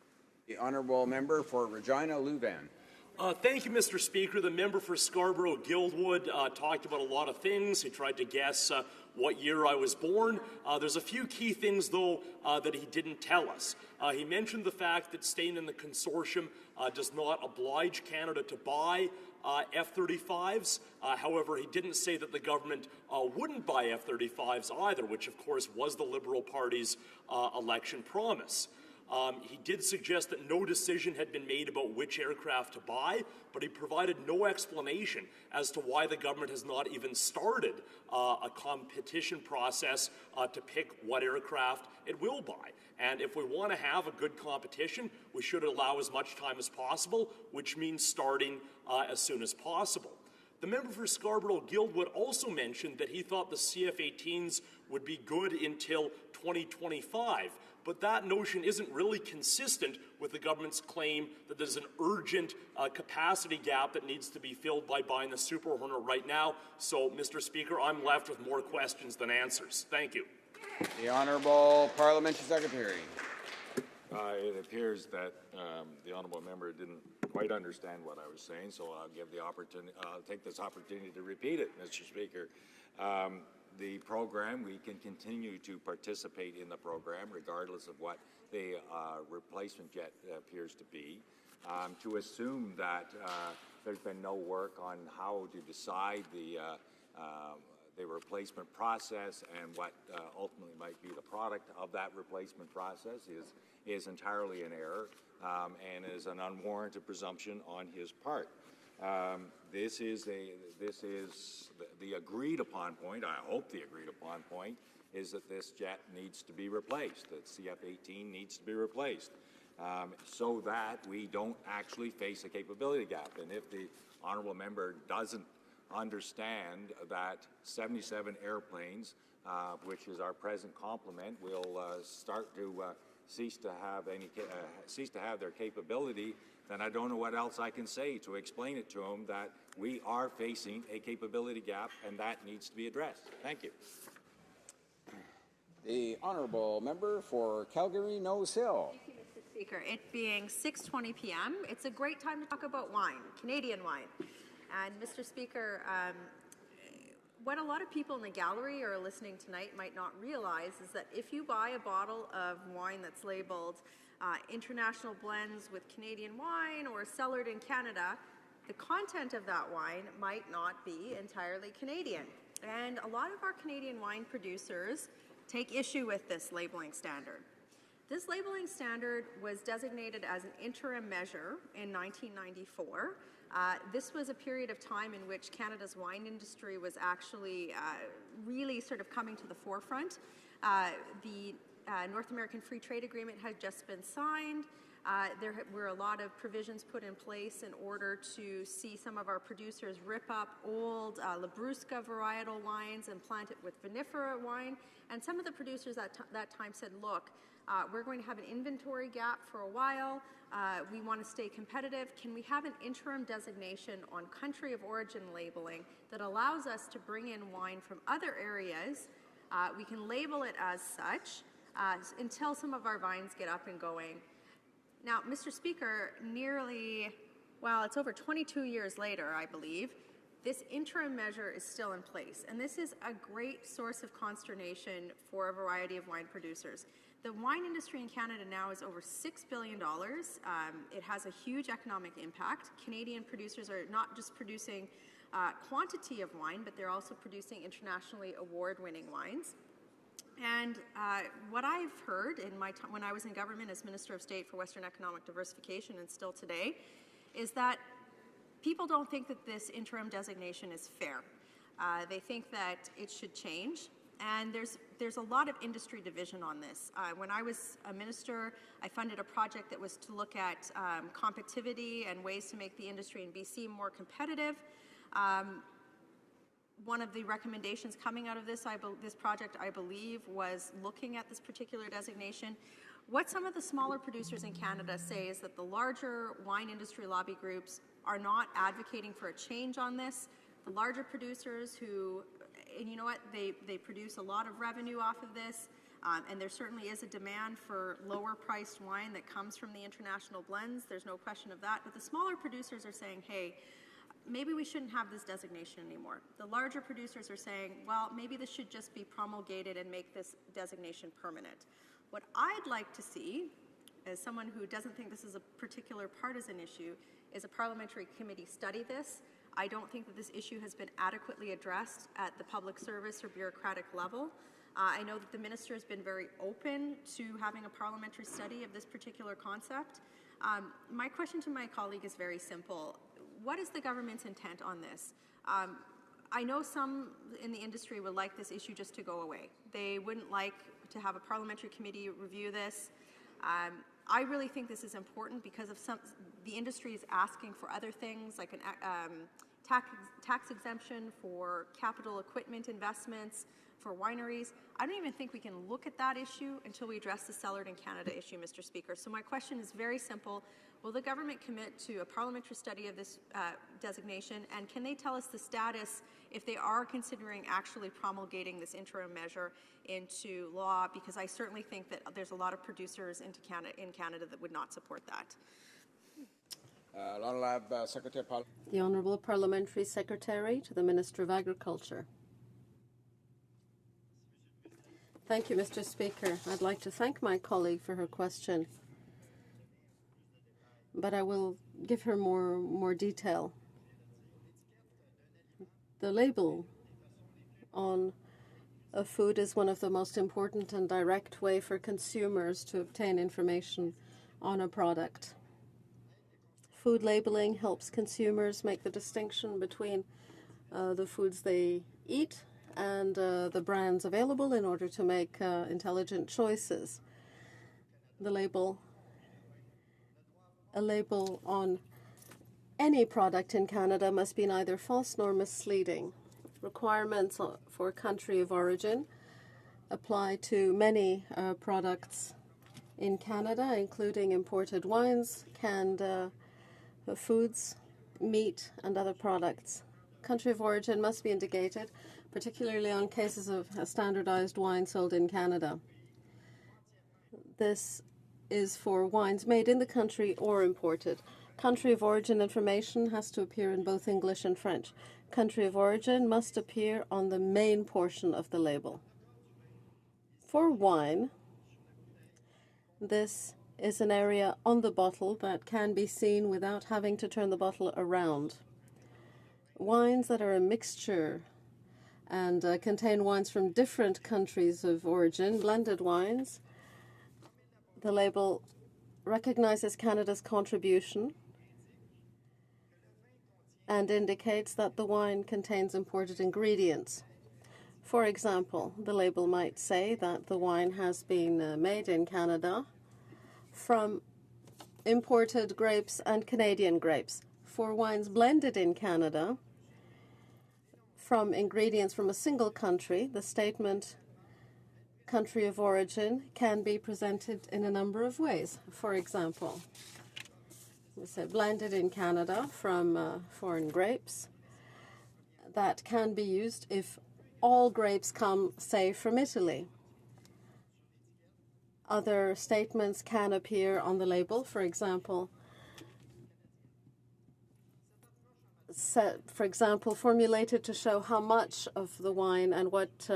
The honourable member for Regina Louvain. Thank you, Mr. Speaker. The member for Scarborough-Guildwood talked about a lot of things. He tried to guess what year I was born. There's a few key things, though, that he didn't tell us. He mentioned the fact that staying in the consortium does not oblige Canada to buy F-35s. However, he didn't say that the government wouldn't buy F-35s either, which, of course, was the Liberal Party's election promise. He did suggest that no decision had been made about which aircraft to buy, but he provided no explanation as to why the government has not even started a competition process to pick what aircraft it will buy. And if we want to have a good competition, we should allow as much time as possible, which means starting as soon as possible. The member for Scarborough-Guildwood also mentioned that he thought the CF-18s would be good until 2025, but that notion isn't really consistent with the government's claim that there's an urgent capacity gap that needs to be filled by buying the Super Hornet right now. So, Mr. Speaker, I'm left with more questions than answers. Thank you. The Honourable Parliamentary Secretary. It appears that the honourable member didn't quite understand what I was saying, so I'll take this opportunity to repeat it, Mr. Speaker. The program, we can continue to participate in the program regardless of what the replacement jet appears to be. To assume that there's been no work on how to decide the replacement process and what ultimately might be the product of that replacement process is entirely an error and is an unwarranted presumption on his part. This is the agreed upon point. I hope the agreed upon point is that this jet needs to be replaced, that CF-18 needs to be replaced, so that we don't actually face a capability gap. And if the honourable member doesn't understand that 77 airplanes, which is our present complement, will start to cease to have their capability, then I don't know what else I can say to explain it to him that we are facing a capability gap and that needs to be addressed. Thank you. The honourable member for Calgary-Nose Hill. Thank you, Mr. Speaker. It being 6:20 p.m., it's a great time to talk about wine, Canadian wine. And Mr. Speaker, what a lot of people in the gallery or listening tonight might not realize is that if you buy a bottle of wine that's labeled international blends with Canadian wine or cellared in Canada, the content of that wine might not be entirely Canadian. And a lot of our Canadian wine producers take issue with this labeling standard. This labeling standard was designated as an interim measure in 1994. This was a period of time in which Canada's wine industry was actually really sort of coming to the forefront. The North American Free Trade Agreement had just been signed. There were a lot of provisions put in place in order to see some of our producers rip up old Labrusca varietal wines and plant it with vinifera wine. And some of the producers at that time said, look, we're going to have an inventory gap for a while. We want to stay competitive. Can we have an interim designation on country of origin labeling that allows us to bring in wine from other areas? We can label it as such until some of our vines get up and going. Now, Mr. Speaker, it's over 22 years later, I believe, this interim measure is still in place. And this is a great source of consternation for a variety of wine producers. The wine industry in Canada now is over $6 billion. It has a huge economic impact. Canadian producers are not just producing quantity of wine, but they're also producing internationally award-winning wines. And what I've heard in my time when I was in government as Minister of State for Western Economic Diversification, and still today, is that people don't think that this interim designation is fair. They think that it should change. And there's a lot of industry division on this. When I was a minister, I funded a project that was to look at competitivity and ways to make the industry in BC more competitive. One of the recommendations coming out of this project, I believe, was looking at this particular designation. What some of the smaller producers in Canada say is that the larger wine industry lobby groups are not advocating for a change on this. The larger producers who, and you know what, they produce a lot of revenue off of this, and there certainly is a demand for lower priced wine that comes from the international blends. There's no question of that. But the smaller producers are saying, hey, maybe we shouldn't have this designation anymore. The larger producers are saying, well, maybe this should just be promulgated and make this designation permanent. What I'd like to see, as someone who doesn't think this is a particular partisan issue, is a parliamentary committee study this. I don't think that this issue has been adequately addressed at the public service or bureaucratic level. I know that the minister has been very open to having a parliamentary study of this particular concept. My question to my colleague is very simple. What is the government's intent on this? I know some in the industry would like this issue just to go away. They wouldn't like to have a parliamentary committee review this. I really think this is important because of the industry is asking for other things like a tax exemption for capital equipment investments for wineries. I don't even think we can look at that issue until we address the Cellared in Canada issue, Mr. Speaker. So my question is very simple. Will the government commit to a parliamentary study of this designation, and can they tell us the status if they are considering actually promulgating this interim measure into law? Because I certainly think that there's a lot of producers in Canada that would not support that. The Honourable Parliamentary Secretary to the Minister of Agriculture. Thank you, Mr. Speaker. I'd like to thank my colleague for her question, but I will give her more detail. The label on a food is one of the most important and direct way for consumers to obtain information on a product. Food labeling helps consumers make the distinction between the foods they eat and the brands available in order to make intelligent choices. A label on any product in Canada must be neither false nor misleading. Requirements for country of origin apply to many products in Canada, including imported wines, canned foods, meat, and other products. Country of origin must be indicated, particularly on cases of a standardized wine sold in Canada. This is for wines made in the country or imported. Country of origin information has to appear in both English and French. Country of origin must appear on the main portion of the label. For wine, this is an area on the bottle that can be seen without having to turn the bottle around. Wines that are a mixture and contain wines from different countries of origin, blended wines, The label recognizes Canada's contribution and indicates that the wine contains imported ingredients. For example, the label might say that the wine has been made in Canada from imported grapes and Canadian grapes. For wines blended in Canada from ingredients from a single country, the statement country of origin can be presented in a number of ways. For example, we say blended in Canada from foreign grapes. That can be used if all grapes come, say, from Italy. Other statements can appear on the label, for example, formulated to show how much of the wine and what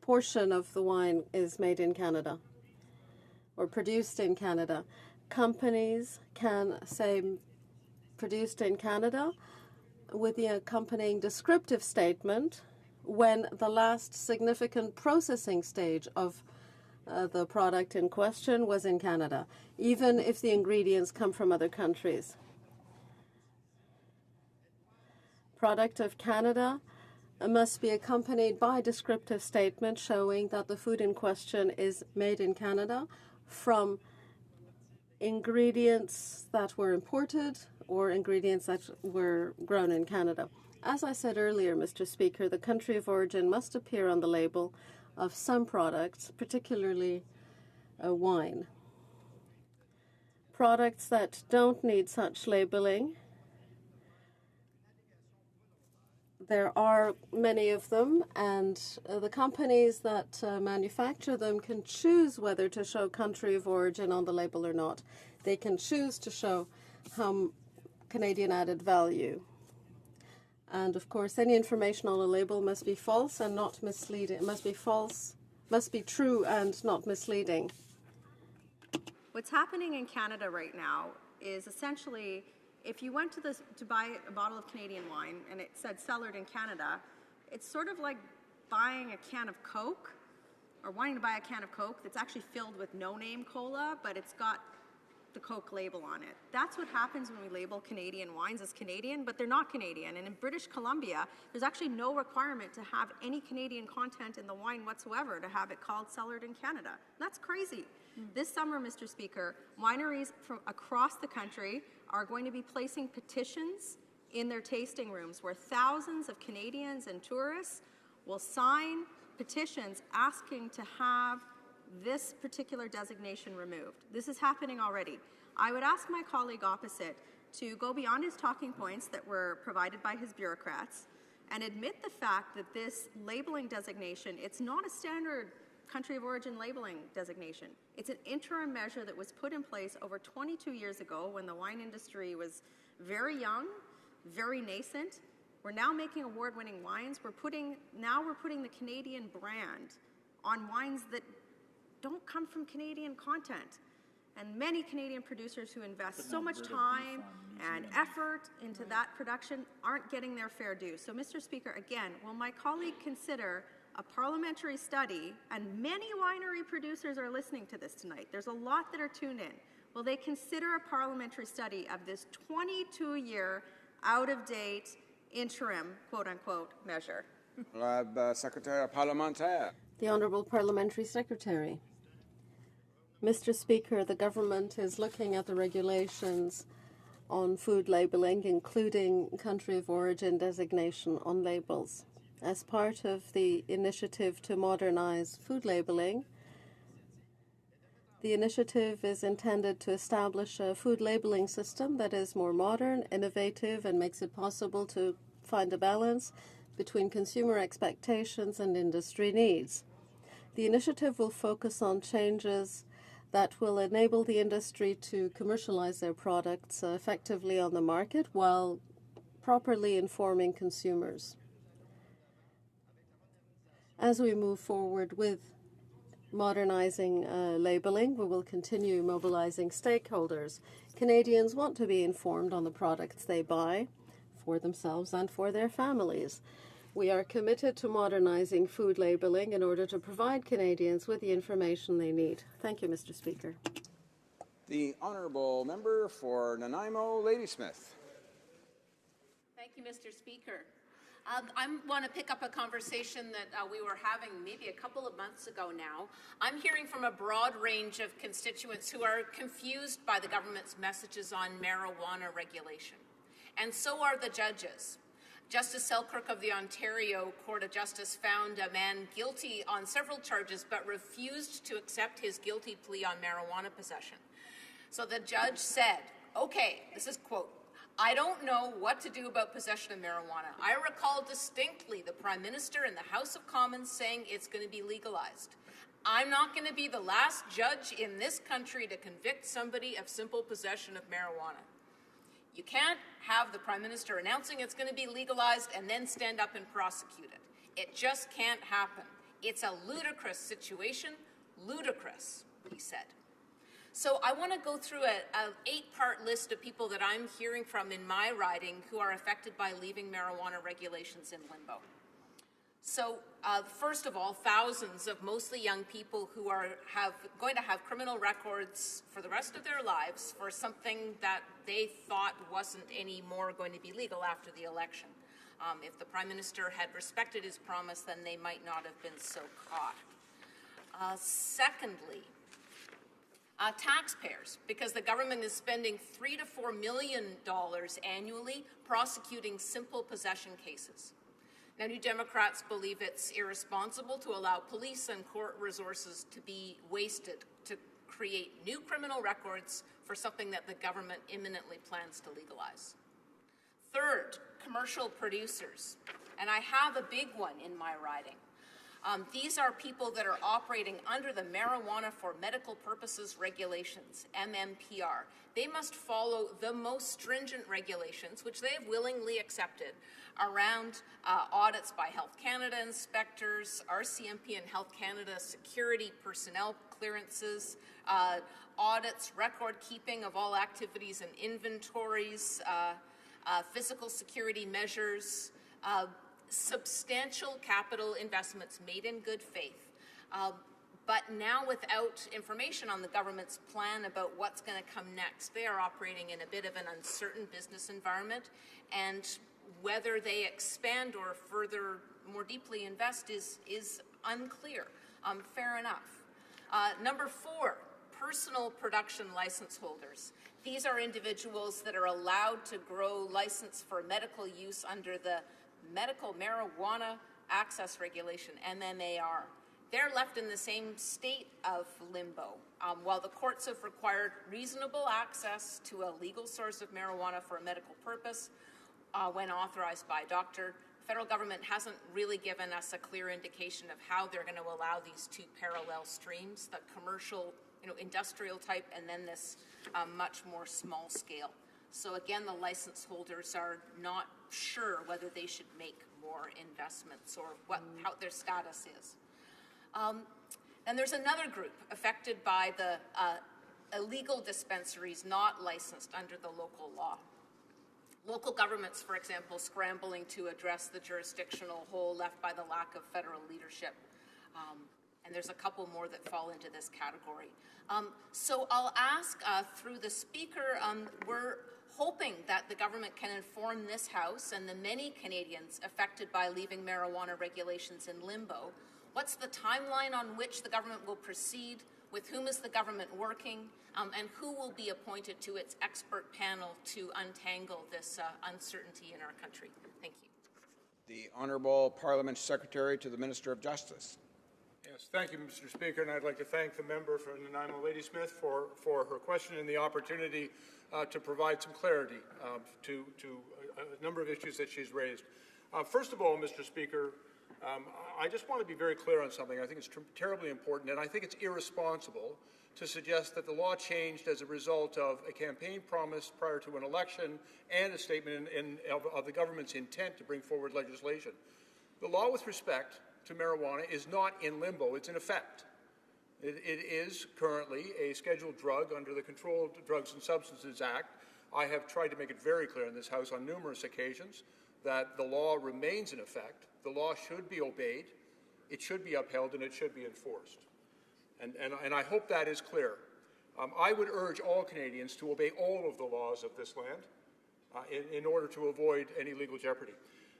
portion of the wine is made in Canada or produced in Canada. Companies can say produced in Canada with the accompanying descriptive statement when the last significant processing stage of the product in question was in Canada, even if the ingredients come from other countries. Product of Canada must be accompanied by a descriptive statement showing that the food in question is made in Canada from ingredients that were imported or ingredients that were grown in Canada. As I said earlier, Mr. Speaker, the country of origin must appear on the label of some products, particularly wine. Products that don't need such labeling, there are many of them, and the companies that manufacture them can choose whether to show country of origin on the label or not. They can choose to show Canadian added value. And of course, any information on a label must be false and not misleading. It must be true and not misleading. What's happening in Canada right now is essentially, if you went to buy a bottle of Canadian wine and it said cellared in Canada, it's sort of like buying a can of Coke or wanting to buy a can of Coke that's actually filled with no-name cola, but it's got the Coke label on it. That's what happens when we label Canadian wines as Canadian, but they're not Canadian. And in British Columbia, there's actually no requirement to have any Canadian content in the wine whatsoever to have it called cellared in Canada. That's crazy. This summer, Mr. Speaker, wineries from across the country are going to be placing petitions in their tasting rooms where thousands of Canadians and tourists will sign petitions asking to have this particular designation removed. This is happening already. I would ask my colleague opposite to go beyond his talking points that were provided by his bureaucrats and admit the fact that this labeling designation, it's not a standard country of origin labeling designation. It's an interim measure that was put in place over 22 years ago when the wine industry was very young, very nascent. We're now making award-winning wines. We're putting the Canadian brand on wines that don't come from Canadian content. And many Canadian producers who invest so much time and effort into that production aren't getting their fair due. So, Mr. Speaker, again, will my colleague consider a parliamentary study, and many winery producers are listening to this tonight. There's a lot that are tuned in. Will they consider a parliamentary study of this 22-year, out-of-date, interim, quote-unquote, measure? Secrétaire parlementaire. The Honourable Parliamentary Secretary. Mr. Speaker, the government is looking at the regulations on food labelling, including country of origin designation on labels. As part of the initiative to modernise food labelling, the initiative is intended to establish a food labelling system that is more modern, innovative, and makes it possible to find a balance between consumer expectations and industry needs. The initiative will focus on changes that will enable the industry to commercialize their products effectively on the market while properly informing consumers. As we move forward with modernizing labeling, we will continue mobilizing stakeholders. Canadians want to be informed on the products they buy for themselves and for their families. We are committed to modernising food labelling in order to provide Canadians with the information they need. Thank you, Mr. Speaker. The honourable member for Nanaimo, Ladysmith. Thank you, Mr. Speaker. I want to pick up a conversation that we were having maybe a couple of months ago now. I'm hearing from a broad range of constituents who are confused by the government's messages on marijuana regulation. And so are the judges. Justice Selkirk of the Ontario Court of Justice found a man guilty on several charges but refused to accept his guilty plea on marijuana possession. So the judge said, okay, this is quote, "I don't know what to do about possession of marijuana. I recall distinctly the Prime Minister in the House of Commons saying it's going to be legalized. I'm not going to be the last judge in this country to convict somebody of simple possession of marijuana." You can't have the Prime Minister announcing it's going to be legalized and then stand up and prosecute it. It just can't happen. It's a ludicrous situation, ludicrous, he said. So I want to go through an 8-part list of people that I'm hearing from in my riding who are affected by leaving marijuana regulations in limbo. So first of all, thousands of mostly young people who are going to have criminal records for the rest of their lives for something that they thought wasn't anymore going to be legal after the election. If the Prime Minister had respected his promise, then they might not have been so caught. Secondly, taxpayers, because the government is spending $3 to $4 million annually prosecuting simple possession cases. Now, New Democrats believe it's irresponsible to allow police and court resources to be wasted to create new criminal records for something that the government imminently plans to legalize. Third, commercial producers. And I have a big one in my riding. These are people that are operating under the Marijuana for Medical Purposes Regulations, MMPR. They must follow the most stringent regulations, which they have willingly accepted, around audits by Health Canada inspectors, RCMP and Health Canada security personnel clearances, audits, record keeping of all activities and inventories, physical security measures, substantial capital investments made in good faith, but now without information on the government's plan about what's going to come next. They are operating in a bit of an uncertain business environment, and whether they expand or further more deeply invest is unclear. Fair enough. Number 4, personal production license holders. These are individuals that are allowed to grow license for medical use under the Medical Marijuana Access Regulation, MMAR. They're left in the same state of limbo. While the courts have required reasonable access to a legal source of marijuana for a medical purpose when authorized by a doctor, the federal government hasn't really given us a clear indication of how they're going to allow these two parallel streams, the commercial, industrial type, and then this much more small scale. So again, the license holders are not sure whether they should make more investments or how their status is. And there's another group affected by the illegal dispensaries not licensed under the local law. Local governments, for example, scrambling to address the jurisdictional hole left by the lack of federal leadership. And there's a couple more that fall into this category. So I'll ask through the Speaker, we're hoping that the government can inform this House and the many Canadians affected by leaving marijuana regulations in limbo. What's the timeline on which the government will proceed? With whom is the government working? And who will be appointed to its expert panel to untangle this uncertainty in our country? Thank you. The Honourable Parliament Secretary to the Minister of Justice. Yes, thank you, Mr. Speaker, and I'd like to thank the member for Nanaimo Ladysmith for her question and the opportunity to provide some clarity to a number of issues that she's raised. First of all, Mr. Speaker, I just want to be very clear on something. I think it's terribly important, and I think it's irresponsible to suggest that the law changed as a result of a campaign promise prior to an election and a statement of the government's intent to bring forward legislation. The law with respect to marijuana is not in limbo, it's in effect. It is currently a scheduled drug under the Controlled Drugs and Substances Act. I have tried to make it very clear in this House on numerous occasions that the law remains in effect. The law should be obeyed, it should be upheld, and it should be enforced. And I hope that is clear. I would urge all Canadians to obey all of the laws of this land in order to avoid any legal jeopardy.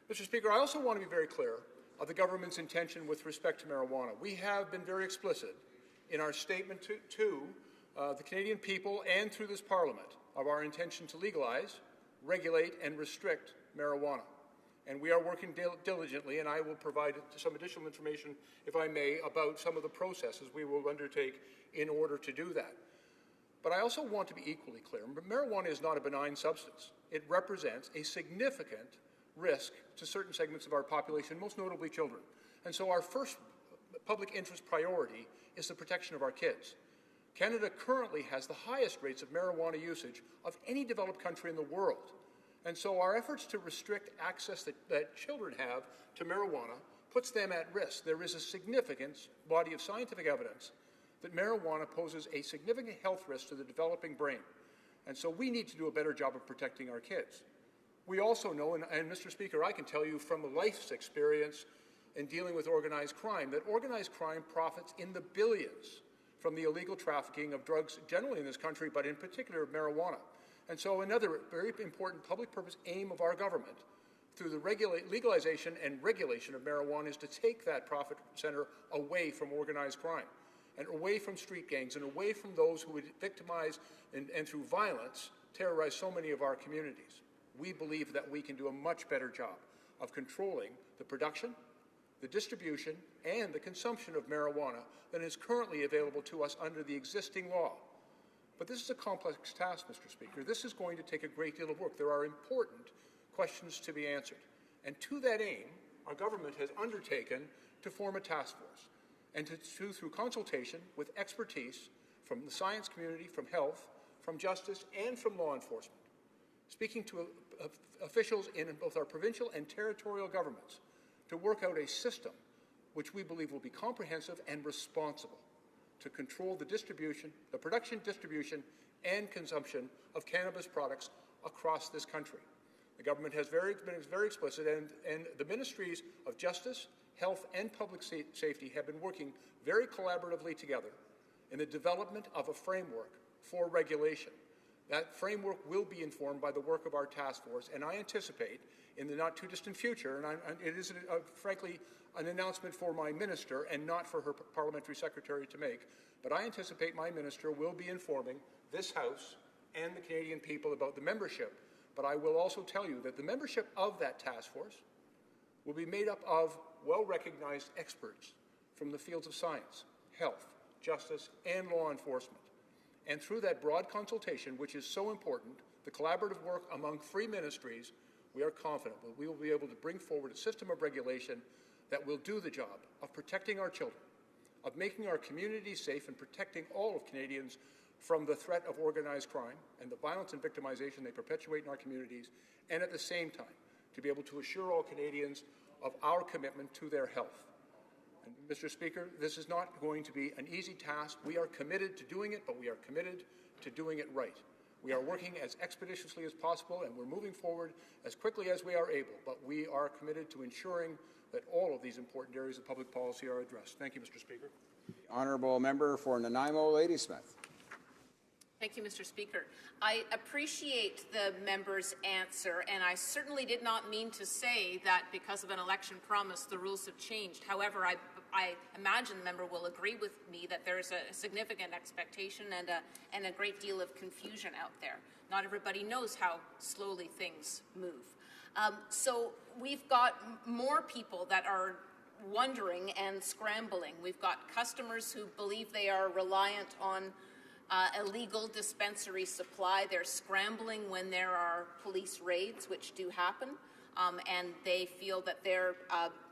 Mr. Speaker, I also want to be very clear of the government's intention with respect to marijuana. We have been very explicit in our statement to the Canadian people and through this Parliament of our intention to legalize, regulate, and restrict marijuana. And we are working diligently, and I will provide some additional information, if I may, about some of the processes we will undertake in order to do that. But I also want to be equally clear. Marijuana is not a benign substance. It represents a significant risk to certain segments of our population, most notably children. And so our first public interest priority is the protection of our kids. Canada currently has the highest rates of marijuana usage of any developed country in the world. And so our efforts to restrict access that children have to marijuana puts them at risk. There is a significant body of scientific evidence that marijuana poses a significant health risk to the developing brain. And so we need to do a better job of protecting our kids. We also know, and Mr. Speaker, I can tell you from a life's experience in dealing with organized crime, that organized crime profits in the billions from the illegal trafficking of drugs generally in this country, but in particular marijuana. And so another very important public purpose aim of our government through the legalization and regulation of marijuana is to take that profit center away from organized crime and away from street gangs and away from those who would victimize and through violence terrorize so many of our communities. We believe that we can do a much better job of controlling the production, the distribution, and the consumption of marijuana than is currently available to us under the existing law. But this is a complex task, Mr. Speaker. This is going to take a great deal of work. There are important questions to be answered. And to that aim, our government has undertaken to form a task force and to through consultation with expertise from the science community, from health, from justice, and from law enforcement, speaking to officials in both our provincial and territorial governments to work out a system which we believe will be comprehensive and responsible to control the distribution, the production, distribution, and consumption of cannabis products across this country. The government has been very explicit, and the ministries of Justice, Health, and Public Safety have been working very collaboratively together in the development of a framework for regulation. That framework will be informed by the work of our task force, and I anticipate in the not-too-distant future, and it is, frankly, an announcement for my minister and not for her parliamentary secretary to make, but I anticipate my minister will be informing this House and the Canadian people about the membership. But I will also tell you that the membership of that task force will be made up of well-recognized experts from the fields of science, health, justice, and law enforcement. And through that broad consultation, which is so important, the collaborative work among three ministries, we are confident that we will be able to bring forward a system of regulation that will do the job of protecting our children, of making our communities safe and protecting all of Canadians from the threat of organized crime and the violence and victimization they perpetuate in our communities, and at the same time, to be able to assure all Canadians of our commitment to their health. And Mr. Speaker, this is not going to be an easy task. We are committed to doing it, but we are committed to doing it right. We are working as expeditiously as possible, and we're moving forward as quickly as we are able, but we are committed to ensuring that all of these important areas of public policy are addressed. Thank you, Mr. Speaker. Honourable Member for Nanaimo, Ladysmith. Thank you, Mr. Speaker. I appreciate the member's answer, and I certainly did not mean to say that because of an election promise the rules have changed. However, I imagine the member will agree with me that there is a significant expectation and a great deal of confusion out there. Not everybody knows how slowly things move. So we've got more people that are wondering and scrambling. We've got customers who believe they are reliant on illegal dispensary supply. They're scrambling when there are police raids, which do happen, and they feel that their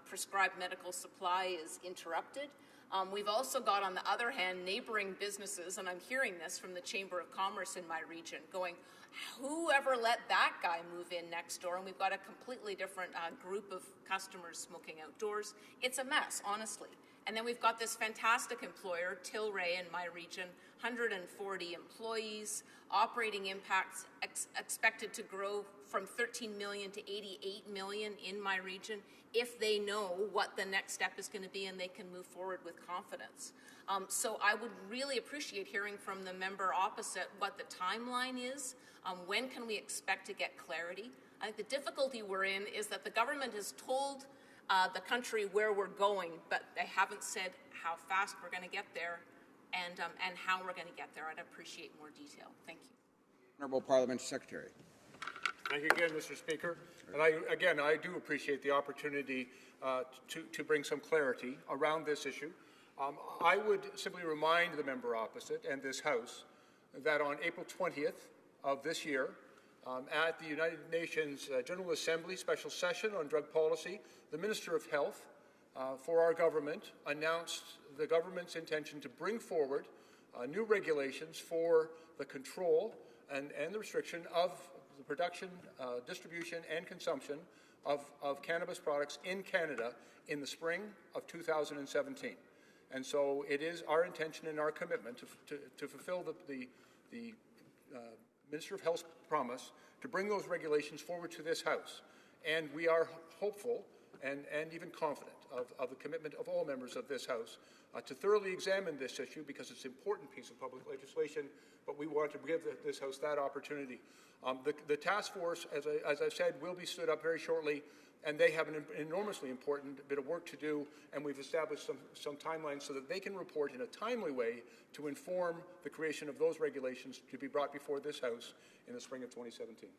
prescribed medical supply is interrupted. We've also got, on the other hand, neighboring businesses, and I'm hearing this from the Chamber of Commerce in my region, going, whoever let that guy move in next door? And we've got a completely different group of customers smoking outdoors. It's a mess, honestly. And then we've got this fantastic employer, Tilray, in my region, 140 employees, operating impacts expected to grow from 13 million to 88 million in my region if they know what the next step is going to be and they can move forward with confidence. So I would really appreciate hearing from the member opposite what the timeline is. When can we expect to get clarity? I think the difficulty we're in is that the government has told the country where we're going, but they haven't said how fast we're going to get there and how we're going to get there. I'd appreciate more detail. Thank you. Honourable Parliamentary Secretary. Thank you again, Mr. Speaker. And I do appreciate the opportunity to bring some clarity around this issue. I would simply remind the member opposite and this House that on April 20th of this year, at the United Nations General Assembly Special Session on Drug Policy, the Minister of Health for our government announced the government's intention to bring forward new regulations for the control and the restriction of the production, distribution, and consumption of cannabis products in Canada in the spring of 2017. And so it is our intention and our commitment to fulfill the Minister of Health's promise to bring those regulations forward to this House. And we are hopeful and even confident of the commitment of all members of this House to thoroughly examine this issue because it's an important piece of public legislation, but we want to give this House that opportunity. The task force, as I've said, will be stood up very shortly, and they have an enormously important bit of work to do, and we've established some timelines so that they can report in a timely way to inform the creation of those regulations to be brought before this House in the spring of 2017.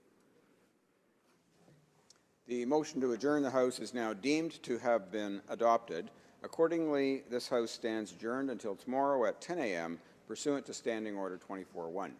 The motion to adjourn the House is now deemed to have been adopted. Accordingly, this House stands adjourned until tomorrow at 10 a.m. pursuant to Standing Order 24-1.